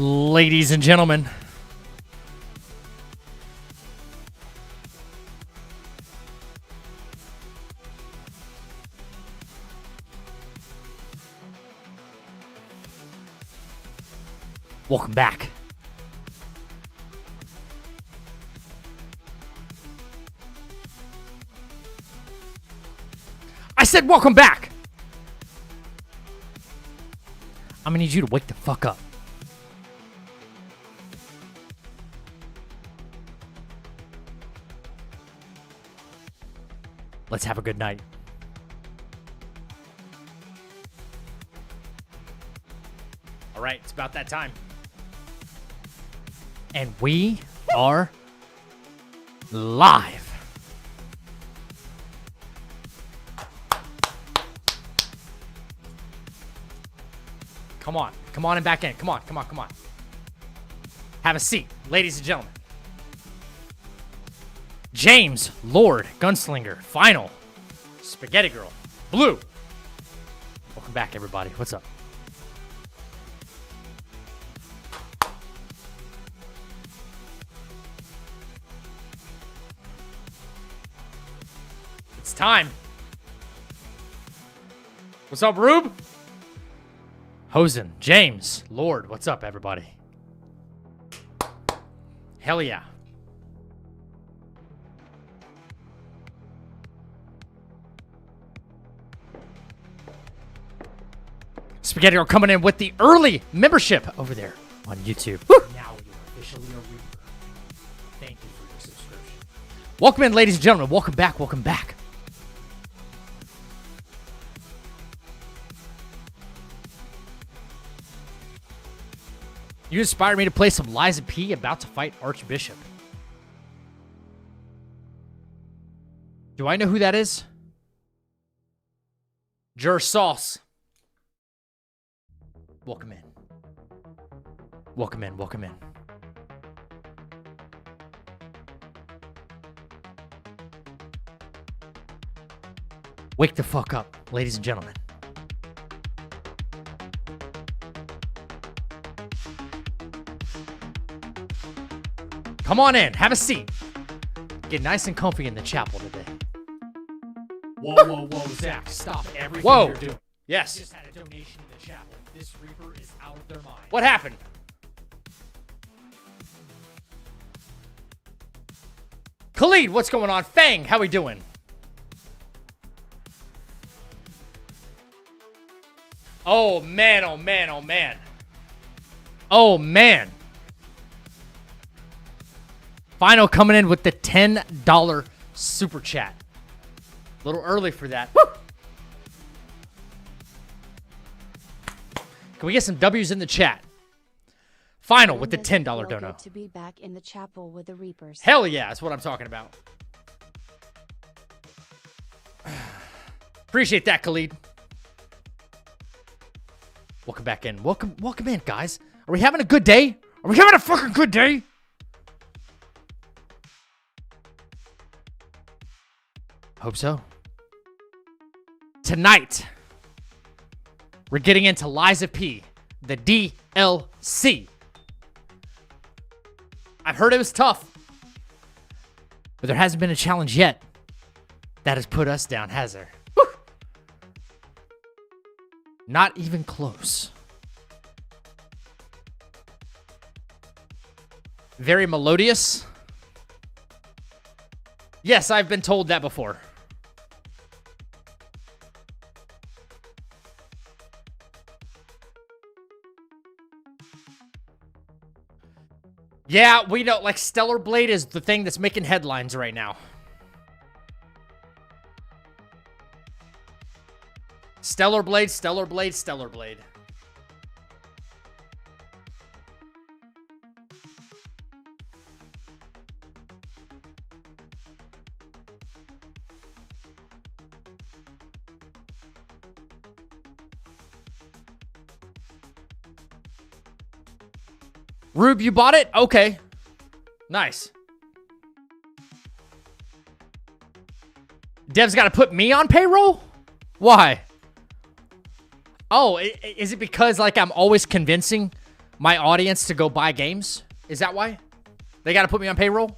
Ladies and gentlemen, welcome back. I said welcome back. I'm gonna need you to wake the fuck up. Let's have a good night. All right, it's about that time. And we are live. Come on. Come on and back in. Come on, come on, come on. Have a seat, ladies and gentlemen. James, Lord, Gunslinger, Final, Spaghetti Girl, Blue. Welcome back, everybody. What's up? It's time. What's up, Rube? Hosen, James, Lord. What's up, everybody? Hell yeah. Spaghetti Girl coming in with the early membership over there on YouTube. Woo! Now you're officially a Reaper. Thank you for your subscription. Welcome in, ladies and gentlemen. Welcome back. Welcome back. You inspired me to play some Liza P. about to fight Archbishop. Do I know who that is? Jur Sauce. Welcome in. Welcome in, welcome in. Wake the fuck up, ladies and gentlemen. Come on in, have a seat. Get nice and comfy in the chapel today. Whoa, whoa, whoa, Zach, stop everything you're doing. Yes. Just had a donation in the chapel. This Reaper is out of their mind. What happened? Khalid, what's going on? Fang, how we doing? Oh, man, oh, man, oh, man. Oh, man. Final coming in with the $10 super chat. A little early for that. Woo! Can we get some W's in the chat? Final with the $10 dono. To be back in the chapel with the Reapers. Hell yeah, that's what I'm talking about. Appreciate that, Khalid. Welcome back in. Welcome in, guys. Are we having a good day? Are we having a fucking good day? Hope so. Tonight, we're getting into Liza P, the DLC. I've heard it was tough, but there hasn't been a challenge yet that has put us down, has there? Woo! Not even close. Very melodious. Yes, I've been told that before. Yeah, we know, like, Stellar Blade is the thing that's making headlines right now. Stellar Blade, Stellar Blade, Stellar Blade. Rube, you bought it? Okay. Nice. Dev's got to put me on payroll? Why? Oh, is it because, like, I'm always convincing my audience to go buy games? Is that why? They got to put me on payroll?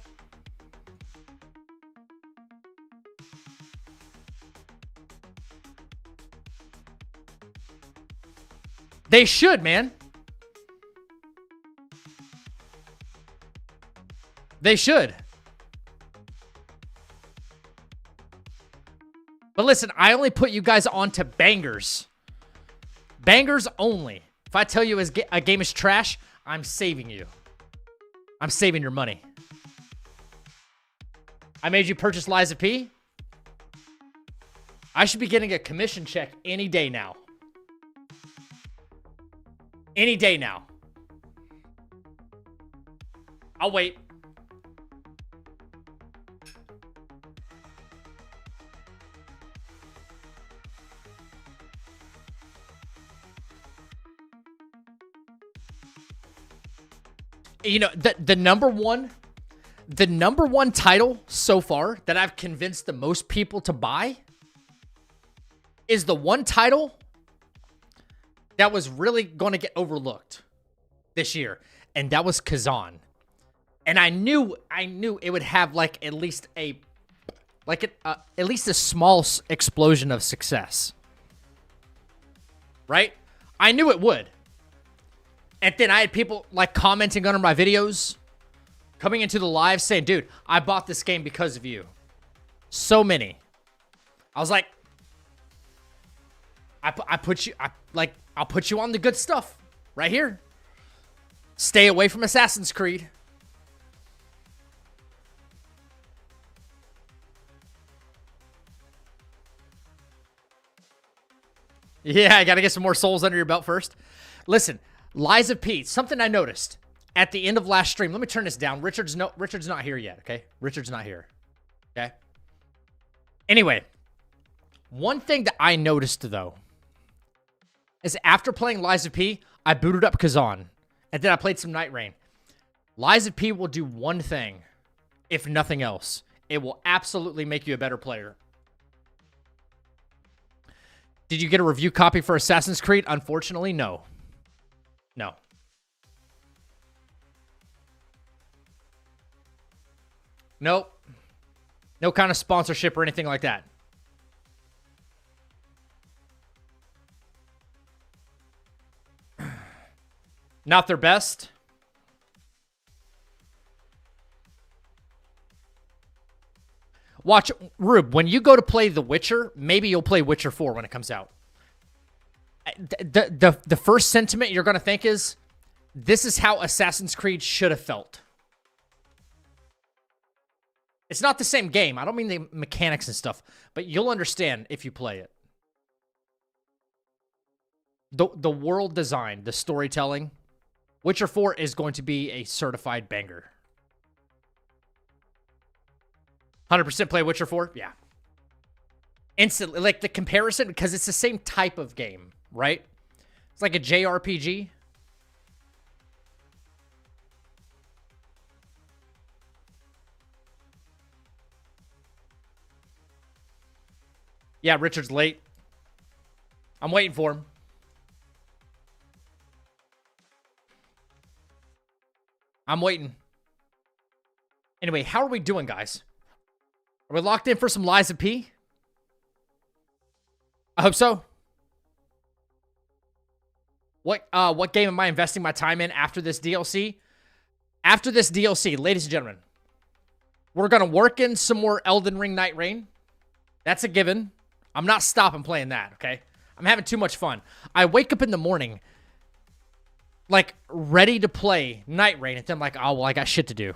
They should, man. They should. But listen, I only put you guys onto bangers. Bangers only. If I tell you a game is trash, I'm saving you. I'm saving your money. I made you purchase Liza P. I should be getting a commission check any day now. Any day now. I'll wait. You know, the number one title so far that I've convinced the most people to buy is the one title that was really going to get overlooked this year, and that was Kazan. And I knew it would have like at least a small explosion of success. Right? I knew it would. And then I had people like commenting under my videos, coming into the live saying, dude, I bought this game because of you. So many. I was like, I'll put you on the good stuff right here. Stay away from Assassin's Creed. Yeah, I got to get some more souls under your belt first. Listen, Liza P, something I noticed at the end of last stream. Let me turn this down. Richard's not here yet, okay? Richard's not here. Okay? Anyway, one thing that I noticed though is after playing Liza P, I booted up Kazan, and then I played some Night Rain. Liza P will do one thing, if nothing else. It will absolutely make you a better player. Did you get a review copy for Assassin's Creed? Unfortunately, no. No. Nope. No kind of sponsorship or anything like that. Not their best. Watch, Rube, when you go to play The Witcher, maybe you'll play Witcher 4 when it comes out. The first sentiment you're going to think is, this is how Assassin's Creed should have felt. It's not the same game. I don't mean the mechanics and stuff, but you'll understand if you play it. The world design, the storytelling. Witcher 4 is going to be a certified banger. 100% play Witcher 4? Yeah. Instantly. Like the comparison, because it's the same type of game, right? It's like a JRPG. Yeah, Richard's late. I'm waiting for him. I'm waiting. Anyway, how are we doing, guys? Are we locked in for some Liza P? I hope so. What game am I investing my time in after this DLC? After this DLC, ladies and gentlemen, we're going to work in some more Elden Ring Night Rain. That's a given. I'm not stopping playing that, okay? I'm having too much fun. I wake up in the morning, like, ready to play Night Rain, and then I'm like, oh, well, I got shit to do.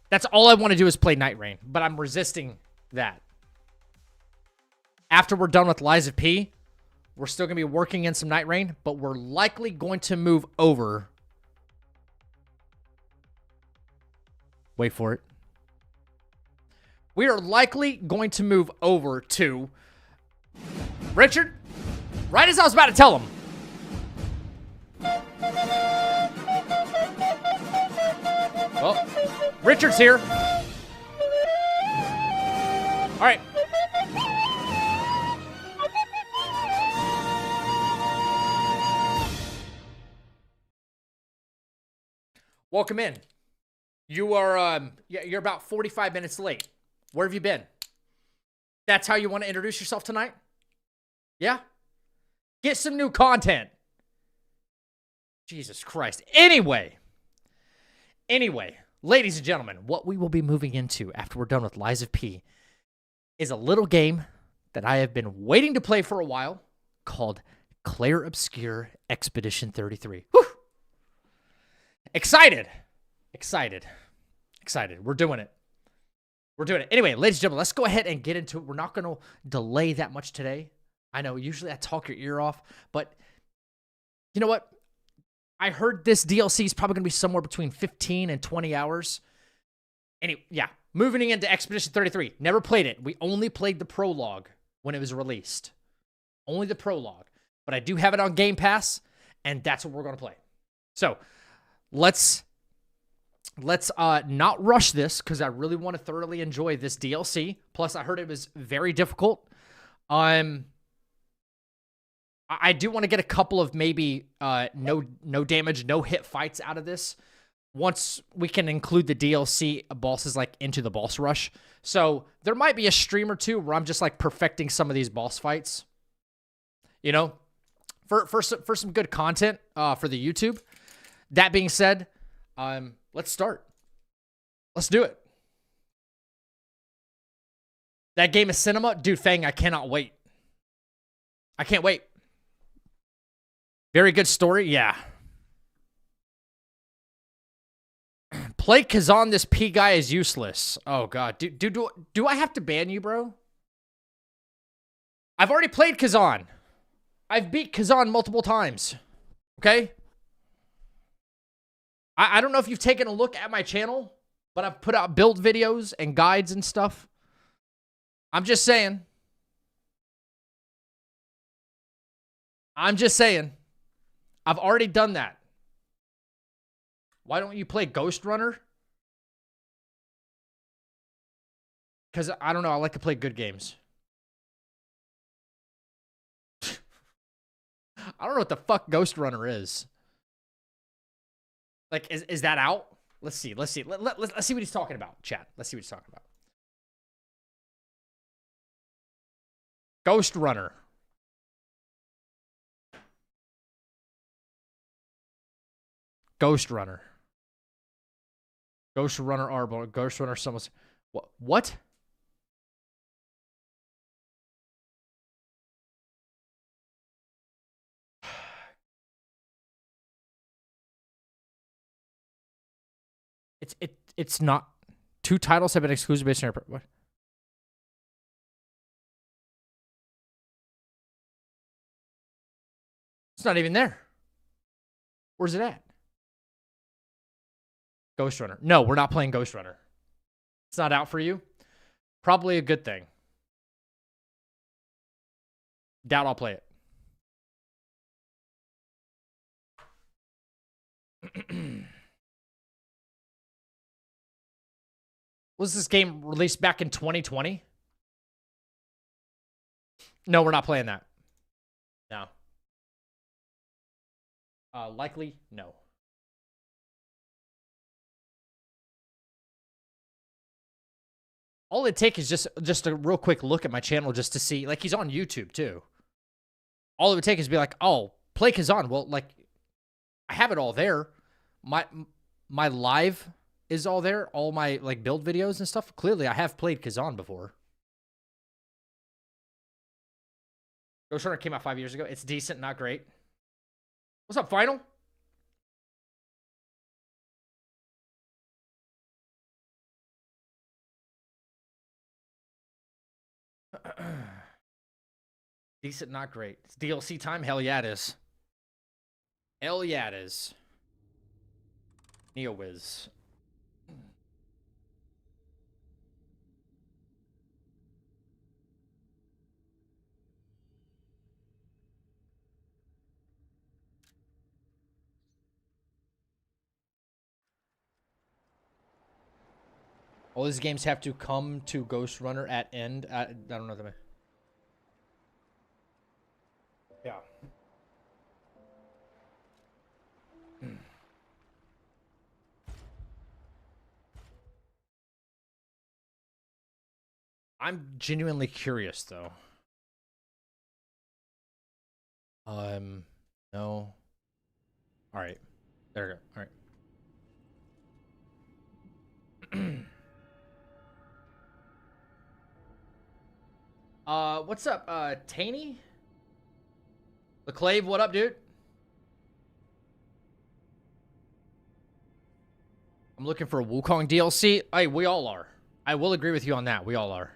That's all I want to do is play Night Rain, but I'm resisting that. After we're done with Liza P, we're still going to be working in some Night Rain, but we're likely going to move over. Wait for it. We are likely going to move over to Richard, right as I was about to tell him. Well, Richard's here. All right. Welcome in. You are, you're about 45 minutes late. Where have you been? That's how you want to introduce yourself tonight? Yeah? Get some new content. Jesus Christ. Anyway, ladies and gentlemen, what we will be moving into after we're done with Lies of P is a little game that I have been waiting to play for a while called Clair Obscure Expedition 33. Whew! Excited. We're doing it. Anyway, ladies and gentlemen, let's go ahead and get into it. We're not going to delay that much today. I know usually I talk your ear off, but you know what? I heard this DLC is probably going to be somewhere between 15 and 20 hours. Anyway, yeah, moving into Expedition 33. Never played it. We only played the prologue when it was released. Only the prologue. But I do have it on Game Pass, and that's what we're going to play. So, let's not rush this because I really want to thoroughly enjoy this DLC. Plus, I heard it was very difficult. I do want to get a couple of maybe no damage, no hit fights out of this once we can include the DLC bosses like into the boss rush. So there might be a stream or two where I'm just like perfecting some of these boss fights, you know, for some good content for the YouTube. That being said, let's start. Let's do it. That game is cinema, dude. Fang, I cannot wait. I can't wait. Very good story, yeah. Play Kazan, this P guy is useless. Oh, God. Do I have to ban you, bro? I've already played Kazan. I've beat Kazan multiple times. Okay? I don't know if you've taken a look at my channel, but I've put out build videos and guides and stuff. I'm just saying. I've already done that. Why don't you play Ghost Runner? Because, I don't know, I like to play good games. I don't know what the fuck Ghost Runner is. Like, is that out? Let's see. Let's see what he's talking about, chat. Let's see what he's talking about. Ghost Runner. Ghost Runner. Ghost Runner Arbor. Ghost Runner someone's... What? It's not... Two titles have been exclusive based on... What? It's not even there. Where's it at? Ghost Runner. No, we're not playing Ghost Runner. It's not out for you. Probably a good thing. Doubt I'll play it. Was this game released back in 2020? No, we're not playing that. No. Likely, no. All it takes is just a real quick look at my channel just to see, like, he's on YouTube too. All it would take is be like, oh, play Kazan. Well, like, I have it all there. My live is all there. All my, like, build videos and stuff. Clearly, I have played Kazan before. Ghost Runner came out 5 years ago. It's decent, not great. What's up, Final? Decent, not great. It's DLC time? Hell yeah, it is. Hell yeah, it is. NeoWiz. All these games have to come to Ghost Runner at end. I don't know. Yeah. I'm genuinely curious though. No. All right. There we go. All right. What's up, Taney? LeClave, what up, dude? I'm looking for a Wukong DLC. Hey, we all are. I will agree with you on that. We all are.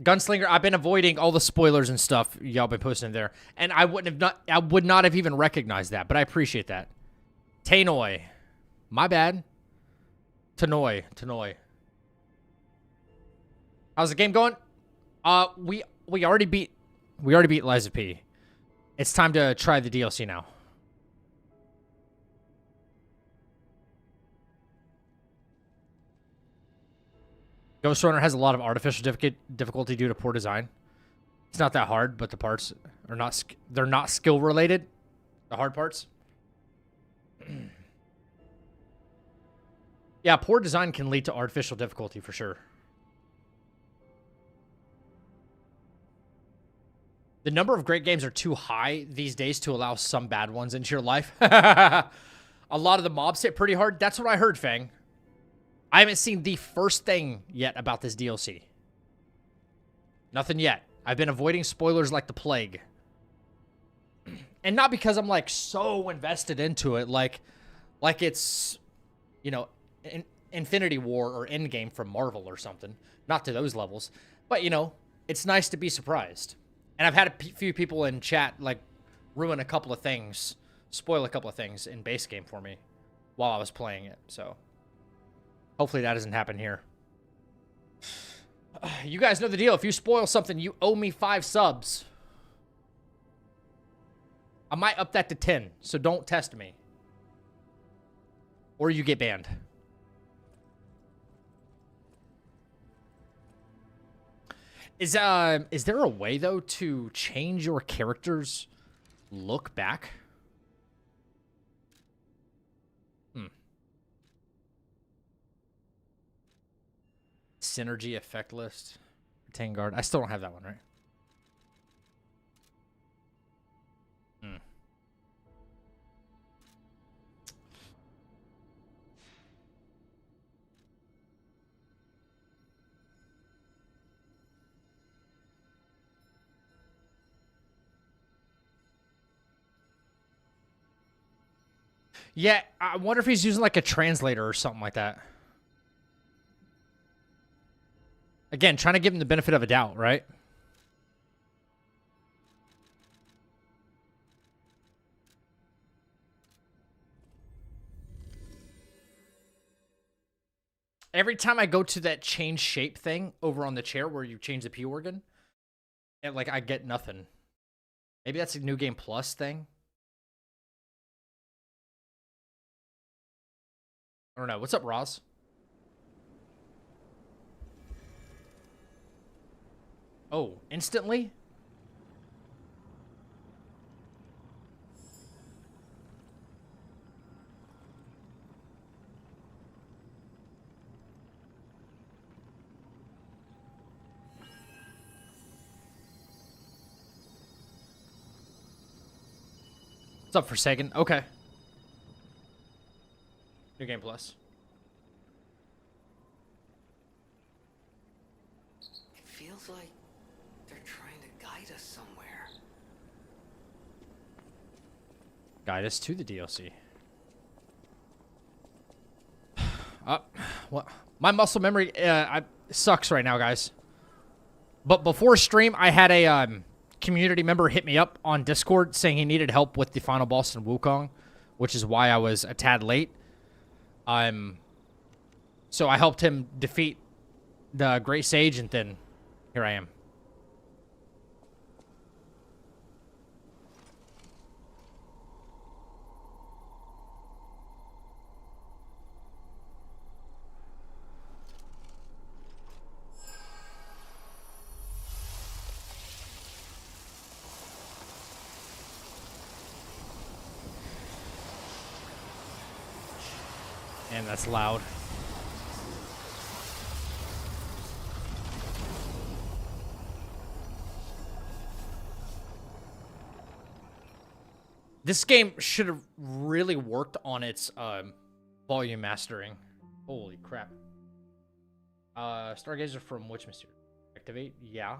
Gunslinger, I've been avoiding all the spoilers and stuff y'all been posting there, and I would not have even recognized that, but I appreciate that. Tanoi, my bad. Tanoi. How's the game going? We already beat Liza P. It's time to try the DLC now. Ghost Runner has a lot of artificial difficulty due to poor design. It's not that hard, but the parts are they're not skill related. The hard parts. Yeah, poor design can lead to artificial difficulty for sure. The number of great games are too high these days to allow some bad ones into your life. A lot of the mobs hit pretty hard. That's what I heard, Fang. I haven't seen the first thing yet about this DLC. Nothing yet. I've been avoiding spoilers like the plague. And not because I'm like so invested into it, like it's, you know, Infinity War or Endgame from Marvel or something. Not to those levels. But, you know, it's nice to be surprised. And I've had a few people in chat, like, ruin a couple of things, spoil a couple of things in base game for me while I was playing it, so hopefully that doesn't happen here. You guys know the deal. If you spoil something, you owe me 5 subs. I might up that to 10, so don't test me. Or you get banned. Is there a way, though, to change your character's look back? Synergy effect list. Retain guard. I still don't have that one, right? Yeah, I wonder if he's using like a translator or something like that. Again, trying to give him the benefit of a doubt, right? Every time I go to that change shape thing over on the chair where you change the P organ, and like I get nothing. Maybe that's a New Game Plus thing. I don't know. What's up, Roz? Oh, instantly? What's up, Forsaken? Okay. New Game Plus. It feels like they're trying to guide us somewhere. Guide us to the DLC. What? My muscle memory sucks right now, guys. But before stream, I had a community member hit me up on Discord saying he needed help with the final boss in Wukong, which is why I was a tad late. So I helped him defeat the Great Sage, and then here I am. And that's loud. This game should have really worked on its volume mastering. Holy crap. Stargazer from which mystery? Activate? Yeah.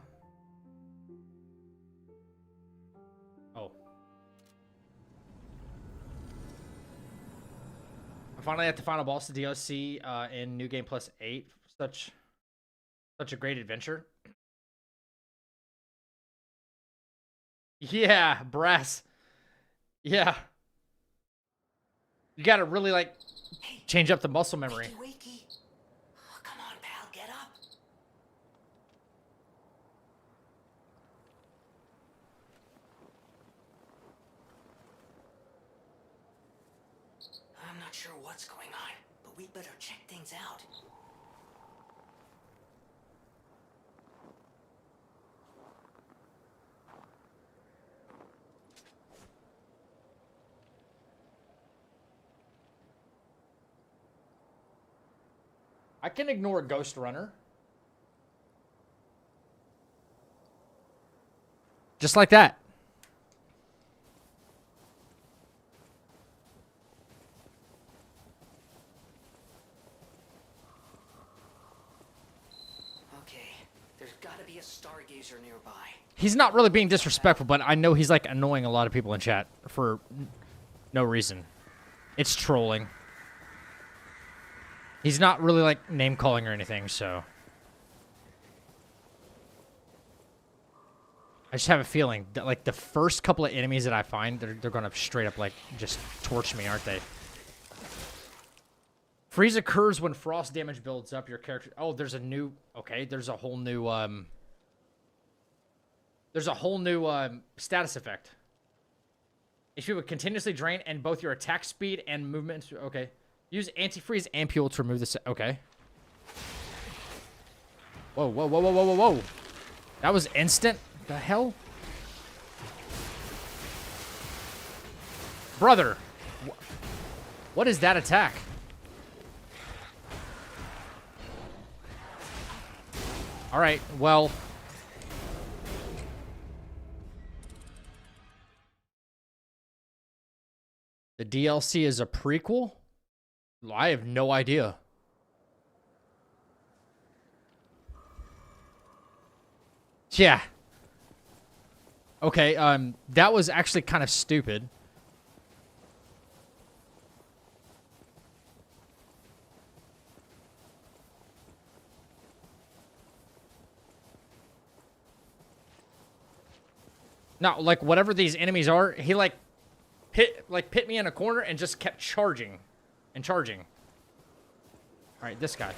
Oh. I finally at the final boss of DLC in New Game Plus 8. Such a great adventure. Yeah, brass. Yeah. You gotta really, like, change up the muscle memory. Wakey, wakey. Oh, come on, pal, get up. I'm not sure what's going on, but we better check things out. I can ignore Ghost Runner. Just like that. Okay, there's gotta be a stargazer nearby. He's not really being disrespectful, but I know he's, like, annoying a lot of people in chat for no reason. It's trolling. He's not really, like, name-calling or anything, so... I just have a feeling that, like, the first couple of enemies that I find, they're gonna straight up, like, just torch me, aren't they? Freeze occurs when frost damage builds up. Your character... Oh, there's a new... Okay, there's a whole new, There's a whole new, status effect. HP would continuously drain, and both your attack speed and movement... Okay. Use antifreeze ampule to remove this. Okay. Whoa, whoa, whoa, whoa, whoa, whoa, whoa. That was instant? The hell? Brother. What is that attack? Alright, well. The DLC is a prequel? I have no idea. Yeah. Okay, that was actually kind of stupid. Now, like, whatever these enemies are, he, like, pit me in a corner and just kept charging. And charging. Alright, this guy.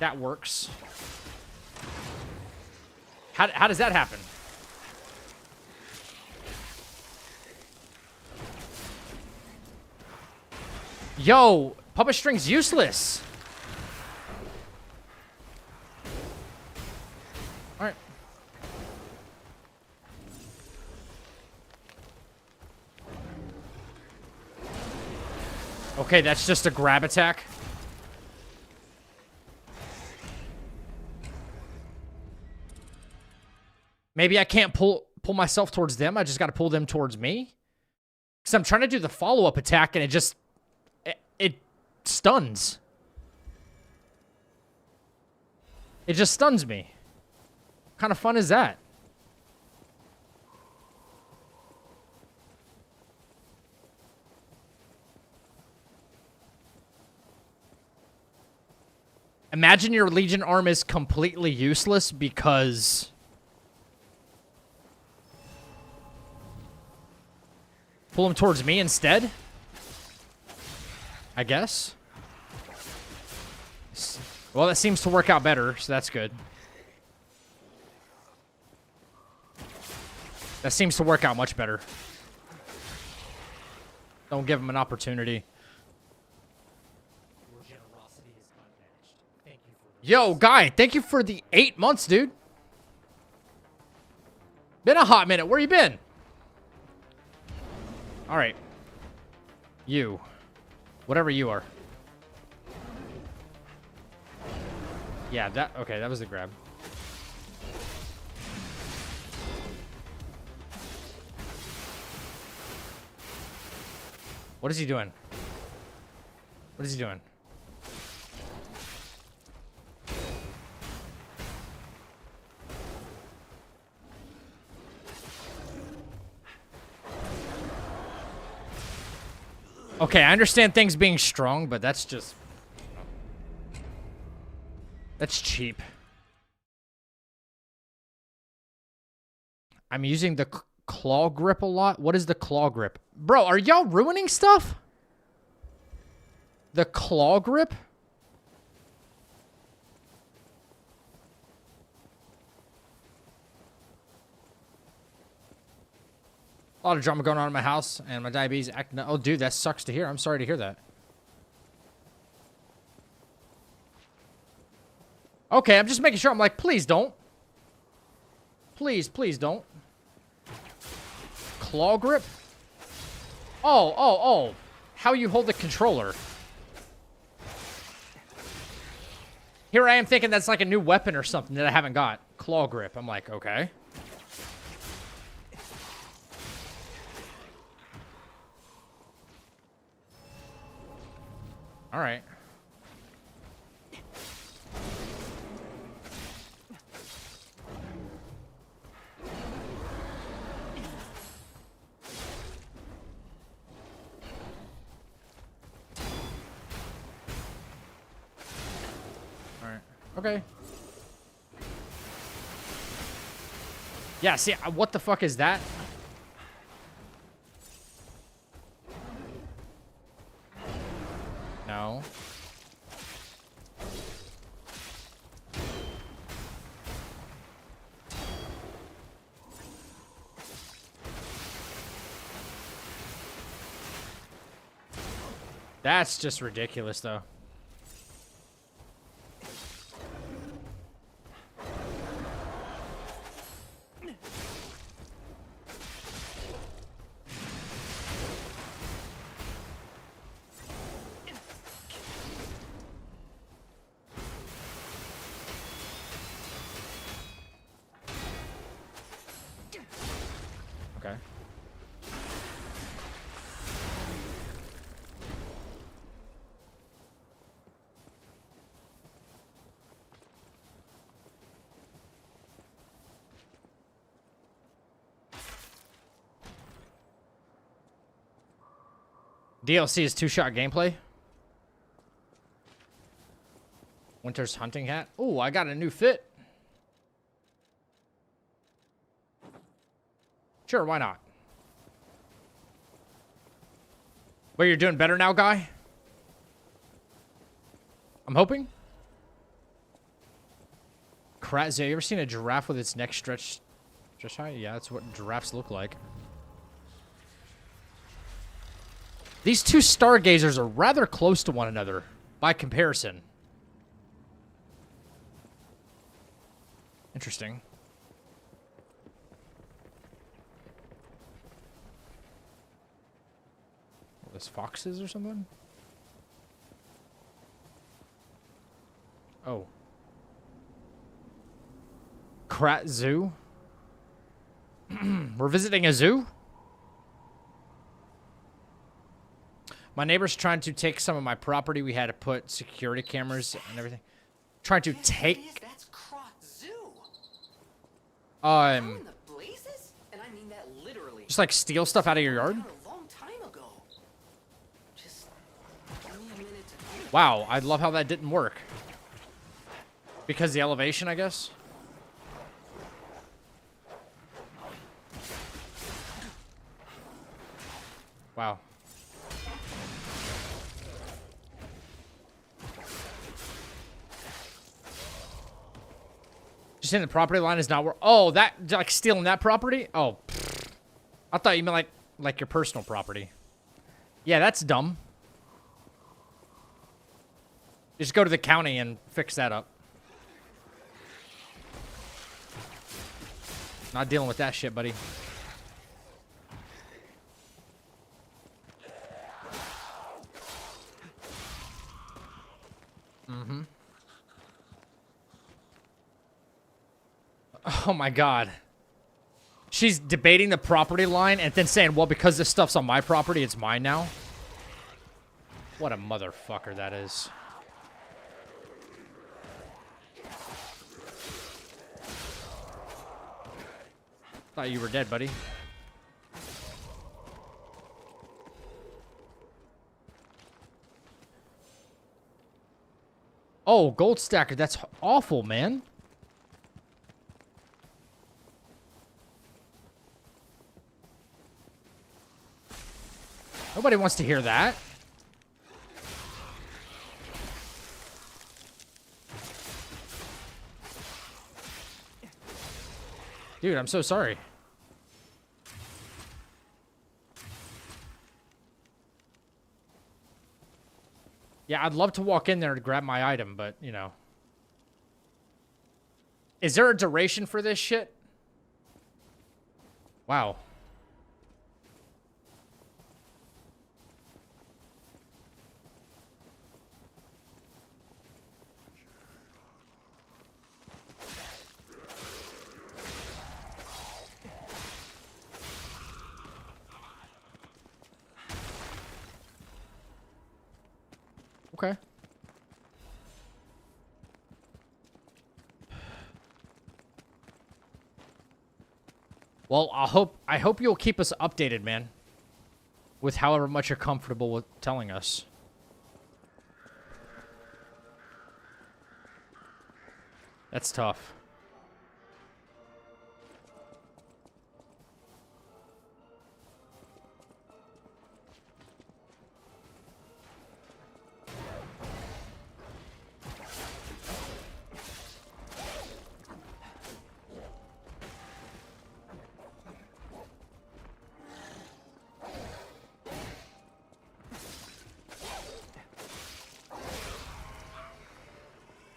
That works. How does that happen? Yo, puppet string's useless. Alright. Okay, that's just a grab attack. Maybe I can't pull myself towards them. I just got to pull them towards me. Because I'm trying to do the follow-up attack, and it just... It stuns. It just stuns me. What kind of fun is that? Imagine your Legion arm is completely useless because... Pull him towards me instead? I guess. Well, that seems to work out better, so that's good. That seems to work out much better. Don't give him an opportunity. Yo, Guy, thank you for the 8 months, dude. Been a hot minute. Where you been? All right. You. Whatever you are. Yeah, that... Okay, that was the grab. What is he doing? What is he doing? Okay, I understand things being strong, but that's just... That's cheap. I'm using the claw grip a lot. What is the claw grip? Bro, are y'all ruining stuff? The claw grip? A lot of drama going on in my house, and my diabetes acting up. Oh, dude, that sucks to hear. I'm sorry to hear that. Okay, I'm just making sure. I'm like, please don't. Please, please don't. Claw grip? Oh. How you hold the controller. Here I am thinking that's like a new weapon or something that I haven't got. Claw grip. I'm like, okay. All right. All right. Okay. Yeah, see, what the fuck is that? No. That's just ridiculous, though. Okay. DLC is 2-shot gameplay. Winter's hunting hat. Oh, I got a new fit. Sure, why not? But you're doing better now, guy? I'm hoping. Kraz, you ever seen a giraffe with its neck stretched high? Yeah, that's what giraffes look like. These two stargazers are rather close to one another by comparison. Interesting. What, this foxes or something? Oh. Krat Zoo? We're visiting a zoo? My neighbor's trying to take some of my property. We had to put security cameras and everything. Trying to take... That's Krot Zoo. Um... In the blazes? And I mean that literally. Just like steal stuff out of your yard? A long time ago. Just give me a minute to... Wow, I love how that didn't work. Because the elevation, I guess? Wow. Just saying the property line is not where... Oh, that... Like, stealing that property? Oh. Pfft. I thought you meant, like your personal property. Yeah, that's dumb. Just go to the county and fix that up. Not dealing with that shit, buddy. Oh my god. She's debating the property line and then saying, well, because this stuff's on my property, it's mine now. What a motherfucker that is. Thought you were dead, buddy. Oh, gold stacker. That's awful, man. Nobody wants to hear that. Dude, I'm so sorry. Yeah, I'd love to walk in there to grab my item, but, you know. Is there a duration for this shit? Wow. Okay. Well, I hope you'll keep us updated, man. With however much you're comfortable with telling us. That's tough.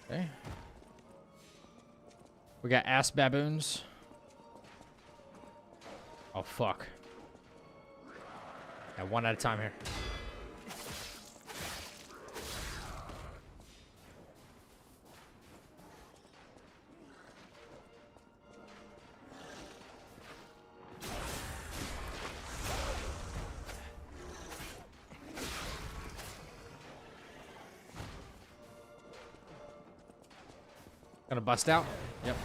Okay. We got ass baboons. Oh, fuck. Yeah, one at a time here. Gonna bust out? Yep.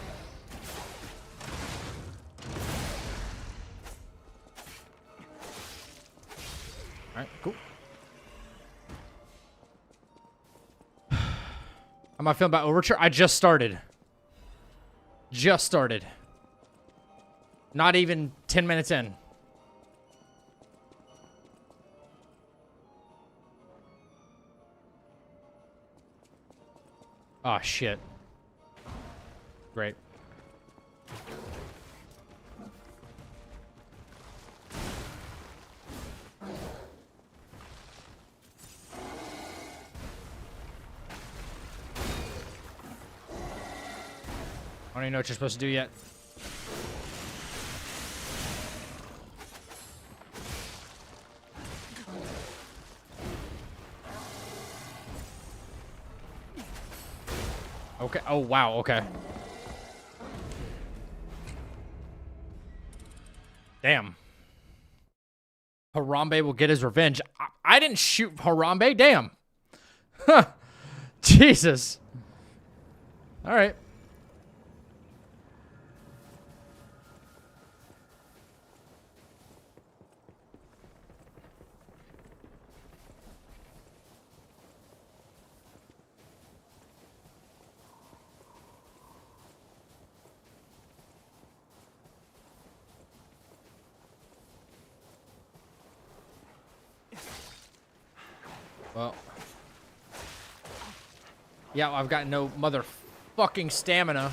Alright, cool. How am I feeling about Overture? I just started. Just started. Not even 10 minutes in. Oh, shit. Great. I don't even know what you're supposed to do yet. Okay. Oh, wow. Okay. Damn. Harambe will get his revenge. I didn't shoot Harambe. Damn. Huh. Jesus. All right. Well. Yeah, I've got no motherfucking stamina.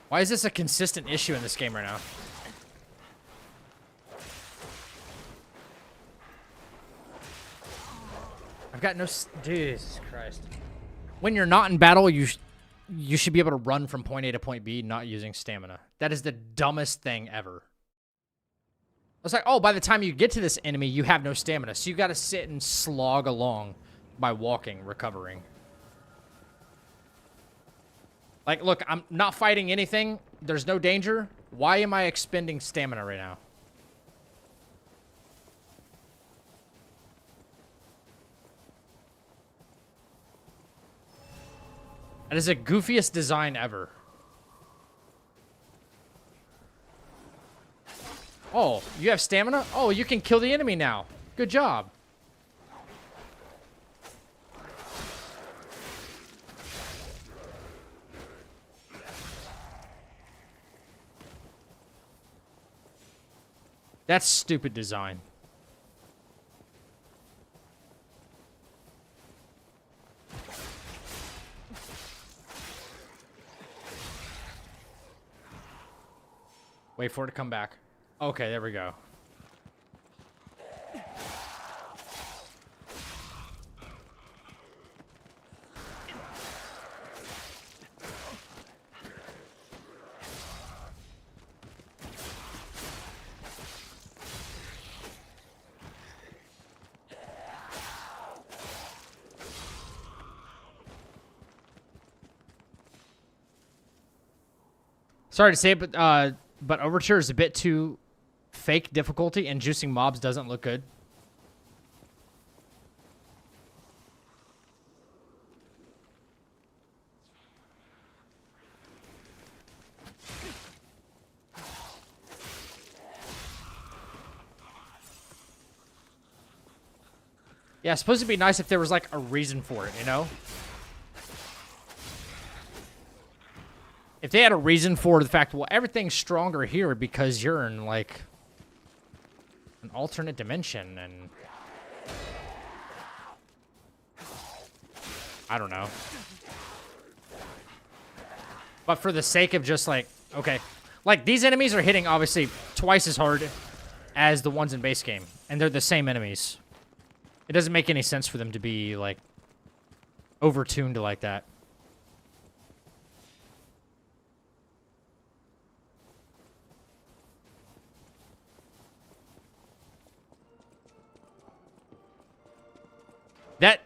Why is this a consistent issue in this game right now? I've got no... Jesus Christ. When you're not in battle, you should be able to run from point A to point B not using stamina. That is the dumbest thing ever. It's like, oh, by the time you get to this enemy, you have no stamina. So you got to sit and slog along by walking, recovering. Like, look, I'm not fighting anything. There's no danger. Why am I expending stamina right now? That is the goofiest design ever. Oh, you have stamina? Oh, you can kill the enemy now. Good job. That's stupid design. Wait for it to come back. Okay, there we go. Sorry to say it, but Overture is a bit too fake difficulty, and juicing mobs doesn't look good. Yeah, it's supposed to be nice if there was, like, a reason for it, you know? If they had a reason for the fact, well, everything's stronger here because you're in, like, an alternate dimension, and I don't know. But for the sake of just, like, okay. Like, these enemies are hitting, obviously, twice as hard as the ones in base game, and they're the same enemies. It doesn't make any sense for them to be, like, overtuned like that.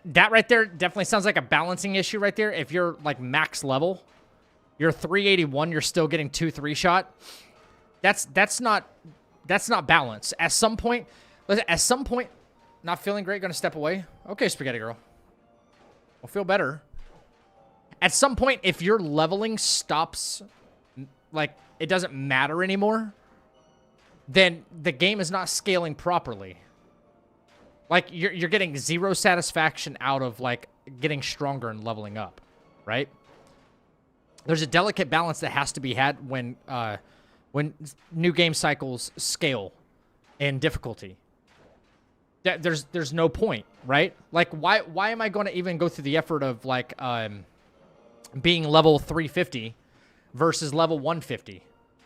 That right there definitely sounds like a balancing issue right there. If you're like max level, you're 381, you're still getting 2-3 shot. That's not balance. At some point, not feeling great, gonna step away. Okay, Spaghetti Girl. We'll feel better. At some point, if your leveling stops, like it doesn't matter anymore, then the game is not scaling properly. Like, you're getting zero satisfaction out of, like, getting stronger and leveling up, right? There's a delicate balance that has to be had when new game cycles scale in difficulty. There's no point, right? Like, why am I going to even go through the effort of, like, being level 350 versus level 150?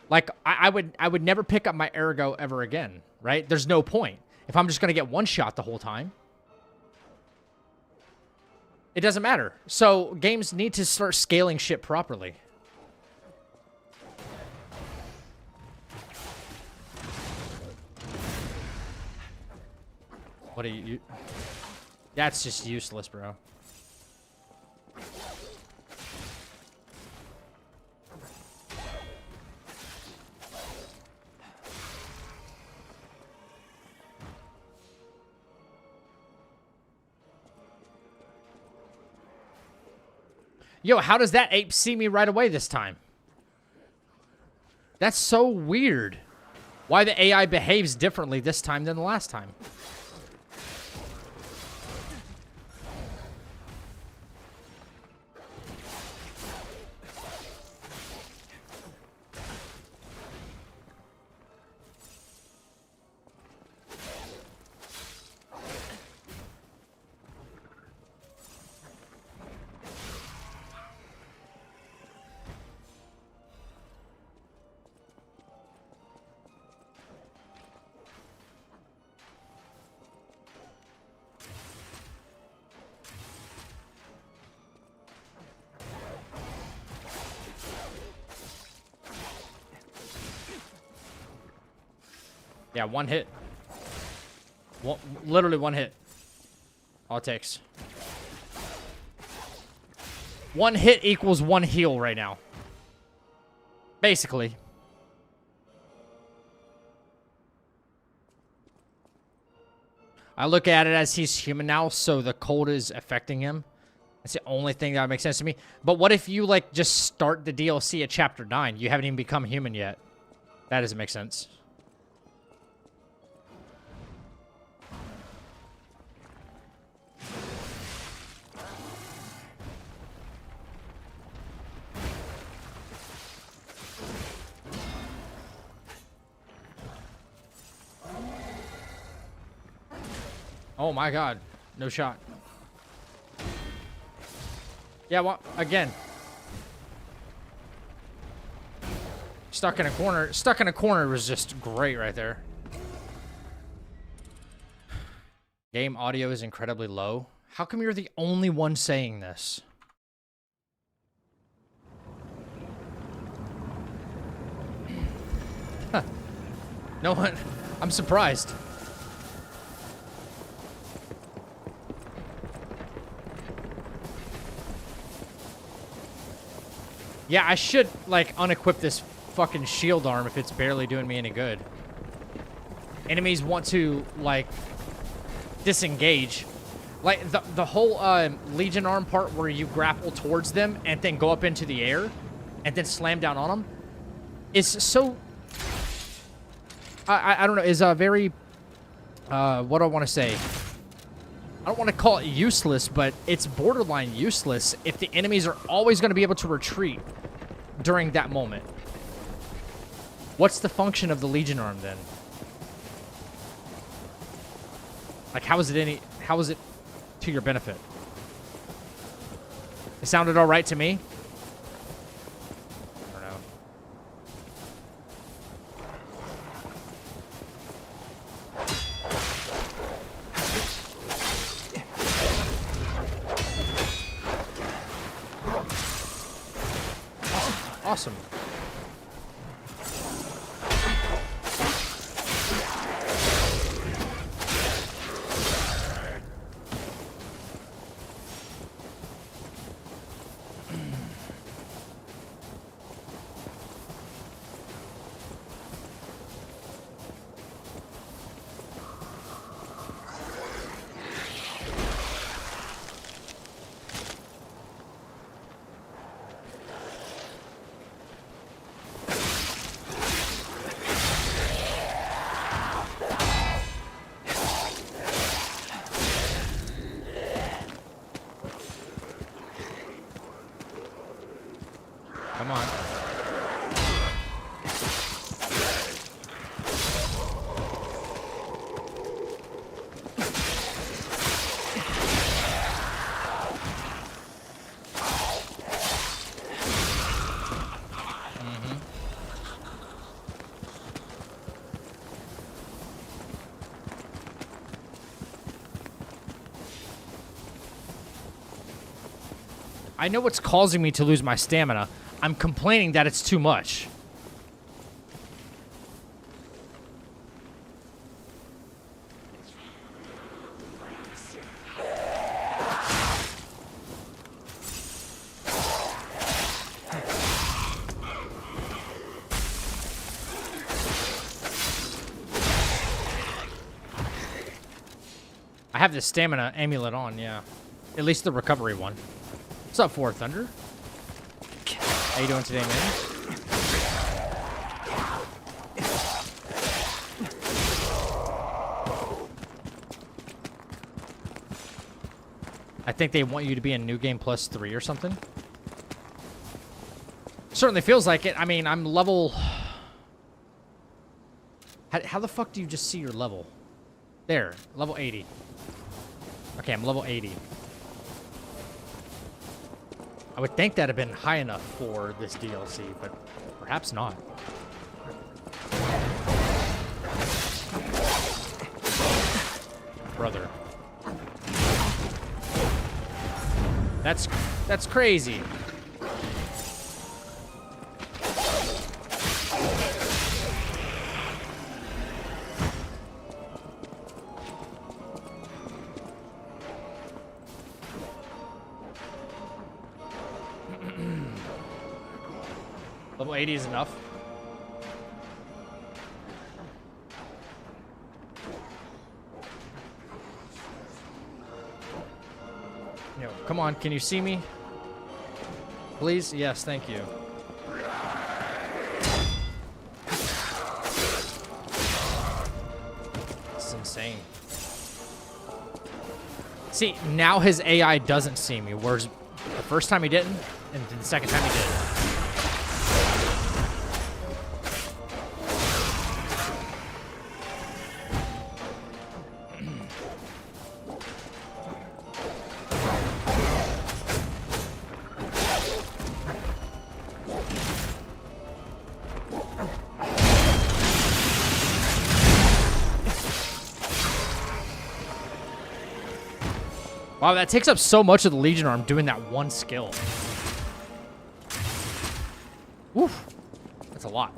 Like, I would never pick up my Ergo ever again, right? There's no point. If I'm just going to get one shot the whole time, it doesn't matter. So games need to start scaling shit properly. What are you? That's just useless, bro. Yo, how does that ape see me right away this time? That's so weird. Why the AI behaves differently this time than the last time. Yeah, one hit. Literally one hit. All it takes. One hit equals one heal right now. Basically. I look at it as he's human now, so the cold is affecting him. That's the only thing that makes sense to me. But what if you, like, just start the DLC at Chapter 9? You haven't even become human yet. That doesn't make sense. Oh my god. No shot. Yeah, well, again. Stuck in a corner. Stuck in a corner was just great right there. Game audio is incredibly low. How come you're the only one saying this? Huh. No one. I'm surprised. Yeah, I should, like, unequip this fucking shield arm if it's barely doing me any good. Enemies want to, like, disengage. Like, the whole Legion arm part where you grapple towards them and then go up into the air and then slam down on them is so... I don't know, is very... what do I want to say? I don't want to call it useless, but it's borderline useless if the enemies are always going to be able to retreat during that moment. What's the function of the Legion arm then? Like, how is it to your benefit? It sounded all right to me. I don't know. Awesome. Come on. I know what's causing me to lose my stamina. I'm complaining that it's too much. I have the stamina amulet on, yeah. At least the recovery one. What's up, Four Thunder? How you doing today, man? I think they want you to be in New Game Plus 3 or something. Certainly feels like it. I mean, I'm level... How the fuck do you just see your level? There, level 80. Okay, I'm level 80. I would think that'd have been high enough for this DLC, but perhaps not. Brother. That's crazy. Level 80 is enough. Yo, come on, can you see me? Please? Yes, thank you. It's insane. See, now his AI doesn't see me, whereas the first time he didn't, and the second time he did. Wow, that takes up so much of the Legion arm doing that one skill. Oof. That's a lot.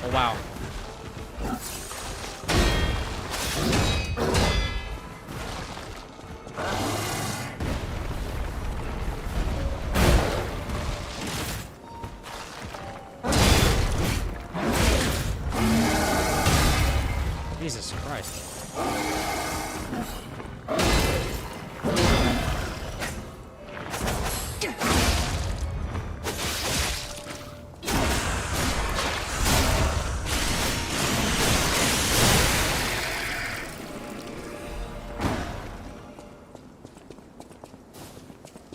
Oh, wow. Jesus Christ.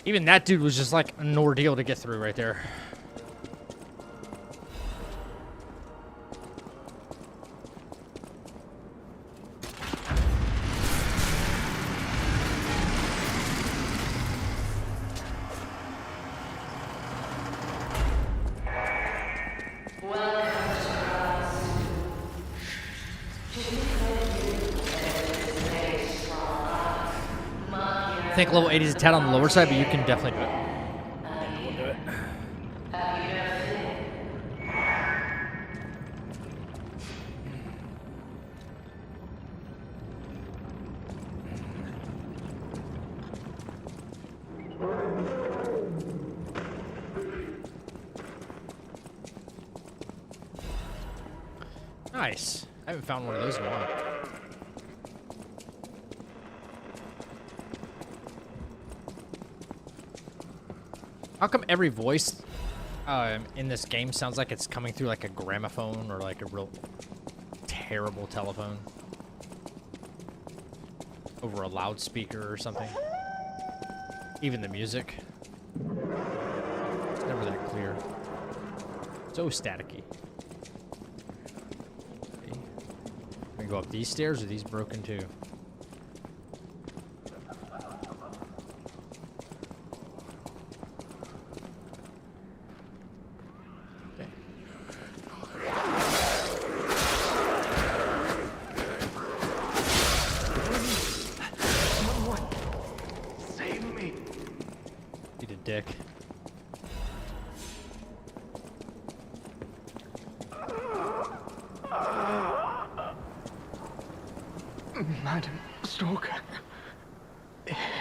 Even that dude was just like an ordeal to get through right there. I think level 80 is a tad on the lower side, but you can definitely do it. Yeah, we'll do it. Nice. I haven't found one of those in a while. How come every voice in this game sounds like it's coming through like a gramophone or like a real terrible telephone? Over a loudspeaker or something? Even the music. It's never that clear. So staticky. Okay. Can we go up these stairs or are these broken too? Dick. Madam Stalker,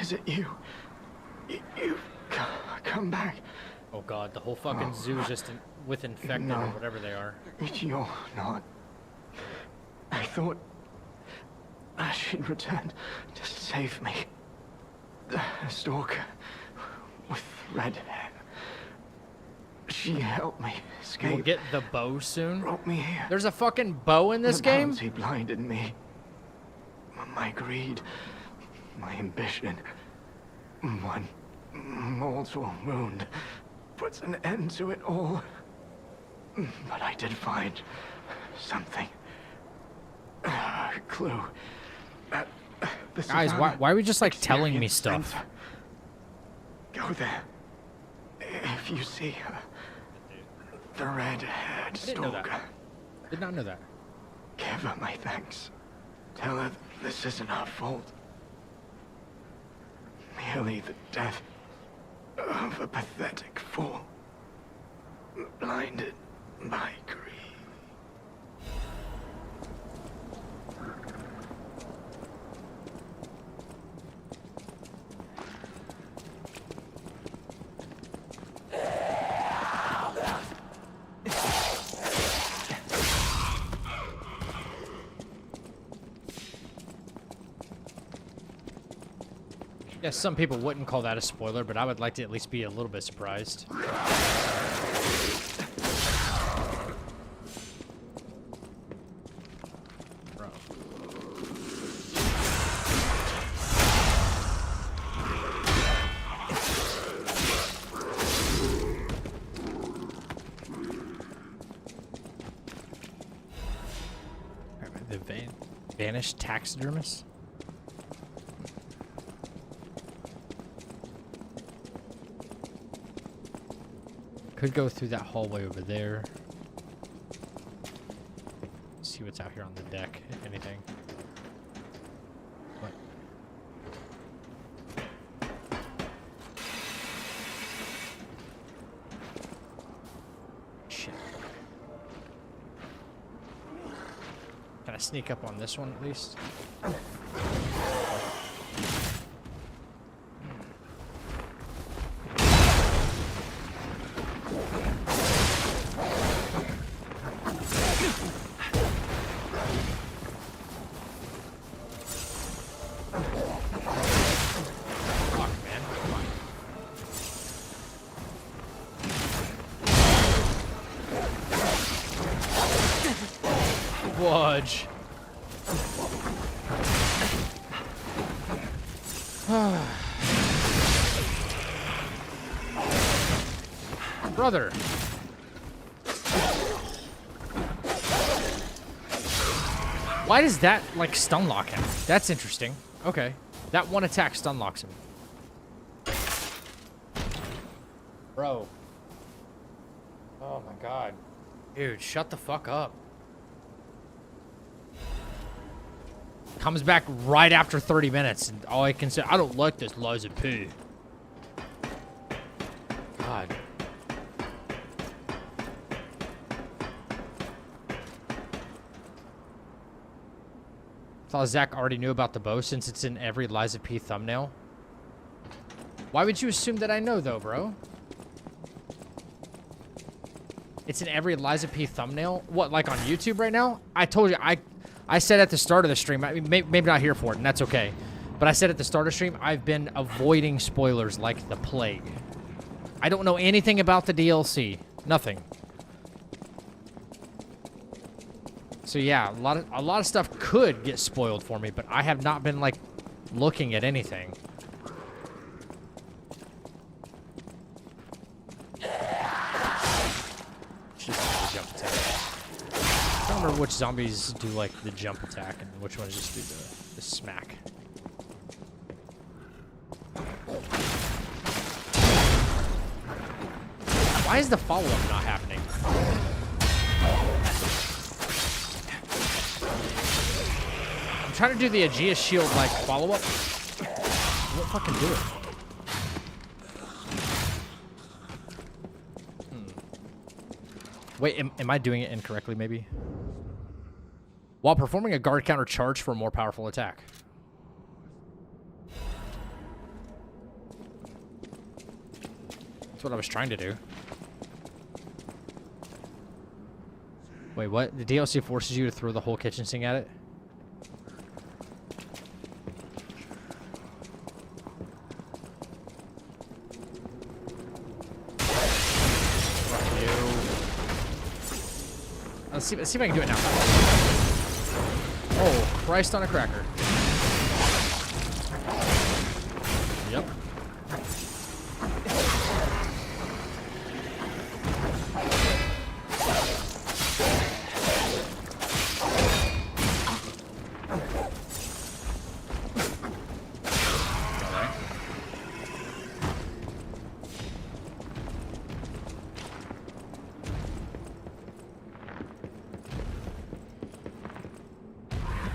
is it you? You've come back. Oh god, the whole fucking zoo is just with infected or whatever they are. You're not. I thought she'd returned to save me. The Stalker with red hair. She helped me escape. We'll get the bow soon. Brought me here. There's a fucking bow in this game? He blinded me. My greed, my ambition, one mortal wound puts an end to it all. But I did find something. A clue. Guys, why are we just like telling me stuff? Center. Go there. If you see her, the red-haired stalker. Did not know that. Give her my thanks. Tell her this isn't her fault. Merely the death of a pathetic fool. Blinded my greed. Yes, some people wouldn't call that a spoiler, but I would like to at least be a little bit surprised. Bro. The vanished taxidermist? Could go through that hallway over there. See what's out here on the deck, if anything. What? Shit. Can I sneak up on this one at least? Wudge. Brother. Why does that, like, stun lock him? That's interesting. Okay. That one attack stun locks him. Bro. Oh my god. Dude, shut the fuck up. Comes back right after 30 minutes, and all I can say, I don't like this Liza P. God. Thought Zach already knew about the bow since it's in every Liza P thumbnail. Why would you assume that I know, though, bro? It's in every Liza P thumbnail? What, like on YouTube right now? I told you, I said at the start of the stream, I mean, maybe not here for it, and that's okay. But I said at the start of the stream, I've been avoiding spoilers like the plague. I don't know anything about the DLC. Nothing. So yeah, a lot of stuff could get spoiled for me, but I have not been, like, looking at anything. Jump attack. I don't remember which zombies do, like, the jump attack and which ones just do the smack. Why is the follow-up not happening? I'm trying to do the Aegis shield, like, follow-up. It won't fucking do it. Wait, am I doing it incorrectly, maybe? While performing a guard counter, charge for a more powerful attack. That's what I was trying to do. Wait, what? The DLC forces you to throw the whole kitchen sink at it? Let's see if I can do it now. Oh, Christ on a cracker. Yep.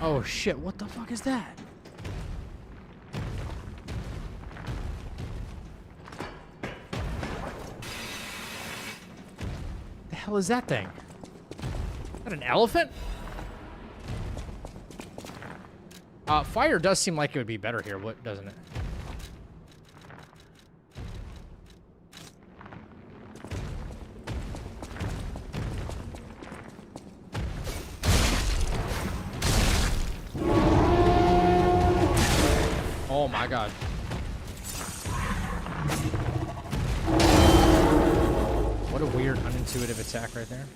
Oh shit, what the fuck is that? The hell is that thing? Is that an elephant? Fire does seem like it would be better here, what doesn't it? Oh my god. What a weird, unintuitive attack right there.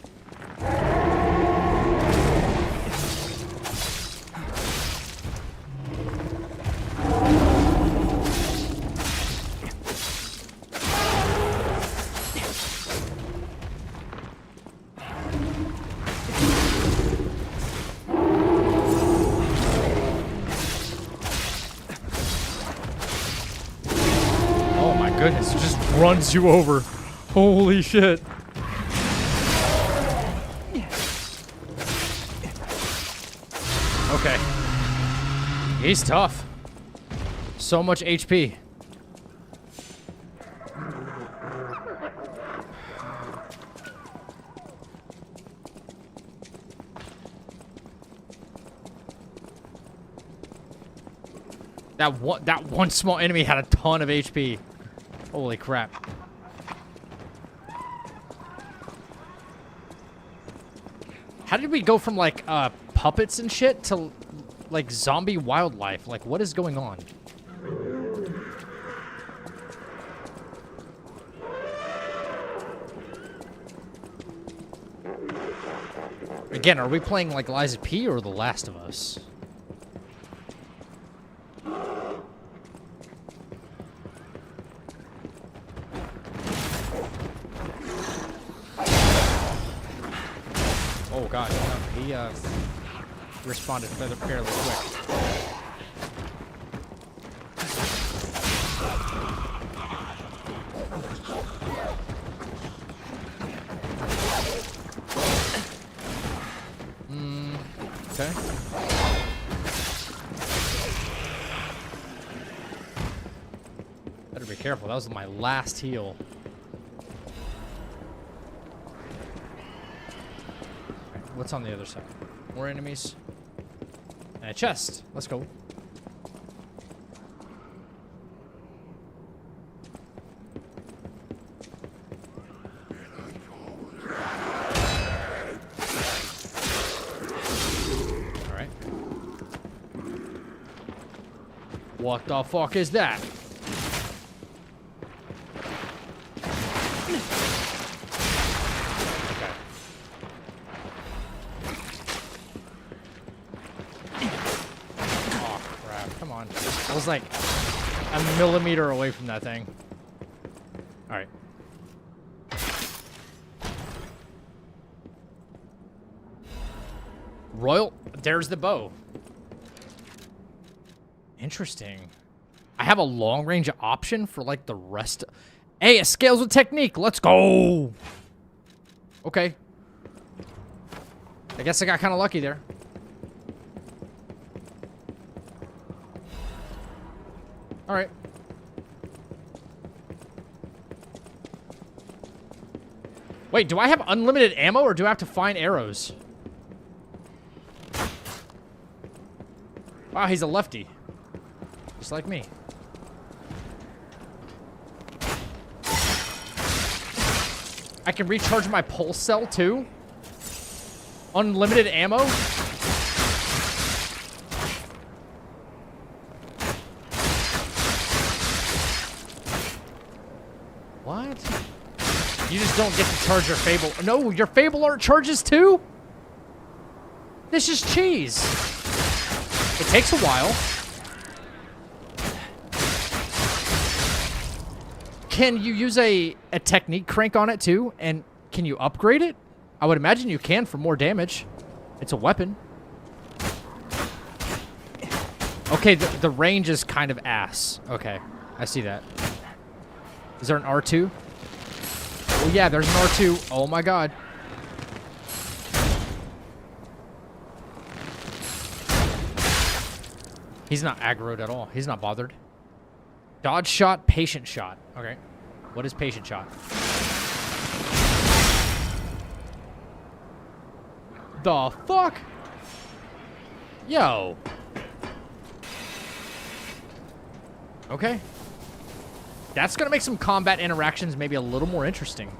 Goodness, it just runs you over. Holy shit. Okay. He's tough. So much HP. That one small enemy had a ton of HP. Holy crap. How did we go from, like, puppets and shit to, like, zombie wildlife? Like, what is going on? Again, are we playing, like, Liza P or The Last of Us? Oh god, no, he responded fairly quick. Okay. Better be careful, that was my last heal. What's on the other side? More enemies. And a chest. Let's go. Alright. What the fuck is that? I was like a millimeter away from that thing. Alright. Royal, there's the bow. Interesting. I have a long range option for like the rest. Hey, it scales with technique. Let's go. Okay. I guess I got kind of lucky there. All right. Wait, do I have unlimited ammo or do I have to find arrows? Wow, he's a lefty. Just like me. I can recharge my pulse cell too? Unlimited ammo? What? You just don't get to charge your Fable. No, your Fable Art charges too? This is cheese. It takes a while. Can you use a technique crank on it too? And can you upgrade it? I would imagine you can for more damage. It's a weapon. Okay, the range is kind of ass. Okay, I see that. Is there an R2? Oh yeah, there's an R2. Oh my god. He's not aggroed at all. He's not bothered. Dodge shot, patient shot. Okay. What is patient shot? the fuck? Yo. Okay. That's gonna make some combat interactions maybe a little more interesting.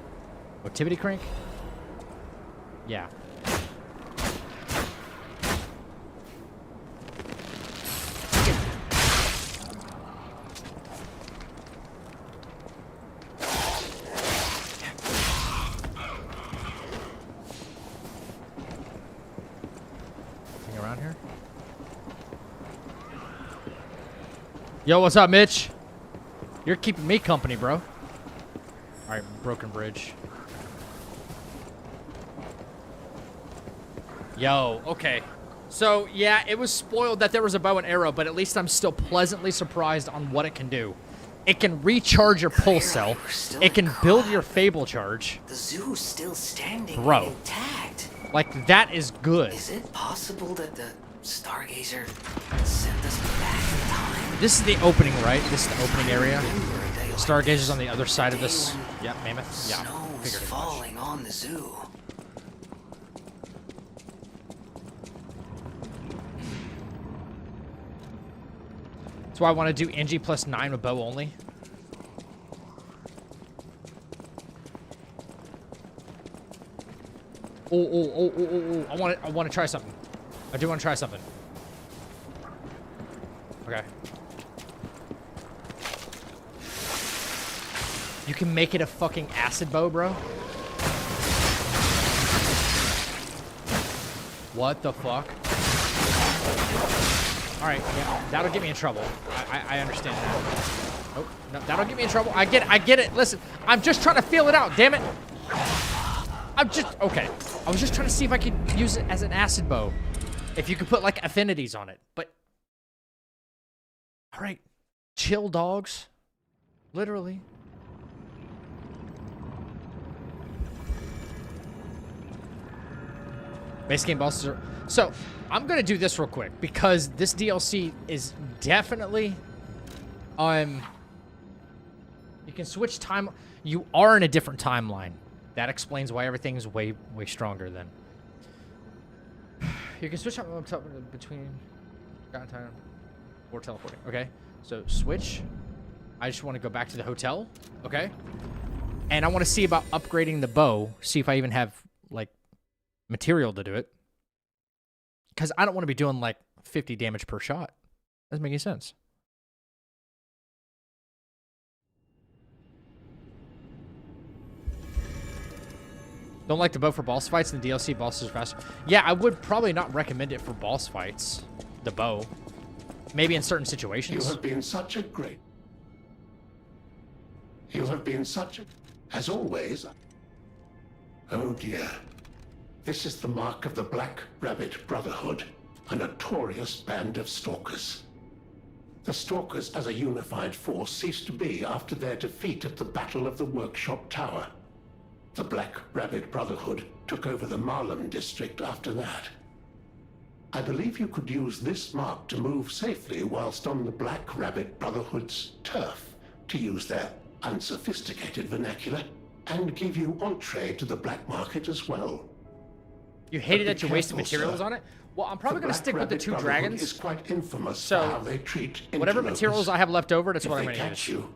Motivity crank? Yeah. Anything around here? Yo, what's up, Mitch? You're keeping me company, bro. All right, broken bridge. Yo, okay. So, yeah, it was spoiled that there was a bow and arrow, but at least I'm still pleasantly surprised on what it can do. It can recharge your pulse cell. It can build your fable charge. The zoo's still standing Bro. and intact. Like, that is good. Is it possible that the Stargazer sent us back in time? This is the opening, right? This is the opening area. Remember a day like Stargazer's this, on the other side of the this. day when Yeah, Mammoth. Yeah, snow was figured as much. falling on the zoo. That's why I want to do NG plus 9 with bow only. Oh. I want to try something. I do want to try something. Okay. You can make it a fucking acid bow, bro. What the fuck? Alright, yeah, that'll get me in trouble. I understand that. Oh, no, that'll get me in trouble. I get it. Listen, I'm just trying to feel it out, damn it. Okay. I was just trying to see if I could use it as an acid bow. If you could put, like, affinities on it. But, alright. Chill, dogs. Literally. Base game bosses are... So, I'm going to do this real quick, because this DLC is definitely... You can switch time... You are in a different timeline. That explains why everything's way stronger then. You can switch up between... time or teleporting. Okay, so switch. I just want to go back to the hotel. Okay. And I want to see about upgrading the bow. See if I even have, like, material to do it. Because I don't want to be doing, like, 50 damage per shot. Doesn't make any sense. Don't like the bow for boss fights, and the DLC bosses are faster. Yeah, I would probably not recommend it for boss fights. The bow. Maybe in certain situations. You have been such a great... You have been such a... As always... Oh dear. This is the mark of the Black Rabbit Brotherhood, a notorious band of stalkers. The stalkers as a unified force ceased to be after their defeat at the Battle of the Workshop Tower. The Black Rabbit Brotherhood took over the Marlem district after that. I believe you could use this mark to move safely whilst on the Black Rabbit Brotherhood's turf, to use their unsophisticated vernacular, and give you entree to the black market as well. You hated But that be you wasted careful, materials sir. on it? Well, I'm probably The going to Black stick with the Rabbit 2 Brotherhood dragons. is quite infamous So, for how they treat Whatever interlopers. materials I have left over, that's If what I'm they going to catch use. you,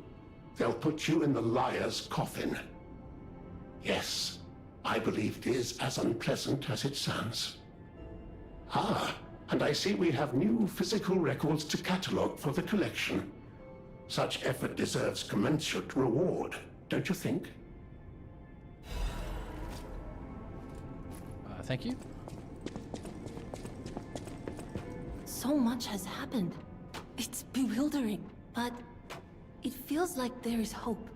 they'll put you in the liar's coffin. Yes, I believe it is as unpleasant as it sounds. Ah, and I see we have new physical records to catalogue for the collection. Such effort deserves commensurate reward, don't you think? Thank you. So much has happened. It's bewildering, but it feels like there is hope.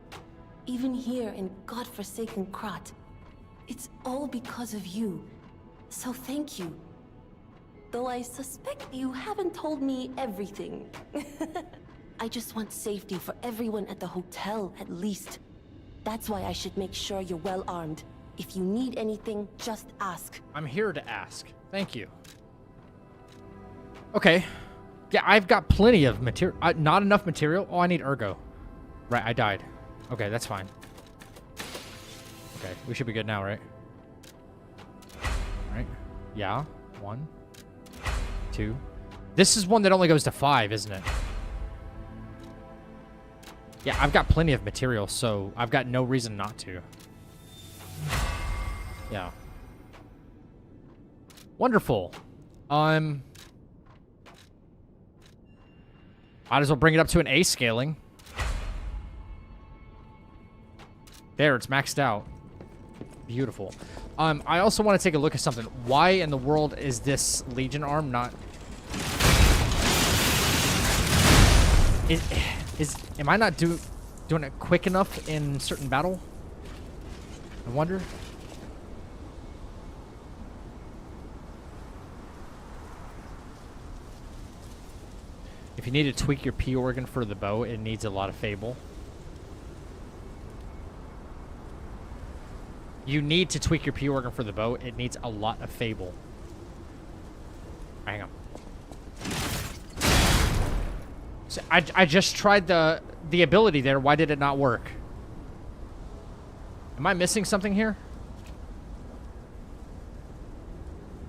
Even here in godforsaken Krat. It's all because of you. So thank you. Though I suspect you haven't told me everything. I just want safety for everyone at the hotel, at least. That's why I should make sure you're well armed. If you need anything, just ask. I'm here to ask. Thank you. Okay. Yeah, I've got plenty of material. Not enough material. Oh, I need ergo. Right, I died. Okay, that's fine. Okay, we should be good now, right? Alright. Yeah. 1, 2. This is one that only goes to 5, isn't it? Yeah, I've got plenty of material, so I've got no reason not to. Yeah. Wonderful. Might as well bring it up to an A scaling. There, it's maxed out. Beautiful. I also want to take a look at something. Why in the world is this Legion arm not... Am I not doing it quick enough in certain battle? I wonder. If you need to tweak your P organ for the bow, it needs a lot of Fable. You need to tweak your P organ for the bow. It needs a lot of Fable. Hang on. So I just tried the ability there. Why did it not work? Am I missing something here?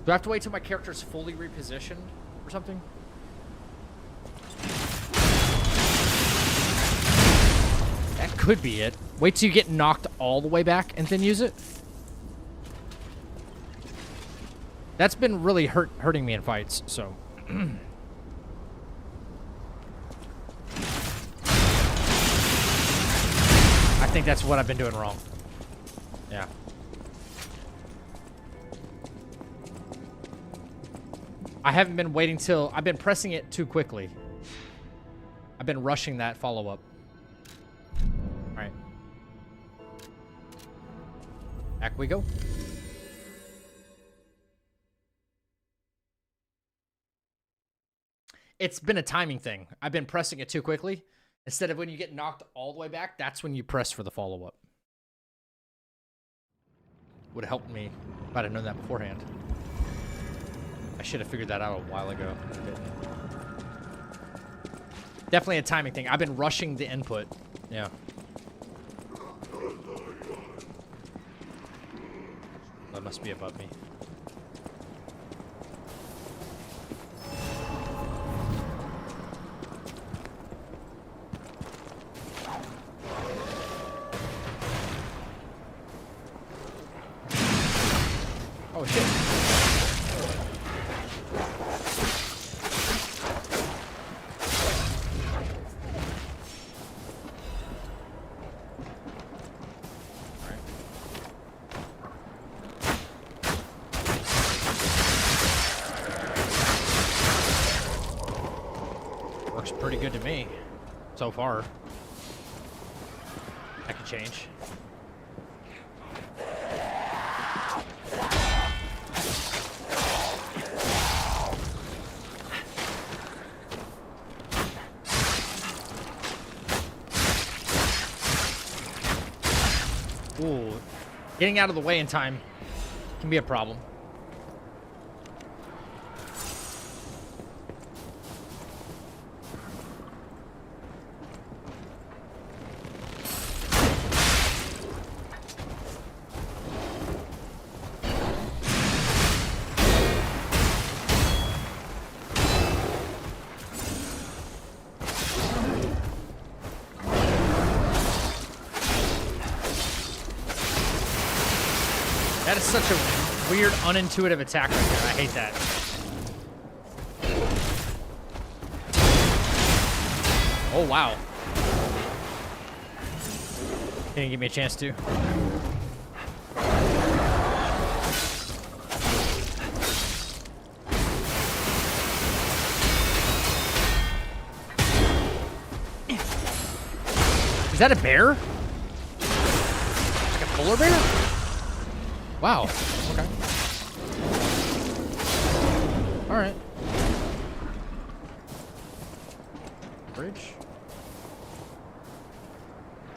Do I have to wait till my character's fully repositioned or something? That could be it. Wait till you get knocked all the way back and then use it. That's been really hurting me in fights, so... I think that's what I've been doing wrong. Yeah. I haven't been waiting till... I've been pressing it too quickly. I've been rushing that follow-up. Alright. Back we go. It's been a timing thing. I've been pressing it too quickly. Instead of when you get knocked all the way back, that's when you press for the follow-up. Would have helped me if I'd have known that beforehand. I should have figured that out a while ago. Definitely a timing thing. I've been rushing the input. Yeah. That must be above me. Oh, shit. Works pretty good to me so far. That could change. Ooh, getting out of the way in time can be a problem. That is such a weird, unintuitive attack right there. I hate that. Oh, wow. Didn't give me a chance to. Is that a bear? Like a polar bear? Wow. Okay. All right. Bridge.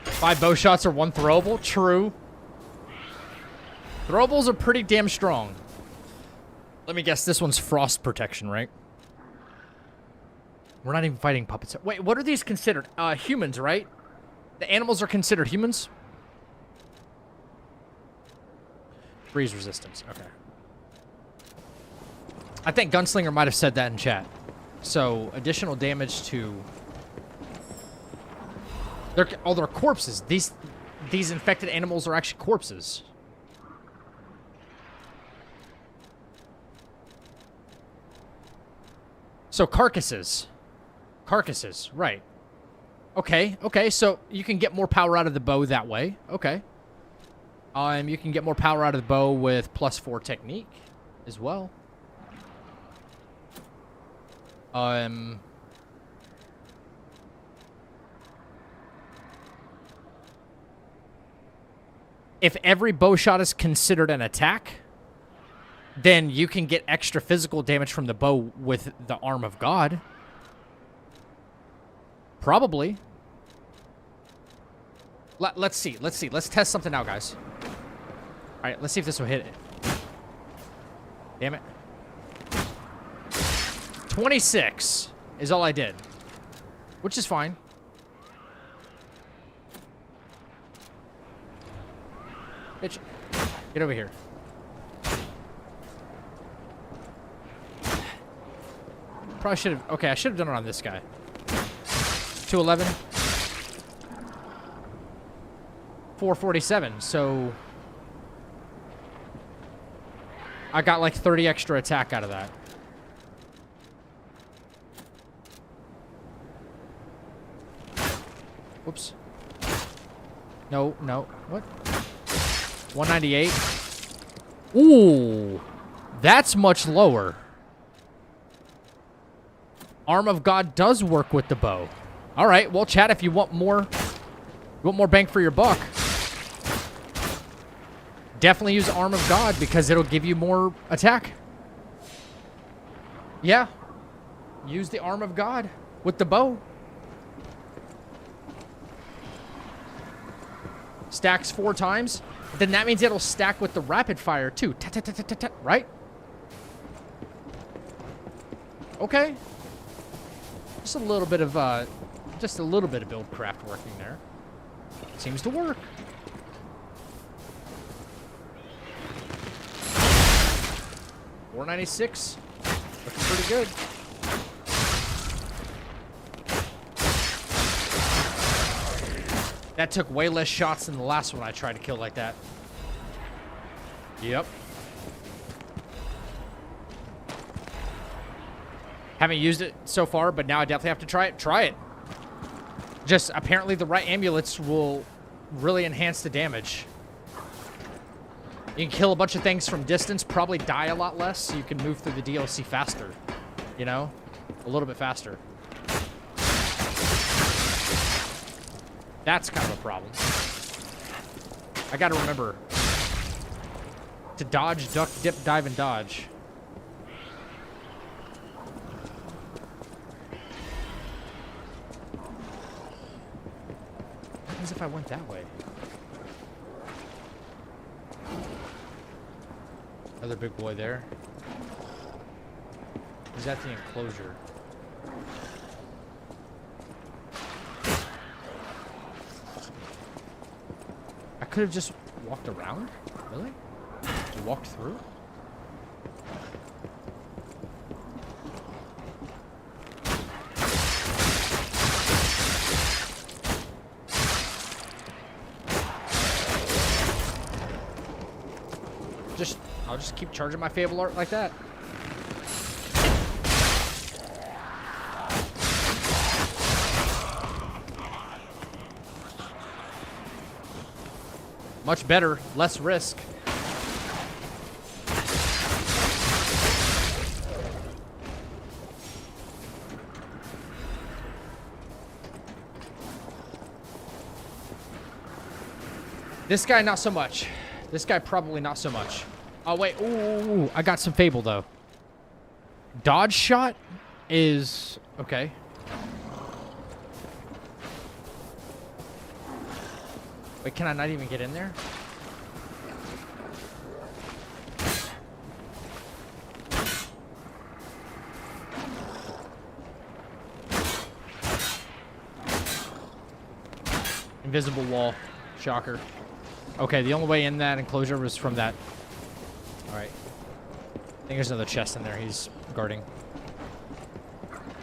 5 bow shots or 1 throwable? True. Throwables are pretty damn strong. Let me guess, this one's frost protection, right? We're not even fighting puppets. Wait, what are these considered? Humans, right? The animals are considered humans? Freeze resistance, okay. I think Gunslinger might have said that in chat. So, additional damage to... They're corpses. These infected animals are actually corpses. So, carcasses. Carcasses, right. Okay, so you can get more power out of the bow that way. Okay. You can get more power out of the bow with +4 technique as well. If every bow shot is considered an attack, then you can get extra physical damage from the bow with the Arm of God. Probably. Let's see. Let's test something out, guys. All right, let's see if this will hit it. Damn it. 26 is all I did, which is fine. Bitch, get over here. Probably should have... Okay, I should have done it on this guy. 211. 447, so... I got like 30 extra attack out of that. Whoops. No. What? 198. Ooh. That's much lower. Arm of God does work with the bow. All right, well, chat, if you want more bang for your buck, definitely use Arm of God because it'll give you more attack. Yeah. Use the Arm of God with the bow. Stacks 4 times. Then that means it'll stack with the rapid fire too. Right? Okay. Just a little bit of buildcraft working there. Seems to work. $496. Looking pretty good. That took way less shots than the last one I tried to kill like that. Yep. Haven't used it so far, but now I definitely have to try it. Try it. Just apparently the right amulets will really enhance the damage. You can kill a bunch of things from distance, probably die a lot less, so you can move through the DLC faster. You know? A little bit faster. That's kind of a problem. I gotta remember to dodge, duck, dip, dive, and dodge. What happens if I went that way? Another big boy there. Is that the enclosure? I could have just walked around? Really? Walked through? I'll just keep charging my Fable Art like that. Much better, less risk. This guy, not so much. This guy, probably not so much. Oh, wait. Ooh, I got some Fable, though. Dodge shot is... okay. Wait, can I not even get in there? Invisible wall. Shocker. Okay, the only way in that enclosure was from that. Alright. think there's another chest in there he's guarding.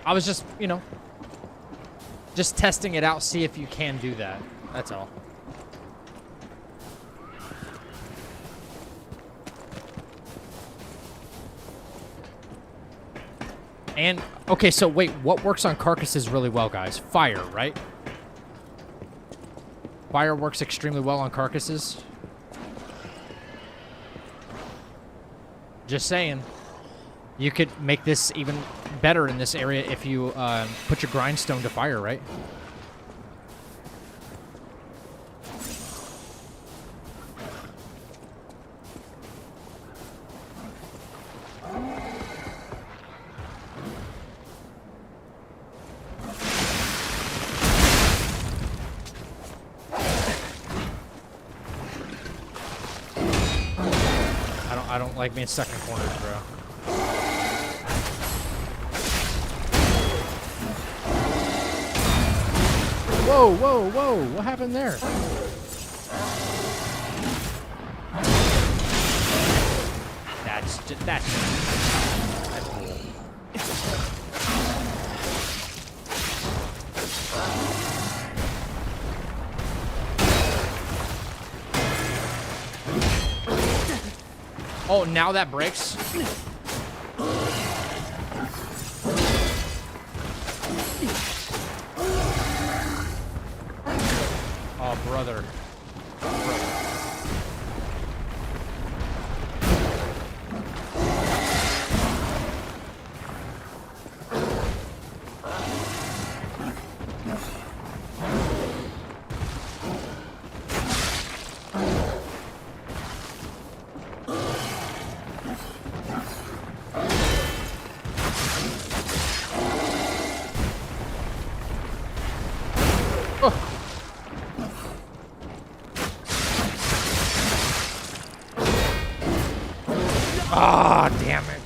I was just, you know, just testing it out, see if you can do that. That's all. And, okay, so wait, what works on carcasses really well, guys? Fire, right? Fire works extremely well on carcasses. Just saying. You could make this even better in this area if you put your grindstone to fire, right? I don't like being stuck in corners, bro. Whoa, whoa, whoa! What happened there? That's cool. Oh, now that breaks. Oh, brother. Ah, damn it.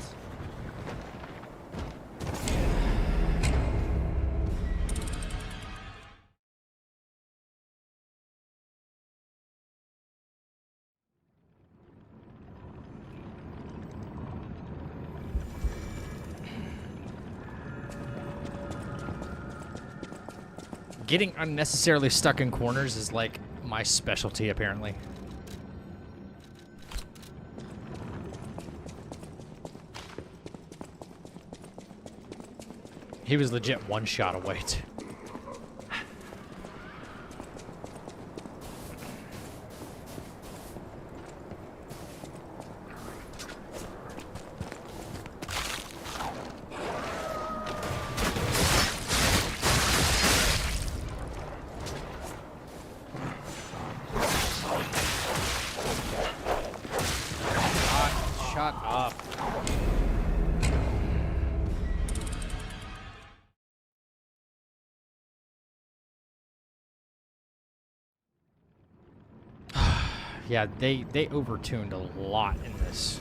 Getting unnecessarily stuck in corners is like my specialty, apparently. He was legit one shot away, too. Shut up. Yeah, they overtuned a lot in this.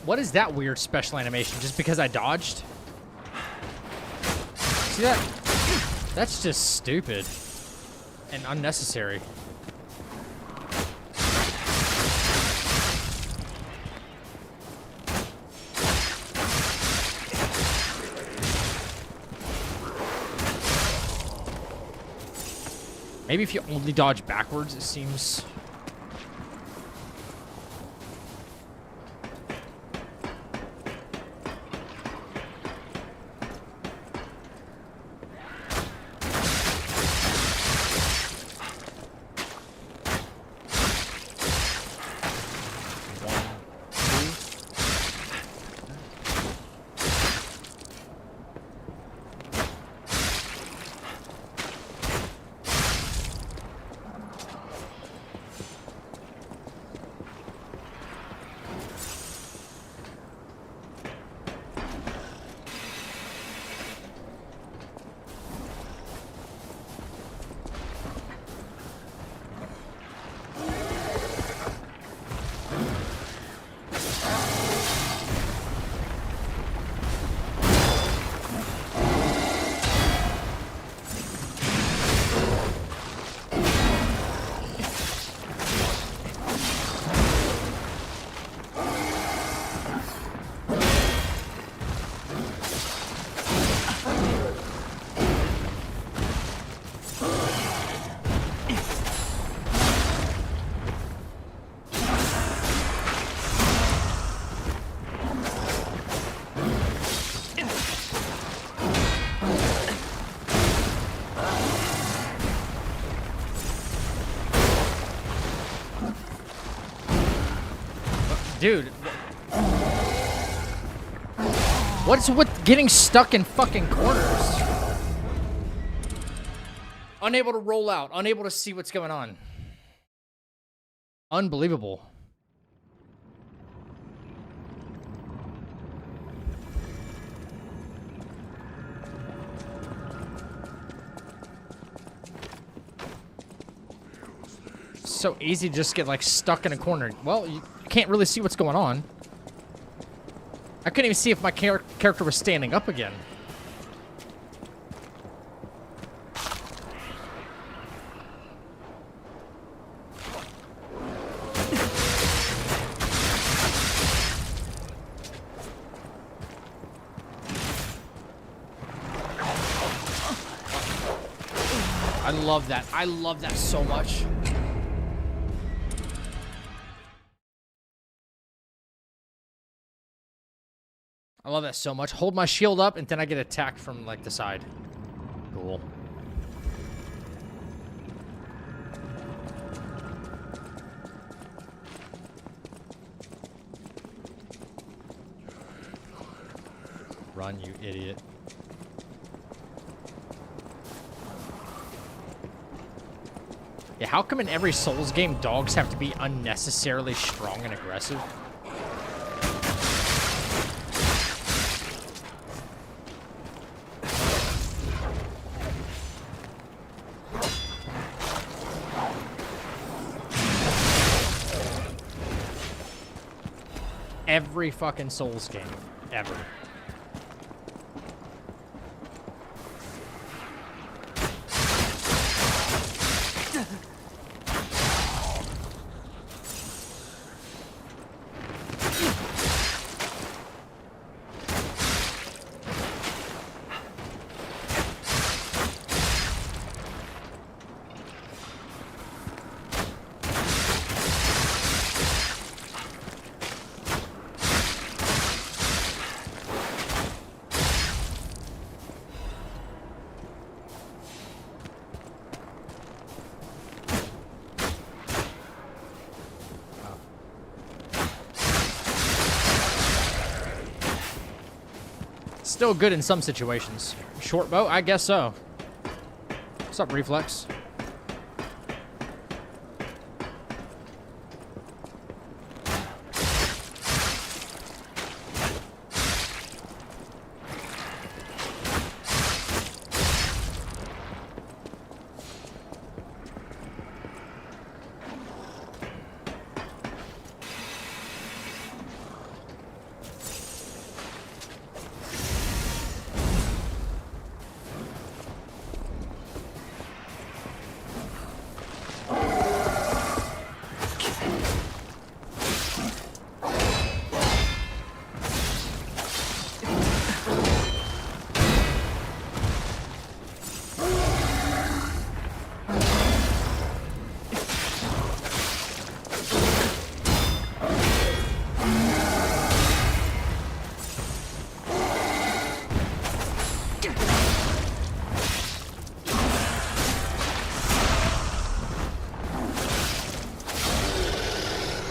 What is that weird special animation? Just because I dodged? See that? That's just stupid and unnecessary. Maybe if you only dodge backwards, it seems... Dude. What's with getting stuck in fucking corners? Unable to roll out. Unable to see what's going on. Unbelievable. So easy to just get like stuck in a corner. Well, you can't really see what's going on. I couldn't even see if my character was standing up again. I love that. I love that so much. I love that so much. Hold my shield up, and then I get attacked from, like, the side. Cool. Run, you idiot. Yeah, how come in every Souls game, dogs have to be unnecessarily strong and aggressive? Every fucking Souls game, ever. Still good in some situations. Short bow? I guess so. What's up, Reflex?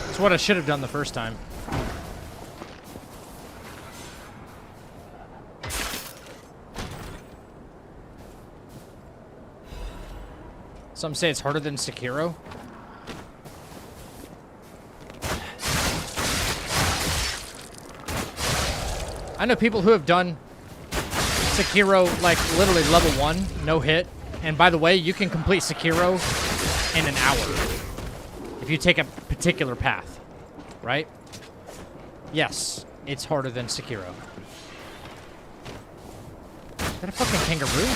That's what I should have done the first time. Some say it's harder than Sekiro. I know people who have done Sekiro like literally level 1, no hit. And by the way, you can complete Sekiro in an hour if you take a particular path, right? Yes, it's harder than Sekiro. Is that a fucking kangaroo?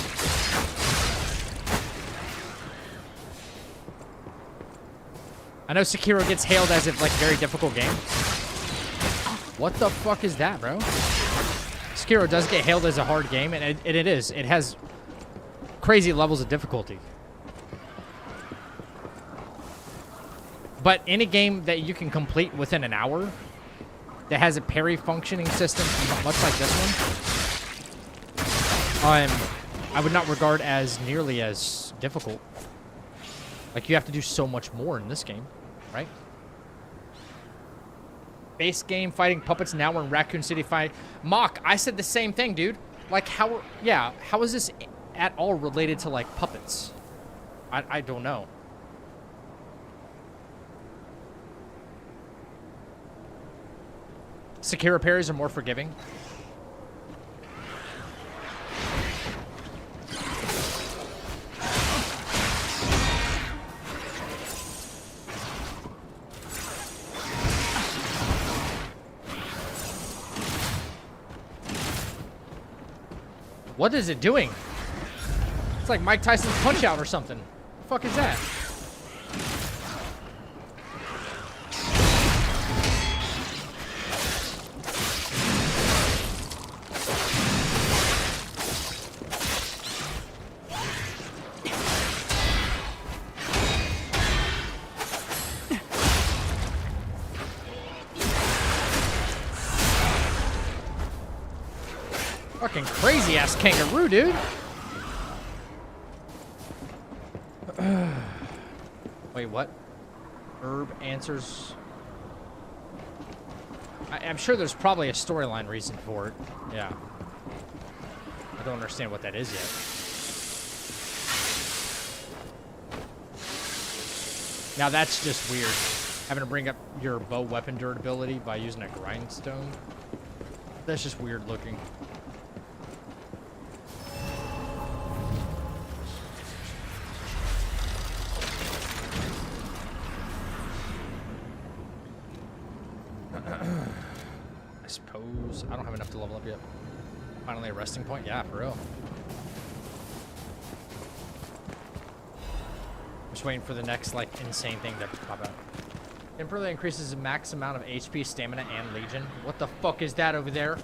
I know Sekiro gets hailed as a like very difficult game. What the fuck is that, bro? Sekiro does get hailed as a hard game, and it is. It has crazy levels of difficulty. But any game that you can complete within an hour that has a parry functioning system, much like this one, I would not regard as nearly as difficult. Like, you have to do so much more in this game, right? base game fighting puppets. Now we're in Raccoon City fighting. Mock, I said the same thing, dude. Like, how is this at all related to, like, puppets? I don't know. Secure parries are more forgiving. What is it doing? It's like Mike Tyson's Punch Out or something. The fuck is that? Fucking crazy ass kangaroo, dude. Wait, what? Herb answers. I'm sure there's probably a storyline reason for it. Yeah. I don't understand what that is yet. Now that's just weird. Having to bring up your bow weapon durability by using a grindstone. That's just weird looking. I suppose I don't have enough to level up yet. Finally a resting point? Yeah, for real. Just waiting for the next, like, insane thing to pop out. Temporarily increases the max amount of HP, stamina, and legion. What the fuck is that over there?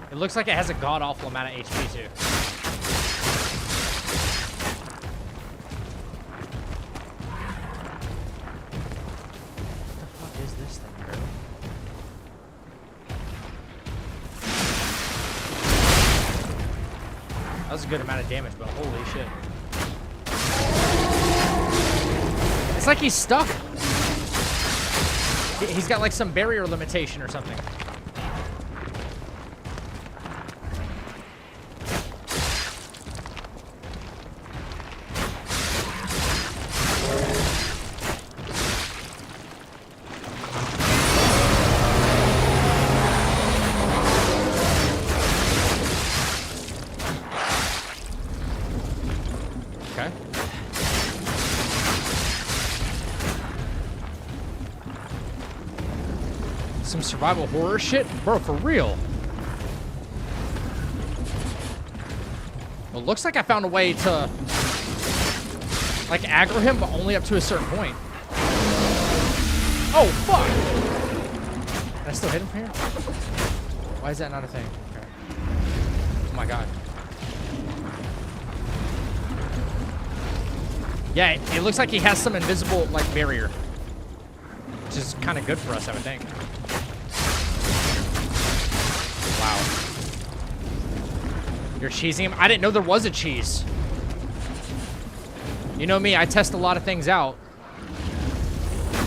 It looks like it has a god-awful amount of HP, too. What the fuck is this thing, bro? That was a good amount of damage, but holy shit. It's like he's stuck. He's got, like, some barrier limitation or something. Okay. Some survival horror shit? Bro, for real. Well, looks like I found a way to, like, aggro him, but only up to a certain point. Oh, fuck! Can I still hit him from here? Why is that not a thing? Okay. Oh my god. Yeah, it looks like he has some invisible, like, barrier. Which is kind of good for us, I would think. Wow. You're cheesing him? I didn't know there was a cheese. You know me, I test a lot of things out.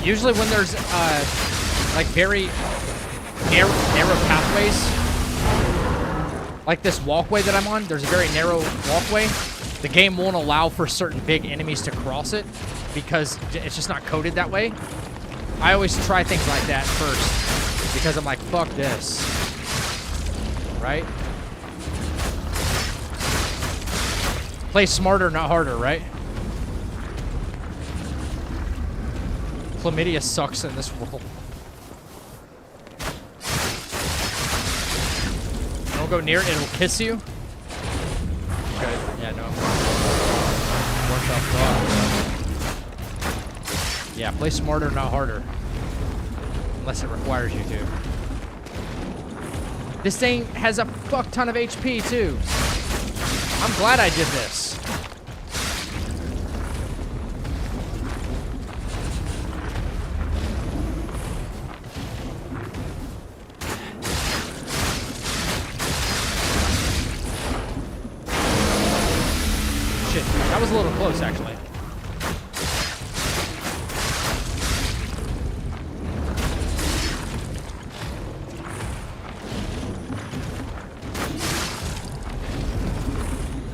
Usually when there's, like, very narrow pathways, like this walkway that I'm on, there's a very narrow walkway. The game won't allow for certain big enemies to cross it because it's just not coded that way. I always try things like that first because I'm like, fuck this. Right? Play smarter, not harder, right? Chlamydia sucks in this world. Don't go near it, it'll kiss you. Okay, yeah, no. What the fuck? Yeah, play smarter, not harder. Unless it requires you to. This thing has a fuck ton of HP, too. I'm glad I did this. Shit, that was a little close, actually.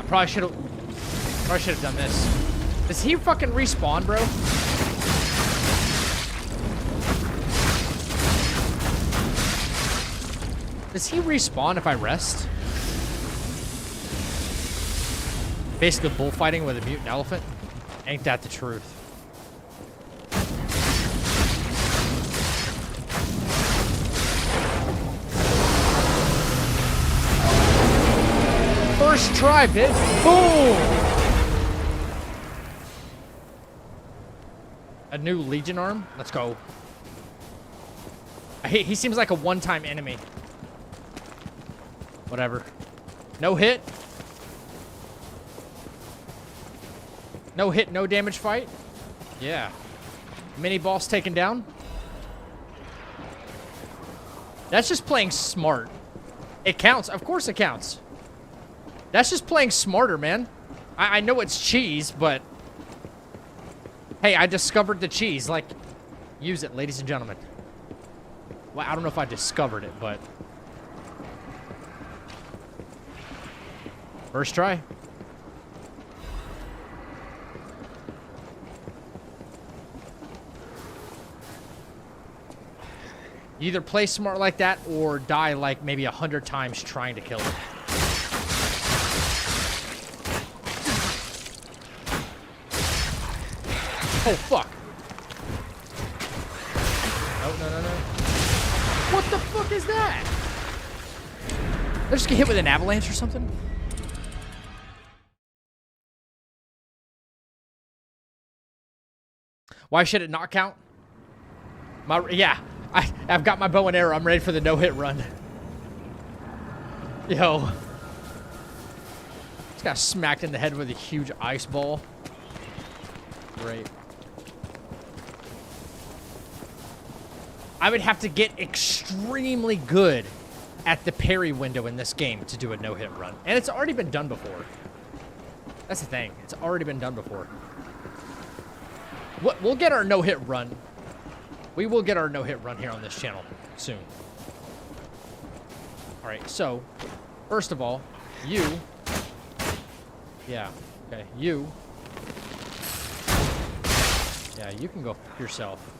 Probably should have done this. Does he fucking respawn, bro? Does he respawn if I rest? Basically bullfighting with a mutant elephant? Ain't that the truth? First try, bitch. Boom! A new Legion arm? Let's go. He seems like a one-time enemy. Whatever. No hit. No hit, no damage fight. Yeah. Mini boss taken down. That's just playing smart. It counts. Of course it counts. That's just playing smarter, man. I know it's cheese, but... Hey, I discovered the cheese. Like, use it, ladies and gentlemen. Well, I don't know if I discovered it, but... First try. You either play smart like that or die like maybe 100 times trying to kill it. Oh, fuck. No. What the fuck is that? Did I just get hit with an avalanche or something? Why should it not count? Yeah, I've got my bow and arrow. I'm ready for the no-hit run. Yo. Just got smacked in the head with a huge ice ball. Great. I would have to get extremely good at the parry window in this game to do a no-hit run. And it's already been done before. That's the thing. It's already been done before. We'll get our no-hit run. We will get our no-hit run here on this channel soon. All right, so first of all, you. Yeah, okay, you. Yeah, you can go f yourself.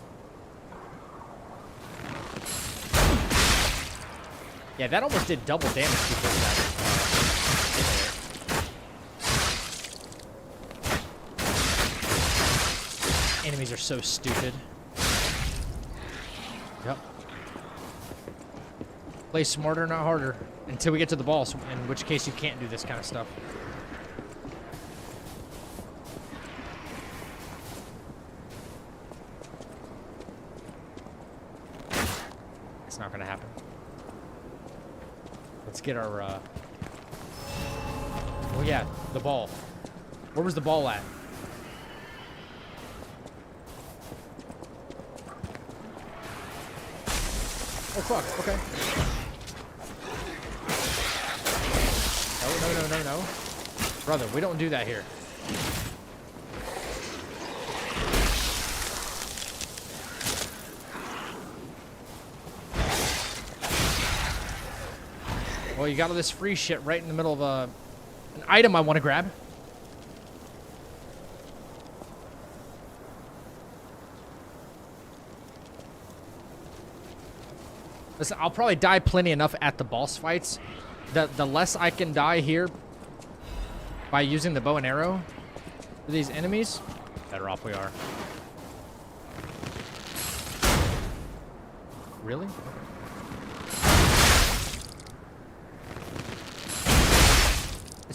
Yeah, that almost did double damage because of that. Enemies are so stupid. Yep. Play smarter, not harder. Until we get to the boss, in which case you can't do this kind of stuff. It's not gonna happen. Let's get our, oh yeah, the ball. Where was the ball at? Oh, fuck. Okay. No. Brother, we don't do that here. Well, you got all this free shit right in the middle of an item I want to grab. Listen, I'll probably die plenty enough at the boss fights. The less I can die here by using the bow and arrow for these enemies, better off we are. Really?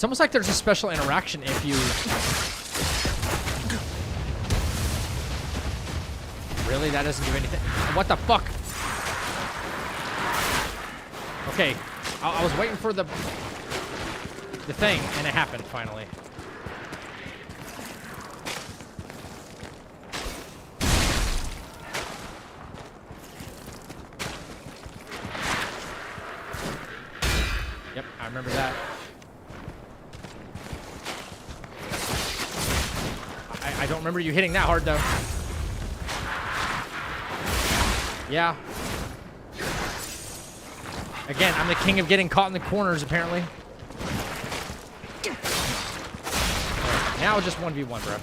It's almost like there's a special interaction if you... Really? That doesn't do anything? What the fuck? Okay. I was waiting for the thing, and it happened finally. Yep, I remember that. I don't remember you hitting that hard, though. Yeah. Again, I'm the king of getting caught in the corners, apparently. Right, now just 1v1, bro.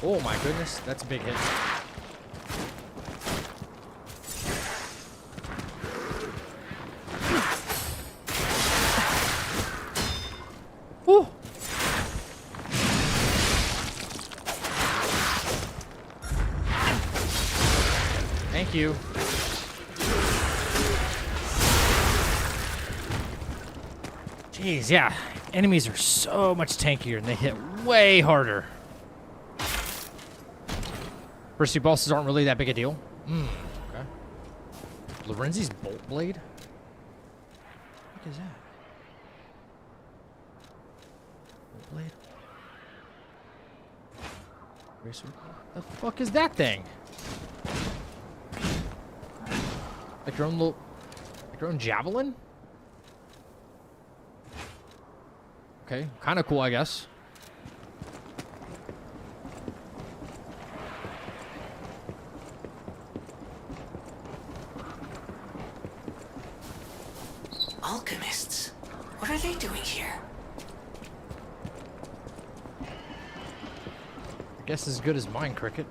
Oh my goodness, that's a big hit. Woo! Thank you. Jeez, yeah. Enemies are so much tankier and they hit way harder. First two bosses aren't really that big a deal. Okay. Lorenzi's Bolt Blade? What is that? Bolt Blade? The fuck is that thing? Like your own little... Like your own javelin? Okay, kind of cool, I guess. Alchemists? What are they doing here? I guess as good as mine, Cricket.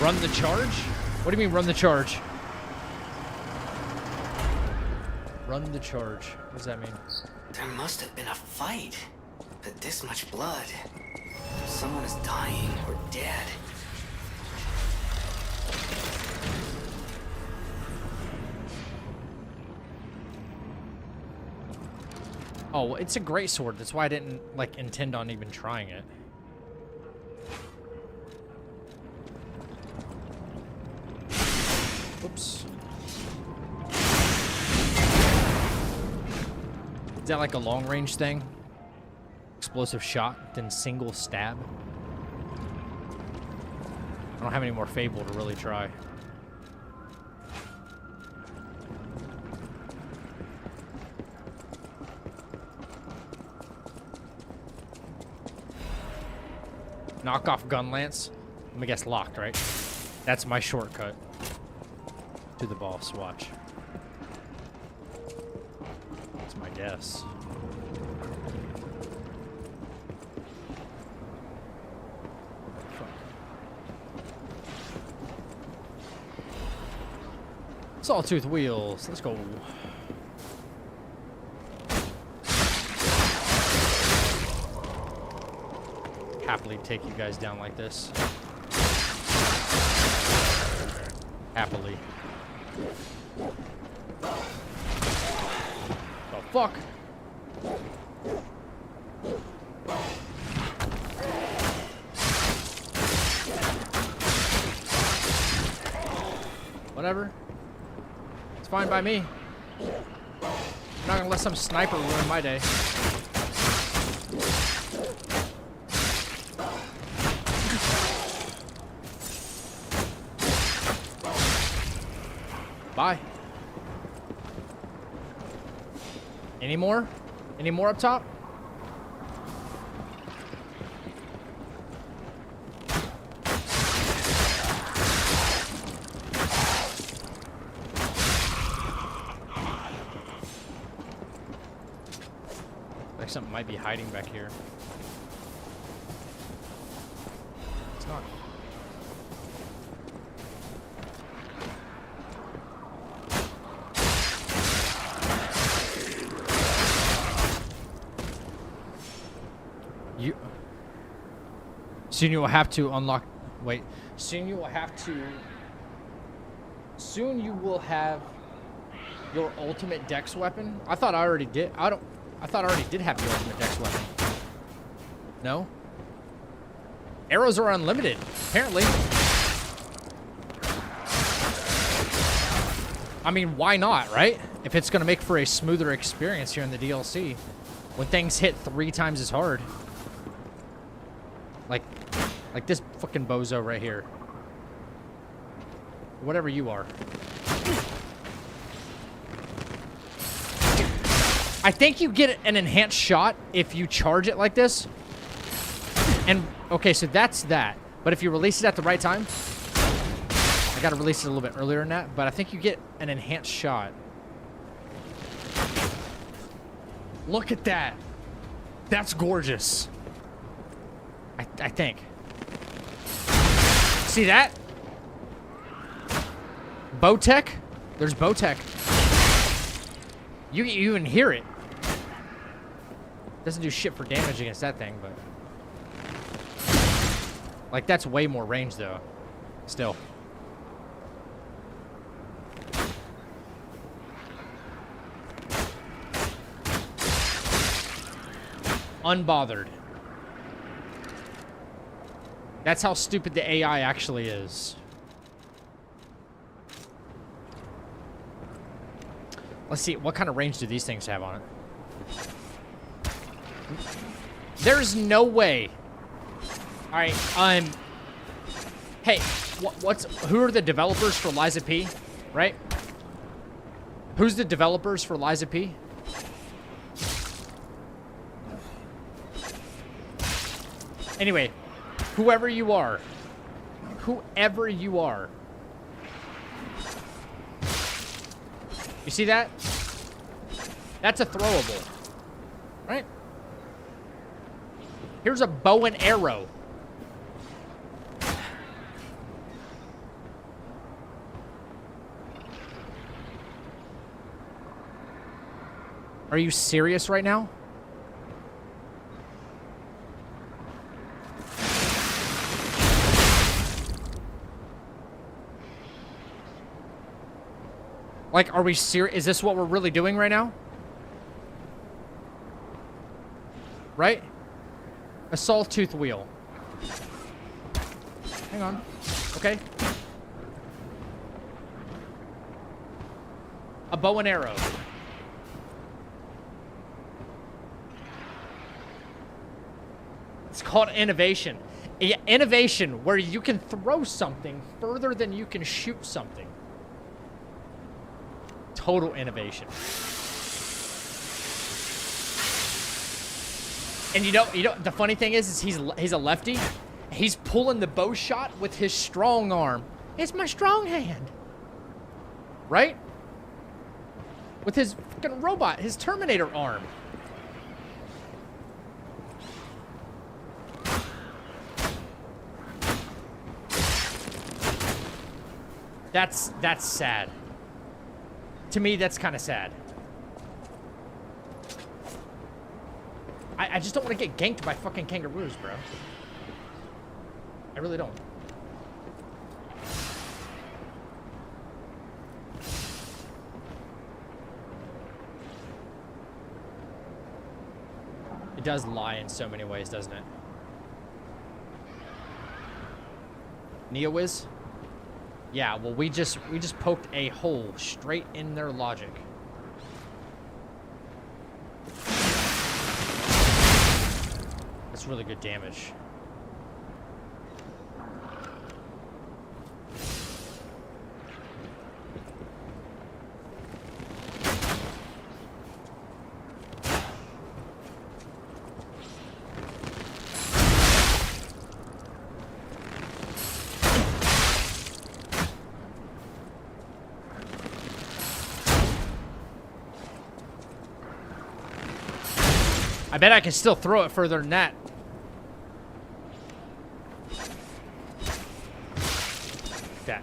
Run the charge? What do you mean run the charge? Run the charge. What does that mean? There must have been a fight. But this much blood. Someone is dying or dead. Oh, well, it's a great sword. That's why I didn't, like, intend on even trying it. Oops. Is that like a long-range thing? Explosive shot, then single stab? I don't have any more Fable to really try. Knock off gun lance. Let me guess, locked, right? That's my shortcut to the boss. Watch. That's my guess. Sawtooth wheels. Let's go. Happily take you guys down like this. Happily. Oh, fuck. Whatever. It's fine by me. I'm not gonna let some sniper ruin my day. Bye. Any more? Any more up top? Like something might be hiding back here. It's not. Soon you will have to unlock. Wait. Soon you will have to. Soon you will have your ultimate dex weapon. I thought I already did. I thought I already did have the ultimate dex weapon. No. Arrows are unlimited, apparently. I mean, why not, right? If it's gonna make for a smoother experience here in the DLC, when things hit 3 times as hard. Like this fucking bozo right here. Whatever you are. I think you get an enhanced shot if you charge it like this. And, okay, so that's that. But if you release it at the right time, I gotta release it a little bit earlier than that, but I think you get an enhanced shot. Look at that. That's gorgeous. I think. See that? Bowtech? There's Bowtech. You even hear it. Doesn't do shit for damage against that thing, but... Like, that's way more range, though. Still. Unbothered. That's how stupid the AI actually is. Let's see, what kind of range do these things have on it? There's no way. All right, hey, who are the developers for Liza P, right? Who's the developers for Liza P? Anyway, whoever you are, you see that? That's a throwable, right? Here's a bow and arrow. Are you serious right now? Like, are we serious? Is this what we're really doing right now? Right? A sawtooth wheel. Hang on. Okay. A bow and arrow. It's called innovation. Innovation, where you can throw something further than you can shoot something. Total innovation. And you know, the funny thing is he's a lefty. He's pulling the bow shot with his strong arm. It's my strong hand. Right? With his fucking robot, his Terminator arm. That's sad. To me, that's kind of sad. I just don't want to get ganked by fucking kangaroos, bro. I really don't. It does lie in so many ways, doesn't it? Neowiz? Yeah, well, we just poked a hole straight in their logic. That's really good damage. I bet I can still throw it further than that. That.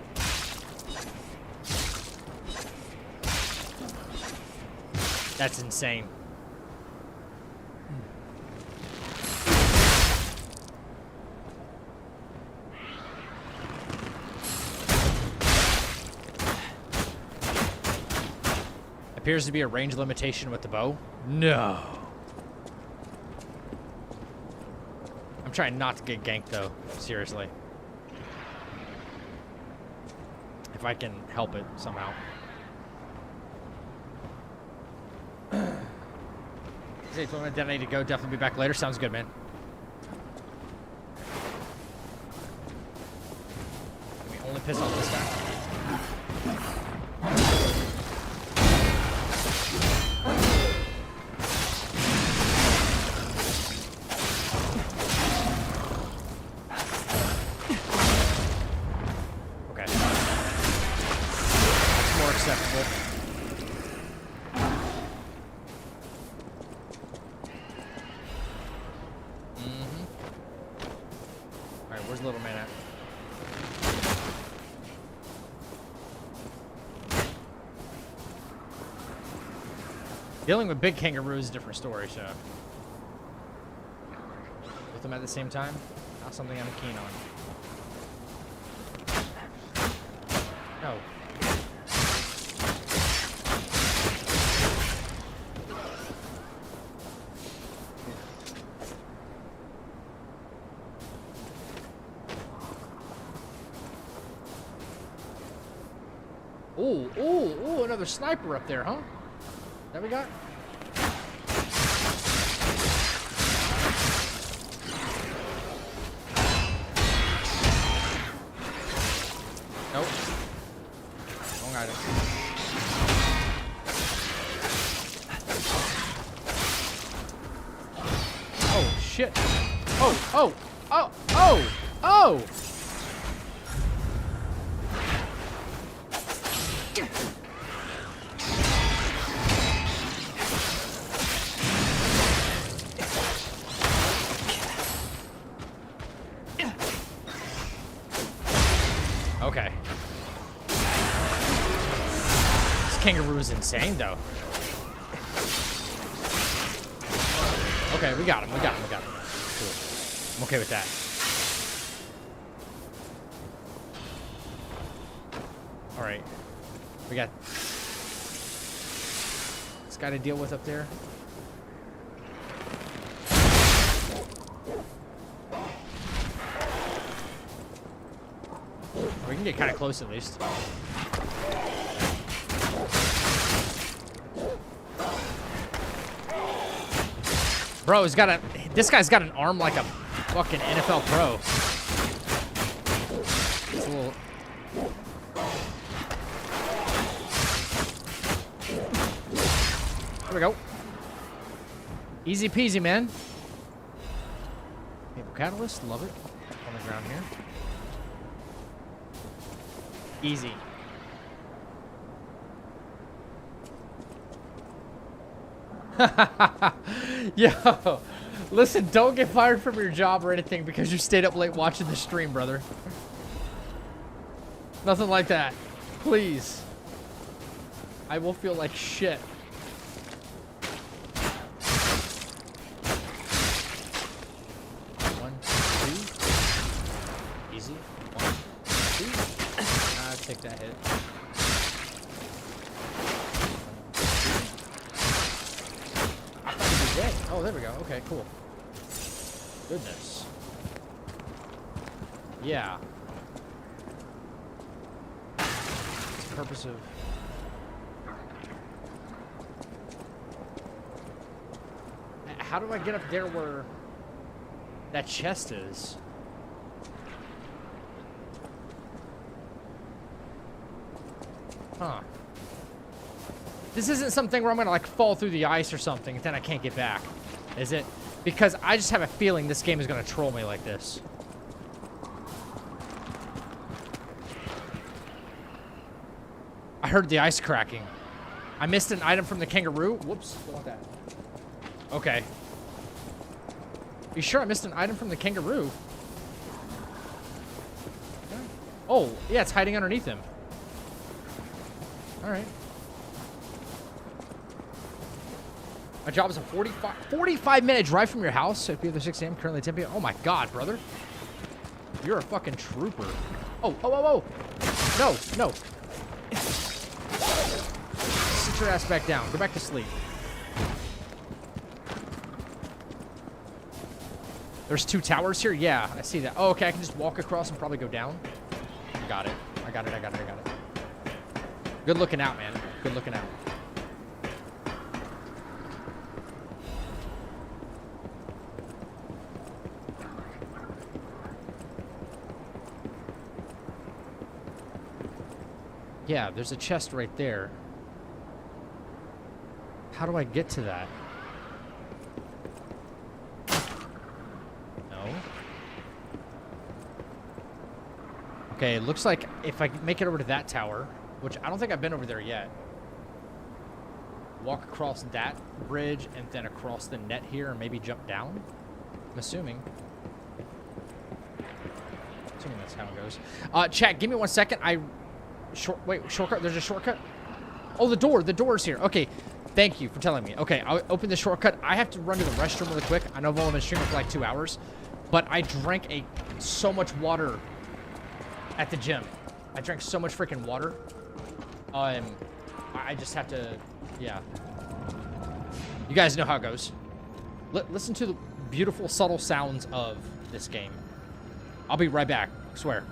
That's insane. Appears to be a range limitation with the bow. No. I'm trying not to get ganked though. Seriously. If I can help it somehow. Hey, so I'm gonna to go. Definitely be back later. Sounds good, man. Can we only piss off this guy? Okay. That's more acceptable. Where's little man at? Dealing with big kangaroos is a different story, so. With them at the same time, not something I'm keen on. No. Ooh, ooh, ooh, another sniper up there, huh? That we got? Nope. Wrong item. Oh, shit. Oh, oh, oh, oh, oh! Okay. This kangaroo is insane, though. Okay, we got him. We got him. We got him. Cool. I'm okay with that. All right. We got this guy to deal with up there. We can get kind of close at least. Bro, this guy's got an arm like a fucking NFL pro. It's a little... There we go. Easy peasy, man. Maple catalyst, love it. On the ground here. Easy. Yo, listen, don't get fired from your job or anything because you stayed up late watching the stream, brother. Nothing like that. Please. I will feel like shit. One, two. Easy. One, two. Take that hit. I thought he was dead. Oh, there we go. Okay, cool. Goodness. Yeah. What's the purpose of... How do I get up there where that chest is? Huh. This isn't something where I'm gonna like fall through the ice or something and then I can't get back, is it? Because I just have a feeling this game is gonna troll me like this. I heard the ice cracking. I missed an item from the kangaroo. Whoops, don't want that. Okay. You sure I missed an item from the kangaroo? Oh, yeah, it's hiding underneath him. All right. My job is a 45-minute drive from your house. So if you're the 6 a.m. currently 10 p.m. Oh my God, brother. You're a fucking trooper. Oh, oh, oh, oh. No, no. Sit your ass back down. Go back to sleep. There's 2 towers here? Yeah, I see that. Oh, okay, I can just walk across and probably go down. Got it. I got it, I got it, I got it. Good looking out, man. Good looking out. Yeah, there's a chest right there. How do I get to that? No. Okay, it looks like if I make it over to that tower, which I don't think I've been over there yet. Walk across that bridge and then across the net here and maybe jump down. I'm assuming. Assuming that's how it goes. Chat, give me 1 second. Shortcut. There's a shortcut. Oh, the door's here. Okay, thank you for telling me. Okay, I'll open the shortcut. I have to run to the restroom really quick. I know I've only been streaming for like 2 hours, but I drank so much water at the gym. I drank so much freaking water. I just have to, yeah. You guys know how it goes. Listen to the beautiful, subtle sounds of this game. I'll be right back. I swear.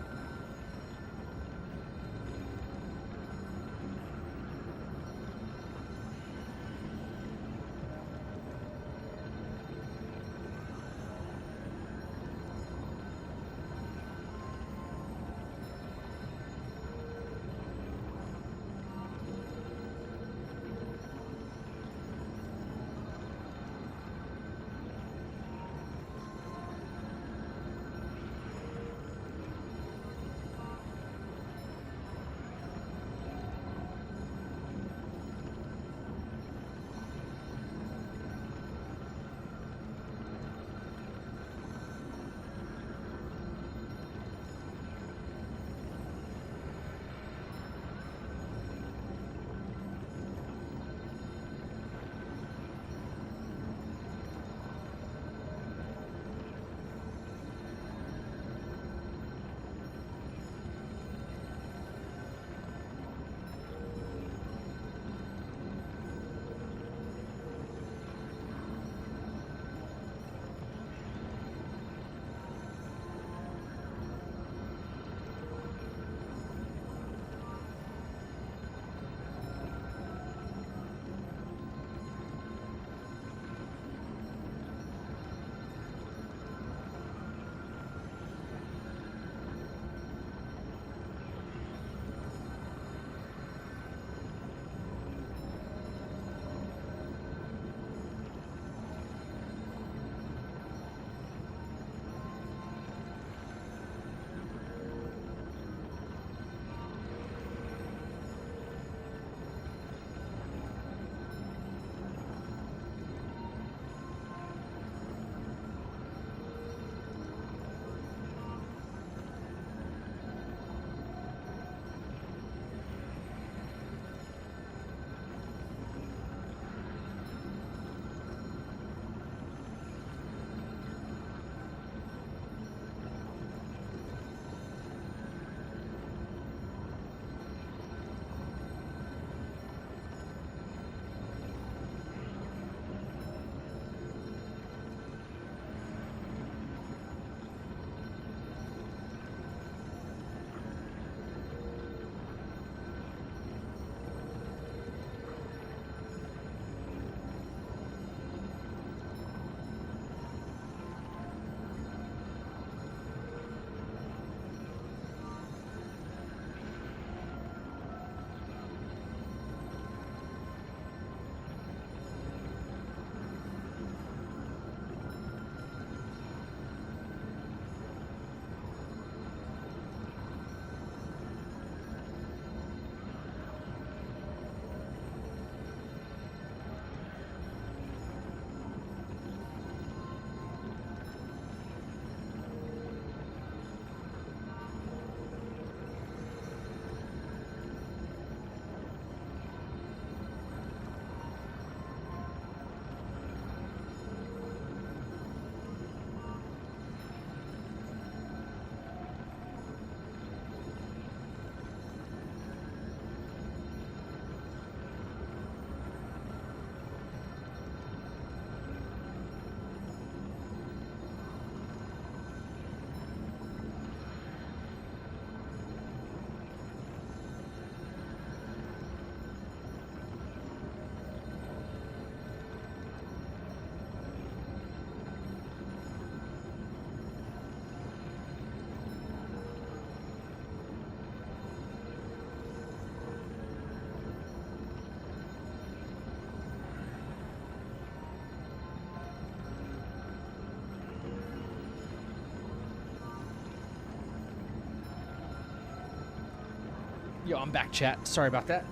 Yo, I'm back, chat. Sorry about that.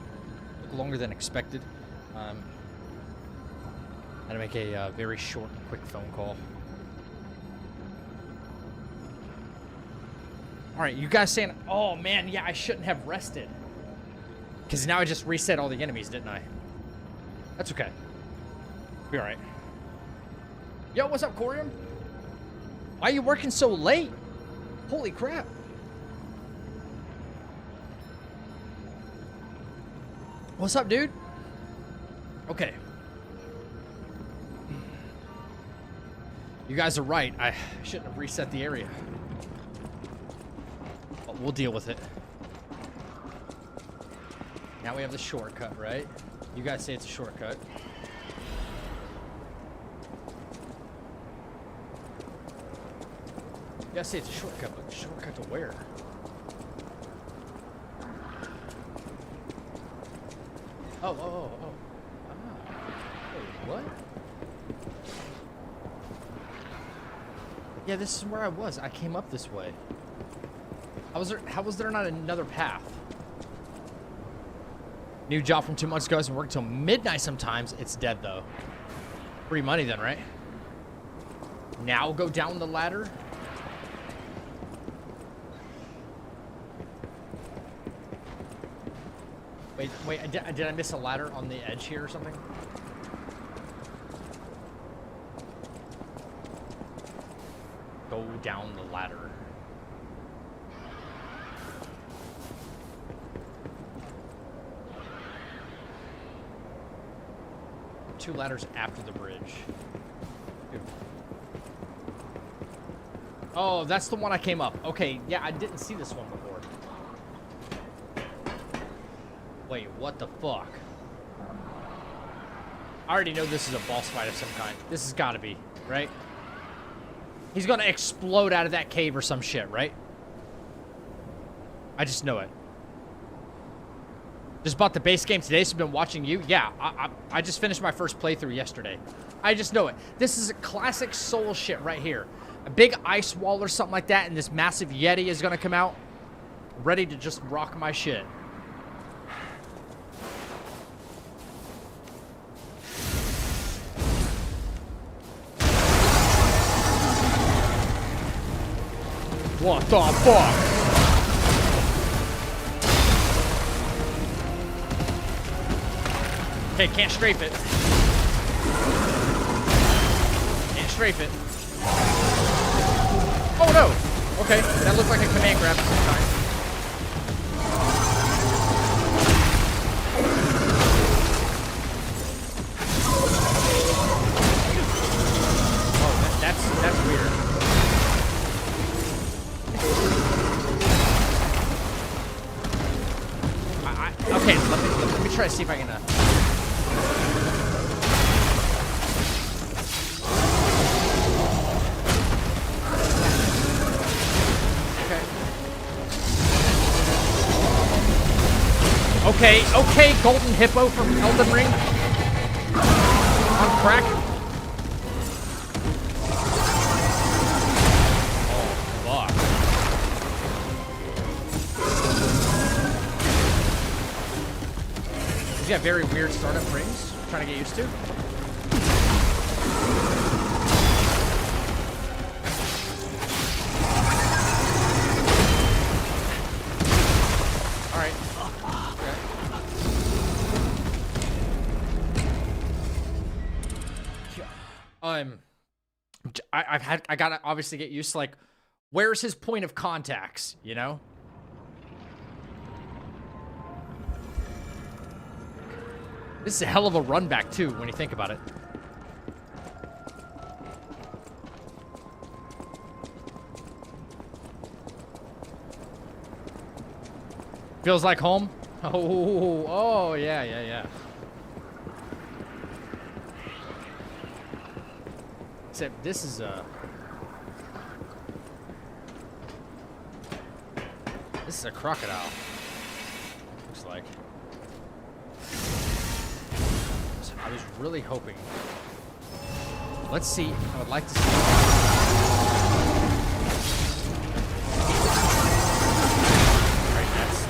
Took longer than expected. Had to make a very short and quick phone call. All right, you guys saying, oh man, yeah, I shouldn't have rested. Because now I just reset all the enemies, didn't I? That's okay. Be all right. Yo, what's up, Corium? Why are you working so late? Holy crap. What's up, dude? Okay. You guys are right. I shouldn't have reset the area. But we'll deal with it. Now we have the shortcut, right? You guys say it's a shortcut. You guys say it's a shortcut, but shortcut to where? Oh. Ah. Wait, what? Yeah, this is where I was. I came up this way. How was there not another path? New job from 2 months ago. Doesn't work till midnight sometimes. It's dead, though. Free money then, right? Now go down the ladder? Wait, did I miss a ladder on the edge here or something? Go down the ladder. Two ladders after the bridge. Oh, that's the one I came up. Okay, yeah, I didn't see this one before. Wait, what the fuck? I already know this is a boss fight of some kind. This has got to be, right? He's gonna explode out of that cave or some shit, right? I just know it. Just bought the base game today, so been watching you. Yeah, I just finished my first playthrough yesterday. I just know it. This is a classic Soul shit right here. A big ice wall or something like that, and this massive Yeti is gonna come out, ready to just rock my shit. What the fuck? Okay, can't strafe it. Can't strafe it. Oh no! Okay, that looked like a command grab of some kind. Oh, that's weird. Okay, let me try to see if I can. Okay, Golden Hippo from Elden Ring. On crack. Oh, fuck. He's got very weird startup frames. Trying to get used to. I gotta obviously get used to, like, where's his point of contacts, you know? This is a hell of a run back too, when you think about it. Feels like home? Oh, yeah. Except this is a crocodile. Looks like. So I was really hoping. Let's see. I would like to see. Alright, that's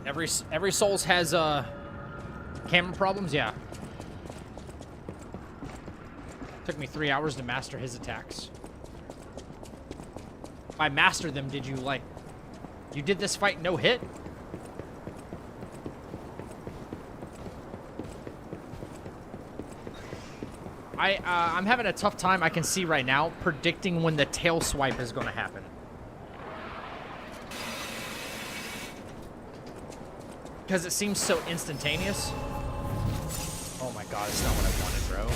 Every Souls has camera problems. Yeah. Took me 3 hours to master his attacks. By master them, did you like? You did this fight no hit? I'm having a tough time. I can see right now predicting when the tail swipe is going to happen. Because it seems so instantaneous. Oh my god, it's not what I wanted, bro.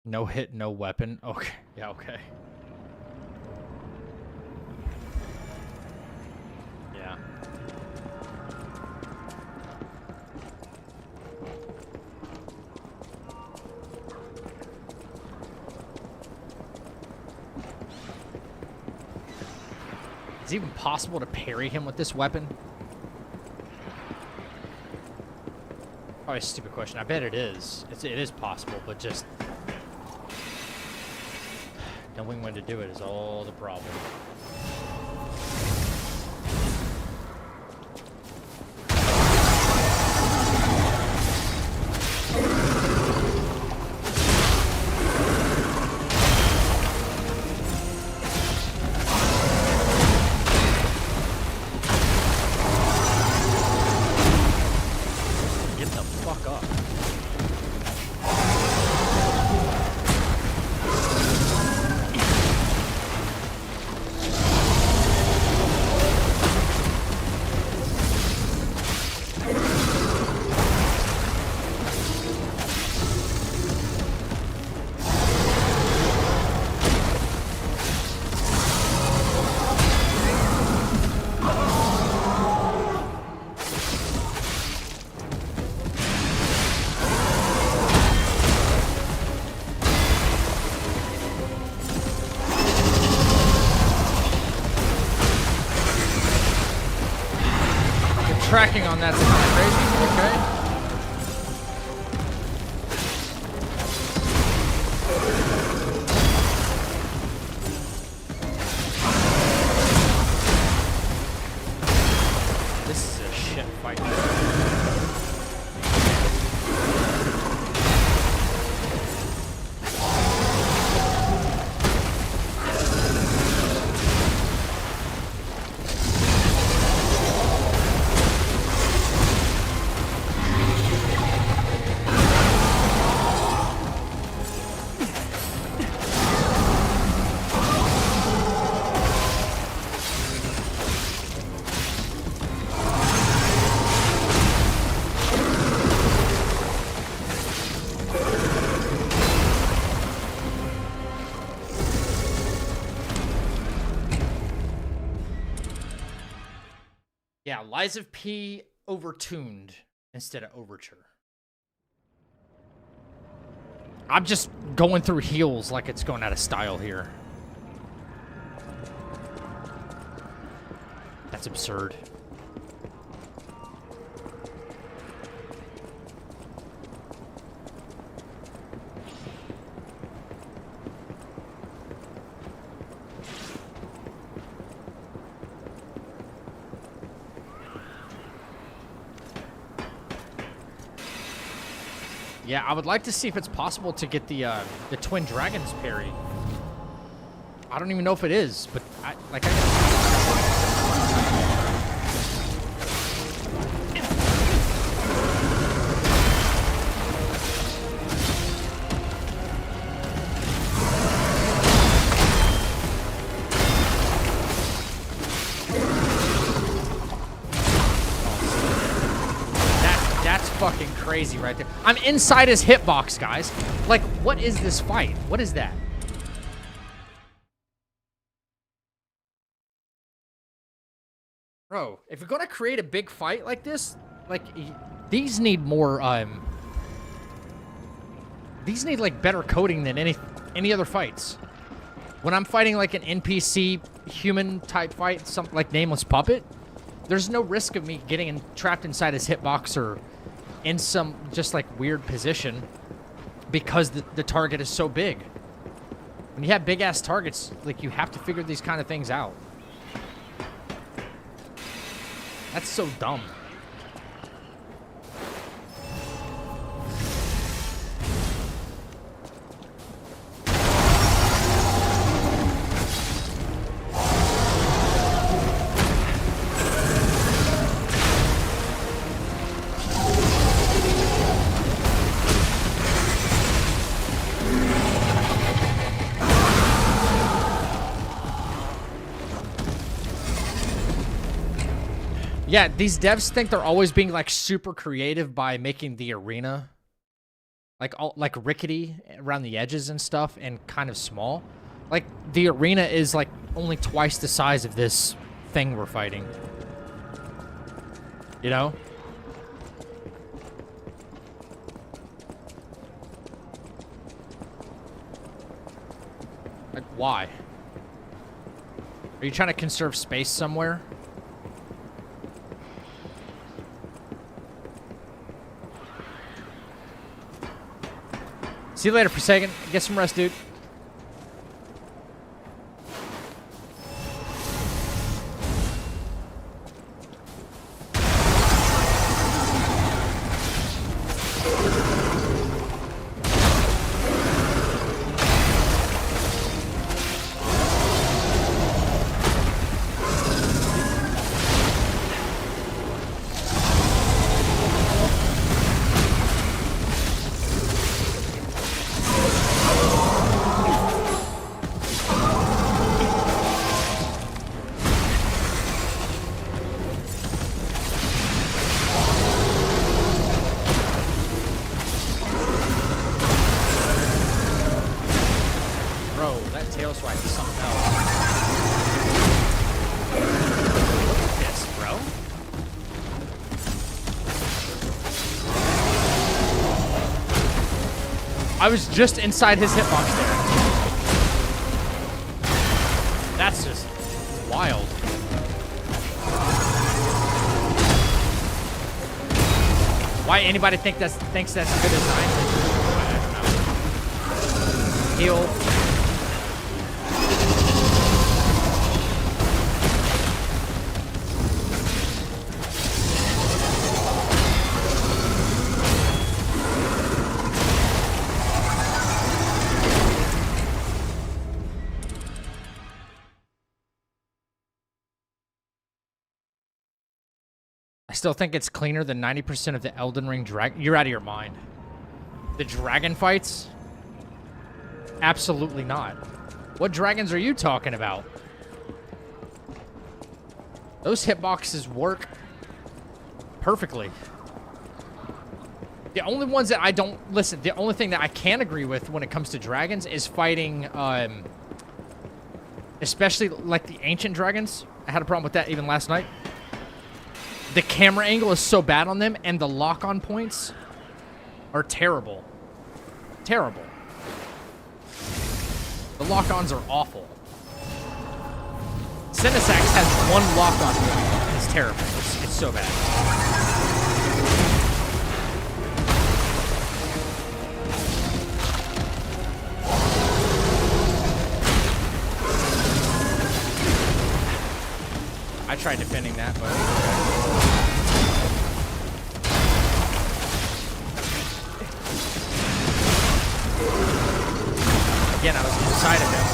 No hit, no weapon. Okay. Yeah, okay. Yeah. Is it even possible to parry him with this weapon? Probably a stupid question. I bet it is. It is possible, but just knowing when to do it is all the problem. Get the fuck up. Tracking on that's kind of crazy. Okay. This is a shit fight. Yeah, Lies of P overtuned instead of overture. I'm just going through heals like it's going out of style here. That's absurd. Yeah, I would like to see if it's possible to get the twin dragons parry. I don't even know if it is, but fucking crazy right there. I'm inside his hitbox, guys. Like, what is this fight? What is that? Bro, if you're gonna create a big fight like this, like, these need more, these need, like, better coding than any other fights. When I'm fighting, like, an NPC human-type fight, something like Nameless Puppet, there's no risk of me getting trapped inside his hitbox or in some just, like, weird position because the target is so big. When you have big-ass targets, like, you have to figure these kind of things out. That's so dumb. Yeah, these devs think they're always being, like, super creative by making the arena, like, all, like, rickety around the edges and stuff and kind of small. Like, the arena is, like, only twice the size of this thing we're fighting. You know? Like, why? Are you trying to conserve space somewhere? See you later, Forsaken. Get some rest, dude. I was just inside his hitbox there. That's just wild. Why anybody thinks that's a good design? Heal. I still think it's cleaner than 90% of the Elden Ring dragon. You're out of your mind. The dragon fights? Absolutely not. What dragons are you talking about? Those hitboxes work perfectly. The only ones that I don't... Listen, the only thing that I can agree with when it comes to dragons is fighting, especially like the ancient dragons. I had a problem with that even last night. The camera angle is so bad on them, and the lock-on points are terrible. Terrible. The lock-ons are awful. Sinisax has one lock-on point, and it's terrible. It's so bad. I tried defending that, but... Again, I was inside of him.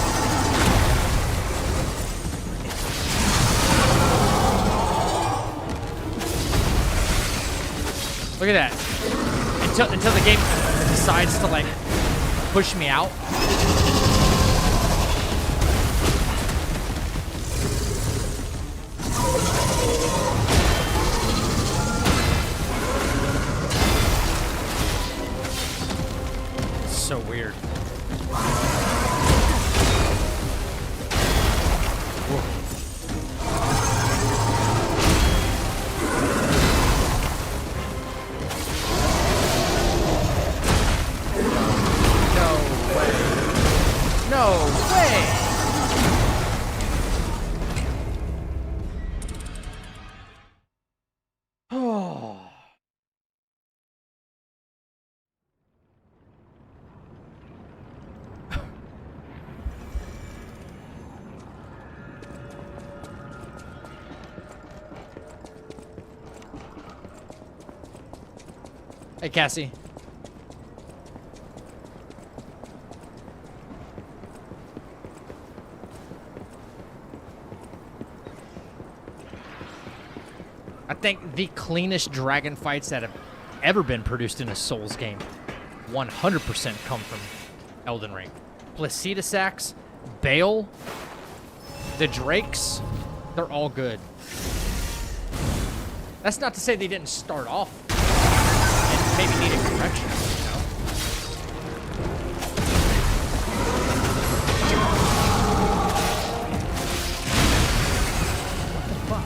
Look at that. Until the game decides to, like, push me out. Hey, Cassie. I think the cleanest dragon fights that have ever been produced in a Souls game 100% come from Elden Ring. Placidusax, Bale, the Drakes, they're all good. That's not to say they didn't start off and maybe needed correction, you know? What the fuck?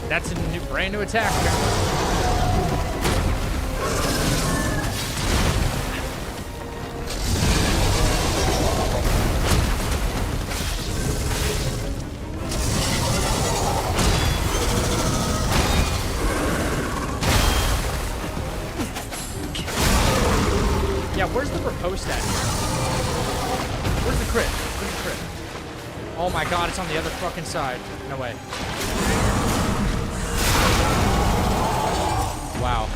That's a new, brand new attack. Yeah, where's the riposte at here? Where's the crit? Where's the crit? Oh my god, it's on the other fucking side. No way. Wow.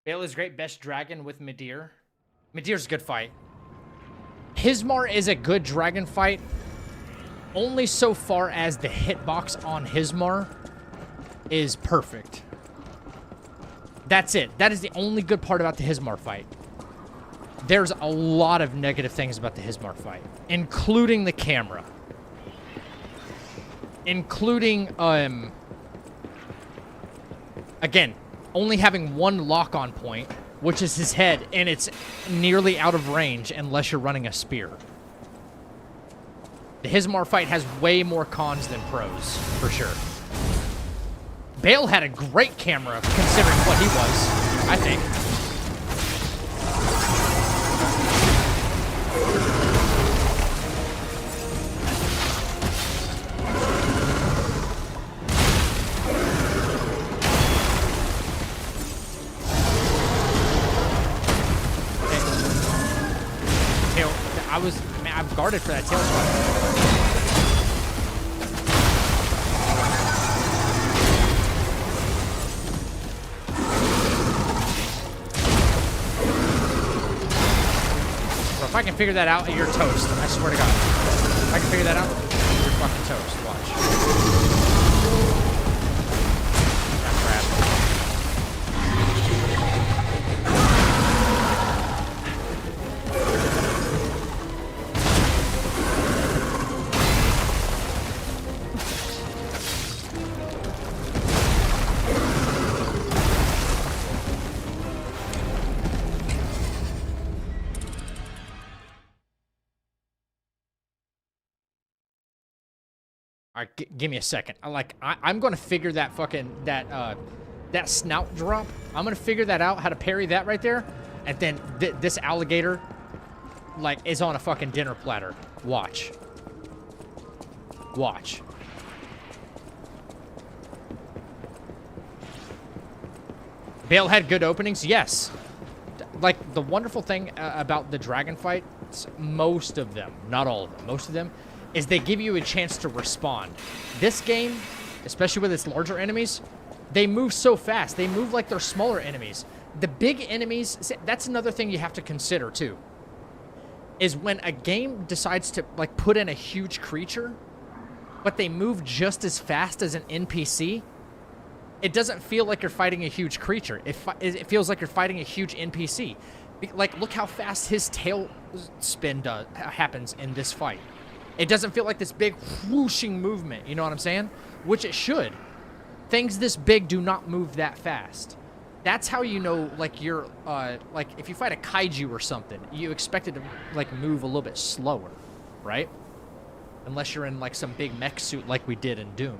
Bale is great. Best dragon with Midir. Midir's a good fight. Hismar is a good dragon fight. Only so far as the hitbox on Hismar is perfect. That's it. That is the only good part about the Hismar fight. There's a lot of negative things about the Hismar fight, including the camera. Including, again, only having one lock-on point, which is his head, and it's nearly out of range unless you're running a spear. The Hismar fight has way more cons than pros, for sure. Bale had a great camera, considering what he was, I think. I've guarded for that tail spot. So if I can figure that out, you're toast. I swear to God. If I can figure that out, you're fucking toast. Watch. Crap. All right, give me a second. I'm going to figure that fucking, that snout drop. I'm going to figure that out, how to parry that right there. And then this alligator, like, is on a fucking dinner platter. Watch. Watch. Bale had good openings, yes. Like, the wonderful thing about the dragon fights, most of them, not all of them, most of them, is they give you a chance to respond. This game, especially with its larger enemies, they move so fast. They move like they're smaller enemies. the big enemies, that's another thing you have to consider too, is when a game decides to like put in a huge creature, but they move just as fast as an NPC, it doesn't feel like you're fighting a huge creature. It feels like you're fighting a huge NPC. Like, look how fast his tail spin happens in this fight. It doesn't feel like this big whooshing movement, you know what I'm saying? Which it should. Things this big do not move that fast. That's how you know, like, you're, like, if you fight a kaiju or something, you expect it to, like, move a little bit slower, right? Unless you're in, like, some big mech suit like we did in Doom.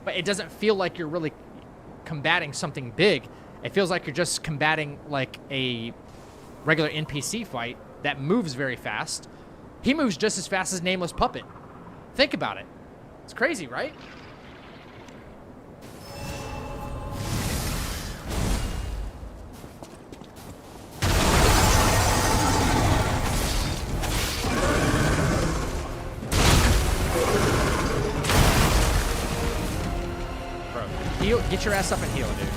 But it doesn't feel like you're really combating something big. It feels like you're just combating, like, a regular NPC fight that moves very fast. He moves just as fast as Nameless Puppet. Think about it. It's crazy, right? Bro, heal, get your ass up and heal, dude.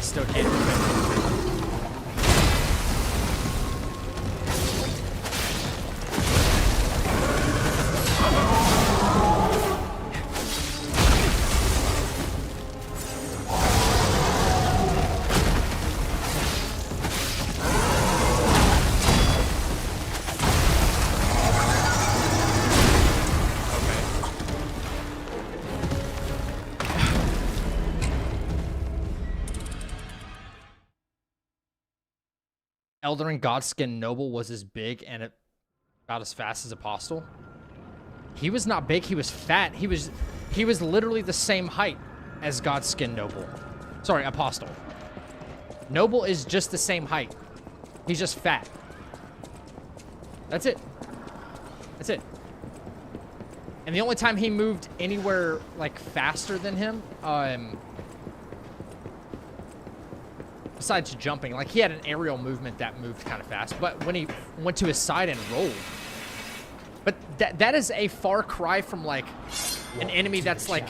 Still can't do it. Elden Ring Godskin Noble was as big and about as fast as Apostle. He was not big, he was fat. He was literally the same height as Godskin Noble. Sorry, Apostle. Noble is just the same height. He's just fat. That's it. That's it. And the only time he moved anywhere like faster than him, besides jumping, like he had an aerial movement that moved kind of fast, but when he went to his side and rolled. But that is a far cry from like an enemy that's like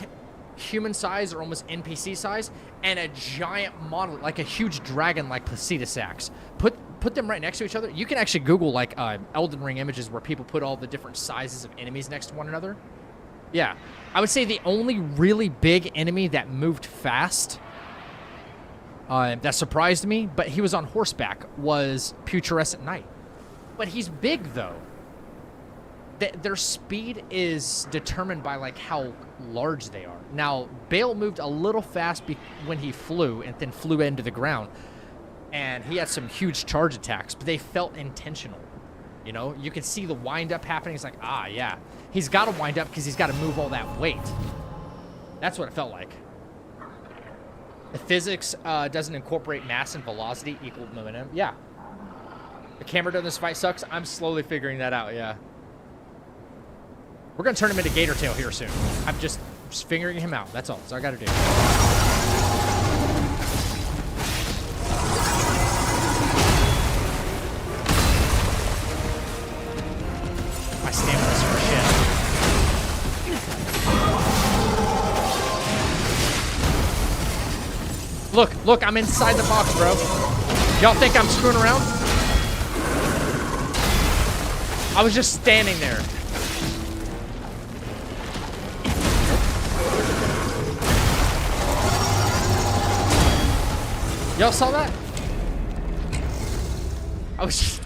human size or almost NPC size and a giant model, like a huge dragon like Placidusax. Put them right next to each other. You can actually Google like Elden Ring images where people put all the different sizes of enemies next to one another. Yeah, I would say the only really big enemy that moved fast that surprised me, but he was on horseback, was Putrescent Knight. But he's big, though. Their speed is determined by, like, how large they are. Now, Bale moved a little fast when he flew, and then flew into the ground. And he had some huge charge attacks, but they felt intentional. You know? You could see the wind-up happening. It's like, ah, yeah. He's got to wind up because he's got to move all that weight. That's what it felt like. The physics doesn't incorporate mass and velocity equal momentum. Yeah. The camera during this fight sucks. I'm slowly figuring that out, yeah. We're going to turn him into Gator Tail here soon. I'm just figuring him out. That's all. That's all I got to do. My stamina's for shit. Look, I'm inside the box, bro. Y'all think I'm screwing around? I was just standing there. Y'all saw that? I was just...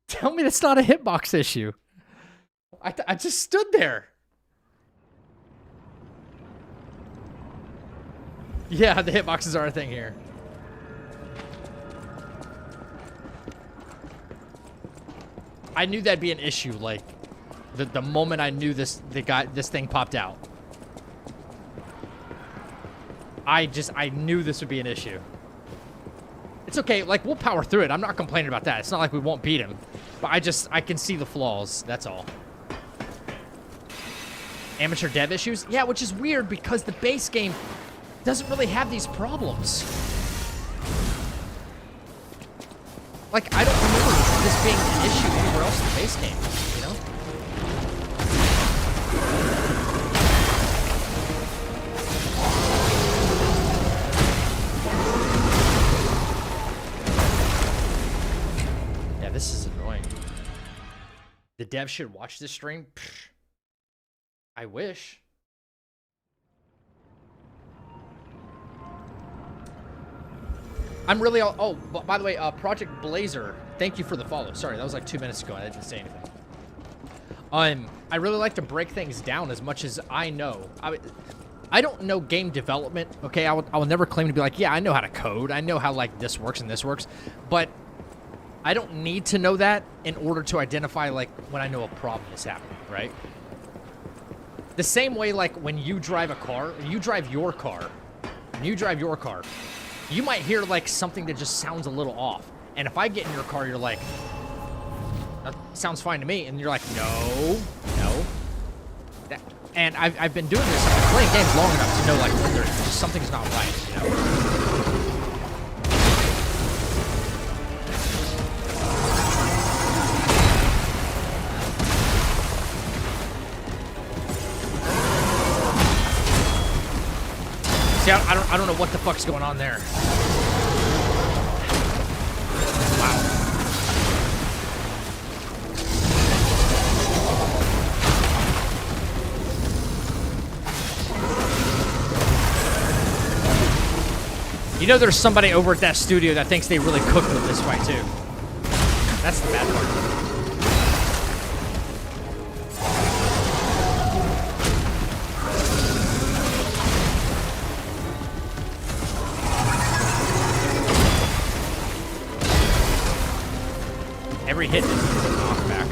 Tell me that's not a hitbox issue. I just stood there. Yeah, the hitboxes are a thing here. I knew that'd be an issue, like, the moment I knew this thing popped out. I knew this would be an issue. It's okay, like, we'll power through it. I'm not complaining about that. It's not like we won't beat him. But I can see the flaws, that's all. Amateur dev issues? Yeah, which is weird because the base game doesn't really have these problems. Like, I don't remember this being an issue anywhere else in the base game, you know? Yeah, this is annoying. The devs should watch this stream? Psh, I wish. I'm really oh, by the way, Project Blazer, thank you for the follow. Sorry, that was like 2 minutes ago and I didn't say anything. I really like to break things down as much as I know. I don't know game development, okay? I will never claim to be like, yeah, I know how to code. I know how like this works and this works, but I don't need to know that in order to identify like when I know a problem is happening, right? The same way like when you drive a car, you drive your car, you might hear like something that just sounds a little off. And if I get in your car, you're like, that sounds fine to me. And you're like, no. And I've been doing this, I've been playing games long enough to know like when something's not right, you know? See, I don't know what the fuck's going on there. Wow. You know there's somebody over at that studio that thinks they really cooked with this fight too. That's the bad part. Every hit is a knockback.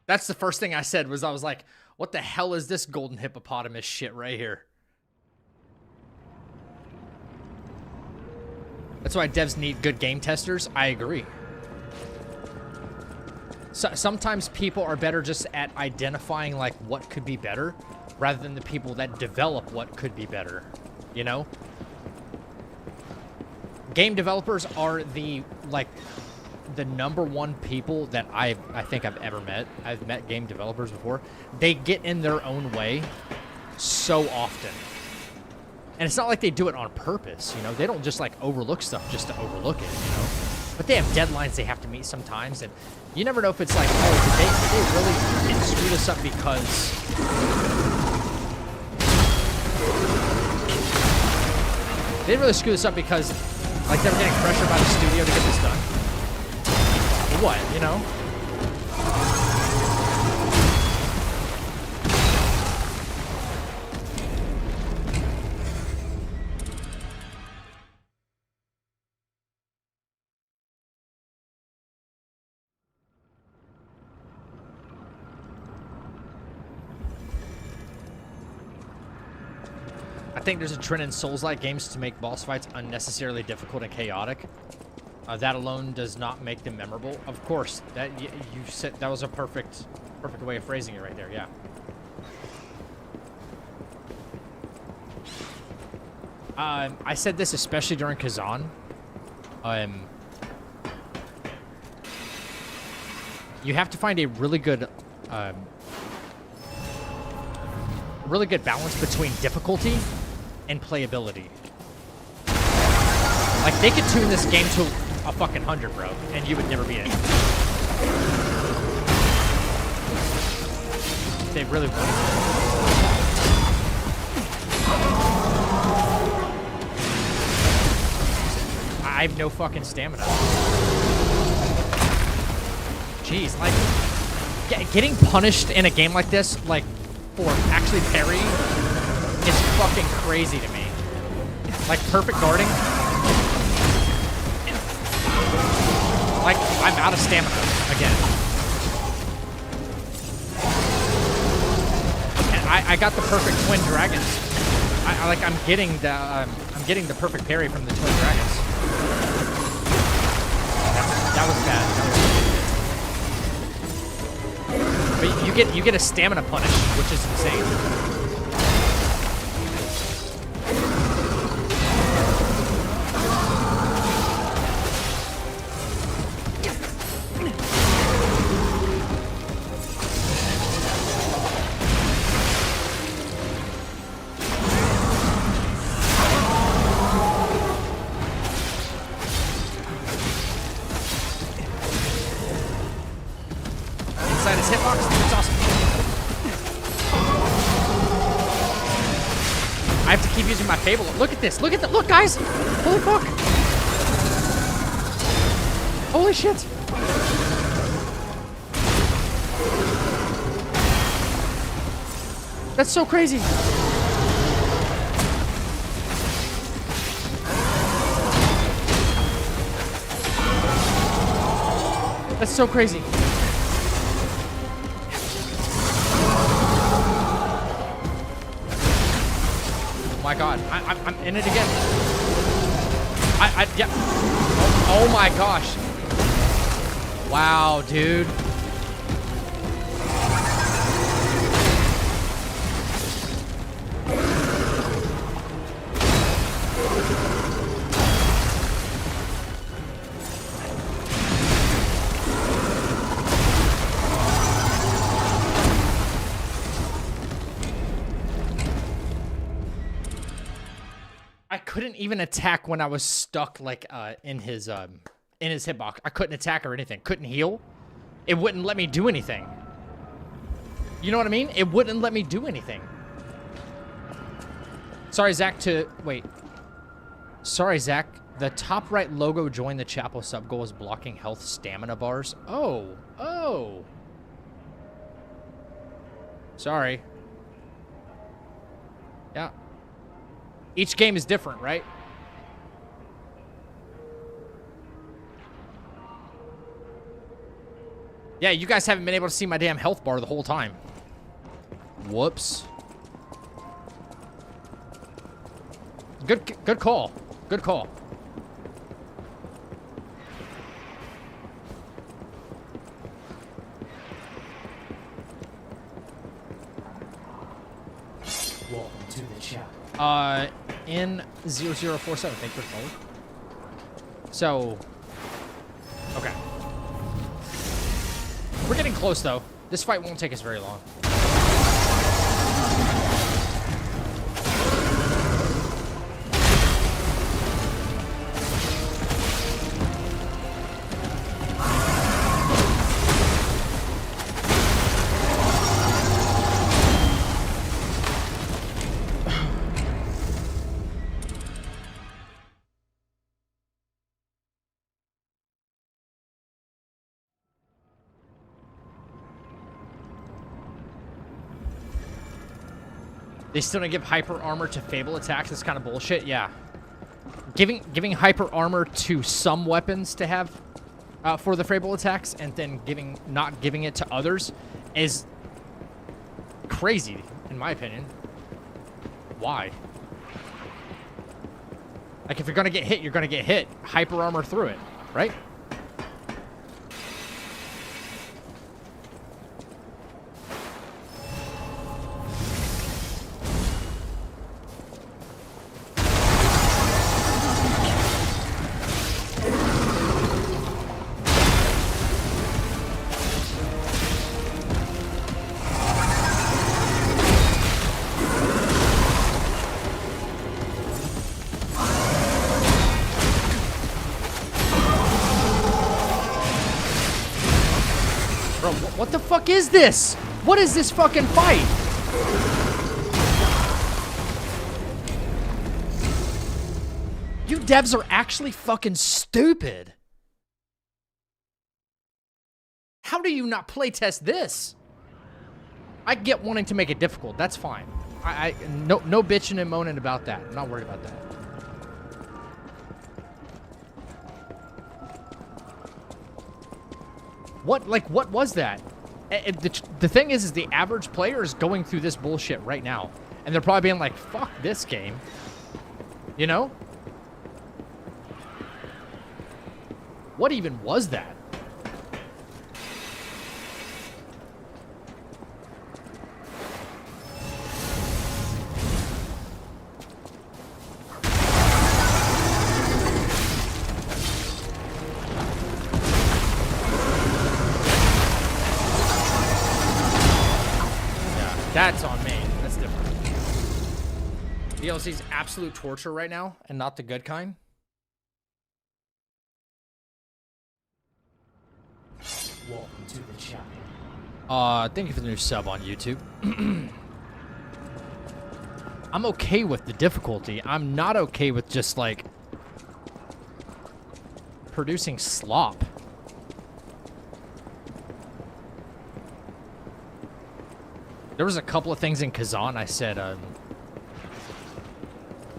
That's the first thing I said was I was like, what the hell is this golden hippopotamus shit right here? That's why devs need good game testers. I agree. So, sometimes people are better just at identifying like what could be better rather than the people that develop what could be better, you know? Game developers are the #1 people that I think I've ever met. I've met game developers before. They get in their own way so often. And it's not like they do it on purpose, you know? They don't just, like, overlook stuff just to overlook it, you know? But they have deadlines they have to meet sometimes, and you never know if it's like, oh, did they really screw this up because... They really screw this up because, like, they were getting pressured by the studio to get this done? Or what, you know? I think there's a trend in Souls-like games to make boss fights unnecessarily difficult and chaotic. That alone does not make them memorable. Of course, that you said that was a perfect way of phrasing it right there. Yeah. I said this especially during Kazan. You have to find a really good balance between difficulty and playability. Like, they could tune this game to a fucking 100, bro, and you would never beat it. They really would. I have no fucking stamina. Jeez, like, getting punished in a game like this, like, for actually parrying is fucking crazy to me. Like, perfect guarding. Like, I'm out of stamina again. And I got the perfect twin dragons. I'm getting the perfect parry from the twin dragons. That was bad. But you get a stamina punish, which is insane. Inside his hitbox, it's awesome. I have to keep using my Fable. Look at this. Look, guys. Holy fuck. Holy shit. That's so crazy. That's so crazy. Oh my god, I'm in it again. Yeah. Oh my gosh. Wow, dude. I couldn't even attack when I was stuck like in his hitbox. I couldn't attack or anything. Couldn't heal. It wouldn't let me do anything. You know what I mean? It wouldn't let me do anything. Sorry, Zach, Sorry, Zach. The top right logo join the chapel sub goal is blocking health stamina bars. Oh. Sorry. Yeah. Each game is different, right? Yeah, you guys haven't been able to see my damn health bar the whole time. Whoops. Good call. Good call. Welcome to the chat. N0047, thank you for the follow. So, okay. We're getting close, though. This fight won't take us very long. They still don't give hyper armor to Fable attacks. That's kind of bullshit. Yeah, giving hyper armor to some weapons to have for the Fable attacks, and then not giving it to others is crazy, in my opinion. Why? Like, if you're gonna get hit, you're gonna get hit. Hyper armor through it, right? What the fuck is this? What is this fucking fight? You devs are actually fucking stupid. How do you not playtest this? I get wanting to make it difficult. That's fine. No bitching and moaning about that. I'm not worried about that. What was that? The thing is the average player is going through this bullshit right now. And they're probably being like, fuck this game. You know? What even was that? That's on me. That's different. DLC's absolute torture right now, and not the good kind. Welcome to the chapel. Thank you for the new sub on YouTube. I'm okay with the difficulty. I'm not okay with just, like, producing slop. There was a couple of things in Kazan I said, I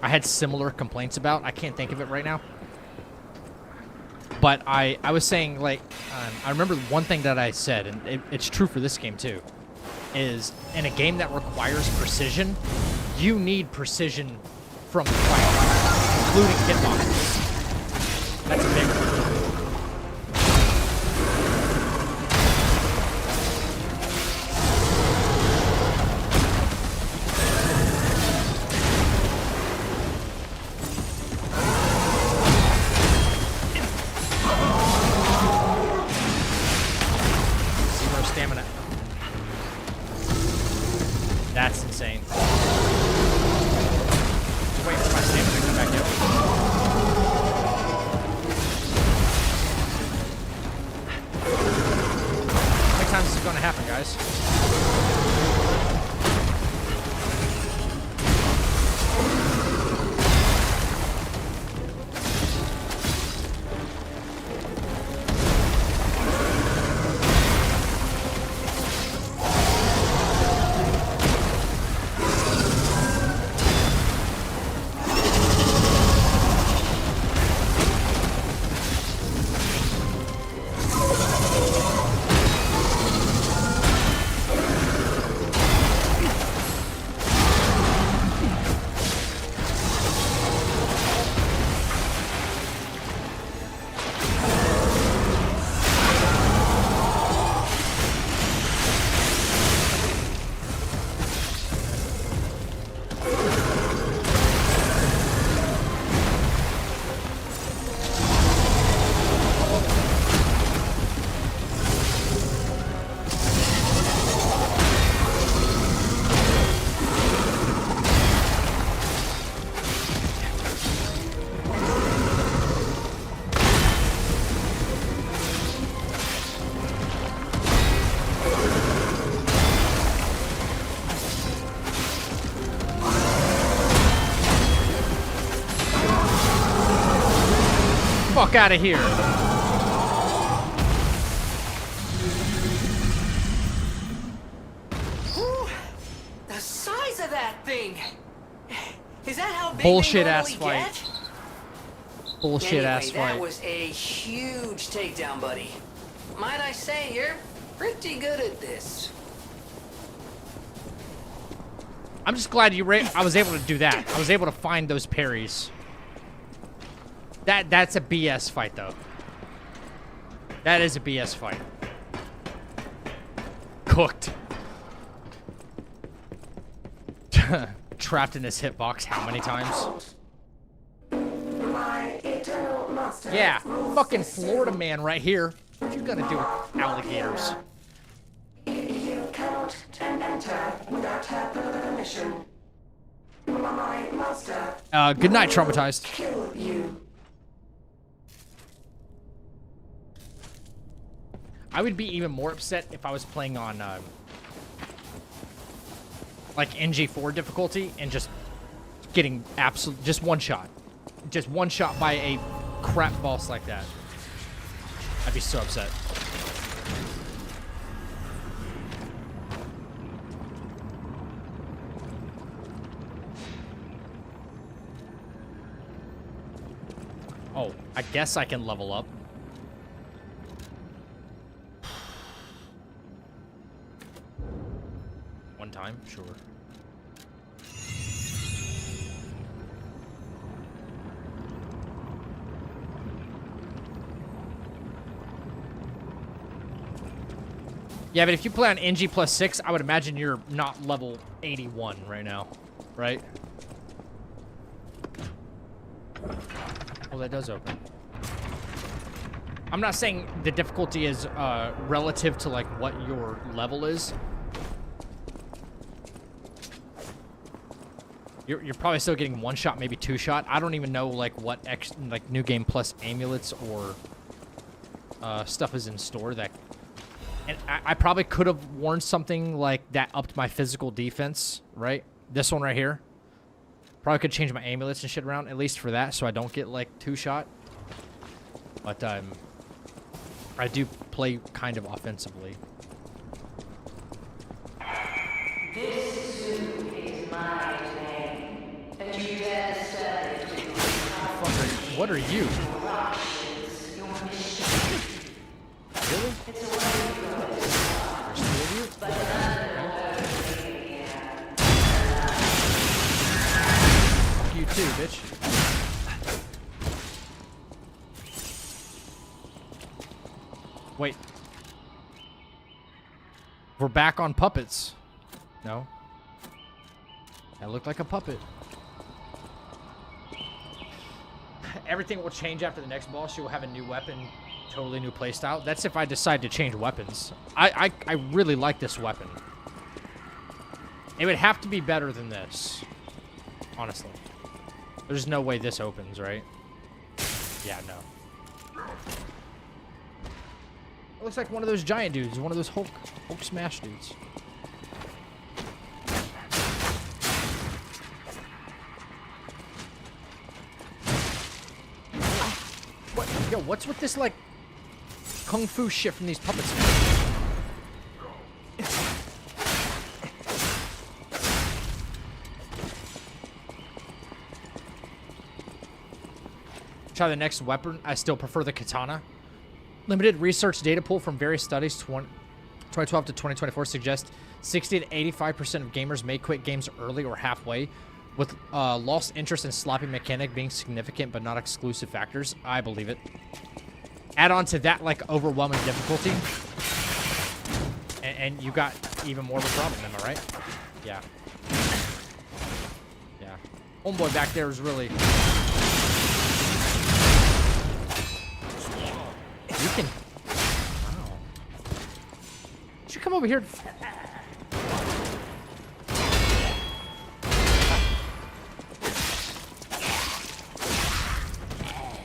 had similar complaints about. I can't think of it right now. But I was saying, like, I remember one thing that I said, and it's true for this game too, is in a game that requires precision, you need precision from the fight, including hitboxes. That's a big one. Stamina. That's insane. Wait for my stamina to come back in. How many times is it going to happen, guys? Fuck out of here. Ooh, the size of that thing! Is that how big Bullshit they ass normally fight. get? Bullshit ass Anyway, that fight. was a huge takedown, buddy. Might I say, you're pretty good at this. I'm just glad I was able to do that. I was able to find those parries. That's a BS fight, though. That is a BS fight. Cooked. Trapped in this hitbox how many times? Yeah, fucking Florida man right here. What you gonna do with alligators? You cannot enter without her permission. My master. Good night, traumatized. Kill you. I would be even more upset if I was playing on, like NG4 difficulty and just getting just one shot by a crap boss like that. I'd be so upset. Oh, I guess I can level up. Sure. Yeah, but if you play on NG plus 6, I would imagine you're not level 81 right now, right? Well, that does open. I'm not saying the difficulty is relative to like what your level is. You're probably still getting 1 shot, maybe 2 shot. I don't even know like what like new game plus amulets or stuff is in store that. And I probably could have worn something like that upped my physical defense, right? This one right here. Probably could change my amulets and shit around, at least for that, so I don't get, like, 2 shot. But, I do play kind of offensively. This suit is my name, and you dare step into What are you? Really? It's a way to go. There's 2 of you? But Fuck you too, bitch. Wait. We're back on puppets. No. That looked like a puppet. Everything will change after the next boss. You will have a new weapon, totally new playstyle. That's if I decide to change weapons. I really like this weapon. It would have to be better than this. Honestly. There's no way this opens, right? Yeah, no. It looks like one of those giant dudes. One of those Hulk smash dudes. What? Yo, what's with this, like, kung fu shit from these puppets? Try the next weapon. I still prefer the katana. Limited research data pool from various studies 2012 to 2024 suggests 60 to 85% of gamers may quit games early or halfway, with lost interest in sloppy mechanic being significant but not exclusive factors. I believe it. Add on to that, like, overwhelming difficulty, and you got even more of a problem, am I right? Yeah. Yeah. Homeboy back there is really... You can... Wow. You should come over here.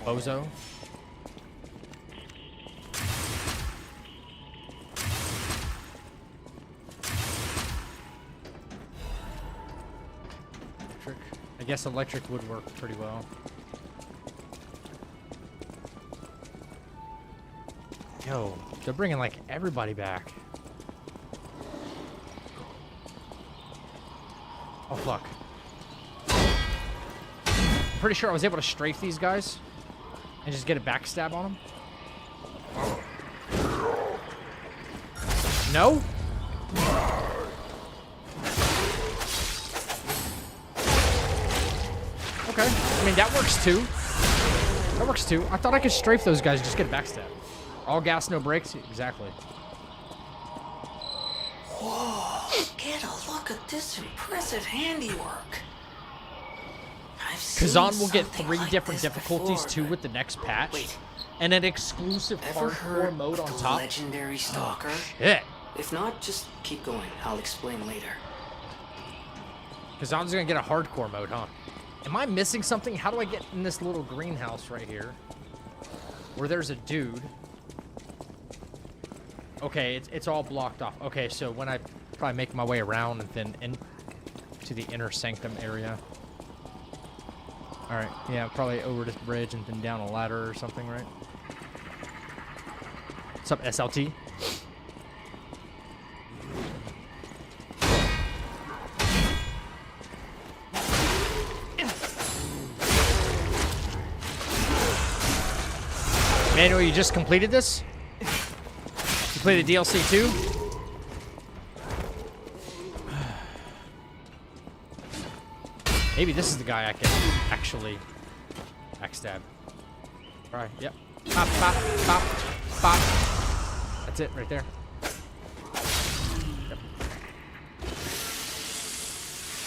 Bozo. Electric. I guess electric would work pretty well. Yo, they're bringing, like, everybody back. Oh, fuck. Pretty sure I was able to strafe these guys and just get a backstab on them. No? Okay. I mean, that works too. That works too. I thought I could strafe those guys and just get a backstab. All gas, no brakes? Exactly. Whoa, get a look at this impressive handiwork. Kazan will get 3 like different this difficulties before, too with the next patch. Wait. And an exclusive Ever hardcore heard mode on the top. legendary stalker? Shit. If not, just keep going. I'll explain later. Kazan's gonna get a hardcore mode, huh? Am I missing something? How do I get in this little greenhouse right here? Where there's a dude. Okay, it's all blocked off. Okay, so when I probably make my way around and then into the inner sanctum area. Alright, yeah, probably over this bridge and then down a ladder or something, right? What's up, SLT? Manuel, you just completed this? You played the DLC too? Maybe this is the guy I can actually backstab. Try. Yep. Pop, pop, pop, pop. That's it right there. Yep.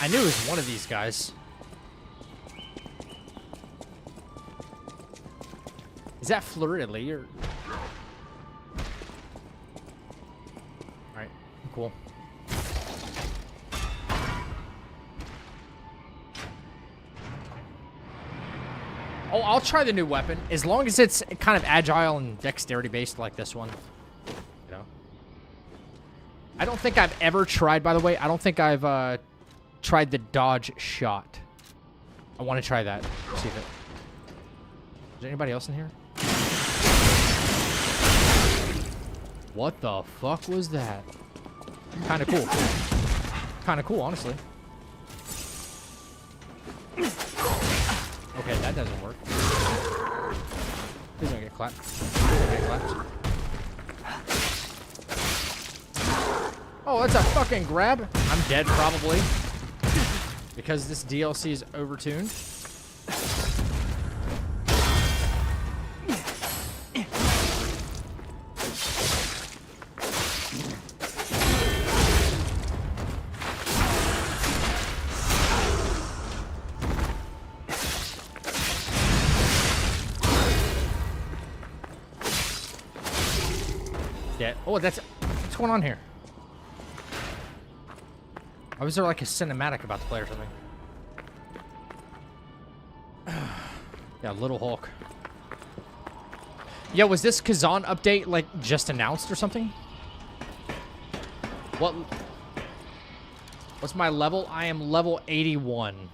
I knew it was one of these guys. Is that Fleur-de-Lis or? Alright, cool. Oh, I'll try the new weapon as long as it's kind of agile and dexterity based like this one. You know. I don't think I've ever tried, by the way. I don't think I've tried the dodge shot. I want to try that. See if it. Is there anybody else in here? What the fuck was that? Kind of cool. Kind of cool, honestly. Okay, that doesn't work. Please don't get clapped. Please don't get clapped. Oh, that's a fucking grab. I'm dead, probably. Because this DLC is overtuned. Oh, what's going on here? Why was there like a cinematic about to play or something? Yeah, Little Hulk. Yeah, was this Kazan update like just announced or something? What's my level? I am level 81.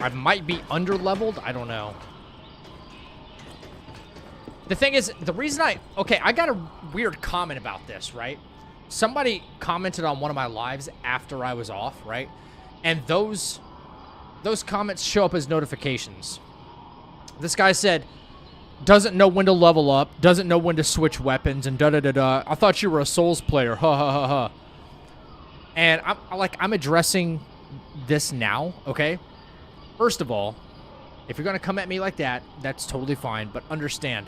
I might be under-leveled. I don't know. The thing is, the reason okay, I got a weird comment about this, right? Somebody commented on one of my lives after I was off, right? And those comments show up as notifications. This guy said, doesn't know when to level up, doesn't know when to switch weapons, and da-da-da-da. I thought you were a Souls player, ha ha ha ha. And I'm addressing this now, okay? First of all, if you're gonna come at me like that, that's totally fine, but understand,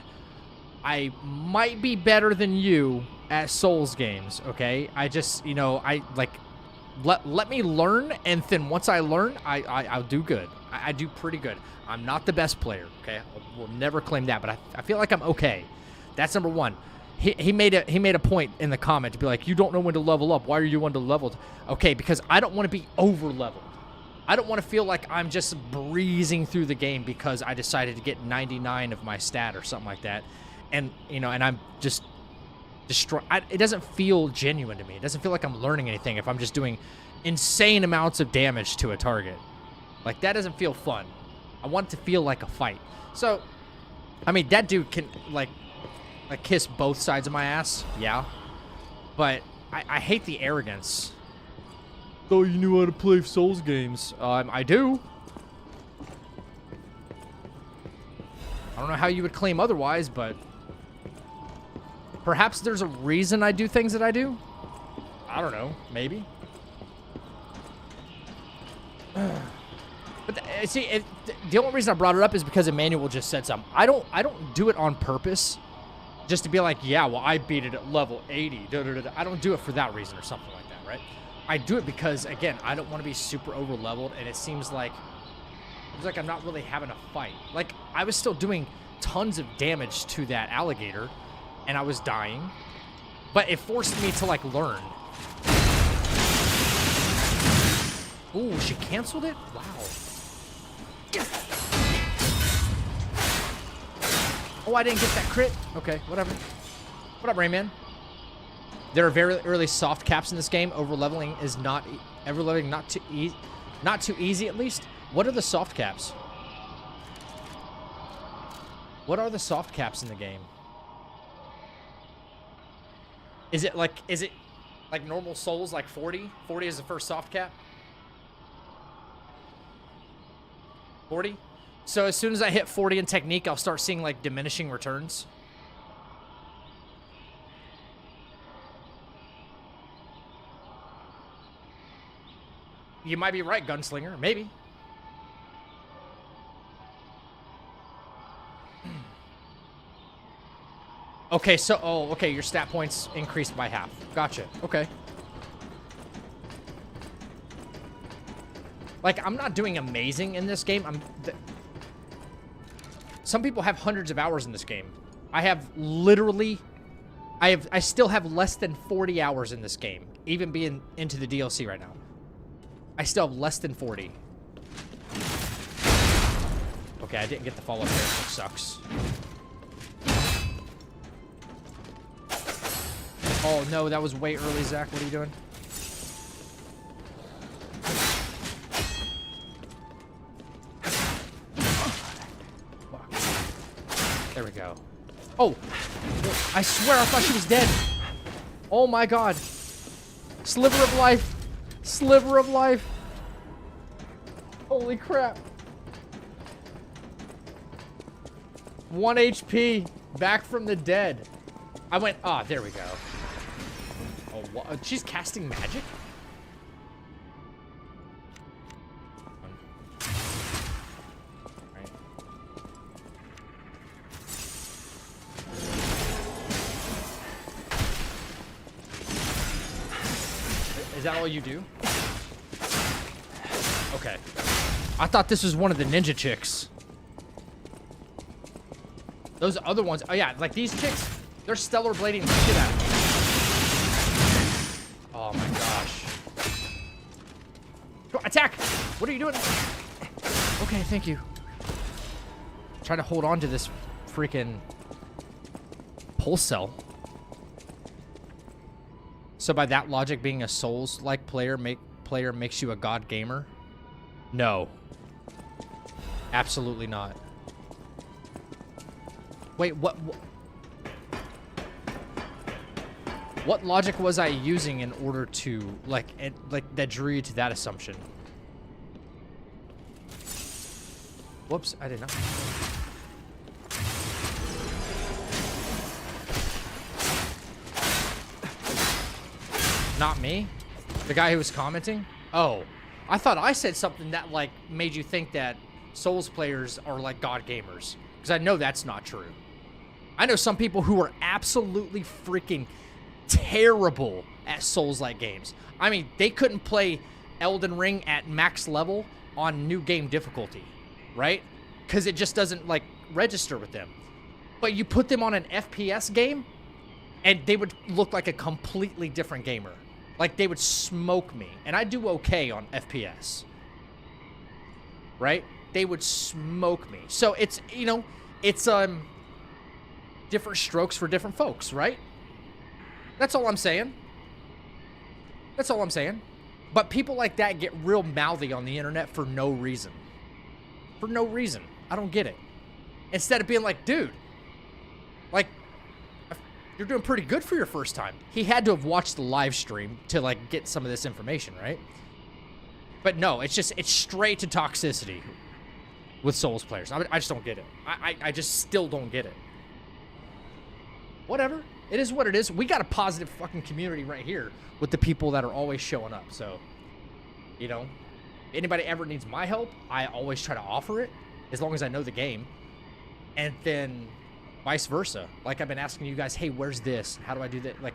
I might be better than you at Souls games, okay? I just, you know, let me learn, and then once I learn, I'll do good. I do pretty good. I'm not the best player, okay? I will never claim that, but I feel like I'm okay. That's number one. He made a point in the comment to be like, you don't know when to level up. Why are you under-leveled? Okay, because I don't want to be over-leveled. I don't want to feel like I'm just breezing through the game because I decided to get 99 of my stat or something like that. And, you know, and I'm just destroy. It doesn't feel genuine to me. It doesn't feel like I'm learning anything if I'm just doing insane amounts of damage to a target. Like, that doesn't feel fun. I want it to feel like a fight. So, I mean, that dude can, like kiss both sides of my ass. Yeah. But I hate the arrogance. Oh, you knew how to play Souls games. I do. I don't know how you would claim otherwise, but perhaps there's a reason I do things that I do. I don't know. Maybe. But see, the only reason I brought it up is because Emmanuel just said something. I don't do it on purpose, just to be like, yeah, well, I beat it at level 80. I don't do it for that reason or something like that, right? I do it because, again, I don't want to be super over leveled, and it seems like I'm not really having a fight. Like, I was still doing tons of damage to that alligator, and I was dying, but it forced me to, like, learn. Ooh, she canceled it? Wow. Oh, I didn't get that crit? Okay, whatever. What up, Rayman? There are very early soft caps in this game. Overleveling is not not too easy, at least. What are the soft caps? What are the soft caps in the game? Is it like normal Souls, like 40? 40 is the first soft cap? 40? So as soon as I hit 40 in technique, I'll start seeing like diminishing returns. You might be right, Gunslinger. Maybe. Okay, so... Oh, okay, your stat points increased by half. Gotcha. Okay. Like, I'm not doing amazing in this game. Some people have hundreds of hours in this game. I have literally... I still have less than 40 hours in this game, even being into the DLC right now. I still have less than 40. Okay, I didn't get the follow-up there, which sucks. Oh, no, that was way early, Zach. What are you doing? There we go. Oh! I swear I thought she was dead. Oh my god. Sliver of life. Sliver of life. Holy crap. 1 HP. Back from the dead. I went... Ah, there we go. Oh, what? She's casting magic? Right. Is that all you do? Okay. I thought this was one of the ninja chicks. Those other ones... Oh, yeah. Like, these chicks, they're stellar blading the shit out of me. Oh, my gosh. Go, attack! What are you doing? Okay, thank you. Trying to hold on to this freaking pulse cell. So by that logic, being a Souls-like player makes you a god gamer? No. Absolutely not. Wait, what logic was I using in order to, like that drew you to that assumption? Whoops, I didn't know. Not me? The guy who was commenting? Oh, I thought I said something that, like, made you think that Souls players are, like, god gamers. Because I know that's not true. I know some people who are absolutely freaking terrible at Souls-like games. I mean, they couldn't play Elden Ring at max level on new game difficulty, right? Because it just doesn't, like, register with them. But you put them on an FPS game, and they would look like a completely different gamer. Like, they would smoke me. And I do okay on FPS. Right? They would smoke me. So it's, you know, it's different strokes for different folks, right? That's all I'm saying. That's all I'm saying. But people like that get real mouthy on the internet for no reason. For no reason. I don't get it. Instead of being like, dude, like, you're doing pretty good for your first time. He had to have watched the live stream to, like, get some of this information, right? But no, it's straight to toxicity with Souls players. I just don't get it. I just still don't get it. Whatever. It is what it is. We got a positive fucking community right here with the people that are always showing up. So, you know, anybody ever needs my help, I always try to offer it as long as I know the game. And then vice versa. Like, I've been asking you guys, hey, where's this? How do I do that? Like,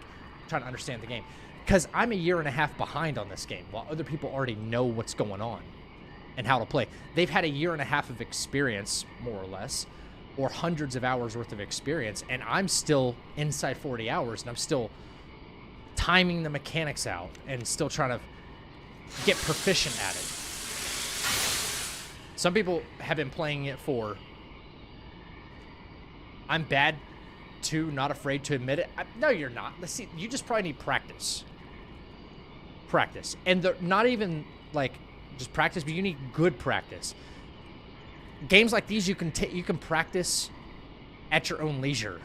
trying to understand the game. Because I'm a year and a half behind on this game, while other people already know what's going on and how to play. They've had a year and a half of experience, more or less, or hundreds of hours worth of experience, and I'm still inside 40 hours, and I'm still timing the mechanics out and still trying to get proficient at it. Some people have been playing it for... I'm bad, too, not afraid to admit it. No, you're not. Let's see. You just probably need practice. Practice. And they're not even, like, just practice, but you need good practice. Games like these, you can practice at your own leisure.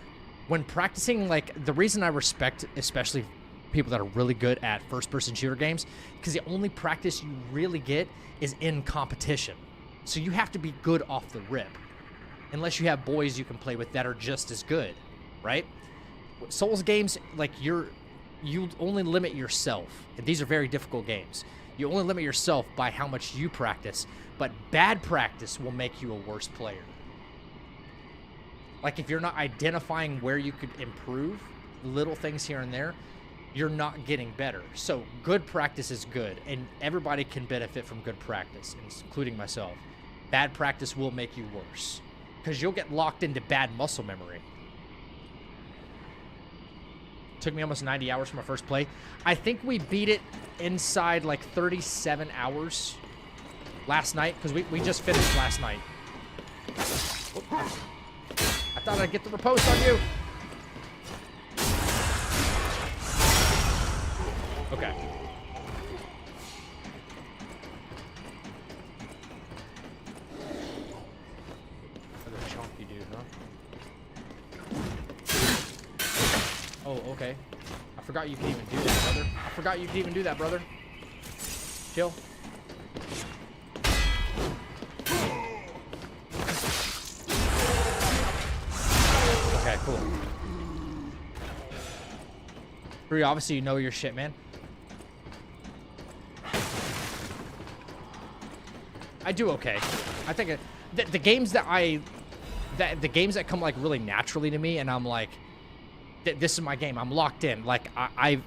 When practicing, like, the reason I respect, especially people that are really good at first-person shooter games, because the only practice you really get is in competition. So you have to be good off the rip. Unless you have boys you can play with that are just as good, right? Souls games, like, you only limit yourself, and these are very difficult games. You only limit yourself by how much you practice, but bad practice will make you a worse player. Like, if you're not identifying where you could improve, little things here and there, you're not getting better. So good practice is good, and everybody can benefit from good practice, including myself. Bad practice will make you worse, because you'll get locked into bad muscle memory. Took me almost 90 hours for my first play. I think we beat it inside like 37 hours last night, because we just finished last night. I thought I'd get the riposte on you. Okay. Another chonky dude, huh? Oh, okay. I forgot you could even do that, brother. I forgot you could even do that, brother. Chill. Okay, cool. Bree, obviously you know your shit, man. I do okay. I think the games that the games that come like really naturally to me, and I'm like, this is my game. I'm locked in. Like I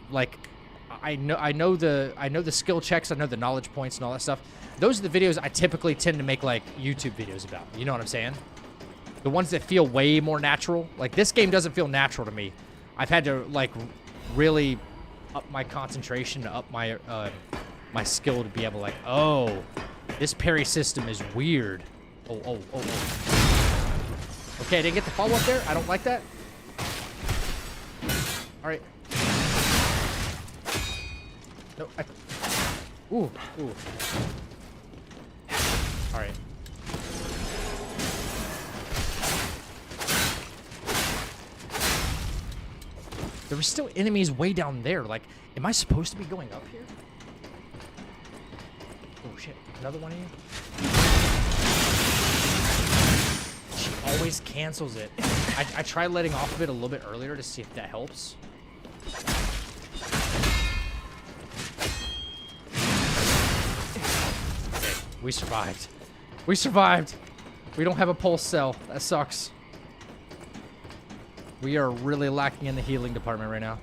know the skill checks. I know the knowledge points and all that stuff. Those are the videos I typically tend to make like YouTube videos about. You know what I'm saying? The ones that feel way more natural. Like, this game doesn't feel natural to me. I've had to like really up my concentration, up my my skill to be able to like, oh, this parry system is weird. Oh. Okay, I didn't get the follow up there. I don't like that. All right. No. Ooh. All right. There were still enemies way down there. Like, am I supposed to be going up here? Oh, shit. Another one of you? She always cancels it. I tried letting off of it a little bit earlier to see if that helps. Okay, we survived. We survived. We don't have a pulse cell. That sucks. We are really lacking in the healing department right now.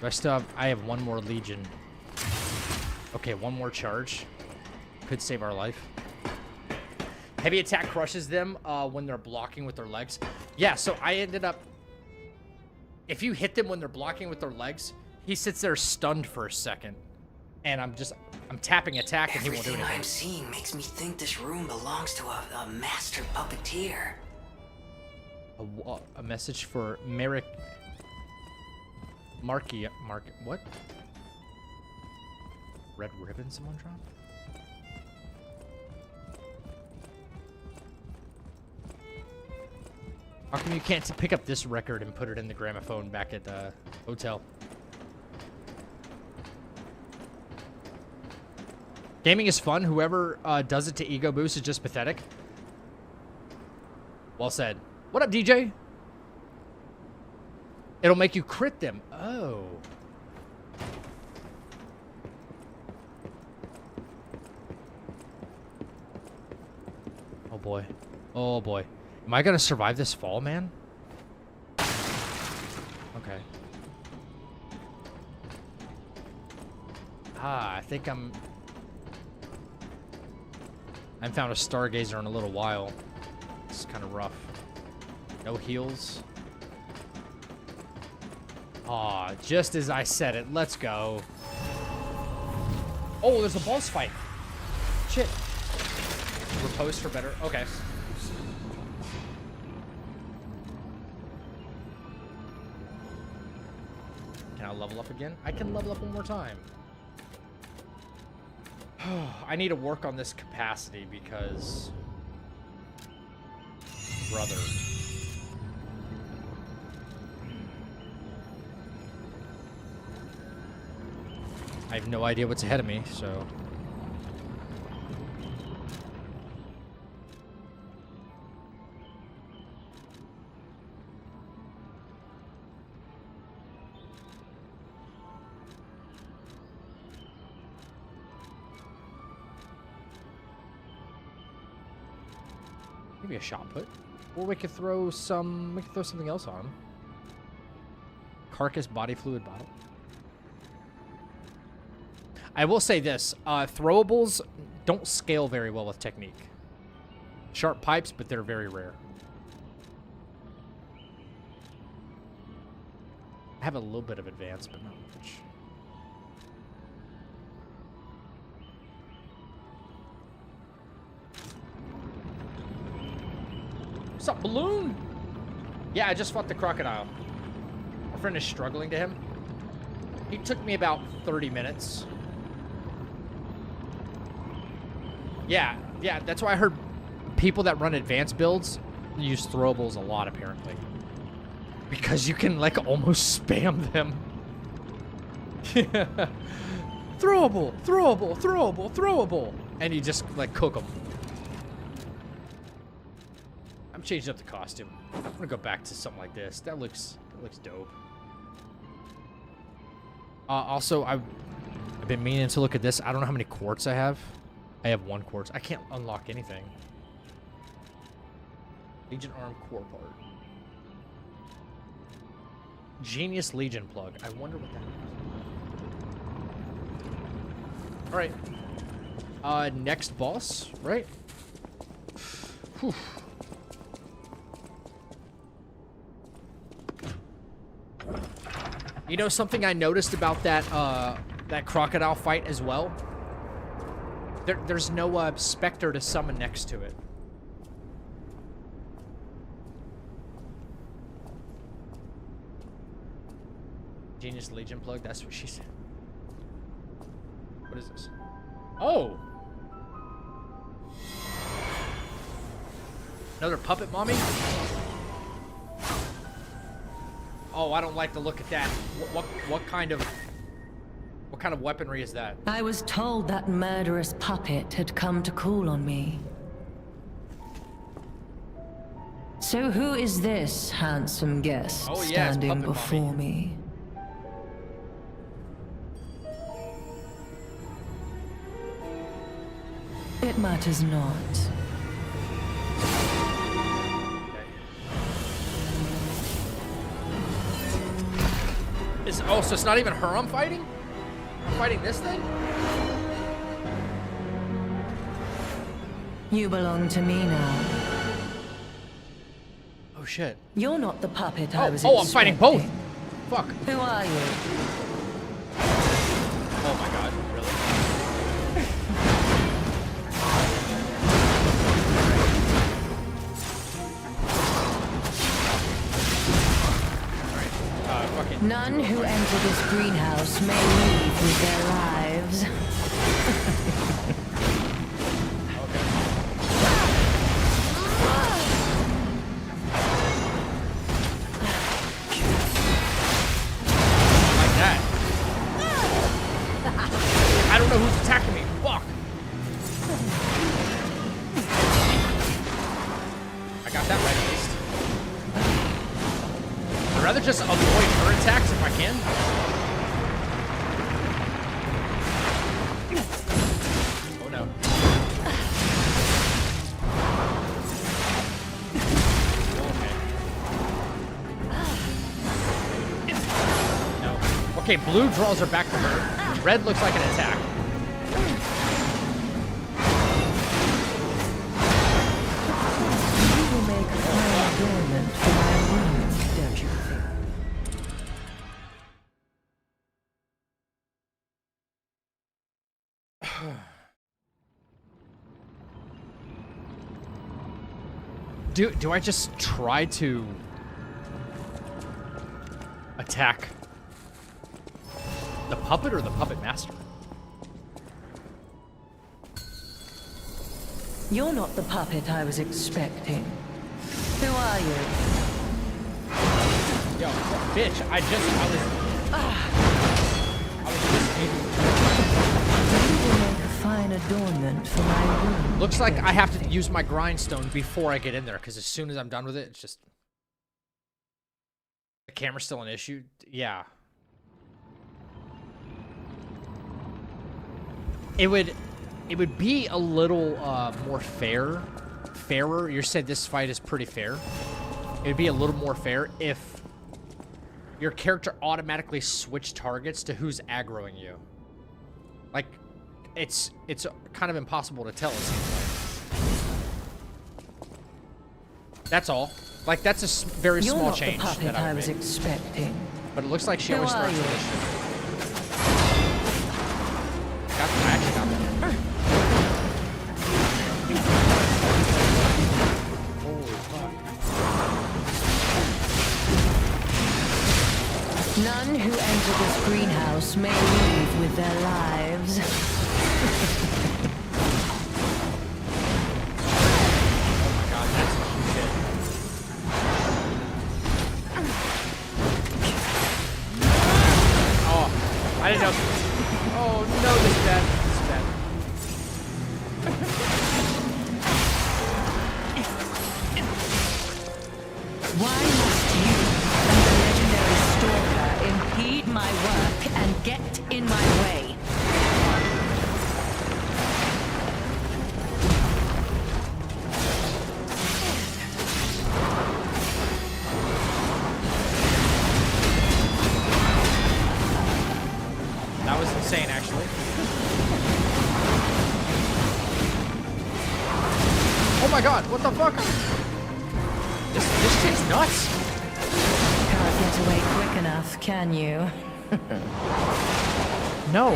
I have one more legion. Okay, one more charge. Could save our life. Heavy attack crushes them when they're blocking with their legs. Yeah, so I ended up... If you hit them when they're blocking with their legs, he sits there stunned for a second. And I'm tapping attack and he won't do anything. Everything I'm seeing makes me think this room belongs to a master puppeteer. A message for Merrick... What? Red ribbon someone dropped? How come you can't pick up this record and put it in the gramophone back at the hotel? Gaming is fun. Whoever does it to ego boost is just pathetic. Well said. What up, DJ? It'll make you crit them. Oh. Oh, boy. Oh, boy. Am I gonna survive this fall, man? Okay. I think I haven't found a stargazer in a little while. It's kind of rough. No heals. Aw, just as I said it. Let's go. Oh, there's a boss fight. Shit. Repose for better. Okay. Can I level up again? I can level up one more time. I need to work on this capacity because... Brother. I have no idea what's ahead of me, so... Give me a shot put. Or we could throw some. We could throw something else on him. Carcass body fluid bottle. I will say this: throwables don't scale very well with technique. Sharp pipes, but they're very rare. I have a little bit of advance, but not much. What's up, balloon? Yeah, I just fought the crocodile. My friend is struggling to him. He took me about 30 minutes. Yeah, that's why I heard people that run advanced builds use throwables a lot, apparently. Because you can, like, almost spam them. Throwable, throwable, throwable, throwable. And you just, like, cook them. I'm changing up the costume. I'm gonna go back to something like this. That looks dope. Also, I've been meaning to look at this. I don't know how many quartz I have. I have 1 quartz. I can't unlock anything. Legion arm core part. Genius Legion plug. I wonder what that is. Alright. Next boss, right? Whew. You know something I noticed about that that crocodile fight as well? There's no specter to summon next to it. Genius Legion plug, that's what she said. What is this? Oh! Another puppet mommy? Oh, I don't like the look at that. What kind of weaponry is that? I was told that murderous puppet had come to call on me. So who is this handsome guest standing before me? It matters not. Oh, so it's not even her I'm fighting? I'm fighting this thing? You belong to me now. Oh shit. You're not the puppet I was expecting. I'm fighting both. Fuck. Who are you? Oh my god, really? None who enter this greenhouse may leave with their lives. Like that. I don't know who's attacking me. Fuck. I got that right at least. I'd rather just avoid her attacks if I can. Oh no. Okay. No. Okay, blue draws her back to her. Red looks like an attack. You will make a fine adornment for my room, don't you think? Do I just try to attack the puppet or the puppet master? You're not the puppet I was expecting. Who are you? Yo, bitch, I was just You will make a fine adornment for my room. looks like I have to use my grindstone before I get in there, because as soon as I'm done with it, it's just... The camera's still an issue? Yeah. It would be a little more fair fairer. You said this fight is pretty fair. It'd be a little more fair if your character automatically switched targets to who's aggroing you. Like, it's kind of impossible to tell, it seems like. That's all. Like, that's a very small change that I was expecting. But it looks like she Who always are starts you? with this. I actually got that. Holy fuck. None who enter this greenhouse may leave with their lives. God, that's shit. Oh, I didn't know. Oh no, this is bad. This is bad. Why must you and the legendary stalker impede my work and get in my way? That was insane, actually. Oh my god, what the fuck? This shit's nuts. Can't get away quick enough, can you? No.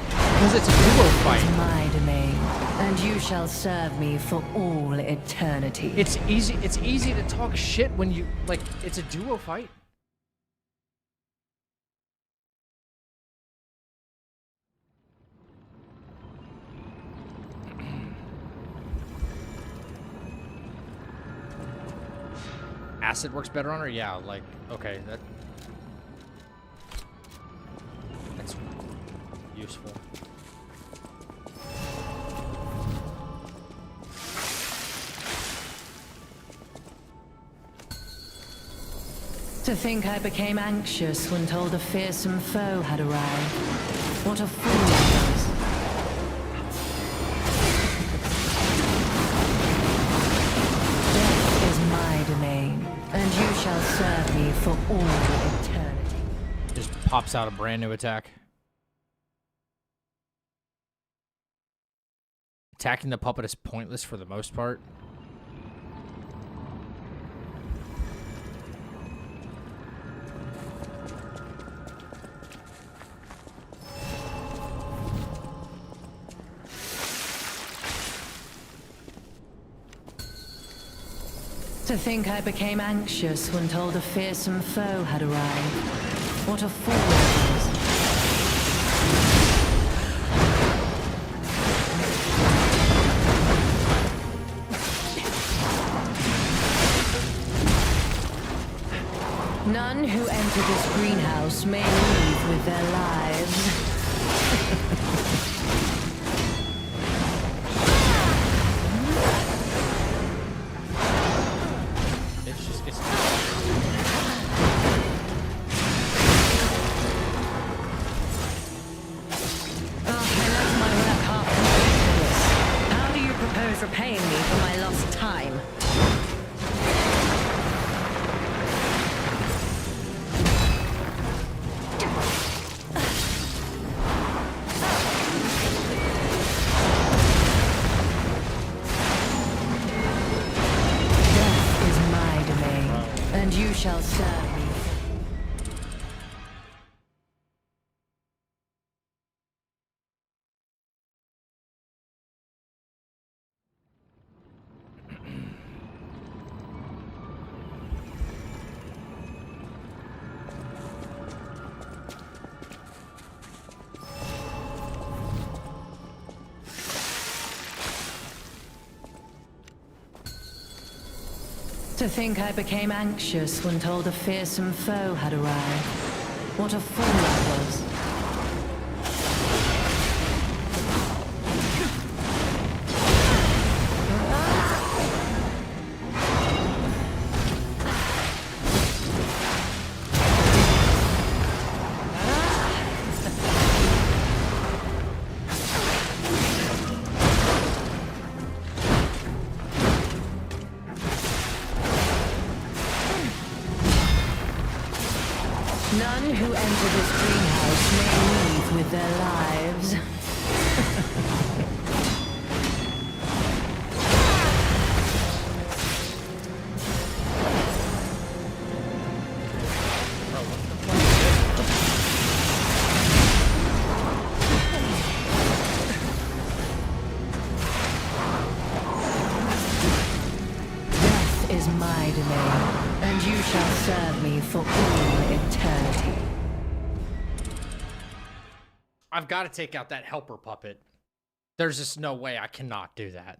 Because it's a duo fight. My domain, and you shall serve me for all eternity. It's easy to talk shit when you, like, it's a duo fight. Acid works better on her? Yeah, like, okay, that's useful. To think I became anxious when told a fearsome foe had arrived. What a fool I was. Death is my domain, and you shall serve me for all eternity. Just pops out a brand new attack. Attacking the puppet is pointless for the most part. To think I became anxious when told a fearsome foe had arrived. What a fool I was. None who enter this greenhouse may leave with their lives. Repaying me for my lost time. Death is my domain, and you shall serve me. To think I became anxious when told a fearsome foe had arrived. What a fool I was. None who enter this greenhouse may leave with their lives. Death is my domain, and you shall serve me for all eternity. I've got to take out that helper puppet. There's just no way I cannot do that.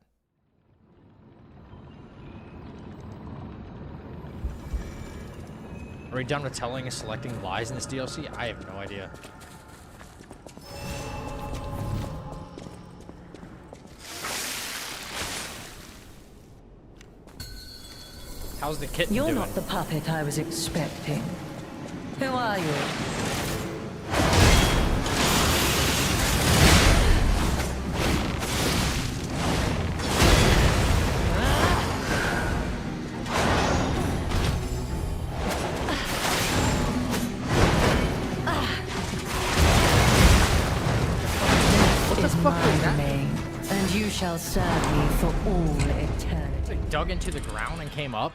Are we done with telling and selecting lies in this DLC? I have no idea. How's the kitten You're doing? not the puppet I was expecting. Who are you? And you shall serve me for all eternity. It's like dug into the ground and came up.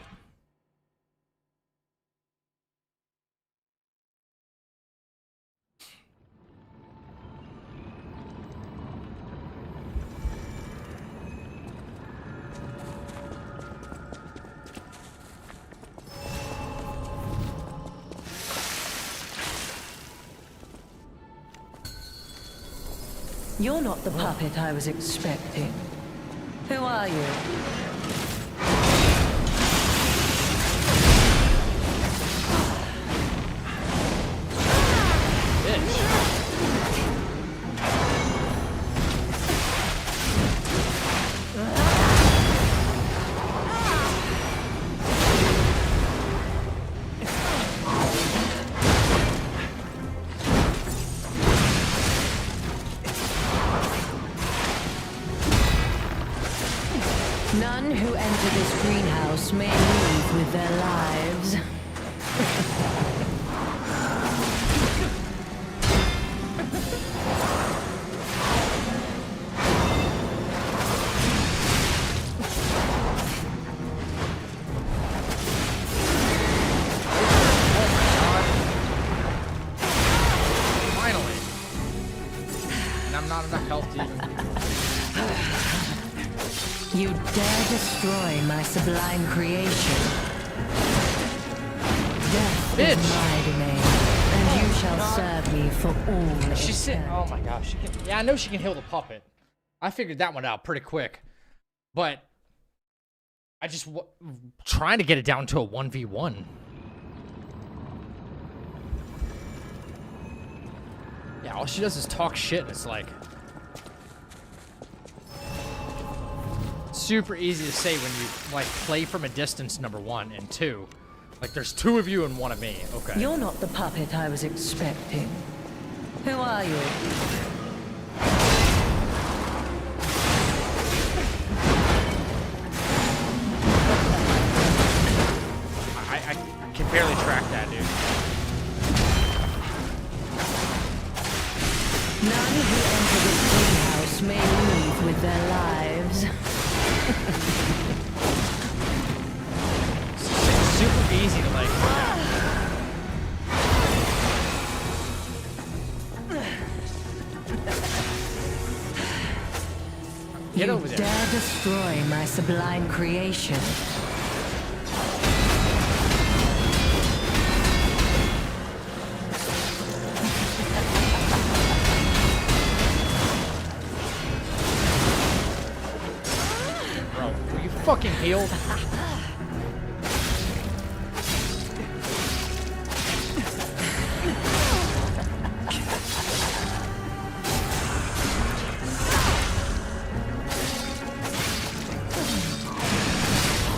You're not the puppet I was expecting. Who are you? None who enter this greenhouse may leave with their lives. Finally. And I'm not enough health to even... You dare destroy my sublime creation. Death is my domain, and you shall serve me for all She's sitting. eternity. Oh my gosh. She can, yeah, I know she can heal the puppet. I figured that one out pretty quick. But I just trying to get it down to a 1v1. Yeah, all she does is talk shit, and it's like super easy to say when you like play from a distance, number one, and two, like there's two of you and one of me. Okay. You're not the puppet I was expecting. Who are you? I can barely track that, dude. None who enter this greenhouse may leave with their lives. It's super easy to like. Get over You there. dare destroy my sublime creation. Bro, were you fucking healed?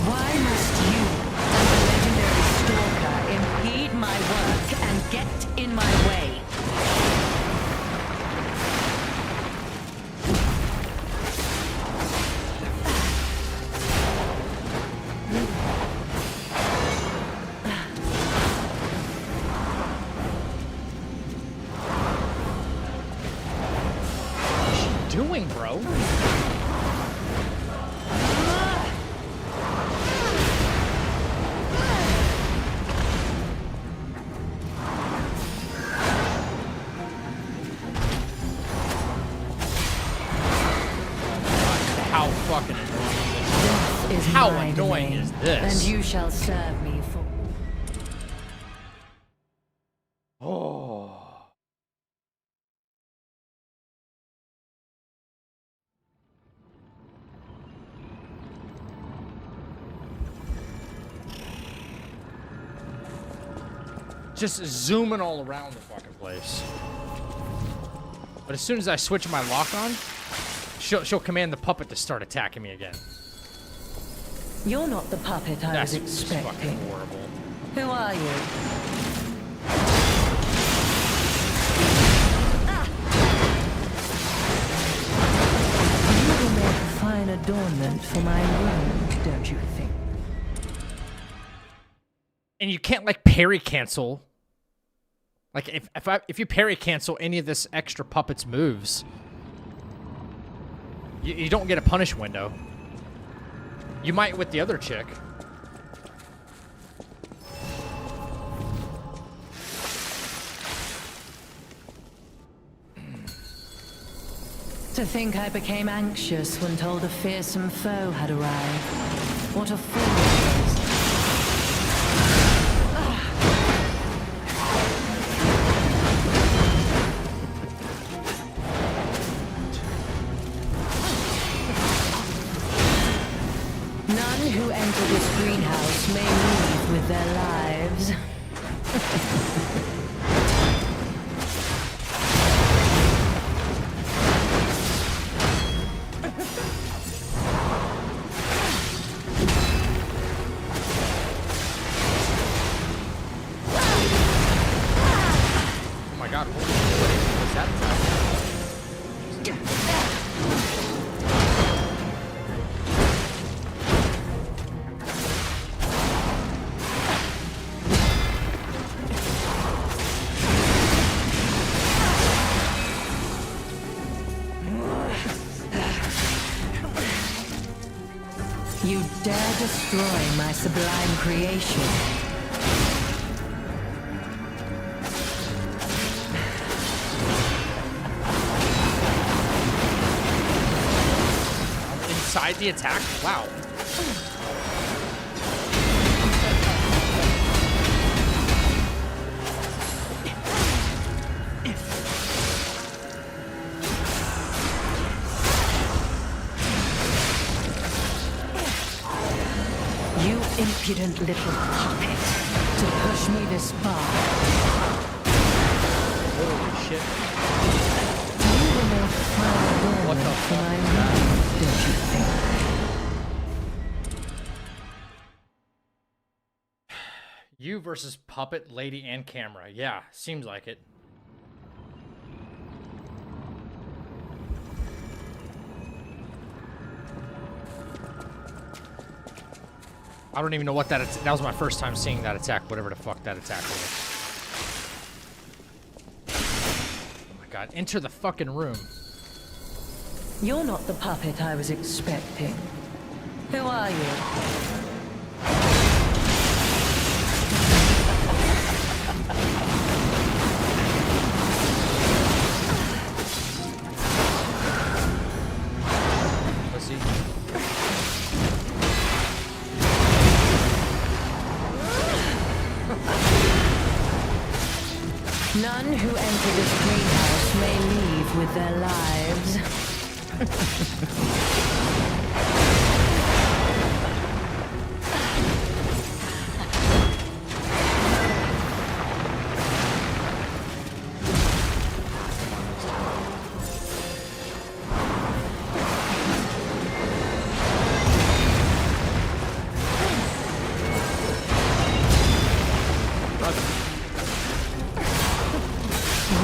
Why must you and the legendary stalker impede my work and get in my way? doing, bro? How fucking annoying is this? How annoying is this? And you shall serve me for. Oh. Just zooming all around the fucking place. But as soon as I switch my lock on, she'll command the puppet to start attacking me again. You're not the puppet I was That's fucking expecting. horrible. Who are you? You will make a fine adornment for my room, don't you think? And you can't like parry cancel. Like if you parry cancel any of this extra puppet's moves, you don't get a punish window. You might with the other chick. To think I became anxious when told a fearsome foe had arrived. What a fool I was. None who enter this greenhouse may leave with their lives. Oh my god, what's that? You dare destroy my sublime creation. Inside the attack? Wow. You impudent little puppet. To push me this far. Holy shit. You will make fine What the adornment for fuck my is that? room, don't you think? You versus puppet, lady, and camera. Yeah, seems like it. I don't even know what that is. That was my first time seeing that attack, whatever the fuck that attack was. Oh my god, enter the fucking room. You're not the puppet I was expecting. Who are you? Let's see. None who enter this greenhouse may leave with their lives.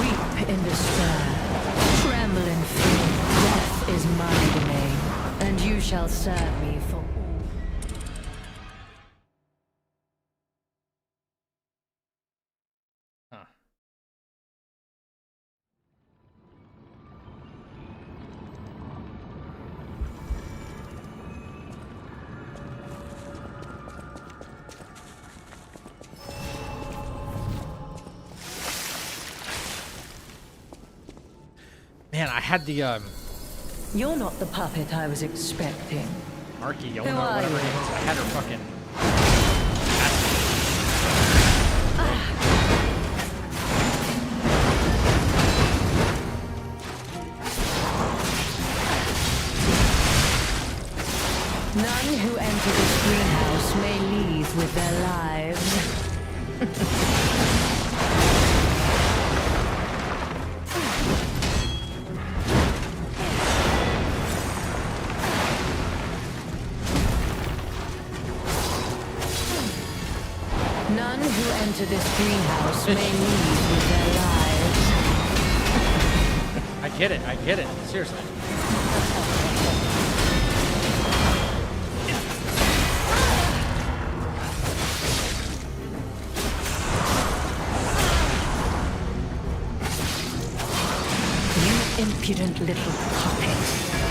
Weep in despair, tremble in fear. Death is my domain, and you shall serve me for all. Huh. Man, I had the You're not the puppet I was expecting. Marky Who Yona, are whatever you? it is. I had her fucking. None who enter this greenhouse may leave with their lives. None who enter this greenhouse may leave with their lives. I get it. I get it. Seriously. You impudent little puppet,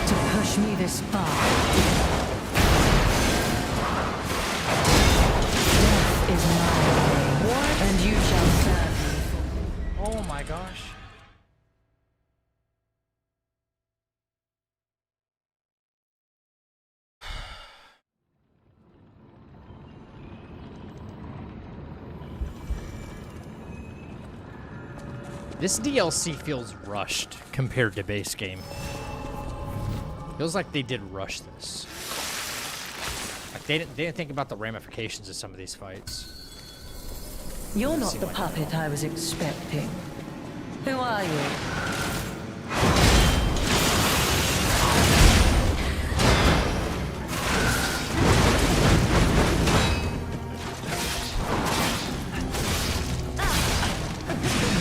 to push me this far. Death is mine, and you shall serve me. Oh my gosh. This DLC feels rushed compared to base game. Feels like they did rush this. Like they didn't think about the ramifications of some of these fights. You're not Seem the like puppet I was expecting. Who are you?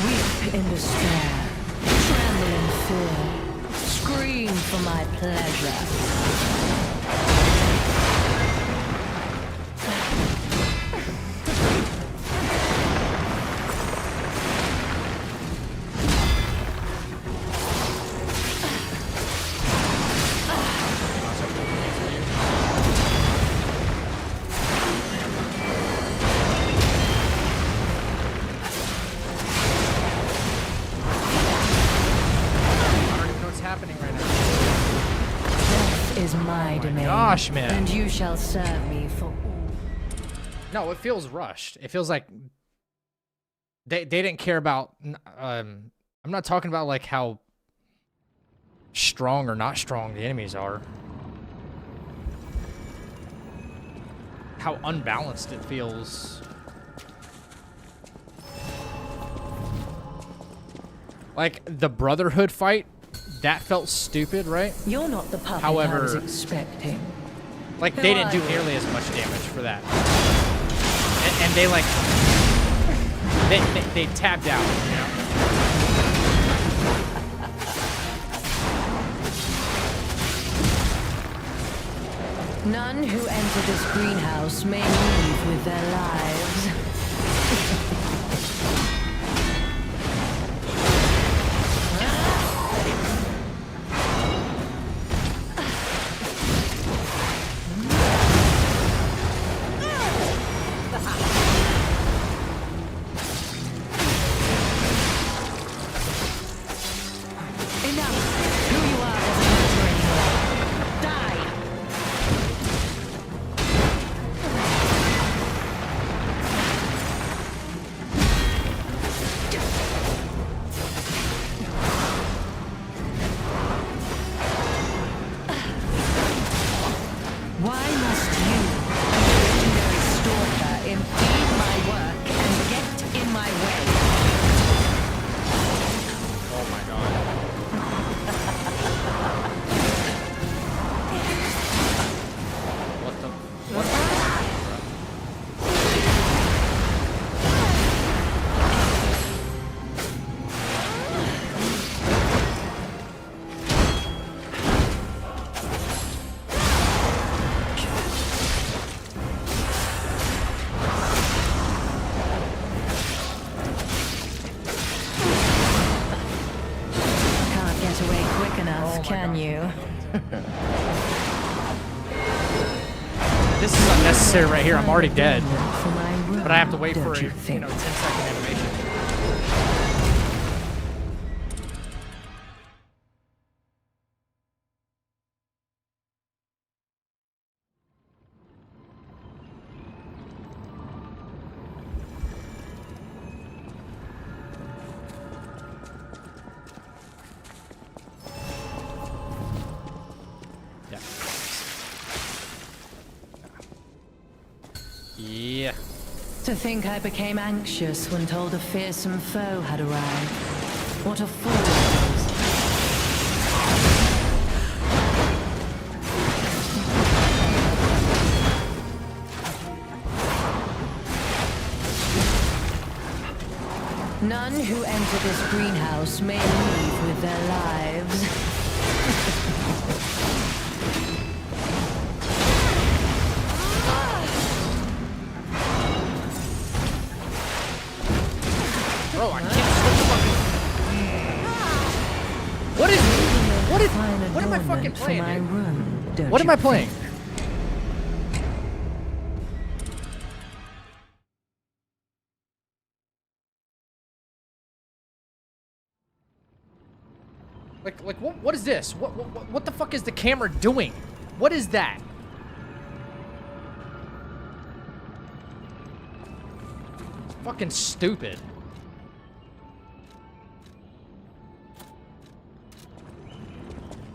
Weep in despair, tremble in fear, scream for my pleasure. Is my domain. Gosh, man. And you shall serve me for all. No, it feels rushed. It feels like they didn't care about. I'm not talking about like how strong or not strong the enemies are. How unbalanced it feels. Like the Brotherhood fight. That felt stupid, right? You're not the puppet However, I was expecting. Like, Who they didn't are do you? nearly as much damage for that. And they, like... They tapped out, you know? None who enter this greenhouse may leave with their lives. Enough! Who you are doesn't matter anymore. Die! Why must you, a legendary stalker, impede my work and get in my way? Oh my god. What the... What the... Can't get away quick enough, Oh my can God. you? This is unnecessary right here. I'm already dead. For my room, But I have to wait for don't a, you you think? know, 10-second animation. To think I became anxious when told a fearsome foe had arrived. What a fool I was. None who enter this greenhouse may leave with their lives. Bro, I can't switch fucking... What am I fucking playing, dude? What am I playing? Like what is this? What the fuck is the camera doing? What is that? Fucking stupid.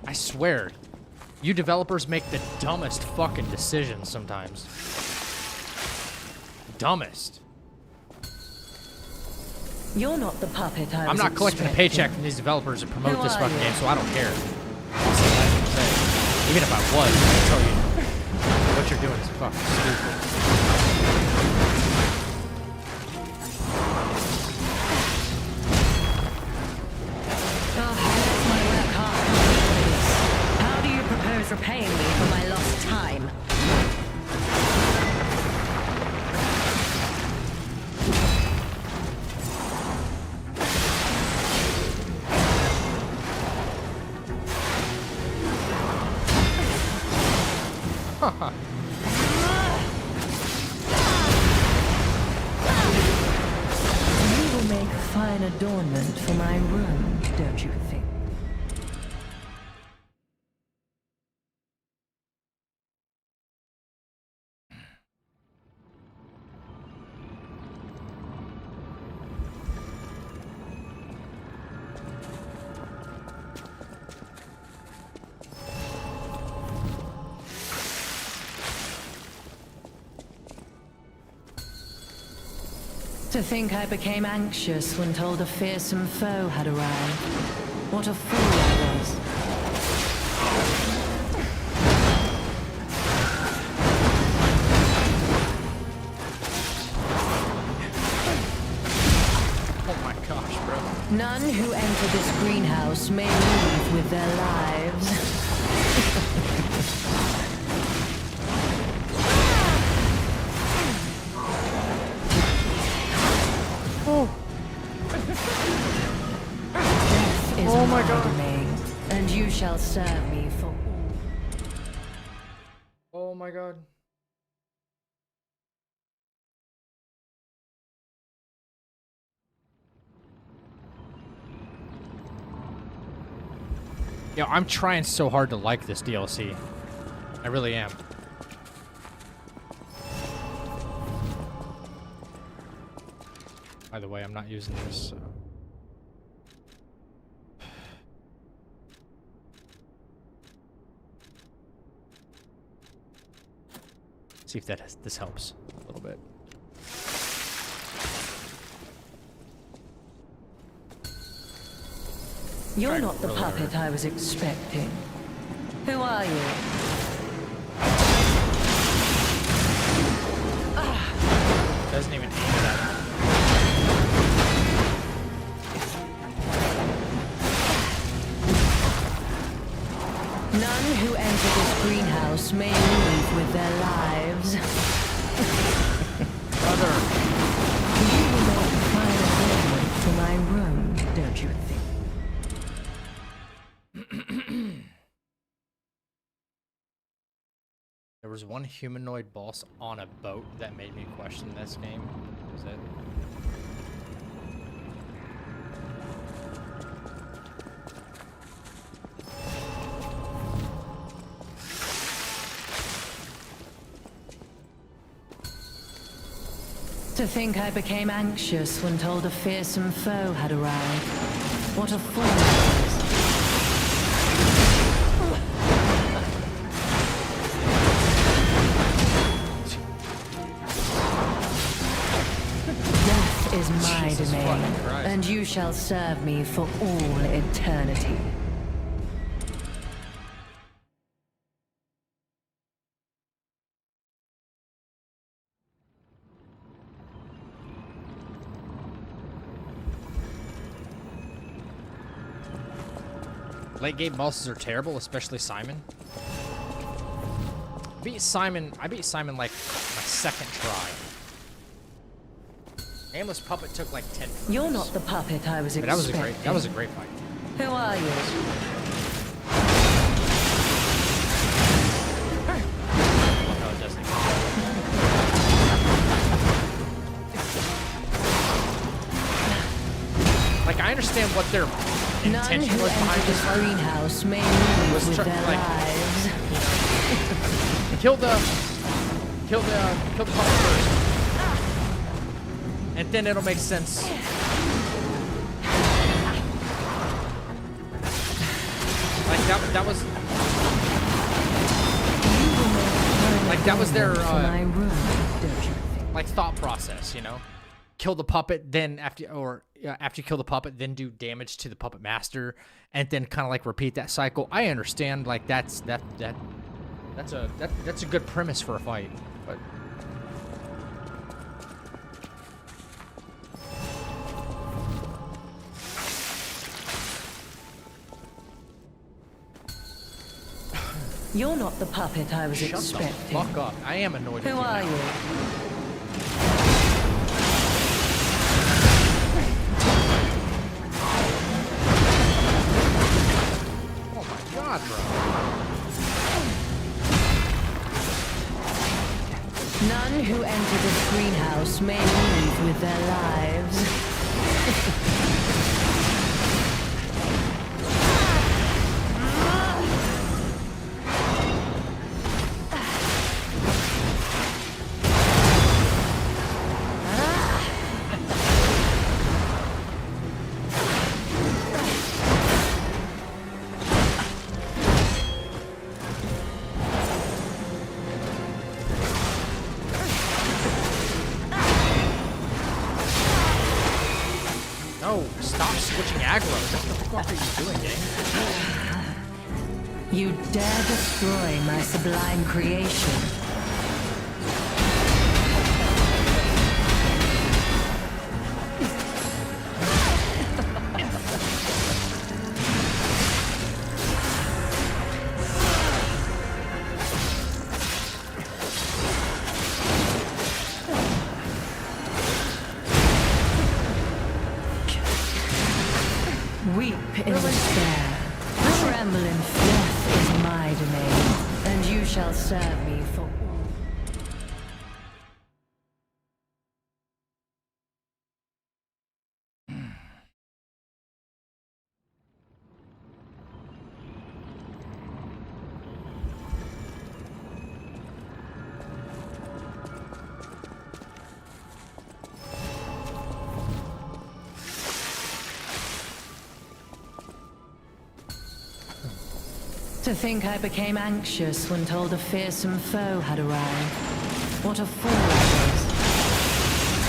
I swear, you developers make the dumbest fucking decisions sometimes. Dumbest. You're not the puppet I was I'm not collecting a expecting. paycheck from these developers to promote Who this are fucking you? game, so I don't care. That's all I can say. Even if I was, I tell you, what you're doing is fucking stupid. How do you propose repaying me for my lost time? You will make a fine adornment for my room, don't you think? To think I became anxious when told a fearsome foe had arrived. What a fool I was. Oh my gosh, bro. None who enter this greenhouse may leave with their lives. Death is Oh my my God. domain, and you shall serve me for all. Oh my god. Yo, I'm trying so hard to like this DLC. I really am. By the way, I'm not using this. See if this helps a little bit. You're Right, not the really puppet I was expecting. Who are you? Doesn't even aim at it. None who enter this greenhouse may leave with their lives. Brother. You will make a fine adornment for my room, don't you think? There was one humanoid boss on a boat that made me question this game. Was it? To think I became anxious when told a fearsome foe had arrived. What a fool I was. Jesus domain, fucking Christ. and you shall serve me for all eternity. Late game bosses are terrible, especially Simon. I beat Simon like my second try. Nameless Puppet took like 10 tries. You're not the puppet I was But expecting. that was a great fight. Who are you? Oh, it doesn't. Like, I understand what their None intention who was behind enter this this fight. greenhouse may leave Was with tr- their like- lives. Kill the puppet first. And then it'll make sense. Like that was like that was their For my room, don't you think? like thought process, you know? Kill the puppet, then after you kill the puppet, then do damage to the puppet master, and then kind of like repeat that cycle. I understand, like that's a good premise for a fight, but You're not the puppet I was shut the expecting. fuck up. I am annoyed with Who you are now. you? Oh my god, bro. None who enter this greenhouse may leave with their lives. No, stop switching aggro. What the fuck are you doing, gang? You dare destroy my sublime creation. Weep in despair. Tremble in death is my domain, and you shall serve me for all. To think I became anxious when told a fearsome foe had arrived. What a fool I was.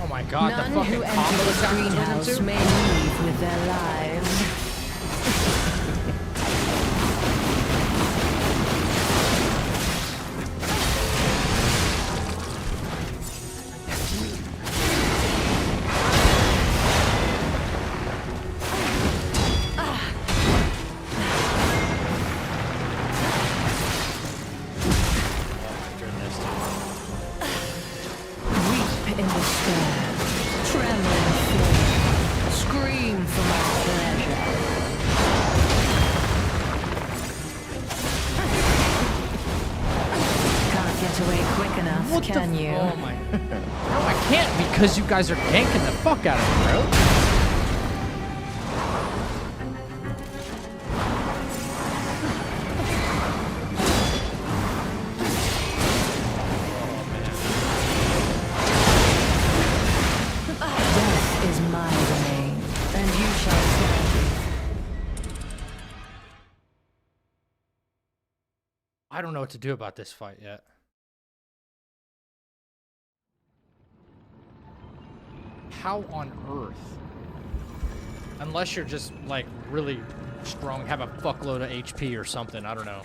Oh my god, None the fucking who enter combo this attack between them greenhouse two? may leave with their lives. Weep in despair. Tremble in fear. Scream for my pleasure. Can't get away quick enough, What the can you? Oh my. No, I can't because you guys are ganking the fuck out of me, bro. Death is my domain, and you shall serve me. I don't know what to do about this fight yet. How on earth? Unless you're just, like, really strong, have a fuckload of HP or something, I don't know.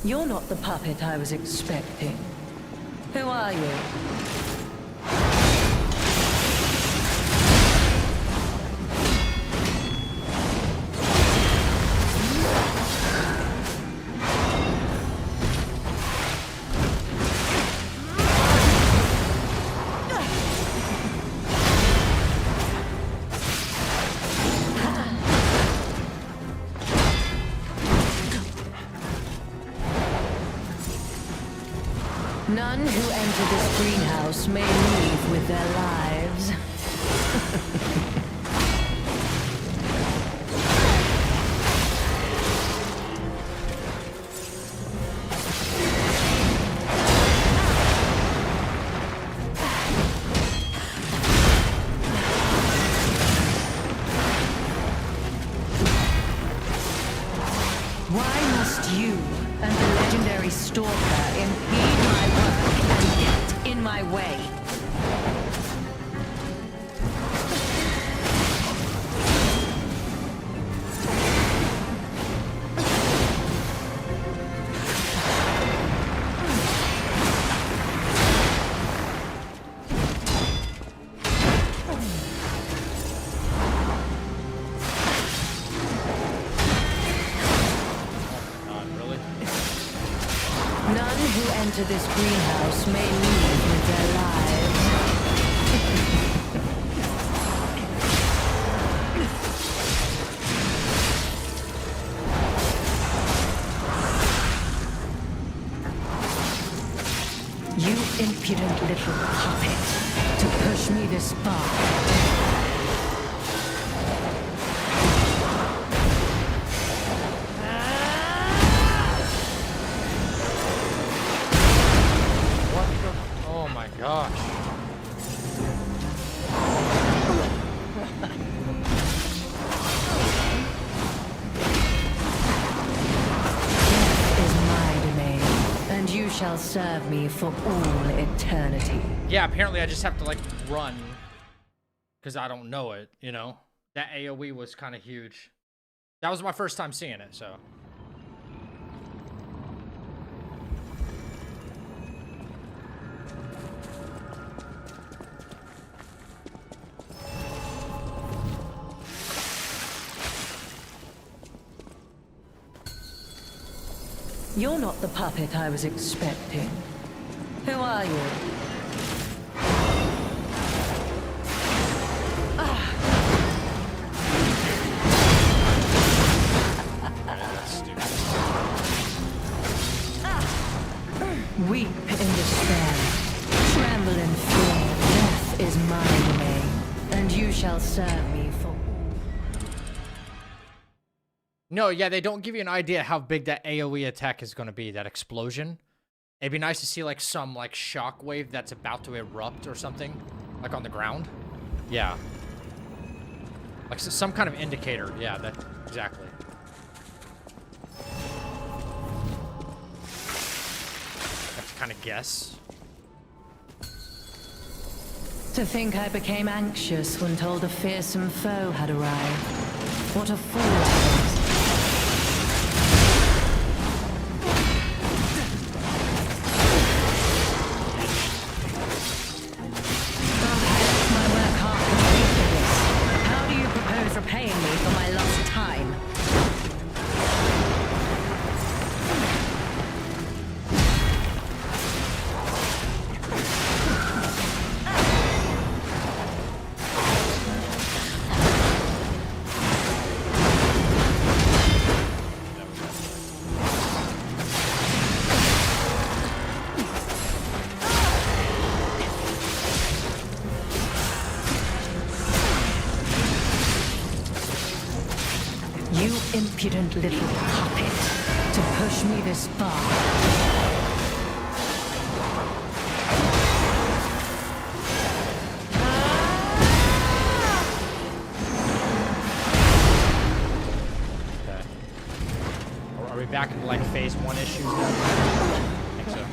You're not the puppet I was expecting. Who are you? None who enter this greenhouse may leave with their lives. Why must you and the legendary Stalker impede my work and get in my way? None who enter this greenhouse may leave with their lives. You impudent little puppet, to push me this far. Oh my gosh. Death is my domain, and you shall serve me for all eternity. Yeah, apparently I just have to, like, run. Because I don't know it, you know? That AoE was kind of huge. That was my first time seeing it, so... You're not the puppet I was expecting. Who are you? Weep in despair, tremble in fear. Death is my domain, and you shall serve me for all. No, yeah, they don't give you an idea how big that AoE attack is going to be, that explosion. It'd be nice to see, like, some, like, shockwave that's about to erupt or something, like, on the ground. Yeah. Like, some kind of indicator. Yeah, that, exactly. Have to kind of guess. To think I became anxious when told a fearsome foe had arrived. What a fool I was. Repaying me for my lost time. You impudent little puppet, to push me this far. back into like phase 1 issues then? I think so.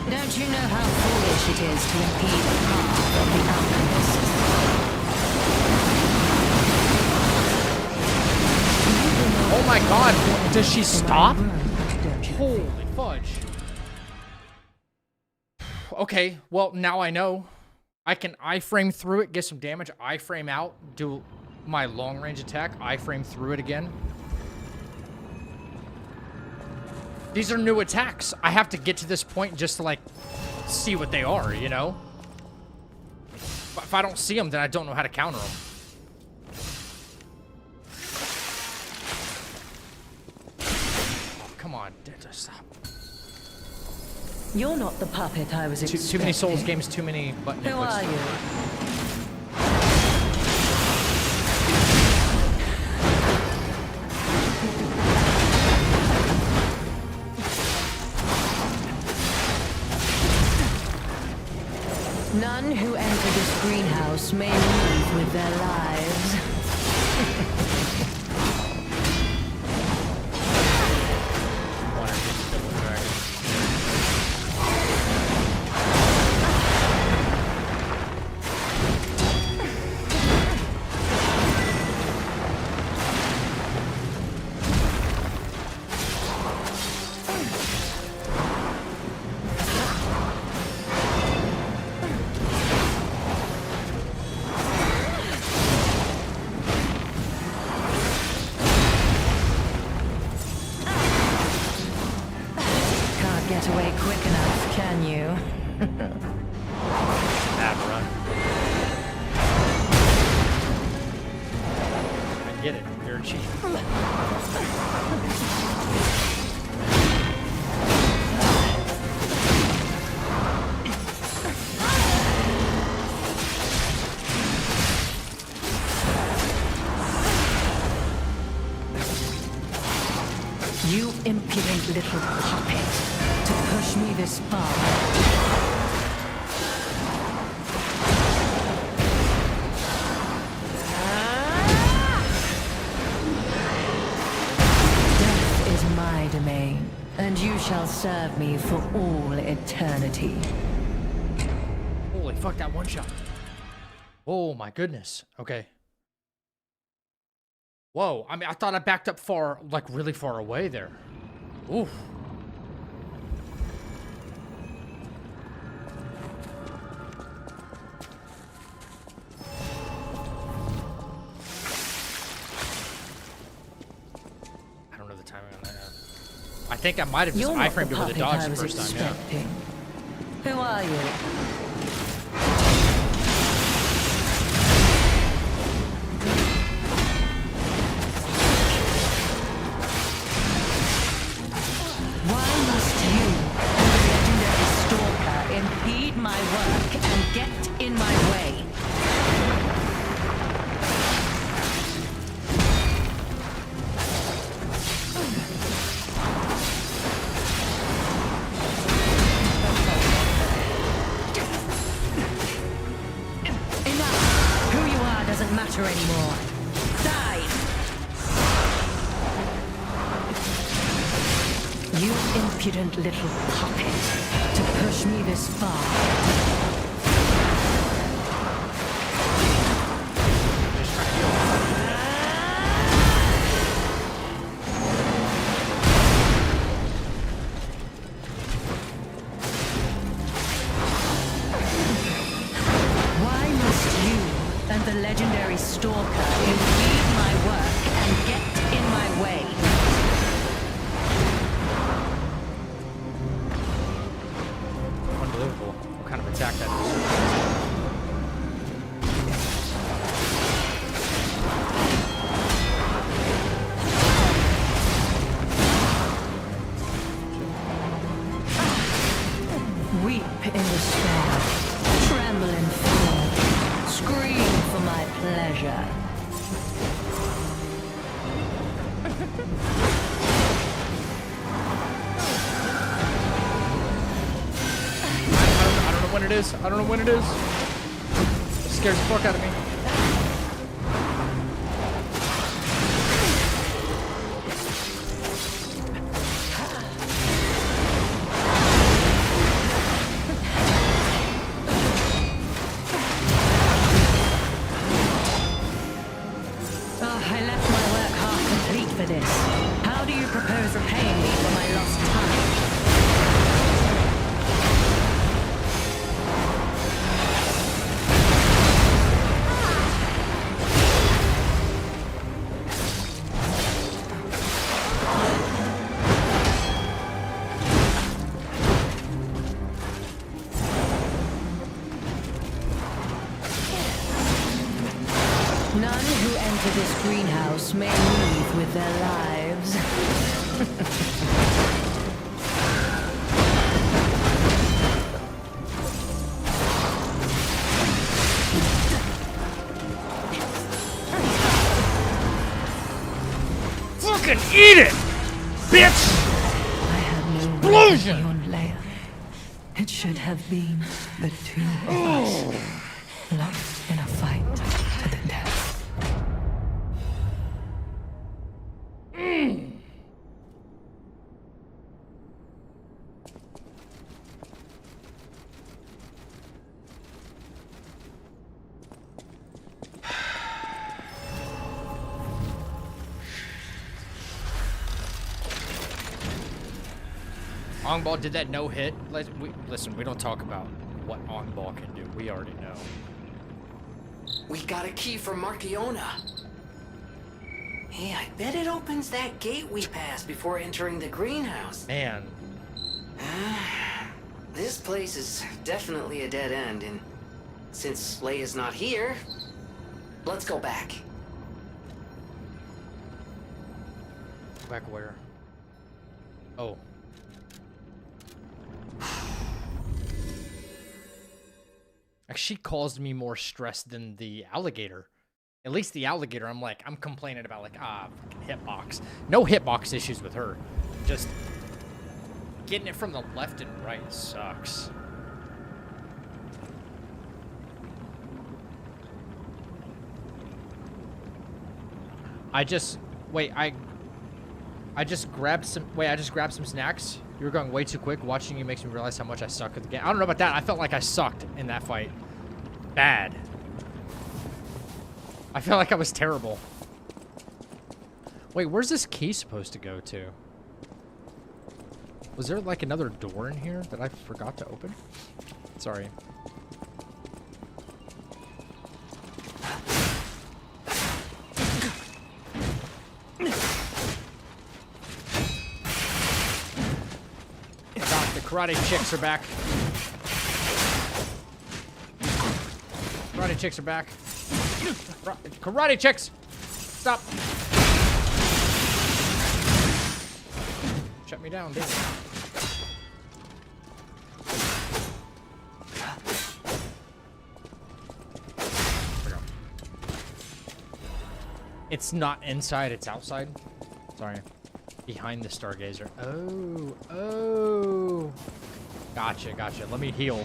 Don't you know how foolish it is to impede the path of the alchemists? Oh my god, does she stop? Don't you? Holy fudge. Okay, well, now I know. I can iframe through it, get some damage, iframe out, do my long range attack, iframe through it again. These are new attacks. I have to get to this point just to, like, see what they are, you know? If I don't see them, then I don't know how to counter them. Oh, come on, stop. You're not the puppet I was expecting. Too many Souls games, too many button Who inputs. are you? None who enter this greenhouse may leave with their lives. Get away quick enough, can you? Run. I get it. You're cheap. You impudent little puppet. To push me this far. Death is my domain, and you shall serve me for all eternity. Holy fuck, that one shot. Oh my goodness. Okay. Whoa, I mean, I thought I backed up far, like really far away there. Oof. I don't know the timing on that. I think I might have just You're not iframed the it with a puppet dodge I the was first time, yeah. expecting. Who are you? Why must you, the legendary stalker, impede my work and get in my way? Enough! Who you are doesn't matter anymore. Die! You impudent little puppet. To push me this far. Why must you and the legendary stalker impede my work and get in my way? Unbelievable. What kind of attack that is. Weep in despair, tremble in fear, scream pleasure. I don't know when it is. I don't know when it is. It scares the fuck out of me. I left my work half complete for this. How do you propose repaying me for my lost time? None who enter this greenhouse may leave with their lives. Fucking eat it, bitch! I had no Explosion! on Leia. It should have been the two of us, locked in a fight to the death. Ongball did that no hit. Listen, we don't talk about what Ongball can do. We already know. We got a key from Marciona. Hey, I bet it opens that gate we passed before entering the greenhouse. Man, This place is definitely a dead end, and since Leia's not here, let's go back. back where? Oh. She caused me more stress than the alligator. At least the alligator, I'm complaining about fucking hitbox. No hitbox issues with her. Just getting it from the left and right sucks. I just grabbed some snacks. You were going way too quick. Watching you makes me realize how much I suck at the game. I don't know about that. I felt like I sucked in that fight. Bad. I felt like I was terrible. Wait, where's this key supposed to go to? Was there like another door in here that I forgot to open? Sorry. The karate chicks are back. Karate chicks are back. Karate chicks! Stop! Shut me down, dude. It's not inside, it's outside. Sorry. Behind the Stargazer. Oh. Gotcha. Let me heal.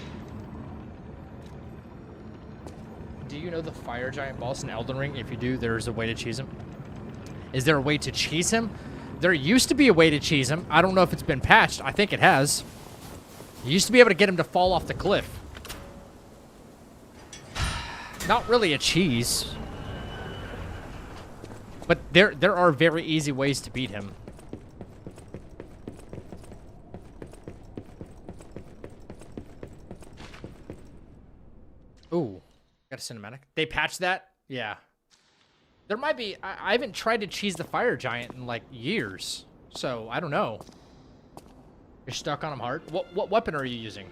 Do you know the fire giant boss in Elden Ring? If you do, there's a way to cheese him. Is there a way to cheese him? There used to be a way to cheese him. I don't know if it's been patched. I think it has. You used to be able to get him to fall off the cliff. Not really a cheese. But there are very easy ways to beat him. Ooh. Got a cinematic. They patched that? Yeah. There might be... I haven't tried to cheese the fire giant in, like, years. So, I don't know. You're stuck on him hard? What weapon are you using?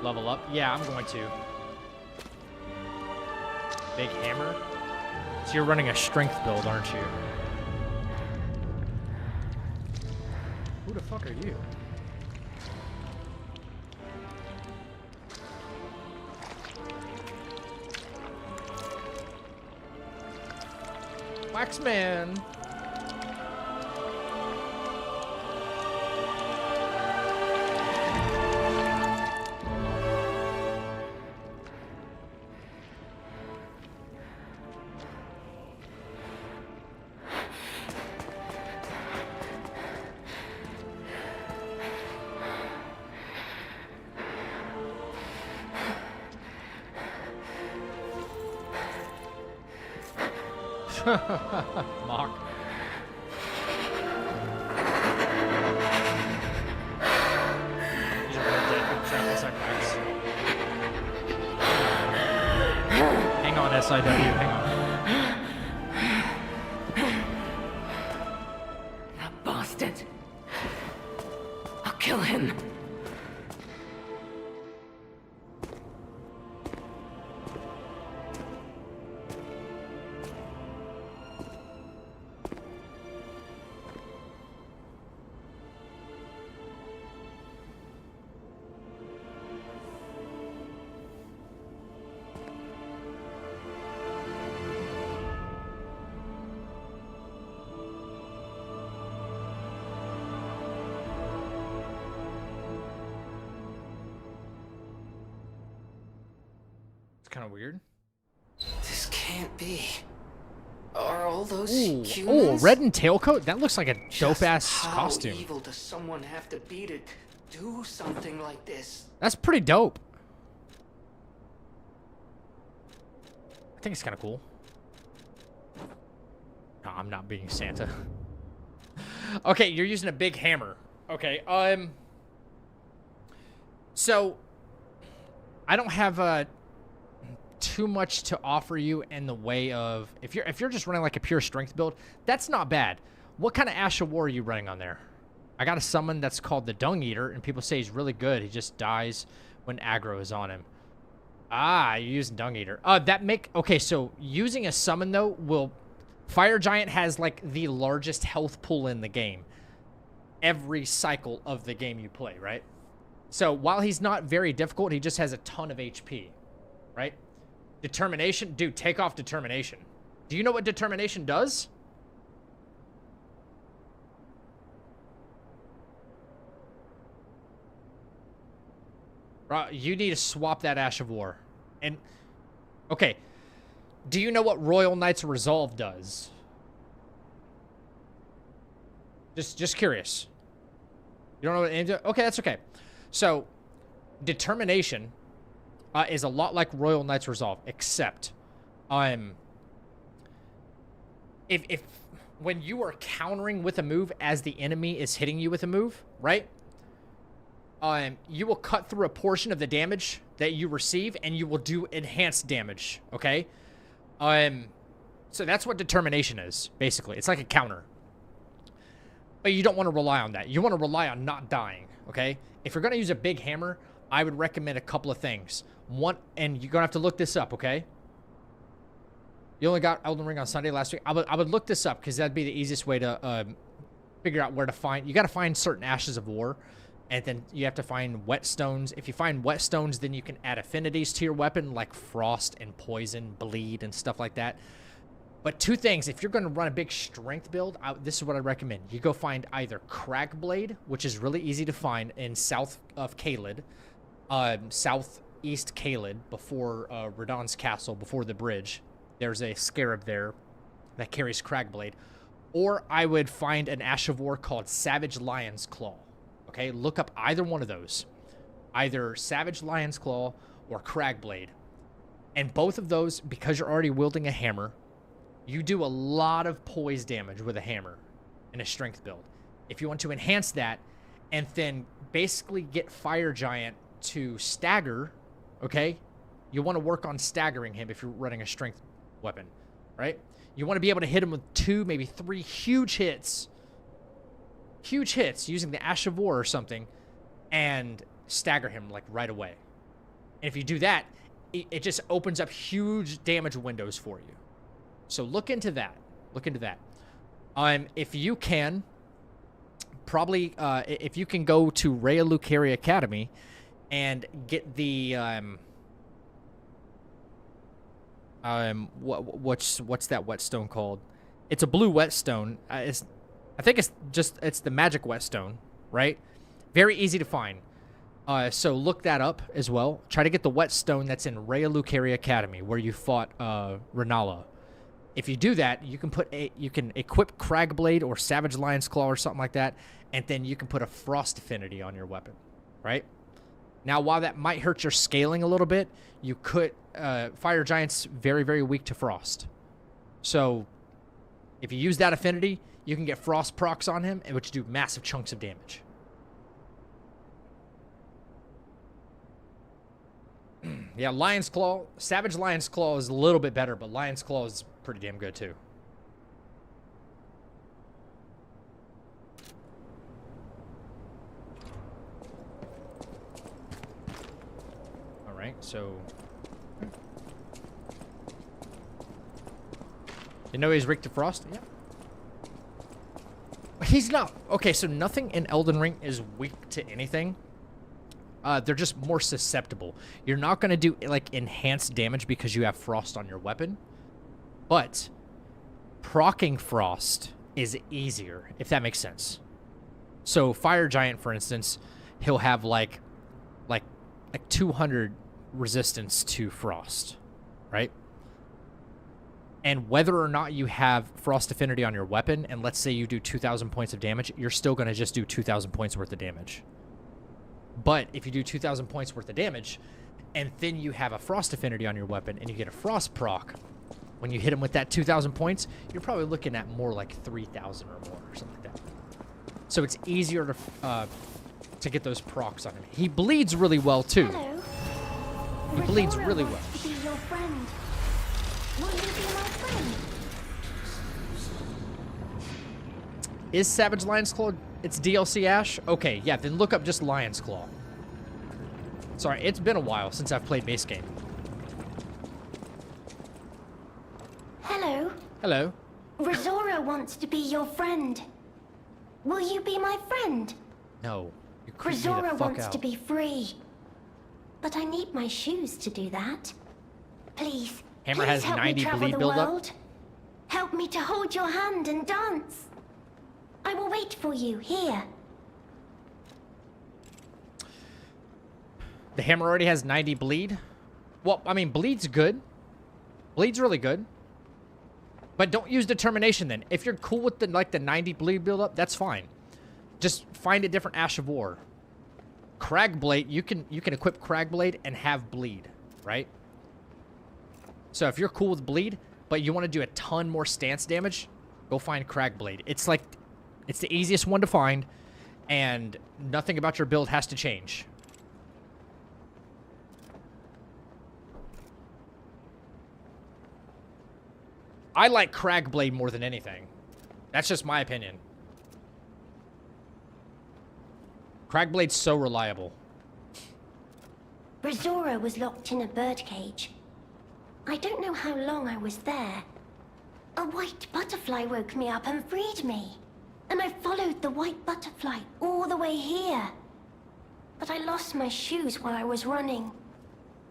Level up? Yeah, I'm going to. Big hammer? So you're running a strength build, aren't you? Who the fuck are you? Waxman. Mock. Hang on, SIW, hang on. That bastard. I'll kill him. Kind of weird. This can't be. Are all those Ooh, humans? red and tailcoat? That looks like a Just dope-ass how costume. evil does someone have to be to do something like this? That's pretty dope. I think it's kind of cool. No, I'm not being Santa. Okay, you're using a big hammer. Okay, so I don't have too much to offer you in the way of if you're just running like a pure strength build, that's not bad. What kind of Ash of War are you running on there? I got a summon that's called the Dung Eater, and people say he's really good. He just dies when aggro is on him. Ah, you're using Dung Eater. Okay, so using a summon though will Fire Giant has like the largest health pool in the game. Every cycle of the game you play, right? So while he's not very difficult, he just has a ton of HP, right? Determination? Dude, take off Determination. Do you know what Determination does? You need to swap that Ash of War. And, okay. Do you know what Royal Knight's Resolve does? Just curious. You don't know what it does? Okay, that's okay. So, Determination is a lot like Royal Knight's Resolve, except if when you are countering with a move as the enemy is hitting you with a move, right? You will cut through a portion of the damage that you receive, and you will do enhanced damage, okay? So that's what Determination is, basically. It's like a counter. But you don't want to rely on that. You want to rely on not dying, okay? If you're going to use a big hammer, I would recommend a couple of things. One, and you're going to have to look this up, okay? You only got Elden Ring on Sunday last week. I would look this up, because that'd be the easiest way to figure out where to find... You got to find certain Ashes of War, and then you have to find whetstones. If you find whetstones, then you can add affinities to your weapon, like frost and poison, bleed, and stuff like that. But two things, if you're going to run a big strength build, this is what I recommend. You go find either Cragblade, which is really easy to find in south of Caelid, southeast Caelid, before Radahn's castle, before the bridge. There's a scarab there that carries Cragblade. Or I would find an Ash of War called Savage Lion's Claw. Okay, look up either one of those. Either Savage Lion's Claw or Cragblade. And both of those, because you're already wielding a hammer, you do a lot of poise damage with a hammer in a strength build. If you want to enhance that and then basically get Fire Giant to stagger, okay? You want to work on staggering him if you're running a strength weapon, right? You want to be able to hit him with 2, maybe 3 huge hits using the Ash of War or something, and stagger him like right away. And if you do that, it just opens up huge damage windows for you. So look into that. Look into that. If you can, probably, if you can go to Rhea Lucari Academy and get the, what's that whetstone called? It's a blue whetstone. I think it's the magic whetstone, right? Very easy to find. So look that up as well. Try to get the whetstone that's in Rhea Lucari Academy where you fought Renala. If you do that, you can equip Cragblade or Savage Lion's Claw or something like that, and then you can put a Frost Affinity on your weapon, right? Now, while that might hurt your scaling a little bit, you could Fire Giant's very, very weak to Frost. So if you use that affinity, you can get Frost procs on him, which do massive chunks of damage. Yeah, Lion's Claw. Savage Lion's Claw is a little bit better, but Lion's Claw is pretty damn good too. Alright, so... You know he's weak to Frost? Yeah. He's not. Okay, so nothing in Elden Ring is weak to anything. They're just more susceptible. You're not going to do, like, enhanced damage because you have Frost on your weapon. But proccing Frost is easier, if that makes sense. So Fire Giant, for instance, he'll have, like 200 resistance to Frost, right? And whether or not you have Frost Affinity on your weapon, and let's say you do 2,000 points of damage, you're still going to just do 2,000 points worth of damage. But if you do 2,000 points worth of damage, and then you have a Frost Affinity on your weapon, and you get a Frost proc, when you hit him with that 2,000 points, you're probably looking at more like 3,000 or more, or something like that. So it's easier to get those procs on him. He bleeds really well, too. Hello. He bleeds really well. To be your friend. Will you be my friend? Is Savage Lion's Claw... It's DLC Ash? Okay, yeah, then look up just Lion's Claw. Sorry, it's been a while since I've played base game. Hello. Hello. Rizora wants to be your friend. Will you be my friend? No. You creep me the Rizora fuck wants out. to be free. But I need my shoes to do that. Please, Hammer please has help 90 me travel bleed the buildup. world. Help me to hold your hand and dance. I will wait for you here. The hammer already has 90 bleed. Well, I mean, bleed's good. Bleed's really good. But don't use determination then. If you're cool with the 90 bleed buildup, that's fine. Just find a different Ash of War. Cragblade, you can equip Cragblade and have bleed, right? So if you're cool with bleed, but you want to do a ton more stance damage, go find Cragblade. It's the easiest one to find, and nothing about your build has to change. I like Cragblade more than anything. That's just my opinion. Cragblade's so reliable. Rizora was locked in a birdcage. I don't know how long I was there. A white butterfly woke me up and freed me. And I followed the white butterfly all the way here. But I lost my shoes while I was running.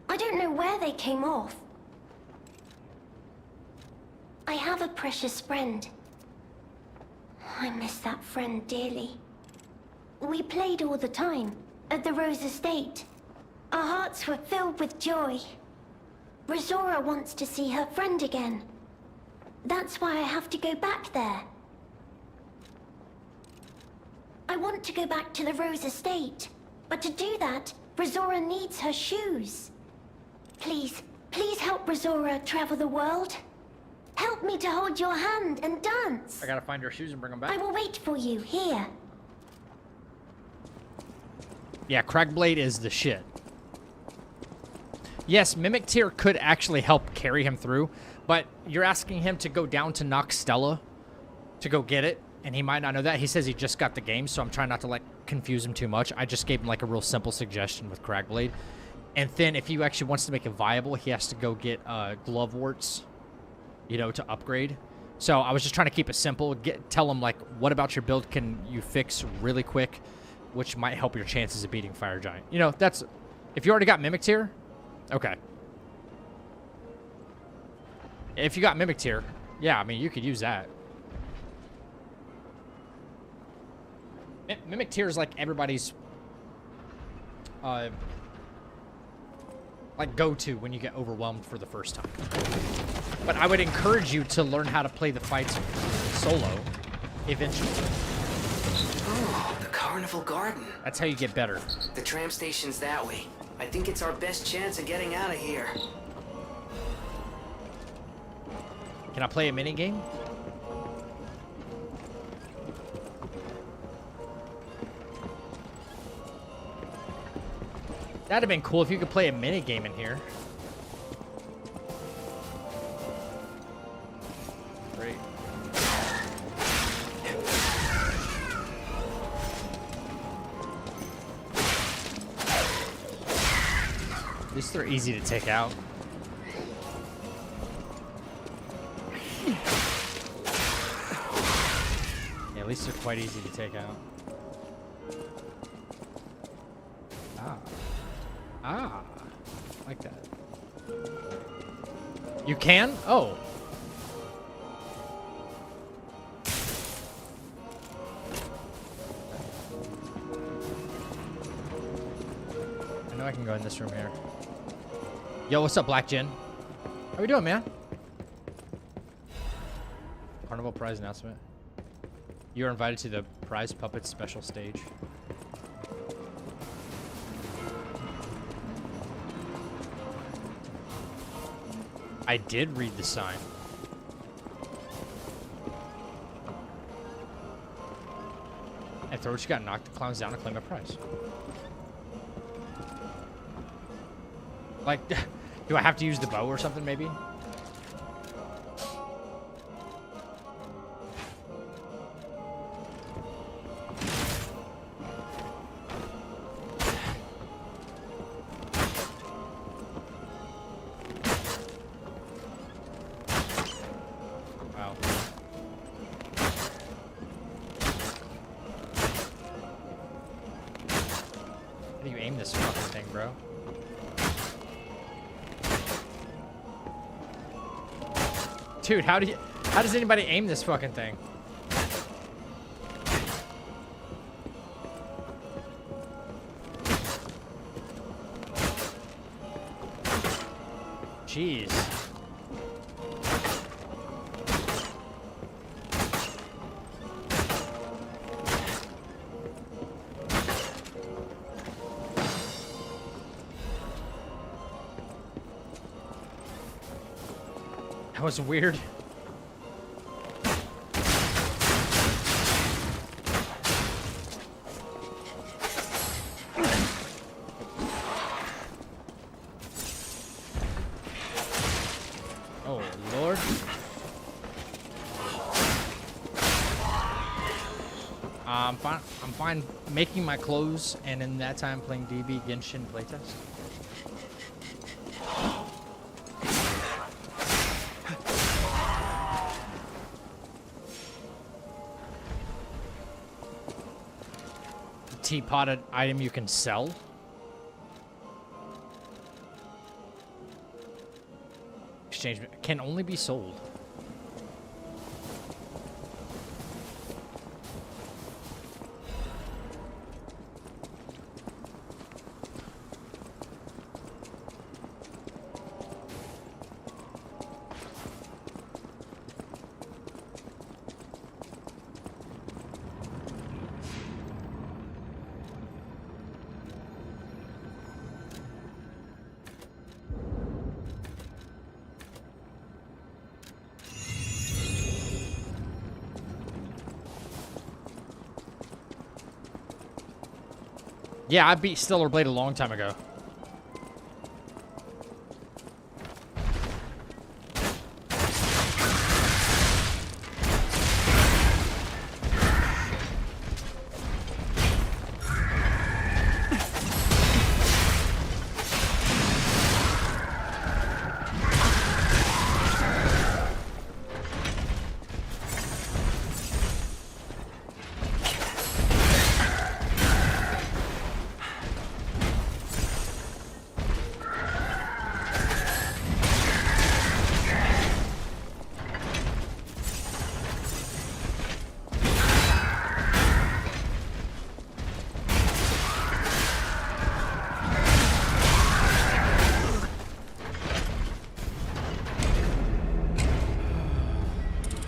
I don't know where they came off. I have a precious friend. I miss that friend dearly. We played all the time at the Rose Estate. Our hearts were filled with joy. Rizora wants to see her friend again. That's why I have to go back there. I want to go back to the Rose Estate. But to do that, Rizora needs her shoes. Please, please help Rizora travel the world. Help me to hold your hand and dance. I gotta find her shoes and bring them back. I will wait for you here. Yeah, Cragblade is the shit. Yes, Mimic Tear could actually help carry him through, but you're asking him to go down to Noxtella to go get it, and he might not know that. He says he just got the game, so I'm trying not to, like, confuse him too much. I just gave him, like, a real simple suggestion with Cragblade. And then if he actually wants to make it viable, he has to go get Gloveworts you know, to upgrade. So I was just trying to keep it simple. Tell them, like, what about your build can you fix really quick, which might help your chances of beating Fire Giant. You know, that's... If you already got Mimic Tier, okay. If you got Mimic Tier, yeah, I mean, you could use that. Mimic Tier is like everybody's... like, go-to when you get overwhelmed for the first time. But I would encourage you to learn how to play the fights solo, eventually. Oh, the Carnival Garden. That's how you get better. The tram station's that way. I think it's our best chance of getting out of here. Can I play a mini game? That'd have been cool if you could play a mini game in here. Great. At least they're easy to take out. Yeah, at least they're quite easy to take out. Ah, like that. You can? Oh. I know I can go in this room here. Yo, what's up, Black Jin? How we doing, man? Carnival prize announcement. You are invited to the Prize Puppets special stage. I did read the sign. And Throach got knocked the clowns down to claim a prize. Like, do I have to use the bow or something, maybe? Dude, how does anybody aim this fucking thing? Jeez. That was weird. Oh, Lord. I'm fine making my clothes, and in that time playing DB Genshin playtest. Teapot item you can sell. Exchange can only be sold. Yeah, I beat Stellar Blade a long time ago.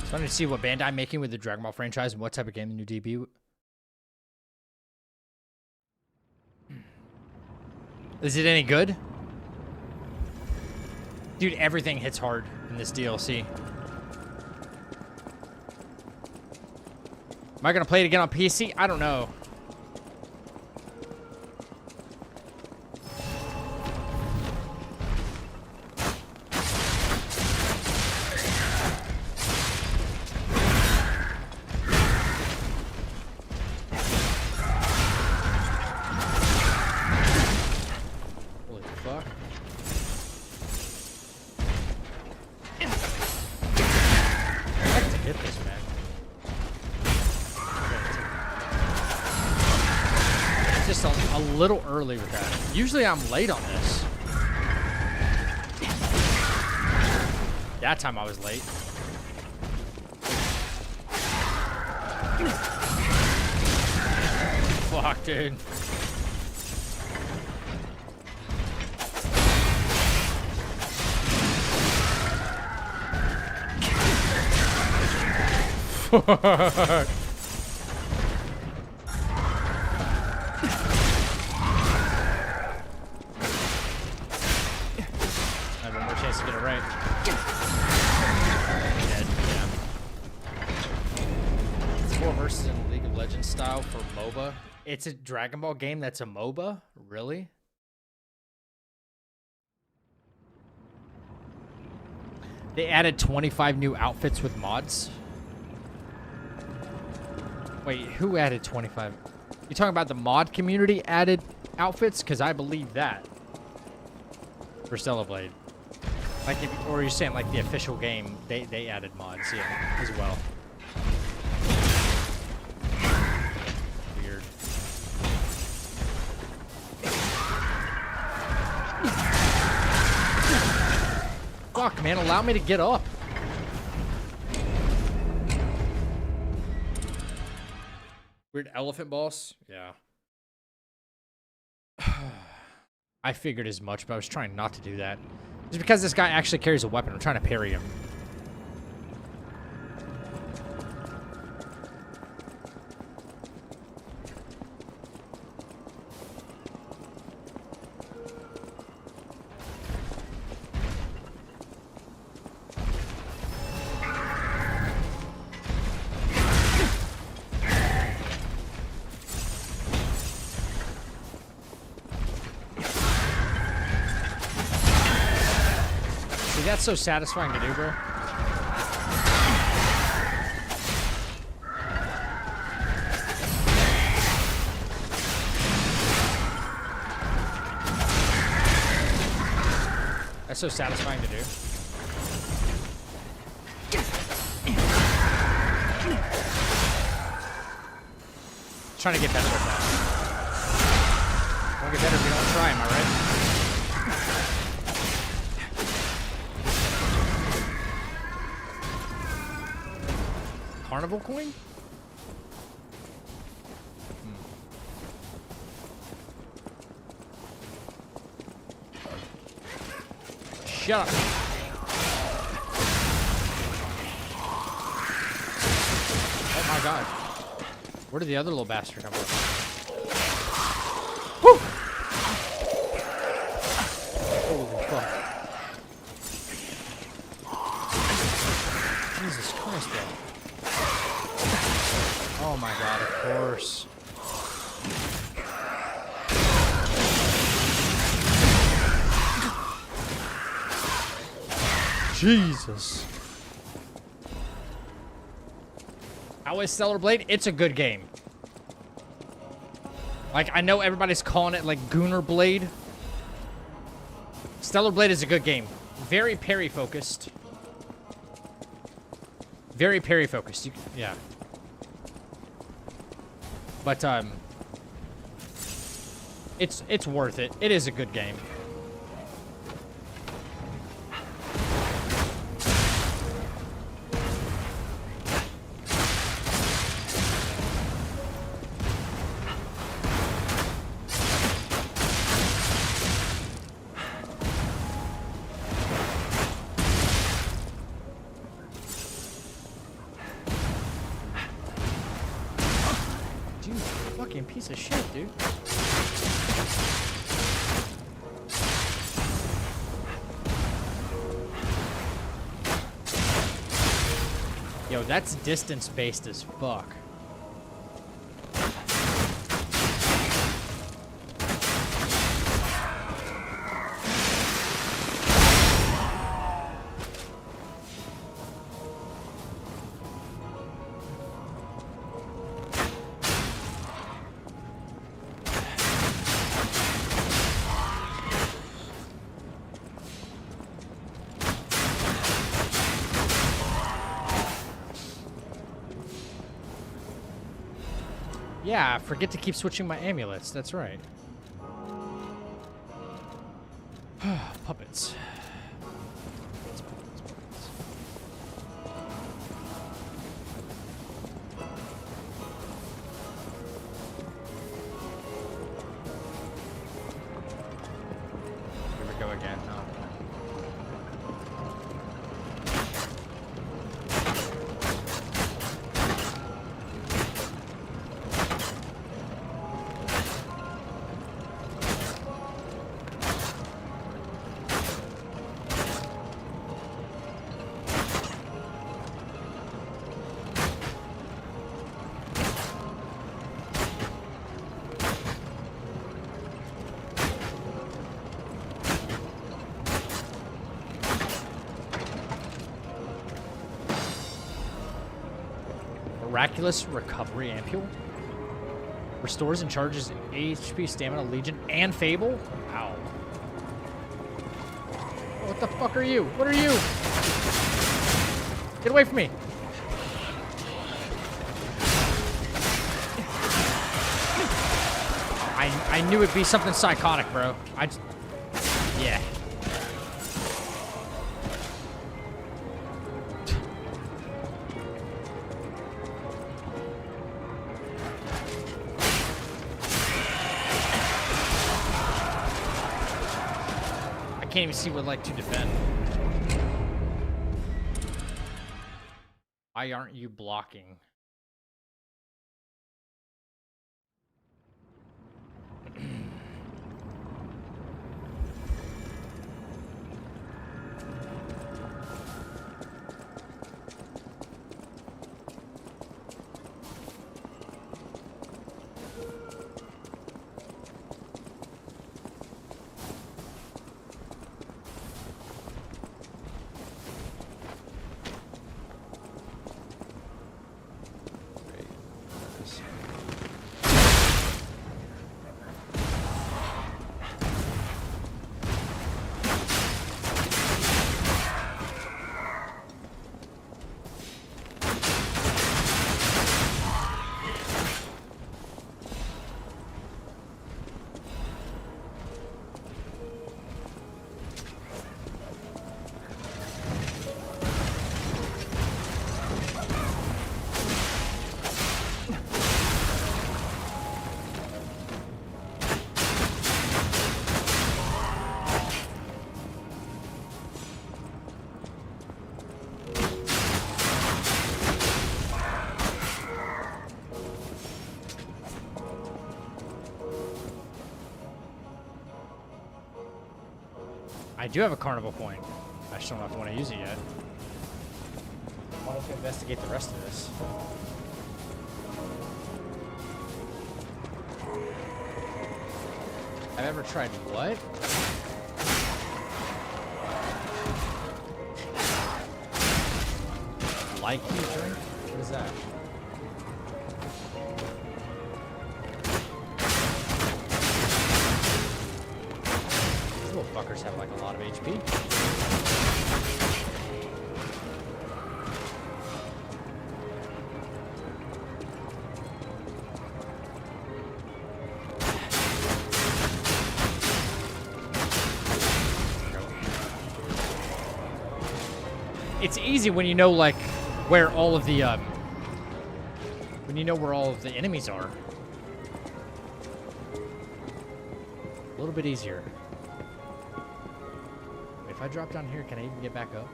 So I need to see what Bandai making with the Dragon Ball franchise and what type of game the new debut. Is it any good? Dude, everything hits hard in this DLC. Am I gonna play it again on PC? I don't know. Holy fuck. I have to hit this, man. Just a little early with that. Usually I'm late on this. That time I was late. Fuck, dude. Fuck. To get it right. Dead, yeah. It's 4 versus in League of Legends style for MOBA. It's a Dragon Ball game that's a MOBA? Really? They added 25 new outfits with mods. Wait, who added 25? You talking about the mod community added outfits? Because I believe that. For Stellar Blade. Like, or you're saying like the official game, they added mods, yeah, as well. Weird. Fuck, man, allow me to get up. Weird elephant boss, yeah. I figured as much, but I was trying not to do that. Just because this guy actually carries a weapon. I'm trying to parry him. That's so satisfying to do, bro. That's so satisfying to do. Trying to get better with that. Won't get better if we don't try, am I right? Carnival coin? Shut up. Oh my god. Where did the other little bastard come from? Woo! Holy fuck. Jesus Christ, bro. Oh my god, of course. Jesus. How is Stellar Blade? It's a good game. Like, I know everybody's calling it like Gooner Blade. Stellar Blade is a good game. Very parry focused. Very parry focused. Yeah. But it's worth it. It is a good game. Fucking piece of shit, dude. Yo, that's distance-based as fuck. Yeah, forget to keep switching my amulets. That's right. Puppets. Here we go again. Oh. Miraculous Recovery Ampule. Restores and charges HP, Stamina, Legion, and Fable? Wow. What the fuck are you? What are you? Get away from me. I knew it'd be something psychotic, bro. Yeah. I can't even see what like to defend. Why aren't you blocking? I do have a carnival point. I just don't know if I want to use it yet. I want to investigate the rest of this. I've ever tried what? Like you drink? What is that? These little fuckers have like a lot of HP. It's easy when you know like where all of the enemies are. A little bit easier. If I drop down here, can I even get back up?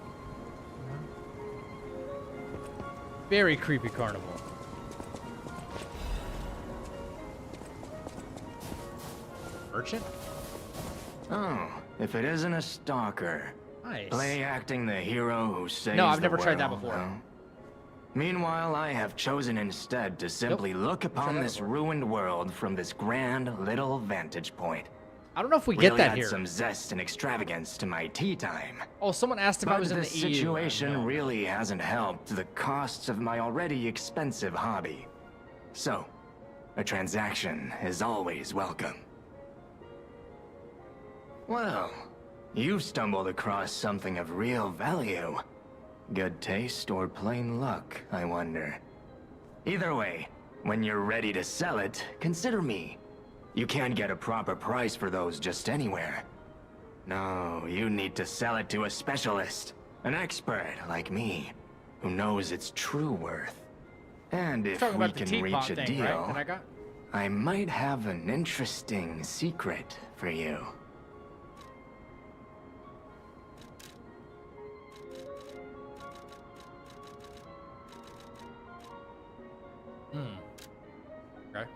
Very creepy carnival. Merchant? Oh, if it isn't a stalker. Nice. Play acting the hero who saves No, I've the never tried that world, before. huh? Meanwhile, I have chosen instead to simply look upon that this before. ruined world from this grand little vantage point. I don't know if we Really get that add here. some zest and extravagance to my tea time. Oh, someone asked if I But was in the this EU. situation No. really hasn't helped the costs of my already expensive hobby. So, a transaction is always welcome. Well, you've stumbled across something of real value. Good taste or plain luck, I wonder. Either way, when you're ready to sell it, consider me. You can't get a proper price for those just anywhere. No, you need to sell it to a specialist, an expert like me, who knows its true worth. And if Talking we about the can teapot reach a thing, right? deal, That I got? I might have an interesting secret for you. Okay.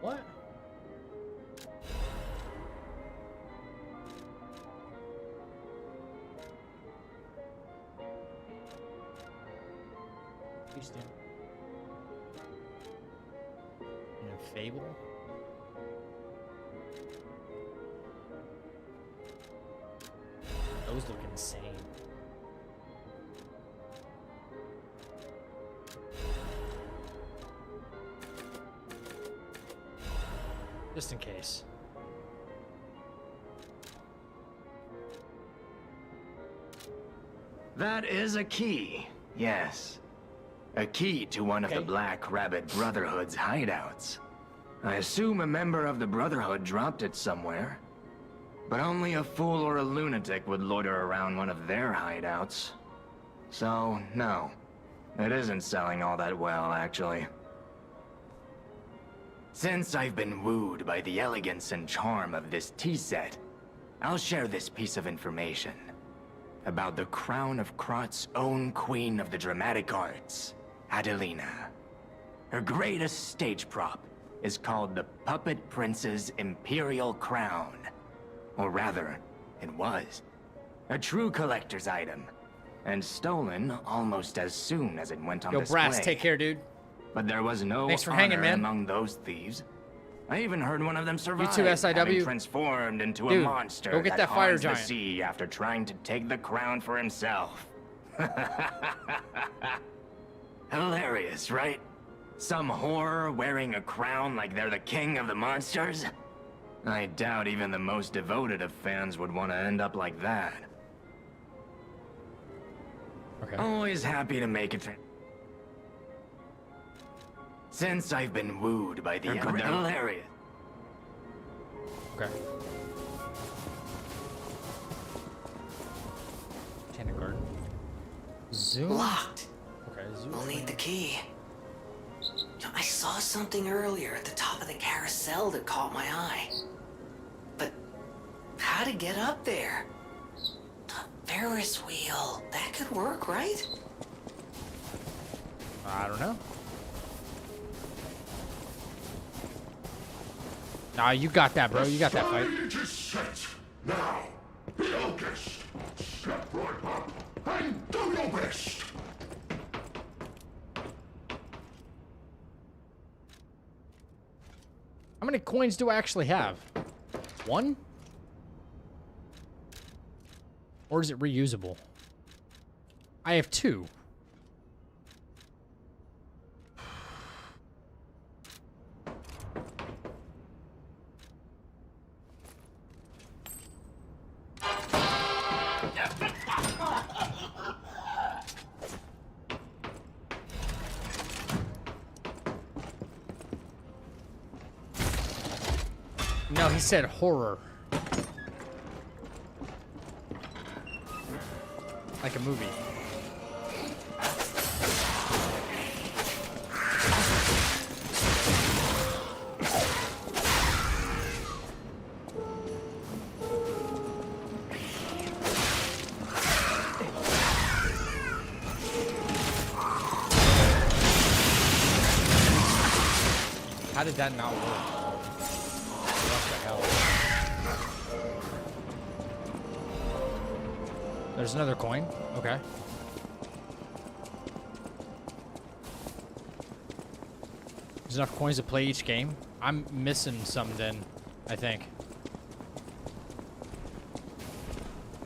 What? Houston. And Fable? Those look insane. Just in case. That is a key, yes. A key to one of the Black Rabbit Brotherhood's hideouts. I assume a member of the Brotherhood dropped it somewhere. But only a fool or a lunatic would loiter around one of their hideouts. So, no. It isn't selling all that well, actually. Since I've been wooed by the elegance and charm of this tea set, I'll share this piece of information about the crown of Krot's own queen of the dramatic arts, Adelina. Her greatest stage prop is called the Puppet Prince's Imperial Crown. Or rather, it was. A true collector's item, and stolen almost as soon as it went on Yo, display. Brass, take care, dude. But there was no Thanks for honor hanging, man. among those thieves. I even heard one of them survive, too, SIW. having transformed into Dude, a monster go get that fire haunts the giant. sea after trying to take the crown for himself. Hilarious, right? Some horror wearing a crown like they're the king of the monsters? I doubt even the most devoted of fans would want to end up like that. Okay. Always happy to make it. Since I've been wooed by the hilarious. Okay. Tana Garden. Zoom. Locked. Okay, zoom. We'll need the key. I saw something earlier at the top of the carousel that caught my eye. But how to get up there? The Ferris wheel. That could work, right? I don't know. Nah, you got that, bro. You got that fight. It is set. Now, be our guest. Step right up and do your best. How many coins do I actually have? One? Or is it reusable? I have two. No, he said horror. Like a movie. How did that not work? What the hell? There's another coin. Okay. There's enough coins to play each game. I'm missing some then, I think.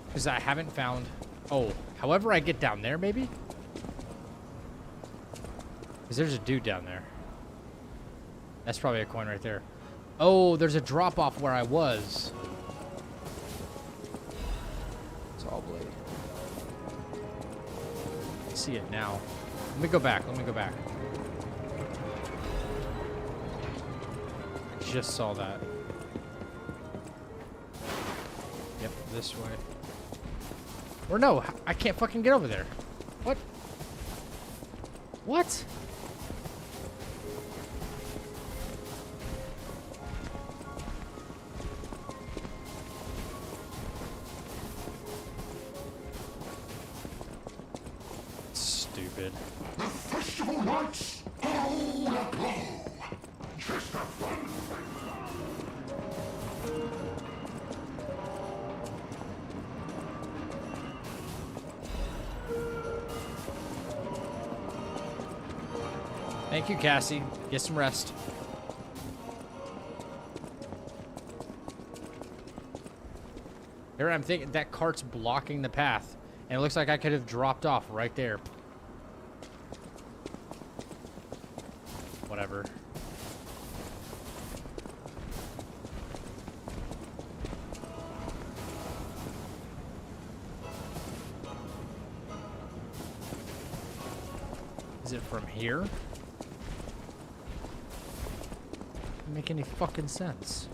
Because I haven't found... Oh, however I get down there, maybe? Because there's a dude down there. That's probably a coin right there. Oh, there's a drop-off where I was. It's all blade. I see it now. Let me go back. Let me go back. I just saw that. Yep, this way. Or no, I can't fucking get over there. What? What? Stupid. The festival lights are all aglow. Just have fun. Thank you, Cassie. Get some rest. Here I'm thinking that cart's blocking the path, and it looks like I could have dropped off right there. Whatever. Is it from here? Doesn't make any fucking sense.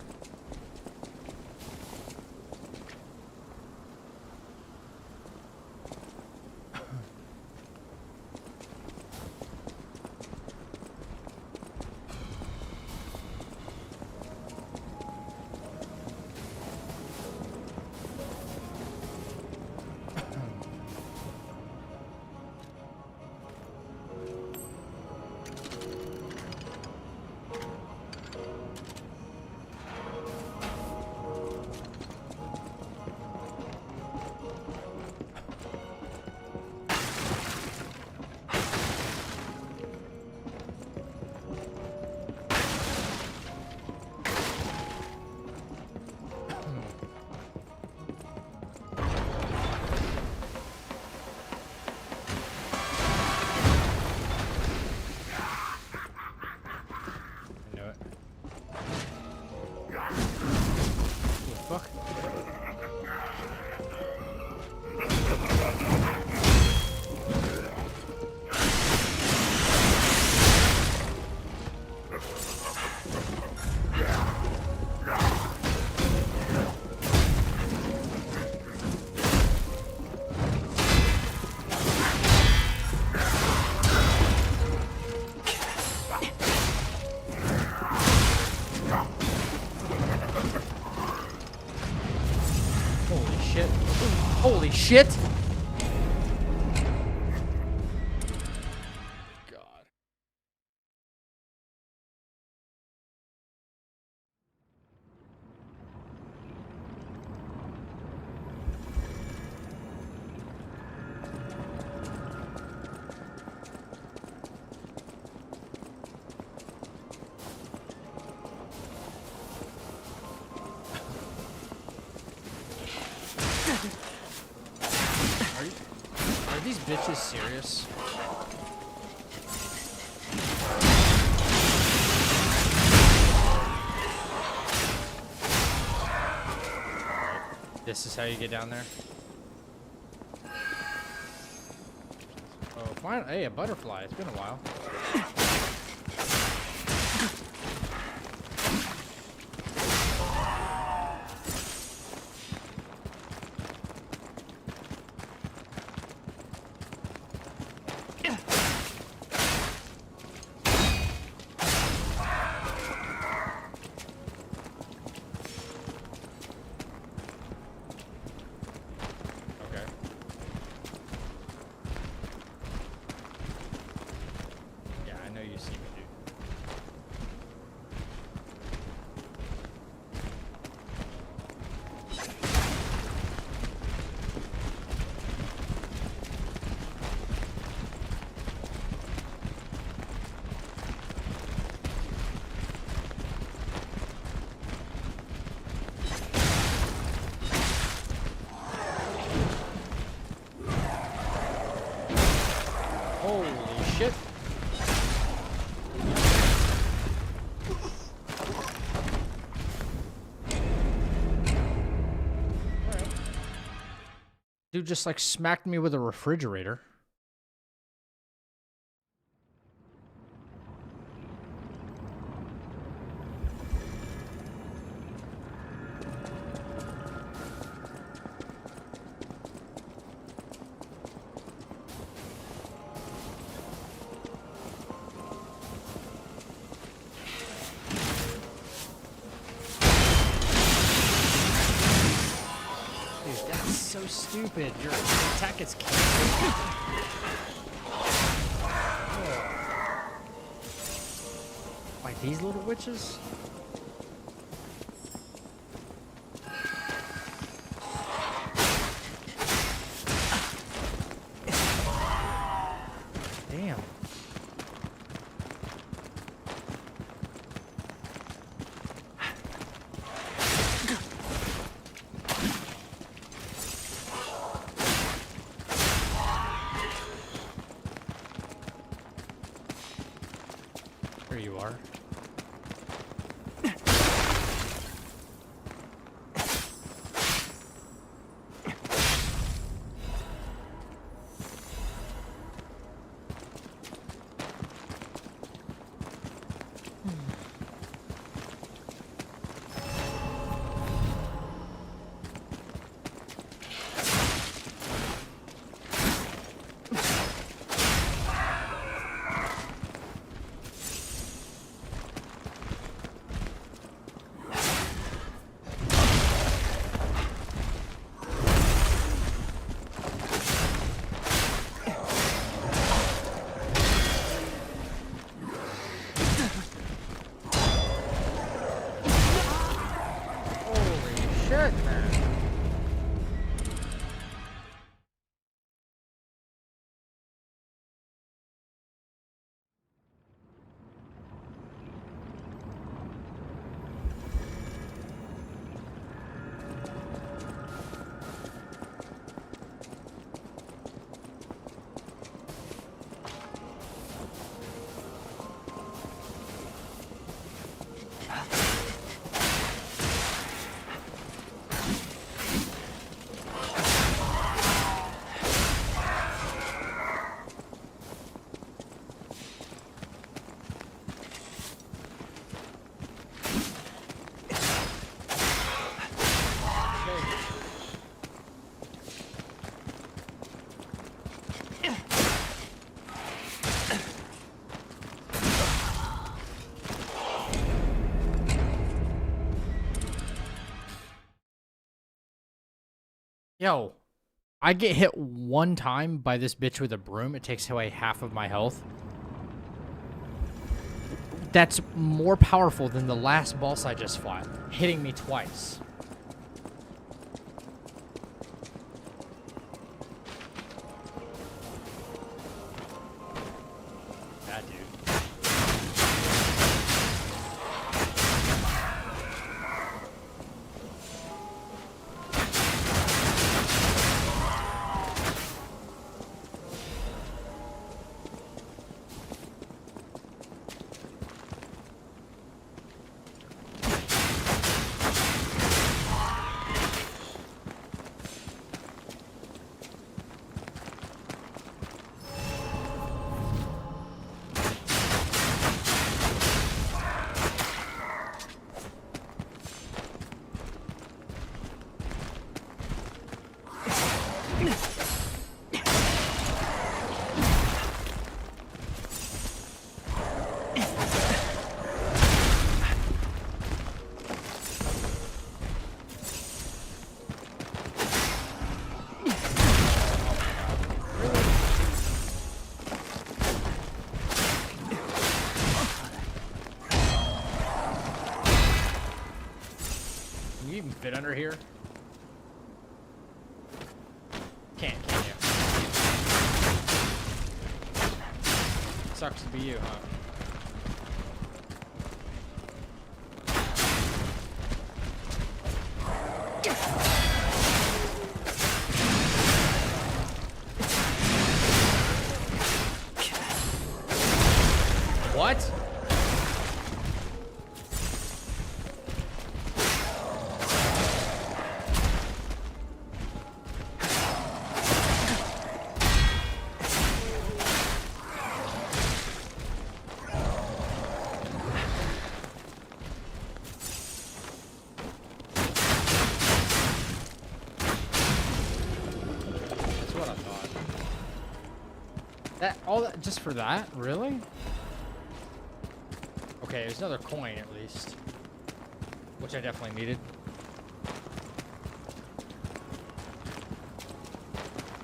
Holy shit! God. Are these bitches serious? This is how you get down there? Oh, fine. Hey, a butterfly. It's been a while. Holy shit. Alright. Dude just like smacked me with a refrigerator. So stupid. Your attack is canceled. By these little witches? Damn. There you are. Shit, man. Yo, I get hit one time by this bitch with a broom. It takes away half of my health. That's more powerful than the last boss I just fought, hitting me twice. That dude. Can you even fit under here? Can't you? Sucks to be you, huh? What? All that just for that? Really? Okay, there's another coin at least. Which I definitely needed.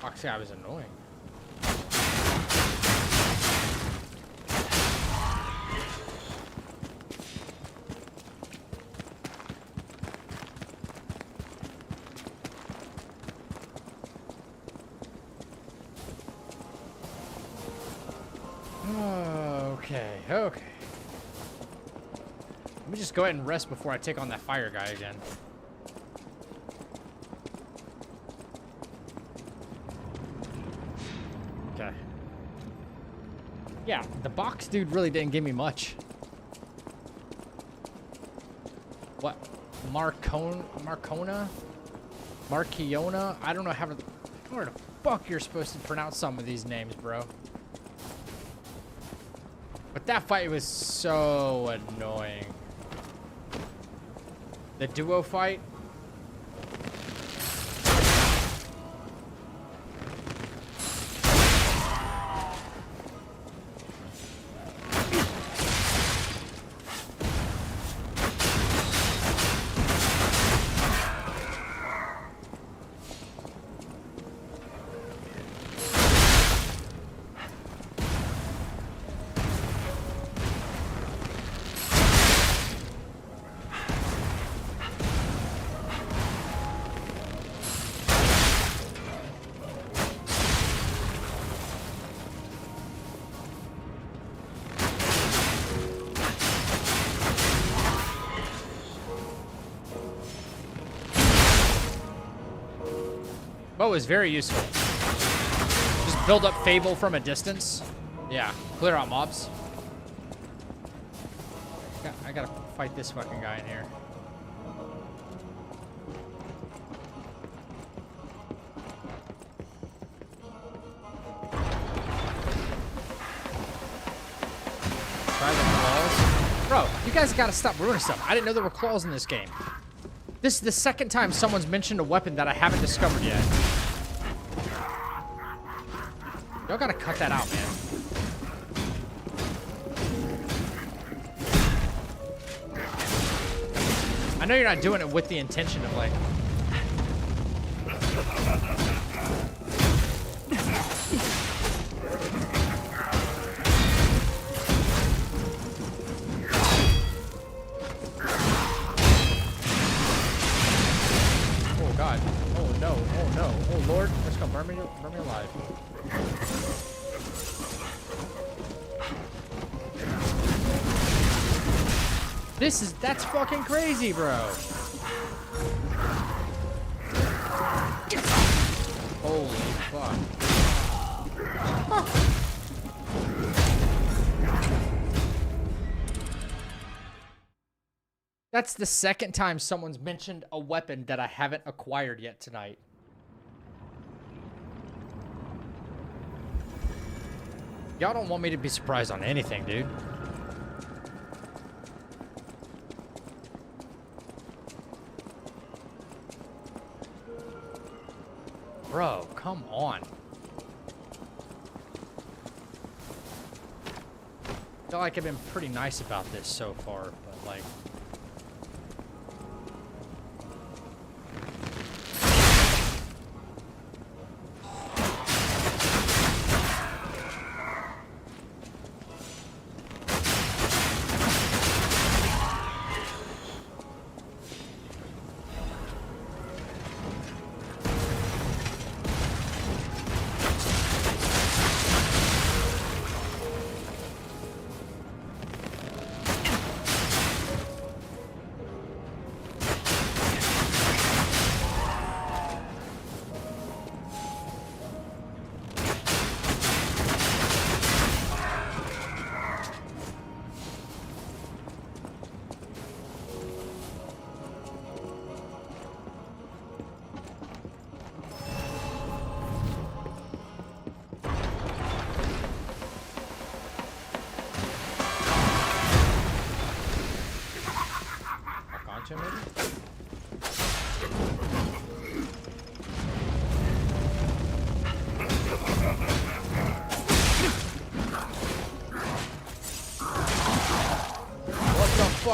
Actually, I was annoying. Okay, okay. Let me just go ahead and rest before I take on that fire guy again. Okay. Yeah, the box dude really didn't give me much. What? Marcona? I don't know how to... Where the fuck you're supposed to pronounce some of these names, bro. But that fight was so annoying. The duo fight. Oh, it was very useful. Just build up Fable from a distance. Yeah, clear out mobs. I gotta fight this fucking guy in here. Try the claws. Bro, you guys gotta stop ruining stuff. I didn't know there were claws in this game. This is the second time someone's mentioned a weapon that I haven't discovered yet. Y'all gotta cut that out, man. I know you're not doing it with the intention of, like... Burn me alive. That's fucking crazy, bro. Holy fuck. Huh. That's the second time someone's mentioned a weapon that I haven't acquired yet tonight. Y'all don't want me to be surprised on anything, dude. Bro, come on. I feel like I've been pretty nice about this so far, but like...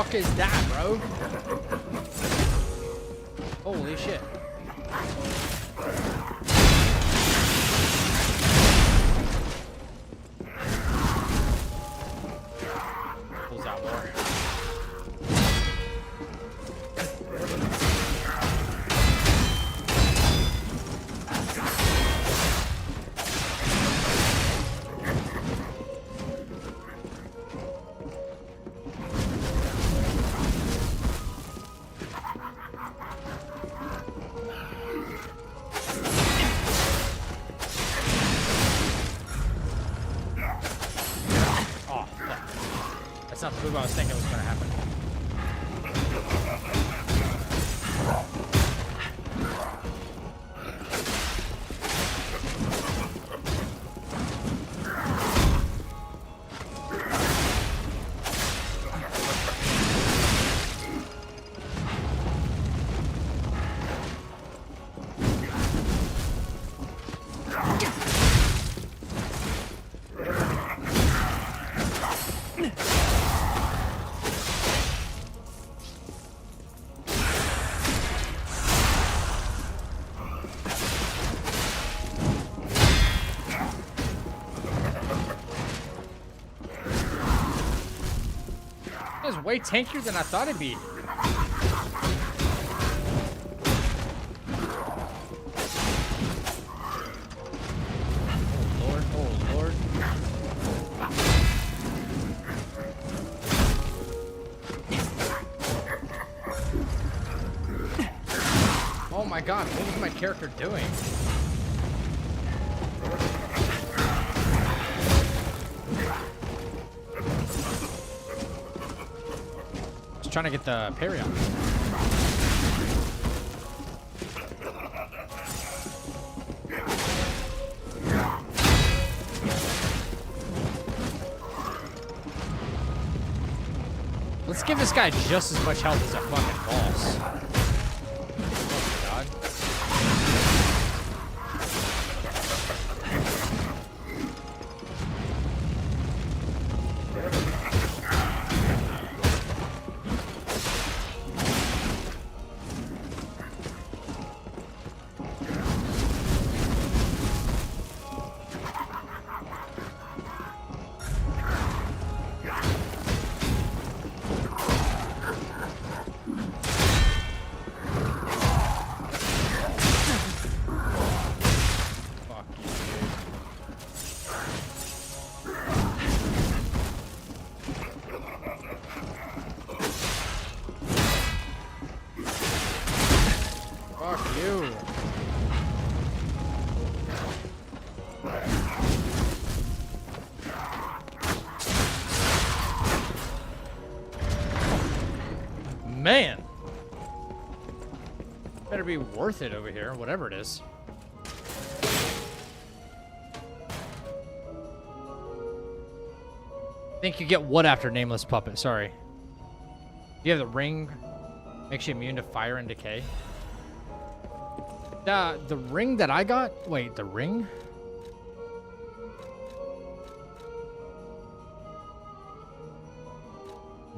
fuck is that, bro? Holy shit. Pulls out more. That's not the move I was thinking was going to happen. That was way tankier than I thought it'd be. Oh Lord, oh Lord. Oh my god, what was my character doing? Trying to get the parry on. Let's give this guy just as much health as a fucking boss. Oh my god. Fuck you. Man. Better be worth it over here, whatever it is. I think you get what after Nameless Puppet? Sorry. You have the ring. Makes you immune to fire and decay. The ring that I got? Wait, the ring?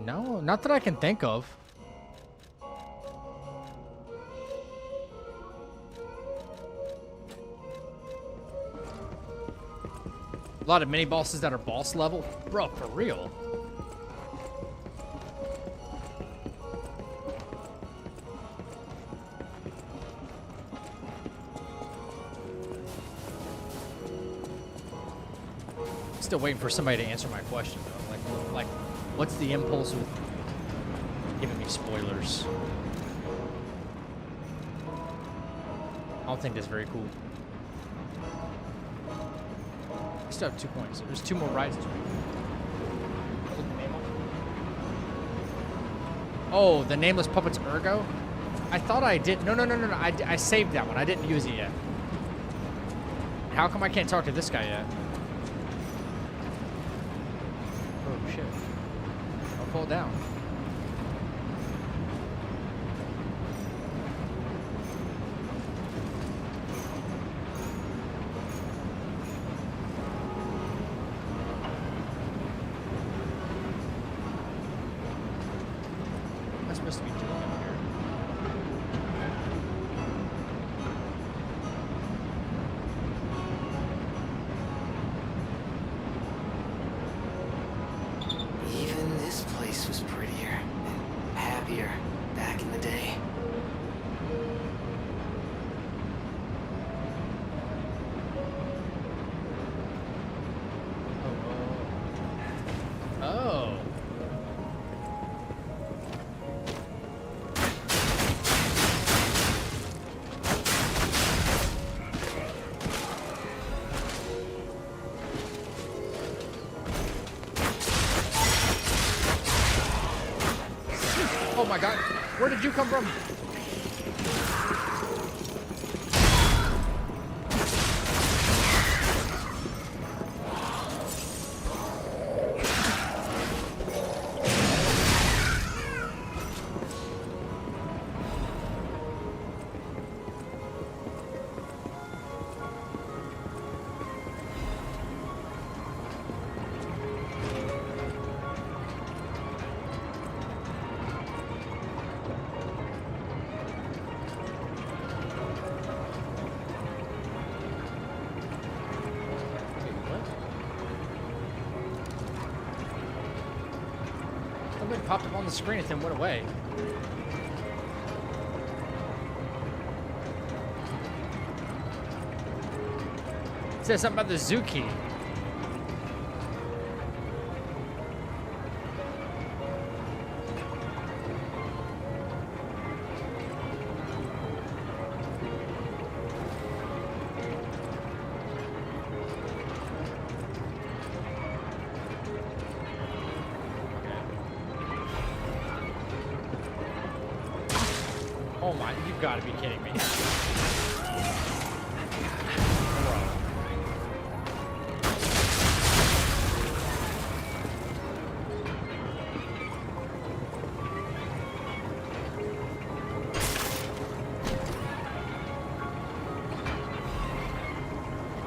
No, not that I can think of. A lot of mini bosses that are boss level. Bro, for real. Still waiting for somebody to answer my question though. Like, what's the impulse with giving me spoilers? I don't think that's very cool. I still have 2 points. There's 2 more rides this week. Oh, the Nameless Puppet's Ergo? I thought I did. No. I saved that one. I didn't use it yet. How come I can't talk to this guy yet? Oh, shit. I'll fall down. Oh my god. Where did you come from? Something popped up on the screen and then went away. It says something about the zoo key. Oh my, you've got to be kidding me.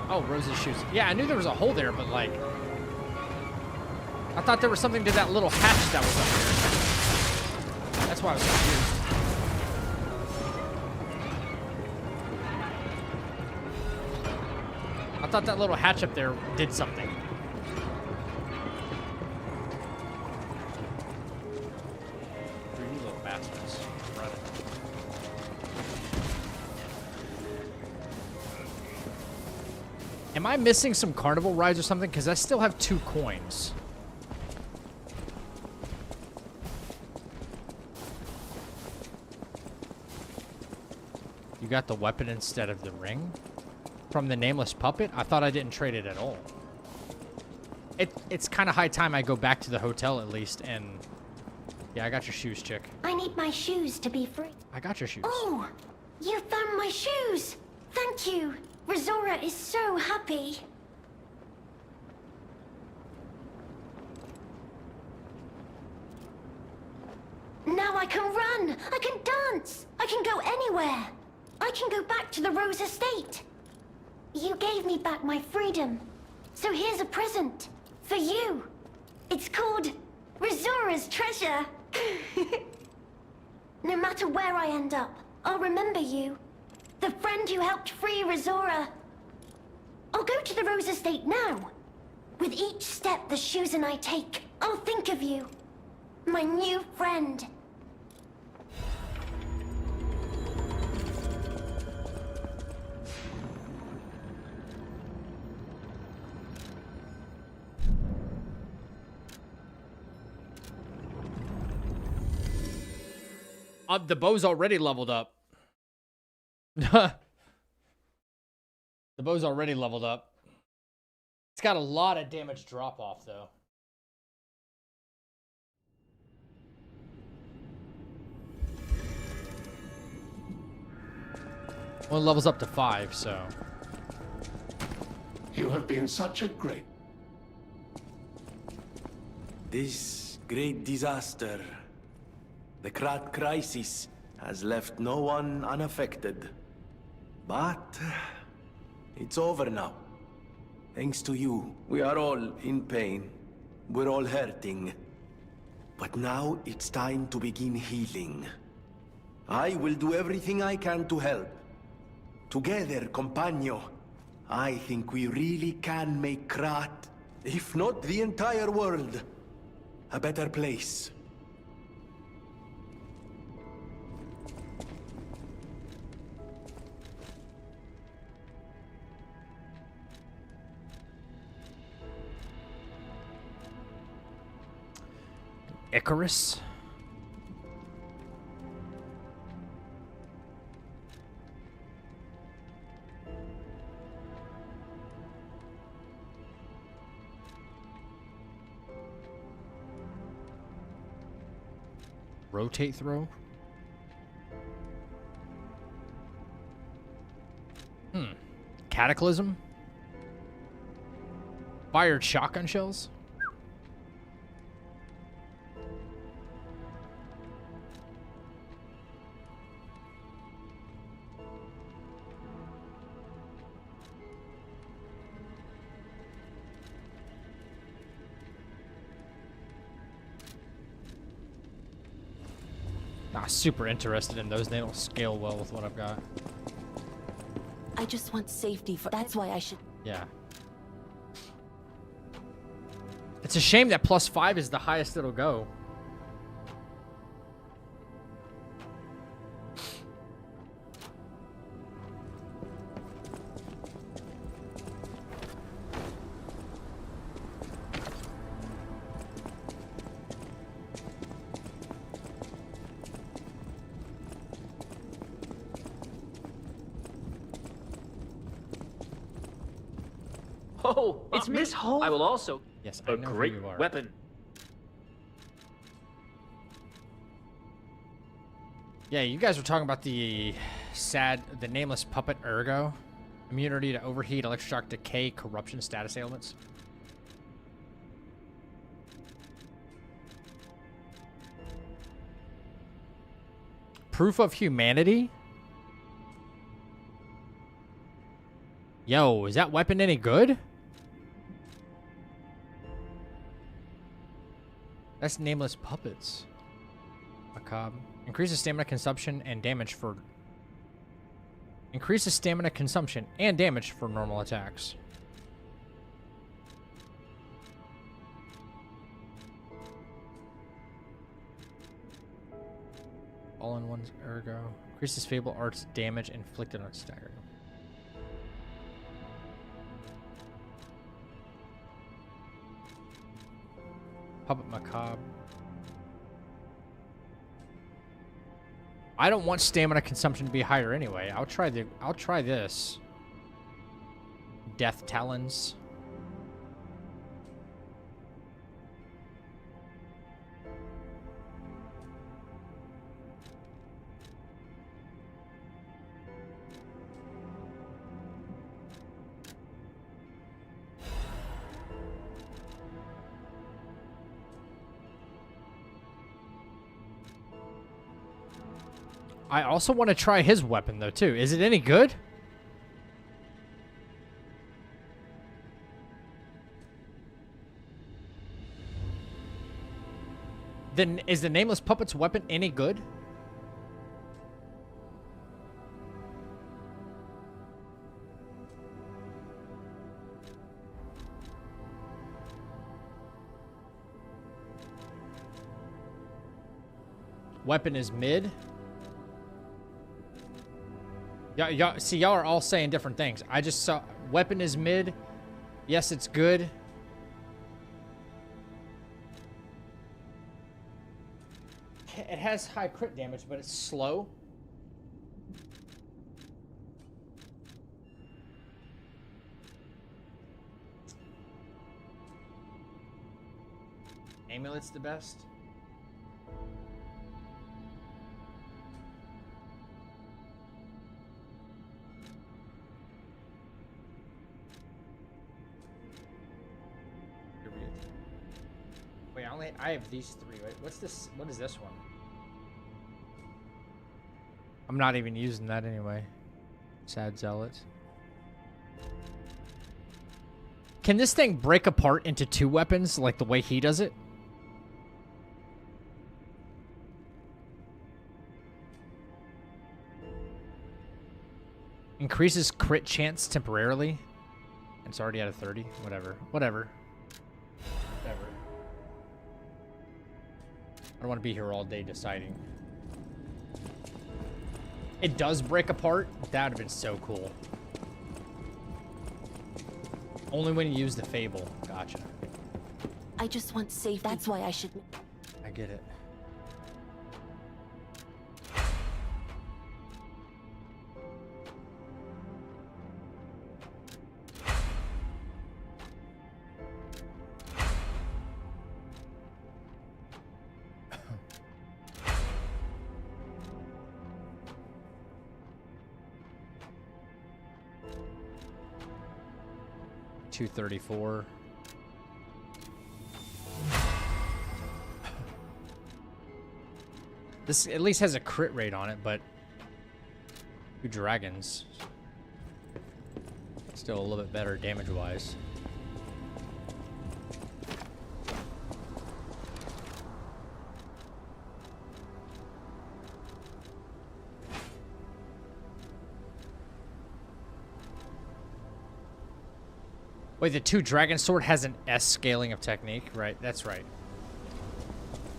Oh, Rose's shoes. Yeah, I knew there was a hole there, but like, I thought there was something to that little hatch that was up there. That's why I was confused. I thought that little hatch up there did something. Greedy little bastards. Run it. Am I missing some carnival rides or something? Because I still have 2 coins. You got the weapon instead of the ring? From the nameless puppet? I thought I didn't trade it at all. It's kind of high time I go back to the hotel at least, and... Yeah, I got your shoes, chick. I need my shoes to be free. I got your shoes. Oh, you found my shoes. Thank you. Rizora is so happy. Now I can run. I can dance. I can go anywhere. I can go back to the Rose Estate. You gave me back my freedom. So here's a present for you. It's called Rizora's Treasure. No matter where I end up, I'll remember you. The friend who helped free Rizora. I'll go to the Rose Estate now. With each step the shoes and I take, I'll think of you. My new friend. The bow's already leveled up. The bow's already leveled up. It's got a lot of damage drop off, though. Well, it levels up to 5, so... You have been such a great... This great disaster, the Krat crisis, has left no one unaffected. But it's over now. Thanks to you, we are all in pain. We're all hurting. But now it's time to begin healing. I will do everything I can to help. Together, compagno, I think we really can make Krat, if not the entire world, a better place. Icarus? Rotate throw. Cataclysm. Fired shotgun shells. Not super interested in those. They don't scale well with what I've got. I just want safety for. That's why I should. Yeah. It's a shame that +5 is the highest it'll go. Oh, it's Miss Hole. I will also. Yes, I know great who you are. weapon. Yeah, you guys were talking about the nameless puppet Ergo. Immunity to overheat, electric shock, decay, corruption, status ailments. Proof of humanity? Yo, is that weapon any good? That's nameless puppets. Macabre. Increases stamina consumption and damage for... Increases stamina consumption and damage for normal attacks. All-in-one's Ergo. Increases Fable Arts damage inflicted on stagger. Puppet Macabre. I don't want stamina consumption to be higher anyway. I'll try this. Death Talons. I also want to try his weapon, though, too. Is it any good? Then is the Nameless Puppet's weapon any good? Weapon is mid. Y'all, see, y'all are all saying different things. I just saw weapon is mid. Yes, it's good. It has high crit damage, but it's slow. Amulet's the best. Wait, I have these three. Wait, what's this? What is this one? I'm not even using that anyway. Sad Zealot. Can this thing break apart into two weapons like the way he does it? Increases crit chance temporarily. It's already at a 30. Whatever. Whatever. I don't want to be here all day deciding. It does break apart. That would have been so cool. Only when you use the Fable. Gotcha. I just want safety. That's why I should... I get it. 234. This at least has a crit rate on it, but 2 dragons. Still a little bit better damage-wise. Wait, the 2 dragon sword has an S scaling of technique, right? That's right.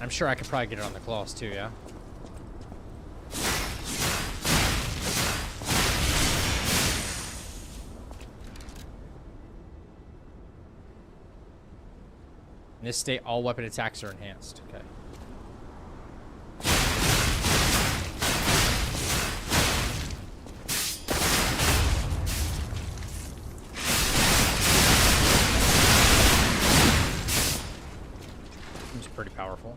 I'm sure I could probably get it on the claws too, yeah? In this state, all weapon attacks are enhanced. Okay. Seems pretty powerful.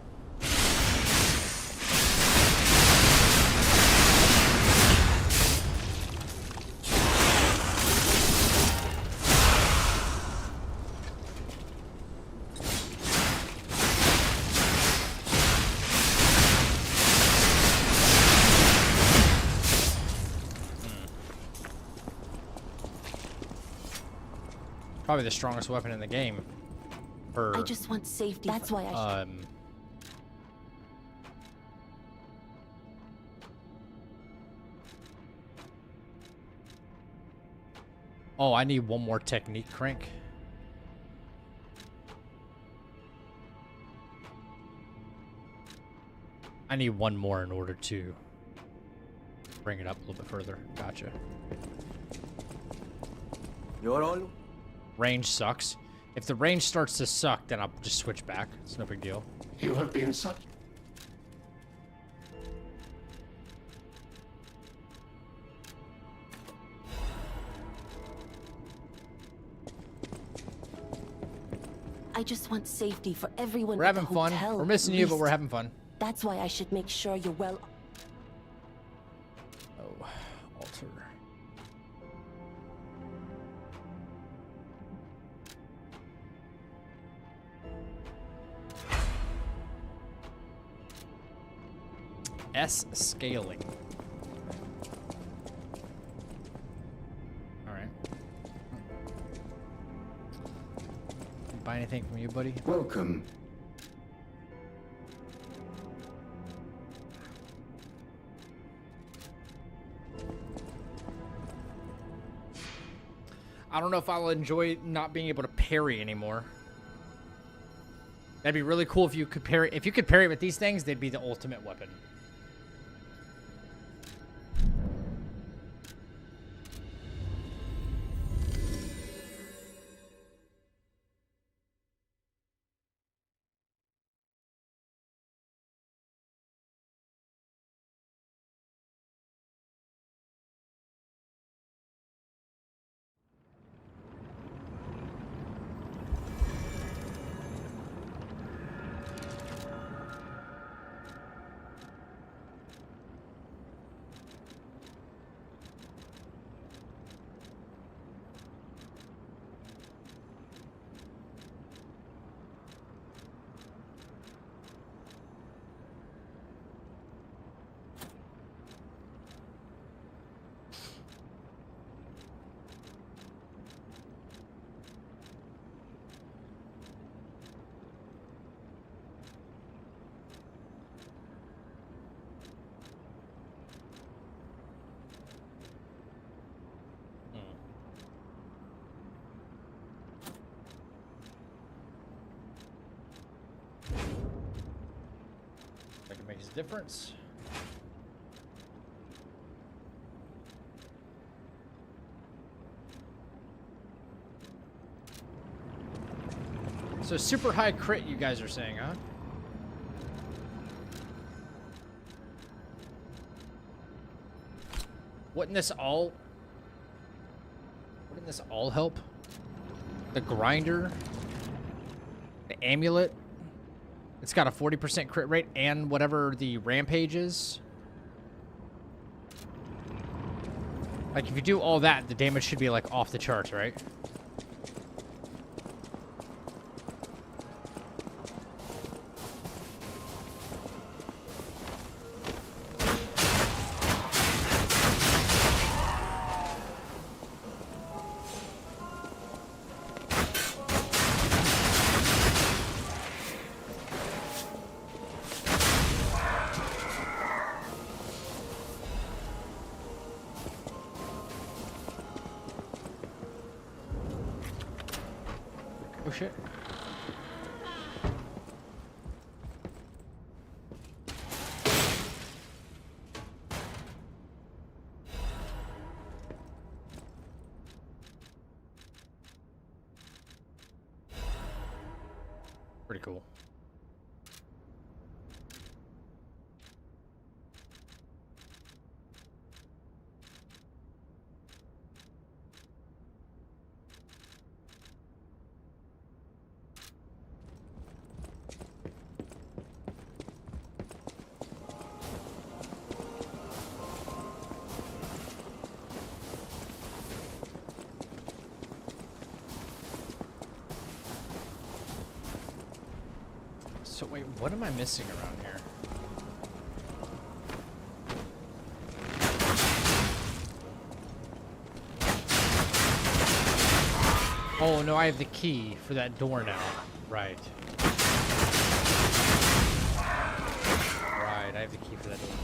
Probably the strongest weapon in the game. I just want safety. That's why I Oh, I need one more technique crank. I need one more in order to bring it up a little bit further. Gotcha. You're all... Range sucks. If the range starts to suck, then I'll just switch back. It's no big deal. You have been such... I just want safety for everyone. We're having fun. We're missing you, but we're having fun. That's why I should make sure you're well. Oh, altar. S scaling. All right. Buy anything from you, buddy? Welcome. I don't know if I'll enjoy not being able to parry anymore. That'd be really cool if you could parry. If you could parry with these things, they'd be the ultimate weapon. That makes a difference. So super high crit, you guys are saying, huh? Wouldn't this all help? The grinder, the amulet. It's got a 40% crit rate and whatever the rampage is. Like if you do all that, the damage should be like off the charts, right? shit. Pretty cool. So wait, what am I missing around here? Oh no, I have the key for that door now. Right. Right, I have the key for that door.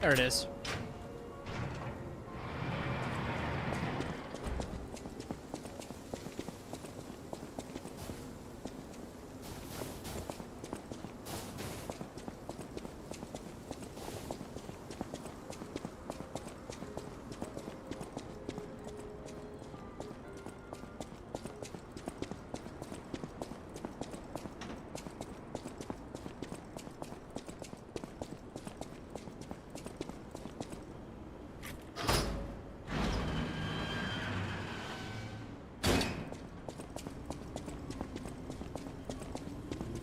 There it is.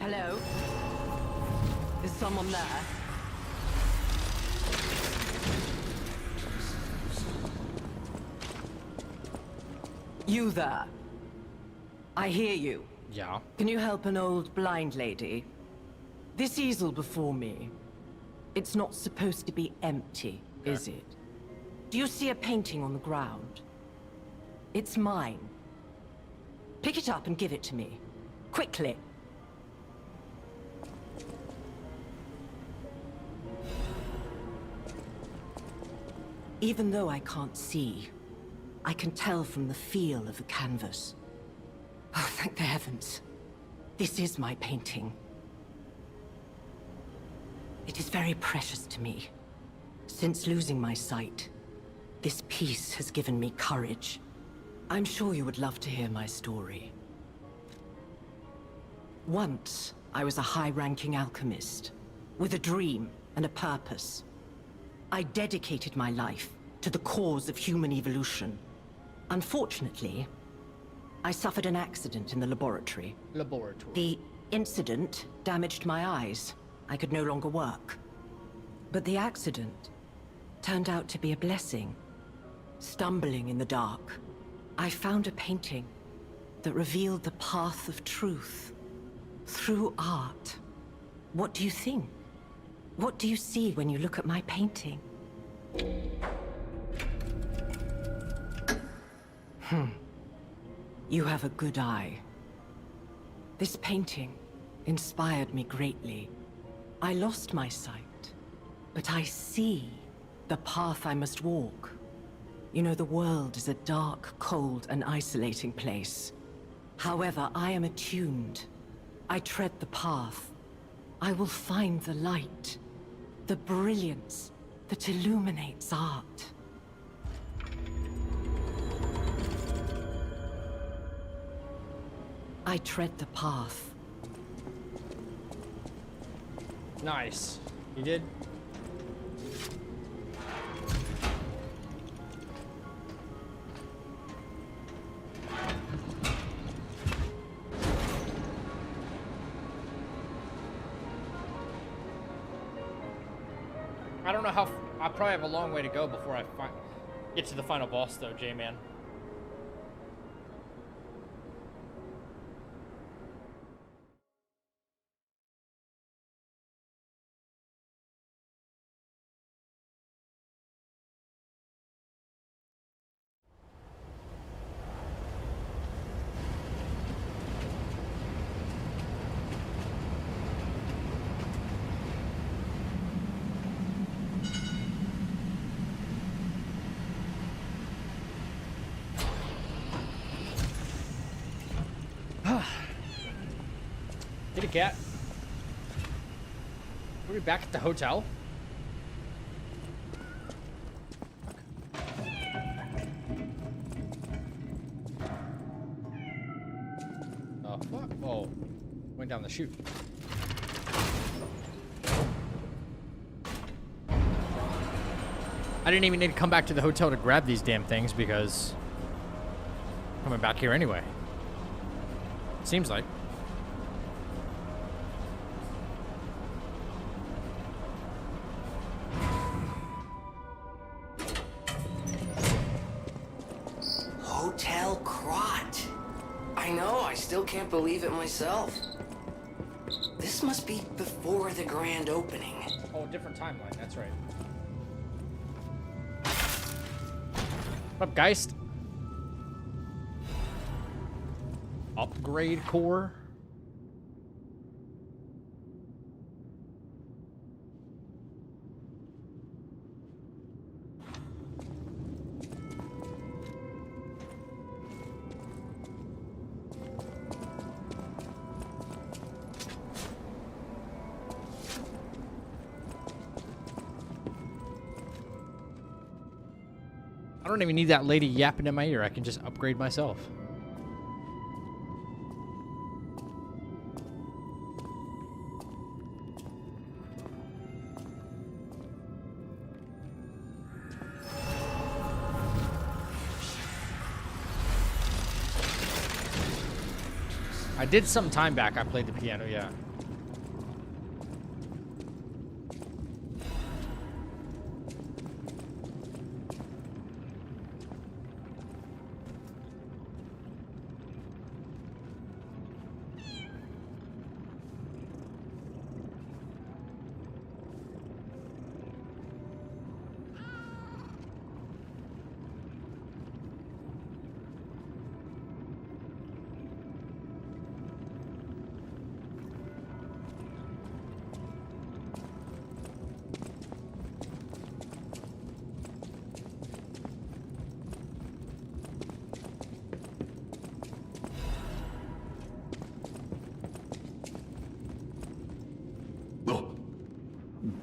Hello? Is someone there? You there? I hear you. Yeah. Can you help an old blind lady? This easel before me, it's not supposed to be empty, is it? Do you see a painting on the ground? It's mine. Pick it up and give it to me. Quickly. Even though I can't see, I can tell from the feel of the canvas. Oh, thank the heavens. This is my painting. It is very precious to me. Since losing my sight, this piece has given me courage. I'm sure you would love to hear my story. Once, I was a high-ranking alchemist, with a dream and a purpose. I dedicated my life to the cause of human evolution. Unfortunately, I suffered an accident in the laboratory. The incident damaged my eyes. I could no longer work. But the accident turned out to be a blessing. Stumbling in the dark, I found a painting that revealed the path of truth through art. What do you think? What do you see when you look at my painting? You have a good eye. This painting inspired me greatly. I lost my sight, but I see the path I must walk. You know, the world is a dark, cold, and isolating place. However, I am attuned. I tread the path. I will find the light, the brilliance that illuminates art. I tread the path. Nice. You did? I don't know how... I probably have a long way to go before I get to the final boss, though, J-Man. Get a cat. Are we back at the hotel? Oh, fuck. Oh. Went down the chute. I didn't even need to come back to the hotel to grab these damn things because I'm coming back here anyway. Seems like. Hotel Crot. I know, I still can't believe it myself. This must be before the grand opening. Oh, different timeline, that's right. What up, Geist? Upgrade core? I don't even need that lady yapping in my ear. I can just upgrade myself. I did some time back. I played the piano, yeah.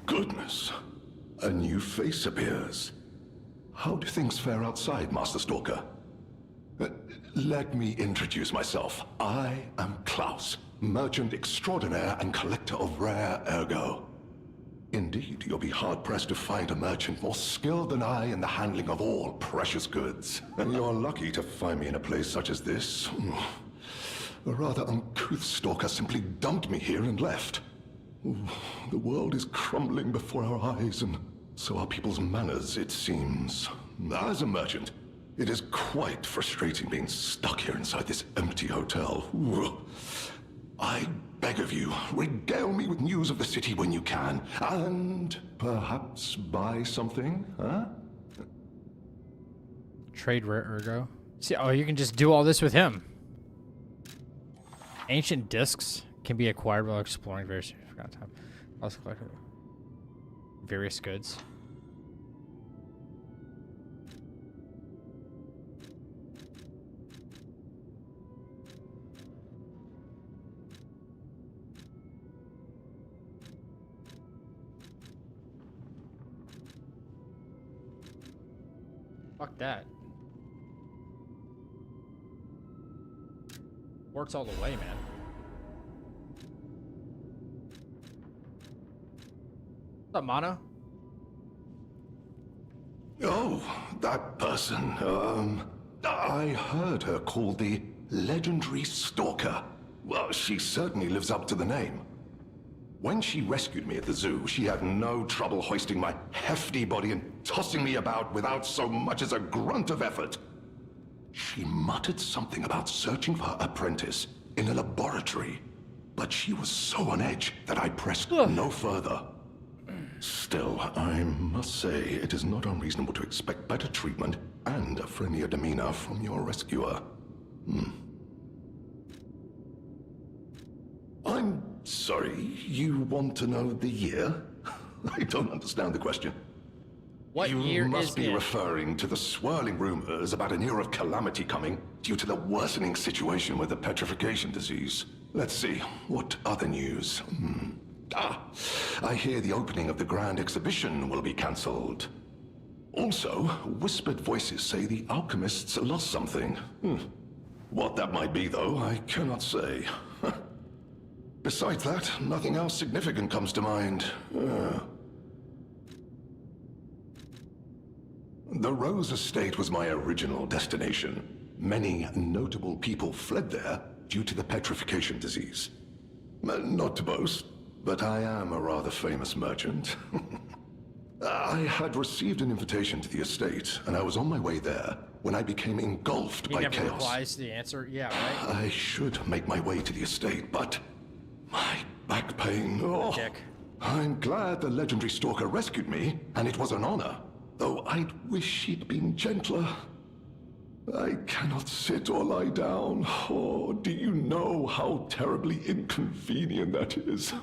Goodness. A new face appears. How do things fare outside, Master Stalker? Let me introduce myself. I am Klaus, merchant extraordinaire and collector of rare ergo. Indeed, you'll be hard-pressed to find a merchant more skilled than I in the handling of all precious goods. You're lucky to find me in a place such as this. A rather uncouth stalker simply dumped me here and left. The world is crumbling before our eyes, and so are people's manners, it seems. As a merchant, it is quite frustrating being stuck here inside this empty hotel. I beg of you, regale me with news of the city when you can, and perhaps buy something, huh? Trade rare ergo. See, oh, you can just do all this with him. Ancient discs can be acquired while exploring various... Forgot time. Also collect various goods. Fuck that. Works all the way, man. What's up, Mono? Oh, that person. I heard her called the legendary Stalker. Well, she certainly lives up to the name. When she rescued me at the zoo, she had no trouble hoisting my hefty body and tossing me about without so much as a grunt of effort. She muttered something about searching for her apprentice in a laboratory, but she was so on edge that I pressed no further. Still, I must say it is not unreasonable to expect better treatment and a friendlier demeanor from your rescuer. I'm sorry, you want to know the year? I don't understand the question. What year You is must be it? referring to the swirling rumors about an era of calamity coming due to the worsening situation with the petrification disease. Let's see, what other news? I hear the opening of the grand exhibition will be cancelled. Also, whispered voices say the alchemists lost something. What that might be, though, I cannot say. Besides that, nothing else significant comes to mind. The Rose Estate was my original destination. Many notable people fled there due to the petrification disease. Not to boast, but I am a rather famous merchant. I had received an invitation to the estate, and I was on my way there when I became engulfed by He never chaos. replies to the answer. Yeah, right? I should make my way to the estate, but my back pain. Oh, Dick. I'm glad the legendary stalker rescued me, and it was an honor. Though I'd wish she'd been gentler. I cannot sit or lie down. Oh, do you know how terribly inconvenient that is?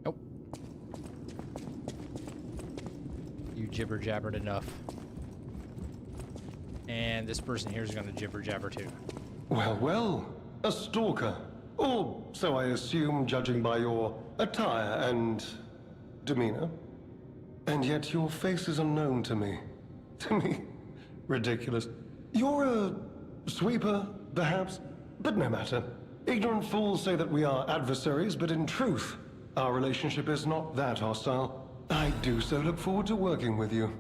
Nope. You jibber jabbered enough. And this person here is going to jibber jabber too. Well, well, a stalker. Or so I assume, judging by your attire and demeanor. And yet your face is unknown to me. To me. Ridiculous. You're a sweeper, perhaps? But no matter. Ignorant fools say that we are adversaries, but in truth, our relationship is not that hostile. I do so look forward to working with you.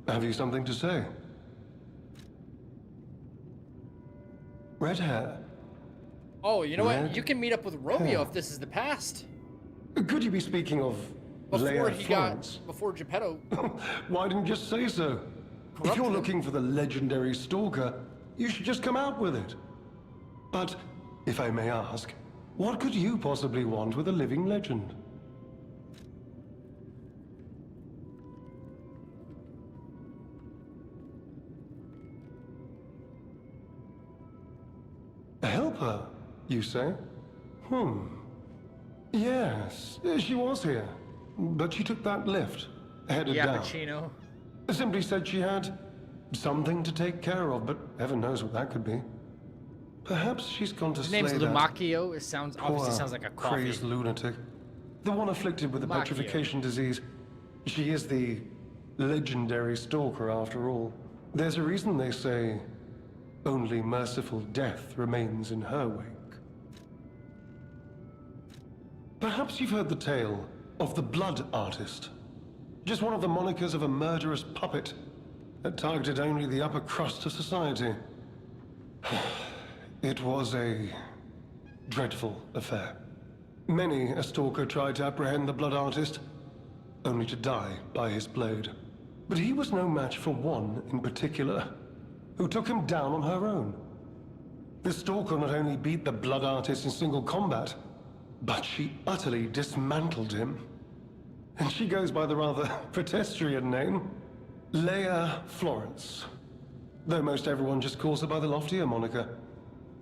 Have you something to say? Red hair. Oh, you know what? Red You can meet up with Romeo hair. if this is the past. Could you be speaking of Before Leia he Florence? before Geppetto. Why didn't you just say so? If you're looking for the legendary stalker, you should just come out with it. But, if I may ask, what could you possibly want with a living legend? Help her, you say? Yes, she was here. But she took that lift, headed down. Pacino. Simply said she had something to take care of, but heaven knows what that could be. Perhaps she's gone to His slay name's that Lumacchio. It sounds obviously poor, sounds like a coffee. crazed lunatic. The one afflicted with the Lumacchio. petrification disease. She is the legendary stalker, after all. There's a reason they say only merciful death remains in her wake. Perhaps you've heard the tale of the Blood Artist. Just one of the monikers of a murderous puppet that targeted only the upper crust of society. It was a dreadful affair. Many a stalker tried to apprehend the Blood Artist, only to die by his blade. But he was no match for one in particular, who took him down on her own. The stalker not only beat the Blood Artist in single combat, but she utterly dismantled him. And she goes by the rather pedestrian name, Leia Florence. Though most everyone just calls her by the loftier moniker,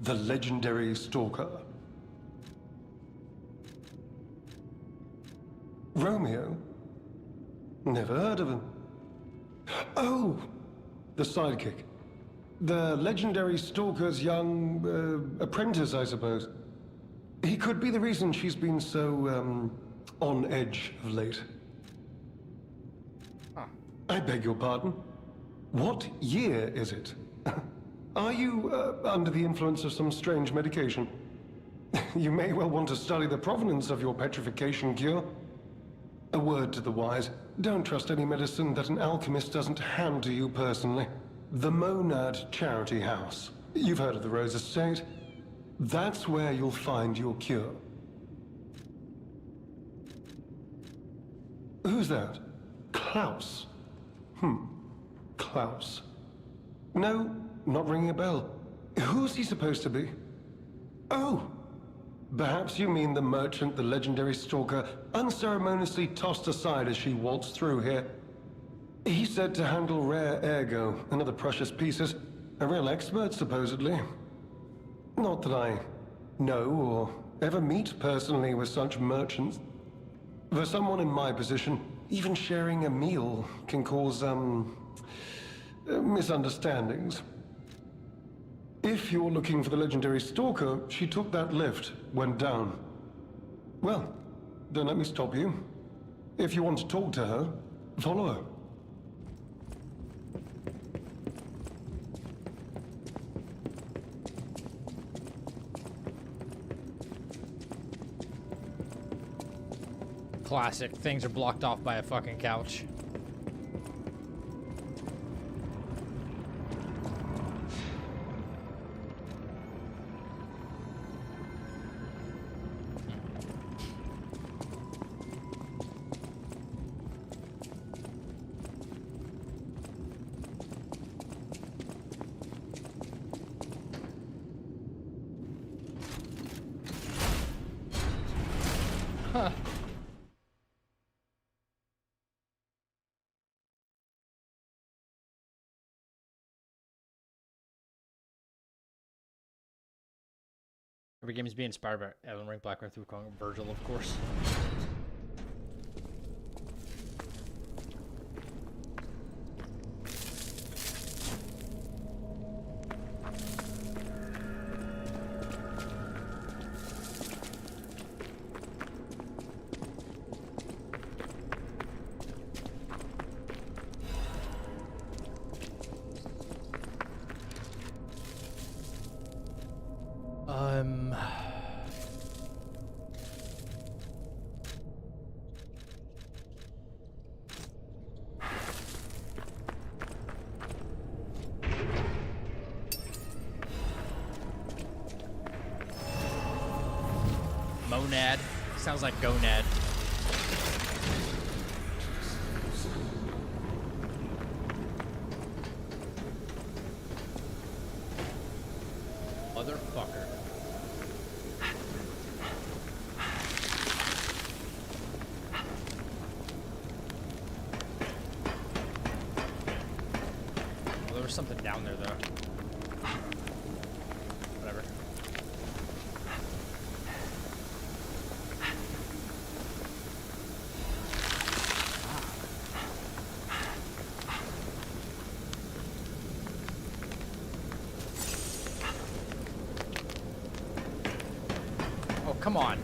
the legendary stalker. Romeo? Never heard of him. Oh, the sidekick. The legendary stalker's young apprentice, I suppose. He could be the reason she's been so, on edge of late. I beg your pardon? What year is it? Are you under the influence of some strange medication? You may well want to study the provenance of your petrification cure. A word to the wise, don't trust any medicine that an alchemist doesn't hand to you personally. The Monad Charity House. You've heard of the Rose Estate? That's where you'll find your cure. Who's that? Klaus? Klaus. No, not ringing a bell. Who's he supposed to be? Oh! Perhaps you mean the merchant the legendary stalker unceremoniously tossed aside as she waltzed through here. He's said to handle rare ergo and other precious pieces. A real expert, supposedly. Not that I know or ever meet personally with such merchants. For someone in my position, even sharing a meal can cause, misunderstandings. If you're looking for the legendary stalker, she took that lift, went down. Well, don't let me stop you. If you want to talk to her, follow her. Classic. Things are blocked off by a fucking couch. Huh. Every game is being inspired by Elden Ring, Black Earth, Wukong, Virgil, of course. Monad. Sounds like gonad. Motherfucker. Well, there was something down there, though. Whatever. Oh, come on.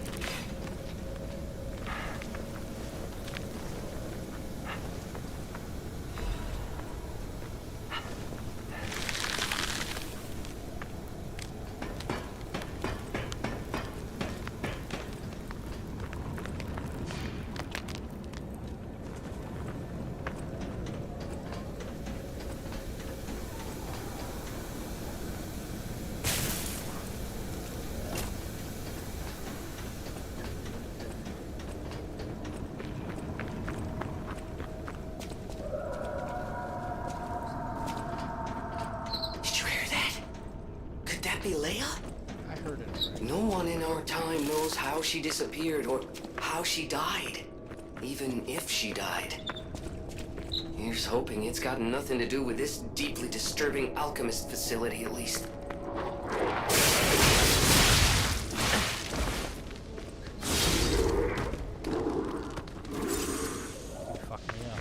Be Leia? I heard it. No one in our time knows how she disappeared or how she died. Even if she died. Here's hoping it's got nothing to do with this deeply disturbing alchemist facility, at least. Fuck me up.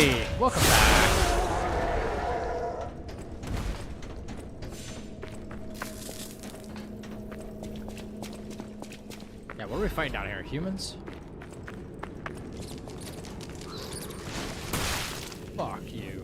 Hey, welcome back. Yeah, what are we fighting down here? Humans? Fuck you.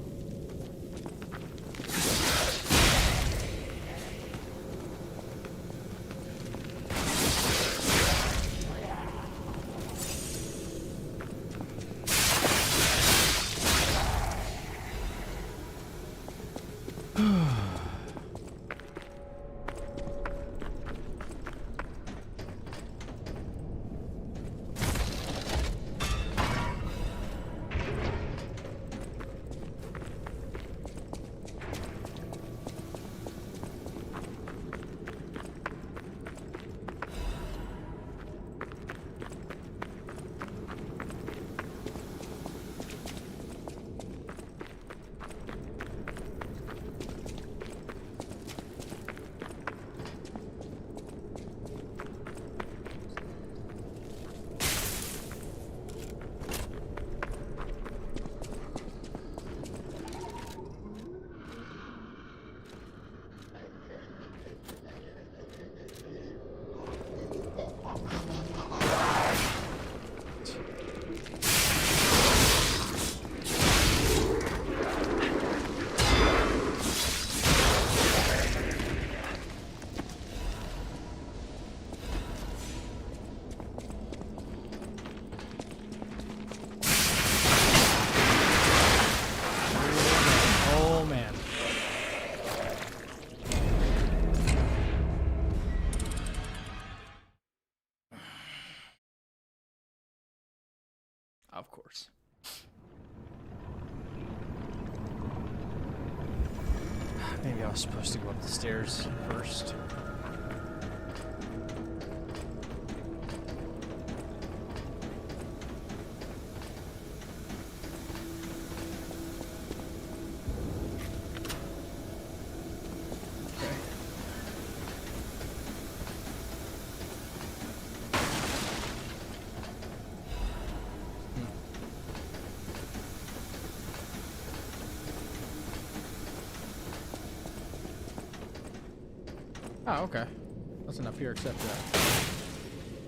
Oh man. Of course. Maybe I was supposed to go up the stairs first. Oh, okay. Nothing up here except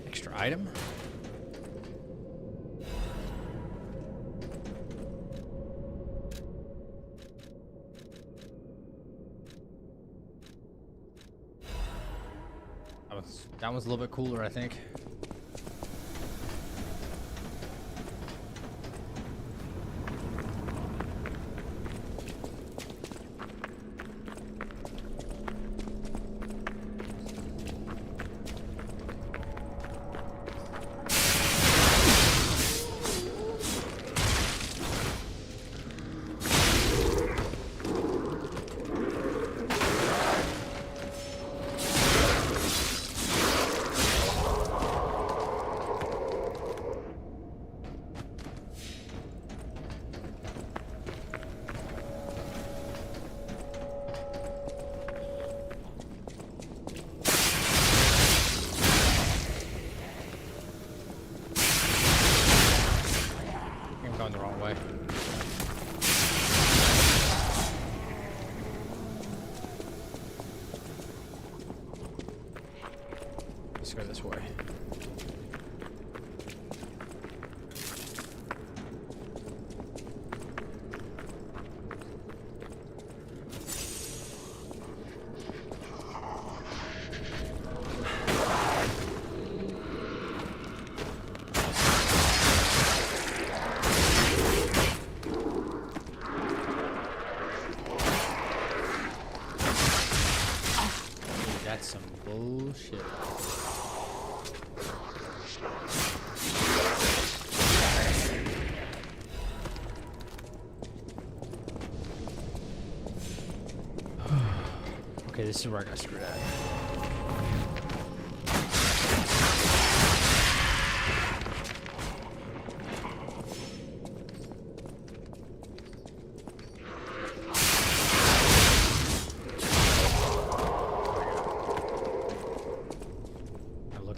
extra item. That one's a little bit cooler, I think. I'm going the wrong way. Let's go this way. That's some bullshit. Okay, this is where I got screwed at.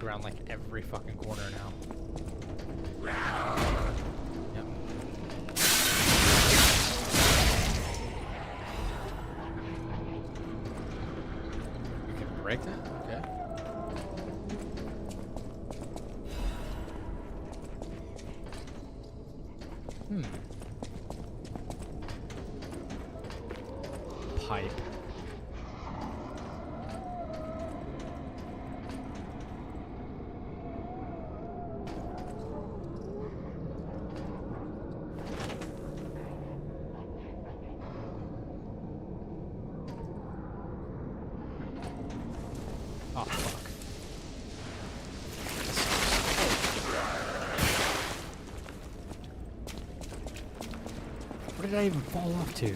Around like every fucking corner now. Yep. break that? Okay. Pipe. Oh, fuck. Where did I even fall off to?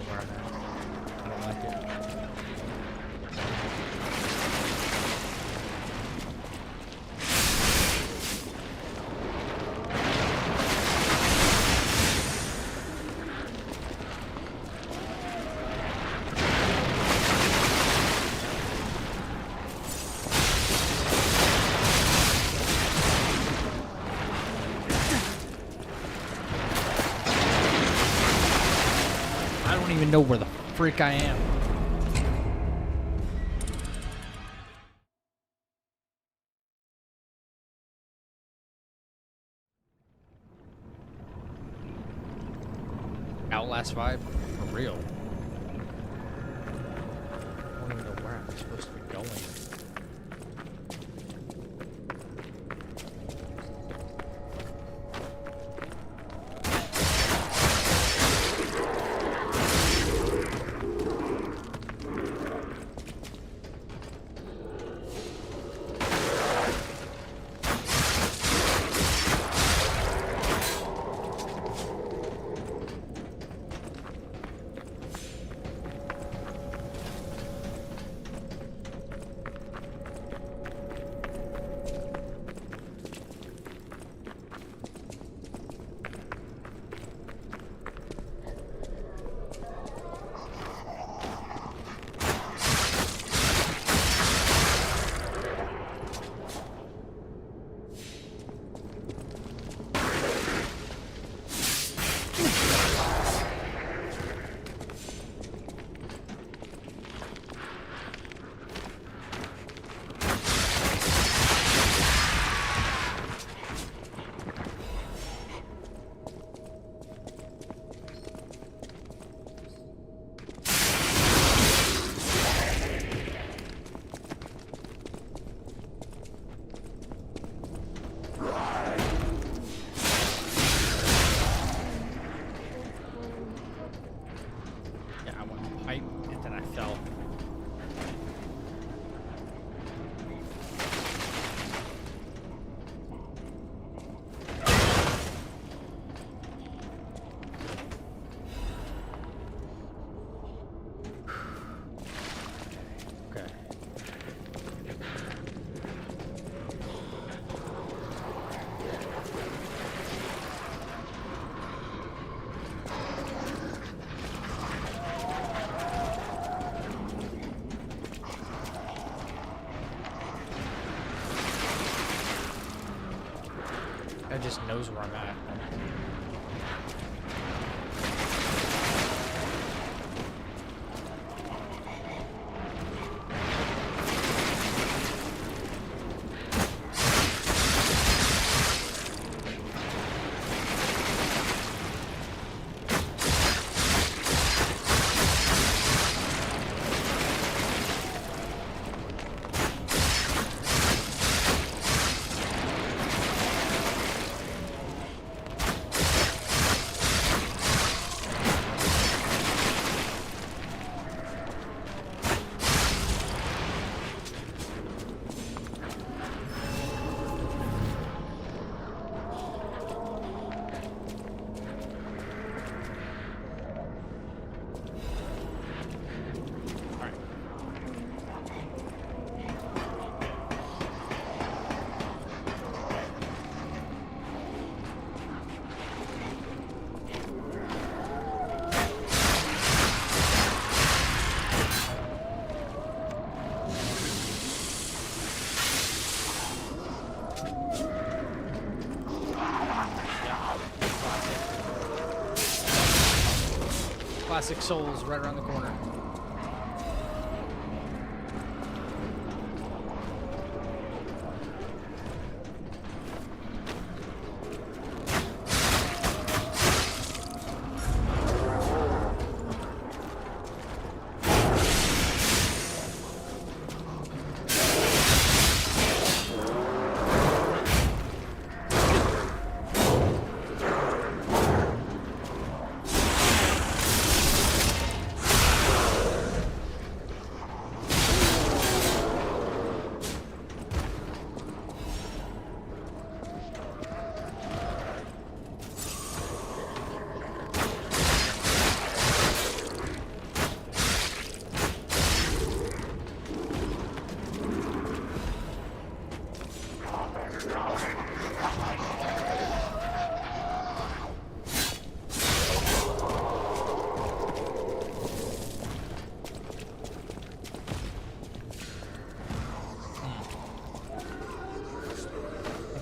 I don't like it. I don't even know where the frick I am. Outlast vibe? For real. I don't even know where I'm supposed to be going. It just knows where I'm at. Classic Souls right around the corner.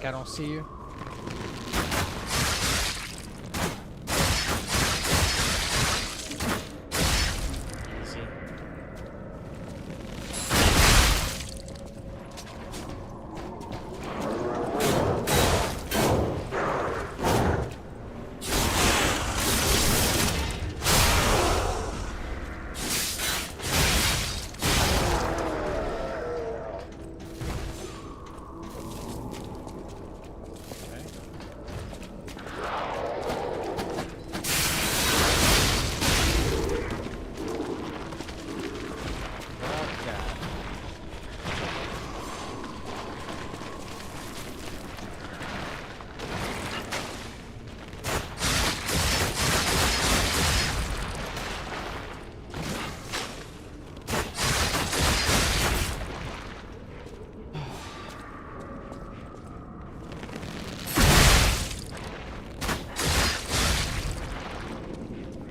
I don't see you. Easy.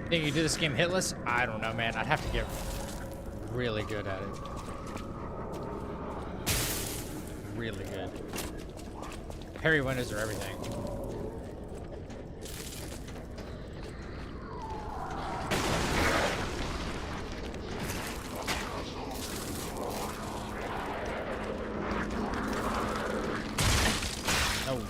Think you do this game hitless? I don't know, man. I'd have to get really good at it. Really good. Parry windows are everything. Oh, no.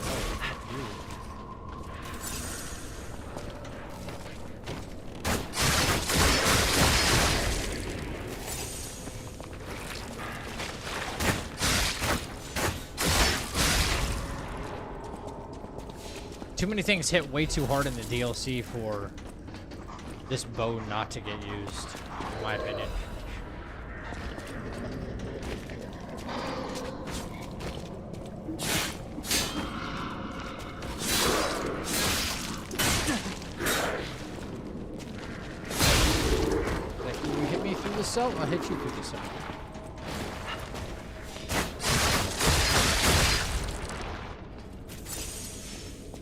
Too many things hit way too hard in the DLC for this bow not to get used, in my opinion. Like, you hit me through the cell, I'll hit you through the cell.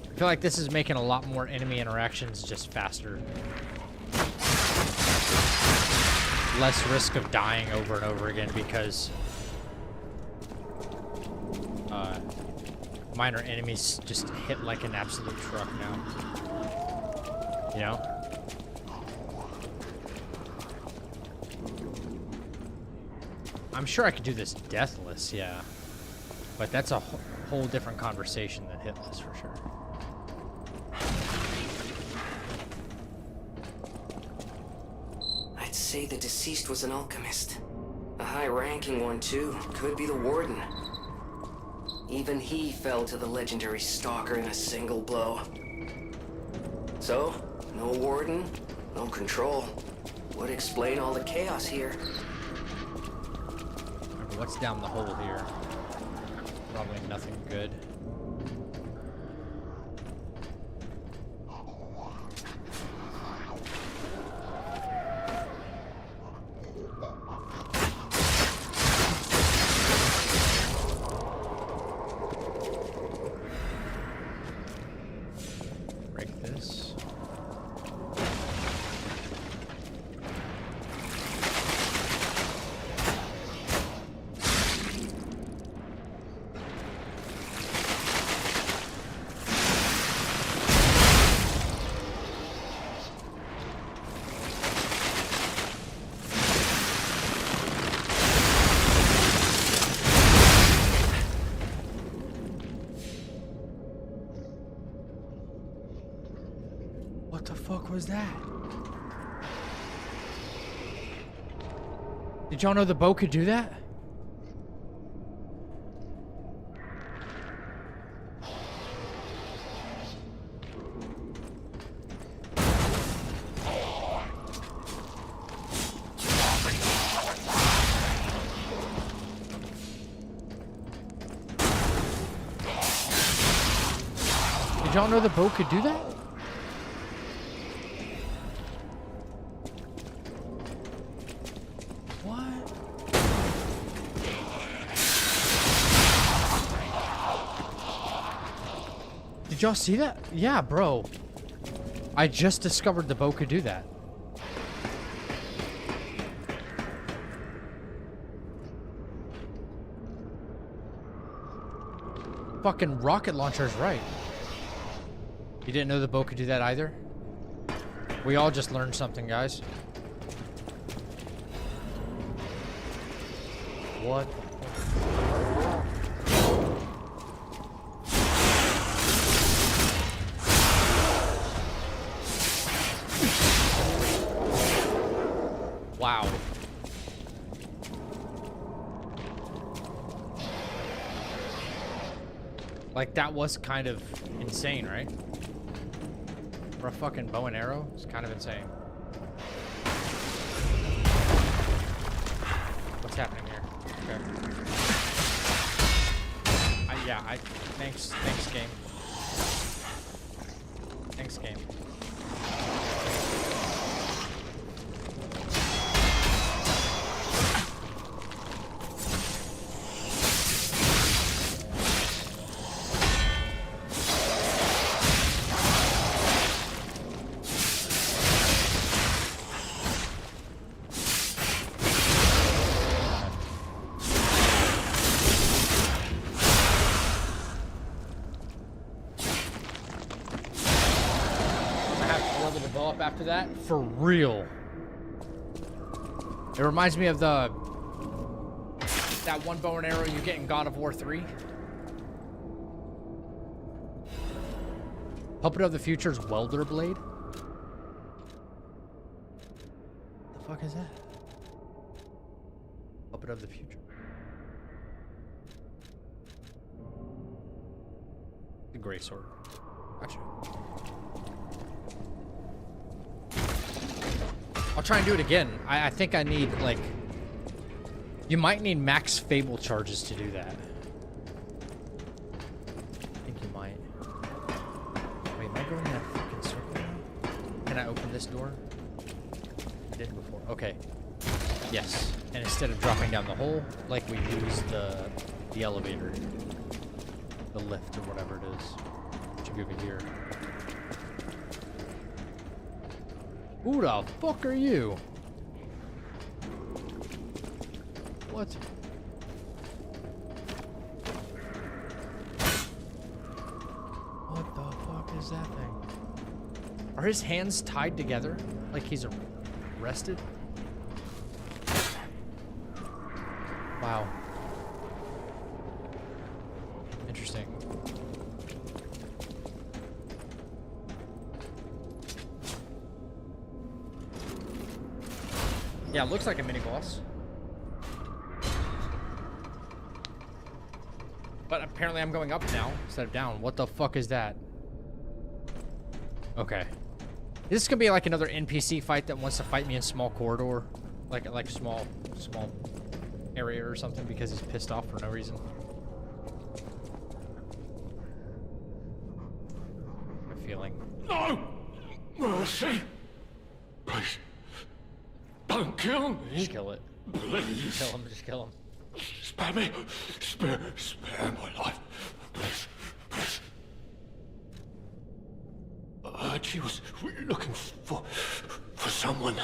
I feel like this is making a lot more enemy interactions just faster. Less risk of dying over and over again because minor enemies just hit like an absolute truck now. You know? I'm sure I could do this deathless, yeah. But that's a whole different conversation than hitless for sure. I'd say the deceased was an alchemist. A high-ranking one, too. Could be the warden. Even he fell to the legendary stalker in a single blow. So, no warden, no control. Would explain all the chaos here. Remember, what's down the hole here? Probably nothing good. was that? Did y'all know the boat could do that? Did y'all know the boat could do that? What? Did y'all see that? Yeah, bro. I just discovered the boat could do that. Fucking rocket launcher's right. You didn't know the boat could do that either? We all just learned something, guys. What? Wow. Like, that was kind of insane, right? For a fucking bow and arrow, it's kind of insane. What's happening here? Okay. Thanks game. Thanks game. After that, for real. It reminds me of that one bow and arrow you get in God of War 3. Puppet of the Future's welder blade. The fuck is that? Puppet of the Future. The gray sword. Gotcha. I'll try and do it again. I think I need, like... You might need max Fable charges to do that. I think you might. Wait, am I going in that fucking circle now? Can I open this door? I did before. Okay. Yes. And instead of dropping down the hole, like we used the elevator. The lift or whatever it is. It should be over here. Who the fuck are you? What? What the fuck is that thing? Are his hands tied together? Like he's arrested? Wow. Interesting. Yeah, it looks like a mini boss. But apparently I'm going up now instead of down. What the fuck is that? Okay. Is this gonna be like another NPC fight that wants to fight me in small corridor? Like small area or something because he's pissed off for no reason? I have a feeling. No! Mercy! Please. Don't kill me. Just kill it. Please. Just kill him. Just kill him. Spare me. Spare my life. Please. Please. I heard she was looking for someone.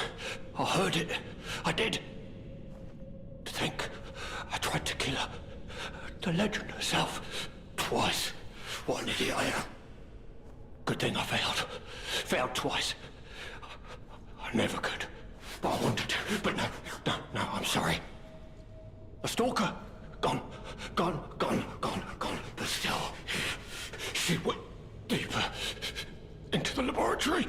I heard it. I did. To think I tried to kill her. The legend herself. Twice. What an idiot I am. Good thing I failed. Failed twice. I never could. But I wanted to. But no, I'm sorry. A stalker. Gone. But still, she went deeper into the laboratory.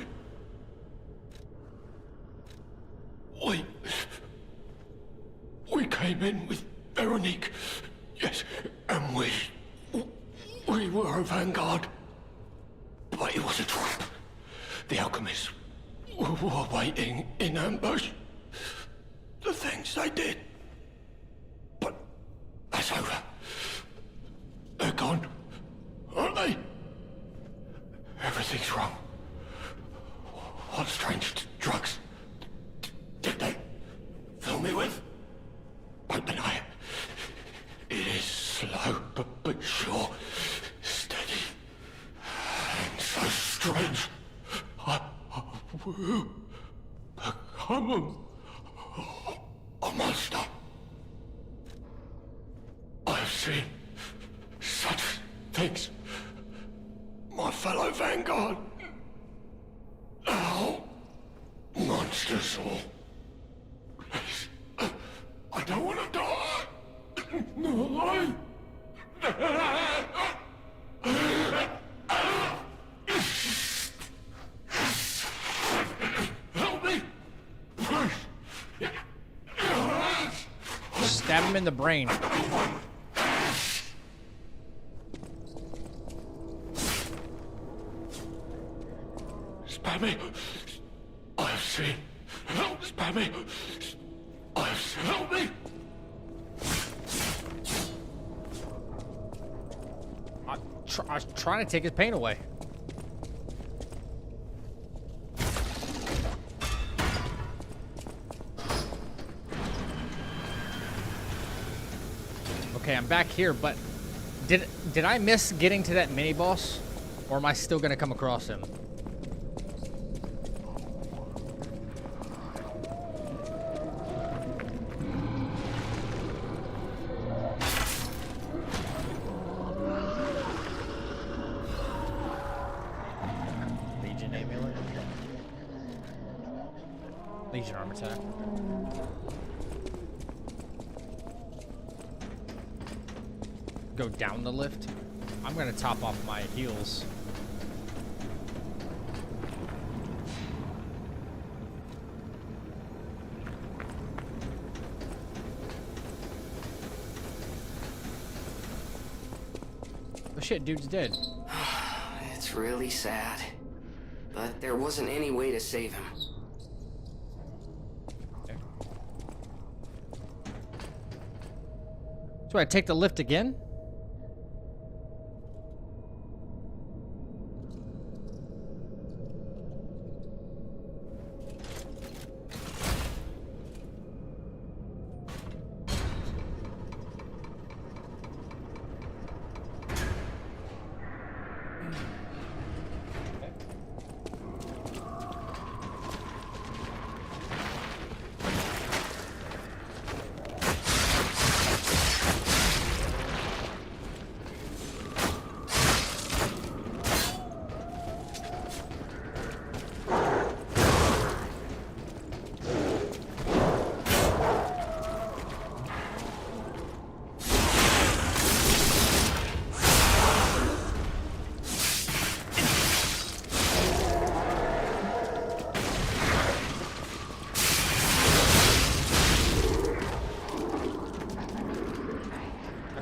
came in with Veronique. Yes, and we were a vanguard. But it was a trap. The alchemists were waiting in ambush. The things they did. But that's over. They're gone, aren't they? Everything's wrong. What strange drugs did they fill me with? Don't deny it. It is slow, but sure. Steady. And so strange. I will become a monster. I've seen such things. My fellow vanguard. Now, monsters all. Please. I don't want to die. No. Help me. Stab him in the brain. Spare me. I have seen. Help, spare me. I have seen. Help me. I was trying to take his pain away. Okay, I'm back here, but did I miss getting to that mini boss, or am I still gonna come across him? Legion amulet. Legion arm attack. Go down the lift. I'm gonna top off my heals. Oh shit, dude's dead. It's really sad. But there wasn't any way to save him. Okay. So I take the lift again?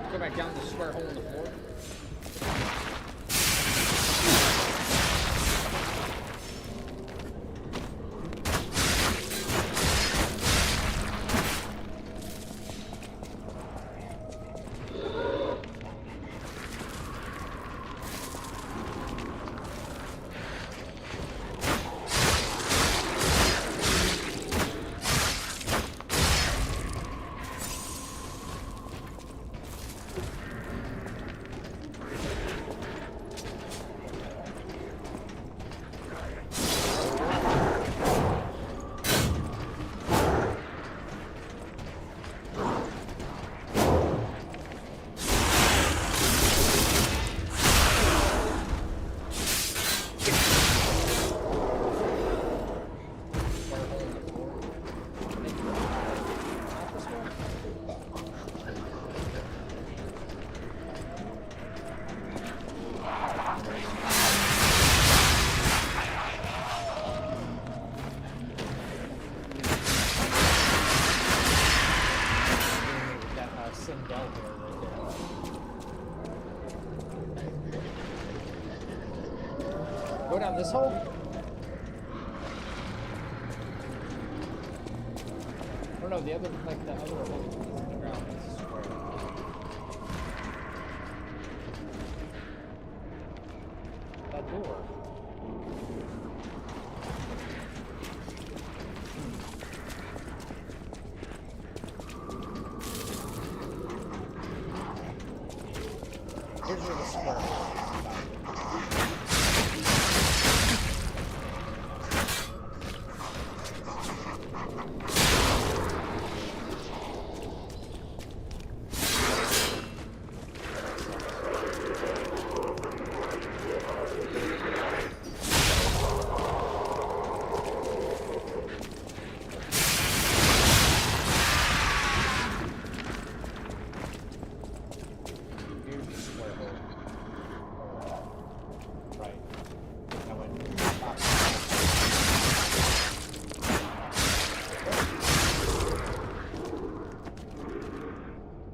Go back down the square hole in the floor. Go down this hole? Oh no, the other, like the other hole is in the ground. It's a square. That door. Here's where the square is.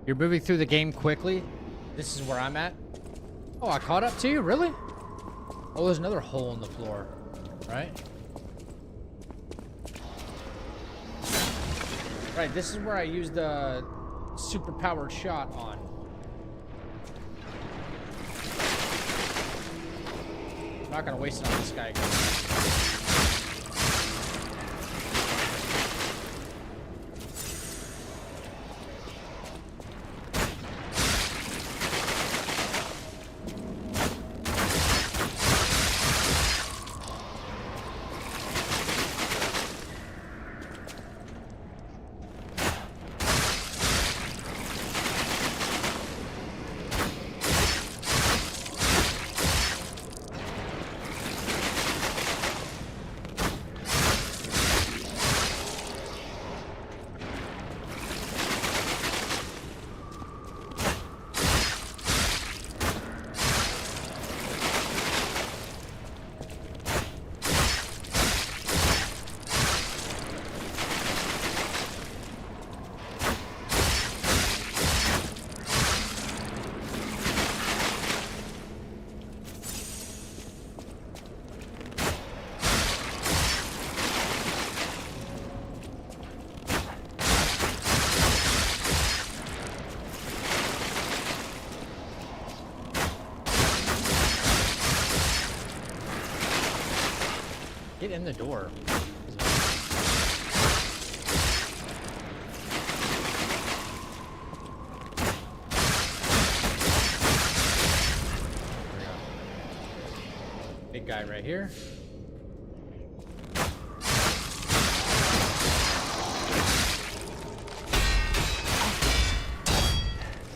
You're moving through the game quickly. This is where I'm at. Oh, I caught up to you? Really? Oh, there's another hole in the floor. Right? Right, this is where I used the super-powered shot on. I'm not gonna waste it on this guy again. Get in the door. Big guy right here.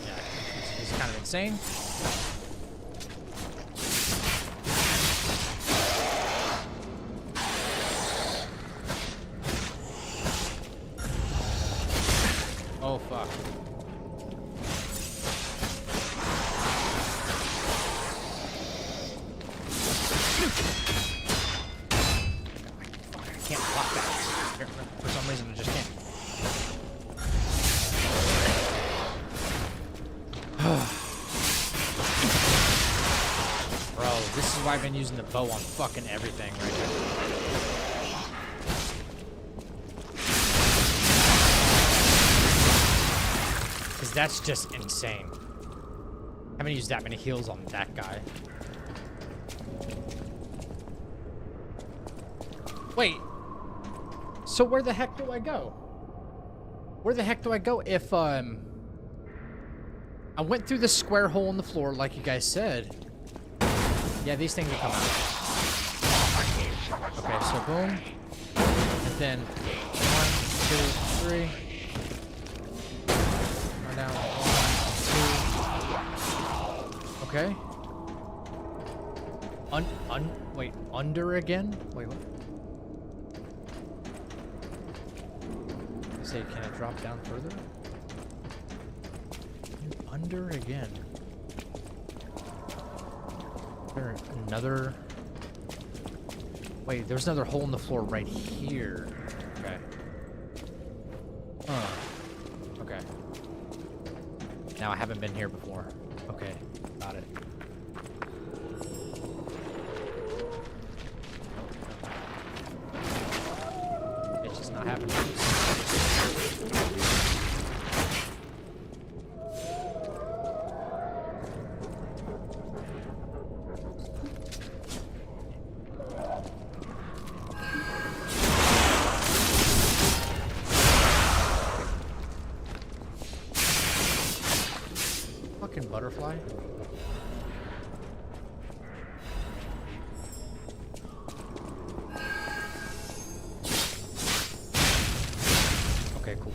Yeah, he's kind of insane. Oh, fuck. I can't block that. For some reason, I just can't. Bro, this is why I've been using the bow on fucking everything right here. That's just insane. I haven't used that many heals on that guy. Wait. So where the heck do I go? Where the heck do I go if, I went through the square hole in the floor like you guys said. Yeah, these things will come out. Okay, so boom. And then 1, 2, 3. Down 1, 2. Okay. Wait, under again? Wait, what? Say, can it drop down further? Under again. Is there another? Wait, there's another hole in the floor right here. Okay. Huh. Okay. Now I haven't been here before. Okay, got it. American butterfly? Okay, cool.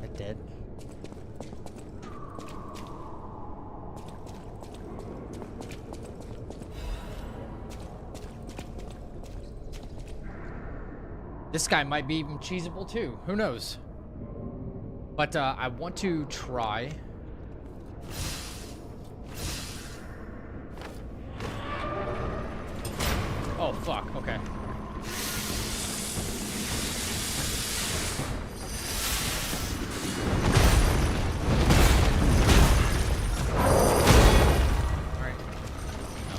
That dead? This guy might be even cheesable too. Who knows? But I want to try. Oh fuck. Okay. All right. No.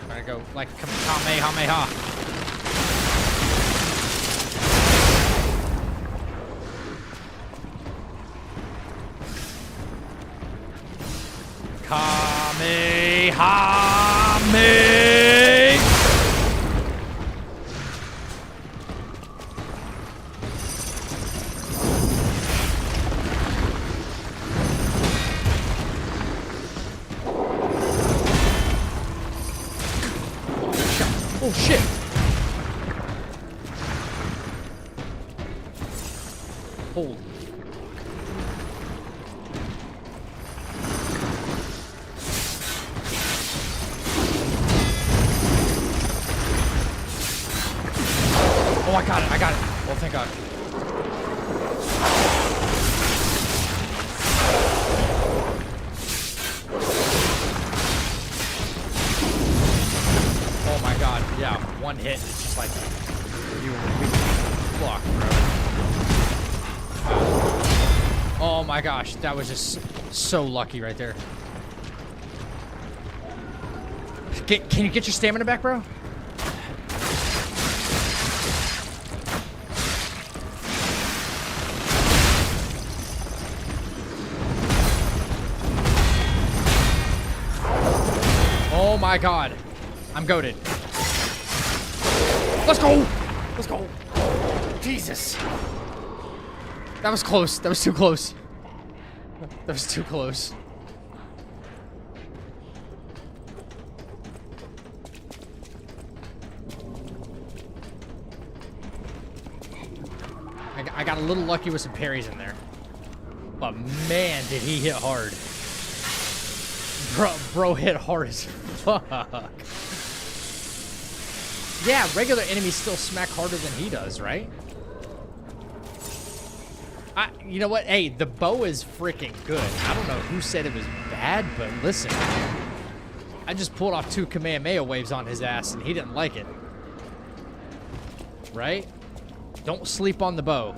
I'm gonna go like Kamehameha. Kamehameha! Oh shit! Holy. Oh, I got it. I got it. Oh, thank God. Oh, my God. Yeah, one hit. It's just like, you fuck, bro. Oh, my gosh. That was just so lucky right there. Can you get your stamina back, bro? Oh my God. I'm goated. Let's go. Let's go. Jesus. That was close. That was too close. That was too close. I got a little lucky with some parries in there. But man, did he hit hard. Bro hit hard as fuck. Yeah, regular enemies still smack harder than he does, right? You know what? Hey, the bow is freaking good. I don't know who said it was bad, but listen. I just pulled off 2 Kamehameha waves on his ass, and he didn't like it. Right? Don't sleep on the bow.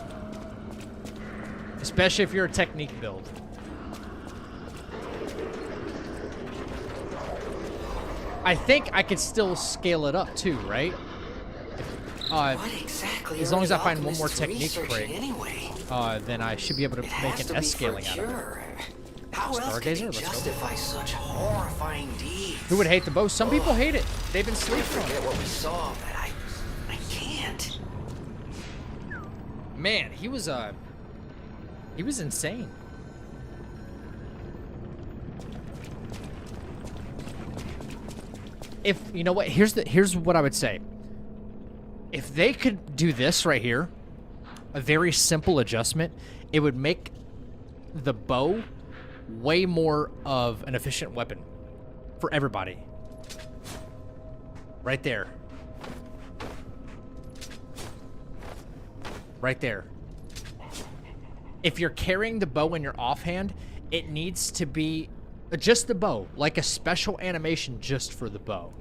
Especially if you're a technique build. I think I could still scale it up too, right? What exactly as long as I find one more technique break, anyway? then I should be able to make an S scaling out of it. How else can you justify such horrifying deeds? Who would hate the bow? Some people hate it. They've been sleeping on it. Forget what we saw, but I can't. Man, he was insane. If you know what, here's what I would say. If they could do this right here, a very simple adjustment, it would make the bow way more of an efficient weapon for everybody. Right there. Right there. If you're carrying the bow in your offhand, it needs to be just the bow, like a special animation just for the bow.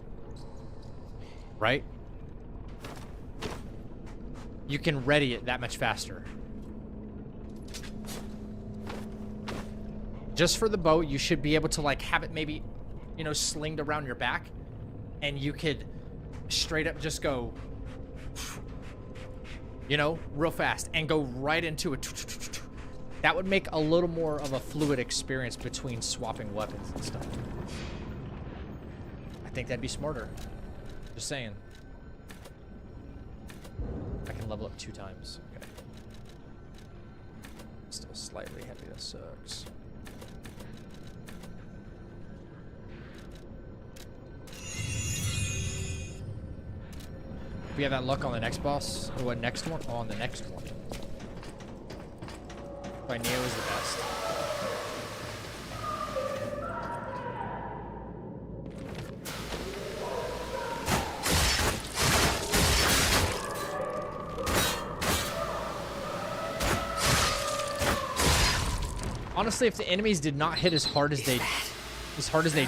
Right? You can ready it that much faster. Just for the bow, you should be able to like have it maybe, you know, slinged around your back, and you could straight up just go, you know, real fast and go right into it. That would make a little more of a fluid experience between swapping weapons and stuff. I think that'd be smarter. Just saying. level up 2 times. Okay. Still slightly heavy. That sucks. We have that luck on the next boss. Or what next one? Oh, on the next one. By Neo is the best. Honestly, if the enemies did not hit as hard as they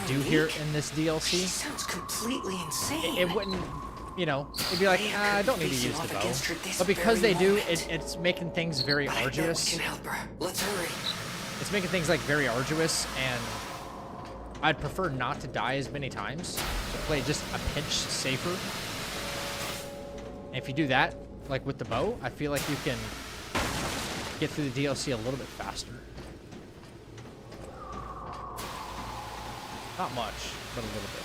do here in this DLC, She sounds completely insane. it wouldn't, you know, it'd be like, I don't need to use the bow. But because they do, it's making things very arduous. We can help her. Let's hurry. It's making things like very arduous, and I'd prefer not to die as many times. To play just a pinch safer. And if you do that, like with the bow, I feel like you can get through the DLC a little bit faster. Not much, but a little bit.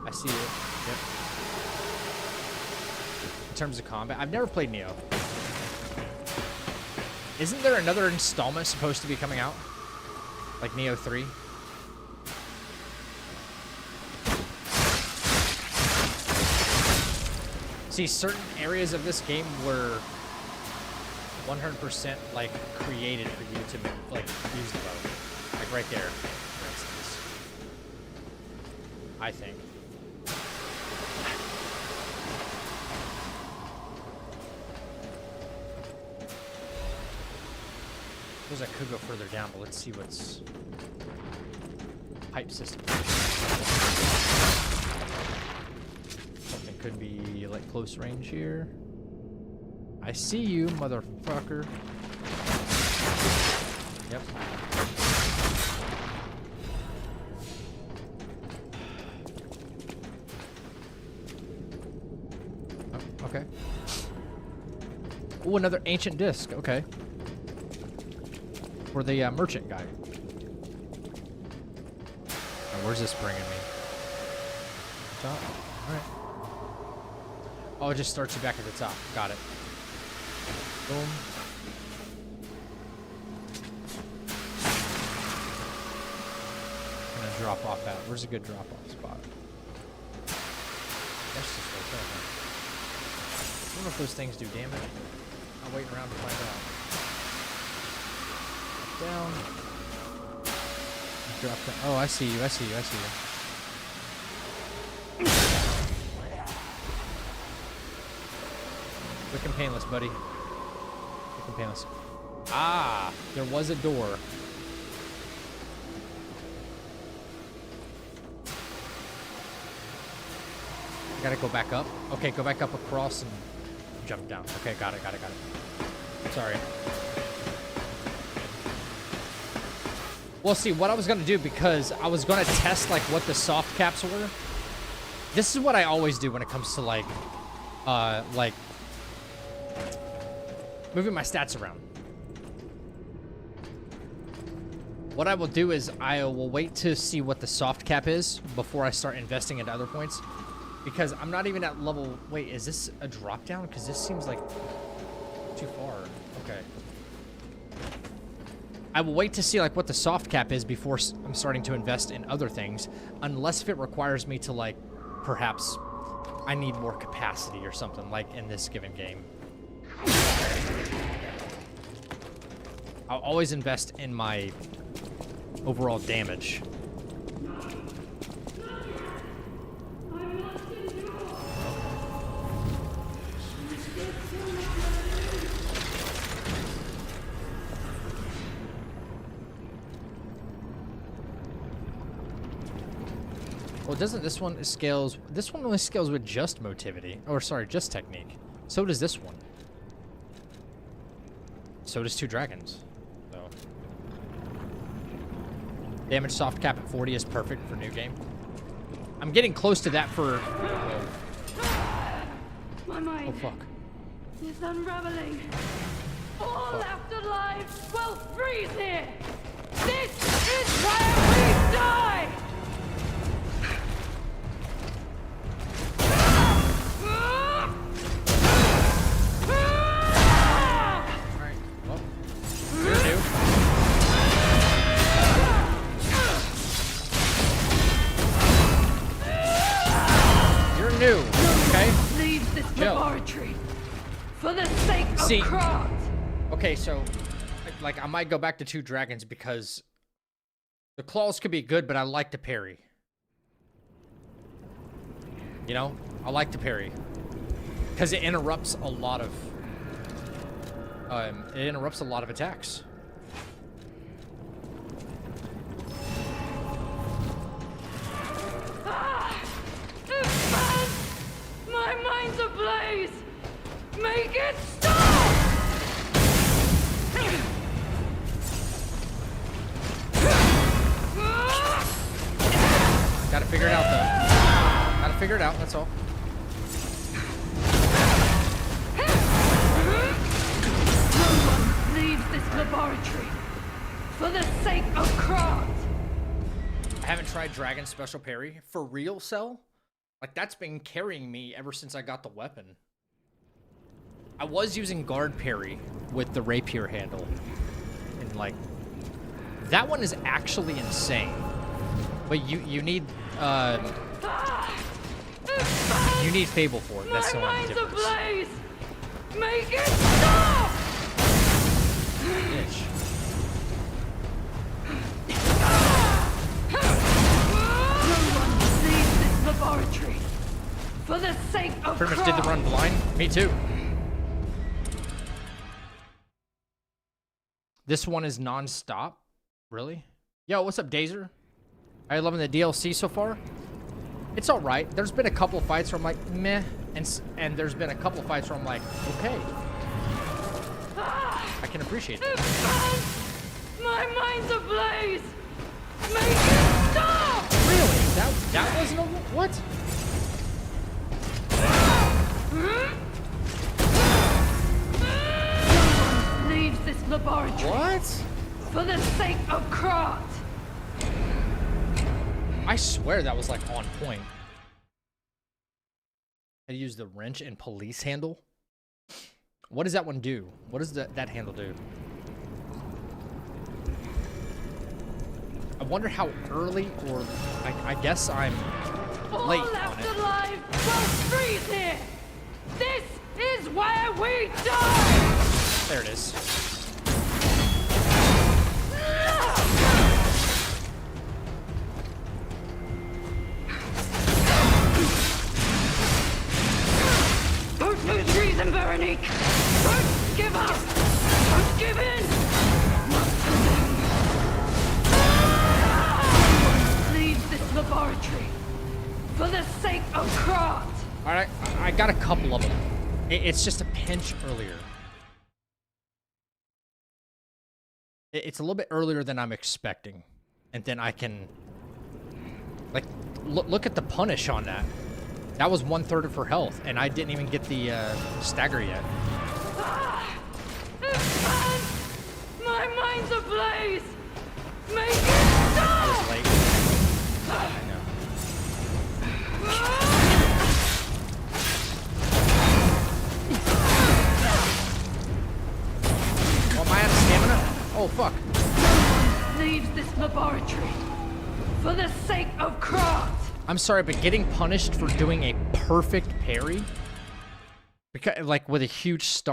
I see it. Yep. In terms of combat, I've never played Neo. Isn't there another installment supposed to be coming out? Like Neo 3? See, certain areas of this game were 100% like created for you to like use the bow. Like right there, for instance. I think. Suppose I could go further down, but let's see what's pipe system. Something could be like close range here. I see you, motherfucker. Yep. Oh, okay. Oh, another ancient disc. Okay. For the merchant guy. Now, where's this bringing me? Top? Alright. Oh, it just starts you back at the top. Got it. Boom. I'm gonna drop off at. Where's a good drop off spot? That's just right there, man. I don't know if those things do damage. I'll wait around to find out. Down. Drop down. Oh, I see you. I see you. I see you. Quick and painless, buddy. Quick and painless. Ah, there was a door. I gotta go back up. Okay, go back up across and jump down. Okay, got it, got it, got it. Sorry. Well, see, what I was going to do, because I was going to test, like, what the soft caps were. This is what I always do when it comes to, like, moving my stats around. What I will do is I will wait to see what the soft cap is before I start investing into other points. Because I'm not even at level... Wait, is this a drop down? Because this seems like too far. Okay. I will wait to see like what the soft cap is before I'm starting to invest in other things, unless if it requires me to like, perhaps I need more capacity or something like in this given game. I'll always invest in my overall damage. Well, doesn't this one scales... This one only scales with just motivity. Or, sorry, just technique. So does this one. So does 2 dragons. So. Damage soft cap at 40 is perfect for new game. I'm getting close to that for... My mind oh, fuck. is unraveling. All left alive will freeze here. This is my Ew. Okay. Leave this Chill. laboratory for the sake of See. Krat. Okay, so, like, I might go back to 2 dragons because the claws could be good, but I like to parry. You know? I like to parry. Because it interrupts a lot of... attacks. My mind's ablaze! Make it stop! Gotta figure it out, though. Gotta figure it out, that's all. Leave this laboratory for the sake of Krat. I haven't tried Dragon Special Parry. For real, Cell? Like, that's been carrying me ever since I got the weapon. I was using guard parry with the rapier handle. And, like, that one is actually insane. But you need, you need Fable for it. That's the only difference. Ablaze. Make it stop! Bitch. Leave this laboratory for the sake of Pretty much did the run blind. Me too. This one is non-stop. Really? Yo, what's up, Dazer? Are you loving the DLC so far? It's all right. There's been a couple fights where I'm like, meh, and there's been a couple fights where I'm like, okay. I can appreciate that. My mind's ablaze. Make it stop! Really? That wasn't a what? Leaves this laboratory. What? For the sake of Krat. I swear that was like on point. I use the wrench and police handle. What does that one do? What does that handle do? I wonder how early, or I guess I'm late All on left it. alive will freeze here. This is where we die. There it is. Don't lose reason, Veronique. Don't give up. Don't give in. Leave this laboratory for the sake of Krat. All right, I got a couple of them. It's just a pinch earlier. It's a little bit earlier than I'm expecting, and then I can, like, look at the punish on that. That was 1/3 of her health, and I didn't even get the stagger yet. My mind's ablaze. Make it stop. I was late. I know. Oh, am I out of stamina? Oh, fuck. Leaves this laboratory for the sake of Krat. I'm sorry, but getting punished for doing a perfect parry, because like with a huge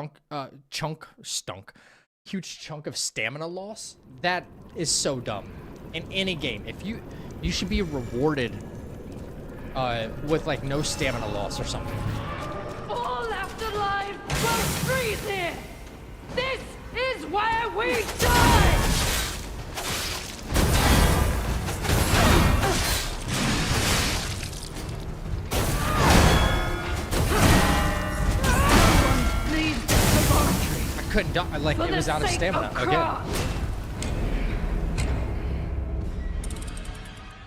huge chunk of stamina loss, that is so dumb. In any game, if you should be rewarded with like no stamina loss or something. All left alive will freeze here. This is where we die. Leave this laboratory. I couldn't die, like it was out of stamina again.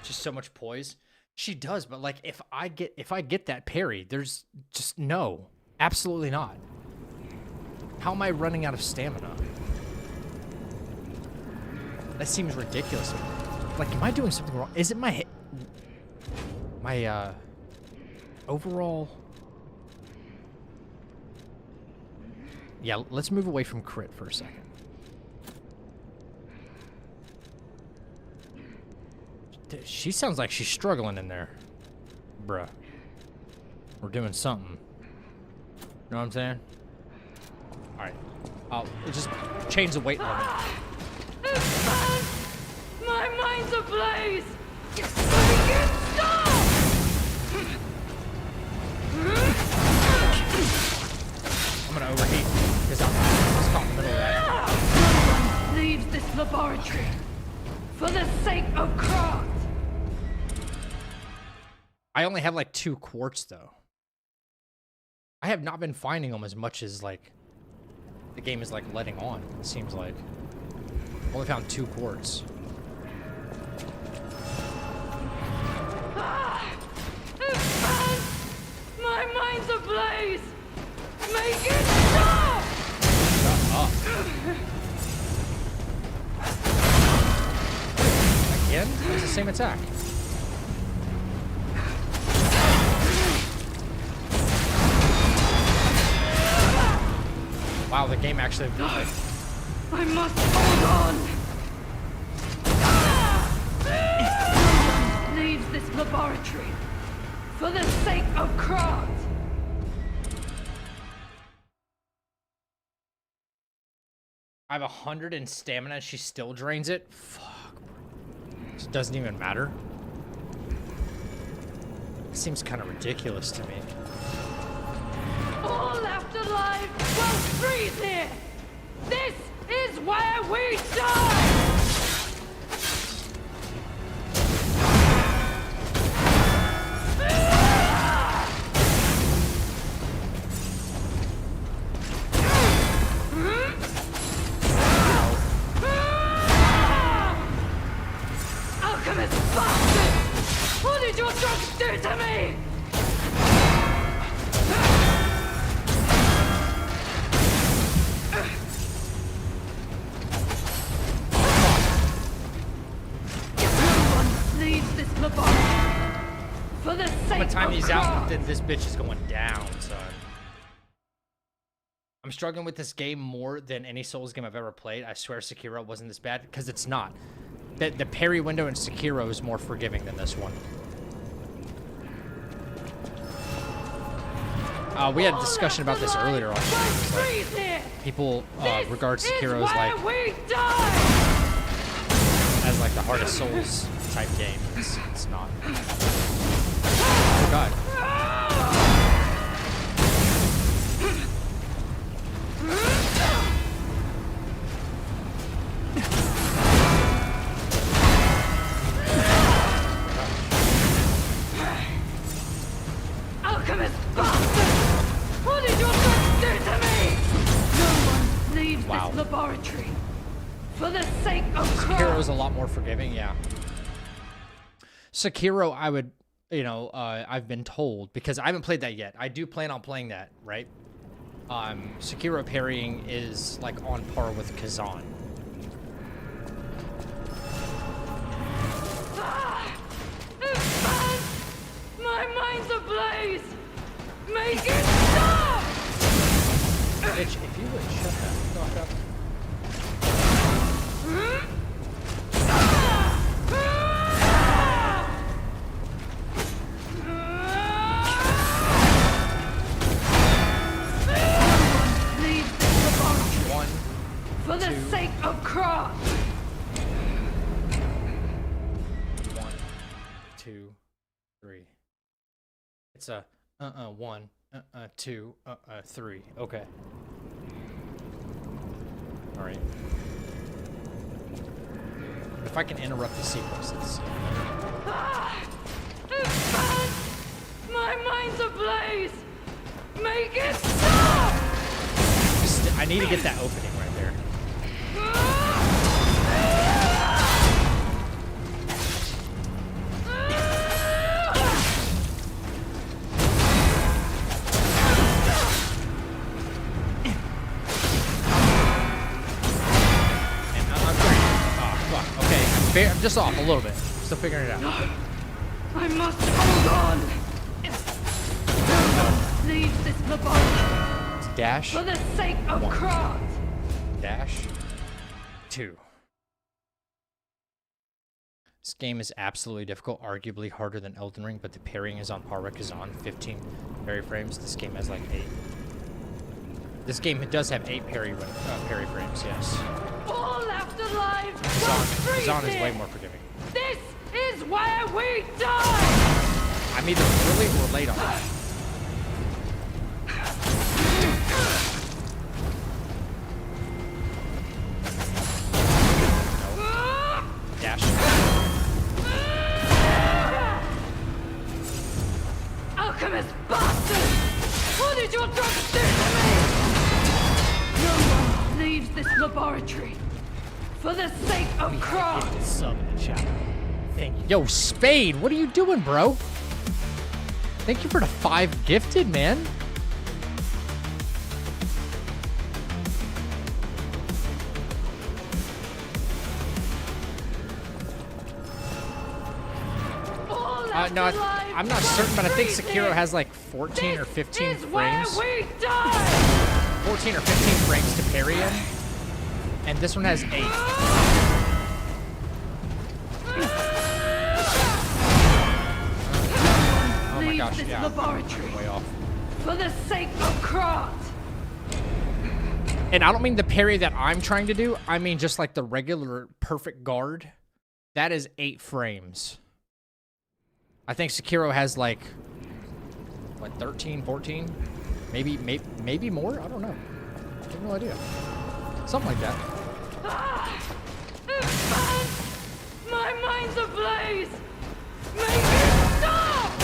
Just so much poise. She does, but like if I get that parry, there's just no, absolutely not. How am I running out of stamina? That seems ridiculous. Like, am I doing something wrong? Is it my overall? Yeah, let's move away from crit for a second. She sounds like she's struggling in there. Bruh. We're doing something. You know what I'm saying? Alright. I'll just change the weight limit. My mind's ablaze! Stop! I'm gonna overheat because I'm caught in the middle of that. No one leaves this laboratory for the sake of craft. I only have like 2 quartz though. I have not been finding them as much as like the game is like letting on. It seems like only found 2 quartz. My mind's ablaze! Make it stop! Shut up. Again? It's the same attack. Wow, the game actually... I must hold on! Leaves this laboratory for the sake of craft. I have 100 in stamina and she still drains it? Fuck. It doesn't even matter. It seems kind of ridiculous to me. All left alive will freeze here! This is where we die! Alchemist bastard! What did your drugs do to me? For the sake By the time of he's craft. out, then this bitch is going down, son. I'm struggling with this game more than any Souls game I've ever played. I swear Sekiro wasn't this bad, because it's not. The parry window in Sekiro is more forgiving than this one. We had a discussion about this earlier on stream. Like, people regard Sekiro as like the hardest Souls type game. It's not. Oh god. Alchemist bastard! What did your drugs do to me? No one leaves this laboratory for the sake of craft. Sekiro's a lot more forgiving, yeah. Sekiro, I would, you know, I've been told, because I haven't played that yet. I do plan on playing that, right? Sekiro parrying is like on par with Kazan. My mind's ablaze! Make it stop! Bitch, if you would shut that fuck up. Leave this laboratory. 1, for the 2, sake of craft. 1, 2, 3. It's a 1, 2, 3. Okay. All right. If I can interrupt the sequence, it's My mind's ablaze. Make it stop. I need to get that opening right there. I'm just off a little bit. Still figuring it out. I must hold on. No one leaves this laboratory. It's dash. For the sake of 1. craft. Dash. 2. This game is absolutely difficult, arguably harder than Elden Ring, but the parrying is on par with Kazan. 15 parry frames. This game has like 8. This game does have 8 parry frames, yes. All afterlife. Kazan is way more forgiving. This is where we die. I'm either early or late on that. Dash. Alchemist bastard! What did your drugs do to me? No one leaves this laboratory for the sake of craft. Sub in the chat. Thank you. Yo, Spade, what are you doing, bro? Thank you for the 5 gifted, man. No, I'm not certain, but I think Sekiro has like 14 or 15 frames. 14 or 15 frames to parry in. And this one has 8. Oh my gosh, yeah. Laboratory Way off. for the sake of craft. And I don't mean the parry that I'm trying to do. I mean just like the regular perfect guard. That is 8 frames. I think Sekiro has like, what, 13, 14? Maybe more? I don't know. I have no idea. Something like that. My mind's ablaze. Make it stop!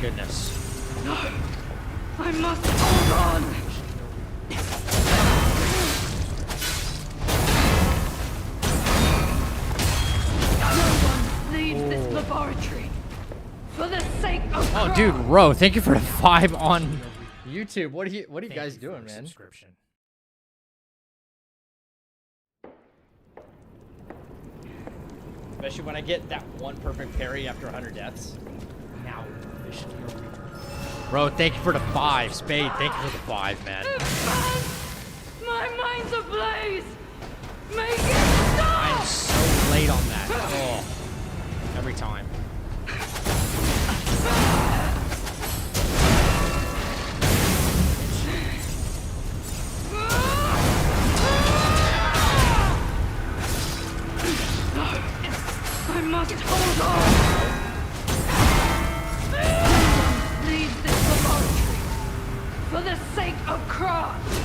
Goodness. No, I must hold on. No one leaves this laboratory for the sake of Oh, dude, Ro, thank you for the 5 on YouTube. What are you guys doing, man? Subscription. Especially when I get that one perfect parry after 100 deaths. Now officially a reaper. Bro, thank you for the 5. Spade, thank you for the 5, man. My mind's ablaze. Make it stop! I'm so late on that. Oh, every time. I must hold on. Leave this laboratory for the sake of craft.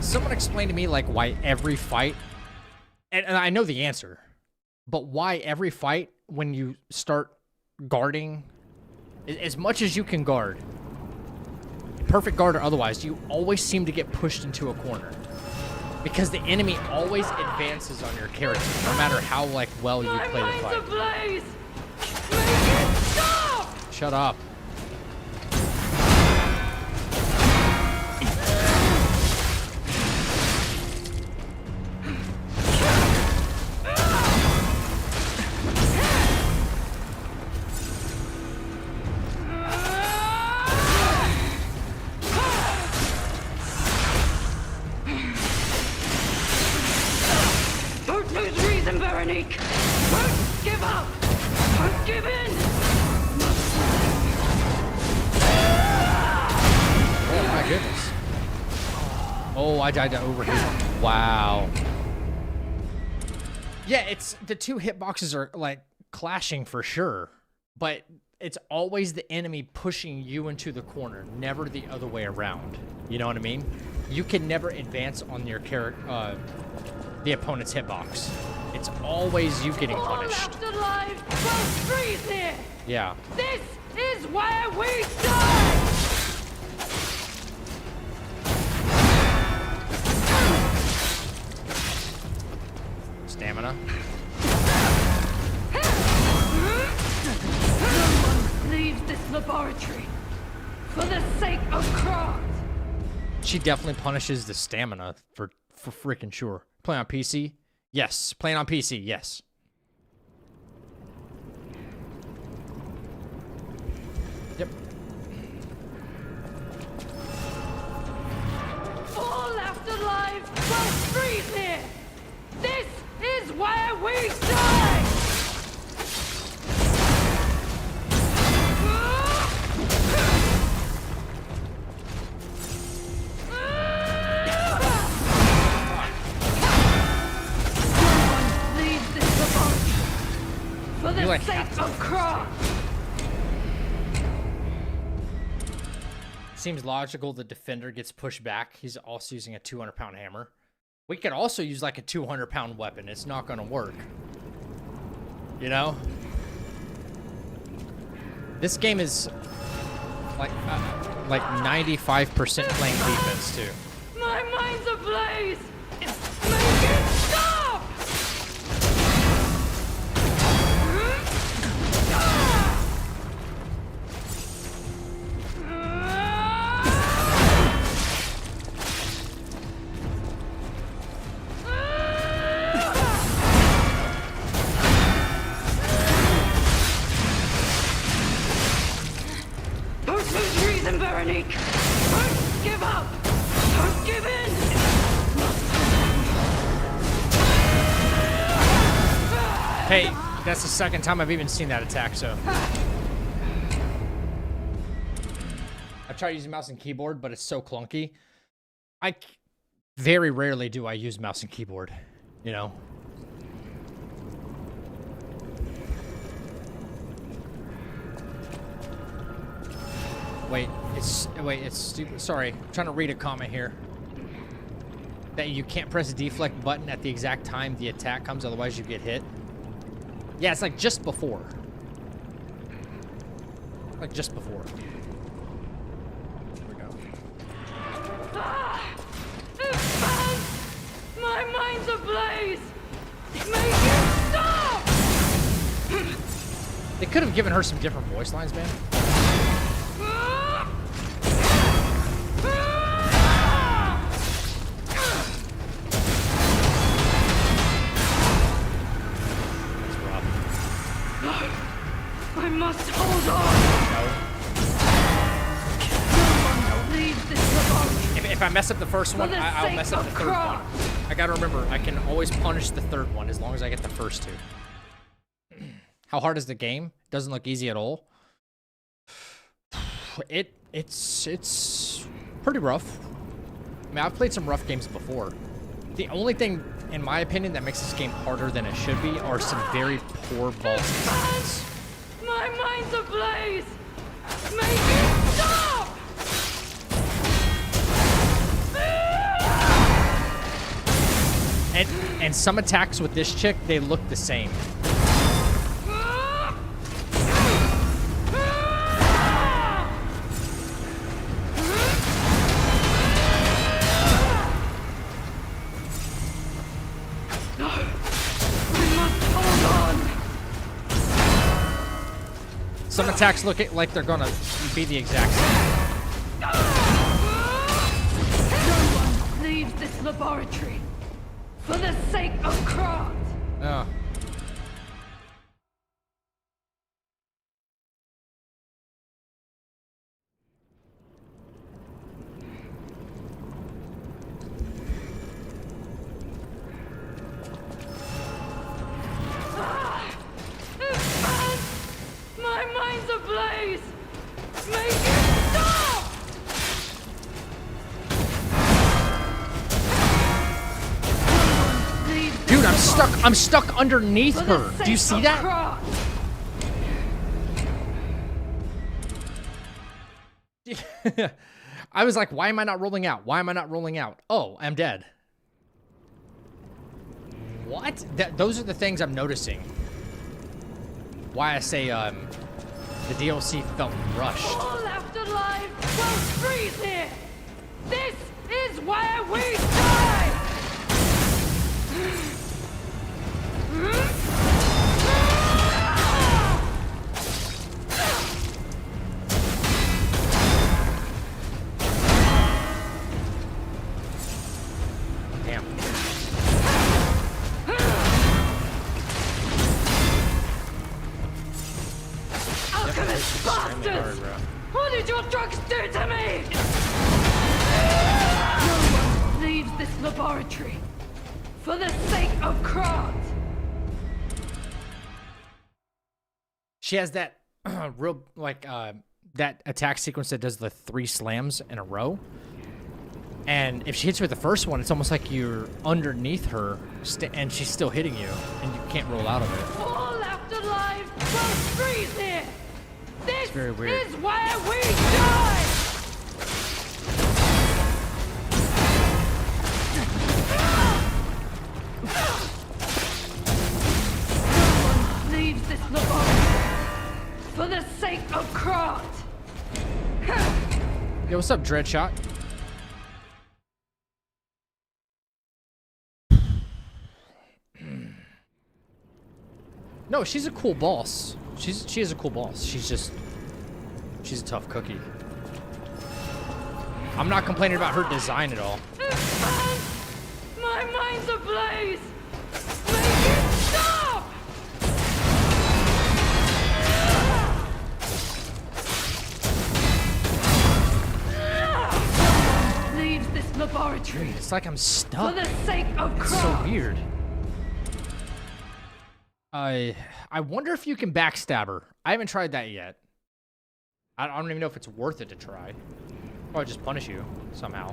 Someone explain to me like why every fight, and I know the answer, but why every fight when you start guarding, as much as you can guard, perfect guard or otherwise, you always seem to get pushed into a corner. Because the enemy always advances on your character, no matter how like well you play the fight. Ablaze. Make it stop! Shut up. Don't lose reason, Veronique. Don't give up. Don't give in. Oh my goodness. Oh, I died to overheat. Wow. Yeah, it's the 2 hitboxes are like clashing for sure, but it's always the enemy pushing you into the corner, never the other way around. You know what I mean? You can never advance on your character, the opponent's hitbox. It's always you getting punished. Afterlife will freeze here. Yeah. This is where we die. Stamina. No one leaves this laboratory for the sake of craft. She definitely punishes the stamina for freaking sure. Playing on PC? Yes. Playing on PC, yes. Yep. All left alive will freeze here! This is where we die! For the like sake of Krat! Seems logical the defender gets pushed back. He's also using a 200-pound hammer. We could also use like a 200-pound weapon. It's not going to work. You know? This game is like 95% playing defense too. My mind's ablaze! Make it stop! Don't lose reason, Veronique! Don't give up! Don't give in! Hey, that's the second time I've even seen that attack, so. I've tried using mouse and keyboard, but it's so clunky. Very rarely do I use mouse and keyboard, you know? Wait, it's stupid. Sorry, I'm trying to read a comment here. That you can't press the deflect button at the exact time the attack comes, otherwise you get hit. Yeah, it's like just before. Like just before. Here we go. My mind's ablaze! Make it stop! They could have given her some different voice lines, man. I must hold on! No. Leave this laboratory. If I mess up the first one, I'll mess up the third one. I gotta remember, I can always punish the third one as long as I get the first two. How hard is the game? Doesn't look easy at all. It's pretty rough. I mean, I've played some rough games before. The only thing, in my opinion, that makes this game harder than it should be are some very poor vault designs. My mind's ablaze! Make it stop! And some attacks with this chick, they look the same. Some attacks look like they're gonna be the exact same. No one leaves this laboratory for the sake of Krat. Oh. My mind's ablaze! Make it stop! Dude, I'm stuck underneath her. Do you see that? I was like, why am I not rolling out? Why am I not rolling out? Oh, I'm dead. What? Those are the things I'm noticing. Why I say, the DLC felt rushed. All left alive will freeze here! This is where we die! laboratory. For the sake of Krat. She has that real, like, that attack sequence that does the 3 slams in a row. And if she hits you with the first one, it's almost like you're underneath her, and she's still hitting you, and you can't roll out of it. All left alive will freeze here. This It's very weird. is where we die. No one leaves this laboratory for the sake of Krat. Yo, what's up, Dreadshot? No, she's a cool boss. She is a cool boss. She's a tough cookie. I'm not complaining about her design at all. My mind's ablaze. Make it stop! Leaves this laboratory. It's like I'm stuck. For the sake of It's so Krat. weird. I wonder if you can backstab her. I haven't tried that yet. I don't even know if it's worth it to try. Or just punish you somehow.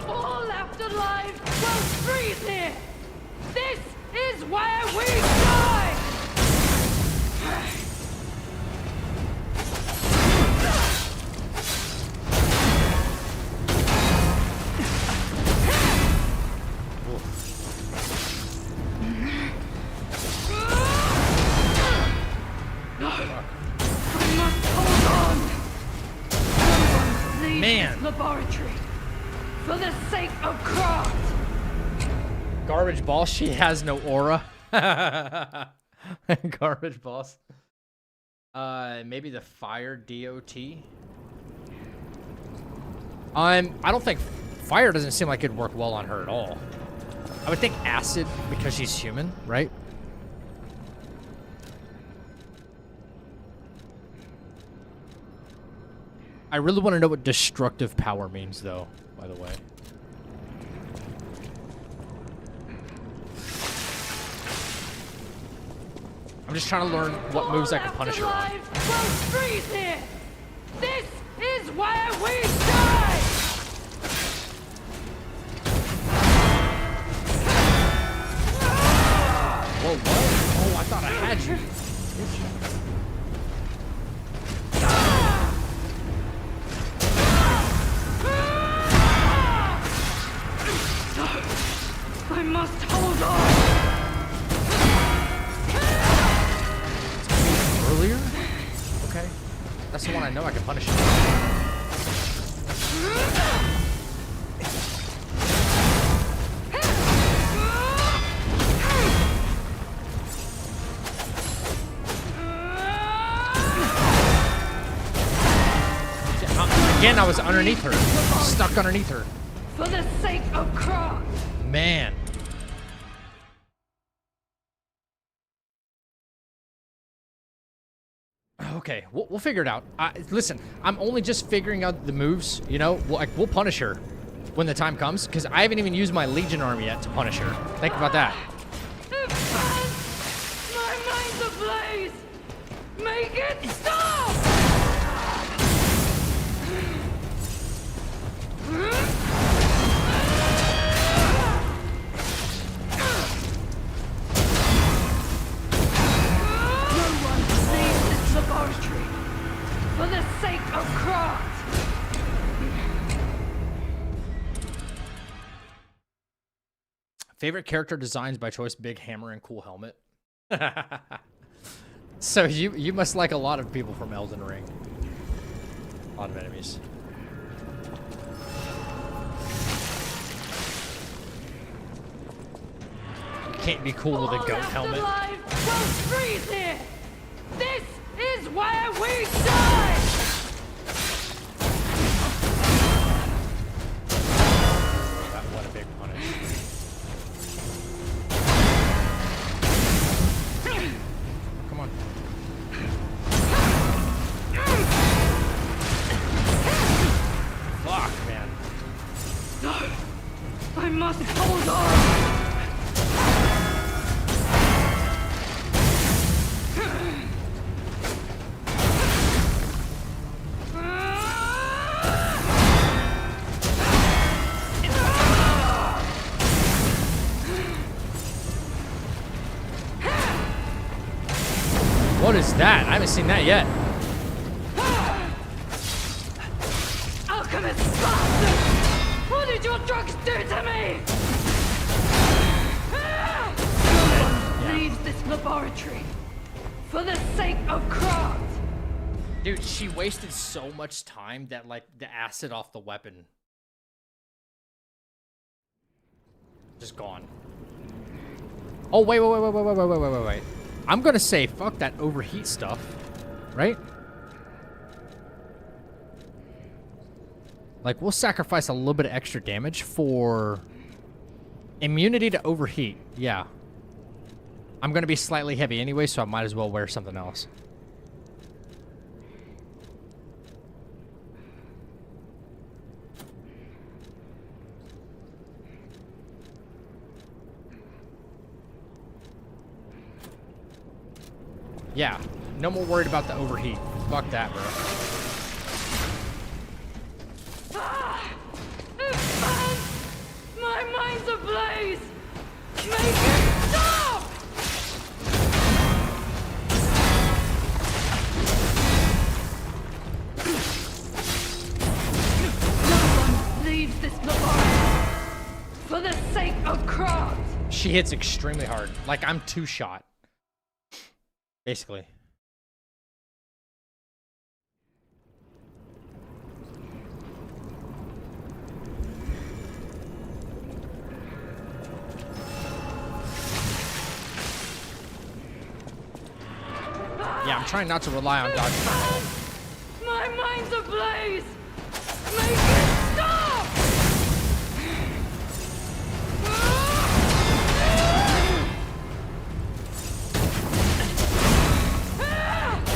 All left alive will freeze here. This is where we die. I must hold on. No one leaves Man. this laboratory for the sake of Krat. Garbage boss, she has no aura. Garbage boss. Maybe the fire DOT. I don't think fire doesn't seem like it'd work well on her at all. I would think acid because she's human, right? I really want to know what destructive power means, though, by the way. I'm just trying to learn what moves I can punish her on. Will freeze here. This is where we die. Whoa, what? Oh, I thought I had you. I must hold on. Earlier? Okay. That's the one I know I can punish. Again, I was underneath her. Stuck underneath her. For the sake of Krat. Man. Okay, we'll figure it out. Listen, I'm only just figuring out the moves, you know? We'll punish her when the time comes, because I haven't even used my Legion arm yet to punish her. Think about that. My mind's ablaze. Make it stop! No one leaves this laboratory for the sake of Krat. Favorite character designs by choice: big hammer and cool helmet. So you must like a lot of people from Elden Ring. A lot of enemies. Can't be cool with a goat helmet. Will freeze here. This is where we die. What a big punish. Come on. What is that? I haven't seen that yet. Alchemist bastard! What did your drugs do to me? Someone leaves this laboratory for the sake of craft. Dude, she wasted so much time that, like, the acid off the weapon just gone. Oh, wait. I'm gonna say, fuck that overheat stuff, right? Like, we'll sacrifice a little bit of extra damage for immunity to overheat. Yeah. I'm gonna be slightly heavy anyway, so I might as well wear something else. Yeah, no more worried about the overheat. Fuck that, bro. My mind's ablaze! Make it stop! No one leaves this laboratory for the sake of craft. She hits extremely hard. Like, I'm two-shot. Basically. Yeah, I'm trying not to rely on dodge control. My mind's ablaze! Make it stop!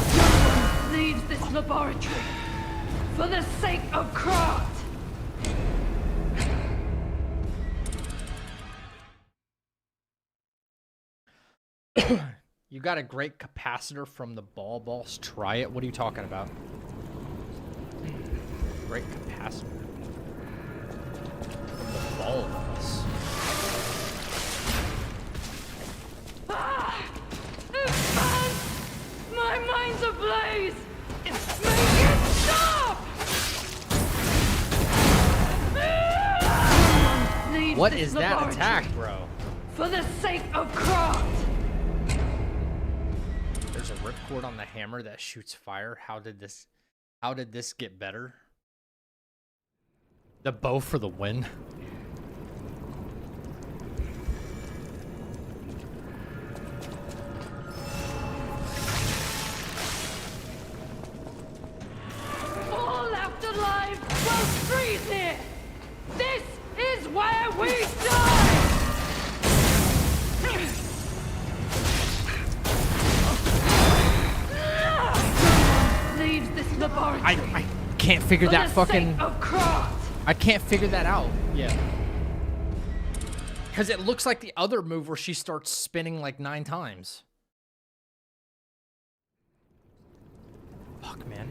No one leaves this laboratory for the sake of craft. You got a great capacitor from the ball balls. Try it. What are you talking about? Great capacitor from the ball balls. My mind's ablaze! Make it stop! What is that attack, bro? For the sake of craft. There's a ripcord on the hammer that shoots fire. How did this get better? The bow for the win. All left alive will freeze here. This is where we die. Leaves this laboratory. I can't figure that fucking. I can't figure that out. Yeah. Because it looks like the other move where she starts spinning like 9 times. Fuck, man.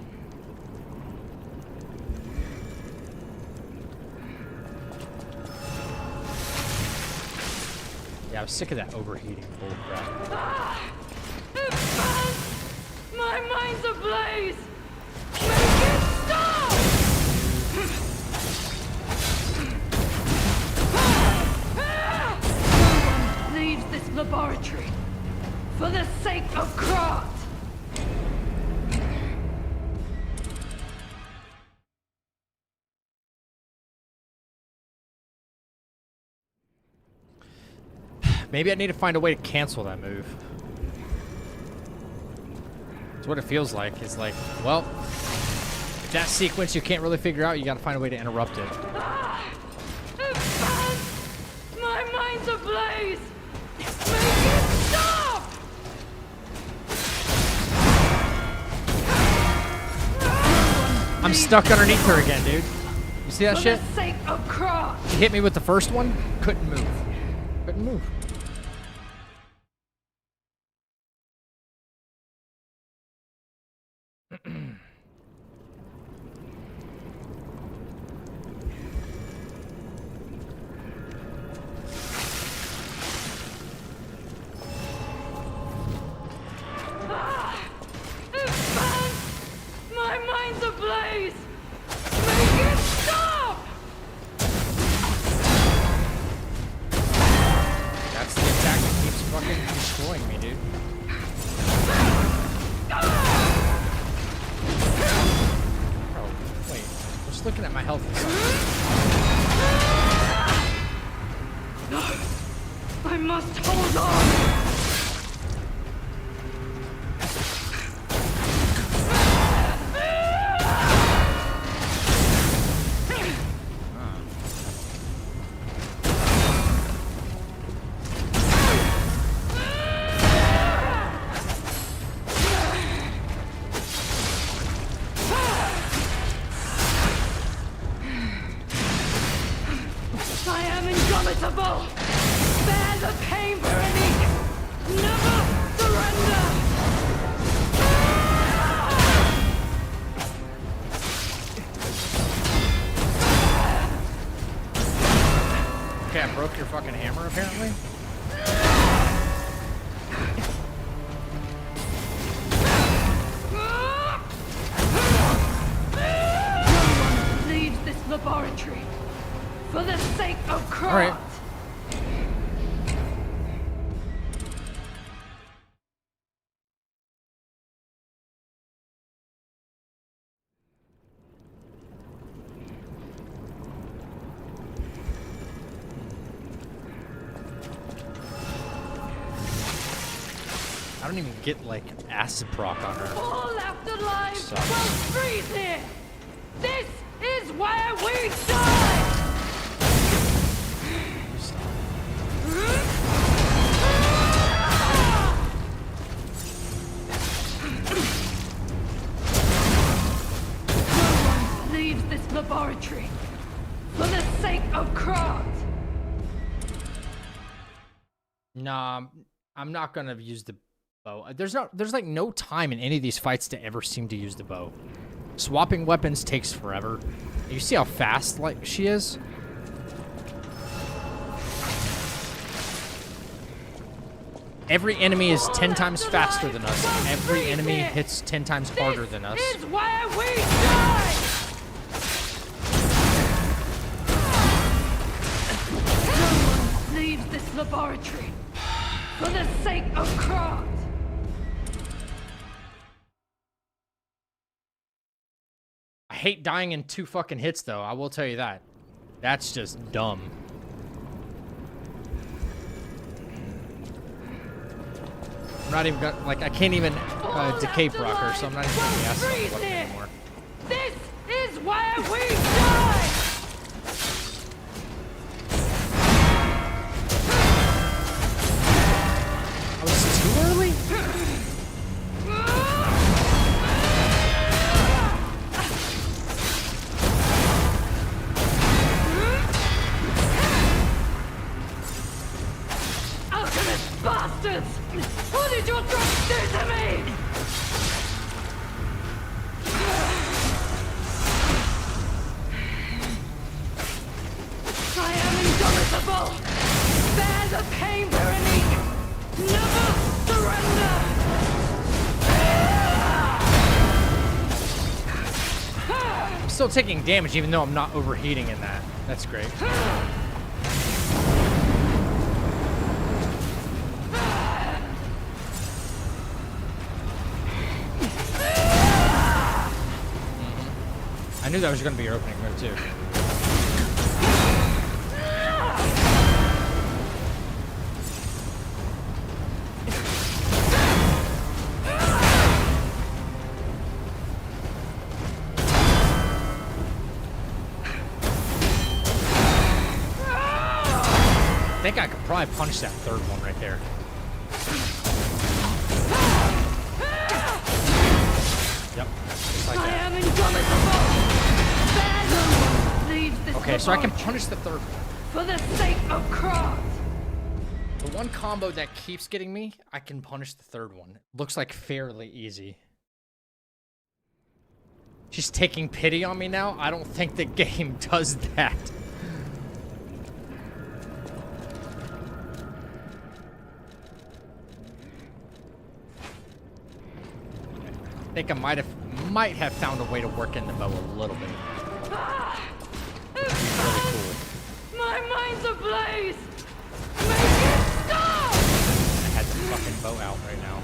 Yeah, I was sick of that overheating bullcrap. My mind's ablaze! Make it stop! No one leaves this laboratory for the sake of craft. Maybe I need to find a way to cancel that move. That's what it feels like. It's like, well, if that sequence you can't really figure out, you gotta find a way to interrupt it. My mind's ablaze! Make it stop! I'm stuck underneath her again, dude. You see that shit? For the sake of craft. She hit me with the first one, couldn't move. Couldn't move. Just looking at my health. No, I must hold on. I am indomitable! Bear the pain, Veronique! Never surrender! Okay, I broke your fucking hammer, apparently. No one leaves this laboratory for the sake of Krat. All right. I don't even get like acid proc on her. All left alive Sucks. will freeze here. This is where we die. No one leaves this laboratory for the sake of Krat. Nah, I'm not gonna use the bow. There's like no time in any of these fights to ever seem to use the bow. Swapping weapons takes forever. You see how fast like she is? Every enemy is 10 times faster than us. Every enemy hits 10 times harder than us. This is where we die. No one leaves this laboratory for the sake of Krat. I hate dying in 2 fucking hits, though. I will tell you that. That's just dumb. I'm not even gonna, like, I can't even decay proc her, so I'm not even gonna ask her what anymore. This is where we die. I was too early? Alchemist bastards! What did your drugs do to me? I am indomitable! Bear the pain, Veronique! Never surrender! I'm still taking damage even though I'm not overheating in that. That's great. I knew that was going to be your opening move, too. I think I could probably punch that third one right there. Yep, just like I that. am indomitable! Leaves this Okay, so I can punish the third one. for the sake of Krat. The one combo that keeps getting me, I can punish the third one. Looks like fairly easy. She's taking pity on me now? I don't think the game does that. I think I might have found a way to work in the bow a little bit. Really cool. My mind's ablaze! Make it stop! I had the fucking bow out right now.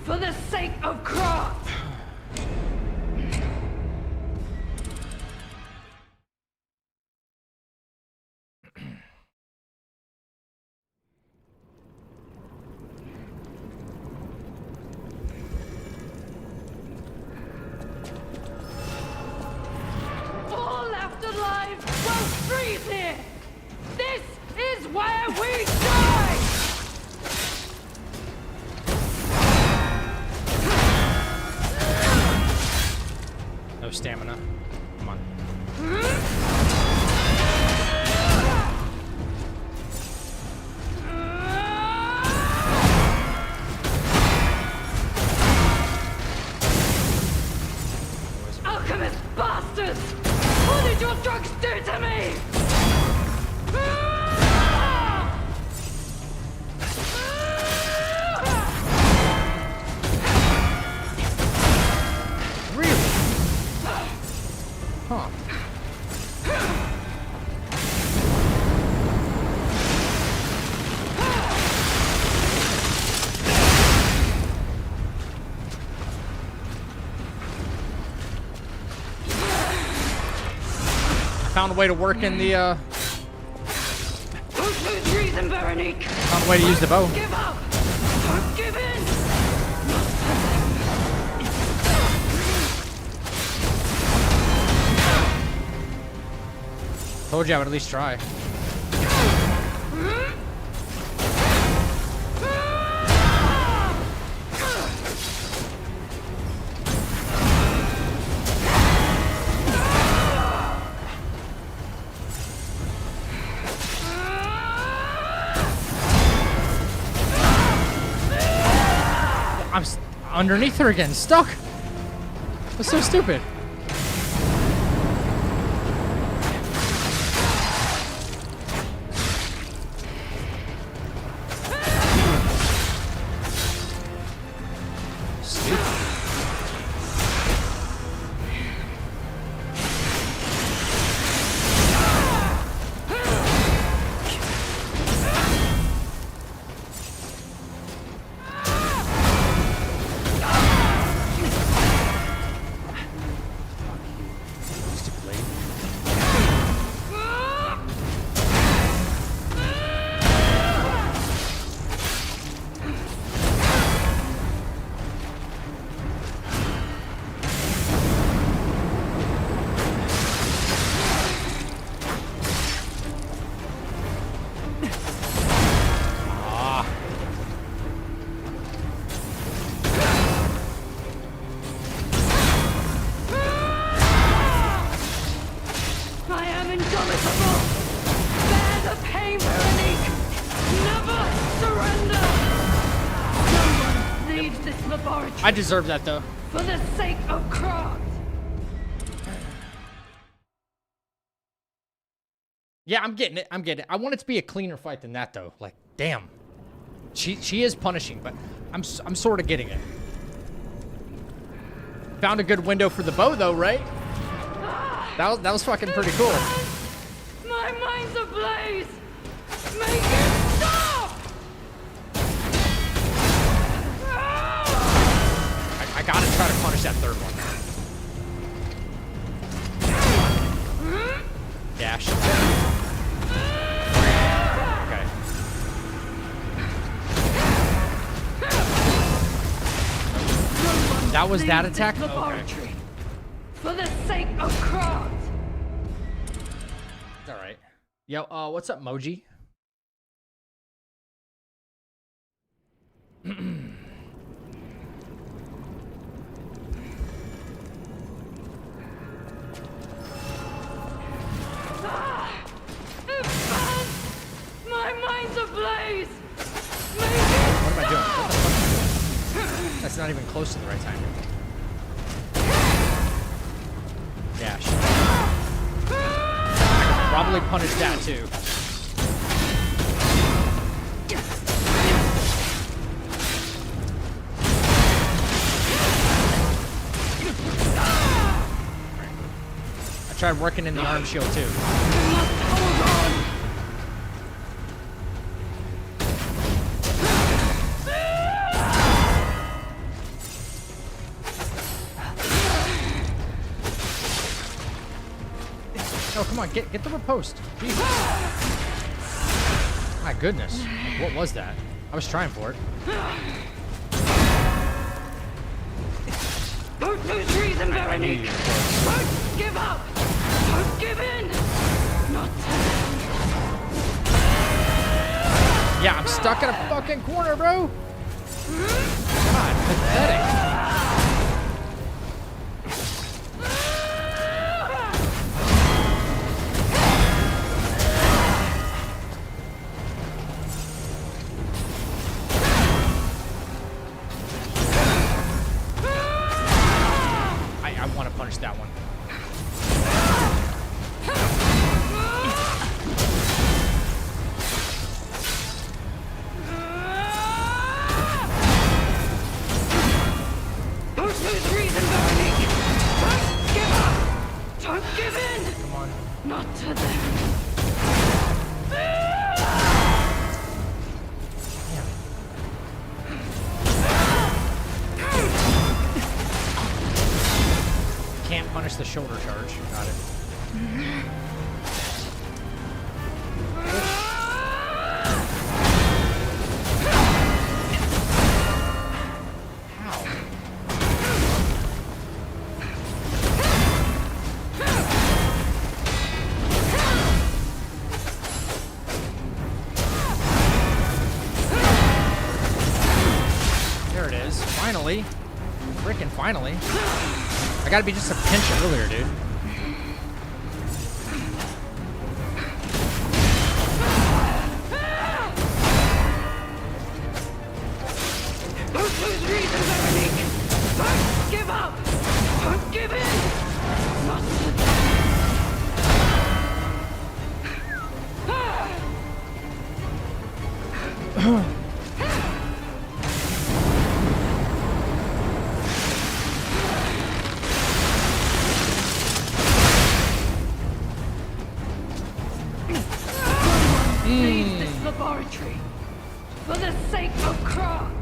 For the sake of craft! All left alive will freeze here! This is where we die! No stamina. Come on. Alchemist bastards! What did your drugs do to me? Really? Huh. Found a way to work in the, Don't lose reason, Veronique! found a way to use the bow. Don't give up! Don't give in! Told you I would at least try. I'm underneath her again, stuck. That's so stupid. I am indomitable! Bear the pain, Veronique! Never surrender! No one leaves this laboratory I deserve that though. for the sake of craft! Yeah, I'm getting it. I'm getting it. I want it to be a cleaner fight than that though. Like, damn. She is punishing, but I'm sort of getting it. Found a good window for the bow though, right? That was fucking pretty cool. My mind's ablaze! Make it stop! I gotta try to punish that third one. Dash. Okay. That was that attack? Okay. Laboratory for the sake of craft! All right. Yo, what's up, Moji? My mind's ablaze! What am I doing? What the fuck? That's not even close to the right timing. Dash. I could probably punish that too. I tried working in the arm shield too. Oh, come on, get the riposte. Jesus. My goodness. What was that? I was trying for it. Don't lose reason, Veronique. Don't give up. Don't give in. Not Yeah, I'm stuck in a fucking corner, bro. God, pathetic. I want to punish that one. Don't lose reason, Veronique. Don't give up. Don't give in. Come on. Not to them. Can't punish the shoulder charge. Got it. There it is. Finally. Frickin' finally. I gotta be just a pinch earlier, dude. Don't lose reason, Veronique. Don't give up. Don't give in. Not to them. Leave this laboratory for the sake of craft.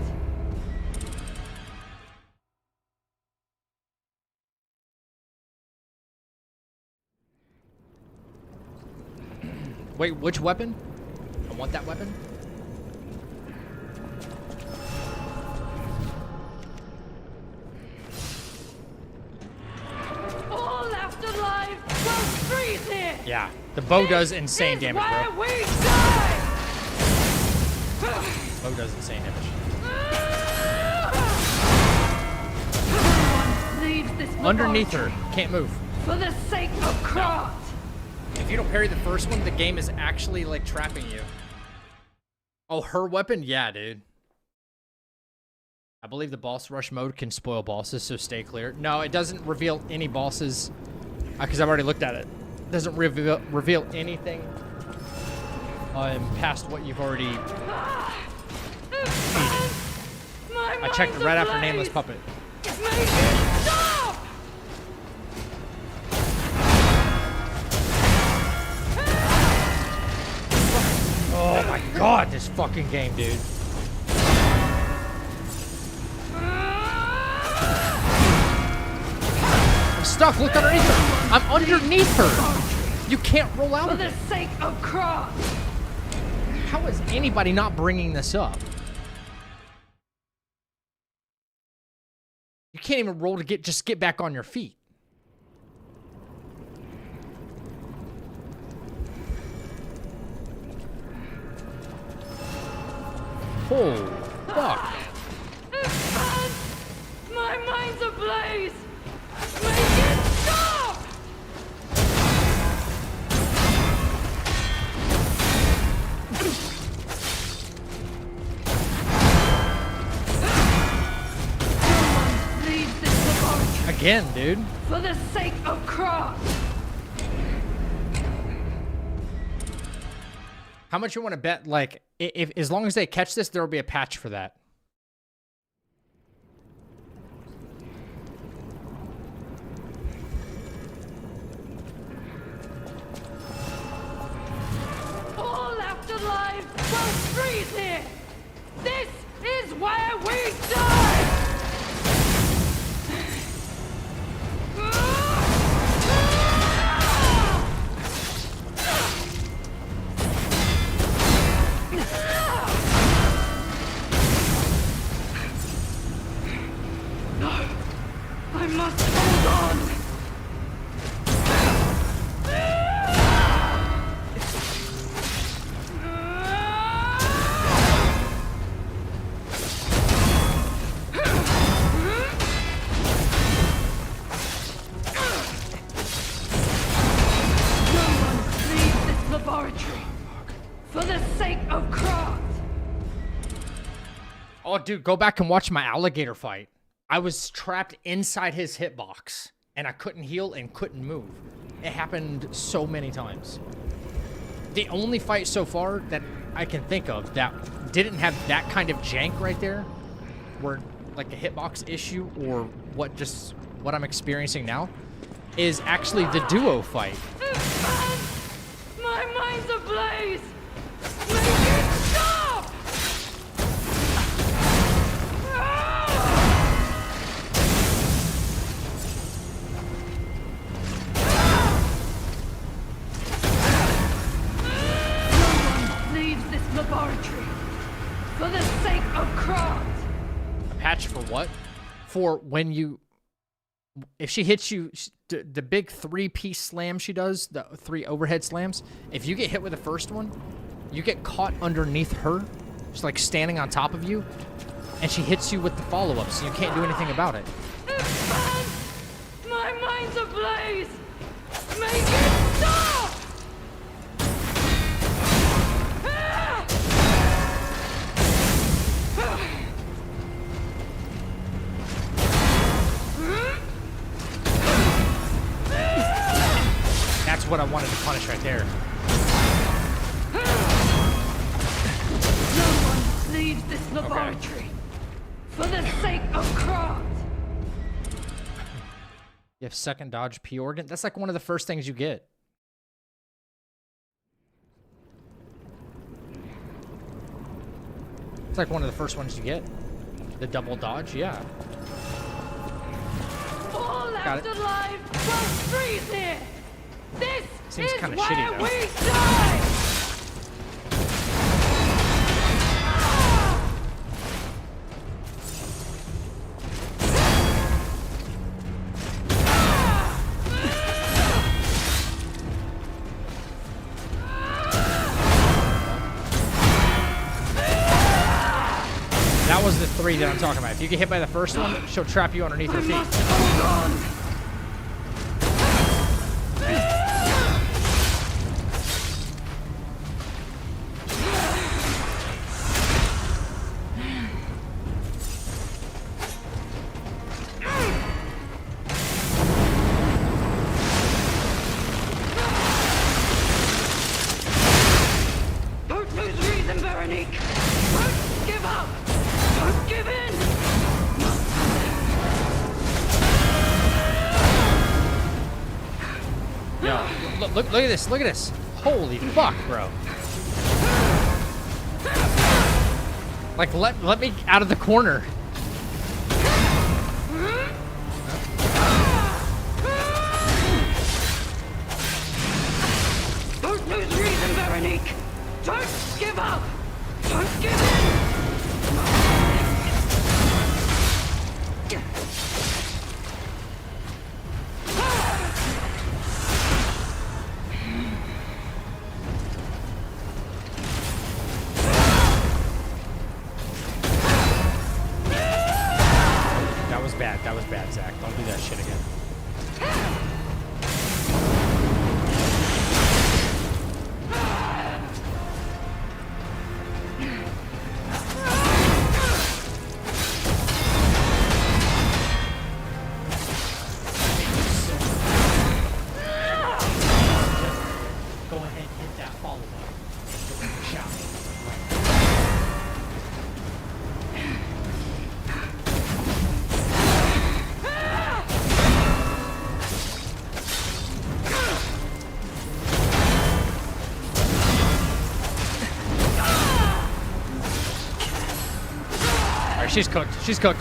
Wait, which weapon? I want that weapon. All left alive will freeze here. Yeah, the bow does insane damage, Where bro. we die. Bow does insane damage. Leaves this Underneath her, laboratory can't move. for the sake of craft. If you don't parry the first one, the game is actually like trapping you. Oh, her weapon? Yeah, dude. I believe the boss rush mode can spoil bosses, so stay clear. No, it doesn't reveal any bosses, because I've already looked at it. It doesn't reveal anything past what you've already... I checked it right after Nameless Puppet. Make it stop! Oh my god, this fucking game, dude. I'm stuck, look underneath her. I'm underneath her. You can't roll out For of the it. sake of craft. How is anybody not bringing this up? You can't even roll to just get back on your feet. Oh, fuck. My mind's ablaze. Make it stop! Leave this laboratory Again, dude. for the sake of craft. How much you want to bet? Like, if as long as they catch this, there will be a patch for that. All left alive will freeze here. This is where we die. I must hold on. No one leaves this laboratory for the sake of Krat. Oh, dude, go back and watch my alligator fight. I was trapped inside his hitbox, and I couldn't heal and couldn't move. It happened so many times. The only fight so far that I can think of that didn't have that kind of jank right there, where like a hitbox issue or what I'm experiencing now, is actually the duo fight. My mind's ablaze. Make it stop! Leaves this laboratory for the sake of Krat. A patch for what? For when you... If she hits you, the big 3-piece slam she does, the 3 overhead slams, if you get hit with the first one, you get caught underneath her. She's like standing on top of you, and she hits you with the follow-up, so you can't do anything about it. My mind's ablaze. Make it stop! That's what I wanted to punish right there. No one leaves this laboratory for the sake of Krat. You have second dodge P organ. That's like one of the first things you get. It's like one of the first ones you get. The double dodge, yeah. All Got left it. alive will freeze here. This Seems is kinda where shitty, though. we die. That was the 3 that I'm talking about. If you get hit by the first one, she'll trap you underneath her feet. Hold on. Don't lose reason, Veronique. Don't give up. Don't give in. Yo, look at this. Look at this. Holy fuck, bro. Like, let me out of the corner. Don't lose reason, Veronique. Don't give up. Don't give in. That was bad. That was bad, Zach. Don't do that shit again. Go ahead and hit that follow-up. Shout. Alright, she's cooked. She's cooked.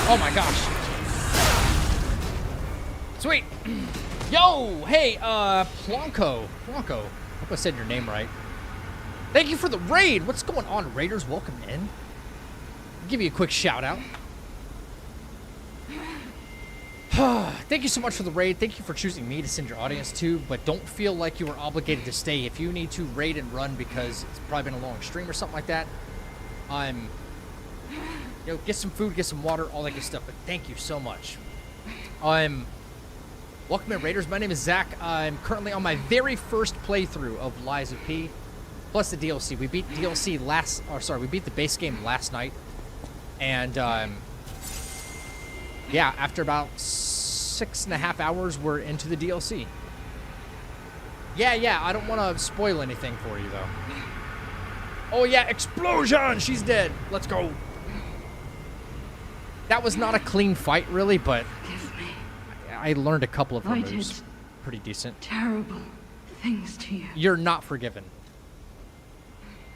Oh my gosh. Sweet. Yo, hey, Plonko. Plonko. Hope I said your name right. Thank you for the raid. What's going on, Raiders? Welcome in. I'll give you a quick shout out. Thank you so much for the raid. Thank you for choosing me to send your audience to, but don't feel like you are obligated to stay. If you need to raid and run because it's probably been a long stream or something like that, get some food, get some water, all that good stuff. But thank you so much. Welcome in, Raiders. My name is Zach. I'm currently on my very first playthrough of Lies of P, plus the DLC. We beat DLC we beat the base game last night, and yeah, after about 6.5 hours, we're into the DLC. Yeah, I don't want to spoil anything for you, though. Oh, yeah, explosion! She's dead. Let's go. That was not a clean fight, really, but I learned a couple of her moves. Pretty decent. Terrible things to you. You're not forgiven.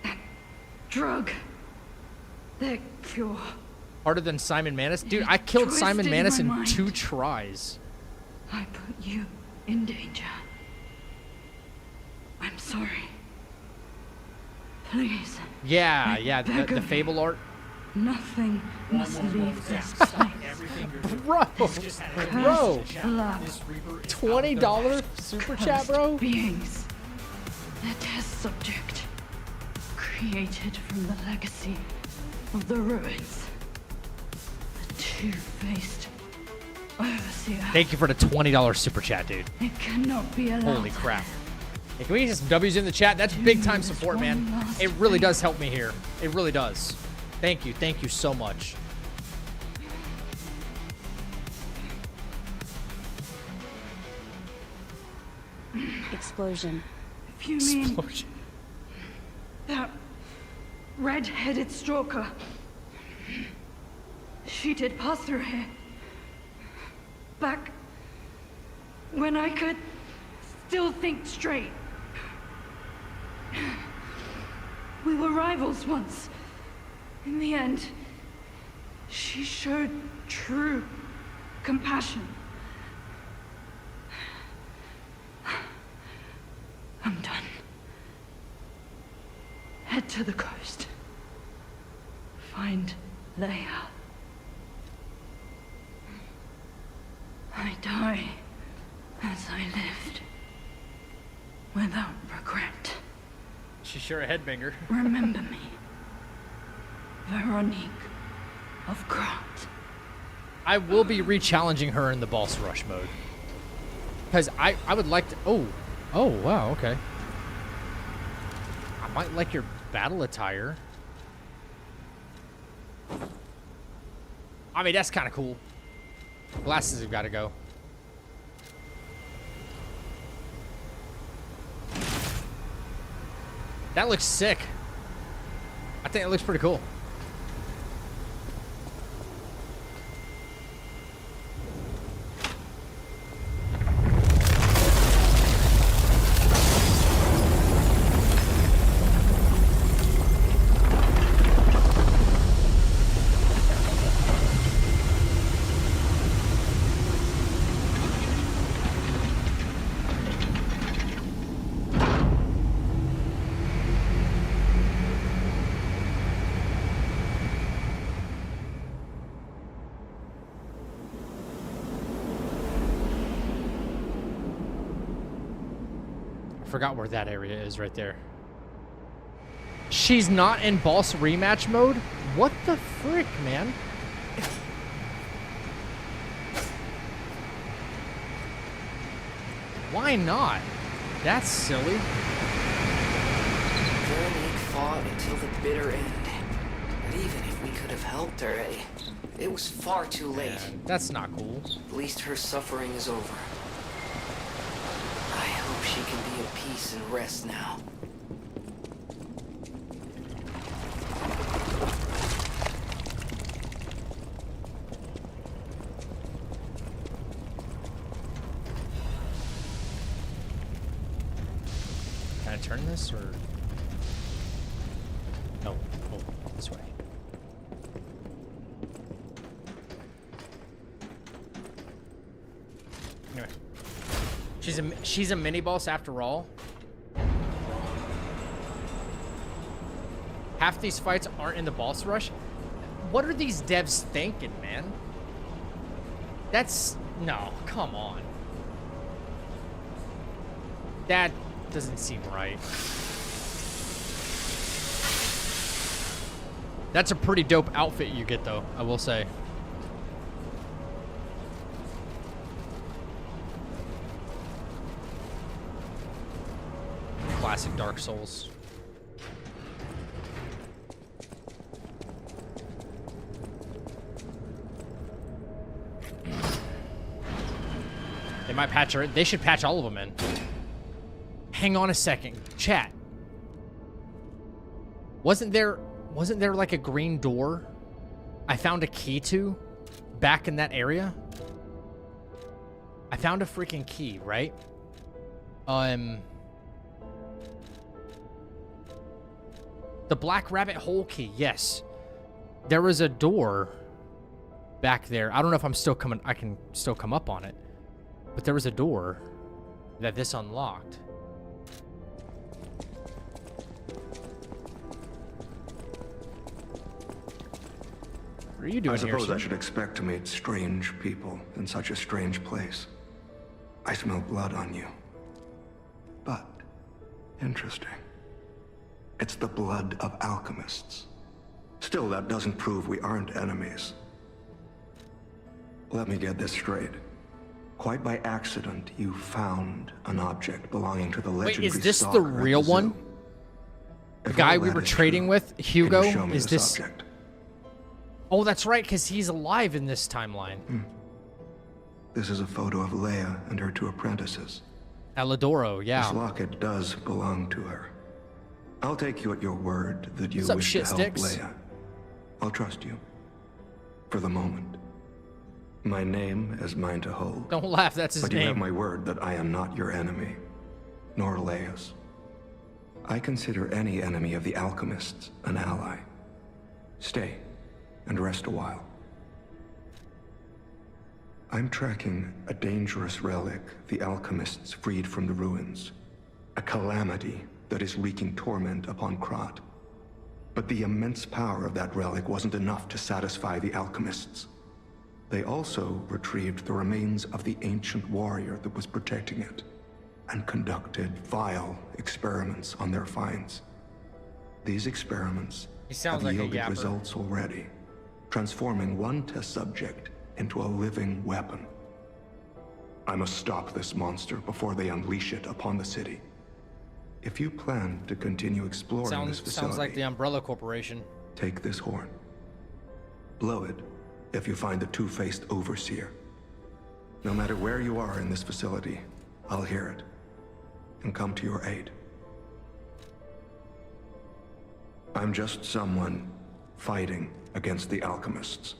That drug. The cure. Harder than Simon Manus? Dude, I killed Simon Manus in mind. 2 tries. I put you in danger. I'm sorry. Please. Yeah, the Fable art. Nothing must leave this place. Bro, $20 super chat, bro? Beings. A test subject. Created from the legacy of the ruins. The two-faced overseer. Thank you for the $20 super chat, dude. It cannot be allowed. Holy crap. Hey, can we get some W's in the chat? That's big time support, man. It really does help me here. It really does. Thank you so much. Explosion. If you mean that red-headed stalker, she did pass through here. Back when I could still think straight. We were rivals once. In the end, she showed true compassion. I'm done. Head to the coast. Find Leia. I die as I lived, without regret. She's sure a headbanger. Remember me. Veronique of Krat. I will be re-challenging her in the boss rush mode. Because I would like to... Oh, wow, okay. I might like your battle attire. I mean, that's kind of cool. Glasses have got to go. That looks sick. I think it looks pretty cool. Forgot where that area is right there. She's not in boss rematch mode? What the frick, man? Why not? That's silly. Veronique fought until the bitter end. But even if we could have helped her, it was far too late. Yeah, that's not cool. At least her suffering is over. I hope she can be at peace and rest now. Can I turn this or... No. Oh, this way. Anyway. She's a mini boss after all. Half these fights aren't in the boss rush. What are these devs thinking, man? That's No, come on. That doesn't seem right. That's a pretty dope outfit you get, though, I will say. Classic Dark Souls. They might patch her. They should patch all of them in. Hang on a second. Chat. Wasn't there like a green door I found a key to back in that area? I found a freaking key, right? The Black Rabbit Hole key, yes. There was a door back there. I don't know if I can still come up on it. But there was a door that this unlocked. What are you doing here, I suppose sir? I should expect to meet strange people in such a strange place. I smell blood on you. But, interesting. It's the blood of alchemists. Still, that doesn't prove we aren't enemies. Let me get this straight. Quite by accident, you found an object belonging to the legendary Wait, is this the stalker at real zoo. one? The If guy all we that were is trading true, with, can Hugo? you show me Is this... object? Oh, that's right, because he's alive in this timeline. This is a photo of Leia and her 2 apprentices. Alidoro, yeah. This locket does belong to her. I'll take you at your word that you What's up, wish to shit help sticks? Leia. I'll trust you. For the moment. My name is mine to hold. Don't laugh, that's his But you have name. my word that I am not your enemy. Nor Leia's. I consider any enemy of the alchemists an ally. Stay and rest a while. I'm tracking a dangerous relic the alchemists freed from the ruins. A calamity that is wreaking torment upon Krat. But the immense power of that relic wasn't enough to satisfy the alchemists. They also retrieved the remains of the ancient warrior that was protecting it, and conducted vile experiments on their finds. These experiments He sounds have like a yielded yapper. results already, transforming one test subject into a living weapon. I must stop this monster before they unleash it upon the city. If you plan to continue exploring this facility, Sounds like the Umbrella Corporation. take this horn. Blow it if you find the two-faced overseer. No matter where you are in this facility, I'll hear it and come to your aid. I'm just someone fighting against the alchemists.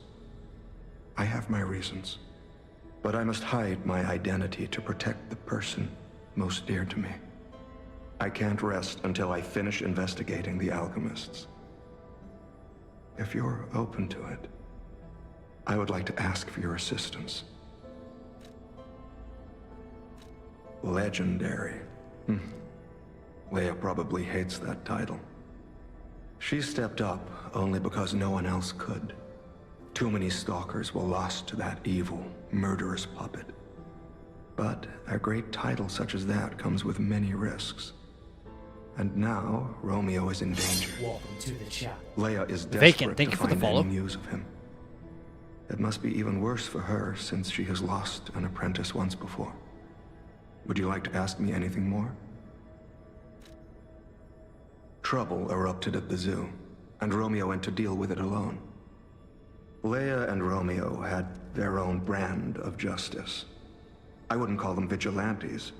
I have my reasons, but I must hide my identity to protect the person most dear to me. I can't rest until I finish investigating the alchemists. If you're open to it, I would like to ask for your assistance. Legendary. Leia probably hates that title. She stepped up only because no one else could. Too many stalkers were lost to that evil, murderous puppet. But a great title such as that comes with many risks. And now, Romeo is in danger. Welcome to the chapel. Leia is desperate Vacant, thank to you for the find follow. any news of him. It must be even worse for her since she has lost an apprentice once before. Would you like to ask me anything more? Trouble erupted at the zoo, and Romeo went to deal with it alone. Leia and Romeo had their own brand of justice. I wouldn't call them vigilantes,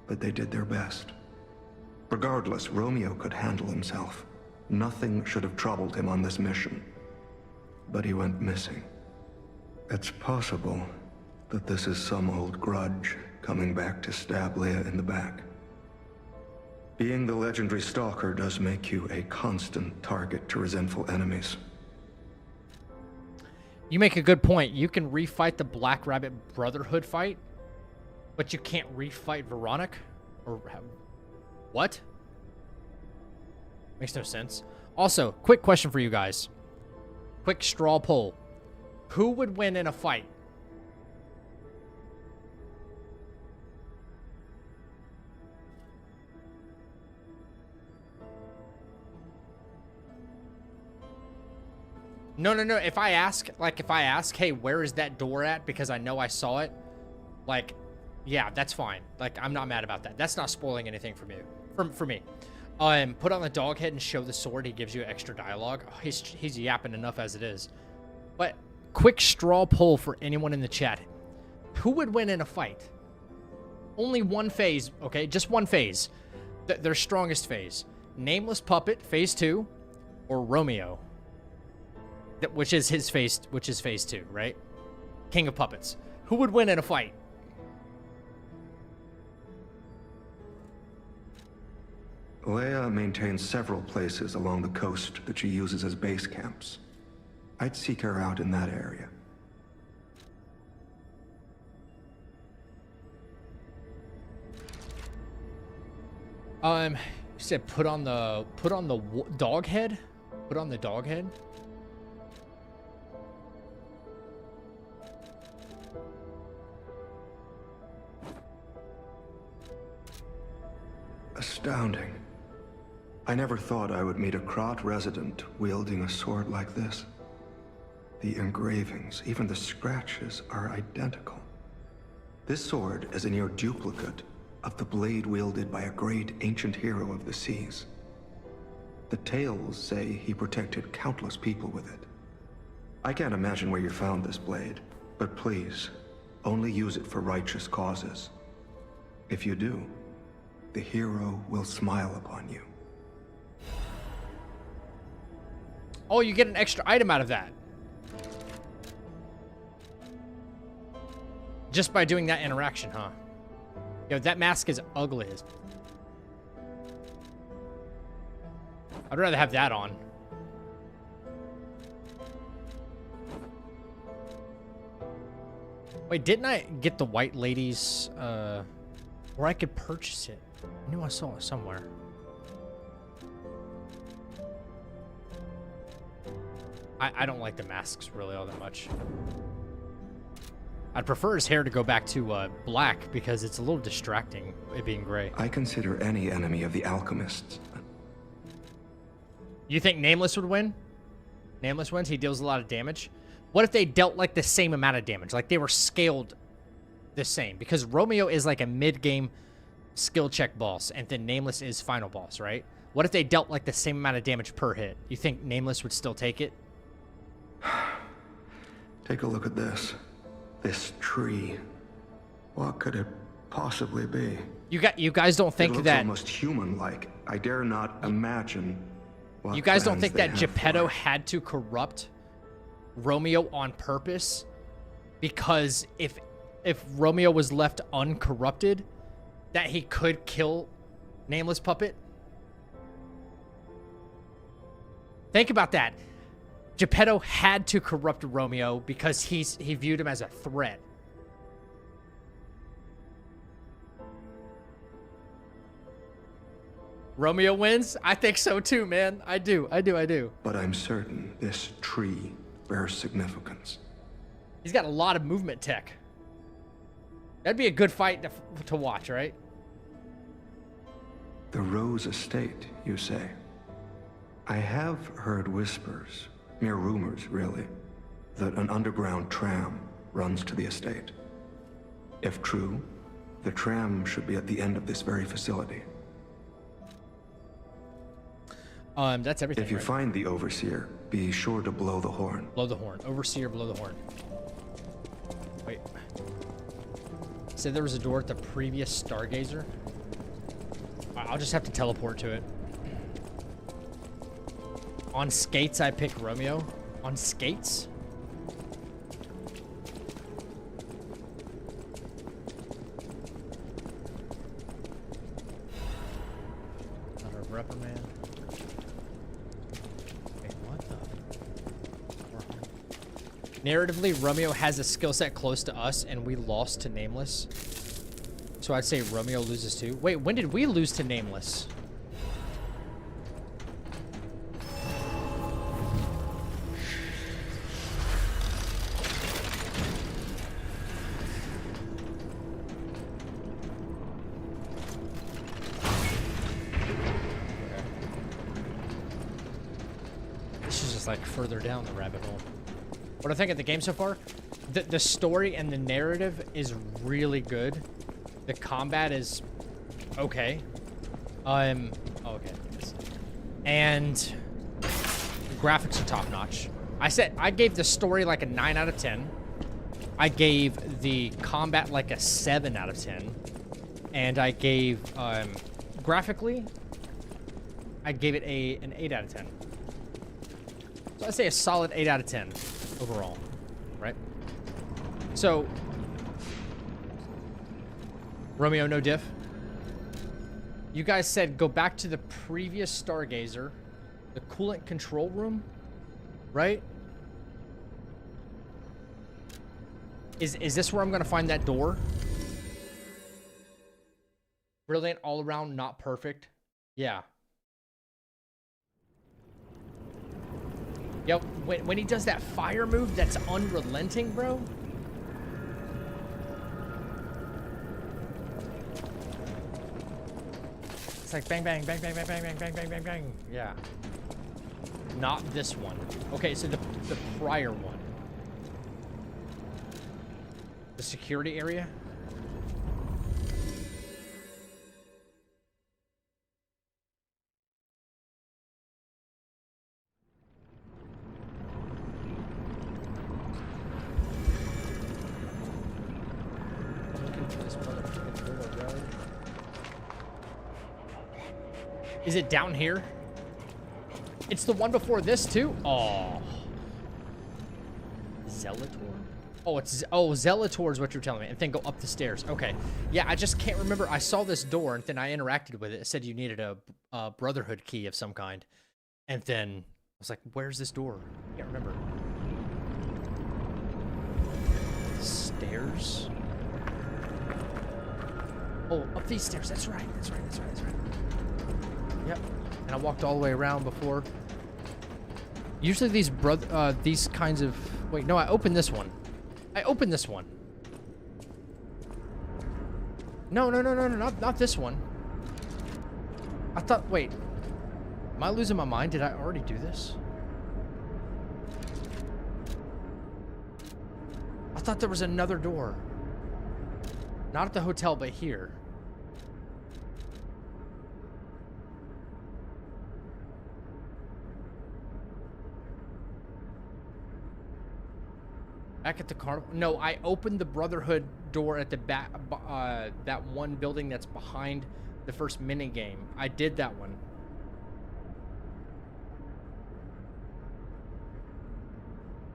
but they did their best. Regardless, Romeo could handle himself. Nothing should have troubled him on this mission. But he went missing. It's possible that this is some old grudge coming back to stab Leia in the back. Being the legendary stalker does make you a constant target to resentful enemies. You make a good point. You can refight the Black Rabbit Brotherhood fight, but you can't refight Veronica? Or what? Makes no sense. Also, quick question for you guys. Quick straw poll. Who would win in a fight? No. If I ask, hey, where is that door at? Because I know I saw it. Like, yeah, that's fine. Like, I'm not mad about that. That's not spoiling anything for me. For me. Put on the dog head and show the sword. He gives you extra dialogue. Oh, he's yapping enough as it is. But quick straw poll for anyone in the chat. Who would win in a fight? Only one phase, okay? Just one phase. Their strongest phase. Nameless Puppet, phase 2, or Romeo. Which is phase 2, right? King of Puppets. Who would win in a fight? Leia maintains several places along the coast that she uses as base camps. I'd seek her out in that area. You said put on the dog head? Put on the dog head? Astounding. I never thought I would meet a Krat resident wielding a sword like this. The engravings, even the scratches, are identical. This sword is a near duplicate of the blade wielded by a great ancient hero of the seas. The tales say he protected countless people with it. I can't imagine where you found this blade, but please, only use it for righteous causes. If you do, the hero will smile upon you. Oh, you get an extra item out of that. Just by doing that interaction, huh? Yo, that mask is ugly as... I'd rather have that on. Wait, didn't I get the white lady's, or I could purchase it? I knew I saw it somewhere. I don't like the masks really all that much. I'd prefer his hair to go back to black because it's a little distracting, it being gray. I consider any enemy of the alchemists. You think Nameless would win? Nameless wins, he deals a lot of damage. What if they dealt like the same amount of damage? Like they were scaled the same? Because Romeo is like a mid-game skill check boss, and then Nameless is final boss, right? What if they dealt like the same amount of damage per hit? You think Nameless would still take it? Take a look at this. This tree. What could it possibly be? You guys don't think it looks that almost human-like. I dare not imagine what you guys don't plans think they that have Geppetto for it. had to corrupt Romeo on purpose? Because if Romeo was left uncorrupted, that he could kill Nameless Puppet? Think about that. Geppetto had to corrupt Romeo because he viewed him as a threat. Romeo wins? I think so too, man. I do. But I'm certain this tree bears significance. He's got a lot of movement tech. That'd be a good fight to watch, right? The Rose Estate, you say? I have heard whispers, mere rumors really, that an underground tram runs to the estate. If true, the tram should be at the end of this very facility. That's everything. If you right? find the Overseer, be sure to blow the horn. Blow the horn. Overseer, blow the horn. Wait. Said there was a door at the previous Stargazer? I'll just have to teleport to it. On skates, I pick Romeo. On skates? Not a reprimand. Wait, what the? Narratively, Romeo has a skill set close to us, and we lost to Nameless. So I'd say Romeo loses too. Wait, when did we lose to Nameless? This is is like further down the rabbit hole. What I think of the game so far, the story and the narrative is really good. The combat is okay. Okay. And graphics are top notch. I gave the story like a 9 out of 10. I gave the combat like a 7 out of 10. And I gave, graphically, I gave it an 8 out of 10. So I'd say a solid 8 out of 10 overall, right? So, Romeo, no diff. You guys said go back to the previous Stargazer, the coolant control room, right? Is this where I'm gonna find that door? Brilliant all around, not perfect. Yeah. Yo, when he does that fire move that's unrelenting, bro. It's like bang, bang, bang, bang, bang, bang, bang, bang, bang, bang, bang. Yeah. Not this one. Okay, so the prior one. The security area. Is it down here? It's the one before this too? Oh. Zelator? Oh, Zelator is what you're telling me. And then go up the stairs. Okay. Yeah, I just can't remember. I saw this door and then I interacted with it. It said you needed a Brotherhood key of some kind. And then I was like, where's this door? I can't remember. Stairs? Oh, up these stairs. That's right. That's right. That's right. That's right. Yep. And I walked all the way around before. Usually these kinds of... Wait, no, I opened this one. I opened this one. No, not this one. I thought... Wait. Am I losing my mind? Did I already do this? I thought there was another door. Not at the hotel, but here. Back at the carnival. No, I opened the Brotherhood door at the back, that one building that's behind the first mini game. I did that one.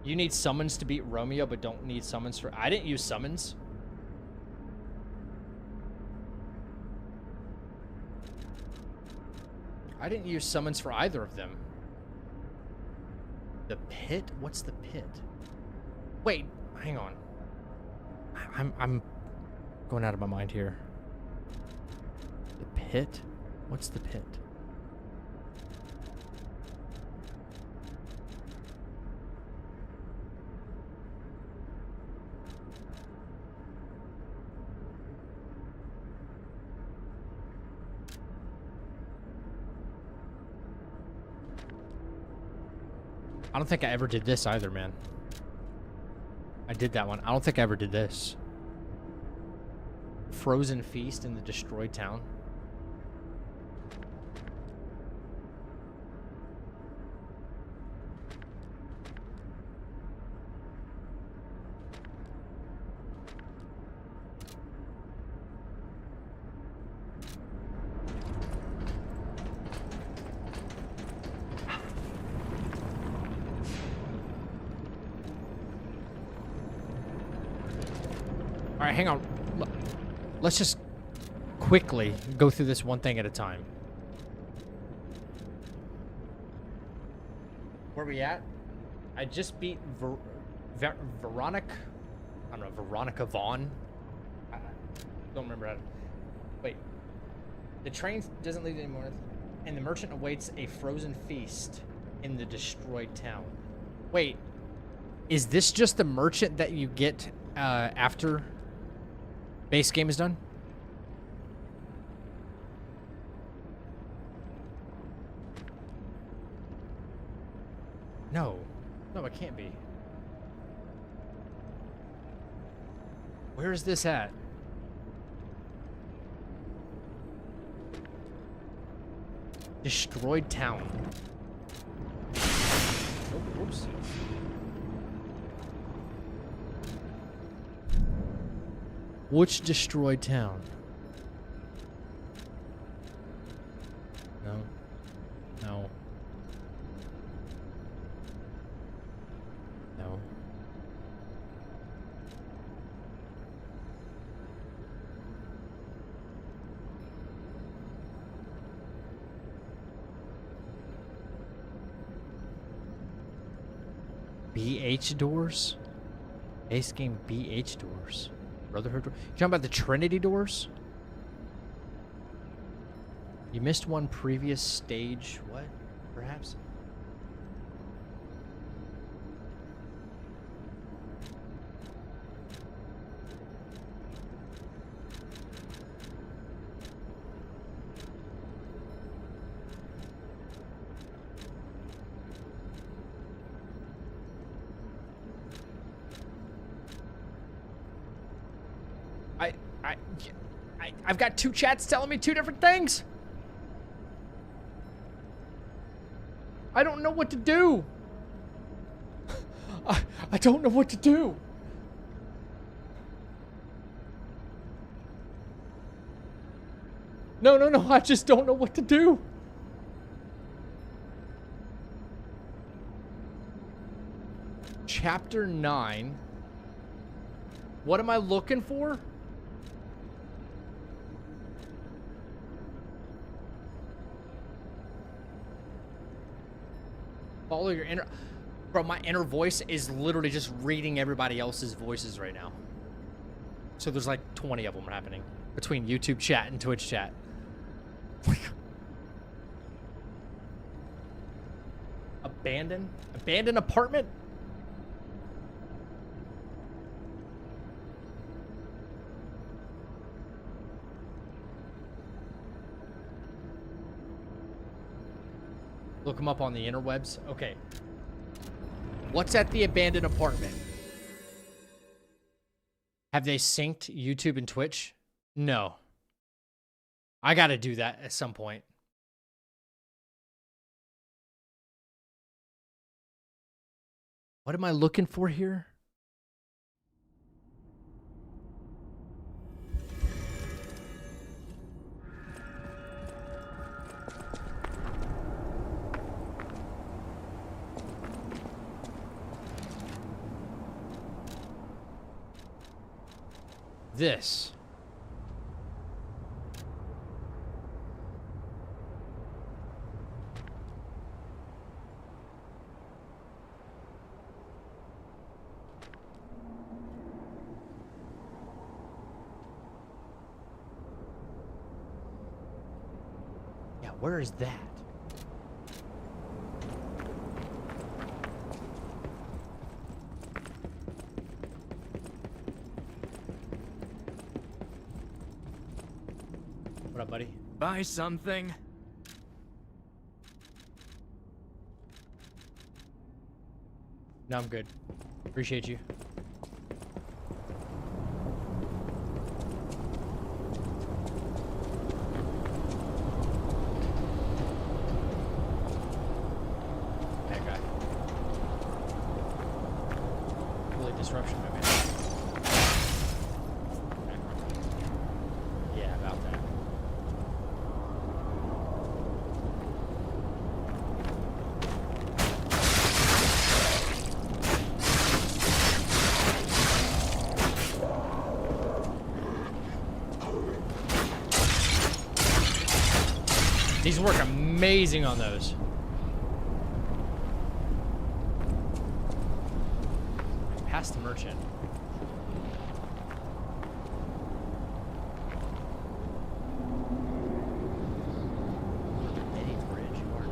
You need summons to beat Romeo, but don't need summons for... I didn't use summons. I didn't use summons for either of them. The pit? What's the pit? Wait, hang on. I'm going out of my mind here. The pit? What's the pit? I don't think I ever did this either, man. I did that one. I don't think I ever did this. Frozen Feast in the destroyed town. All right, hang on. Let's just quickly go through this one thing at a time. Where we at? I just beat Veronica. I don't know, Veronica Vaughn. I don't remember how to... Wait. The train doesn't leave anymore, and the merchant awaits a frozen feast in the destroyed town. Wait. Is this just the merchant that you get after base game is done? No. it can't be. Where is this at? Destroyed town. Oh, whoops. Which destroyed town? No. No. No. BH doors? Base game BH doors. Brotherhood doors. You talking about the Trinity doors? You missed one previous stage. What? Perhaps? I've got two chats telling me two different things. I don't know what to do. I don't know what to do. No, I just don't know what to do. Chapter 9. What am I looking for? Follow your inner... Bro, my inner voice is literally just reading everybody else's voices right now. So there's like 20 of them happening between YouTube chat and Twitch chat. Abandoned apartment? Look them up on the interwebs. Okay. What's at the abandoned apartment? Have they synced YouTube and Twitch? No. I gotta do that at some point. What am I looking for here? This. Yeah, where is that? What up, buddy? Buy something? No, I'm good. Appreciate you. That guy. Really disruption, my man. Yeah, about that. These work amazing on those. Past the merchant. Any bridge or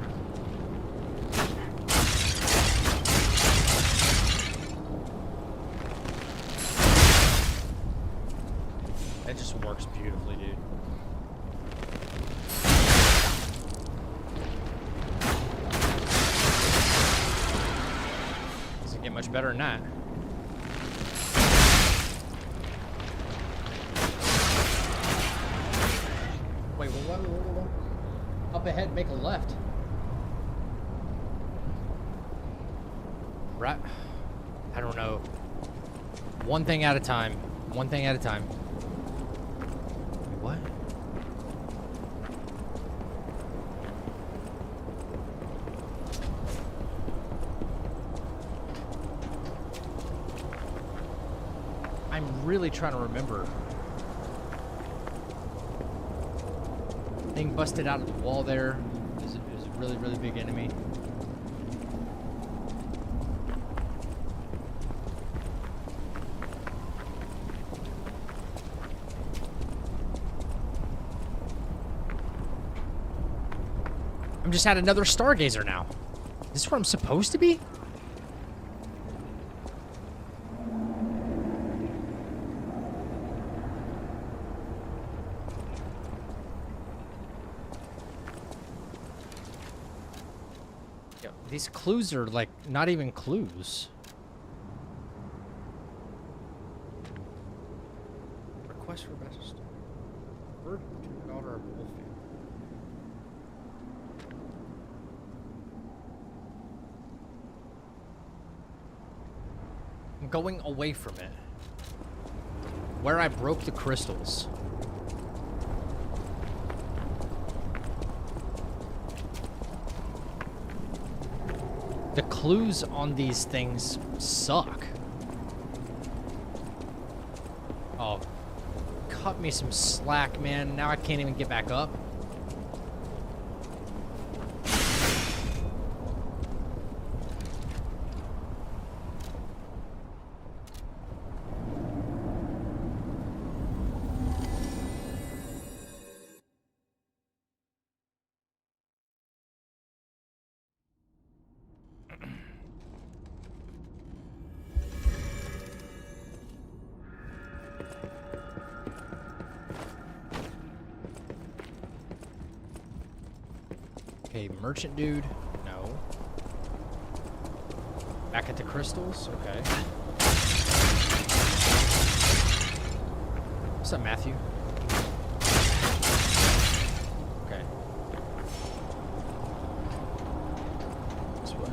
that just works beautifully, dude. much better than that. Wait, what? Up ahead, make a left. Right. I don't know. One thing at a time. One thing at a time. What? I'm really trying to remember. Thing busted out of the wall there. It was a really, really big enemy. I'm just at another Stargazer now. Is this where I'm supposed to be? Yo, these clues are like not even clues. Request for best. Bird to the daughter of Wolf. I'm going away from it. Where I broke the crystals. The clues on these things suck. Oh, cut me some slack, man. Now I can't even get back up. Okay, merchant dude. No. Back at the crystals? Okay. What's up, Matthew? Okay. This way.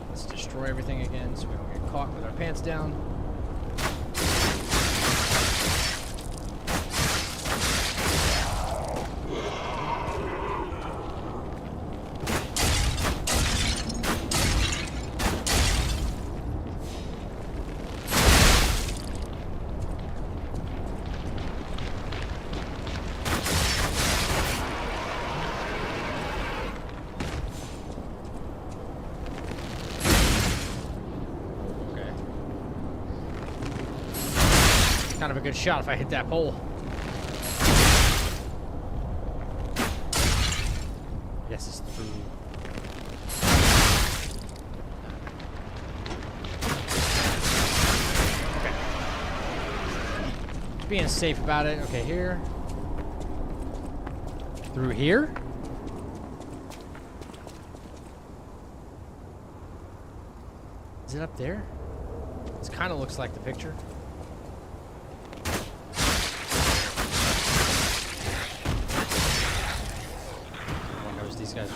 Let's destroy everything again so we don't get caught with our pants down. Kind of a good shot if I hit that pole. Yes, it's through. Okay. Just being safe about it. Okay, here. Through here? Is it up there? This kind of looks like the picture. These guys.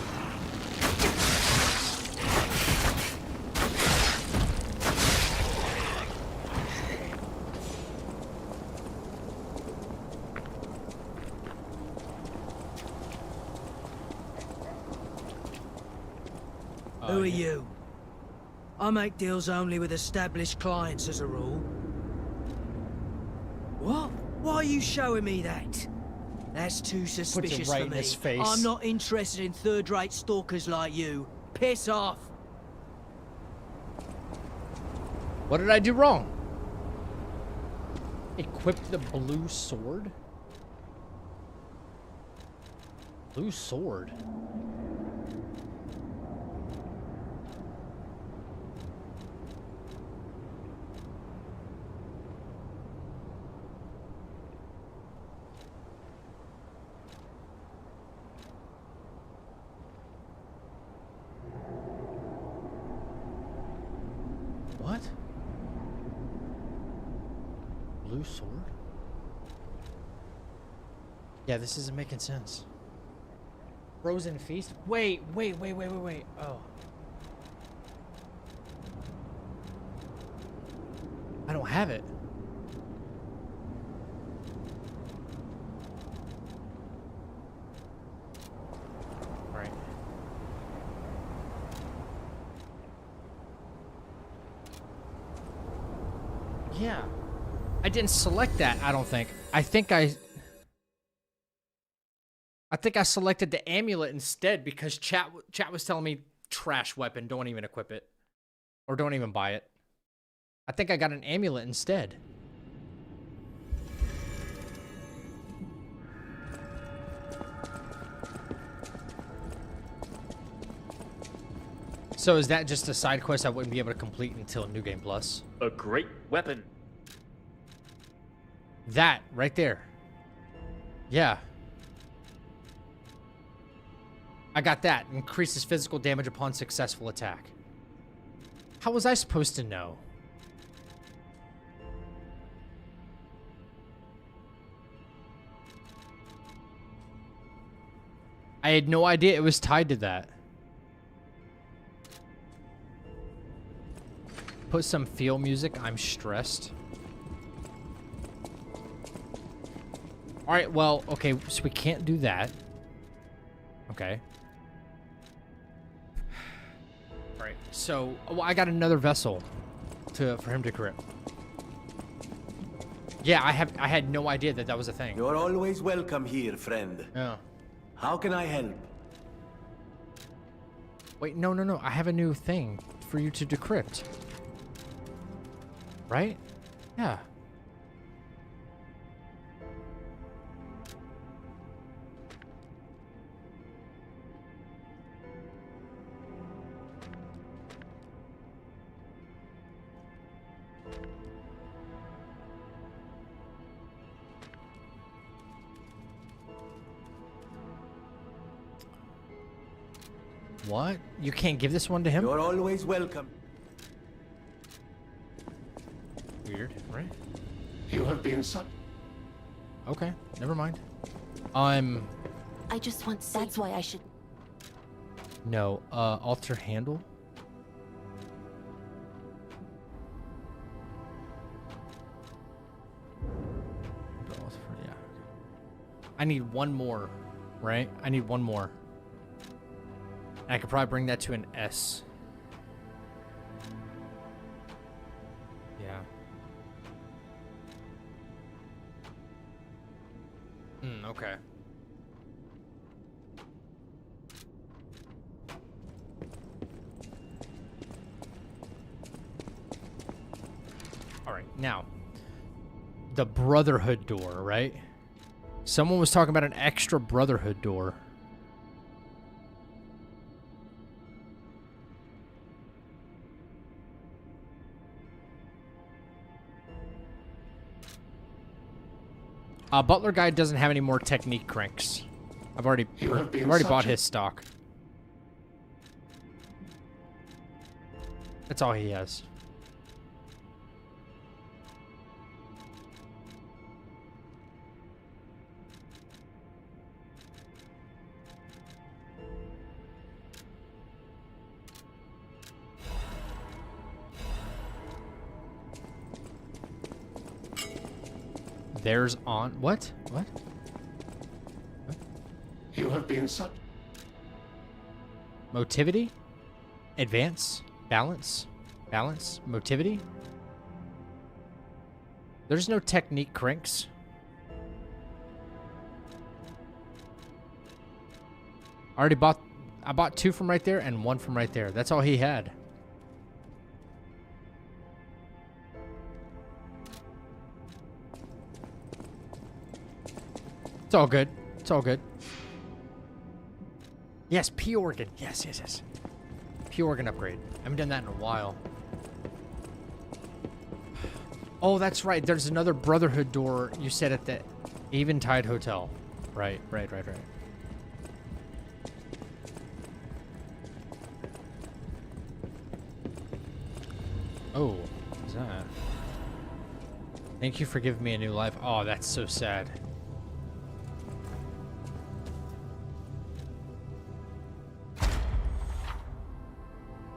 Who are you? I make deals only with established clients as a rule. What? Why are you showing me that? That's too suspicious right for in me. his face. I'm not interested in third-rate stalkers like you. Piss off. What did I do wrong? Equip the blue sword? Blue sword? blue sword? Yeah, this isn't making sense. Frozen feast? Wait. Oh. I don't have it. Right. Yeah. I didn't select that, I don't think. I think I selected the amulet instead because chat was telling me trash weapon, don't even equip it. Or don't even buy it. I think I got an amulet instead. So is that just a side quest I wouldn't be able to complete until New Game Plus? A great weapon. That right there. Yeah. I got that. Increases physical damage upon successful attack. How was I supposed to know? I had no idea it was tied to that. Put some feel music. I'm stressed. Alright, well, okay, so we can't do that. Okay. Alright, so well, I got another vessel for him to grip. Yeah, I had no idea that was a thing. You're always welcome here, friend. Yeah. How can I help? Wait, no. I have a new thing for you to decrypt. Right? Yeah. What? You can't give this one to him? You're always welcome. Weird, right? You have been such. Okay, never mind. I just want. That's why I should. No, alter handle. Yeah. I need one more, right? I need one more. And I could probably bring that to an S. Yeah. Okay. All right, now. The Brotherhood door, right? Someone was talking about an extra Brotherhood door. Butler guy doesn't have any more technique cranks. I've already bought his stock. That's all he has. There's on what? What? You have been such. Motivity? Advance? Balance? Balance? Motivity? There's no technique cranks. I bought two from right there and one from right there. That's all he had. It's all good. It's all good. Yes, P organ. Yes. P organ upgrade. I haven't done that in a while. Oh, that's right. There's another Brotherhood door you said at the Eventide Hotel. Right. Oh, what's that? Thank you for giving me a new life. Oh, that's so sad.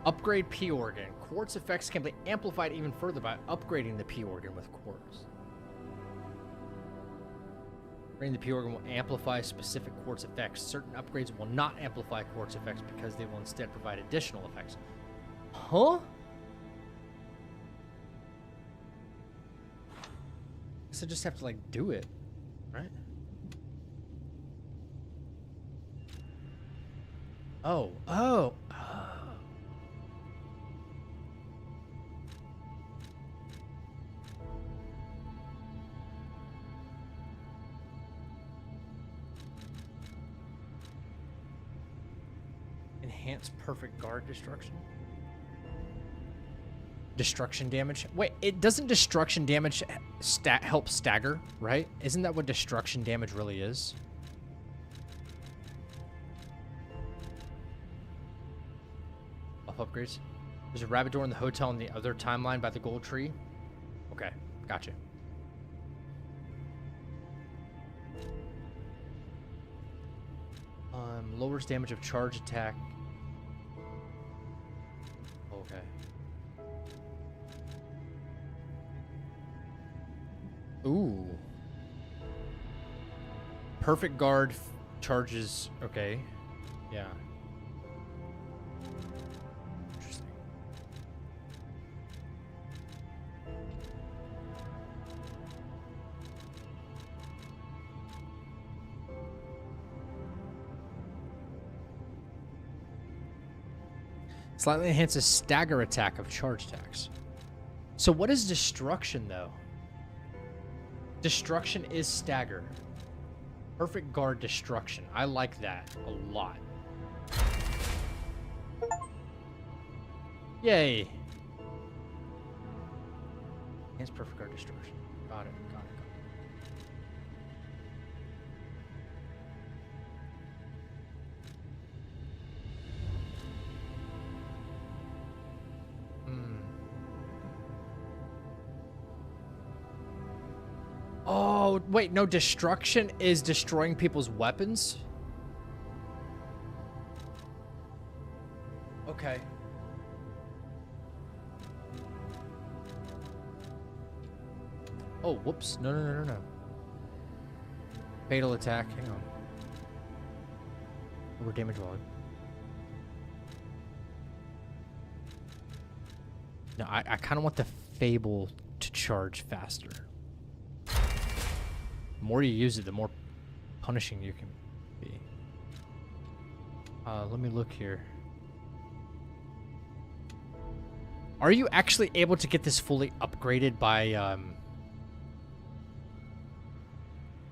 Upgrade P organ. Quartz effects can be amplified even further by upgrading the P organ with quartz. Upgrading the P organ will amplify specific quartz effects. Certain upgrades will not amplify quartz effects because they will instead provide additional effects. Huh? Guess I just have to like do it, right? Oh. Enhance perfect guard destruction. Destruction damage. Wait, it doesn't destruction damage help stagger, right? Isn't that what destruction damage really is? Upgrades. There's a rabbit door in the hotel in the other timeline by the gold tree. Okay, gotcha. Lowers damage of charge attack. Okay. Ooh. Perfect guard charges. Okay. Yeah. Interesting. Slightly enhances stagger attack of charge attacks. So what is destruction though? Destruction is stagger. Perfect guard destruction. I like that a lot. Yay. Enhance perfect guard destruction. Got it. Oh, wait, no, destruction is destroying people's weapons? Okay. Oh, whoops. No. Fatal attack. Hang on. Over damage log. No, I kind of want the Fable to charge faster. The more you use it, the more punishing you can be. Let me look here. Are you actually able to get this fully upgraded by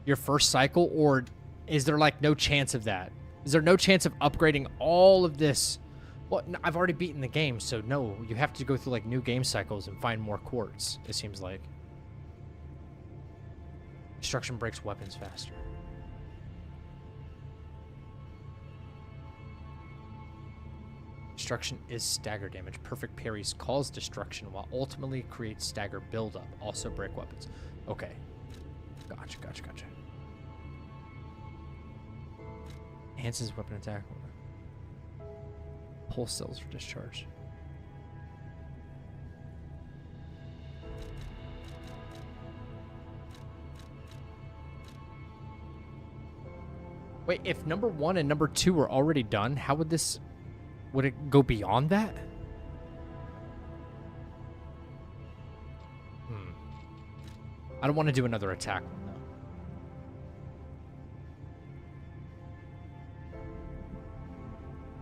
your first cycle, or is there like no chance of that? Is there no chance of upgrading all of this? Well, no, I've already beaten the game, so no, you have to go through like new game cycles and find more quartz, it seems like. Destruction breaks weapons faster. Destruction is stagger damage. Perfect parries cause destruction while ultimately creates stagger buildup. Also break weapons. Okay. Gotcha. Enhances weapon attack. Pulse cells for discharge. Wait, if number 1 and number 2 were already done, how would this... Would it go beyond that? I don't want to do another attack one, though.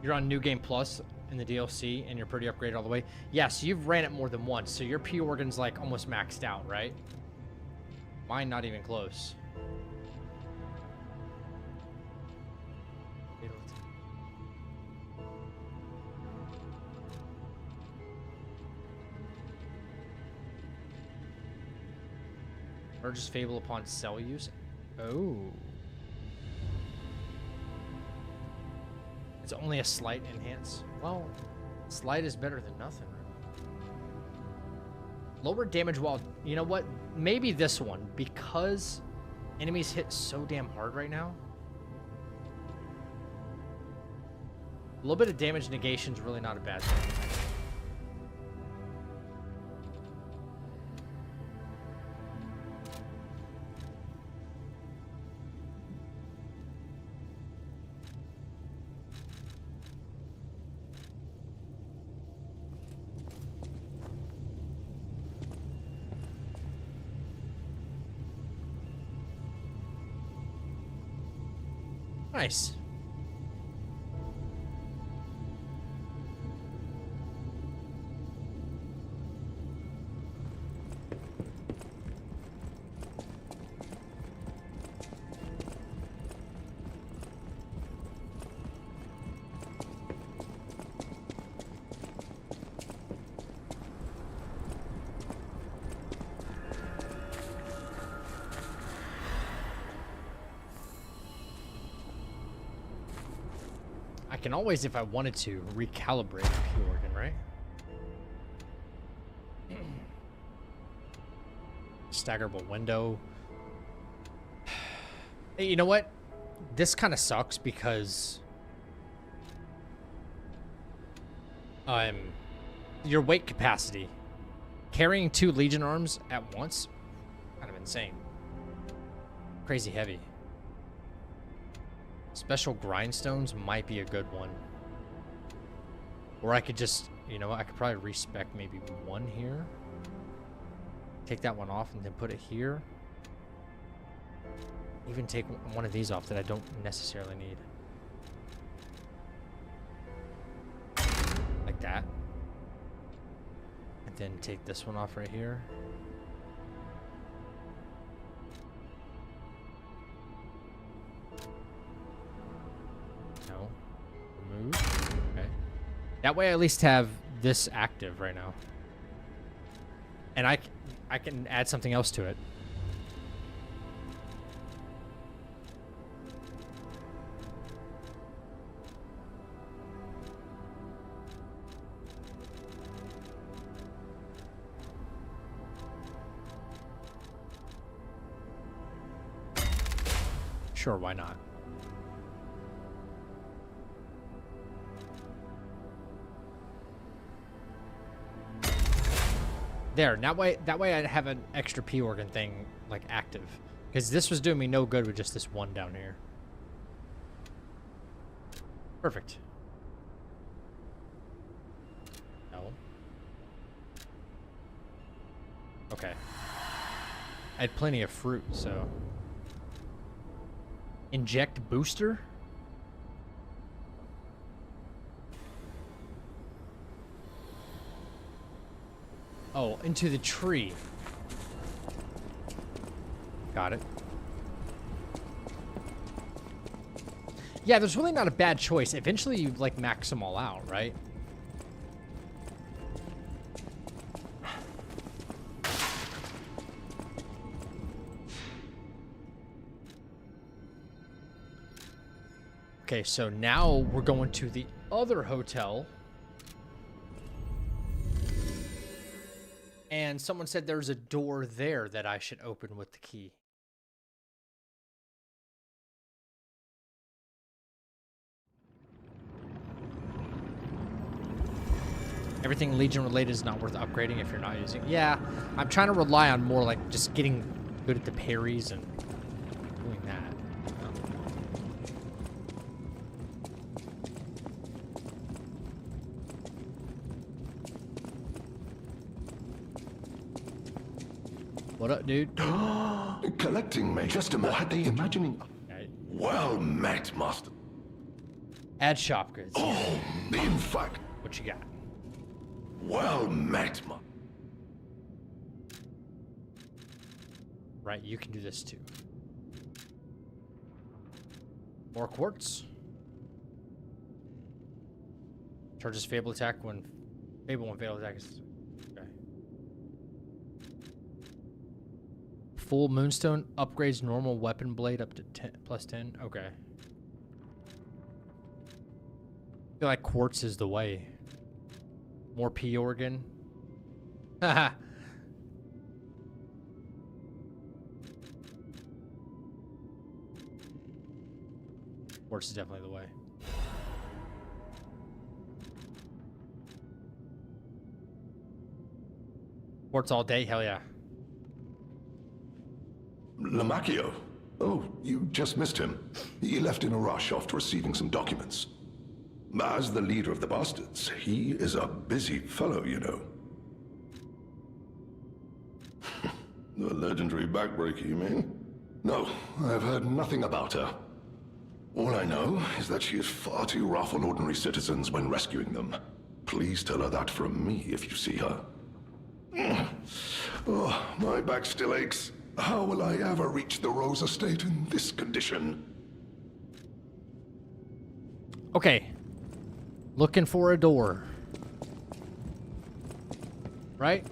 You're on New Game Plus in the DLC, and you're pretty upgraded all the way. Yeah, so you've ran it more than once, so your P organ's like almost maxed out, right? Mine not even close. Urges Fable upon cell use. Oh. It's only a slight enhance. Well, slight is better than nothing, right? Lower damage while... You know what? Maybe this one, because enemies hit so damn hard right now. A little bit of damage negation is really not a bad thing. Nice. I can always, if I wanted to, recalibrate the P organ, right? Staggerable window. Hey, you know what? This kind of sucks because your weight capacity. Carrying 2 Legion arms at once, kind of insane. Crazy heavy. Special grindstones might be a good one. Or I could just, you know, I could probably respec maybe 1 here. Take that one off and then put it here. Even take one of these off that I don't necessarily need. Like that. And then take this one off right here. No. Remove. Okay. That way I at least have this active right now. And I can add something else to it. Sure, why not? There, that way I'd have an extra P organ thing like active. Because this was doing me no good with just this one down here. Perfect. No. Okay. I had plenty of fruit, so. Inject booster? Oh, into the tree. Got it. Yeah, there's really not a bad choice. Eventually you, like, max them all out, right? Okay, so now we're going to the other hotel. And someone said there's a door there that I should open with the key. Everything Legion related is not worth upgrading if you're not using. Yeah, I'm trying to rely on more like just getting good at the parries and doing that. What up, dude? Collecting, mate. Just a minute. What are they imagining? Okay. Well met, master. Add shop goods. Oh, in fact. What you got? Well met, ma. Right, you can do this too. More quartz. Charges Fable attack when Fatal attack is. Okay. Full Moonstone upgrades normal weapon blade up to 10 plus 10. Okay. I feel like quartz is the way. More P organ. Haha. Quartz is definitely the way. Quartz all day? Hell yeah. Lamacchio? Oh, you just missed him. He left in a rush after receiving some documents. As the leader of the bastards, he is a busy fellow, you know. The legendary backbreaker, you mean? No, I've heard nothing about her. All I know is that she is far too rough on ordinary citizens when rescuing them. Please tell her that from me if you see her. Oh, my back still aches. How will I ever reach the Rose Estate in this condition? Okay. Looking for a door. Right?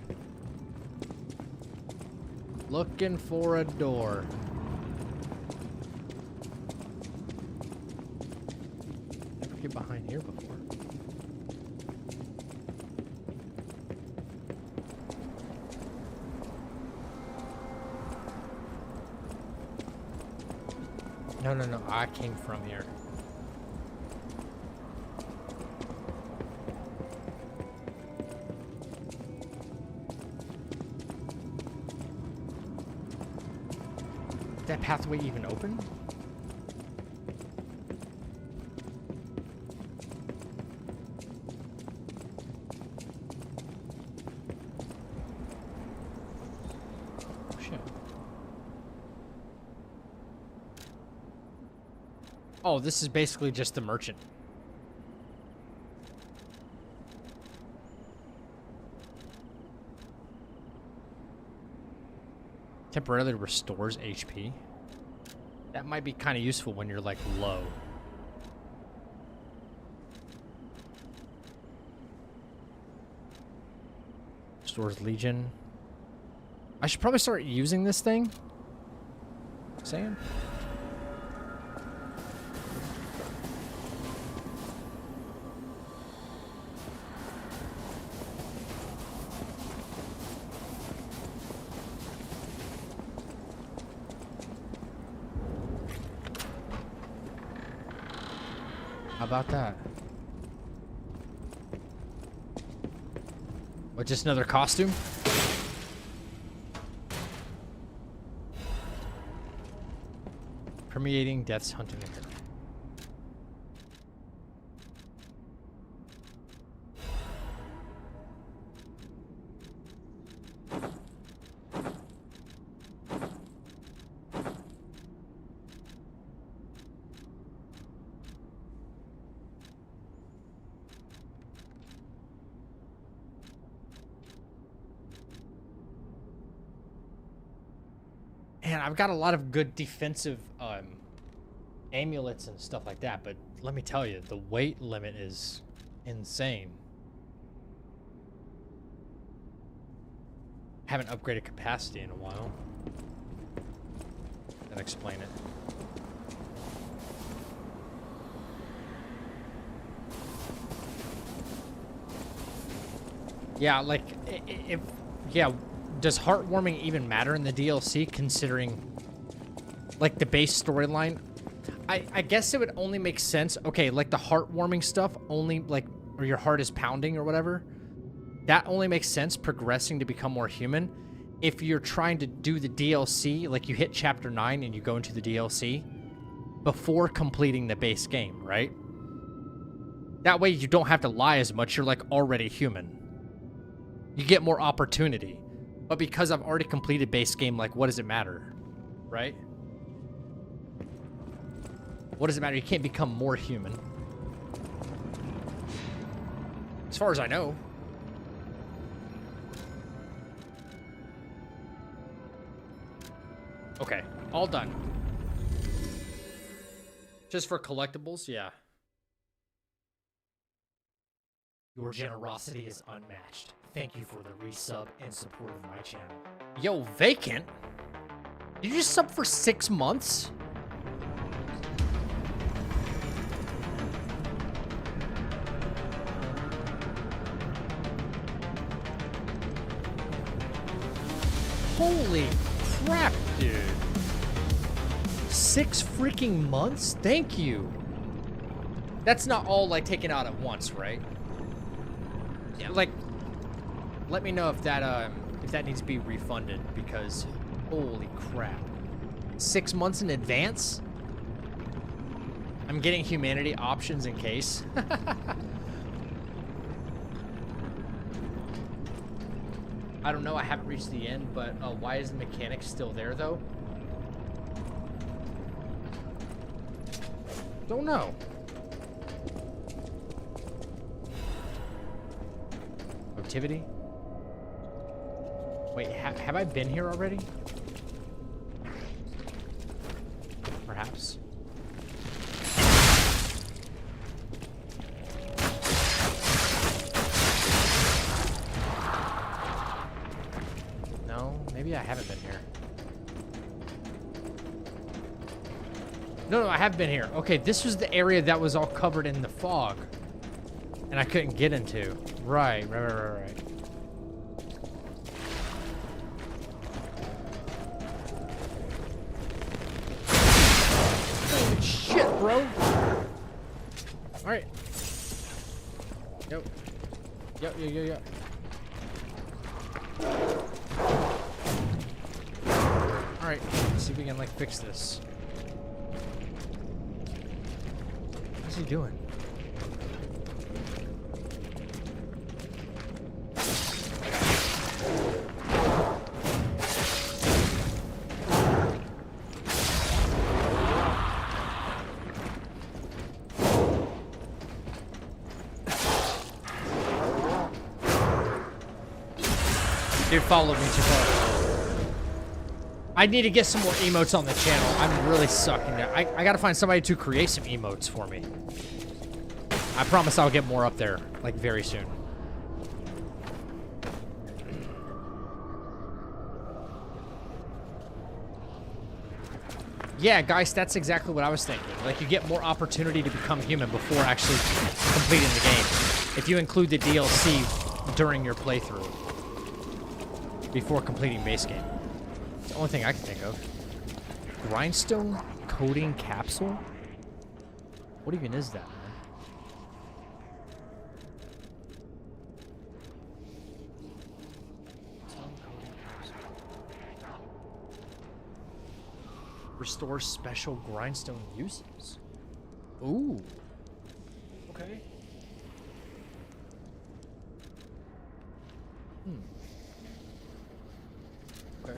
Looking for a door. Never get behind here before. No, no, no. I came from here. Is that pathway even open? Oh, shit. Oh, this is basically just the merchant. Temporarily restores HP. That might be kind of useful when you're like low. Restores Legion. I should probably start using this thing. Saying. How about that? What, just another costume? Permeating death's hunting in here. Man, I've got a lot of good defensive amulets and stuff like that, but let me tell you, the weight limit is insane. Haven't upgraded capacity in a while. That'll explain it. Yeah, like, if, yeah, does heartwarming even matter in the DLC, considering, like, the base storyline? I guess it would only make sense, okay, like, the heartwarming stuff only, like, or your heart is pounding or whatever, that only makes sense progressing to become more human. If you're trying to do the DLC, like, you hit Chapter 9 and you go into the DLC before completing the base game, right? That way you don't have to lie as much, you're, like, already human. You get more opportunity. But because I've already completed base game, like, what does it matter? Right? What does it matter? You can't become more human. As far as I know. Okay, all done. Just for collectibles, yeah. Your generosity is unmatched. Thank you for the resub and support of my channel. Yo, Vacant? Did you just sub for 6 months? Holy crap, dude. 6 freaking months? Thank you. That's not all, like, taken out at once, right? Yeah, like, let me know if that needs to be refunded, because holy crap. 6 months in advance? I'm getting humanity options in case. I don't know, I haven't reached the end, but why is the mechanic still there, though? Don't know. Motivity? Wait, have I been here already? Perhaps. No, maybe I haven't been here. No, I have been here. Okay, this was the area that was all covered in the fog. And I couldn't get into. Right. Holy shit, bro. Alright. Yo. Alright, let's see if we can, like, fix this. What's he doing? Dude, follow me too far. I need to get some more emotes on the channel. I'm really sucking at it. I gotta find somebody to create some emotes for me. I promise I'll get more up there, like, very soon. Yeah, guys, that's exactly what I was thinking. Like, you get more opportunity to become human before actually completing the game. If you include the DLC during your playthrough. Before completing base game. It's the only thing I can think of. Grindstone coating capsule? What even is that, man? Restores special grindstone uses. Ooh. Okay. Okay.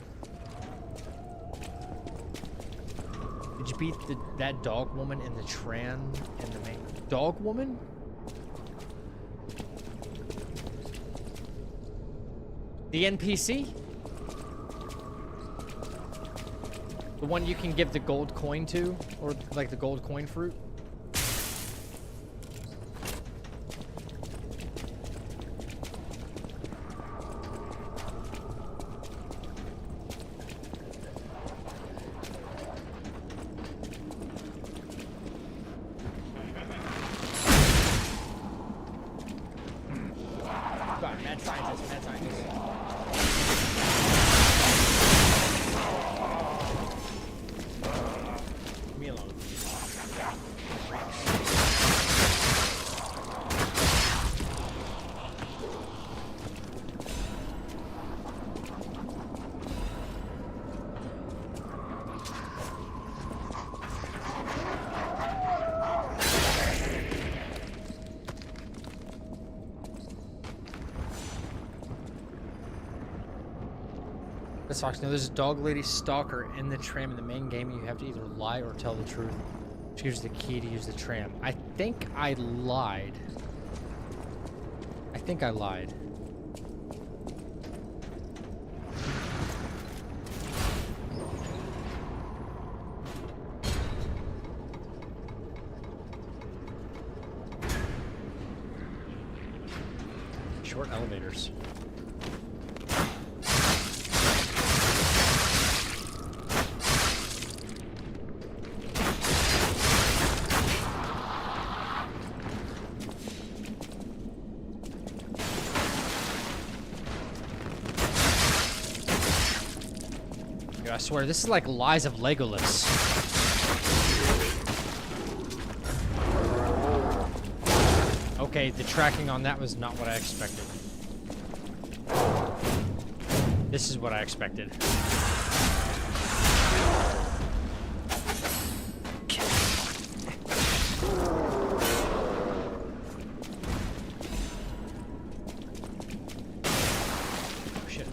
Did you beat that dog woman in the tram in the main dog woman? The NPC? The one you can give the gold coin to, or like the gold coin fruit? No, there's a dog lady stalker in the tram in the main game. You have to either lie or tell the truth. She gives you the key to use the tram. I think I lied. Short elevators. I swear, this is like Lies of Legolas. Okay, the tracking on that was not what I expected. This is what I expected. Oh, shit.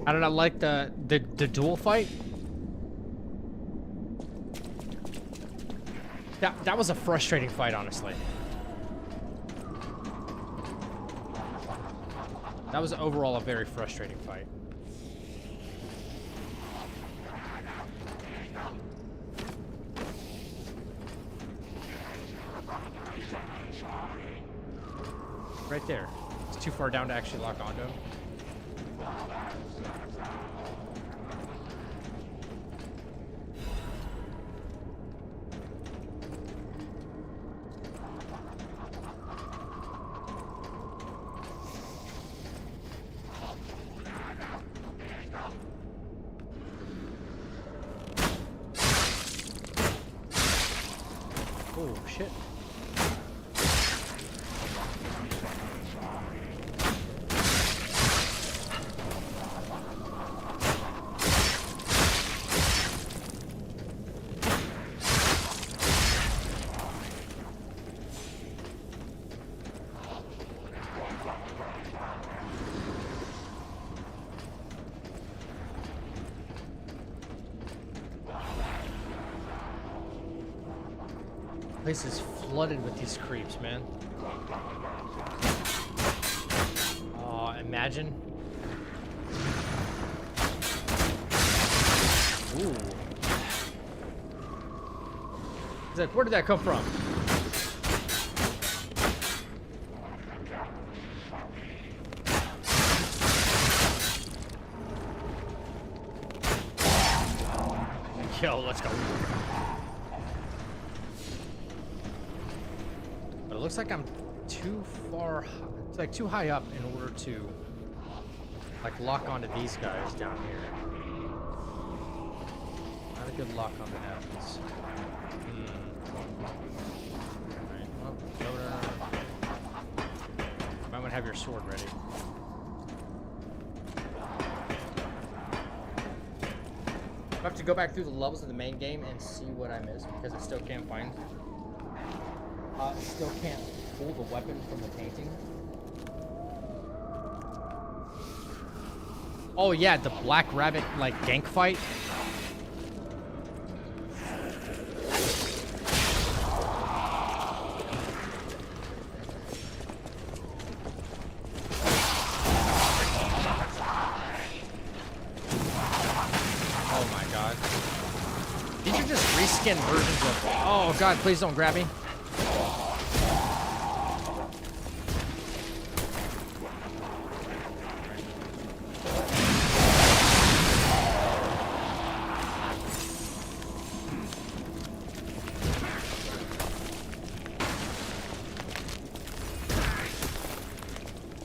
How did I like the duel fight? That was a frustrating fight, honestly. That was overall a very frustrating fight. Right there. It's too far down to actually lock onto him. Oh, shit. Place is flooded with these creeps, man. Oh, imagine. Ooh. He's like, where did that come from? Yo, let's go. But it looks like I'm too far, it's like too high up in order to like lock onto these guys down here. Not a good lock on the heavens. Alright, well, you might want to have your sword ready. I have to go back through the levels of the main game and see what I missed because I still can't find. Still can't pull the weapon from the painting. Oh yeah, the Black Rabbit like gank fight. Versions of it. Oh god, please don't grab me.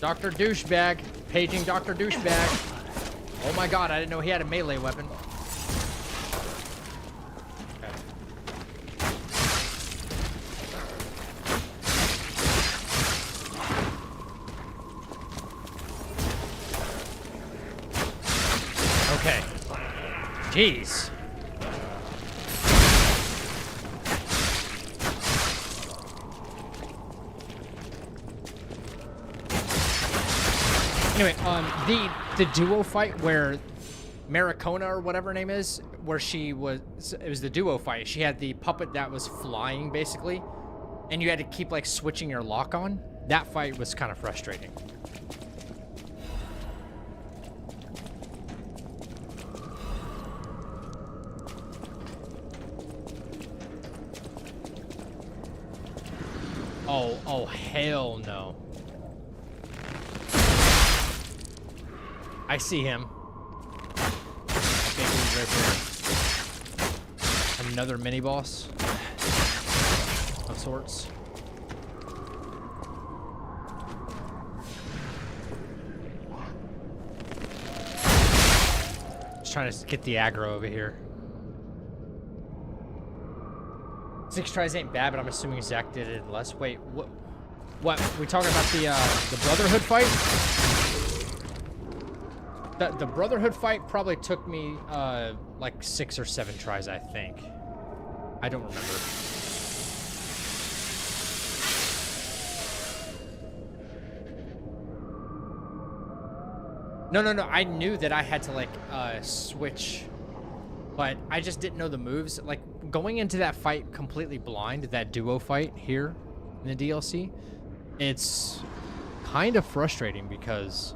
Dr. Douchebag. Paging Dr. Douchebag. Oh my god, I didn't know he had a melee weapon. Jeez. Anyway, the duo fight where Maricona or whatever her name is, where she was, it was the duo fight. She had the puppet that was flying basically, and you had to keep like switching your lock on. That fight was kind of frustrating. Oh, hell no. I see him. Right there. Another mini boss of sorts. Just trying to get the aggro over here. 6 tries ain't bad, but I'm assuming Zach did it in less. Wait, what? What? We talking about the Brotherhood fight? The Brotherhood fight probably took me like 6 or 7 tries, I think. I don't remember. No. I knew that I had to like switch, but I just didn't know the moves. Like going into that fight completely blind, that duo fight here in the DLC, it's kind of frustrating because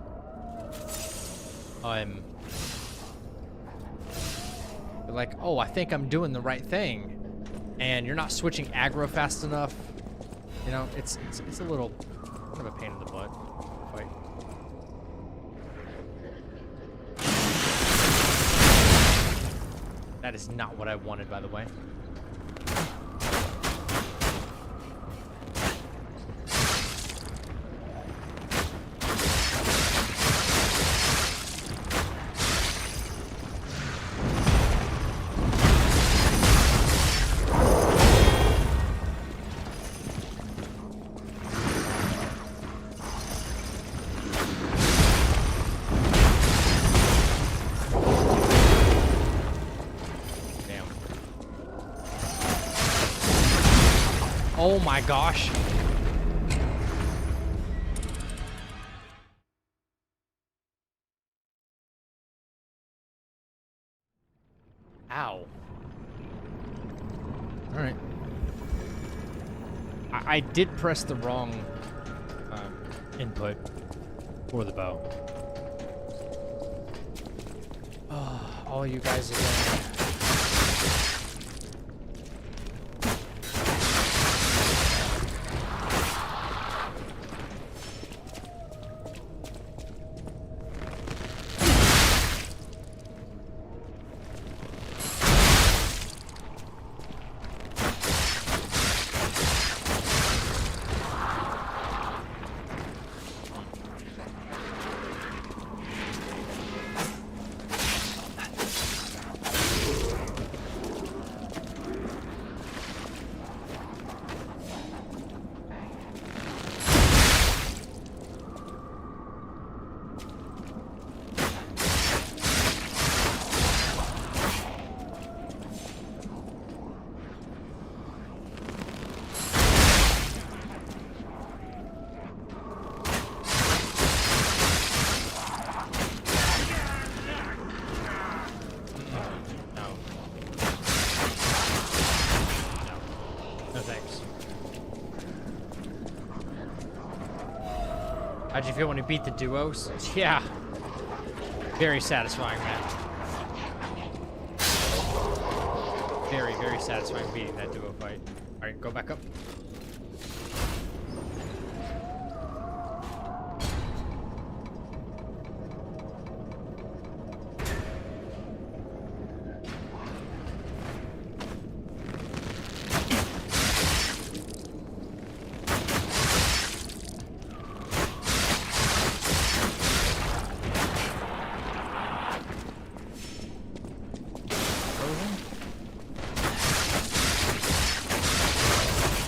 I'm like, oh, I think I'm doing the right thing, and you're not switching aggro fast enough. You know, it's a little kind of a pain in the butt fight. That is not what I wanted, by the way. Oh my gosh. Ow. Alright. I did press the wrong input for the bow. Oh, all you guys again. How'd you feel when you beat the duos? Yeah. Very satisfying, man. Very, very satisfying beating that duo fight. Alright, go back up.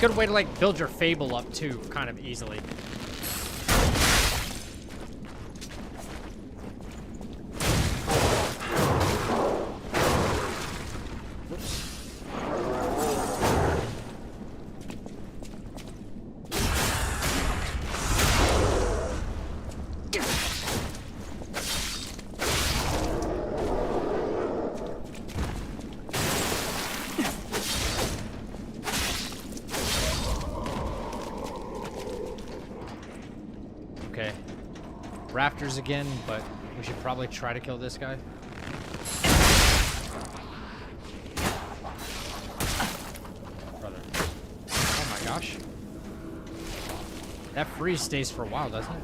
Good way to like build your fable up too, kind of easily. Rafters again, but we should probably try to kill this guy. Brother. Oh my gosh. That freeze stays for a while, doesn't it?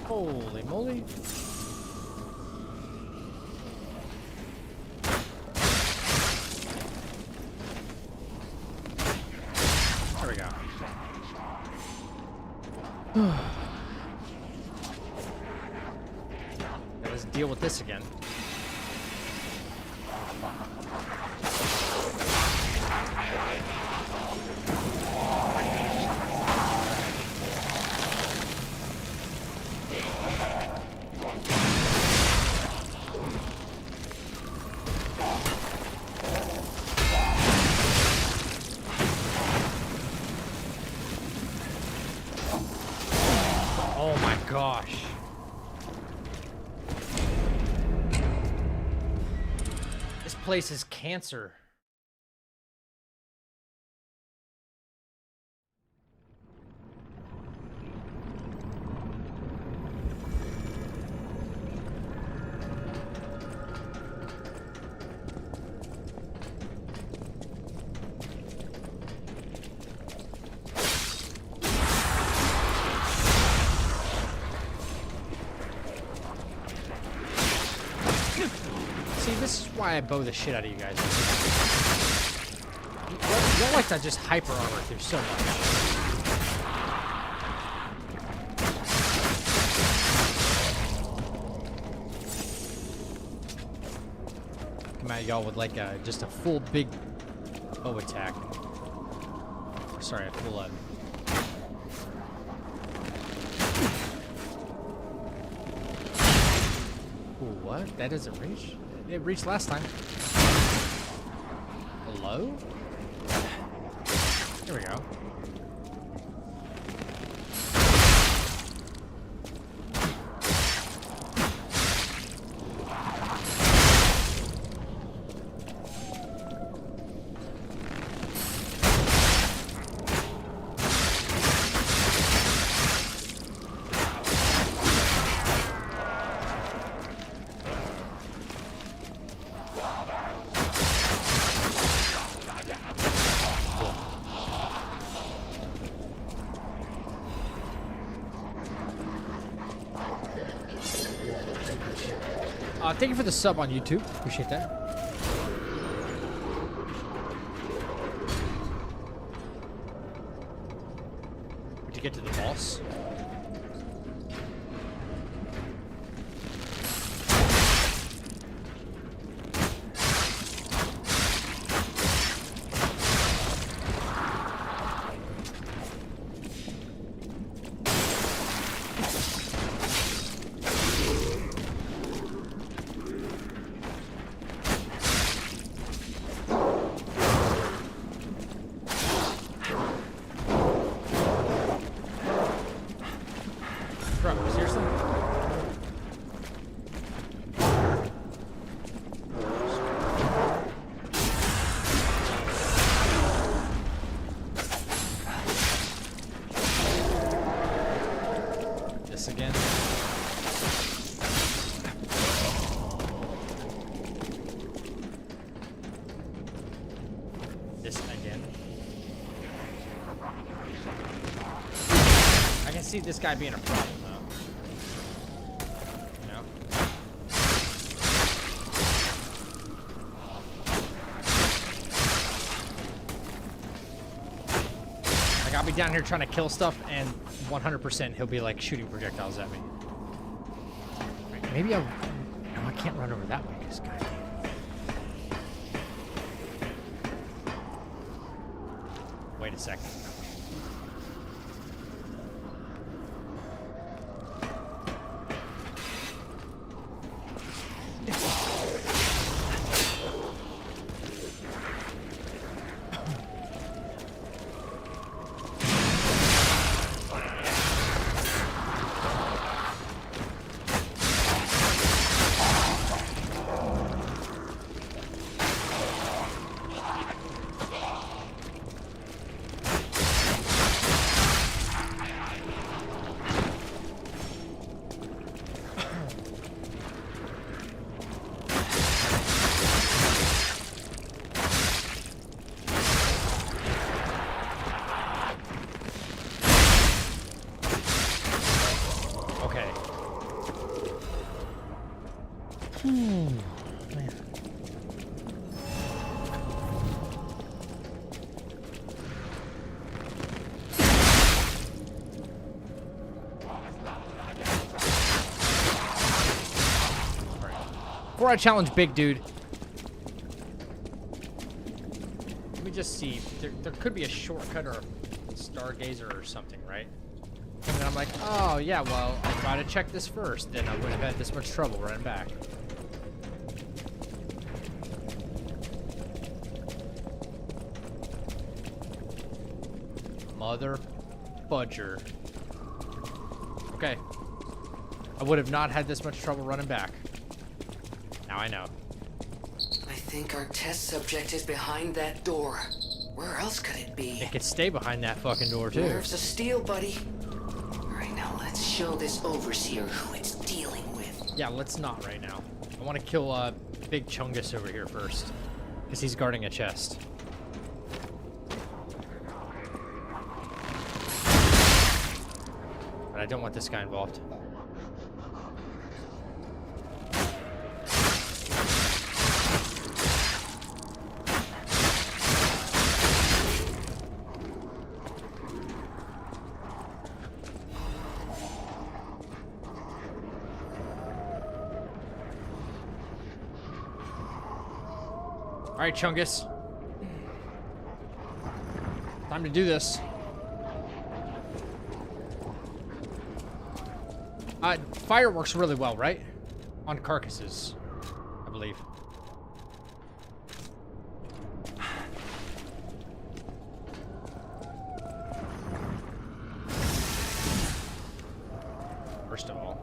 Holy moly. deal with this again. Oh my gosh. This place is cancer. See, this is why I bow the shit out of you guys. You don't like to just hyper armor through so much. Come at y'all with like just a full big bow attack. Sorry, a full Ooh, what? That doesn't reach? It reached last time. Hello? Here we go. Thank you for the sub on YouTube. Appreciate that. Would you get to the boss? Again. This again. I can see this guy being a problem though. You know? Like I'll be down here trying to kill stuff and 100% he'll be like shooting projectiles at me. Right, maybe no, I can't run over that way because guy. Wait a second. before I challenge Big Dude, let me just see. There could be a shortcut or a stargazer or something, right? And then I'm like, oh yeah, well, I'll try to check this first. Then I wouldn't have had this much trouble running back. Mother fudger. Okay. I would have not had this much trouble running back. Now I know. I think our test subject is behind that door. Where else could it be? It could stay behind that fucking door, too. Nerves of steel, buddy. Alright, now let's show this overseer who it's dealing with. Yeah, let's not right now. I want to kill Big Chungus over here first. Because he's guarding a chest. But I don't want this guy involved. All right, Chungus. Time to do this. Fire works really well, right? On carcasses, I believe. First of all.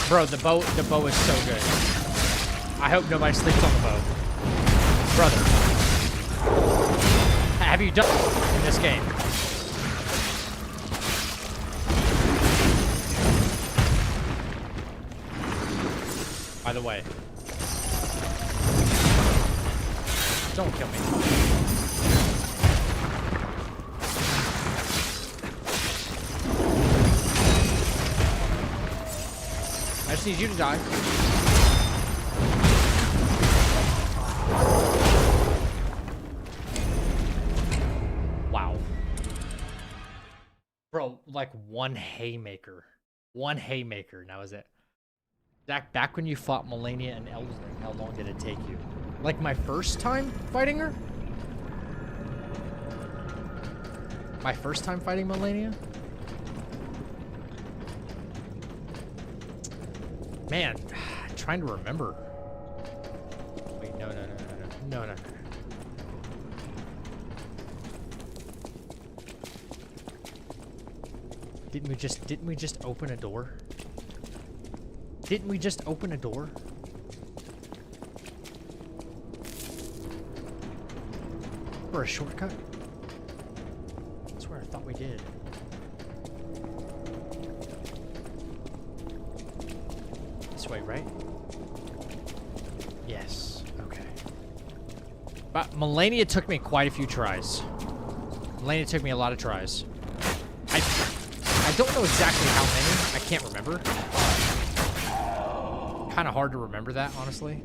Bro, the bow is so good. I hope nobody sleeps on the bow. Brother. Have you done in this game? By the way. Don't kill me. I just need you to die. Wow. Bro, like one haymaker. One haymaker, now is it? Zach, back when you fought Melania and Elden Ring, how long did it take you? Like my first time fighting her? My first time fighting Melania? Man, trying to remember. Wait, no. Didn't we just open a door? Didn't we just open a door? For a shortcut? I swear I thought we did. This way, right? Yes. Okay. But Melania took me quite a few tries. Melania took me a lot of tries. I don't know exactly how many. I can't remember. Kind of hard to remember that, honestly.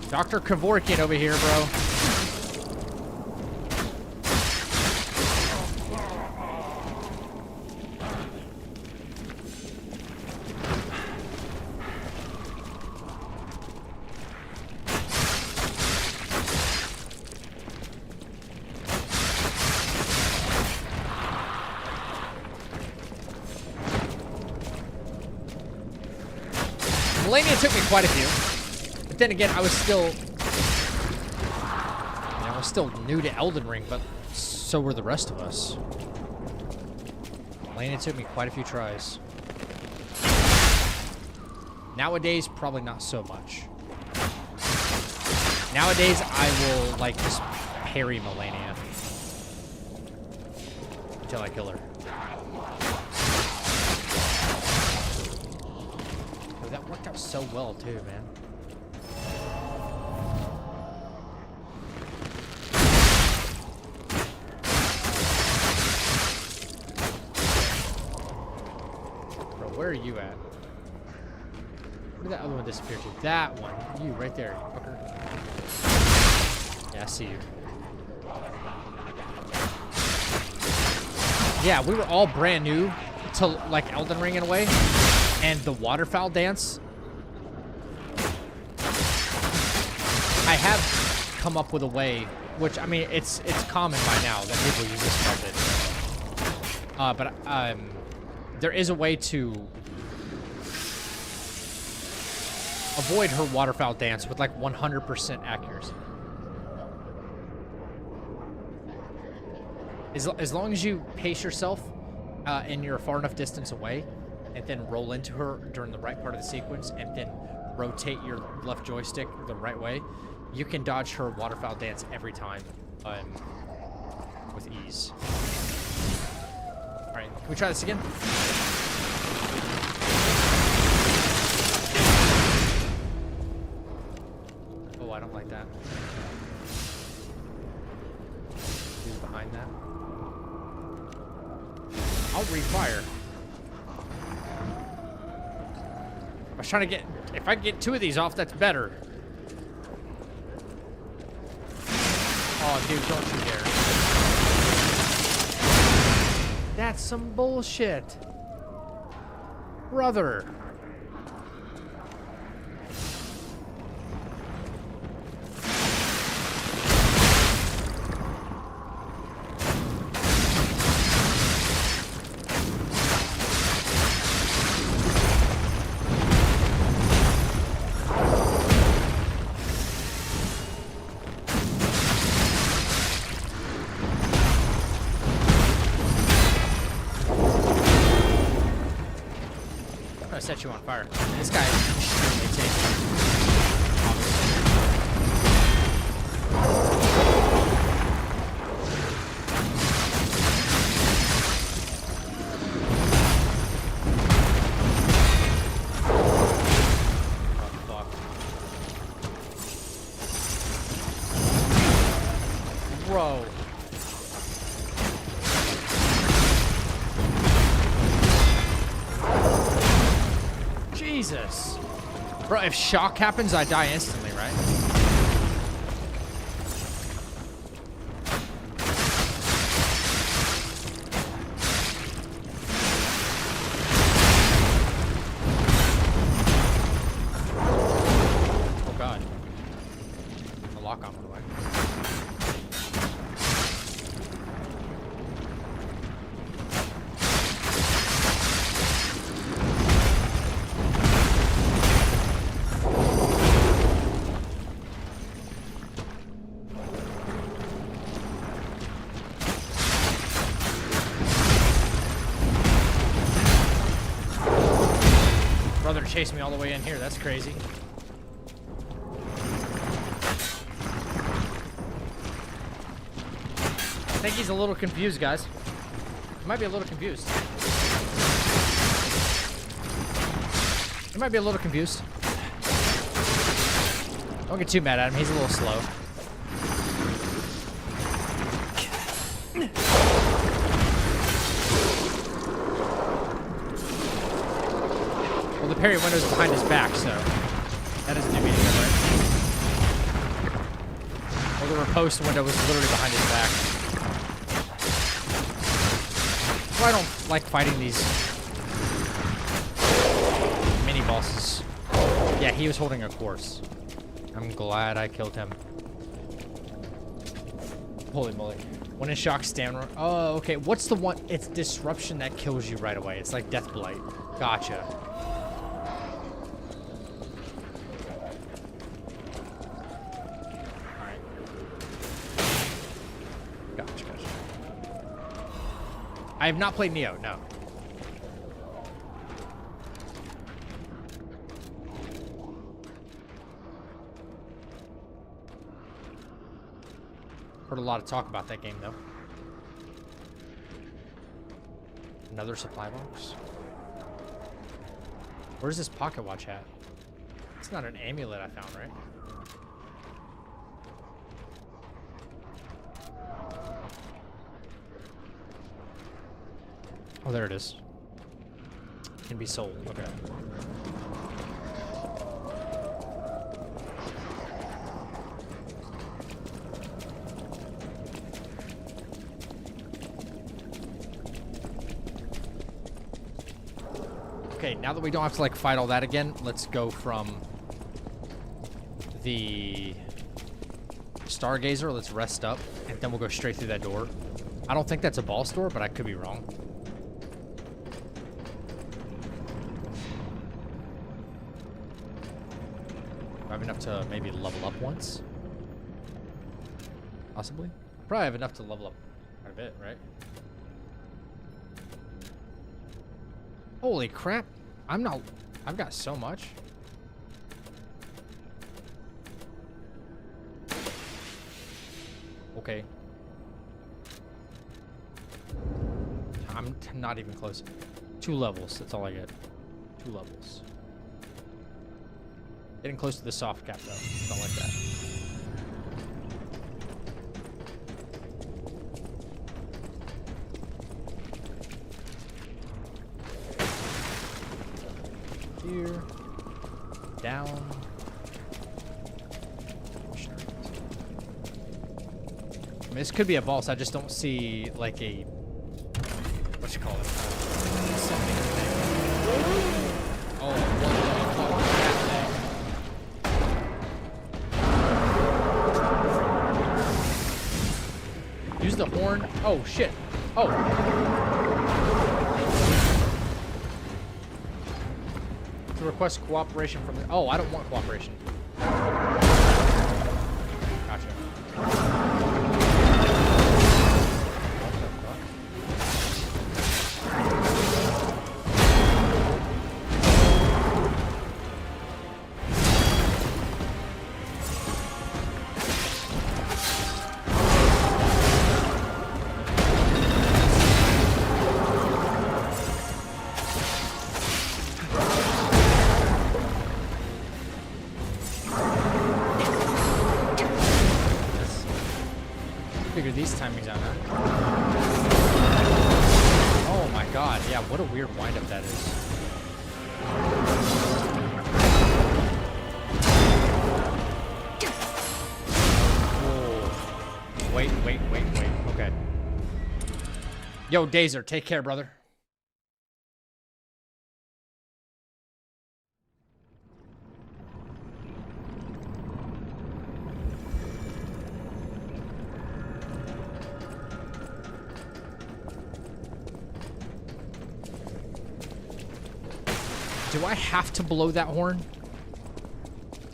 Dr. Kevorkian over here, bro. Melania took me quite a few, but then again, I was still new to Elden Ring, but so were the rest of us. Melania took me quite a few tries. Nowadays, probably not so much. Nowadays, I will like just parry Melania until I kill her. Bro, that worked out so well too, man. Bro, where are you at? Where did that other one disappear to? That one. You, right there, you fucker. Yeah, I see you. Yeah, we were all brand new to, like, Elden Ring in a way. And the waterfowl dance. I have come up with a way, which, I mean, it's common by now that people use this method. But there is a way to avoid her waterfowl dance with, like, 100% accuracy. As long as you pace yourself and you're a far enough distance away, and then roll into her during the right part of the sequence, and then rotate your left joystick the right way, you can dodge her waterfowl dance every time with ease. All right, can we try this again? Oh, I don't like that. Who's behind that? I'll refire. I was trying to get... If I can get 2 of these off, that's better. Oh, dude, don't you dare. That's some bullshit. Brother. Set you on fire. This guy is extremely tanky. Oh, fuck. Bro. Jesus. Bro, if shock happens, I die instantly, right? Oh, God. The lock-on went away. Brother chased me all the way in here. That's crazy. I think he's a little confused, guys. He might be a little confused. He might be a little confused. Don't get too mad at him. He's a little slow. Well, the parry window's behind his back, so that doesn't do me any good, right? Well, the riposte window was literally behind his back. Well, I don't like fighting these mini bosses. Yeah, he was holding a course. I'm glad I killed him. Holy moly. When in shock, stamina. Oh, okay. What's the one? It's disruption that kills you right away. It's like death blight. Gotcha. Alright. Gotcha. I have not played Neo, no. Heard a lot of talk about that game, though. Another supply box. Where's this pocket watch at? It's not an amulet I found, right? Oh, there it is. Can be sold. Okay. Okay, now that we don't have to like fight all that again, let's go from the Stargazer. Let's rest up, and then we'll go straight through that door. I don't think that's a ball store, but I could be wrong. I have enough to maybe level up once? Possibly? Probably have enough to level up quite a bit, right? Holy crap. I've got so much. Okay. I'm not even close. 2 levels, that's all I get. 2 levels. Getting close to the soft cap though. Don't like that. Here. Down. Straight. I mean, this could be a boss. I just don't see like a what you call it? Something thing. Oh, what do you call that thing? Use the horn. Oh shit. Oh. To request cooperation from the... Oh, I don't want cooperation. Gotcha. Figure these timings out now. Oh my god, yeah, what a weird windup that is. Whoa. Wait. Okay. Yo, Dazer, take care, brother. Do I have to blow that horn?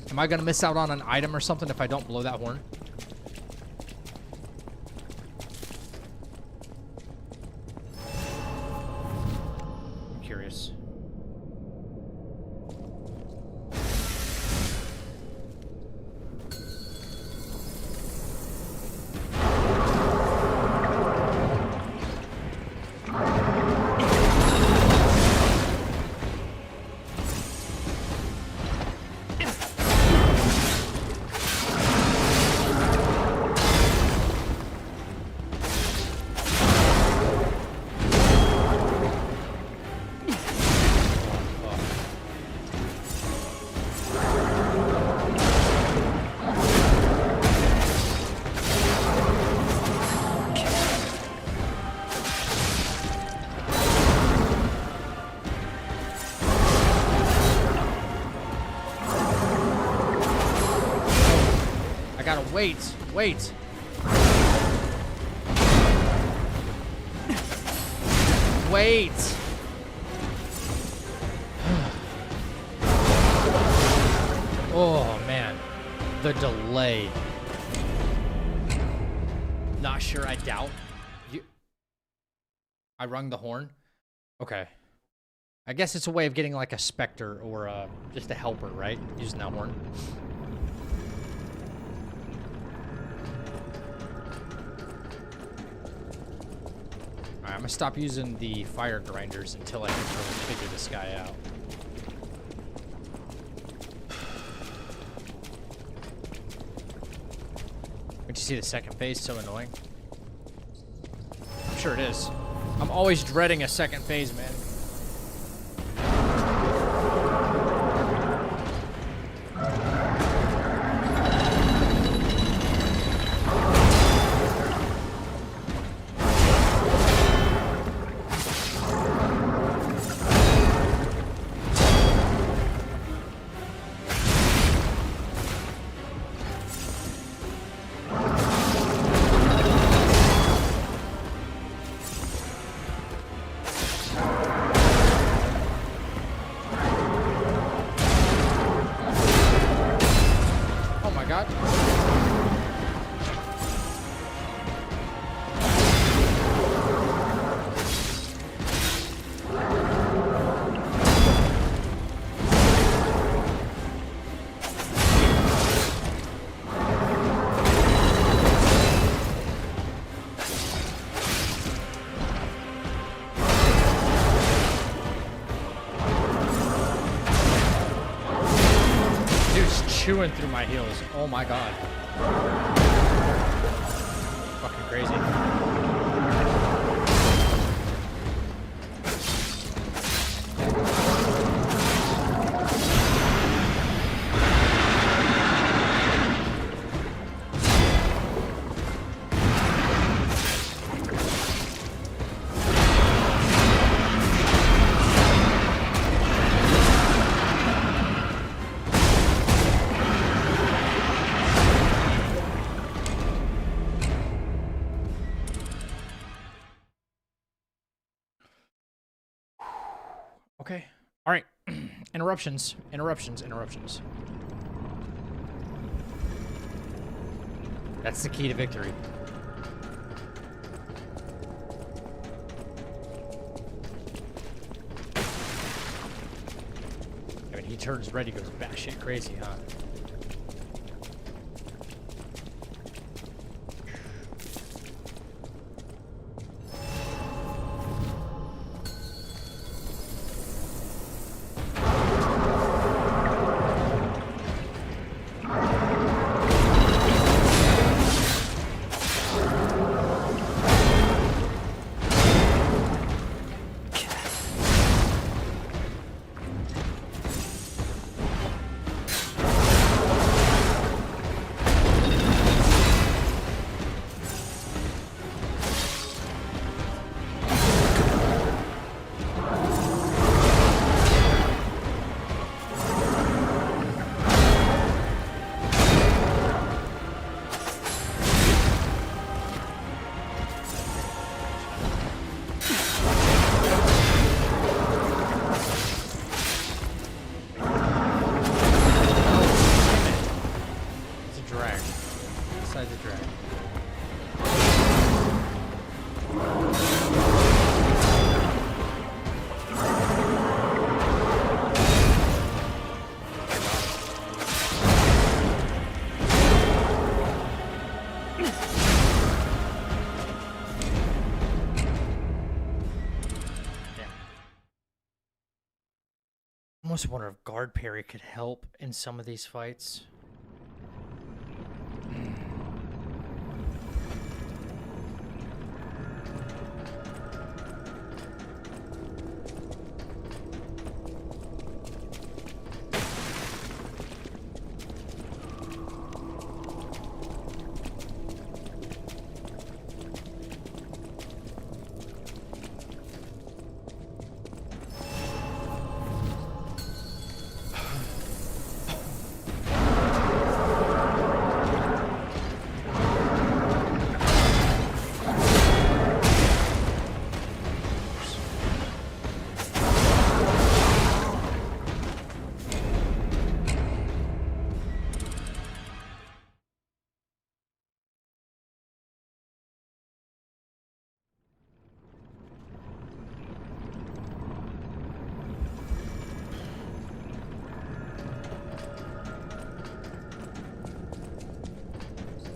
Am I gonna miss out on an item or something if I don't blow that horn? I'm curious. Wait. Wait. Oh, man. The delay. Not sure, I doubt. I rung the horn? Okay. I guess it's a way of getting like a specter or just a helper, right? Using that horn. I'm gonna stop using the fire grinders until I can really figure this guy out. Did you see the second phase? So annoying. I'm sure it is. I'm always dreading a second phase, man. Chewing through my heels. Oh my god. Fucking crazy. Okay. All right. Interruptions. That's the key to victory. I mean, he turns red, he goes batshit crazy, huh? I almost wonder if guard parry could help in some of these fights.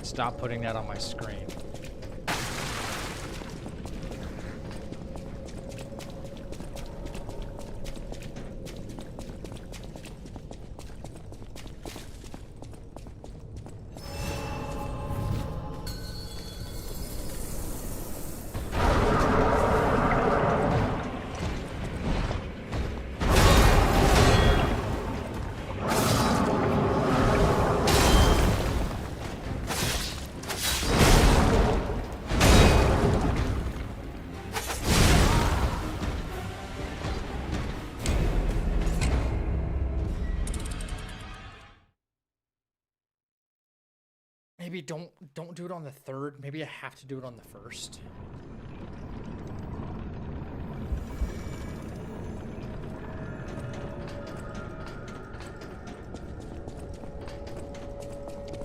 Stop putting that on my screen. Maybe don't do it on the 3rd. Maybe I have to do it on the 1st.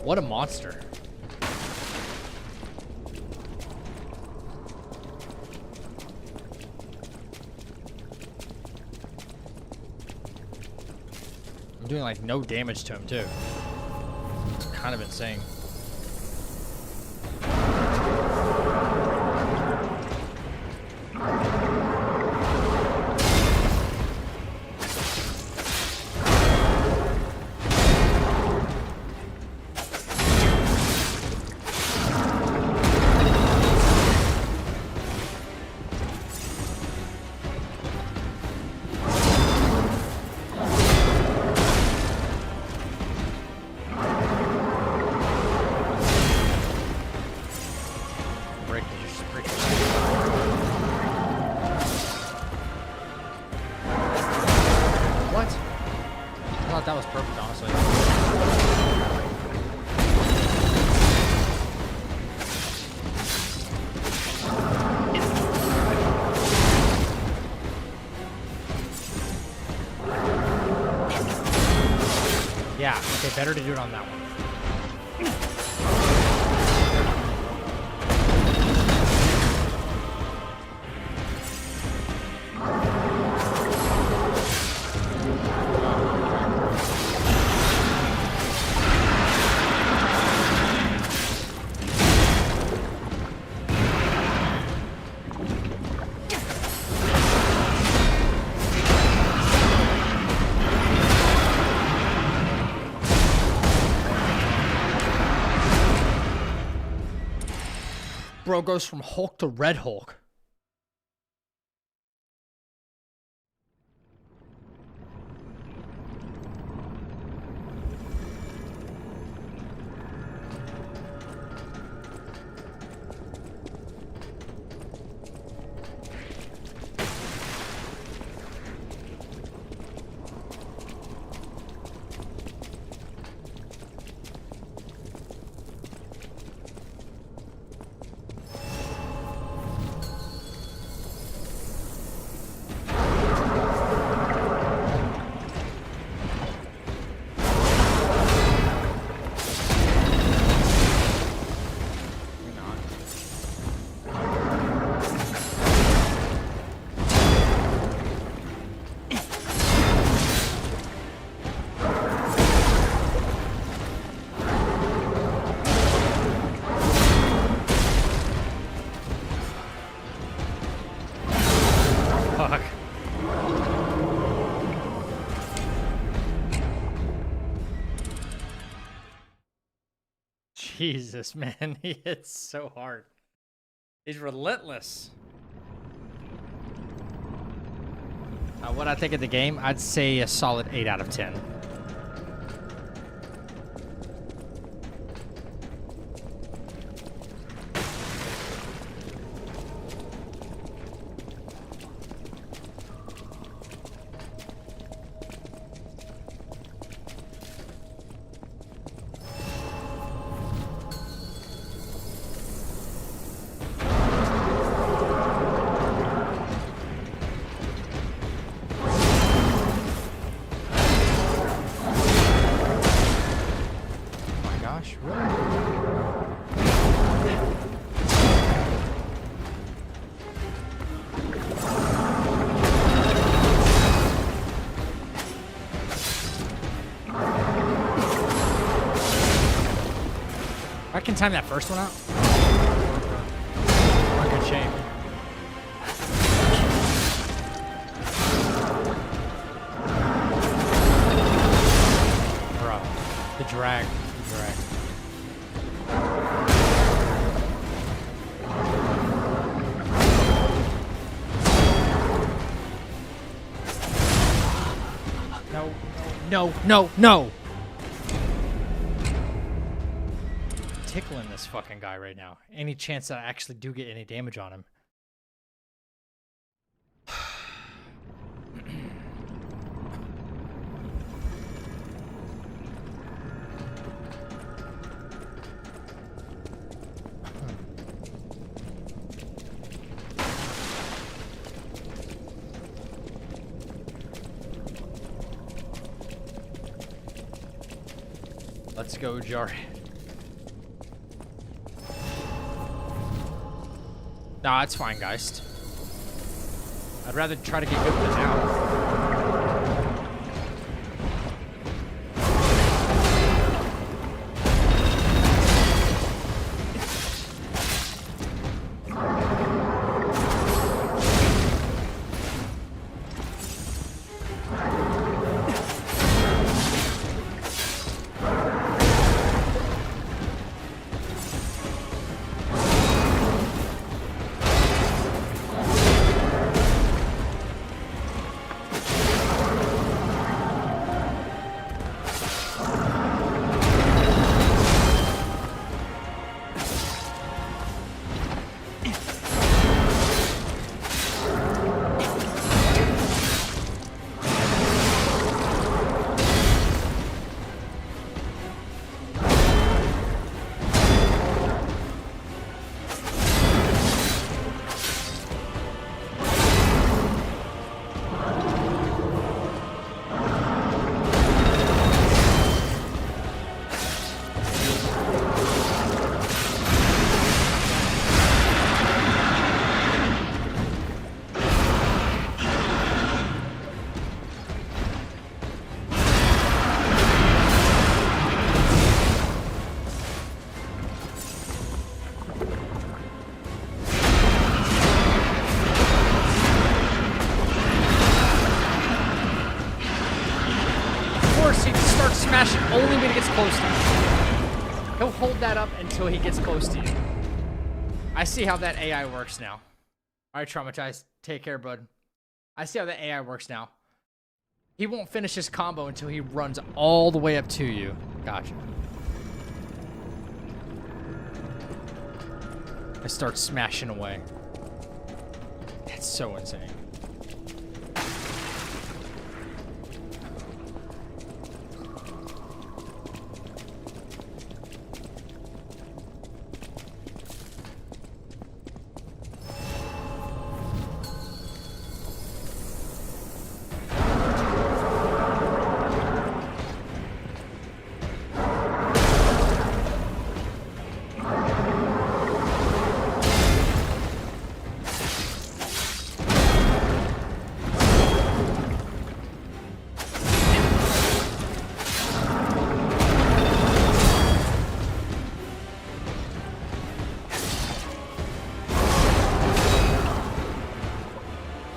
What a monster. I'm doing like no damage to him too. It's kind of insane. That was perfect, honestly. Yeah, okay, better to do it on that one. Bro goes from Hulk to Red Hulk. Jesus, man, he hits so hard. He's relentless. What I think of the game, I'd say a solid 8 out of 10. I can time that first one out. What a good shape. Bro, the drag. The drag. No, no, no, no! Tickling this fucking guy right now. Any chance that I actually do get any damage on him? Let's go, Jar. Nah, it's fine, Geist. I'd rather try to get good with it now. Only when he gets close to you. He'll hold that up until he gets close to you. I see how that AI works now. Alright, Traumatized. Take care, bud. I see how the AI works now. He won't finish his combo until he runs all the way up to you. Gotcha. I start smashing away. That's so insane.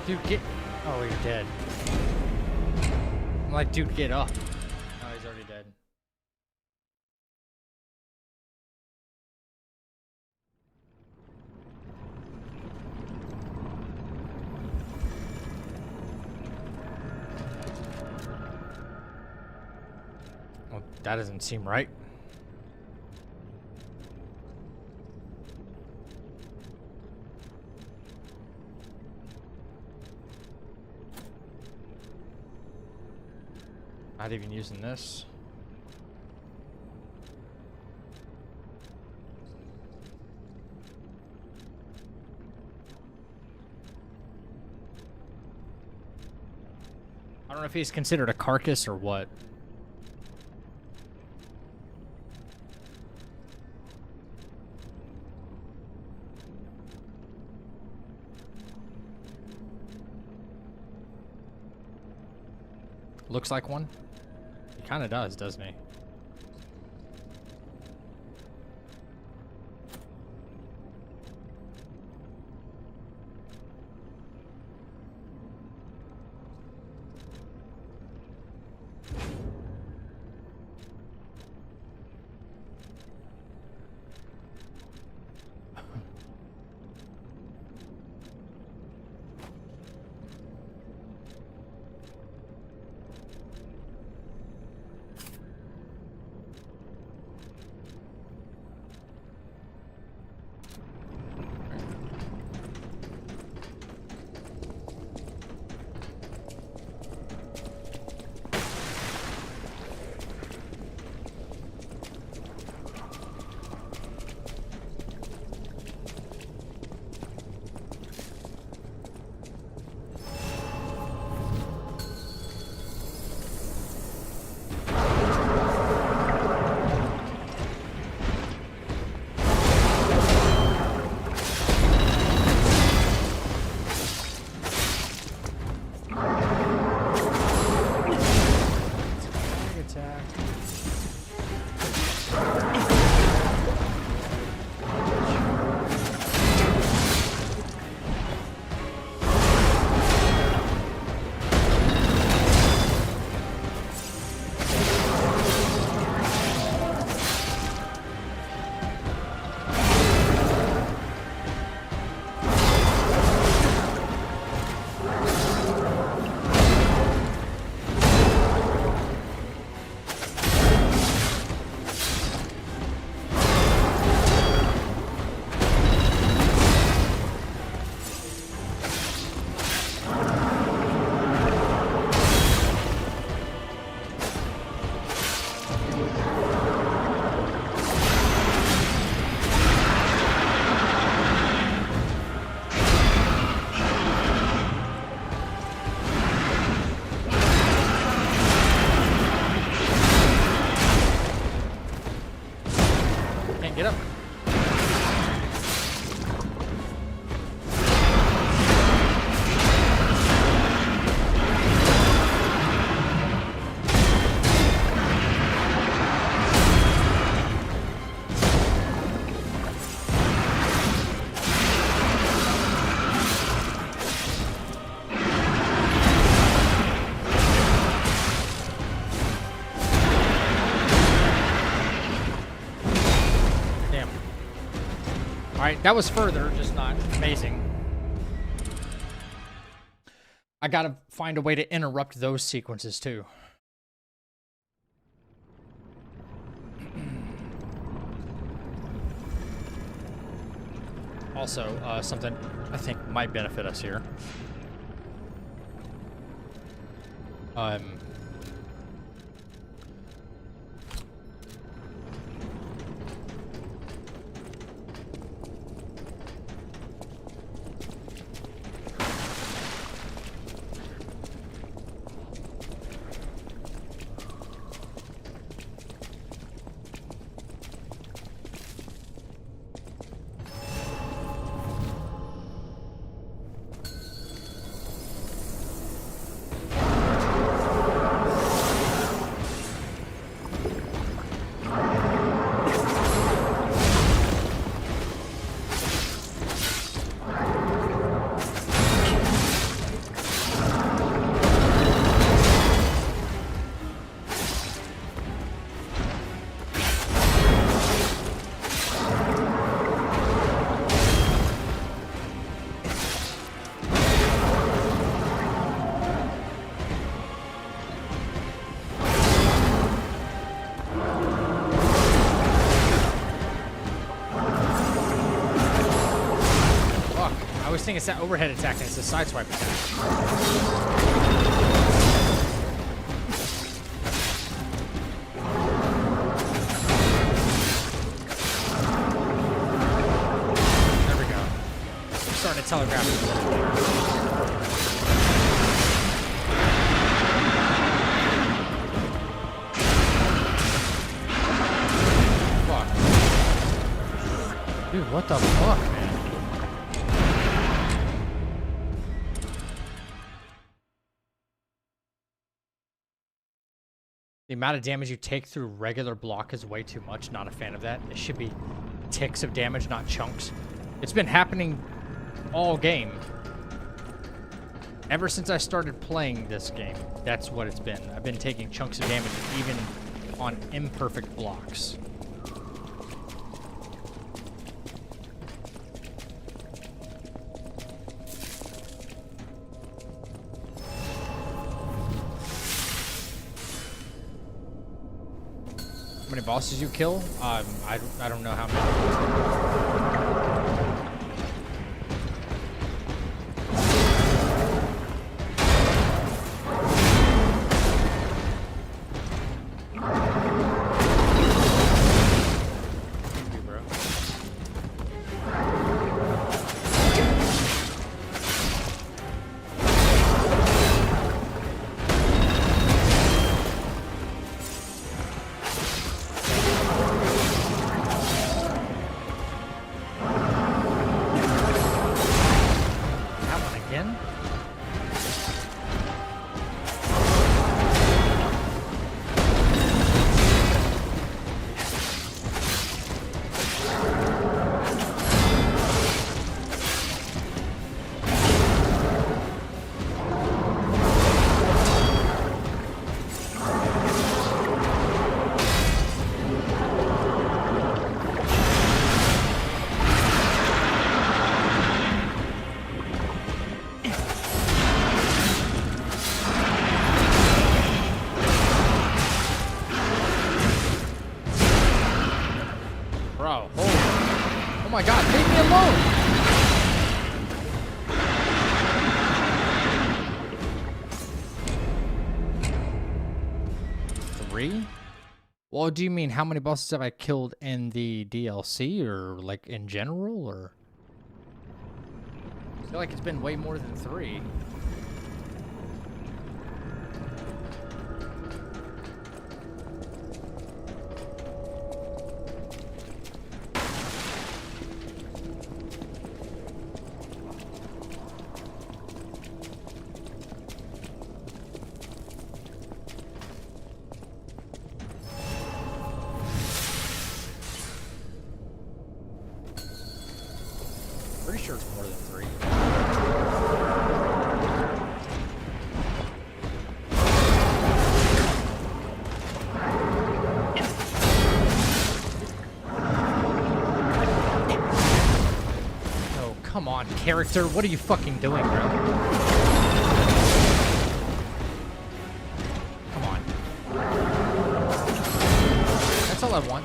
Dude, get... Oh, you're dead. I'm like, dude, get up. Oh, he's already dead. Well, that doesn't seem right. Not even using this. I don't know if he's considered a carcass or what. Looks like one. He kind of does, doesn't he? Alright, that was further, just not amazing. I gotta find a way to interrupt those sequences too. Also, something I think might benefit us here. I think it's that overhead attack and it's a sideswipe attack. There we go. I'm starting to telegraph it a little bit. Fuck. Dude, what the fuck, man? The amount of damage you take through regular block is way too much. Not a fan of that. It should be ticks of damage, not chunks. It's been happening all game. Ever since I started playing this game, that's what it's been. I've been taking chunks of damage even on imperfect blocks. How many bosses you kill? I don't know how many. Oh my god, leave me alone! 3? Well, do you mean how many bosses have I killed in the DLC or like in general or? I feel like it's been way more than 3. Pretty sure it's more than 3. Come on, character. What are you fucking doing, bro? Come on. That's all I want.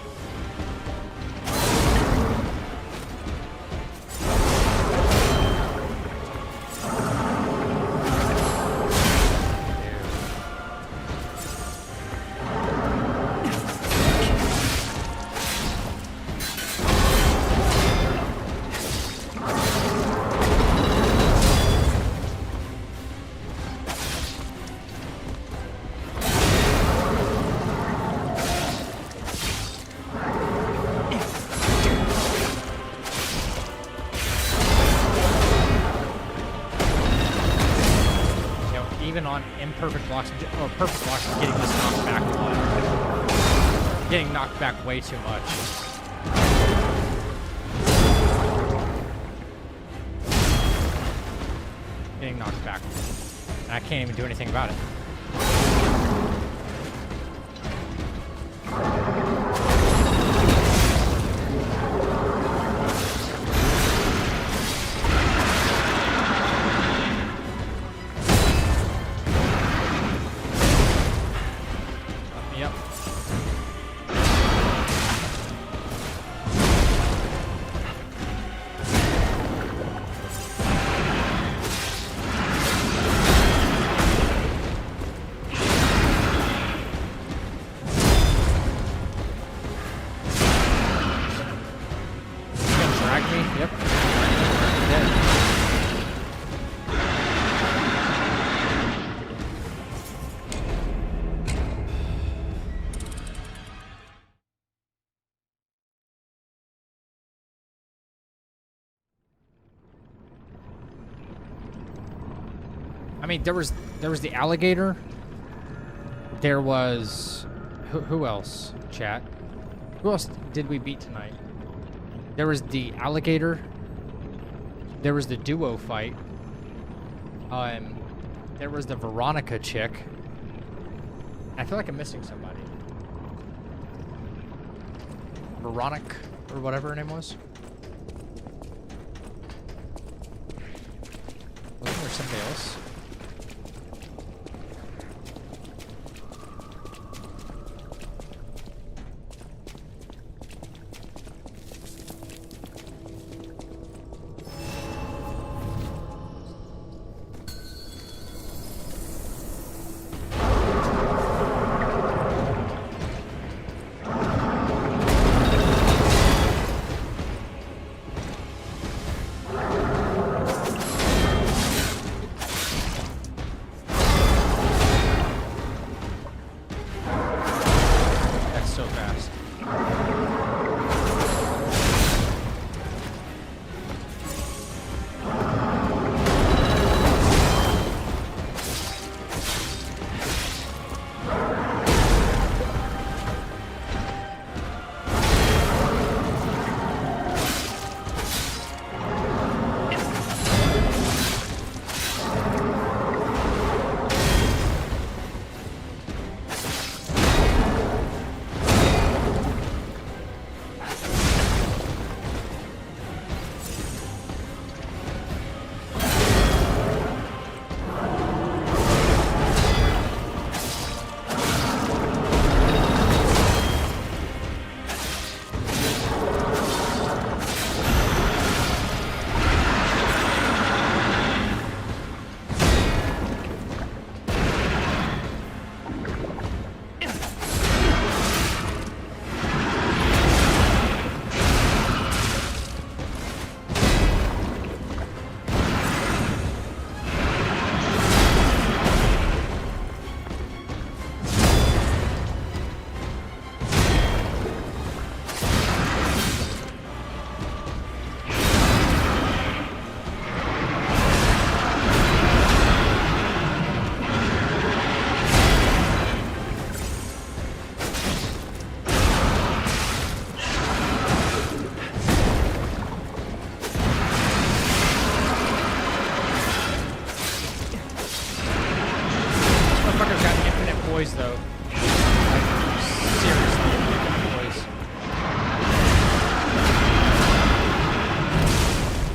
Even on imperfect blocks, or perfect blocks, I'm getting this knocked back a lot. Getting knocked back way too much. Getting knocked back. And I can't even do anything about it. Yep. Drag me? Yep. Dead. I mean, there was the alligator. There was who else? Chat. Who else did we beat tonight? There was the alligator. There was the duo fight. There was the Veronica chick. I feel like I'm missing somebody. Veronica, or whatever her name was. Wasn't there somebody else?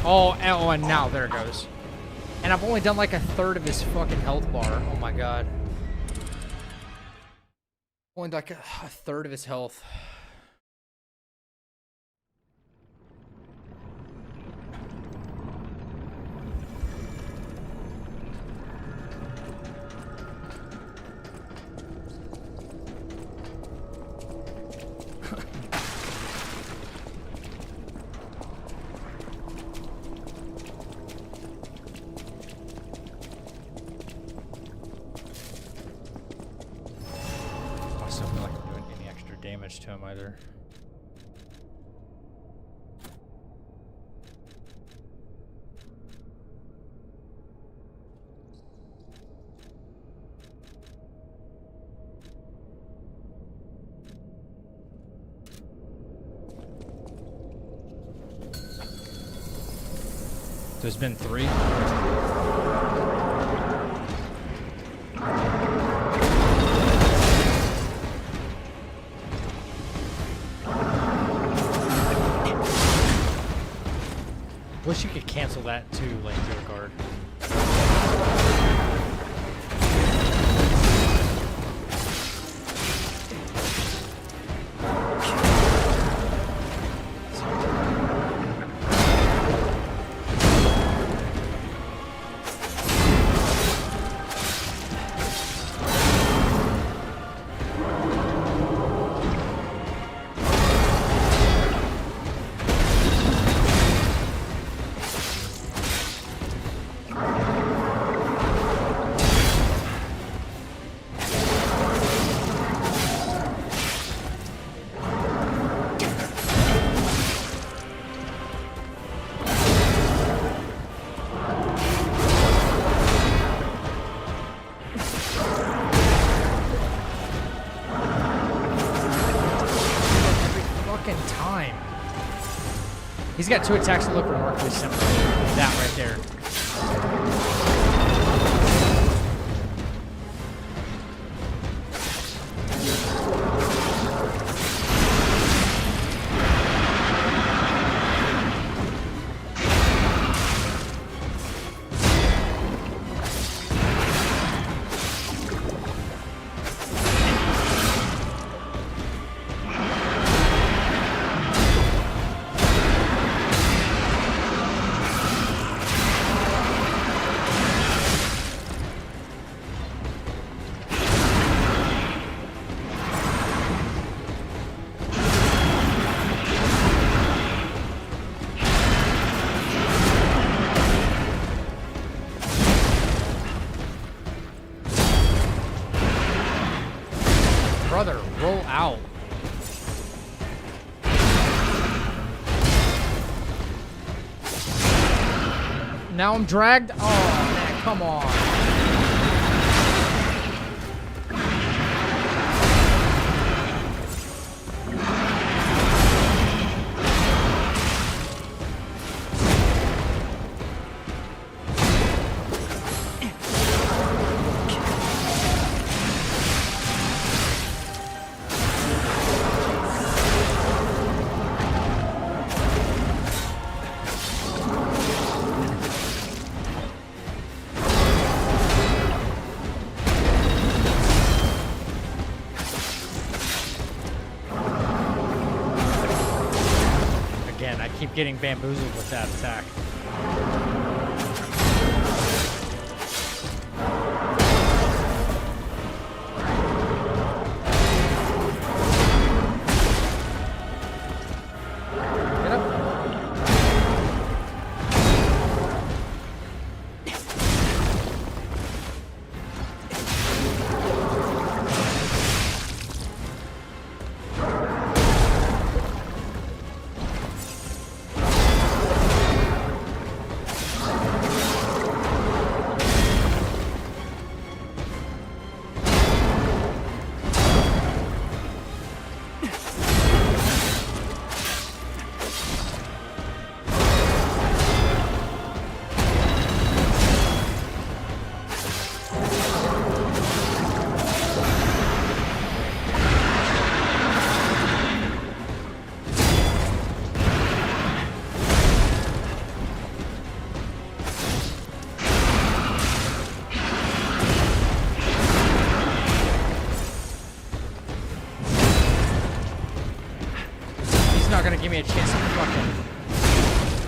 Oh, and now there it goes. And I've only done like a third of his fucking health bar. Oh my god. Only like a third of his health. To him either. There's been 3. Wish you could cancel that too, like your guard. He's got 2 attacks that look remarkably similar. That right there. Brother, roll out. Now I'm dragged? Oh, man, come on. Getting bamboozled with that attack. Get up.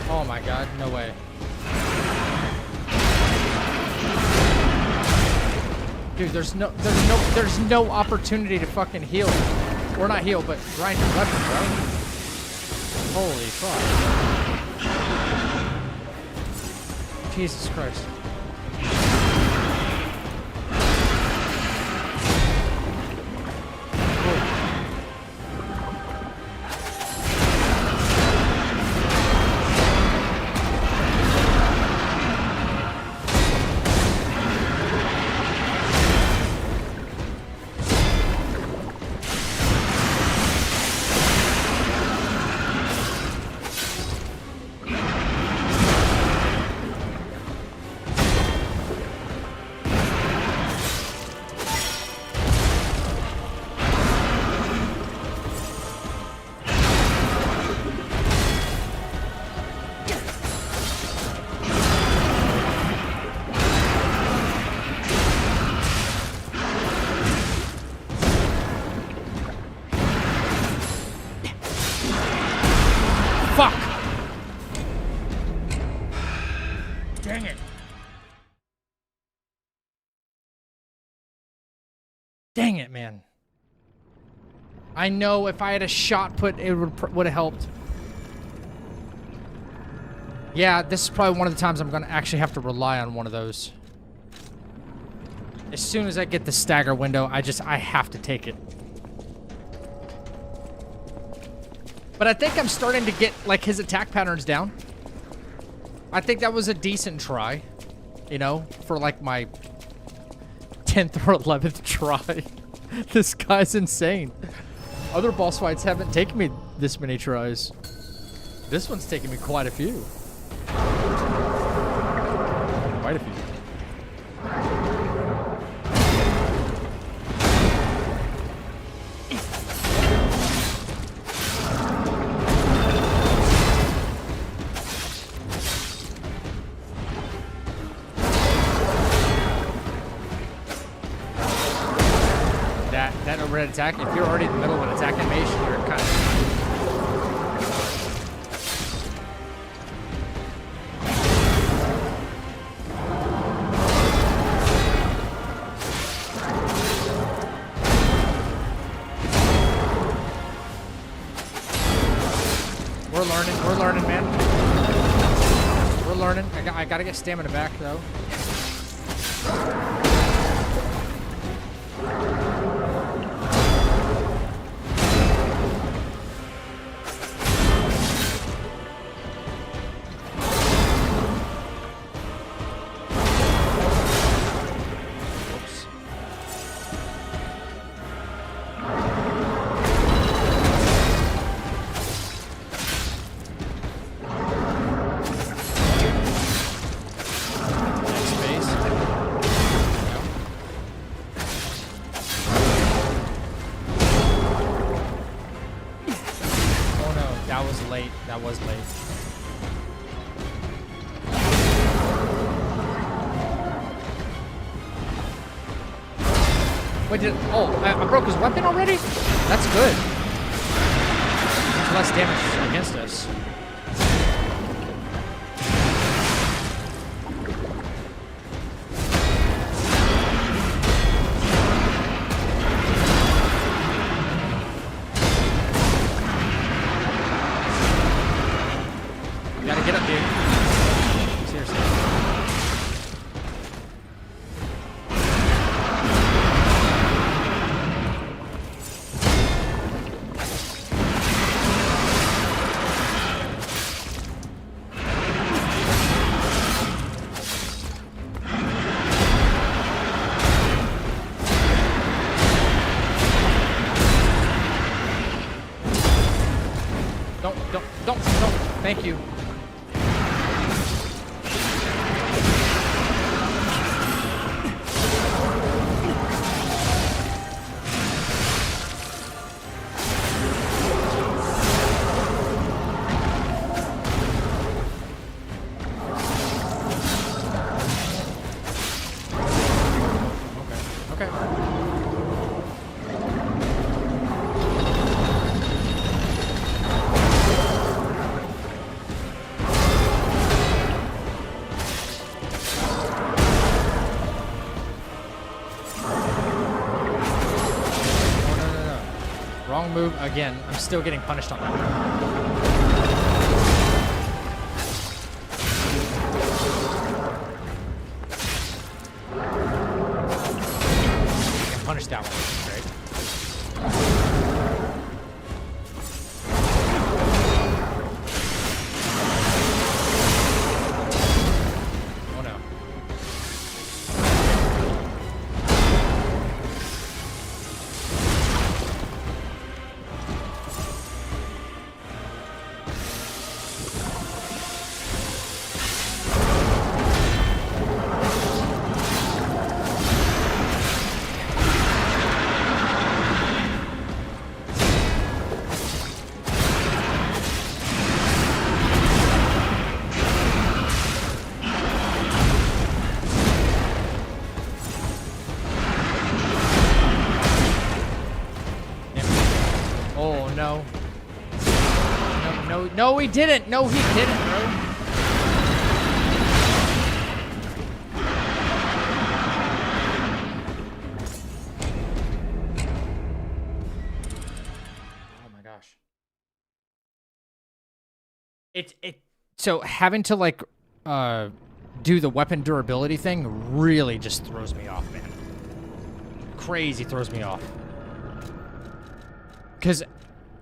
Oh my god, no way. Dude, there's no opportunity to fucking heal. Or not heal, but grind your weapon, bro. Holy fuck. Jesus Christ. Fuck! Dang it. Dang it, man. I know if I had a shot put, it would have helped. Yeah, this is probably one of the times I'm going to actually have to rely on one of those. As soon as I get the stagger window, I have to take it. But I think I'm starting to get, like, his attack patterns down. I think that was a decent try. You know, for, like, my 10th or 11th try. This guy's insane. Other boss fights haven't taken me this many tries. This one's taken me quite a few. Quite a few. That overhead attack, if you're already in the middle of an attack animation, you're kind of... We're learning, man. We're learning. I gotta get stamina back, though. That was late. Wait, I broke his weapon already? That's good. There's less damage against us. Don't. Thank you. Okay. move. Again, I'm still getting punished on that. Punish that one, right? Oh no. No. No, he didn't. No, he didn't, bro. Oh my gosh. So having to like do the weapon durability thing really just throws me off, man. Crazy throws me off. Because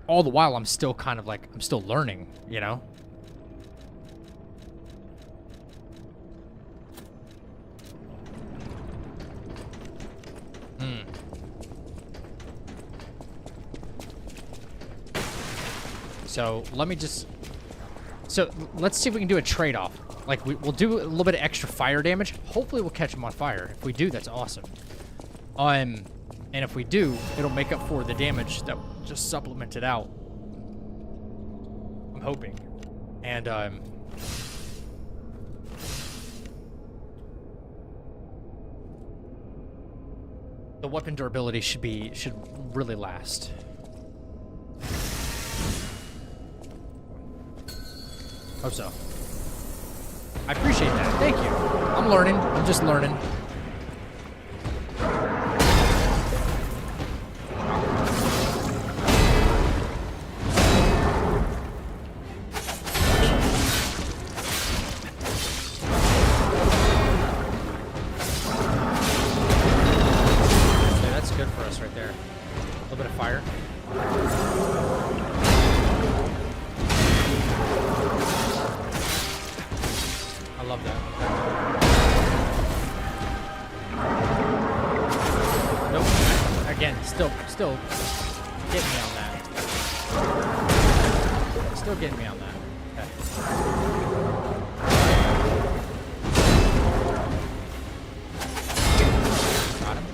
all the while, I'm still kind of like, I'm still learning, you know? So, let me just... So, let's see if we can do a trade-off. Like, we'll do a little bit of extra fire damage. Hopefully, we'll catch him on fire. If we do, that's awesome. And if we do, it'll make up for the damage that just supplemented out. I'm hoping. And, the weapon durability should really last. Hope so. I appreciate that. Thank you. I'm learning. I'm just learning. Still getting me on that. Still getting me on that. Okay. Got him.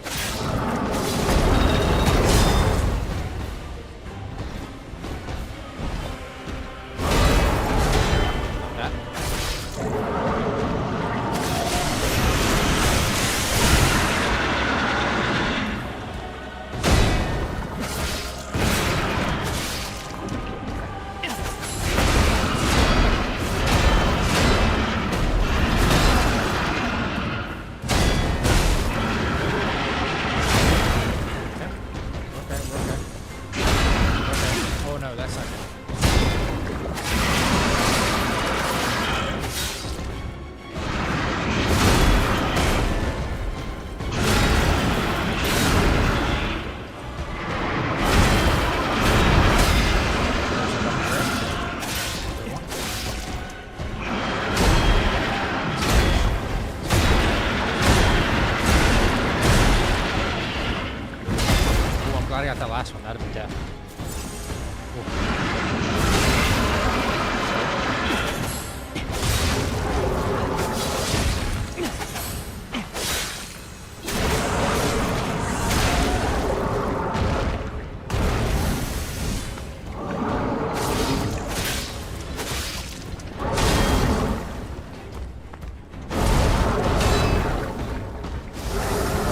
That. Glad I got that last one. That'd have been death.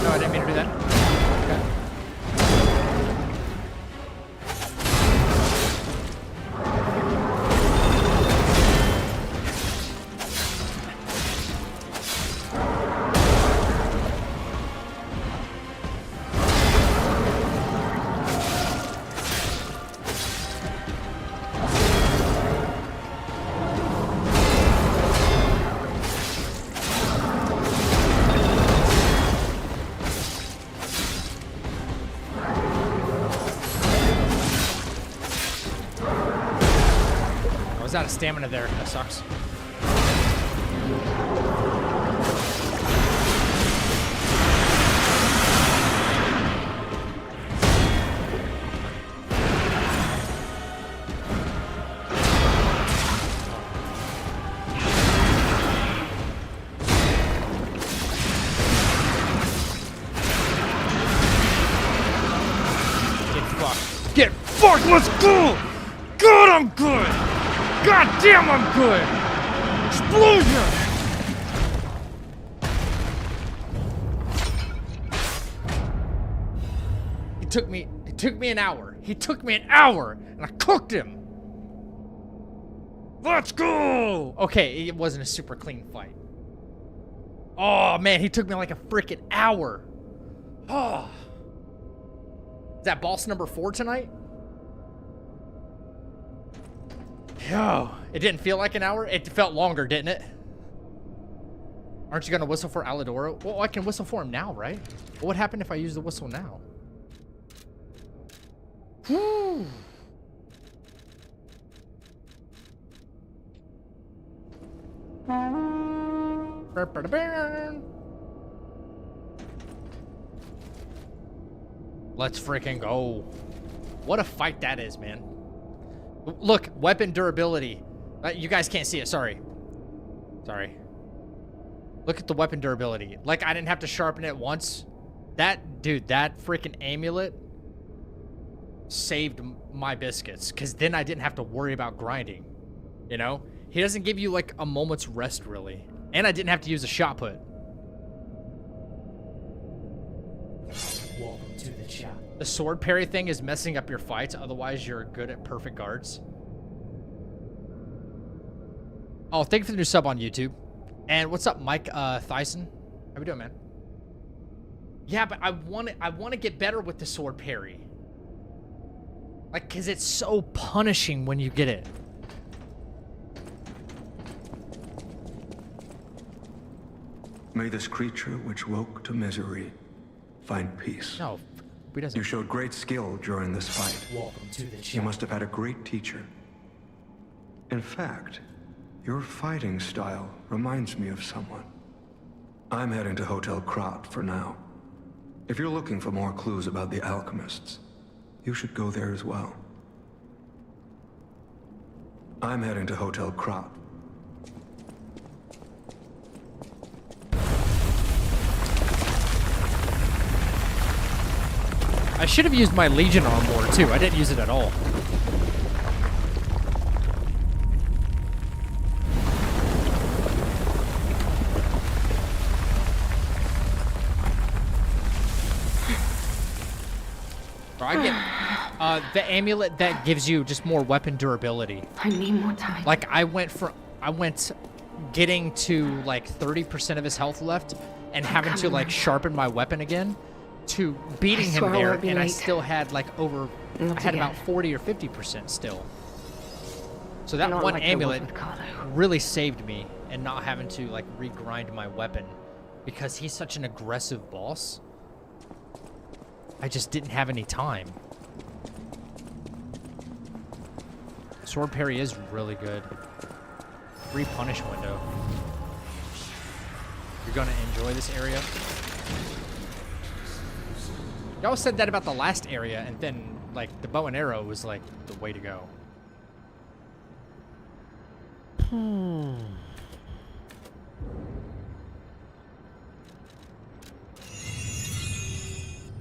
No, I didn't mean to do that. Okay. stamina there. That sucks. Get fucked, let's go! God, I'm good! God damn, I'm good! Explosion! It took me an hour. He took me an hour, and I cooked him! Let's go! Okay, it wasn't a super clean fight. Oh, man, he took me like a freaking hour. Oh. Is that boss number 4 tonight? Yo, it didn't feel like an hour. It felt longer, didn't it? Aren't you gonna whistle for Alidoro? Well, I can whistle for him now, right? What would happen if I use the whistle now? Woo! Let's freaking go. What a fight that is, man. Look, weapon durability. You guys can't see it, sorry. Sorry. Look at the weapon durability. Like, I didn't have to sharpen it once. That, dude, that freaking amulet saved my biscuits. Because then I didn't have to worry about grinding. You know? He doesn't give you, like, a moment's rest, really. And I didn't have to use a shot put. Welcome to the chat. The sword parry thing is messing up your fights, otherwise you're good at perfect guards. Oh, thank you for the new sub on YouTube. And what's up, Mike Thyssen? How we doing, man? Yeah, but I want to get better with the sword parry. Like, cause it's so punishing when you get it. May this creature which woke to misery find peace. No. You showed great skill during this fight. Welcome to the chat. You must have had a great teacher. In fact, your fighting style reminds me of someone. I'm heading to Hotel Krat for now. If you're looking for more clues about the alchemists, you should go there as well. I'm heading to Hotel Krat. I should have used my Legion arm more, too. I didn't use it at all. I get the amulet that gives you just more weapon durability. I need more time. Like, I went getting to, like, 30% of his health left and having to, like, sharpen my weapon again, to beating him there, and I still had like I had about 40 or 50% still. So that one amulet really saved me, and not having to like regrind my weapon, because he's such an aggressive boss. I just didn't have any time. Sword parry is really good. Free punish window. You're gonna enjoy this area. Y'all said that about the last area, and then, like, the bow and arrow was, like, the way to go.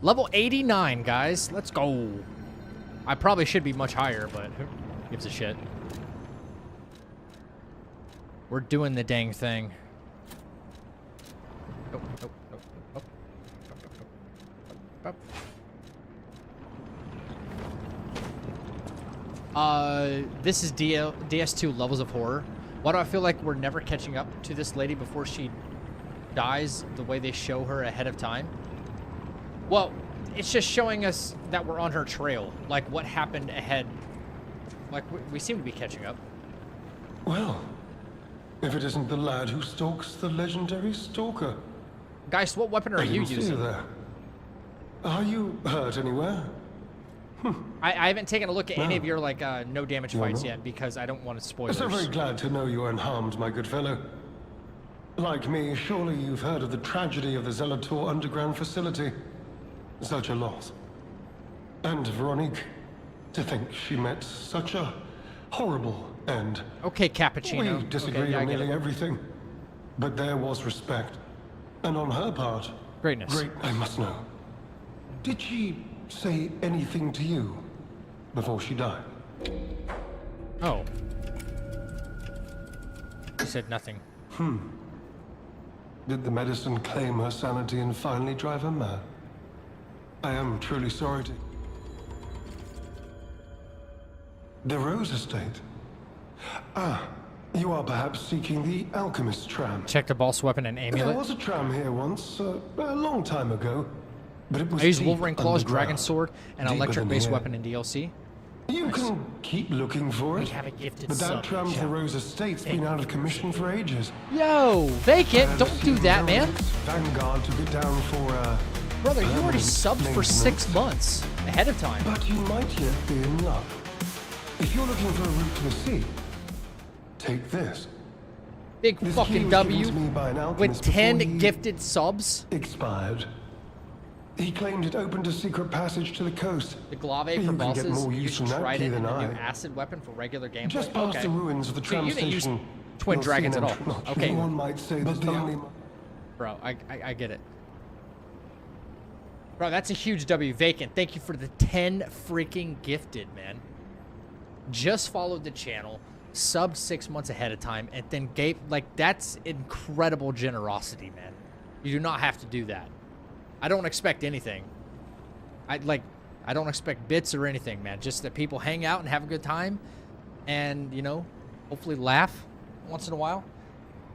Level 89, guys. Let's go. I probably should be much higher, but who gives a shit? We're doing the dang thing. Oh, oh, oh, oh. This is DS2 Levels of Horror. Why do I feel like we're never catching up to this lady before she dies the way they show her ahead of time? Well, it's just showing us that we're on her trail. Like, what happened ahead. Like, we seem to be catching up. Well, if it isn't the lad who stalks the legendary stalker. Guys, what weapon are you using? There. Are you hurt anywhere? I haven't taken a look at any No. of your like no damage You're fights not? yet because I don't want to spoil. I'm so very glad to know you are unharmed, my good fellow. Like me, surely you've heard of the tragedy of the Zelator underground facility. Such a loss. And Veronique, to think she met such a horrible end. Okay, Cappuccino. We disagree Okay, yeah, I on get nearly it. everything. But there was respect. And on her part... Greatness. Great, I must know. Did she say anything to you before she died? Oh. She said nothing. Did the medicine claim her sanity and finally drive her mad? I am truly sorry to... The Rose Estate. Ah, you are perhaps seeking the Alchemist tram. Check the boss weapon and There amulet. was a tram here once, a long time ago. But it was I used deep Wolverine Claw's underground. Dragon Sword and Deeper electric-based than here. weapon in DLC. You can keep looking for it. We have a gifted But that sub, tram to the shall we? Rose Estate's been out of commission for ages. Yo, Vacant, don't do that, man. Vanguard took it down for, Brother, you already subbed for maintenance. 6 months ahead of time. But you might yet be in luck. If you're looking for a route to the sea, take this. Big This key fucking was W given to me by an with alchemist 10 before he gifted subs. expired. He claimed it opened a secret passage to the coast. The Glaive You for can get bosses, more use use from that key Trident than and the I. new acid weapon for regular gameplay. Just past Okay. the ruins of the So tram you didn't use station. Twin you'll see Dragons an at all. entrance. Okay. One might say that the only... Bro, I get it. Bro, that's a huge W. Vacant, thank you for the 10 freaking gifted, man. Just followed the channel, subbed 6 months ahead of time, and then gave, like, that's incredible generosity, man. You do not have to do that. I don't expect anything. I don't expect bits or anything, man. Just that people hang out and have a good time and, you know, hopefully laugh once in a while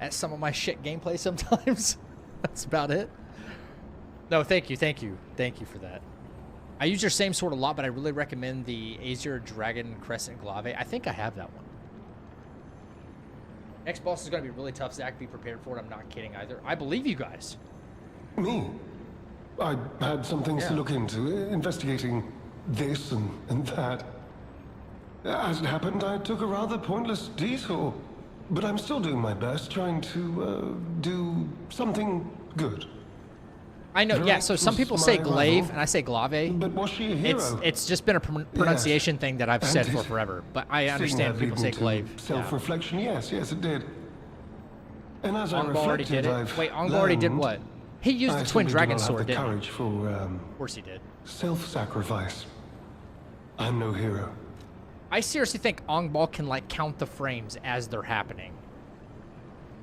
at some of my shit gameplay sometimes. That's about it. No, thank you for that. I use your same sword a lot, but I really recommend the Azure Dragon Crescent Glaive. I think I have that one. Next boss is going to be really tough, Zach. Be prepared for it. I'm not kidding either. I believe you guys. Me? I had some things to Yeah. look into, investigating this and that. As it happened, I took a rather pointless detour. But I'm still doing my best, trying to do something good. I know, yeah, so some people say glaive, rival. and I say glaive. But was she a hero? It's just been a pronunciation thing that I've And said it- for forever. But I Seeing understand that people lead say me to glaive. Yeah. Self-reflection, yes, it did. And as I Ongba already reflected, did it. I've Wait, Ongba already did learned what? He used I the Twin simply do Dragon not have Sword, the didn't he? courage for Of course he did. self-sacrifice. I'm no hero. I seriously think Ongba can, like, count the frames as they're happening.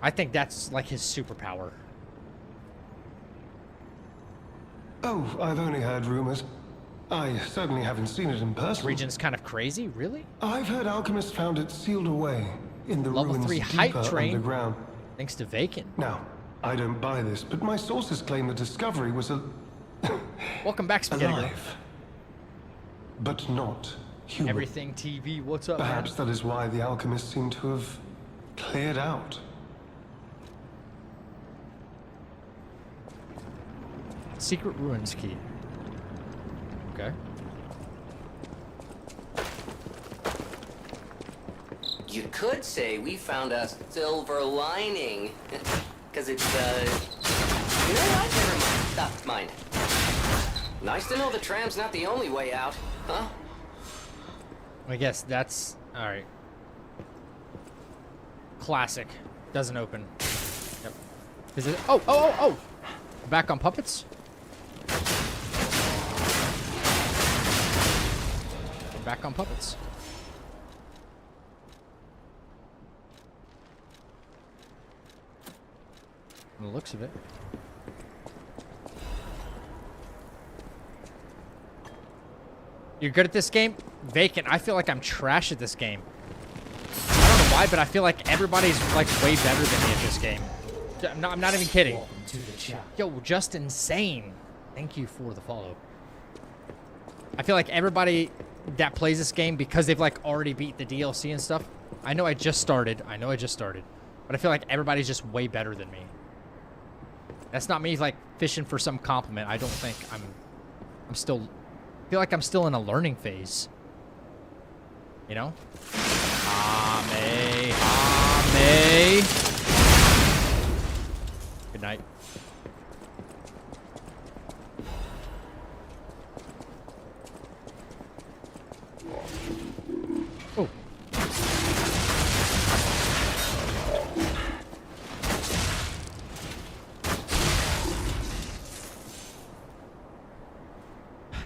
I think that's, like, his superpower. Oh, I've only heard rumors. I certainly haven't seen it in person. This region's kind of crazy, really? I've heard alchemists found it sealed away in the Level ruins 3 hype deeper train. underground. Thanks to Vacant. Now, I don't buy this, but my sources claim the discovery was Welcome back, Spaghetti Girl. alive, but not human. Everything TV, what's up, Perhaps man? that is why the alchemists seem to have cleared out. Secret Ruins key. Okay. You could say we found a silver lining. Because it's, You know what? Never mind. Stop. Mind. Nice to know the tram's not the only way out, huh? I guess that's... Alright. Classic. Doesn't open. Yep. Is it... Oh! Back on puppets? We're back on puppets. From the looks of it. You're good at this game? Vacant. I feel like I'm trash at this game. I don't know why, but I feel like everybody's like way better than me at this game. I'm not even kidding. To the chat. Yo, just insane. Thank you for the follow. I feel like everybody that plays this game, because they've like already beat the DLC and stuff. I know I just started. But I feel like everybody's just way better than me. That's not me like fishing for some compliment. I don't think I'm still feel like I'm still in a learning phase. You know? Ame. Good night. Oh.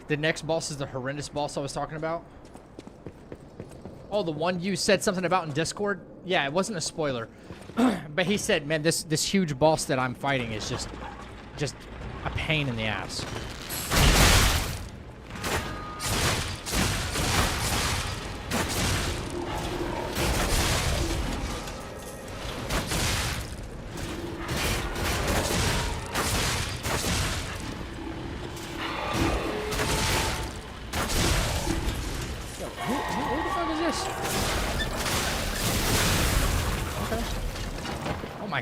The next boss is the horrendous boss I was talking about. Oh, the one you said something about in Discord? Yeah, it wasn't a spoiler. But he said, man, this huge boss that I'm fighting is just a pain in the ass.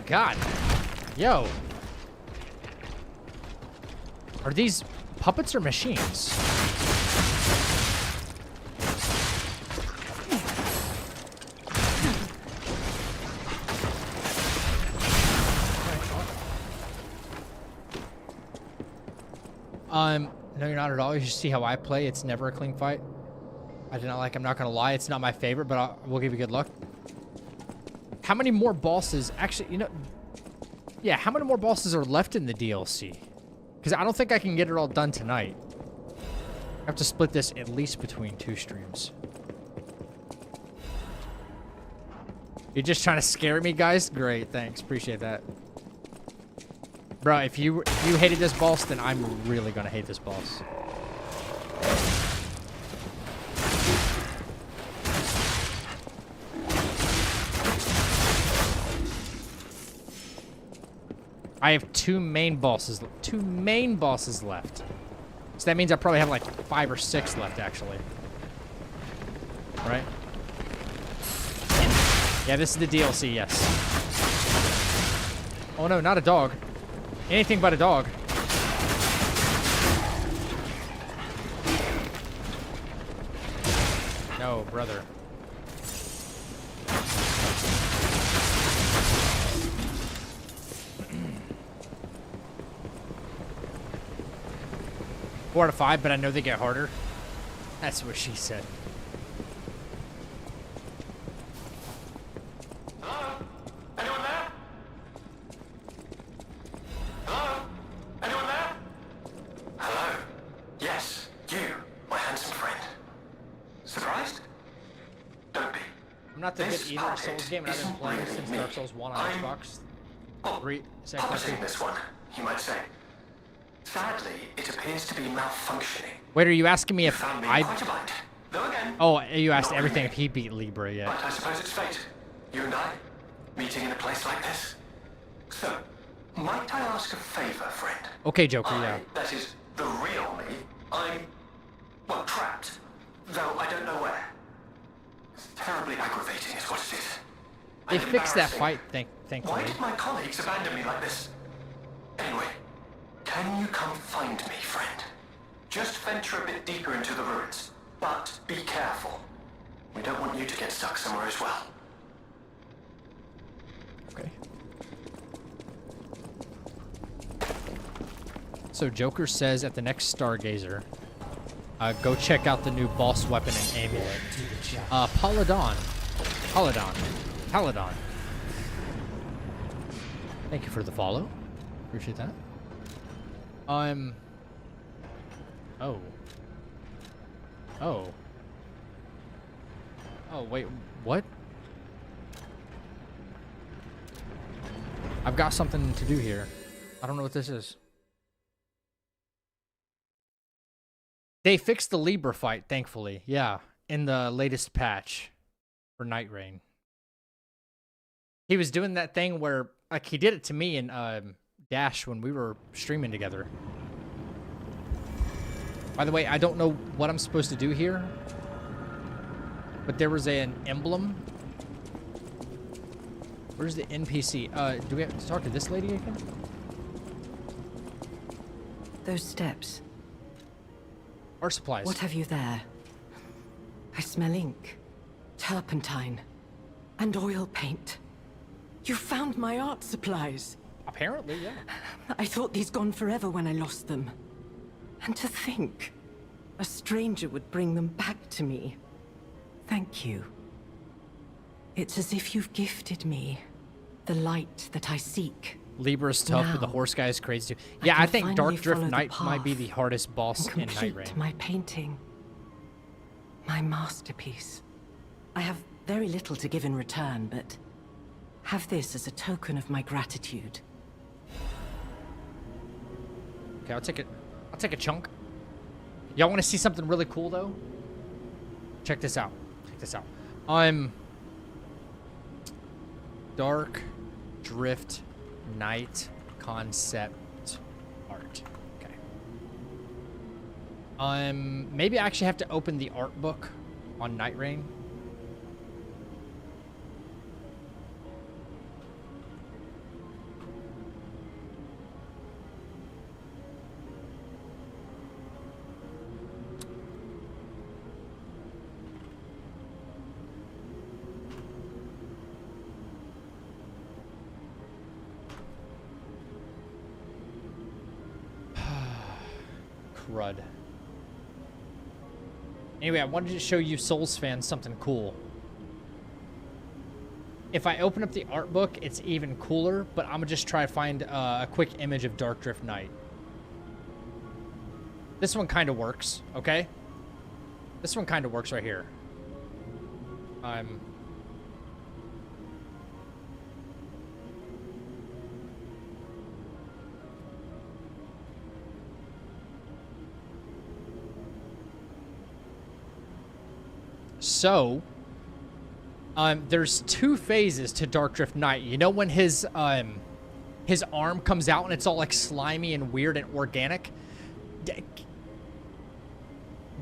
God. Yo. Are these puppets or machines? No, you're not at all. You should see how I play. It's never a clean fight. I do not like, I'm not gonna lie, it's not my favorite, but we'll give you good luck. How many more bosses? Actually, you know... Yeah, how many more bosses are left in the DLC? Because I don't think I can get it all done tonight. I have to split this at least between 2 streams. You're just trying to scare me, guys? Great, thanks. Appreciate that. Bro, if you hated this boss, then I'm really gonna hate this boss. I have 2 main bosses left. So that means I probably have like 5 or 6 left, actually. Right? Yeah, this is the DLC, yes. Oh no, not a dog. Anything but a dog. No, brother. Four out of 5, but I know they get harder. That's what she said. Hello? Anyone there? Hello? Anyone there? Hello? Yes, you, my handsome friend. Surprised? Don't be. I'm not that good either at Souls game, and I've been playing since Dark Souls 1 on Xbox. 3 Puppeting this one, you might say. Sadly, it appears to be malfunctioning. Wait, are you asking me if I... Quite a bite. Though again, oh, you asked everything if he beat Libra yet. but I suppose it's fate. You and I, meeting in a place like this. So, might I ask a favor, friend? Okay, Joker, yeah. That is, the real me, I'm, well, trapped. Though I don't know where. It's terribly aggravating is what it is. They And fixed that embarrassing. fight, thankfully. Why did my colleagues abandon me like this? Anyway, can you come find me, friend? Just venture a bit deeper into the ruins, but be careful. We don't want you to get stuck somewhere as well. Okay. So Joker says at the next Stargazer, go check out the new boss weapon and amulet. Paladon. Thank you for the follow. Appreciate that. Oh. Oh, wait, what? I've got something to do here. I don't know what this is. They fixed the Libra fight, thankfully. Yeah, in the latest patch for Night Rain. He was doing that thing where, like, he did it to me in Dash when we were streaming together. By the way, I don't know what I'm supposed to do here, but there was an emblem. Where's the NPC? Do we have to talk to this lady again? Those steps. Art supplies. What have you there? I smell ink, turpentine, and oil paint. You found my art supplies. Apparently, yeah. I thought these gone forever when I lost them. And to think, a stranger would bring them back to me. Thank you. It's as if you've gifted me the light that I seek. Libra's tough, but the horse guy is crazy too. Yeah, I think Dark Drift Knight might be the hardest boss in Night Rain. My painting. My masterpiece. I have very little to give in return, but have this as a token of my gratitude. Okay, I'll take it. I'll take a chunk. Y'all want to see something really cool though? Check this out. Check this out. Dark Drift Night concept art. Okay. Maybe I actually have to open the art book on Night Rain. Crud. Anyway, I wanted to show you Souls fans something cool. If I open up the art book, it's even cooler, but I'm gonna just try to find a quick image of Dark Drift Night. This one kind of works, okay? This one kind of works right here. So, there's two phases to Dark Drift Night. You know when his arm comes out and it's all like slimy and weird and organic?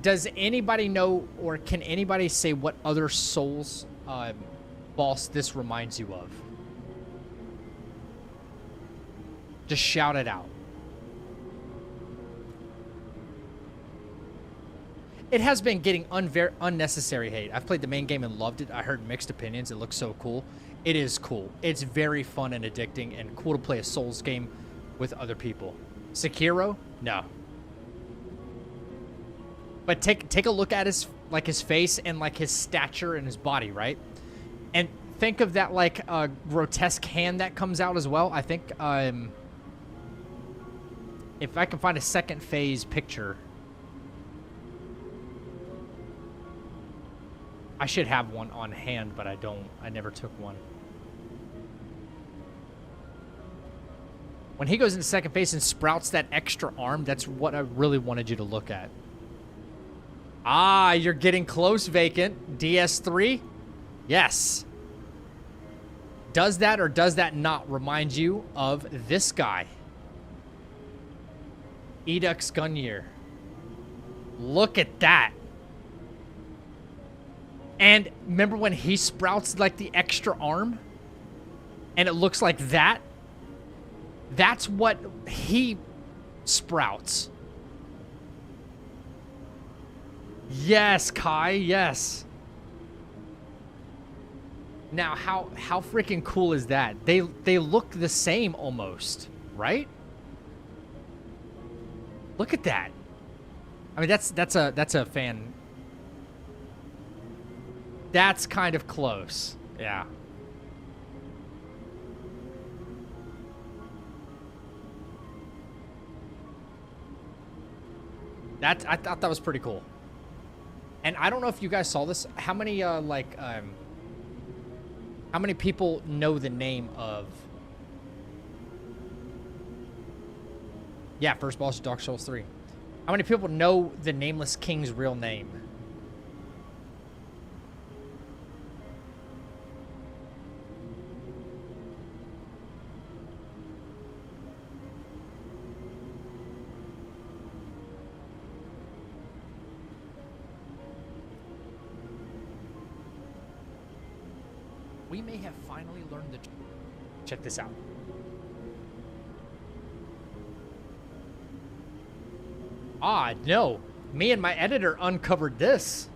Does anybody know, or can anybody say what other Souls boss this reminds you of? Just shout it out. It has been getting unnecessary hate. I've played the main game and loved it. I heard mixed opinions. It looks so cool. It is cool. It's very fun and addicting and cool to play a Souls game with other people. Sekiro? No. But take a look at his face and like his stature and his body, right? And think of that like grotesque hand that comes out as well. I think if I can find a second phase picture, I should have one on hand, but I don't. I never took one. When he goes into second phase and sprouts that extra arm, that's what I really wanted you to look at. Ah, you're getting close, Vacant. DS3? Yes. Does that or does that not remind you of this guy? Edux Gunyear. Look at that. And remember when he sprouts like the extra arm? And it looks like that? That's what he sprouts. Yes, Kai, yes. Now, how freaking cool is that? They look the same almost, right? Look at that. I mean, that's a fan. That's kind of close. Yeah. I thought that was pretty cool. And I don't know if you guys saw this. How many how many people know the name of? Yeah, first boss of Dark Souls 3. How many people know the Nameless King's real name? We may have finally learned the... Check this out. Ah, no. Me and my editor uncovered this.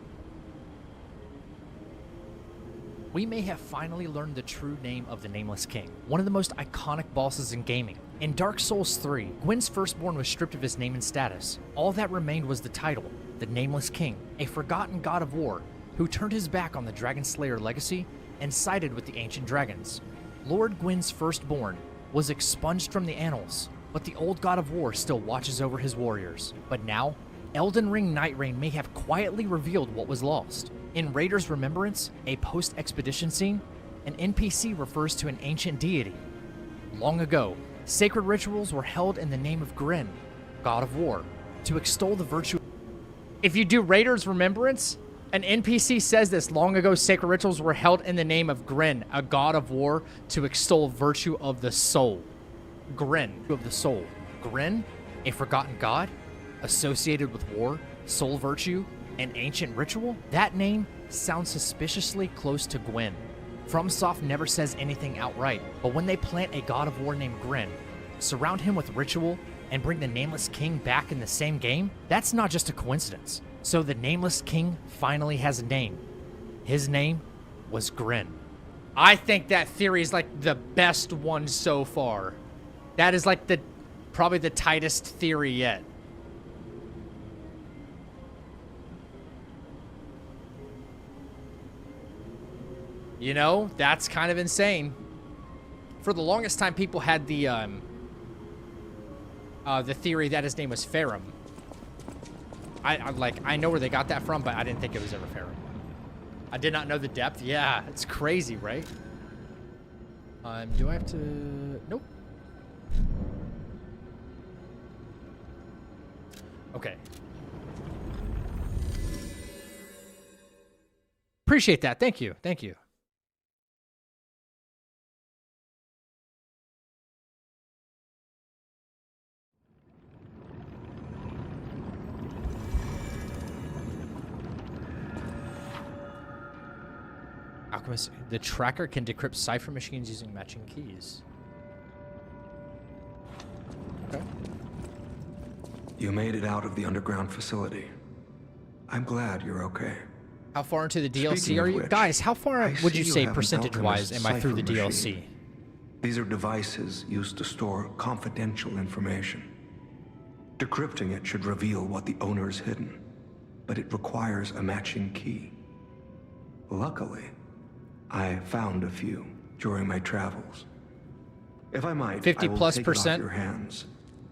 We may have finally learned the true name of the Nameless King, one of the most iconic bosses in gaming. In Dark Souls 3, Gwyn's firstborn was stripped of his name and status. All that remained was the title, the Nameless King, a forgotten god of war who turned his back on the Dragon Slayer legacy and sided with the ancient dragons. Lord Gwyn's firstborn was expunged from the annals, but the old god of war still watches over his warriors. But now, Elden Ring Night Rain may have quietly revealed what was lost. In Raider's Remembrance, a post-expedition scene, an NPC refers to an ancient deity. Long ago, sacred rituals were held in the name of Grin, god of war, to extol the virtue. If you do Raider's Remembrance, an NPC says this: long ago, sacred rituals were held in the name of Grin, a god of war, to extol virtue of the soul. Grin, of the soul. Grin, a forgotten god, associated with war, soul virtue, and ancient ritual? That name sounds suspiciously close to Gwyn. FromSoft never says anything outright, but when they plant a god of war named Grin, surround him with ritual, and bring the Nameless King back in the same game, that's not just a coincidence. So the Nameless King finally has a name. His name was Grin. I think that theory is like the best one so far. That is like probably the tightest theory yet. You know, that's kind of insane. For the longest time, people had the theory that his name was Farum. I know where they got that from, but I didn't think it was ever Farum. I did not know the depth. Yeah, it's crazy, right? Do I have to... Nope. Okay. Appreciate that. Thank you. Thank you. Alchemist, the tracker can decrypt cipher machines using matching keys. Okay. You made it out of the underground facility. I'm glad you're okay. How far into the DLC Speaking are of you? which, Guys, how far I would see you say have an percentage-wise am I through the cipher DLC? machine. These are devices used to store confidential information. Decrypting it should reveal what the owner's hidden, but it requires a matching key. Luckily, I found a few during my travels. If I might, 50 I will plus take percent? it off your hands.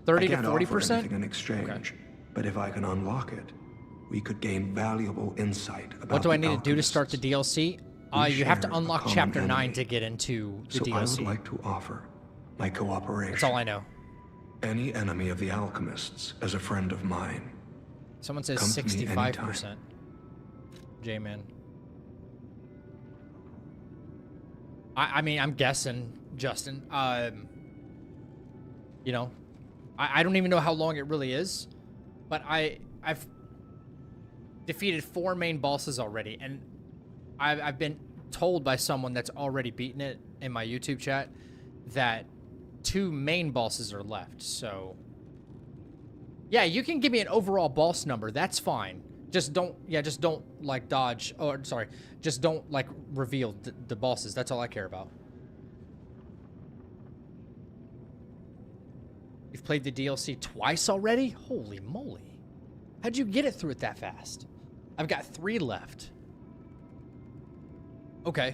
30 I to can't 40%? offer anything in exchange, but if I can unlock it, we could gain valuable insight about What do I the need to do to start the DLC? You have to share a unlock common Chapter enemy. 9 to get into the So DLC. I would like to offer my cooperation. That's all I know. Any enemy of the alchemists as a friend of mine. Someone says Come to me 65%. J-Man. I mean, I'm guessing, Justin. You know, I don't even know how long it really is, but I've defeated 4 main bosses already, and I've been told by someone that's already beaten it in my YouTube chat that 2 main bosses are left. So yeah, you can give me an overall boss number. That's fine. Just don't like dodge, or sorry, just don't like reveal the bosses. That's all I care about. You've played the DLC twice already? Holy moly. How'd you get it through it that fast? I've got 3 left. Okay.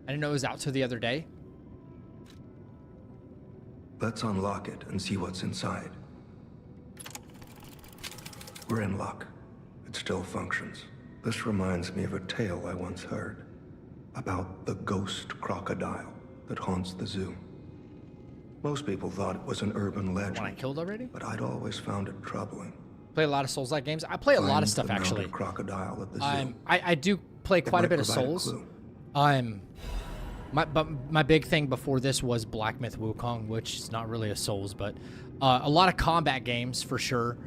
I didn't know it was out till the other day. Let's unlock it and see what's inside. We're in luck. It still functions. This reminds me of a tale I once heard about the ghost crocodile that haunts the zoo. Most people thought it was an urban legend. One I killed already? But I'd always found it troubling. Play a lot of Souls-like games. I play a lot of stuff, Find the actually. mounted crocodile at the zoo. I do play quite a bit of Souls. My big thing before this was Black Myth Wukong, which is not really a Souls, but a lot of combat games for sure.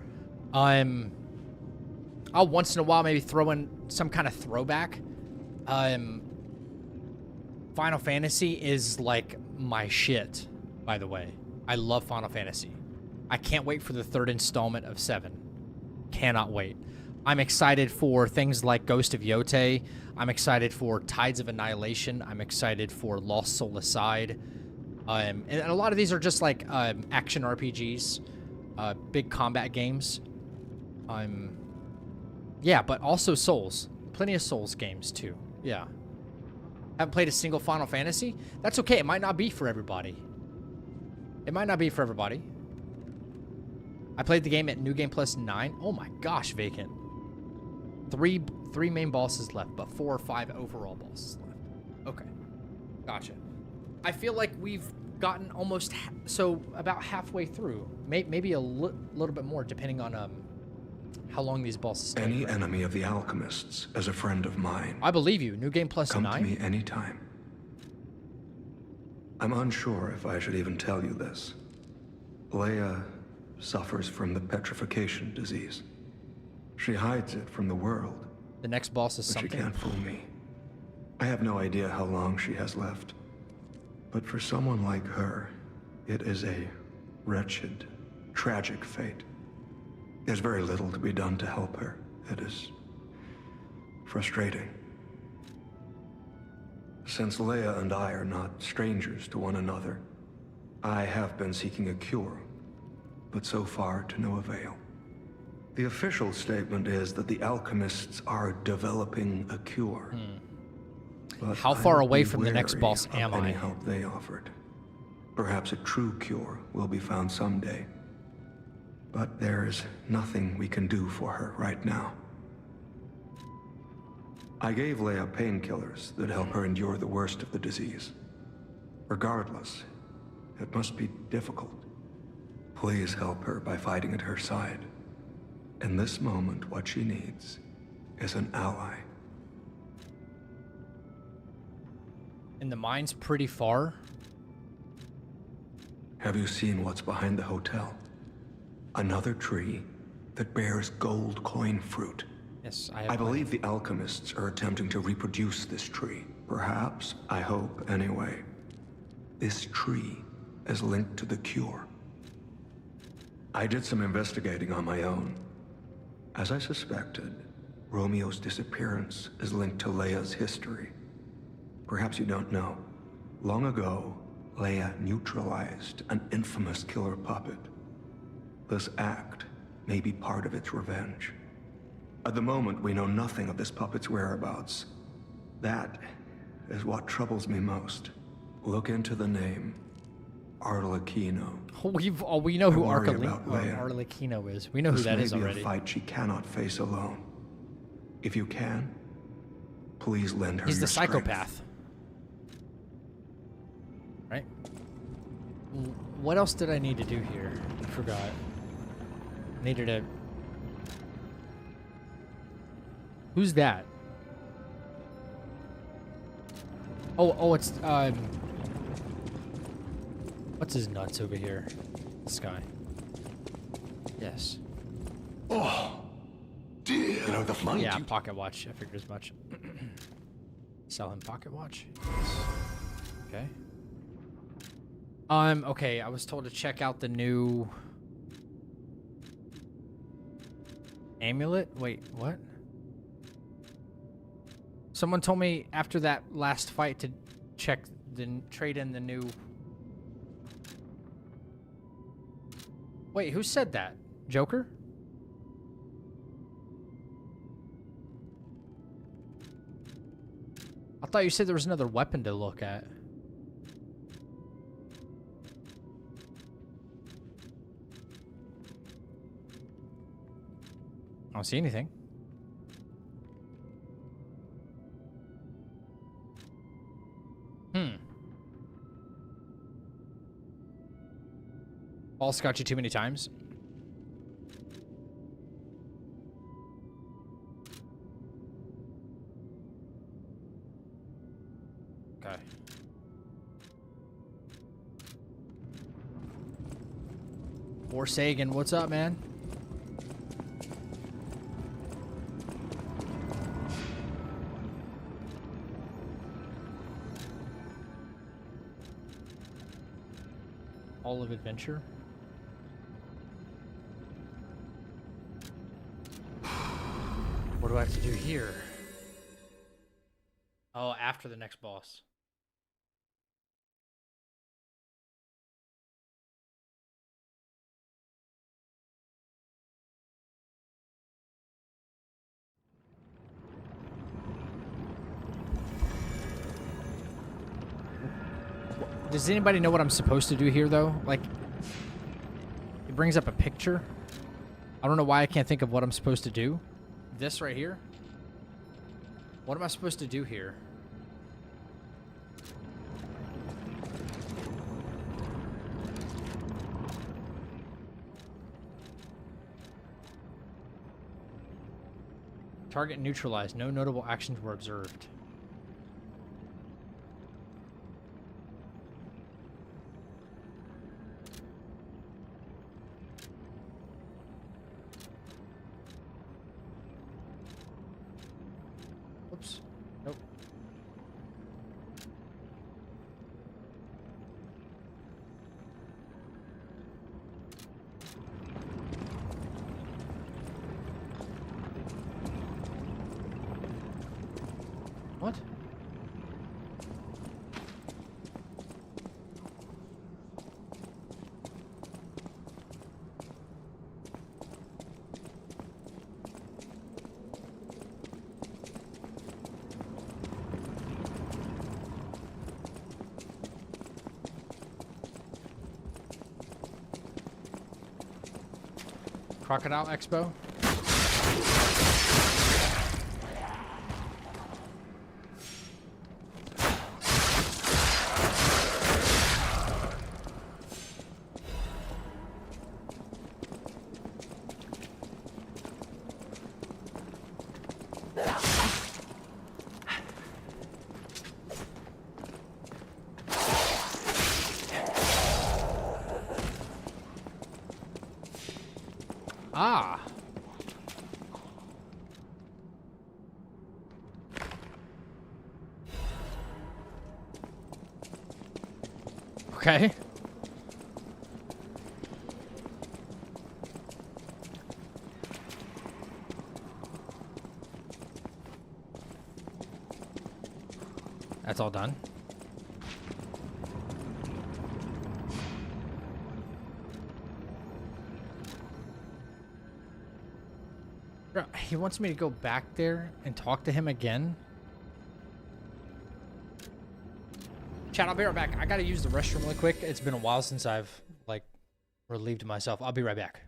I'll once in a while maybe throw in some kind of throwback. Final Fantasy is like my shit, by the way. I love Final Fantasy. I can't wait for the 3rd installment of 7. Cannot wait. I'm excited for things like Ghost of Yote. I'm excited for Tides of Annihilation. I'm excited for Lost Soul Aside. And a lot of these are just like action RPGs, big combat games. Yeah, but also Souls. Plenty of Souls games too. Yeah. Haven't played a single Final Fantasy? That's okay. It might not be for everybody. It might not be for everybody. I played the game at New Game Plus 9. Oh my gosh, vacant. Three main bosses left, but 4 or 5 overall bosses left. Okay. Gotcha. I feel like we've gotten almost about halfway through. Maybe a little bit more, depending on how long these bosses stay. Any enemy of the alchemists is a friend of mine. I believe you. New Game Plus 9. Come to me anytime. I'm unsure if I should even tell you this. Leia suffers from the petrification disease. She hides it from the world. The next boss is but something. She can't fool me. I have no idea how long she has left. But for someone like her, it is a wretched, tragic fate. There's very little to be done to help her. It is frustrating. Since Leia and I are not strangers to one another, I have been seeking a cure, but so far to no avail. The official statement is that the alchemists are developing a cure. But how far away from the next boss am I? Any help they offered. Perhaps a true cure will be found someday. But there is nothing we can do for her right now. I gave Leia painkillers that help her endure the worst of the disease. Regardless, it must be difficult. Please help her by fighting at her side. In this moment, what she needs is an ally. And the mine's pretty far. Have you seen what's behind the hotel? Another tree that bears gold coin fruit. Yes, I believe the alchemists are attempting to reproduce this tree. Perhaps, I hope anyway. This tree is linked to the cure. I did some investigating on my own. As I suspected, Romeo's disappearance is linked to Leia's history. Perhaps you don't know. Long ago, Leia neutralized an infamous killer puppet. This act may be part of its revenge. At the moment, we know nothing of this puppet's whereabouts. That is what troubles me most. Look into the name, Arlecchino. We know who Worry about Leia. Arlecchino is. We know who that is already. This may be a fight she cannot face alone. If you can, please lend her He's your the psychopath. Right? What else did I need to do here? I forgot. I needed to... Who's that? Oh, it's, what's his nuts over here? This guy. Yes. Oh, dear. You know, the mind. Yeah, pocket watch. I figured as much. Sell him pocket watch. Yes. Okay. Okay, I was told to check out the new... amulet? Wait, what? Someone told me after that last fight to trade in the new... Wait, who said that? Joker? I thought you said there was another weapon to look at. I don't see anything. False got you too many times. Okay. Sagan, what's up, man? Hall of Adventure. do I have to do here? Oh, after the next boss. Does anybody know what I'm supposed to do here, though? Like, it brings up a picture. I don't know why I can't think of what I'm supposed to do. This right here? What am I supposed to do here? Target neutralized. No notable actions were observed. Oops. Nope. What? Crocodile Expo? Ah. Okay. That's all done. Bro, he wants me to go back there and talk to him again? Chat, I'll be right back. I gotta use the restroom really quick. It's been a while since I've, like, relieved myself. I'll be right back.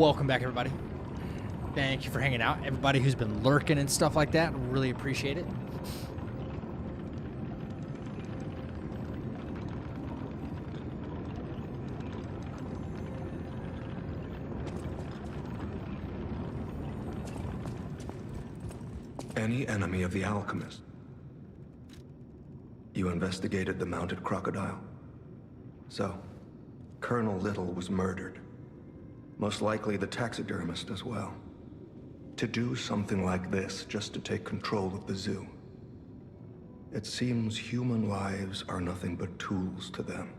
Welcome back, everybody. Thank you for hanging out. Everybody who's been lurking and stuff like that, really appreciate it. Any enemy of the alchemist? You investigated the mounted crocodile. So, Colonel Little was murdered. Most likely the taxidermist as well. To do something like this just to take control of the zoo. It seems human lives are nothing but tools to them.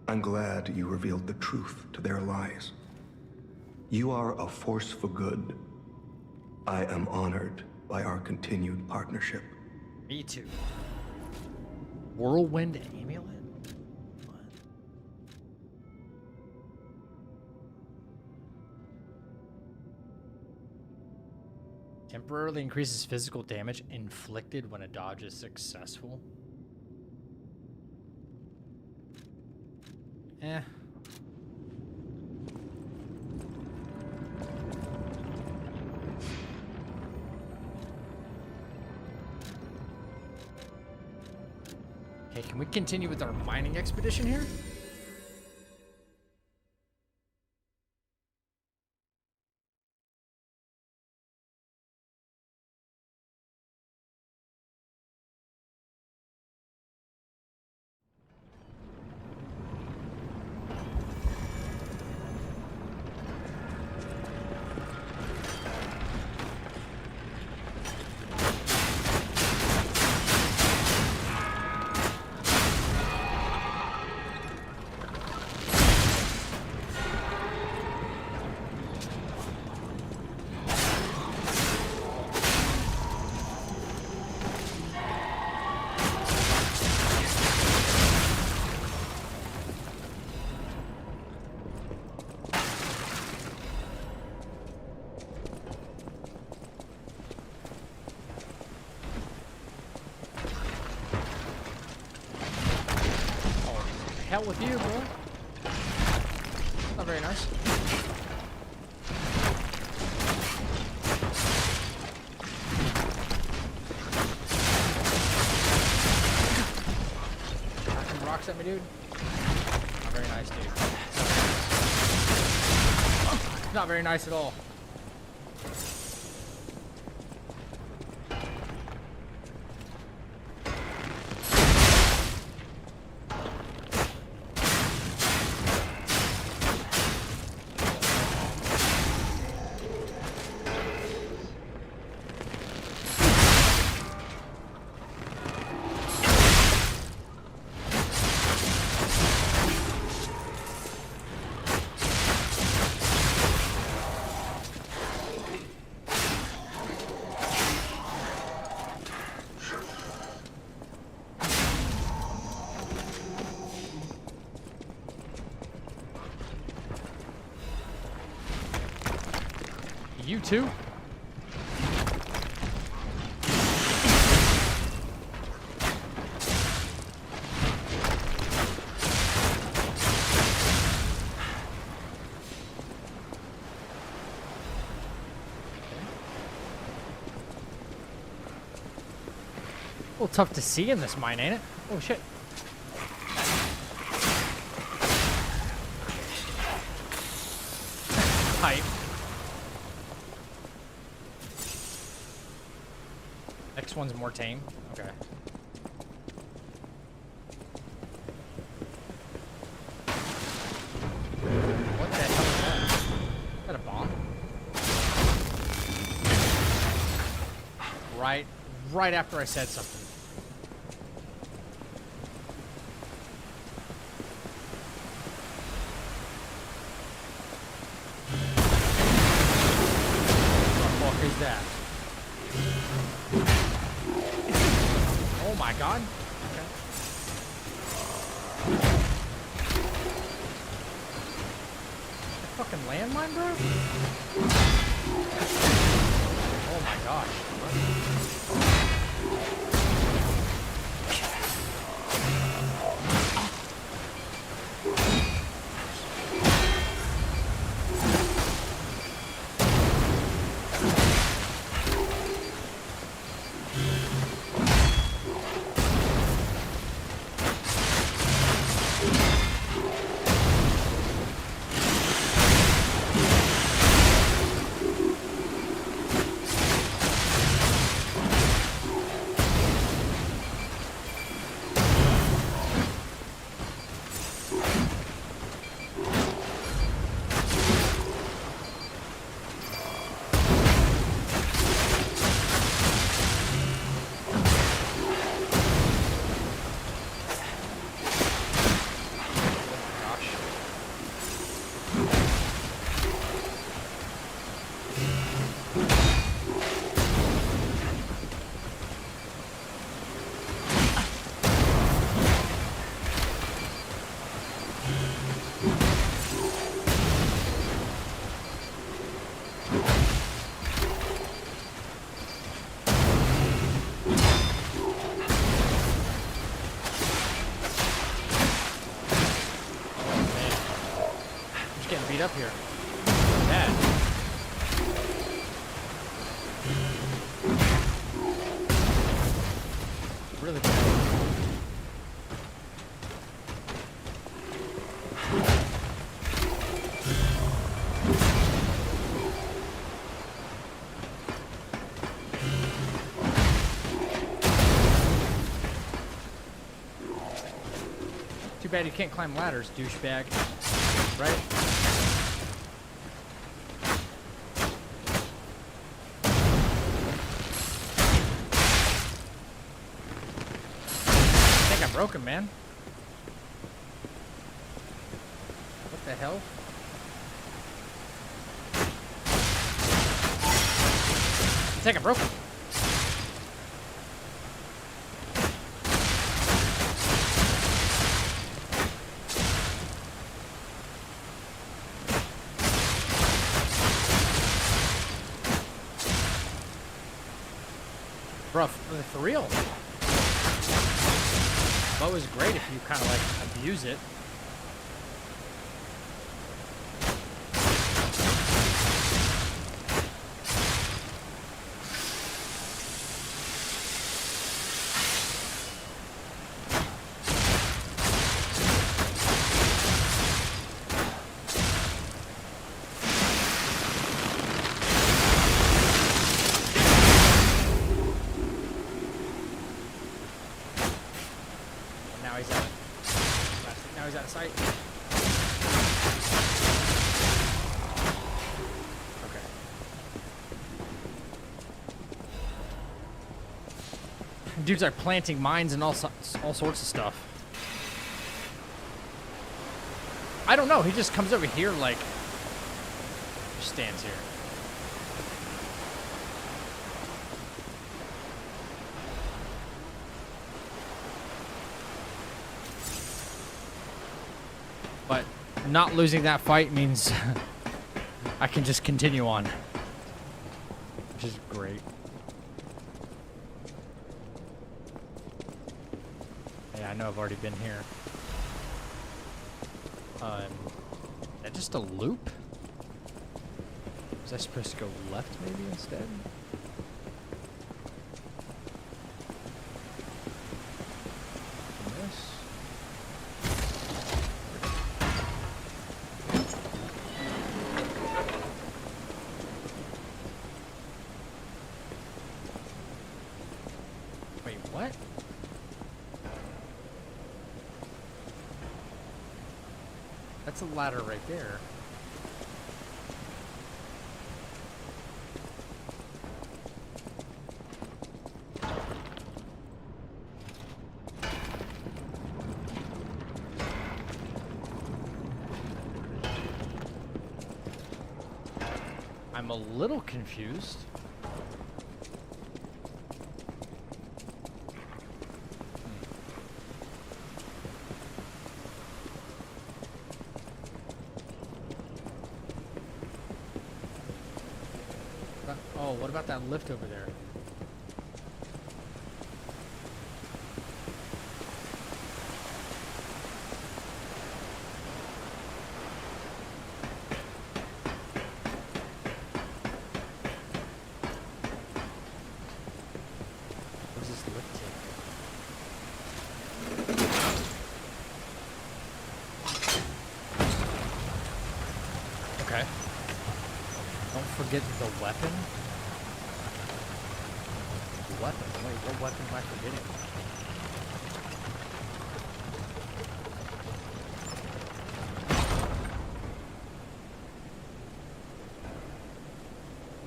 I'm glad you revealed the truth to their lies. You are a force for good. I am honored by our continued partnership. Me too. Whirlwind amulet? What? Temporarily increases physical damage inflicted when a dodge is successful. Eh. Okay, can we continue with our mining expedition here? Hell with you, bro. Not very nice. Some rocks at me, dude. Not very nice, dude. Not very nice at all. You too? A little tough to see in this mine, ain't it? Oh shit. Hype. Next one's more tame. Okay. What the hell is that? Is that a bomb? Right after I said something. What the fuck is that? Oh my god. Okay. Fucking landmine, bro? Oh my gosh. beat up here. Bad. Really bad. Too bad you can't climb ladders, douchebag. Right? I think I broke him, man. What the hell? I think I broke him. Bro, for real. Bow is great if you kind of like abuse it. Now he's out of sight. Okay. Dudes are planting mines and all sorts of stuff. I don't know. He just comes over here like, just stands here. But not losing that fight means I can just continue on, which is great. Yeah, I know I've already been here. Is that just a loop? Was I supposed to go left maybe instead? What? That's a ladder right there. I'm a little confused. Oh, what about that lift over there? Where's this lift take? Okay. Don't forget the weapon. Weapon? Wait, what weapon am I forgetting?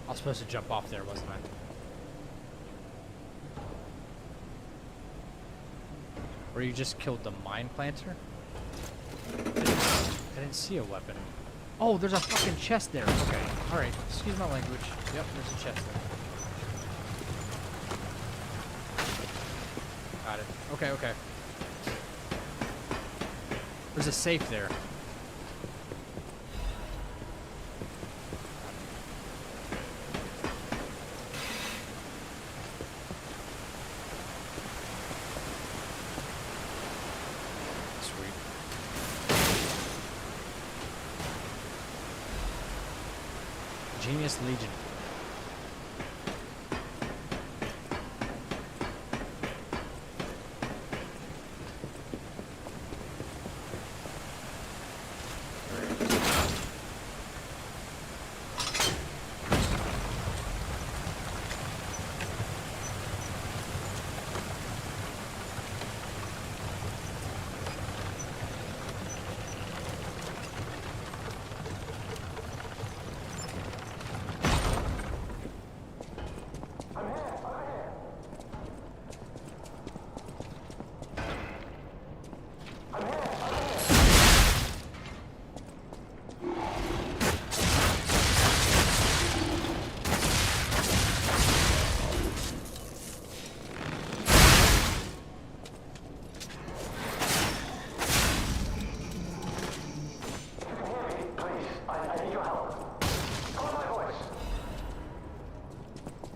I was supposed to jump off there, wasn't I? Or you just killed the mine planter? I didn't see a weapon. Oh, there's a fucking chest there. Okay, alright. Excuse my language. Yep, there's a chest there. Got it. Okay, okay. There's a safe there. Sweet. Ingenious Legion.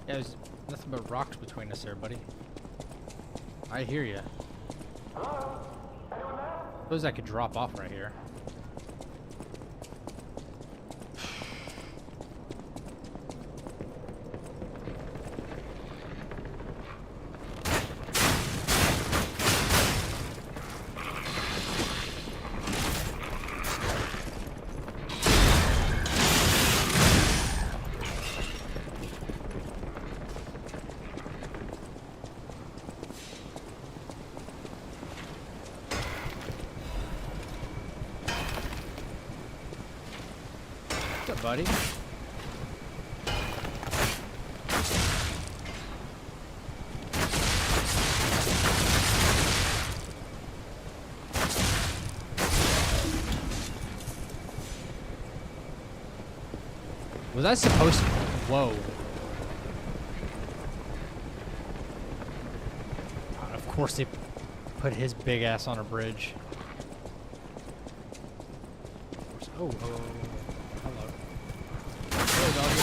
Yeah, there's nothing but rocks between us there, buddy. I hear you. Suppose I could drop off right here. What's up, buddy? Was I supposed to? Whoa. Of course they put his big ass on a bridge. Oh, hello. Hello, doggy.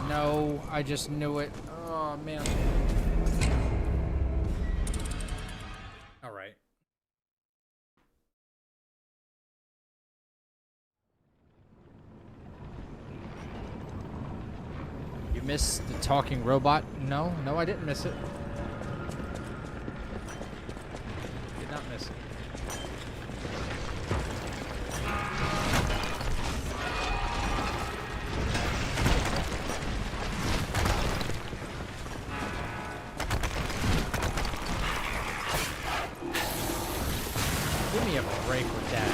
No, I just knew it. Oh, man. All right. You missed the talking robot? No, I didn't miss it. Did not miss it. Give me a break with that.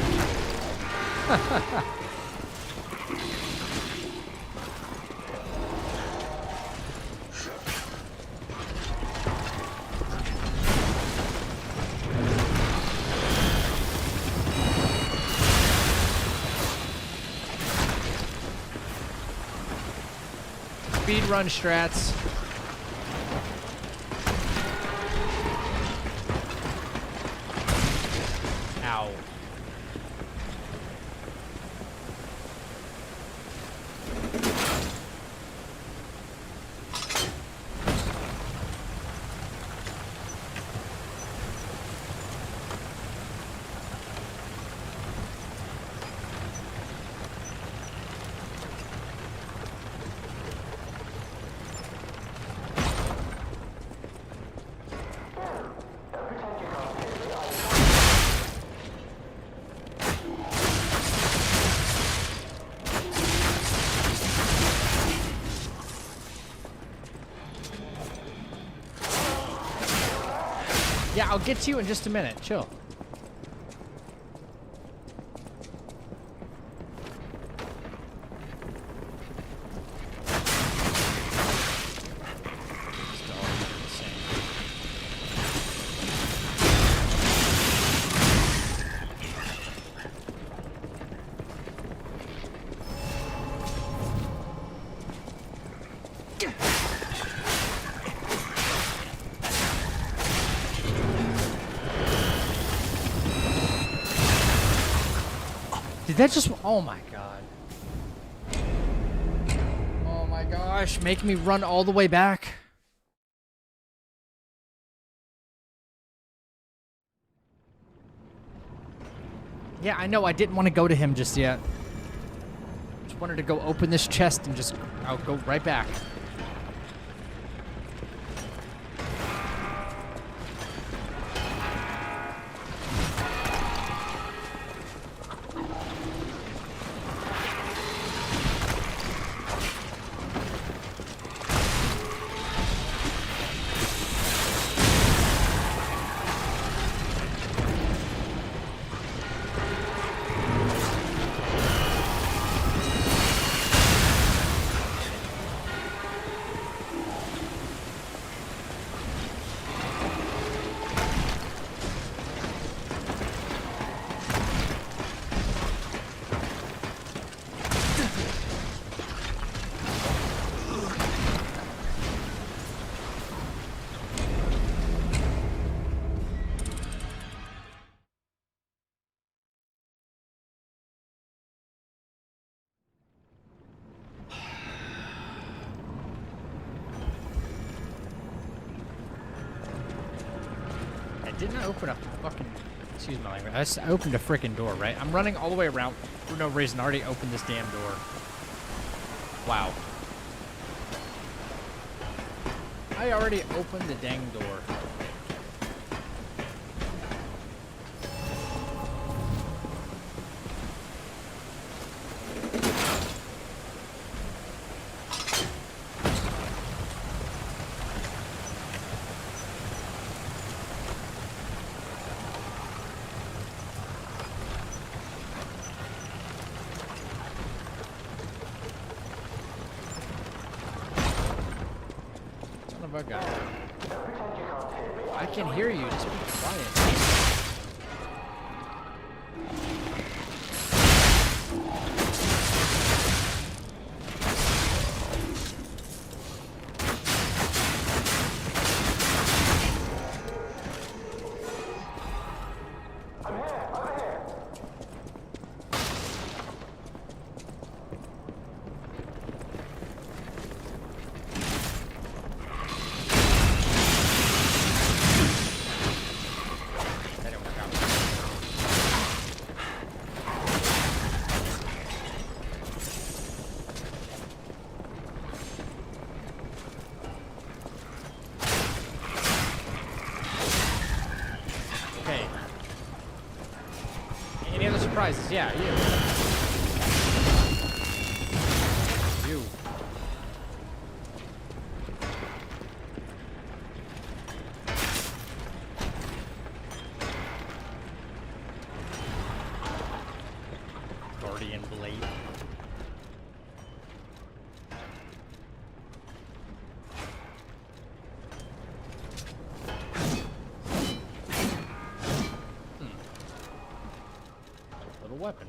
Speed run strats. Ow. Yeah, I'll get to you in just a minute. Chill. Did that just... Oh my god. Oh my gosh. Make me run all the way back. Yeah, I know. I didn't want to go to him just yet. Just wanted to go open this chest and just... I'll go right back. Didn't I open a fucking... Excuse my language. I opened a freaking door, right? I'm running all the way around for no reason. I already opened this damn door. Wow. I already opened the dang door. I can hear you, just be quiet. Surprises, yeah, you. You. Guardian blade. Weapon.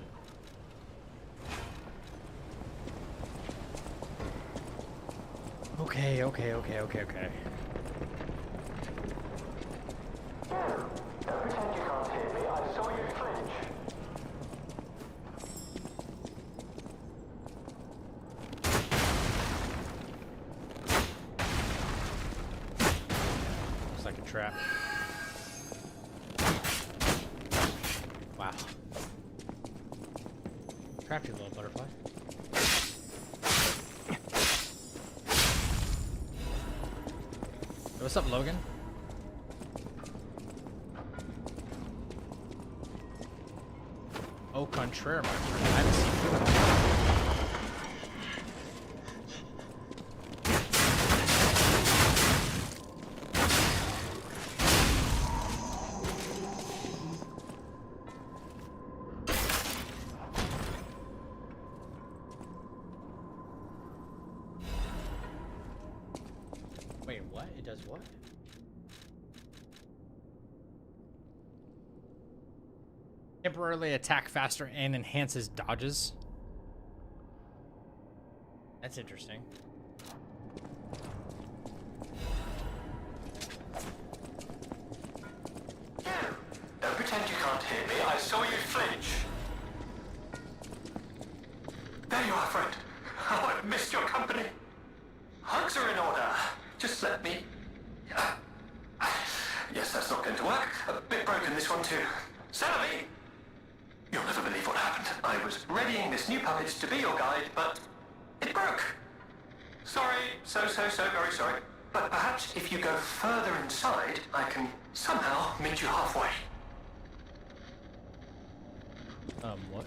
Okay. Don't pretend you can't hear me. I saw you flinch. Looks like a trap. Wow. Trapped you, little butterfly. What's up, Logan? Au contraire, my friend. I haven't seen you. Wait, what? It does what? Temporarily attack faster and enhances dodges. That's interesting. Don't pretend you can't hear me. I saw you flinch. There you are, friend. Oh, I've missed your company. Hugs are in order. Just let me... Yes, that's not going to work. A bit broken, this one too. Savvy! You'll I was readying this new puppet to be your guide, but it broke. Sorry, so very sorry. But perhaps if you go further inside, I can somehow meet you halfway. What?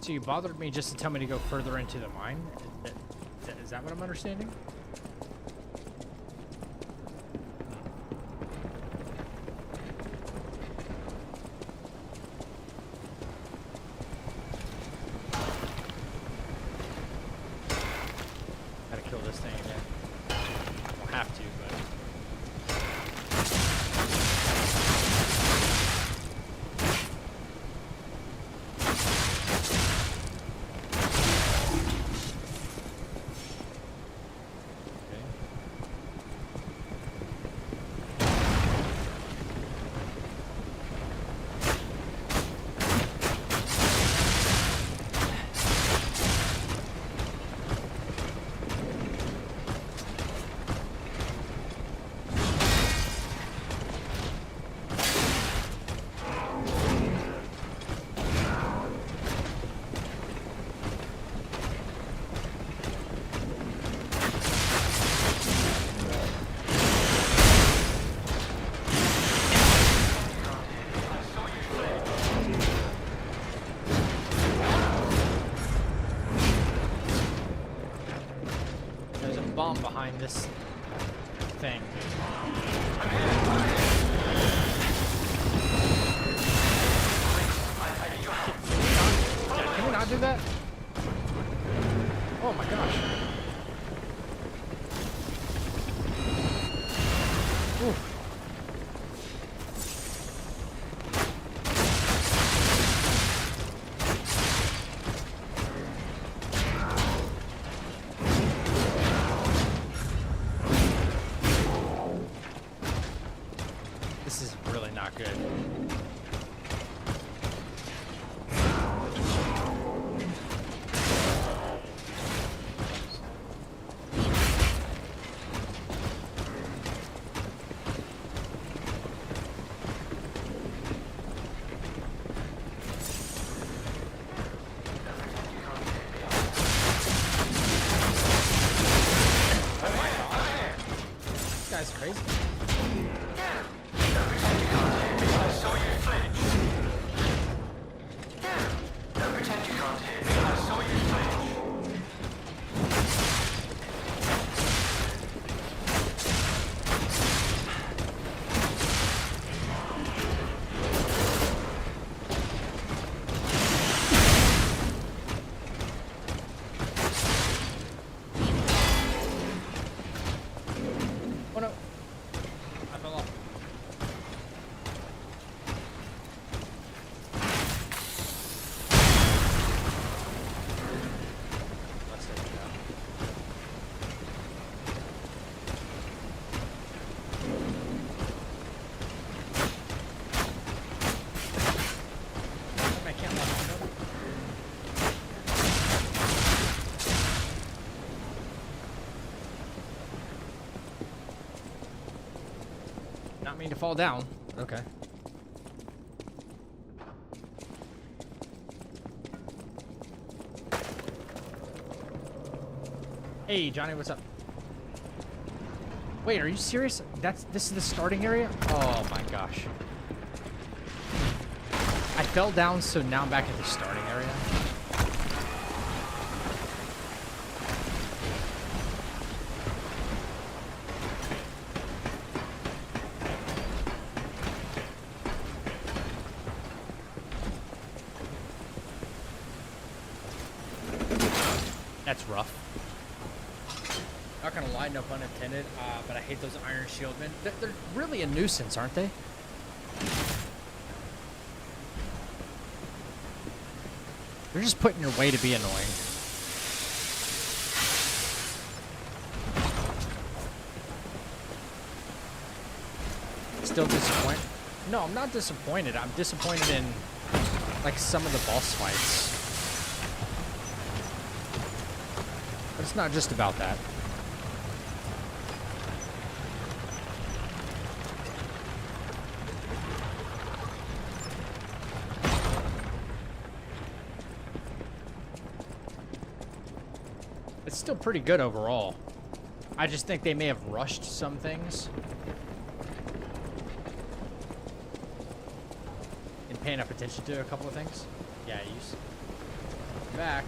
So you bothered me just to tell me to go further into the mine? Is that what I'm understanding? Gotta kill this thing again. I don't have to, but... Behind this thing. Can we not do that? Oh my gosh. Oof. This is really not good. This guy's crazy. Oh no. I fell off. Let's take it out. I can't let him go. Not mean to fall down, but okay. Hey, Johnny, what's up? Wait, are you serious? This is the starting area? Oh my gosh. I fell down, so now I'm back at the starting area. That's rough. Not gonna lie, no pun intended, but I hate those iron shield men. They're really a nuisance, aren't they? They're just put in your way to be annoying. Still disappointed? No, I'm not disappointed. I'm disappointed in, like, some of the boss fights. But it's not just about that. It's still pretty good overall. I just think they may have rushed some things. And paying up attention to a couple of things. Yeah, use back.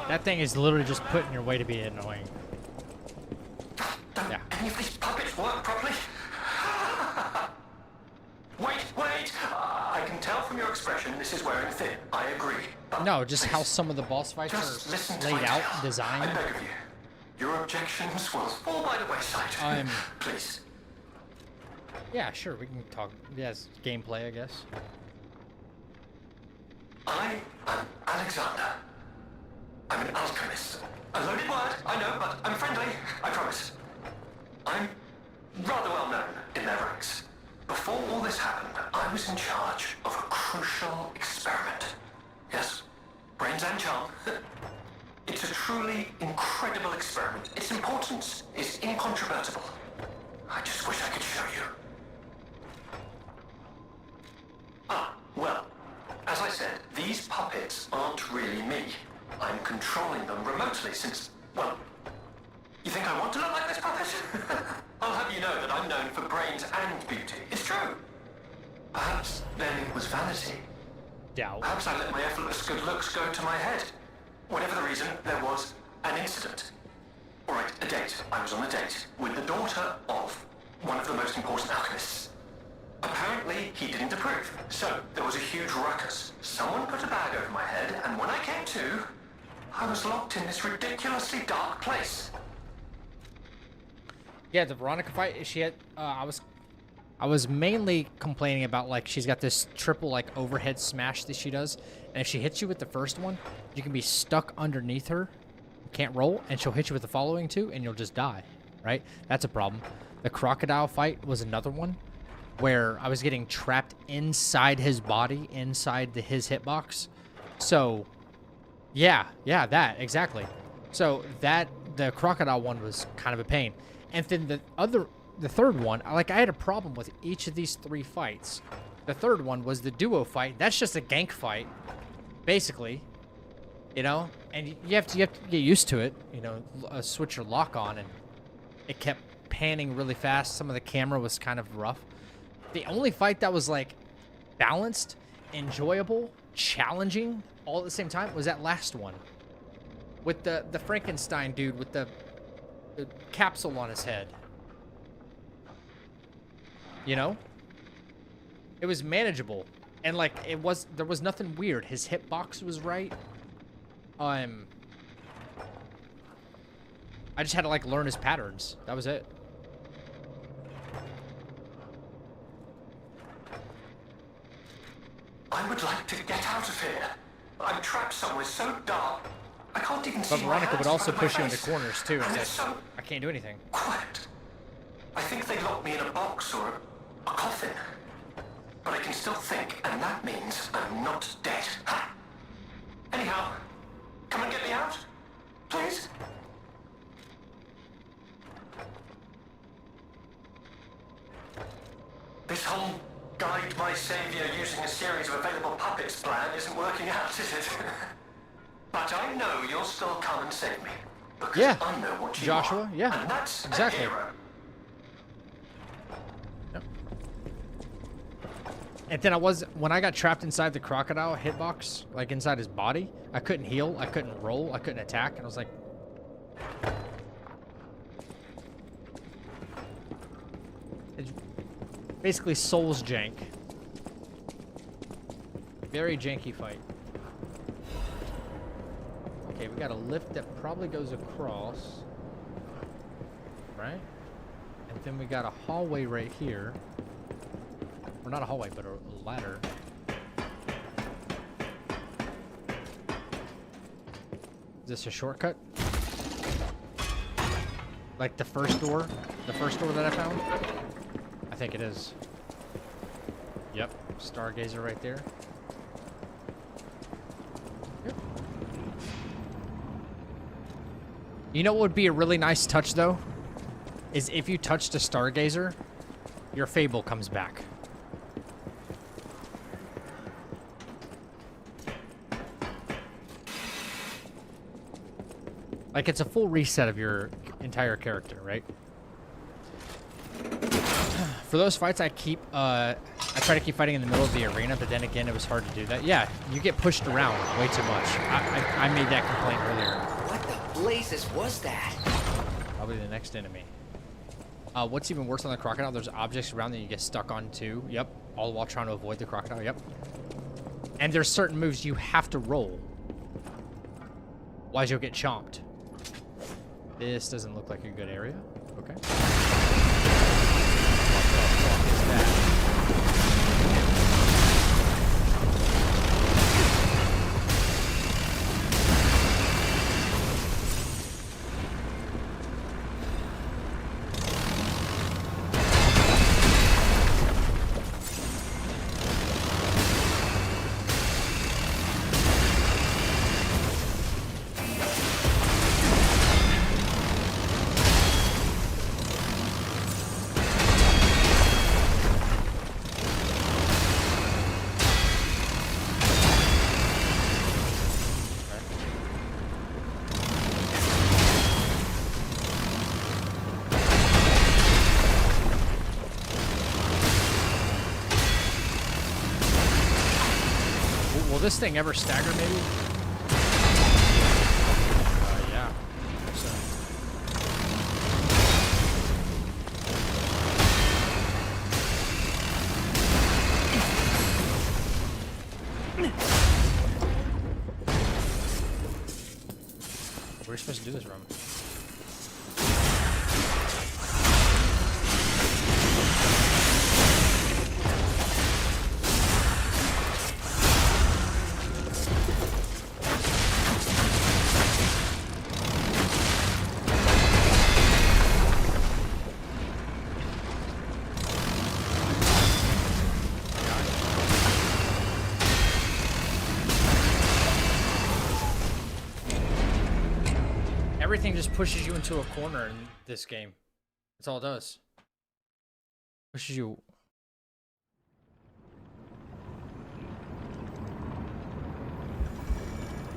That thing is literally just put in your way to be annoying. Don't any of these puppets work properly? Wait! I can tell from your expression this is wearing thin. I agree. But No, just please, how some of the boss fights just listen are to laid my out, tale. designed. I beg of you. Your objections will fall by the wayside. Please. Yeah, sure, we can talk. Yes, gameplay, I guess. I am Alexander. I'm an alchemist. A loaded word, I know, but I'm friendly, I promise. I'm rather well known in their ranks. Before all this happened, I was in charge of a crucial experiment. Yes, brains and charm. It's a truly incredible experiment. Its importance is incontrovertible. I just wish I could show you. Well, as I said, these puppets aren't really me. I'm controlling them remotely since, well, you think I want to look like this puppet? I'll have you know that I'm known for brains and beauty. It's true. Perhaps then it was vanity. Doubt. Perhaps I let my effortless good looks go to my head. Whatever the reason, there was an incident. All right, a date. I was on a date with the daughter of one of the most important alchemists. Apparently, he didn't approve. So, there was a huge ruckus. Someone put a bag over my head, and when I came to, I was locked in this ridiculously dark place. Yeah, the Veronica fight, she had, I was mainly complaining about, like, she's got this triple, like, overhead smash that she does, and if she hits you with the first one, you can be stuck underneath her, can't roll, and she'll hit you with the following two, and you'll just die, right? That's a problem. The crocodile fight was another one, where I was getting trapped inside his body, inside his hitbox. So, yeah, that, exactly. So, the crocodile one was kind of a pain. And then the third one, like, I had a problem with each of these three fights. The third one was the duo fight. That's just a gank fight, basically. You know? And you have to get used to it, you know, switch your lock on, and it kept panning really fast. Some of the camera was kind of rough. The only fight that was, like, balanced, enjoyable, challenging, all at the same time was that last one. With the Frankenstein dude with the capsule on his head. You know? It was manageable. And, like, there was nothing weird. His hitbox was right. I just had to, like, learn his patterns. That was it. I would like to get out of here. I'm trapped somewhere so dark, I can't even see But my Veronica hands would also in front push of you my into face. corners, too. And It's it's like, so I can't do anything. quiet. I think they locked me in a box or a coffin. But I can still think, and that means I'm not dead. Ha! Anyhow, come and get me out, please. This whole guide my savior using a series of available puppets plan isn't working out, is it? But I know you'll still come and save me. Because Yeah, I know what you Joshua, are, yeah, and that's exactly. a hero. And then when I got trapped inside the crocodile hitbox, like inside his body, I couldn't heal, I couldn't roll, I couldn't attack, and I was like... It's basically Souls jank. Very janky fight. we got a lift that probably goes across. Right? And then we got a hallway right here. Or not a hallway, but a ladder. Is this a shortcut? Like the first door? The first door that I found? I think it is. Yep. Stargazer right there. Yep. You know what would be a really nice touch, though? Is if you touched a Stargazer, your Fable comes back. Like, it's a full reset of your entire character, right? For those fights, I try to keep fighting in the middle of the arena, but then again, it was hard to do that. Yeah, you get pushed around way too much. I made that complaint earlier. What the blazes was that? Probably the next enemy. What's even worse on the crocodile, there's objects around that you get stuck on too. Yep, all while trying to avoid the crocodile, yep. And there's certain moves you have to roll. Otherwise you'll get chomped. This doesn't look like a good area. Okay. What the fuck is that? Will this thing ever stagger, maybe? Yeah. So. We're supposed to do this, Roman. Everything just pushes you into a corner in this game. That's all it does. Pushes you.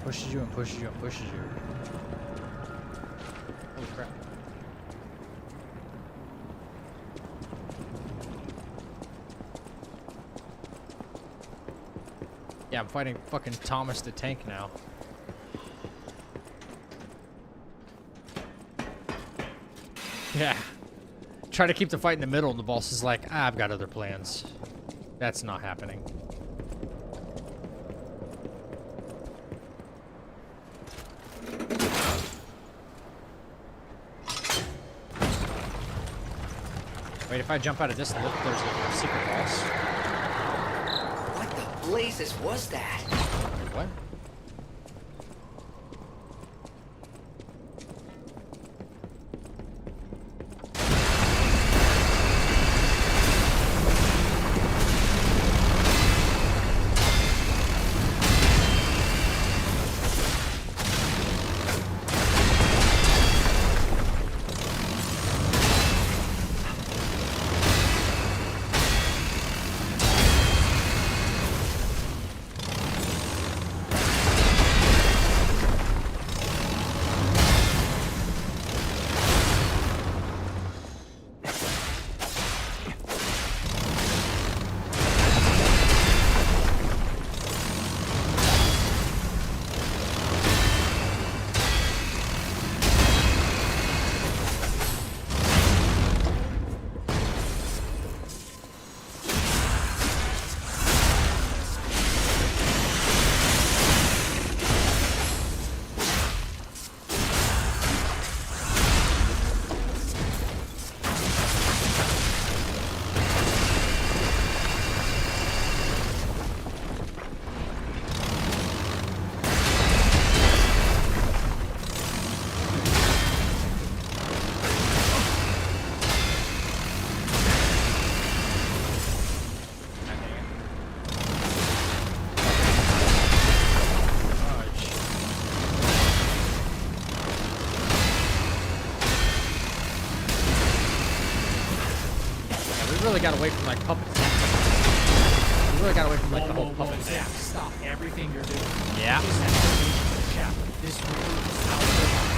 Pushes you and pushes you and pushes you. Holy crap. Yeah, I'm fighting fucking Thomas the Tank now. Yeah. Try to keep the fight in the middle, and the boss is like, I've got other plans. That's not happening. Wait, if I jump out of this, look, there's a secret boss. What the blazes was that? Wait, what? got away from like puppets. You really got away from like the whole puppet thing. Stop everything you're doing. Yeah. Just have to leave the chapel. This room is out of line.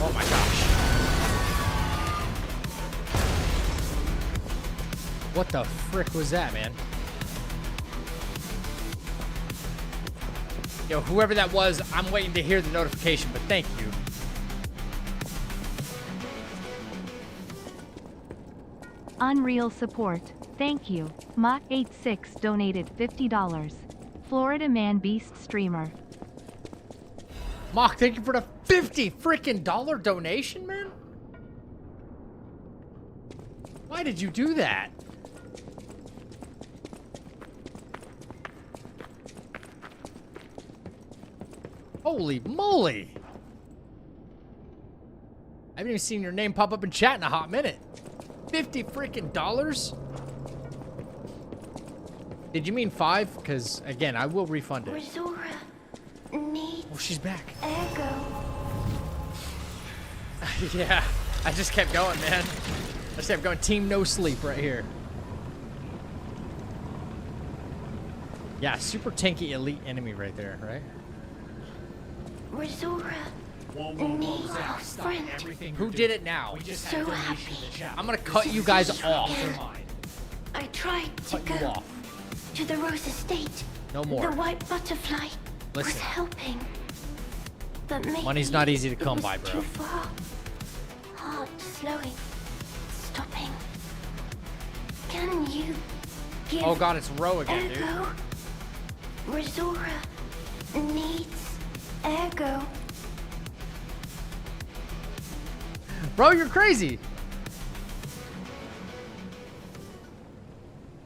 Oh my gosh. What the frick was that, man? Yo, whoever that was, I'm waiting to hear the notification, but thank you. Unreal support. Thank you. Mach86 donated $50. Florida Man Beast streamer. Mock, thank you for the $50 freaking donation, man. Why did you do that? Holy moly. I haven't even seen your name pop up in chat in a hot minute. $50 freaking dollars? Did you mean 5? Because, again, I will refund it. Resora needs Oh, she's back. Ergo. Yeah, I just kept going, man. I just kept going team no sleep right here. Yeah, super tanky elite enemy right there, right? Resora needs a friend. Who did it now? So happy. I'm gonna cut you guys off. I tried to Cut you go off. to the Rose Estate. No more. The white butterfly was Listen. helping. But maybe Money's not easy to it come was by, bro. Too far. Heart slowing. Stopping. Can you give Oh god, it's Row again, dude. Ergo? Resora needs Ergo. Bro, you're crazy.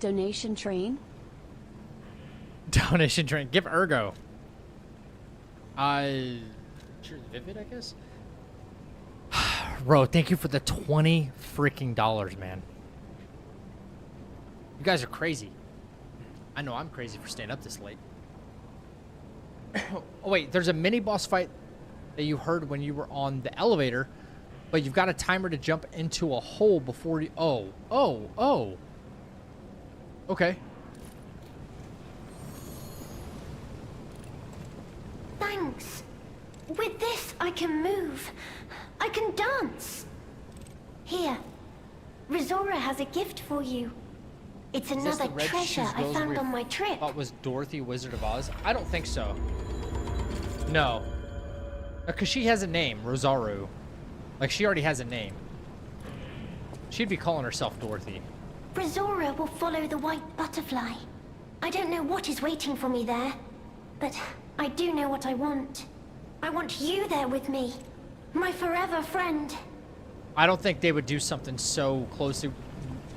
Donation train? Donation train. Give Ergo. Sure, Vivid, I guess. Bro, thank you for the $20 freaking dollars, man. You guys are crazy. I know I'm crazy for staying up this late. Oh wait, there's a mini boss fight that you heard when you were on the elevator, but you've got a timer to jump into a hole before you. Oh. Okay. Thanks. With this, I can move. I can dance. Here, Resora has a gift for you. It's Is this another the red treasure shoes I girls found we on my trip. thought was Dorothy, Wizard of Oz? I don't think so. No. Because she has a name, Rosaru. Like, she already has a name. She'd be calling herself Dorothy. Resora will follow the white butterfly. I don't know what is waiting for me there, but I do know what I want. I want you there with me, my forever friend. I don't think they would do something so closely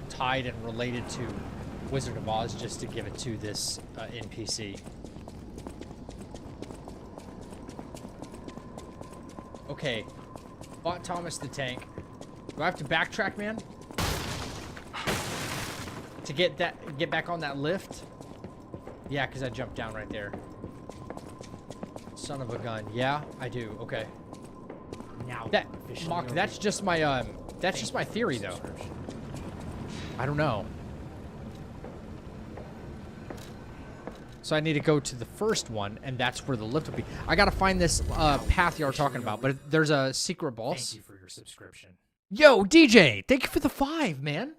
tied and related to Wizard of Oz just to give it to this NPC. Okay. Fought Thomas the Tank. Do I have to backtrack, man? To get back on that lift? Yeah, because I jumped down right there. Son of a gun. Yeah, I do. Okay. Now That Mock, that's just my theory though. I don't know. So I need to go to the first one, and that's where the lift will be. I gotta find this path you were talking about, but there's a secret boss. Thank you for your subscription. Yo, DJ, thank you for the 5, man.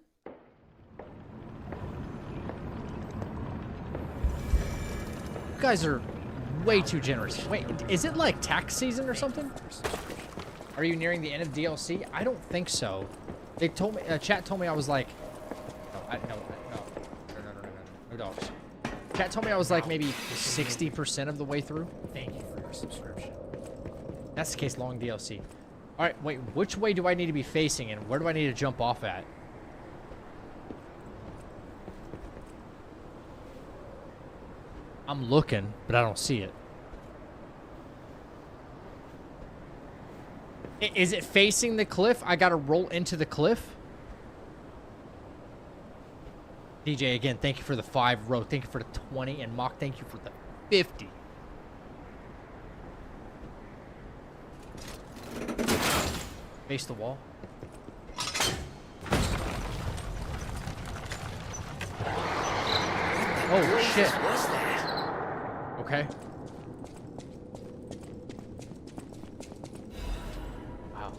You guys are way too generous. Wait, is it like tax season or something? Are you nearing the end of DLC? I don't think so. They told me, chat told me I was like, no dogs. Chat told me I was like maybe 60% of the way through. Thank you for your subscription. That's the case, long DLC. All right, wait, which way do I need to be facing and where do I need to jump off at? I'm looking, but I don't see it. Is it facing the cliff? I gotta roll into the cliff? DJ, again, thank you for the 5. Ro, thank you for the 20. And Mock, thank you for the 50. Face the wall. Oh, shit. What was that? Okay. Wow.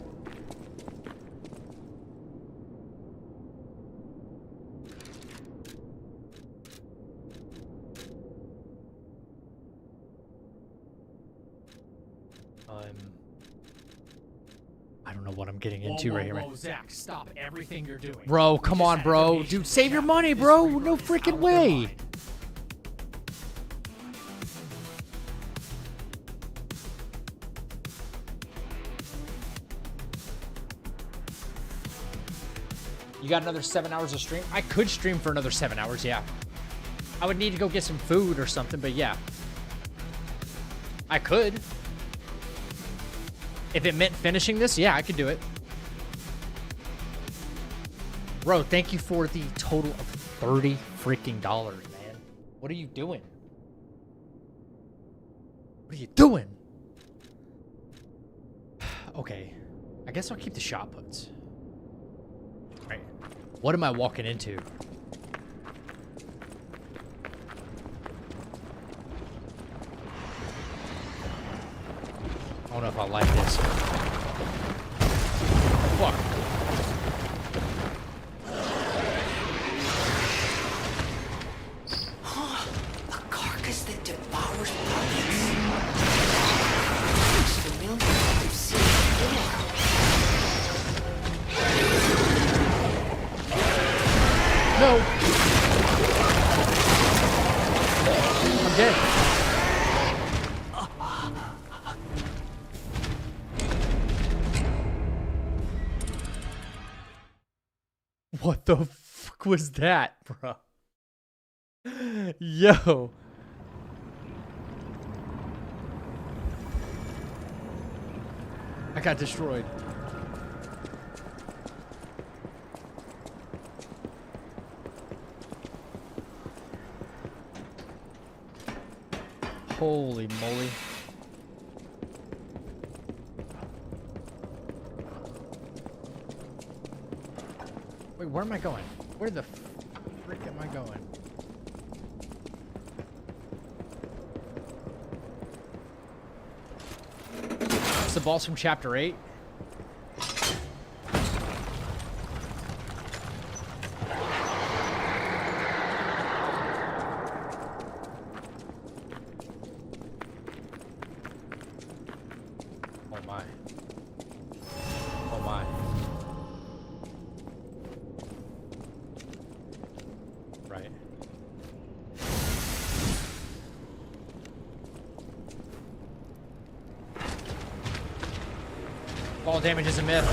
I don't know what I'm getting into right here, man. Whoa, Zach, stop everything you're doing. Bro, come on, bro. Dude, save your money, bro. No freaking way. You got another 7 hours of stream? I could stream for another 7 hours, yeah. I would need to go get some food or something, but yeah. I could. If it meant finishing this, yeah, I could do it. Bro, thank you for the total of $30 freaking dollars, man. What are you doing? What are you doing? Okay. I guess I'll keep the shot puts. Right. What am I walking into? I don't know if I like this. Fuck. A carcass that devours puppets. Looks familiar. I've seen it before. No. I'm dead. What the fuck was that, bro? Yo. I got destroyed. Holy moly. Wait, where am I going? Where the frick am I going? It's the boss from chapter 8. Oh my. Oh my. Right. Fall damage is a myth.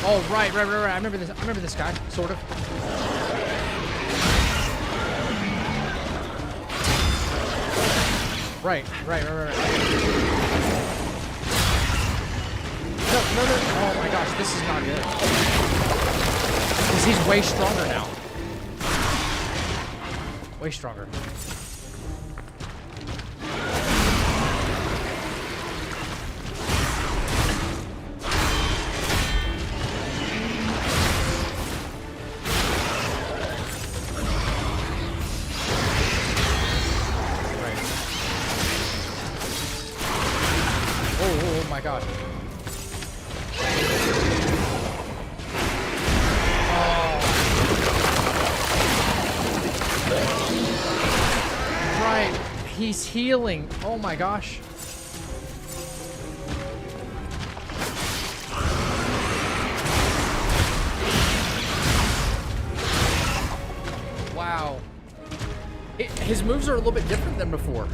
Oh, right. I remember this guy, sort of. Right. No. Oh my gosh, this is not good. Because he's way stronger now. Way stronger. Oh my god. Right, he's healing. Oh my gosh. Wow. His moves are a little bit different than before.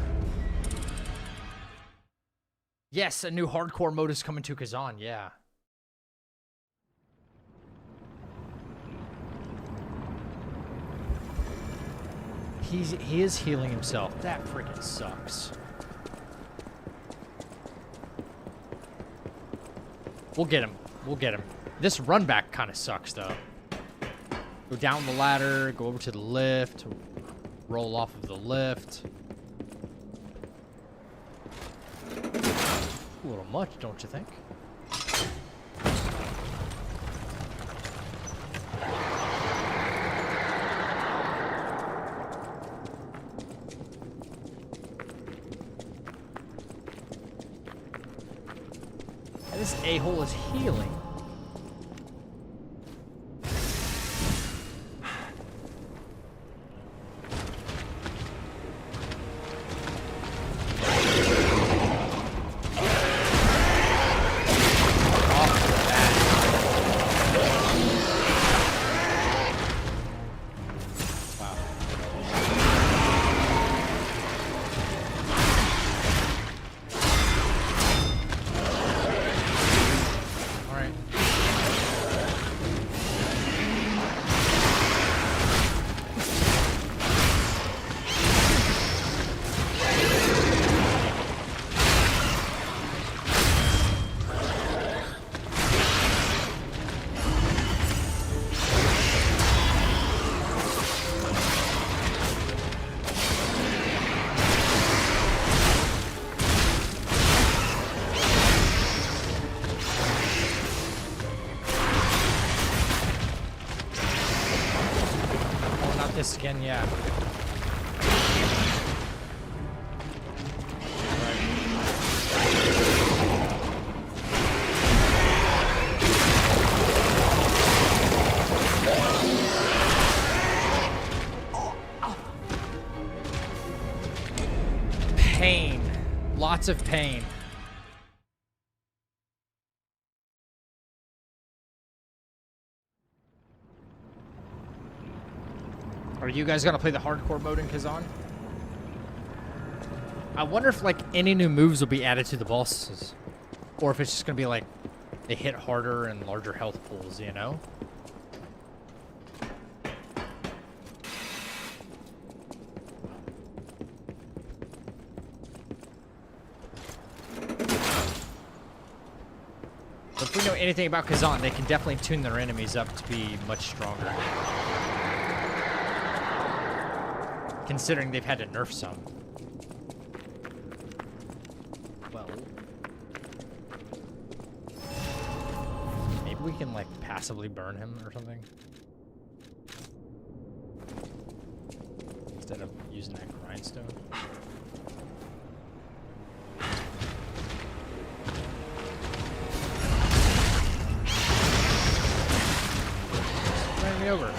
Yes, a new hardcore mode is coming to Kazan, yeah. He is healing himself. That freaking sucks. We'll get him. We'll get him. This run back kind of sucks, though. Go down the ladder, go over to the lift, roll off of the lift. A little much, don't you think? And this a-hole is healing. This again, yeah. Pain. Lots of pain. Are you guys gonna play the hardcore mode in Kazan? I wonder if like any new moves will be added to the bosses, or if it's just gonna be like they hit harder and larger health pools, you know? But if we know anything about Kazan, they can definitely tune their enemies up to be much stronger. Considering they've had to nerf some. Well, maybe we can like passively burn him or something instead of using that grindstone. Turn me over.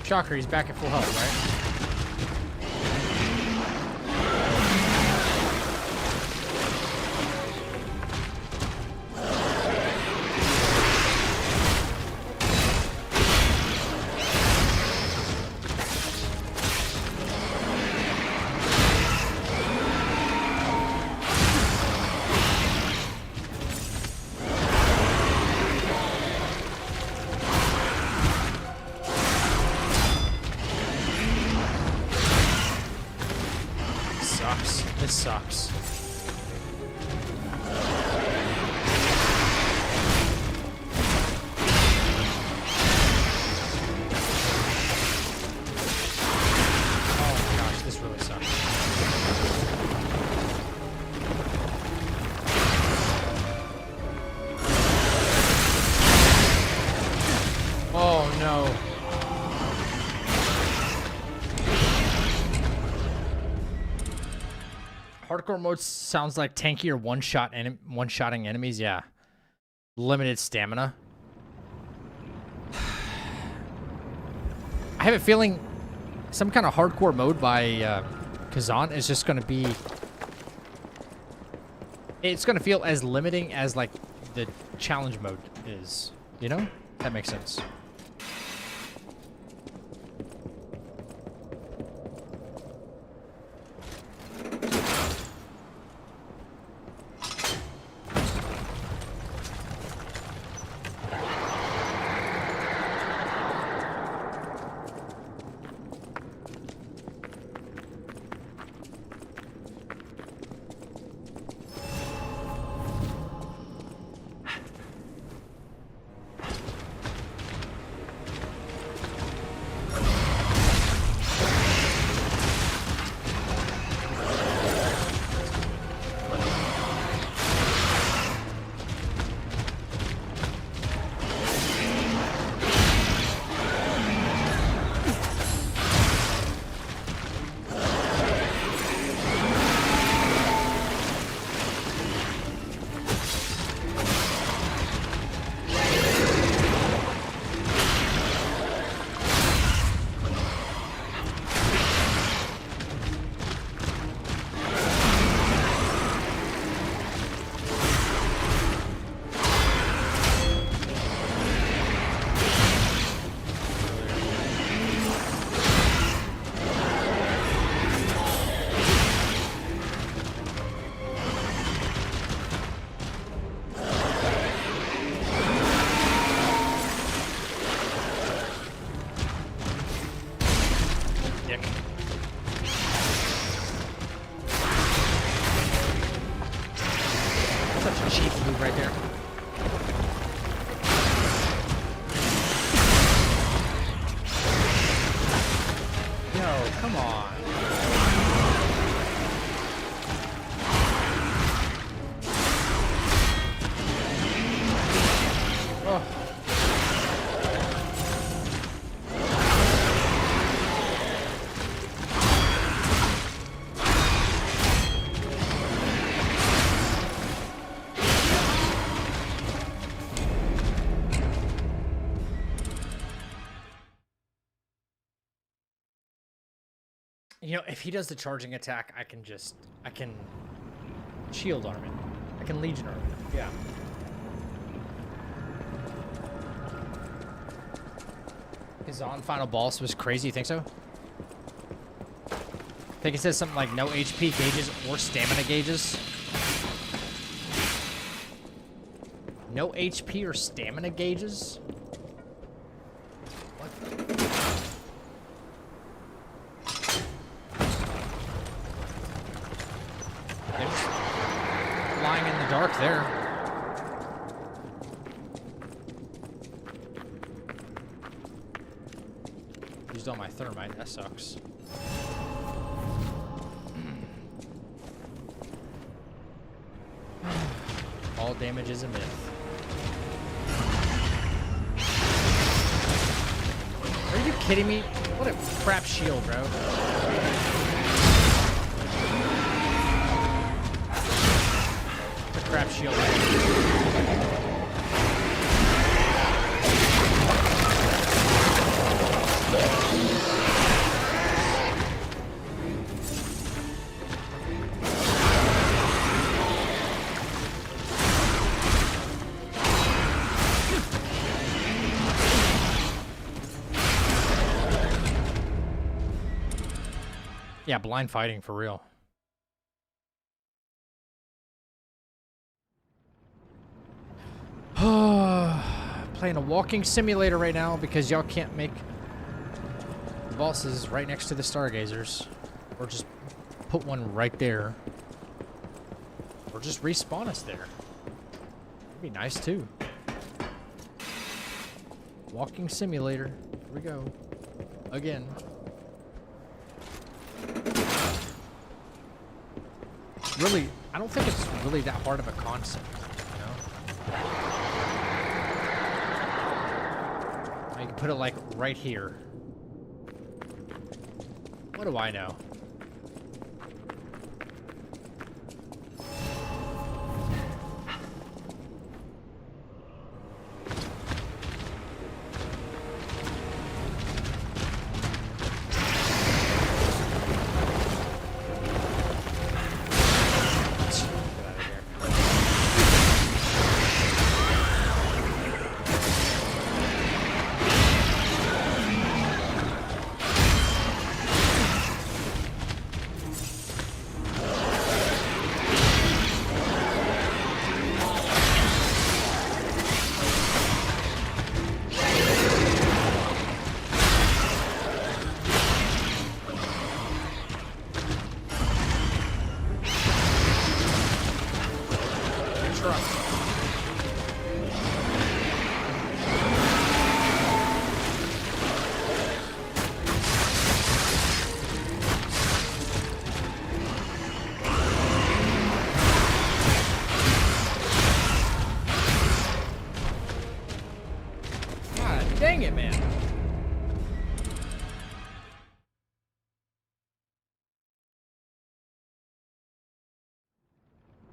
Shocker, he's back at full health, right? This sucks. Oh my gosh, this really sucks. Oh no. Hardcore mode sounds like tankier one-shotting enemies. Yeah. Limited stamina. I have a feeling some kind of hardcore mode by Kazan is just going to be... It's going to feel as limiting as, like, the challenge mode is. You know? That makes sense. You know, if he does the charging attack, I can shield arm it. I can legion arm it. Yeah. His on final boss was crazy, you think so? I think it says something like no HP gauges or stamina gauges. No HP or stamina gauges? Dark there. Used all my thermite, that sucks. All damage is a myth. Are you kidding me? What a crap shield, bro. Crap shield. Yeah, blind fighting for real. Playing a walking simulator right now because y'all can't make the bosses right next to the stargazers, or just put one right there, or just respawn us there. That'd be nice too. Walking simulator. Here we go. Again. Really, I don't think it's really that hard of a concept, you know? I can put it like right here. What do I know?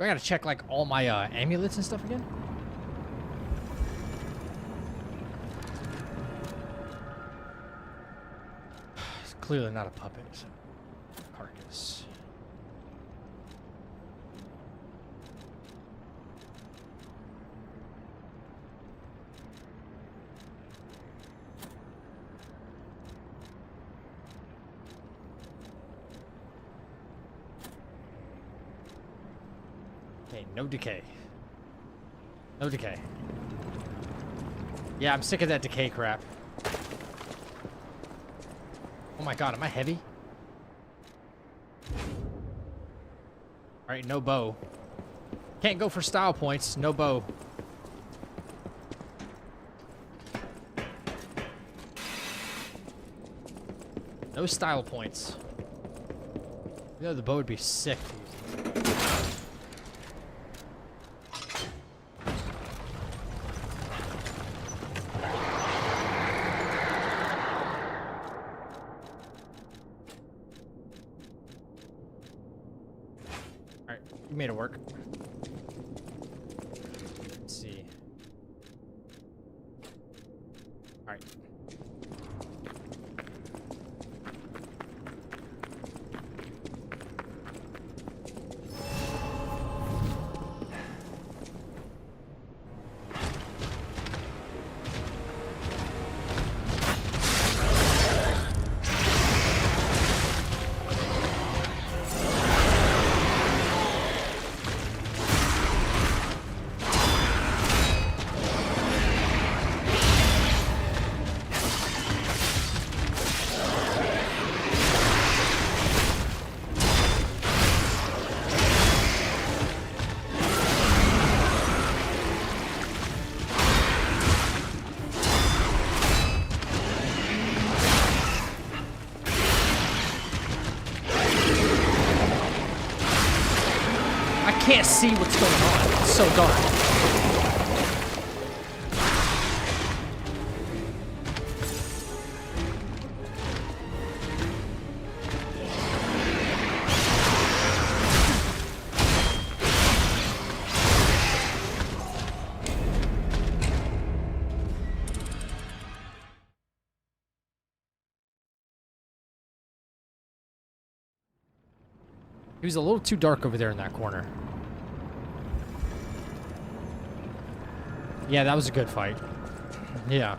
Do I gotta check like all my amulets and stuff again? It's clearly not a puppet. So. Carcass. Okay, no decay. No decay. Yeah, I'm sick of that decay crap. Oh my god, am I heavy? Alright, no bow. Can't go for style points, no bow. No style points. You know, the bow would be sick to use. You made it work. Let's see. All right. Can't see what's going on. It's so dark. He was a little too dark over there in that corner. Yeah, that was a good fight. Yeah.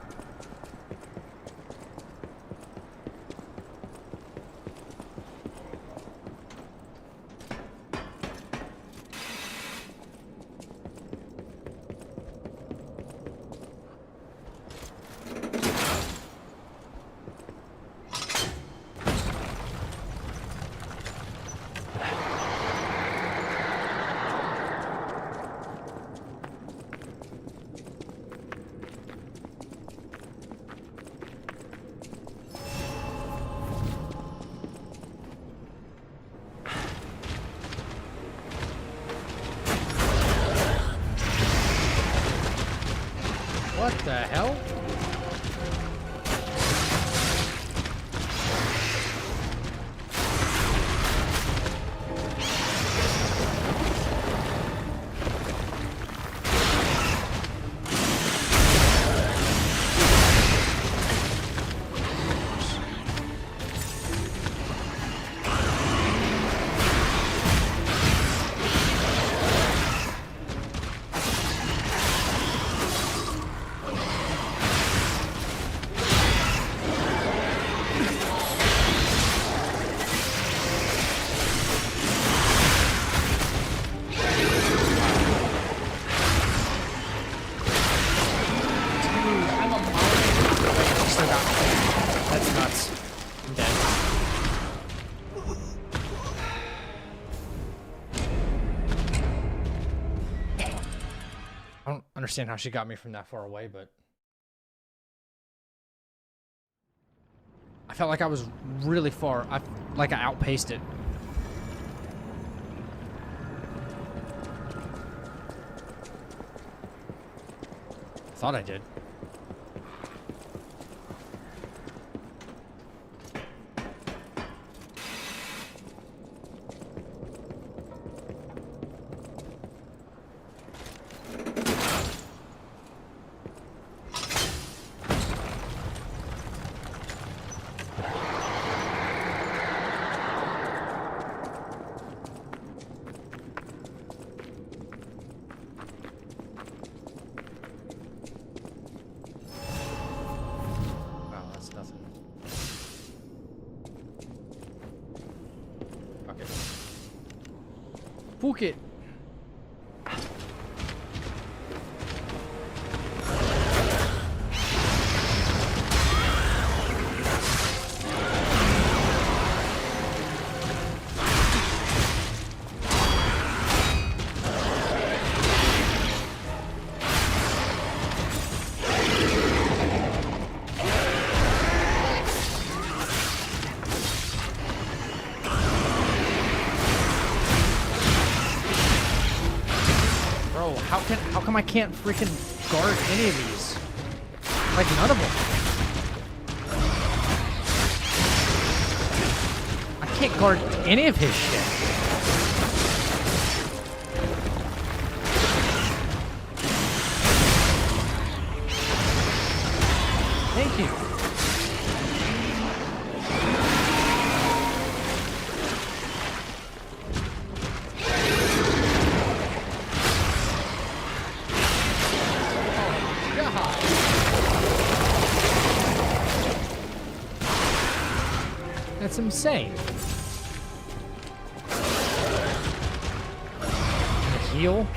What the hell? That's nuts. I'm dead. I don't understand how she got me from that far away, but I felt like I was really far. Like I outpaced it. Thought I did. Fuck it. Fuck it. How come I can't freaking guard any of these? Like none of them. I can't guard any of his shit. Thank you. That's insane. Heal.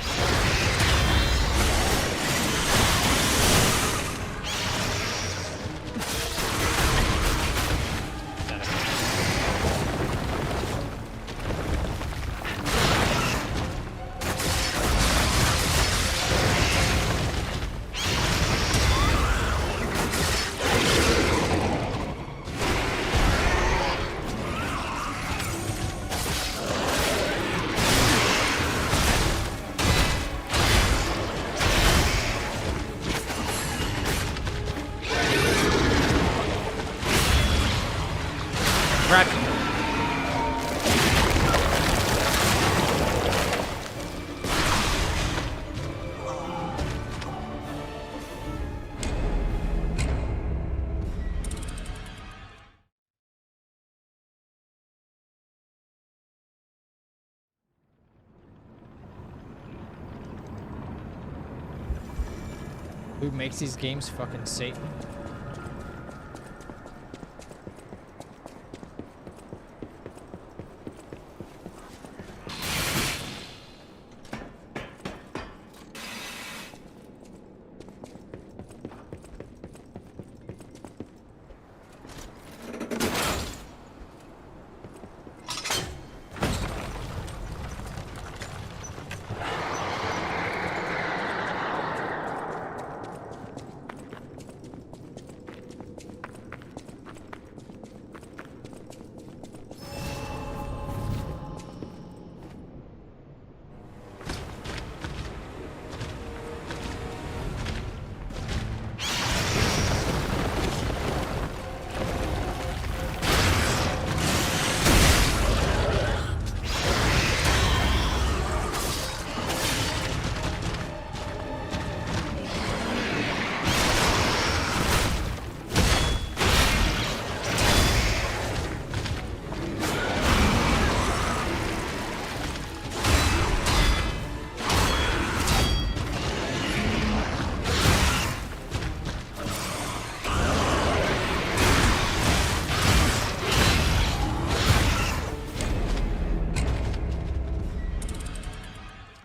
Who makes these games? Fucking Satan.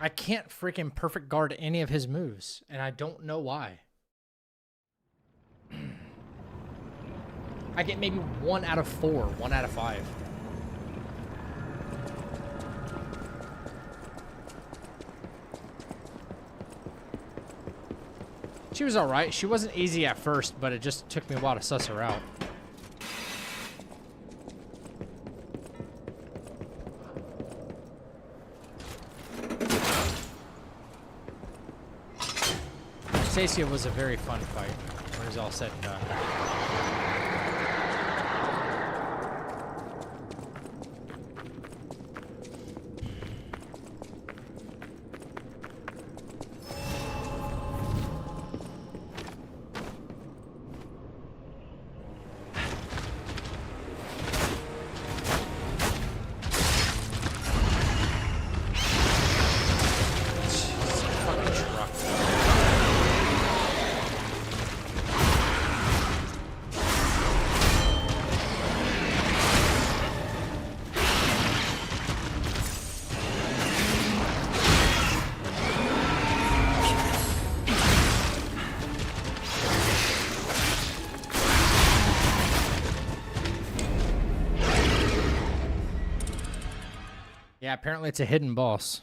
I can't freaking perfect guard any of his moves, and I don't know why. I get maybe 1 out of 4, 1 out of 5. She was alright. She wasn't easy at first, but it just took me a while to suss her out. Stacia was a very fun fight when it was all said and done. Yeah, apparently it's a hidden boss.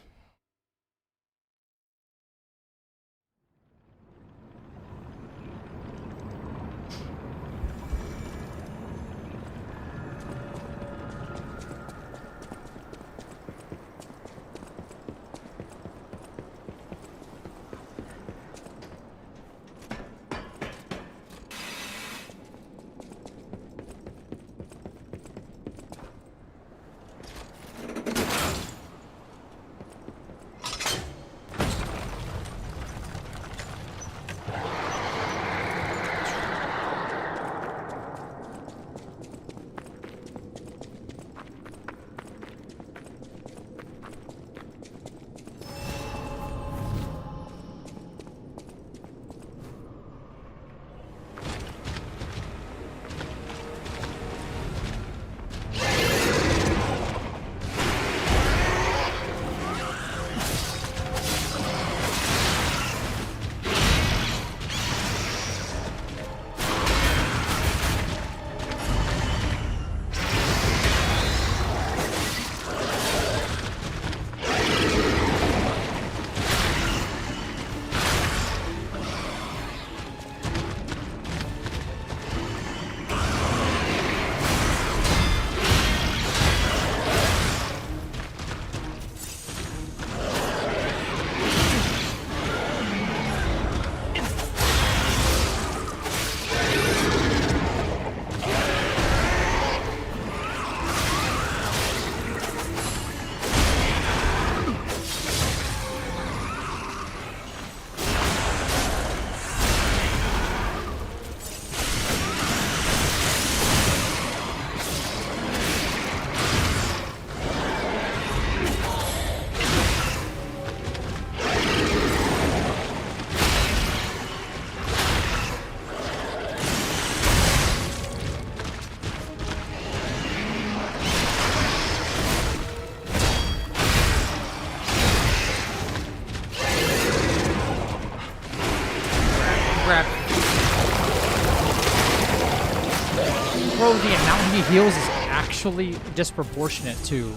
Bro, the amount he heals is actually disproportionate to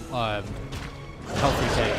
health retake.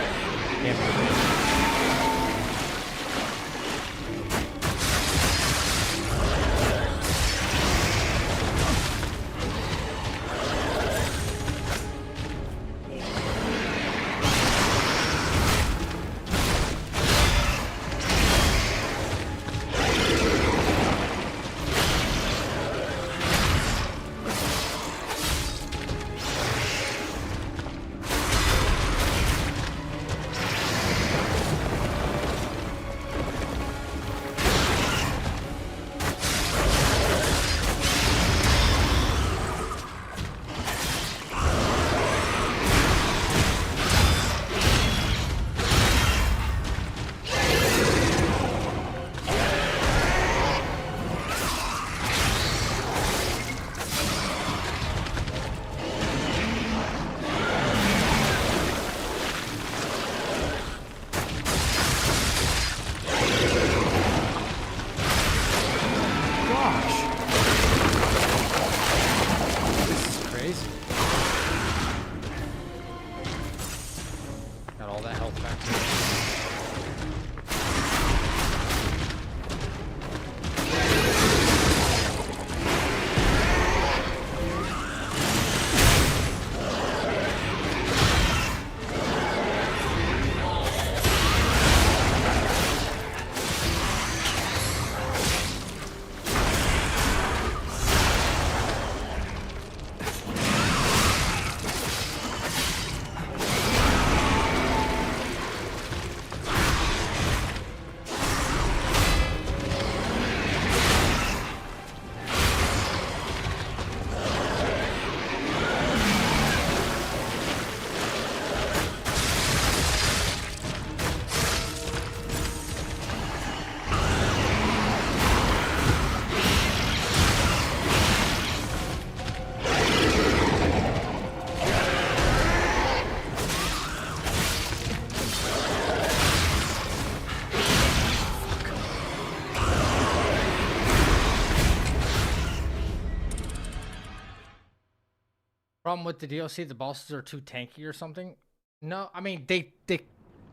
Problem with the DLC, the bosses are too tanky or something. No, I mean they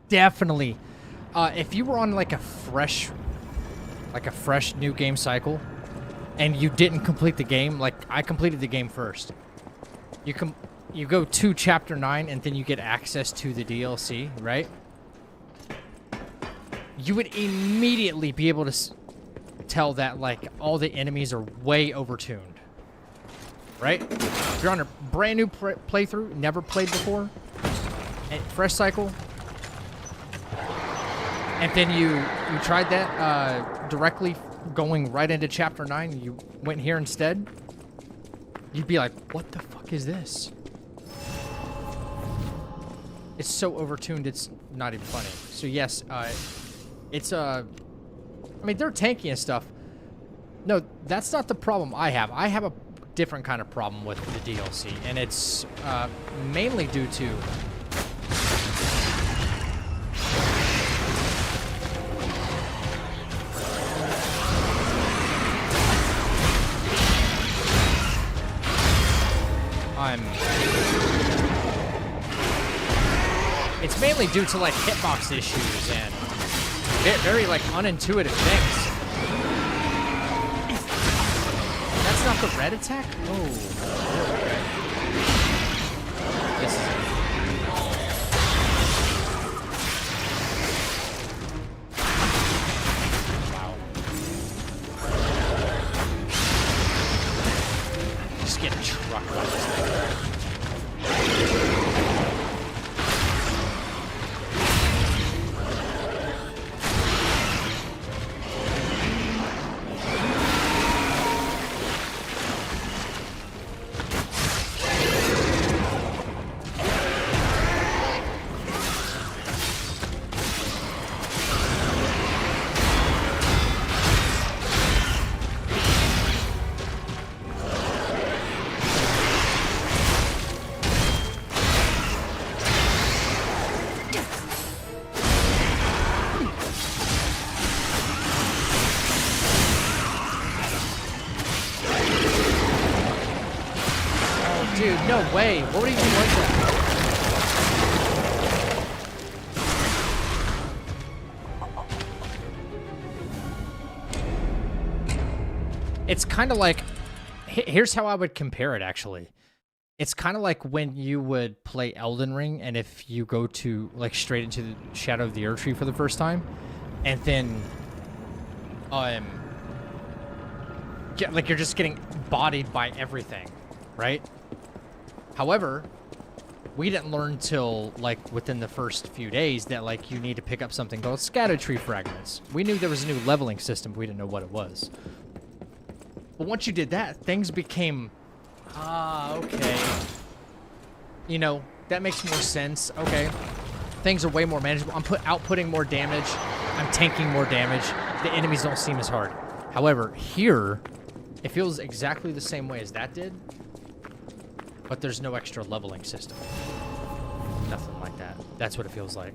definitely. If you were on like a fresh new game cycle, and you didn't complete the game, like I completed the game first. You go to chapter 9 and then you get access to the DLC, right? You would immediately be able to tell that like all the enemies are way overtuned, right? If you're on a brand new playthrough, never played before, and fresh cycle, and then you tried that directly going right into chapter 9, you went here instead, you'd be like, what the fuck is this? It's so overtuned, it's not even funny. So yes, it's I mean, they're tanky and stuff. No, that's not the problem I have. I have a different kind of problem with the DLC, and it's mainly due to it's mainly due to like hitbox issues and very like unintuitive things. That's not the red attack? Oh, okay. This is wow. Just get trucked by this thing. Dude, no way. What even was that? It's kind of like... Here's how I would compare it, actually. It's kind of like when you would play Elden Ring, and if you go to, like, straight into the Shadow of the Erdtree for the first time, and then... like, you're just getting bodied by everything, right? However, we didn't learn till, like, within the first few days that, like, you need to pick up something called scatter tree fragments. We knew there was a new leveling system, but we didn't know what it was. But once you did that, things became, okay. You know, that makes more sense. Okay. Things are way more manageable. I'm outputting more damage. I'm tanking more damage. The enemies don't seem as hard. However, here, it feels exactly the same way as that did. But there's no extra leveling system. Nothing like that. That's what it feels like.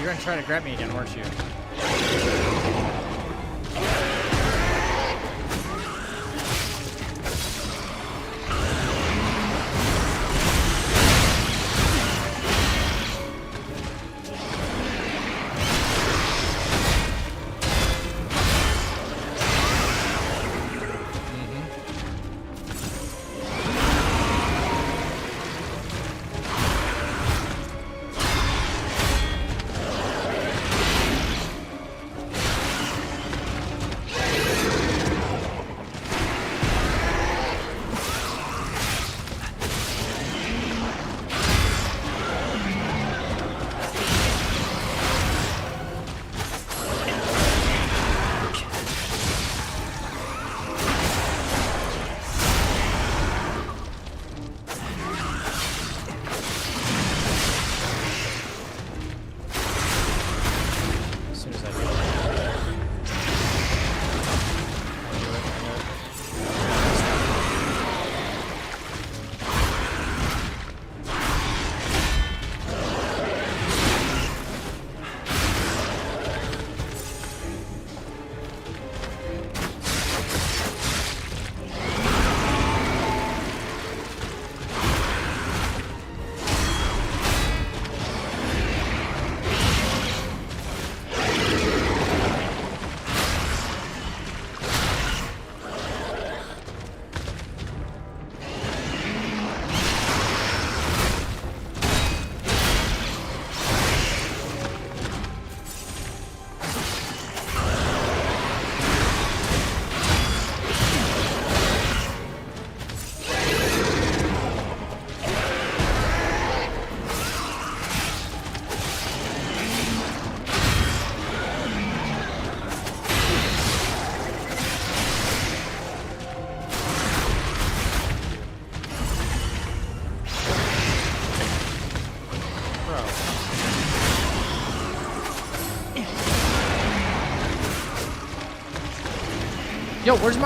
you're gonna try to grab me again, weren't you? Yo, where's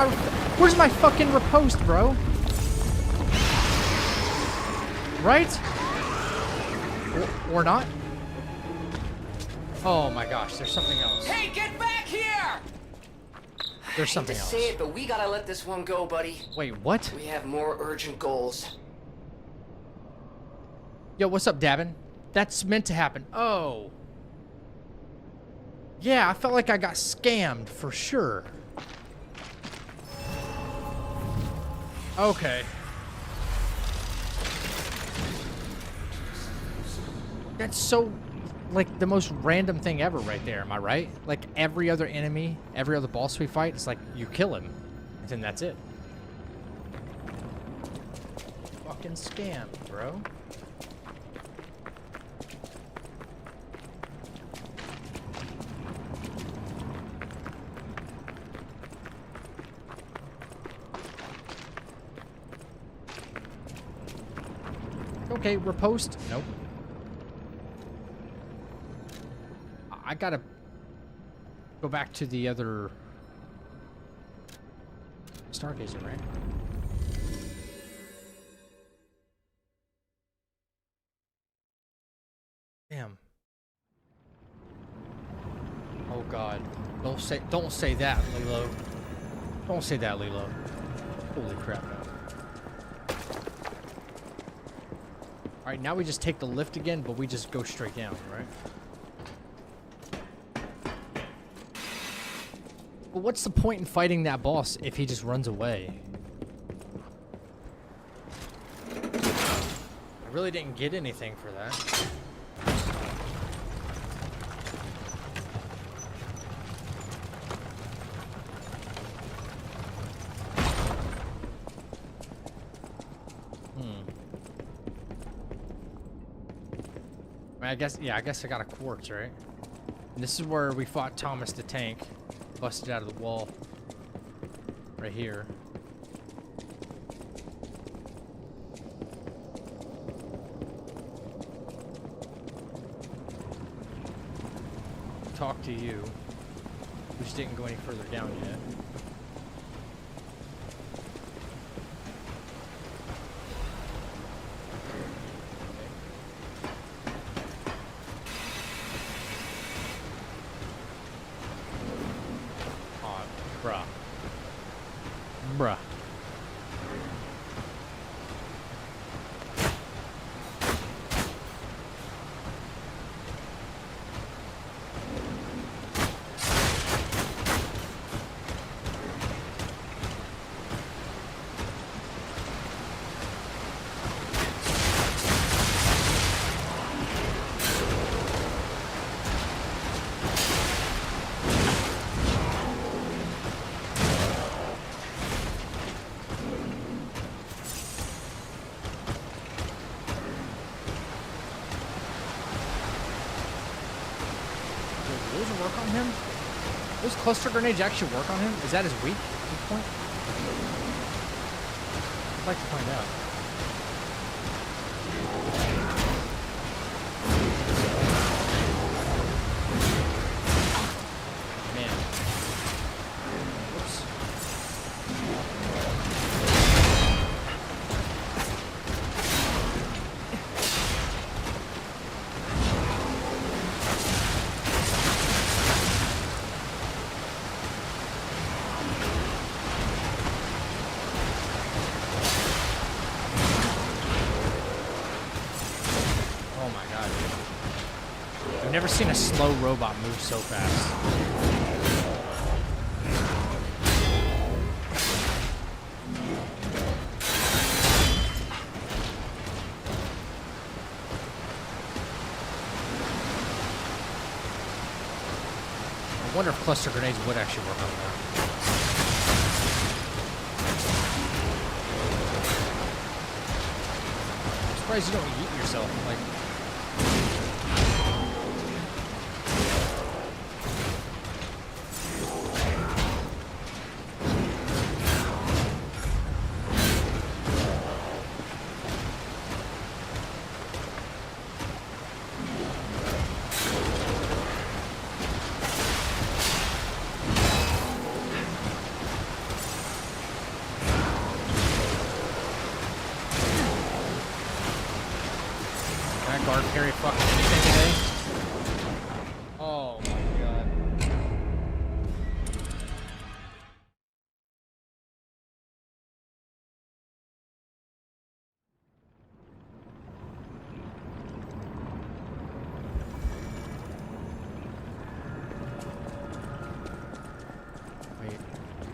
my fucking riposte, bro? Right? Or not? Oh my gosh, there's something else. Hey, get back here! There's something else. I hate to say it, but we gotta let this one go, buddy. Wait, what? We have more urgent goals. Yo, what's up, Davin? That's meant to happen. Oh. Yeah, I felt like I got scammed for sure. Okay. That's so, like, the most random thing ever right there, am I right? Like, every other enemy, every other boss we fight, it's like, you kill him, and then that's it. Fucking scam, bro. Okay, riposte. Nope. I gotta go back to the other Stargazer, right? Damn. Oh God. Don't say that, Lilo. Don't say that, Lilo. Holy crap. Alright, now we just take the lift again, but we just go straight down, right? But what's the point in fighting that boss if he just runs away? I really didn't get anything for that. I guess I got a quartz, right? And this is where we fought Thomas the Tank. Busted out of the wall. Right here. Talk to you. We just didn't go any further down yet. Bruh. Bruh. Those work on him? Those cluster grenades actually work on him? Is that his weak point? I'd like to find out. Man. Whoops. I've never seen a slow robot move so fast. I wonder if cluster grenades would actually work on that. I'm surprised you don't yeet yourself. Like. Guard carry fucking anything today? Oh my god. Wait,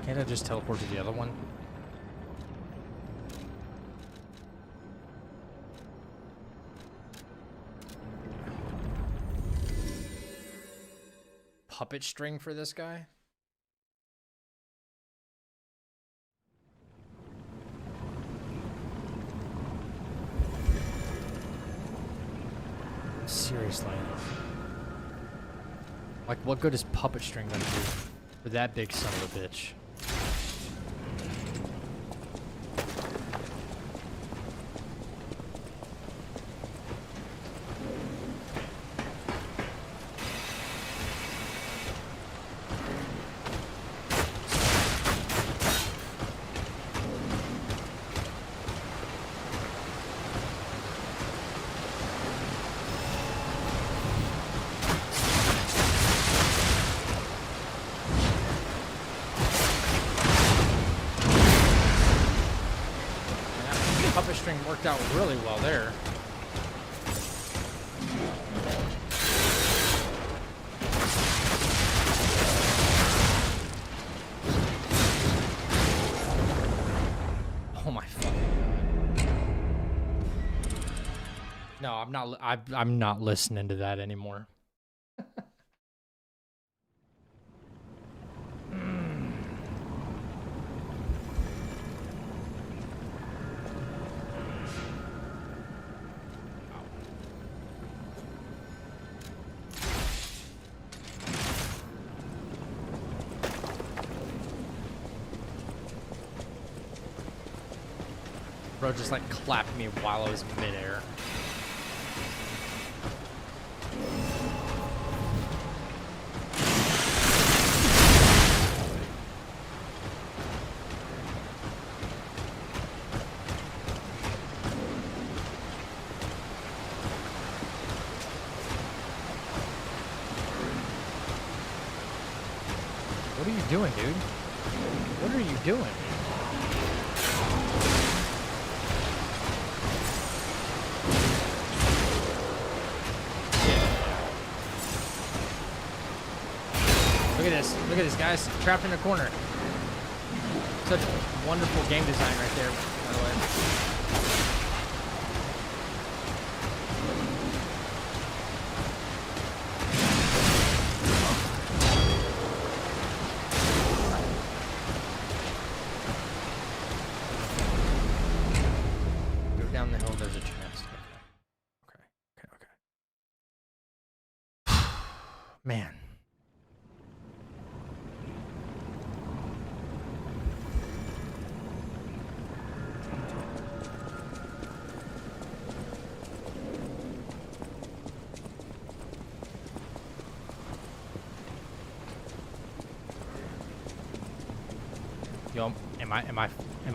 can't I just teleport to the other one? Puppet string for this guy? Seriously. Like, what good is puppet string gonna do for that big son of a bitch? Puppet string worked out really well there. Oh my fucking god. No, I'm not listening to that anymore. Bro just like clapped me while I was midair. What are you doing, dude? What are you doing? Look at this. Look at this, guys. Trapped in a corner. Such wonderful game design right there, by the way. Go down the hill, there's a chest. Okay. Man. Yo, am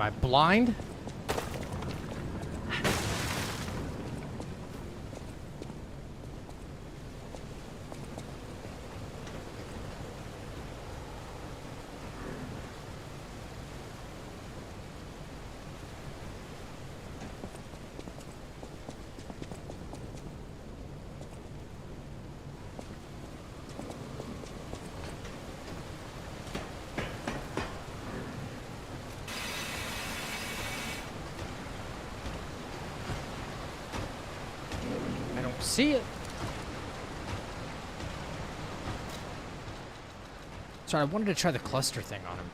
I blind? See it. Sorry, I wanted to try the cluster thing on him.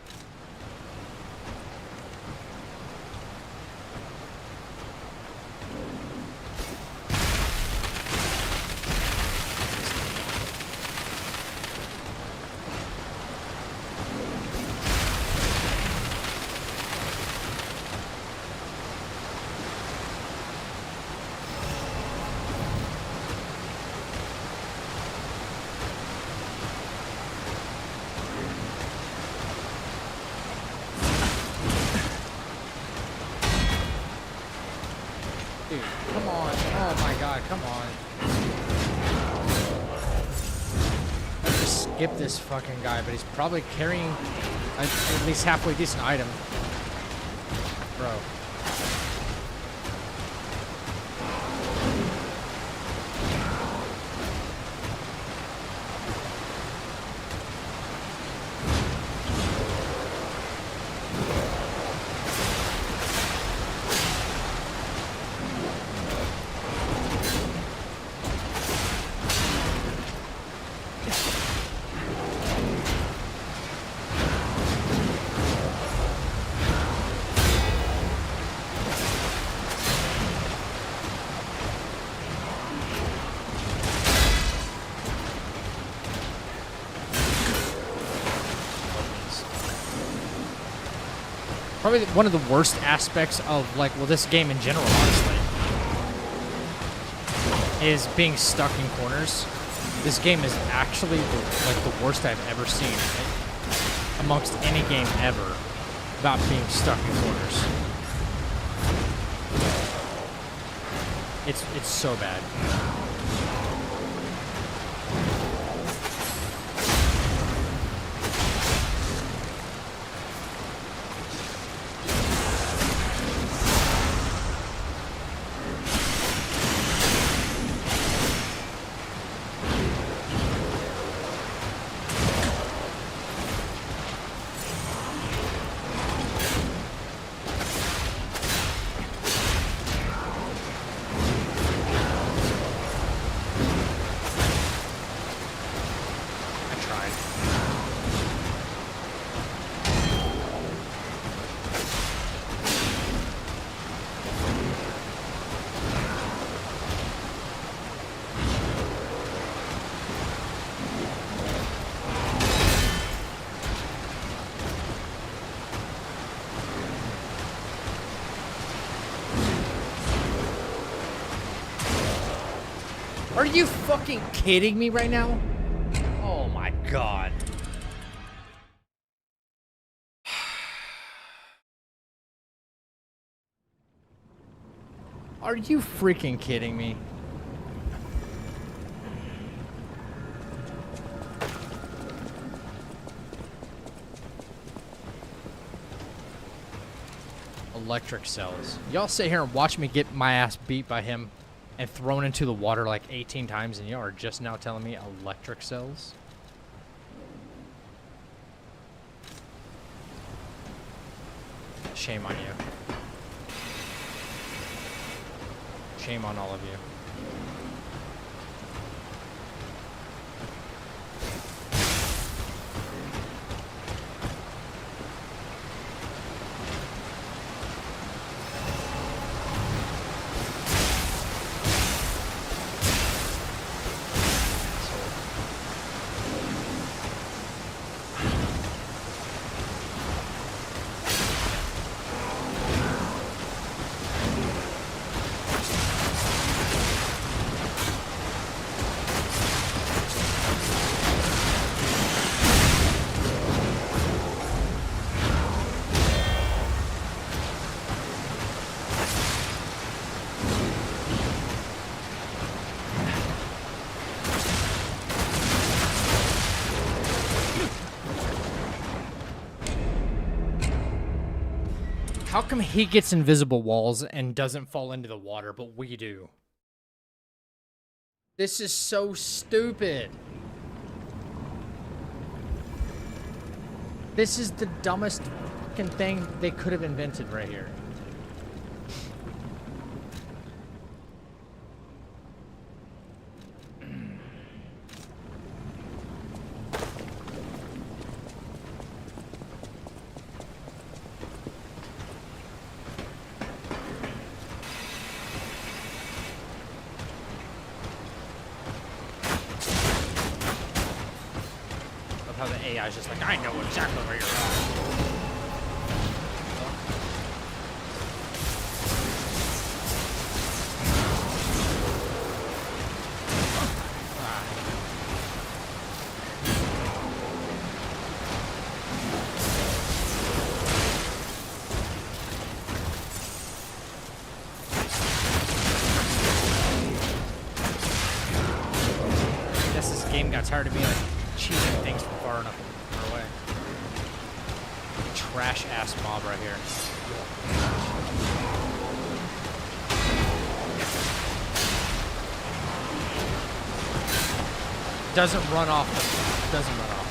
Dude, come on. Oh my god, come on. I just skip this fucking guy, but he's probably carrying at least halfway decent item. Bro. Probably one of the worst aspects of, like, well, this game in general, honestly, is being stuck in corners. This game is actually, like, the worst I've ever seen amongst any game ever about being stuck in corners. It's so bad. Are you fucking kidding me right now? Oh my god. Are you freaking kidding me? electric cells. Y'all sit here and watch me get my ass beat by him and thrown into the water like 18 times, and y'all are just now telling me electric cells? Shame on you. Shame on all of you. How come he gets invisible walls and doesn't fall into the water, but we do? This is so stupid. This is the dumbest fucking thing they could have invented right here. How the AI is just like, I know exactly where you're at. I guess this game got tired of me like cheesing things from far enough away. Trash ass mob right here. Doesn't run off. Doesn't run off.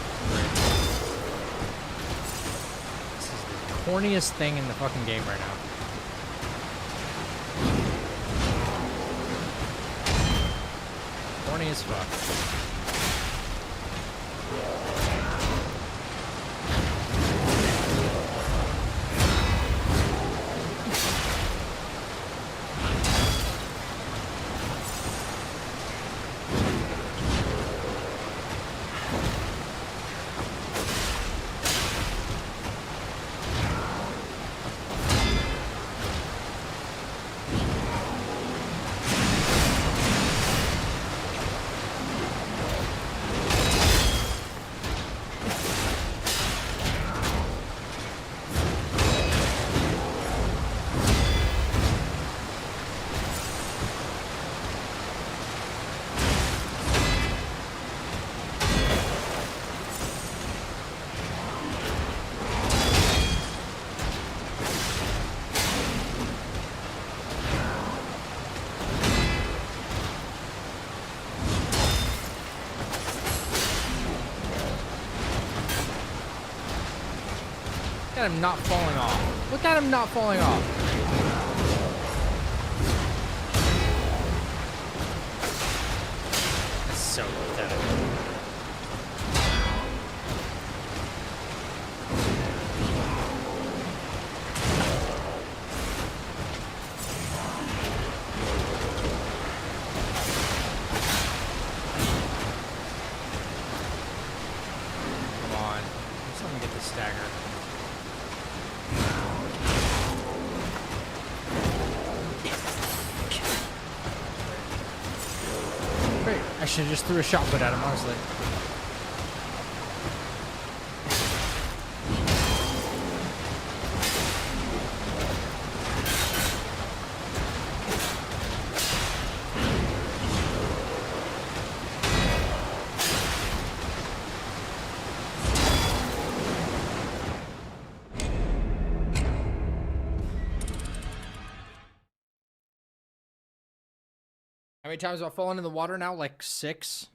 This is the corniest thing in the fucking game right now. Corny as fuck. Look at him not falling off. Look at him not falling off. That's so pathetic. Come on. Just let me get the stagger. I should have just threw a shot put at him, honestly. How many times have I fallen in the water now? Like 6?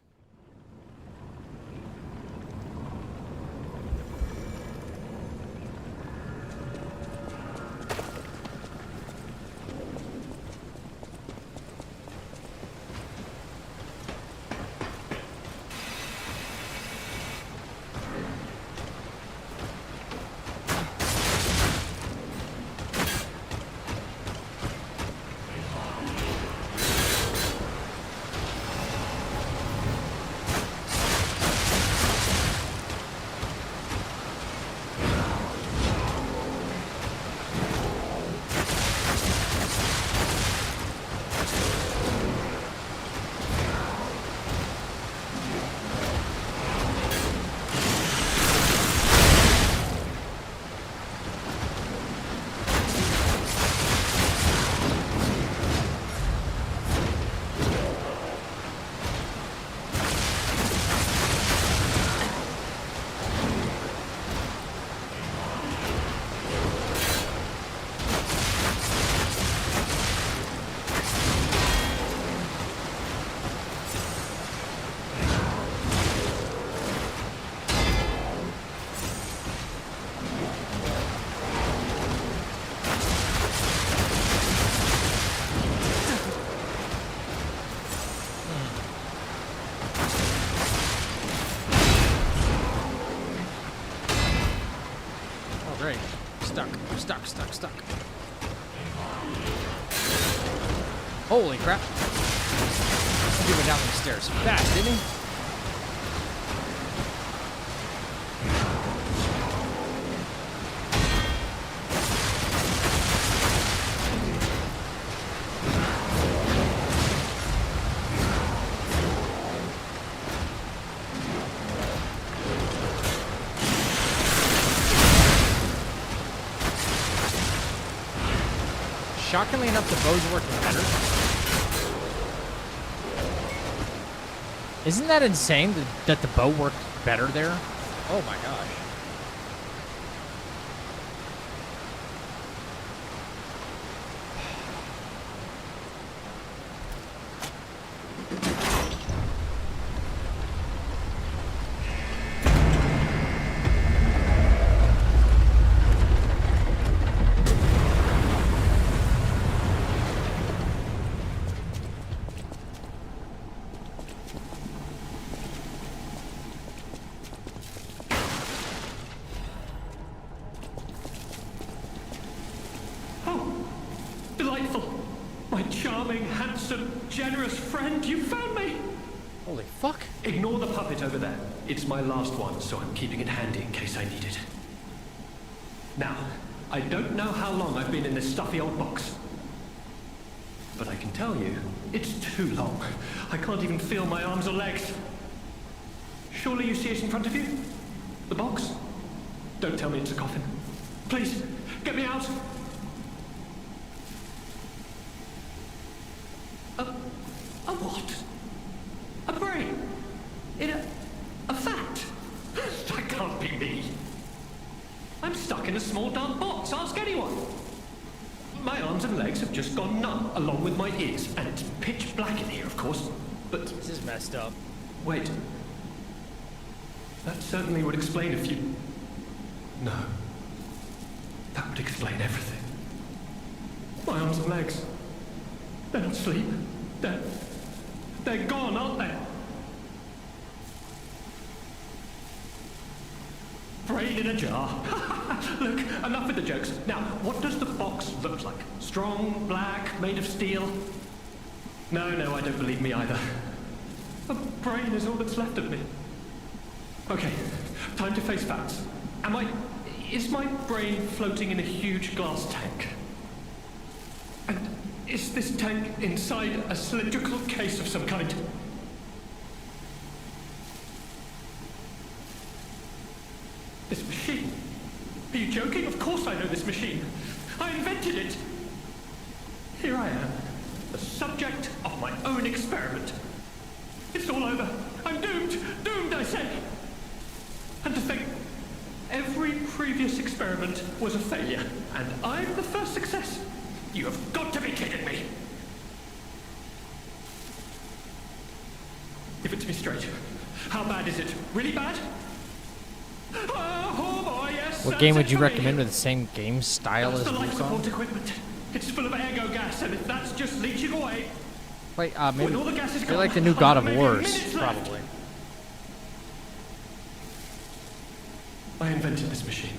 Great. Stuck. Holy crap. He went down the stairs fast, didn't he? Shockingly enough, the bow's working better. Isn't that insane that the bow worked better there? Oh my gosh. Generous friend, you found me! Holy fuck. Ignore the puppet over there. It's my last one, so I'm keeping it handy in case I need it. Now, I don't know how long I've been in this stuffy old box. But I can tell you, it's too long. I can't even feel my arms or legs. Surely you see it in front of you? The box? Don't tell me it's a coffin. Please, get me out! A what? A brain? In a fat? That can't be me. I'm stuck in a small dark box. Ask anyone. My arms and legs have just gone numb, along with my ears. And it's pitch black in here, of course. But this is messed up. Wait. That certainly would explain a few... No. That would explain everything. My arms and legs. They're not asleep. They're gone, aren't they? Brain in a jar. Look, enough with the jokes. Now, what does the box look like? Strong, black, made of steel? No, I don't believe me either. A brain is all that's left of me. Okay, time to face facts. Is my brain floating in a huge glass tank? And is this tank inside a cylindrical case of some kind? This machine? Are you joking? Of course I know this machine. I invented it. Here I am, the subject of my own experiment. It's all over. I'm doomed. Doomed, I say. And to think, every previous experiment was a failure, and I'm the first success. You have got to be kidding me. Give it to me straight. How bad is it? Really bad? Oh boy, yes. What game would you recommend with the same game style as the life Wukong? support equipment. It's full of ergo gas, and if that's just leaching away. Wait, maybe. When all the gas is They're gone, like the new I've God got of maybe Wars, minutes left. probably. I invented this machine,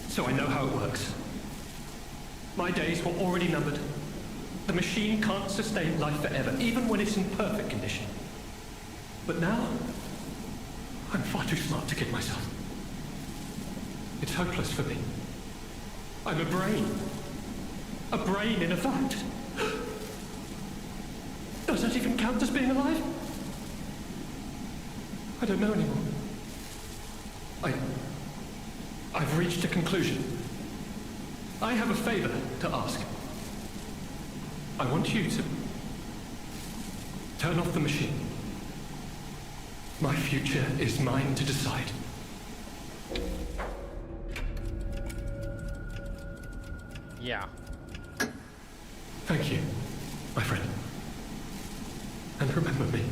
so I know how it works. My days were already numbered. The machine can't sustain life forever, even when it's in perfect condition. But now, I'm far too smart to kid myself. It's hopeless for me. I'm a brain. A brain in a vat. Does that even count as being alive? I don't know anymore. I've reached a conclusion. I have a favor to ask. I want you to turn off the machine. My future is mine to decide. Yeah. Thank you, my friend. And remember me.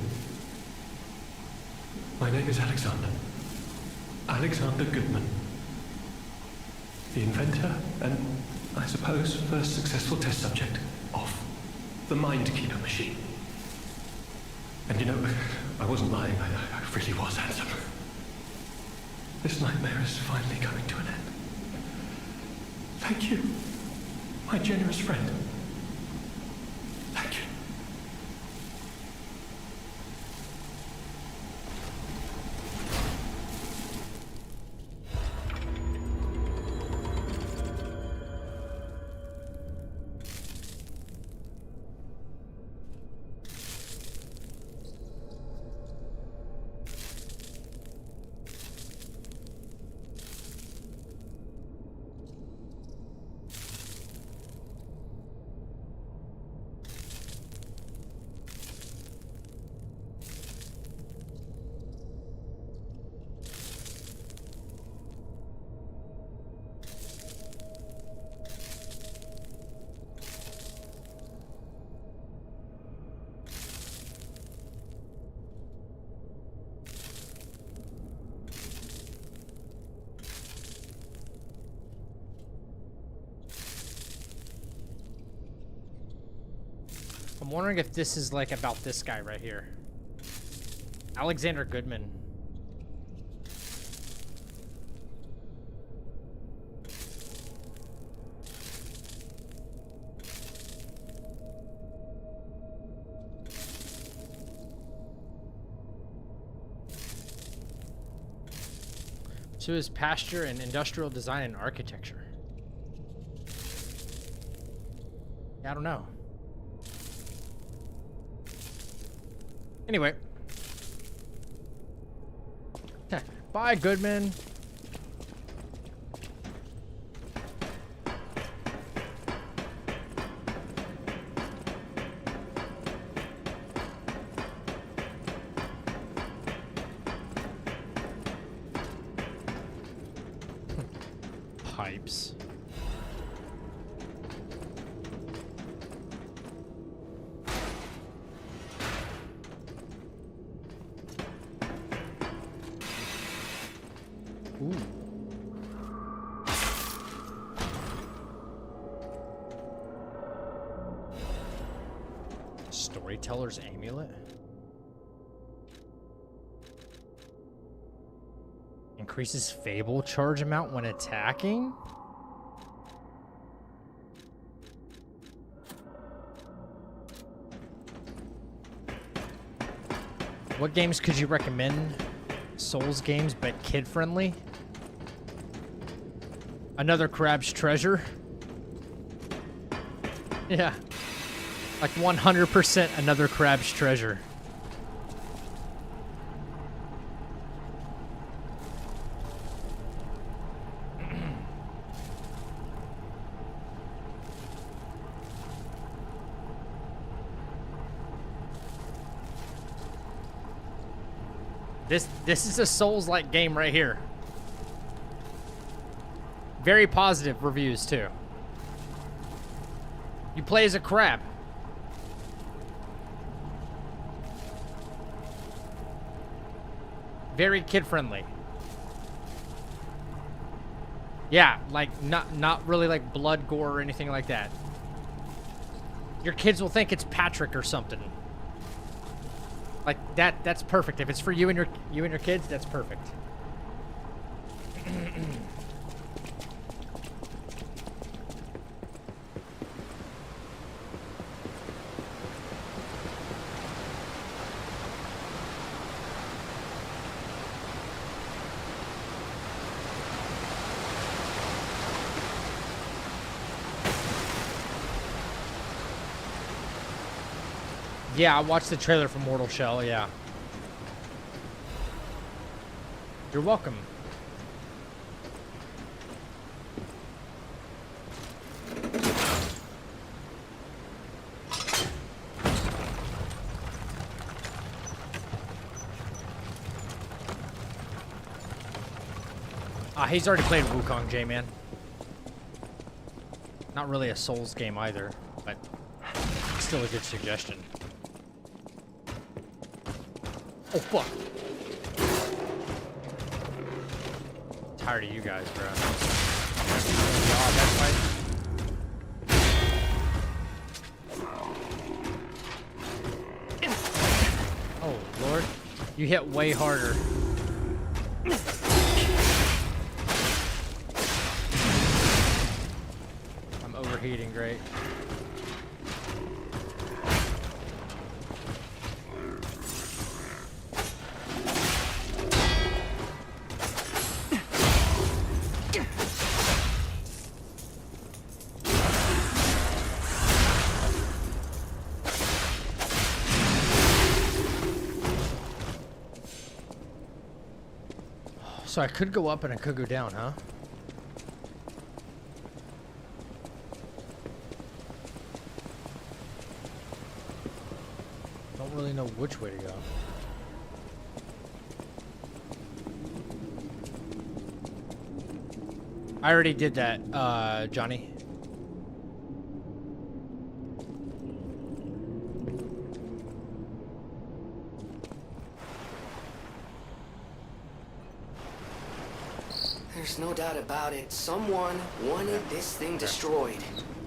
My name is Alexander. Alexander Goodman. The inventor and, I suppose, first successful test subject of the Mindkeeper machine. And you know, I wasn't lying. I really was handsome. This nightmare is finally coming to an end. Thank you, my generous friend. Thank you. I'm wondering if this is like about this guy right here. Alexander Goodman. So his pasture and industrial design and architecture. I don't know. Anyway. Bye, Goodman. Pipes. Ooh. Storyteller's amulet? Increases Fable charge amount when attacking? What games could you recommend? Souls games, but kid-friendly? Another Crab's Treasure? Yeah. Like 100% another Crab's Treasure. This is a Souls-like game right here. Very positive reviews too. You play as a crab. Very kid-friendly. Yeah, like, not really like blood, gore, or anything like that. Your kids will think it's Patrick or something. Like, that's perfect. If it's for you and your kids, that's perfect. Yeah, I watched the trailer for Mortal Shell, yeah. You're welcome. He's already played Wukong, J-Man. Not really a Souls game either, but still a good suggestion. Oh, fuck. Tired of you guys, bro. Oh, Lord. You hit way harder. I'm overheating, great. So I could go up and I could go down, huh? Don't really know which way to go. I already did that, Johnny. There's no doubt about it. Someone wanted this thing destroyed.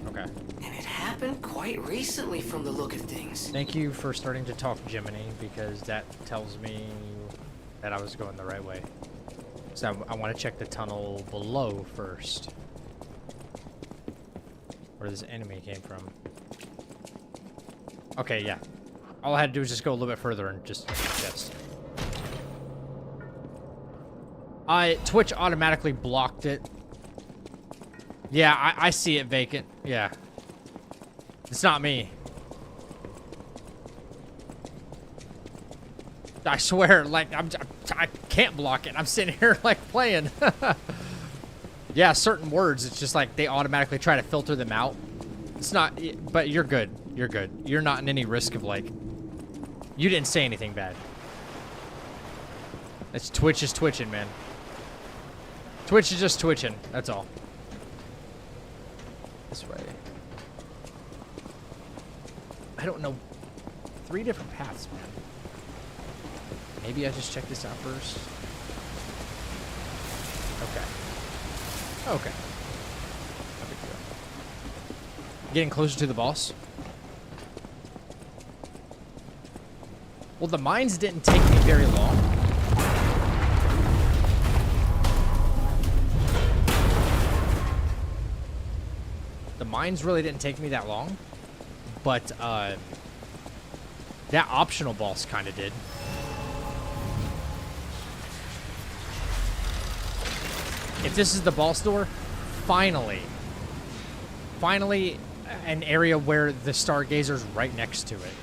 Okay. And it happened quite recently from the look of things. Thank you for starting to talk Jiminy, because that tells me that I was going the right way. So I want to check the tunnel below first. Where this enemy came from. Okay, yeah. All I had to do was just go a little bit further and just chest. Twitch automatically blocked it. Yeah, I see it vacant. Yeah. It's not me. I swear, like, I can't block it. I'm sitting here, like, playing. Yeah, certain words, it's just like they automatically try to filter them out. It's not, but you're good. You're good. You're not in any risk of, like, you didn't say anything bad. It's Twitch is twitching, man. Twitch is just twitching. That's all. This way. I don't know. 3 different paths, man. Maybe I just check this out first. Okay. Okay. No big deal. Getting closer to the boss. Well, the mines didn't take me very long. The mines really didn't take me that long. But, that optional boss kind of did. If this is the boss door, finally an area where the Stargazer's right next to it.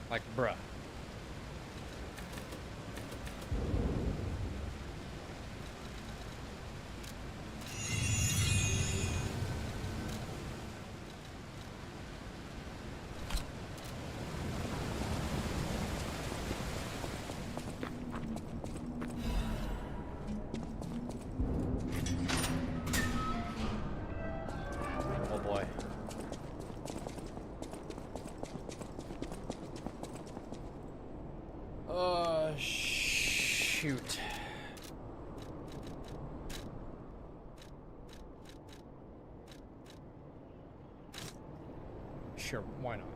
Like, bruh. Shoot. Sure, why not?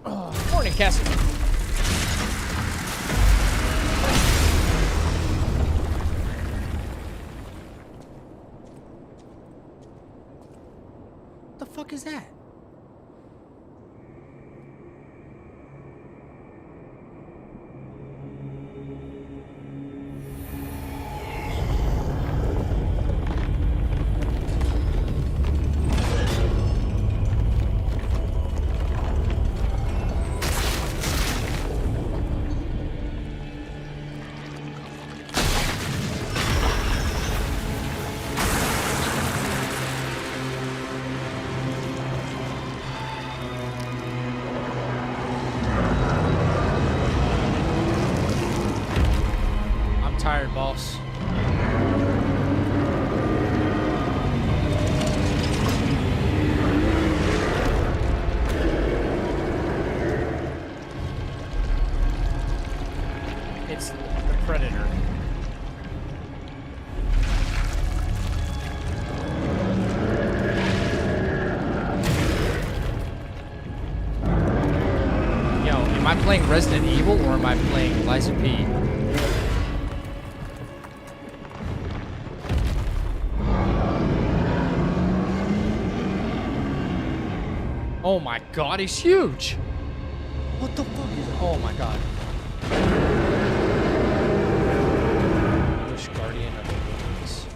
Oh, morning, Cassie. What the fuck is that? Tired, boss. It's the Predator. Yo, am I playing Resident Evil or am I playing Liza P? Oh my god, he's huge! What the fuck is... Oh my god. English Guardian of the Woods.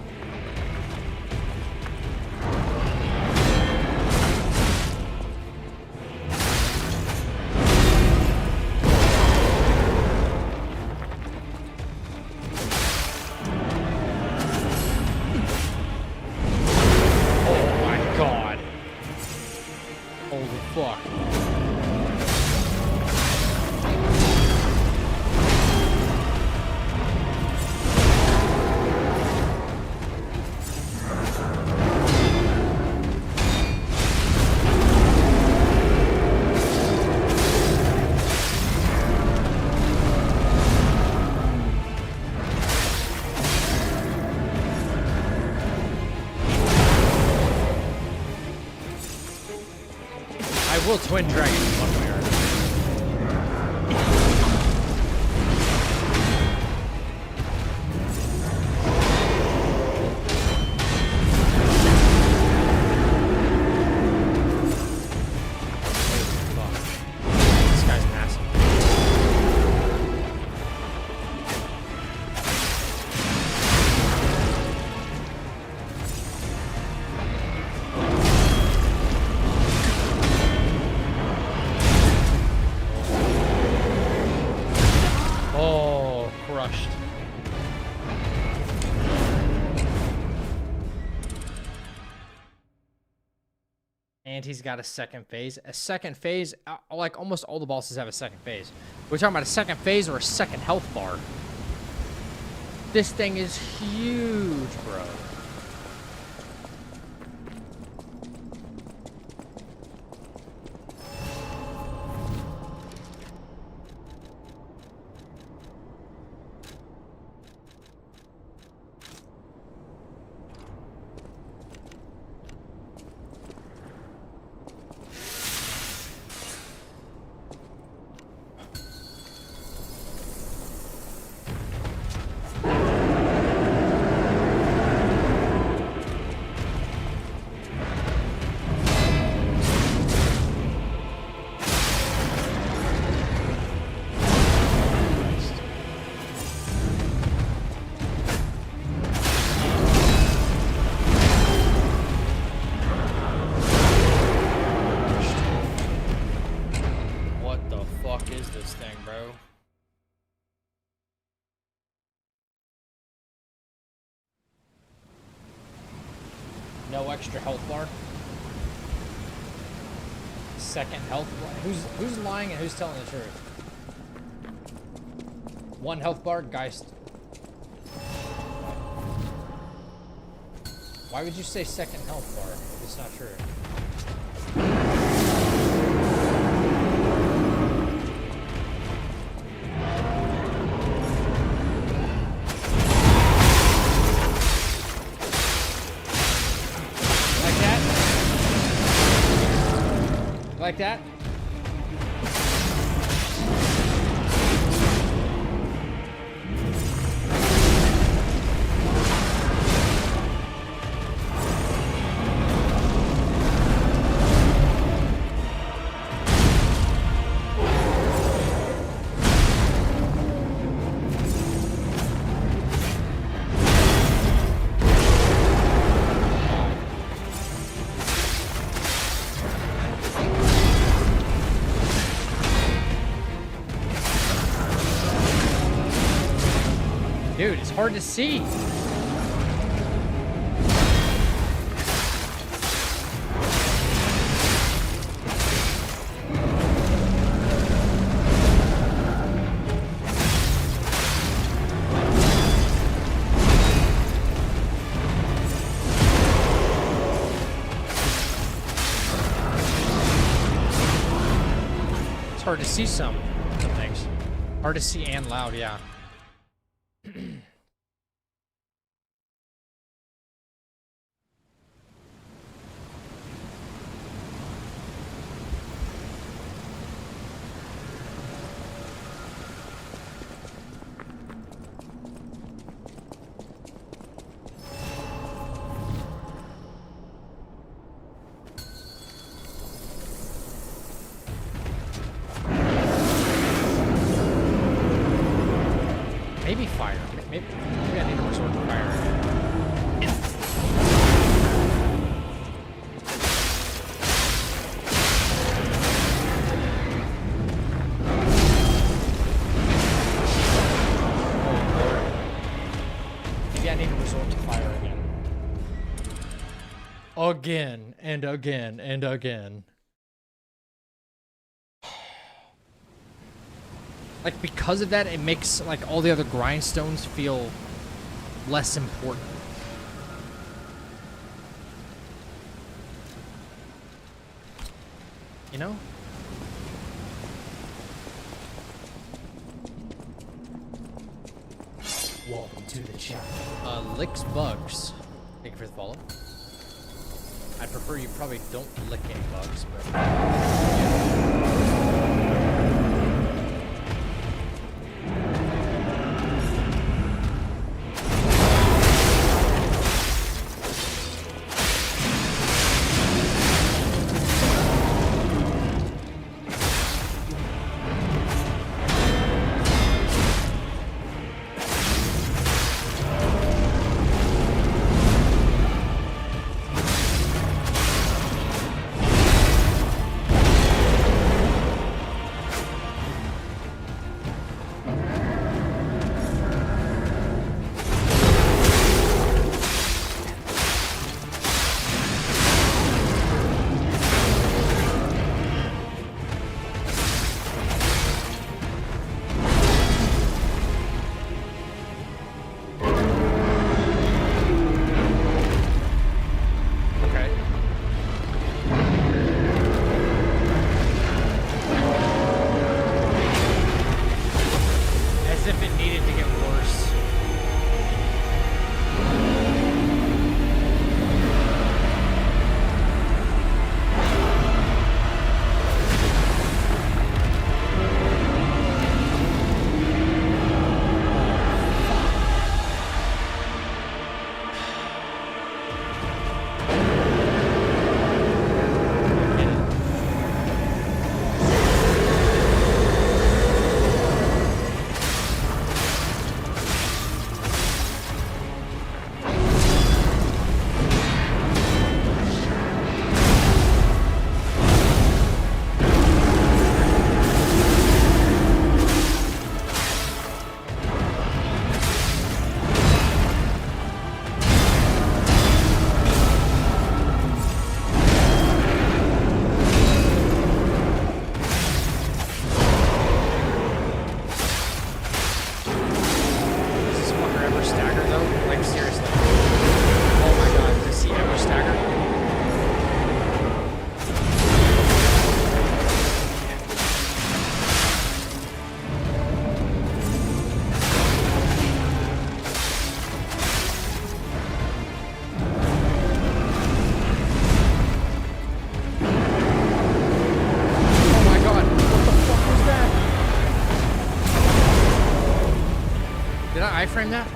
Oh my god. Holy fuck. I will twin dragon one way or another. This guy's massive. Oh, crushed. And he's got a second phase. A second phase, like almost all the bosses have a second phase. We're talking about a second phase or a second health bar. This thing is huge, bro. Is this thing, bro? No extra health bar. Second health bar. Who's lying and who's telling the truth? One health bar, Geist. Why would you say second health bar if it's not true? like that. Dude, it's hard to see. It's hard to see some things. Hard to see and loud, yeah. Maybe fire. Maybe I need to resort to fire. Maybe I need to resort to fire again. Again and again and again. Like, because of that, it makes, like, all the other grindstones feel less important. You know? Welcome to the channel. Licks bugs. Thank you for the follow. I prefer you probably don't lick any bugs, but... iframe that?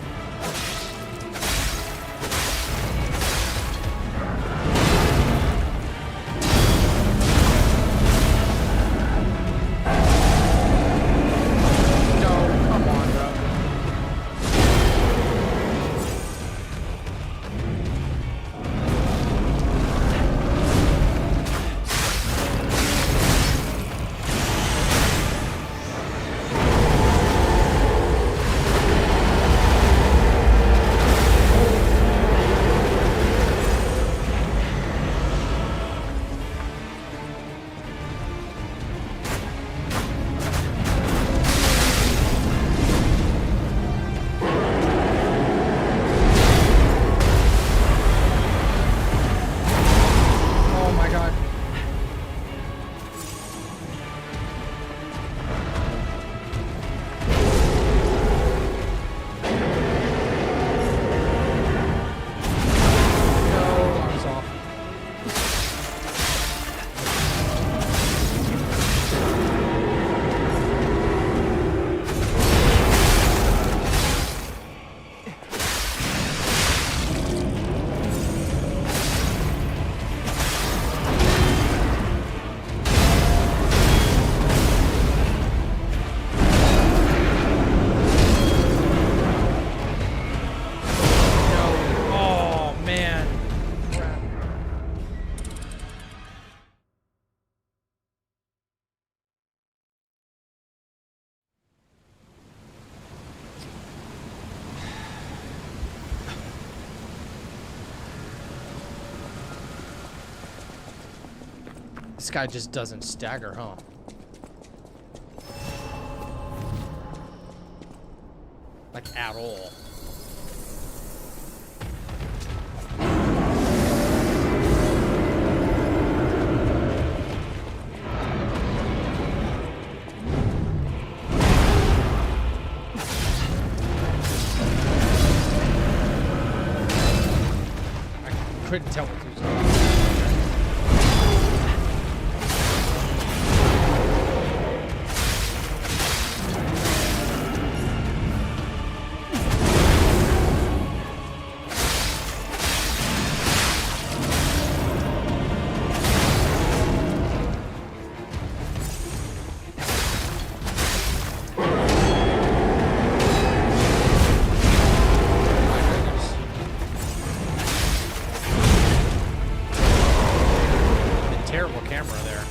This guy just doesn't stagger, huh? Like, at all. I couldn't tell what he was doing. Terrible camera there.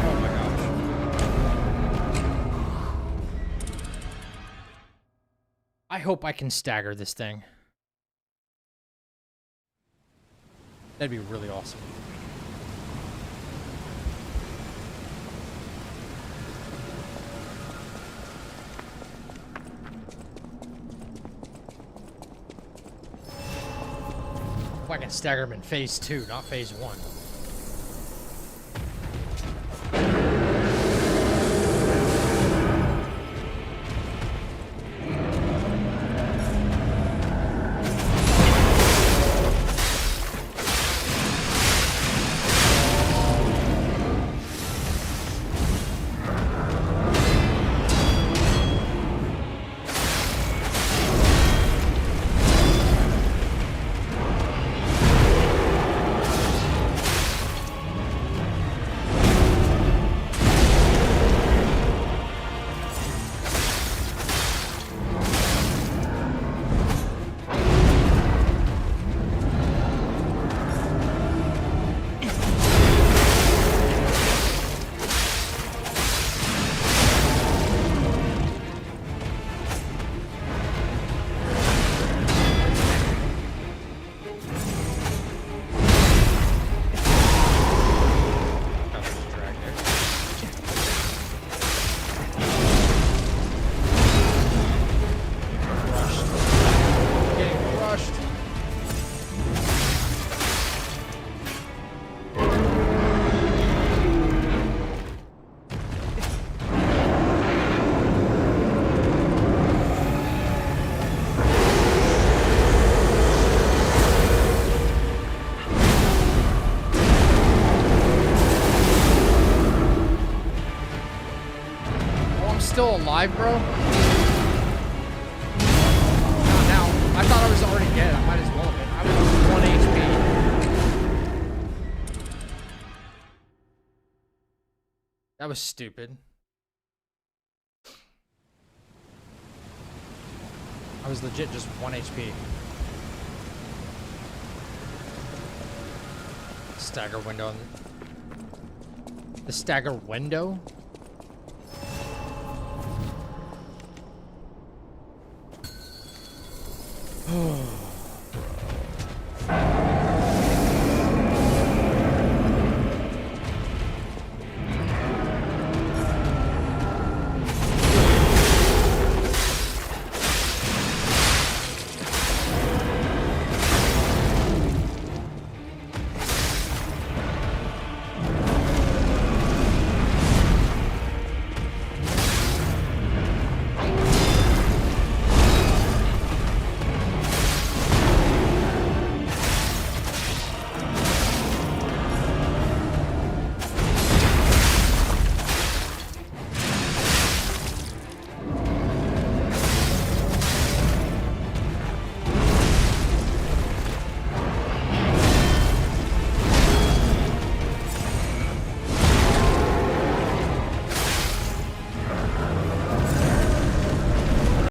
Oh my gosh. I hope I can stagger this thing. That'd be really awesome. I can stagger him in phase 2, not phase 1. alive, bro? Not now. I thought I was already dead. I might as well have been. I was 1 HP. That was stupid. I was legit just 1 HP. Stagger window. The stagger window? Oh.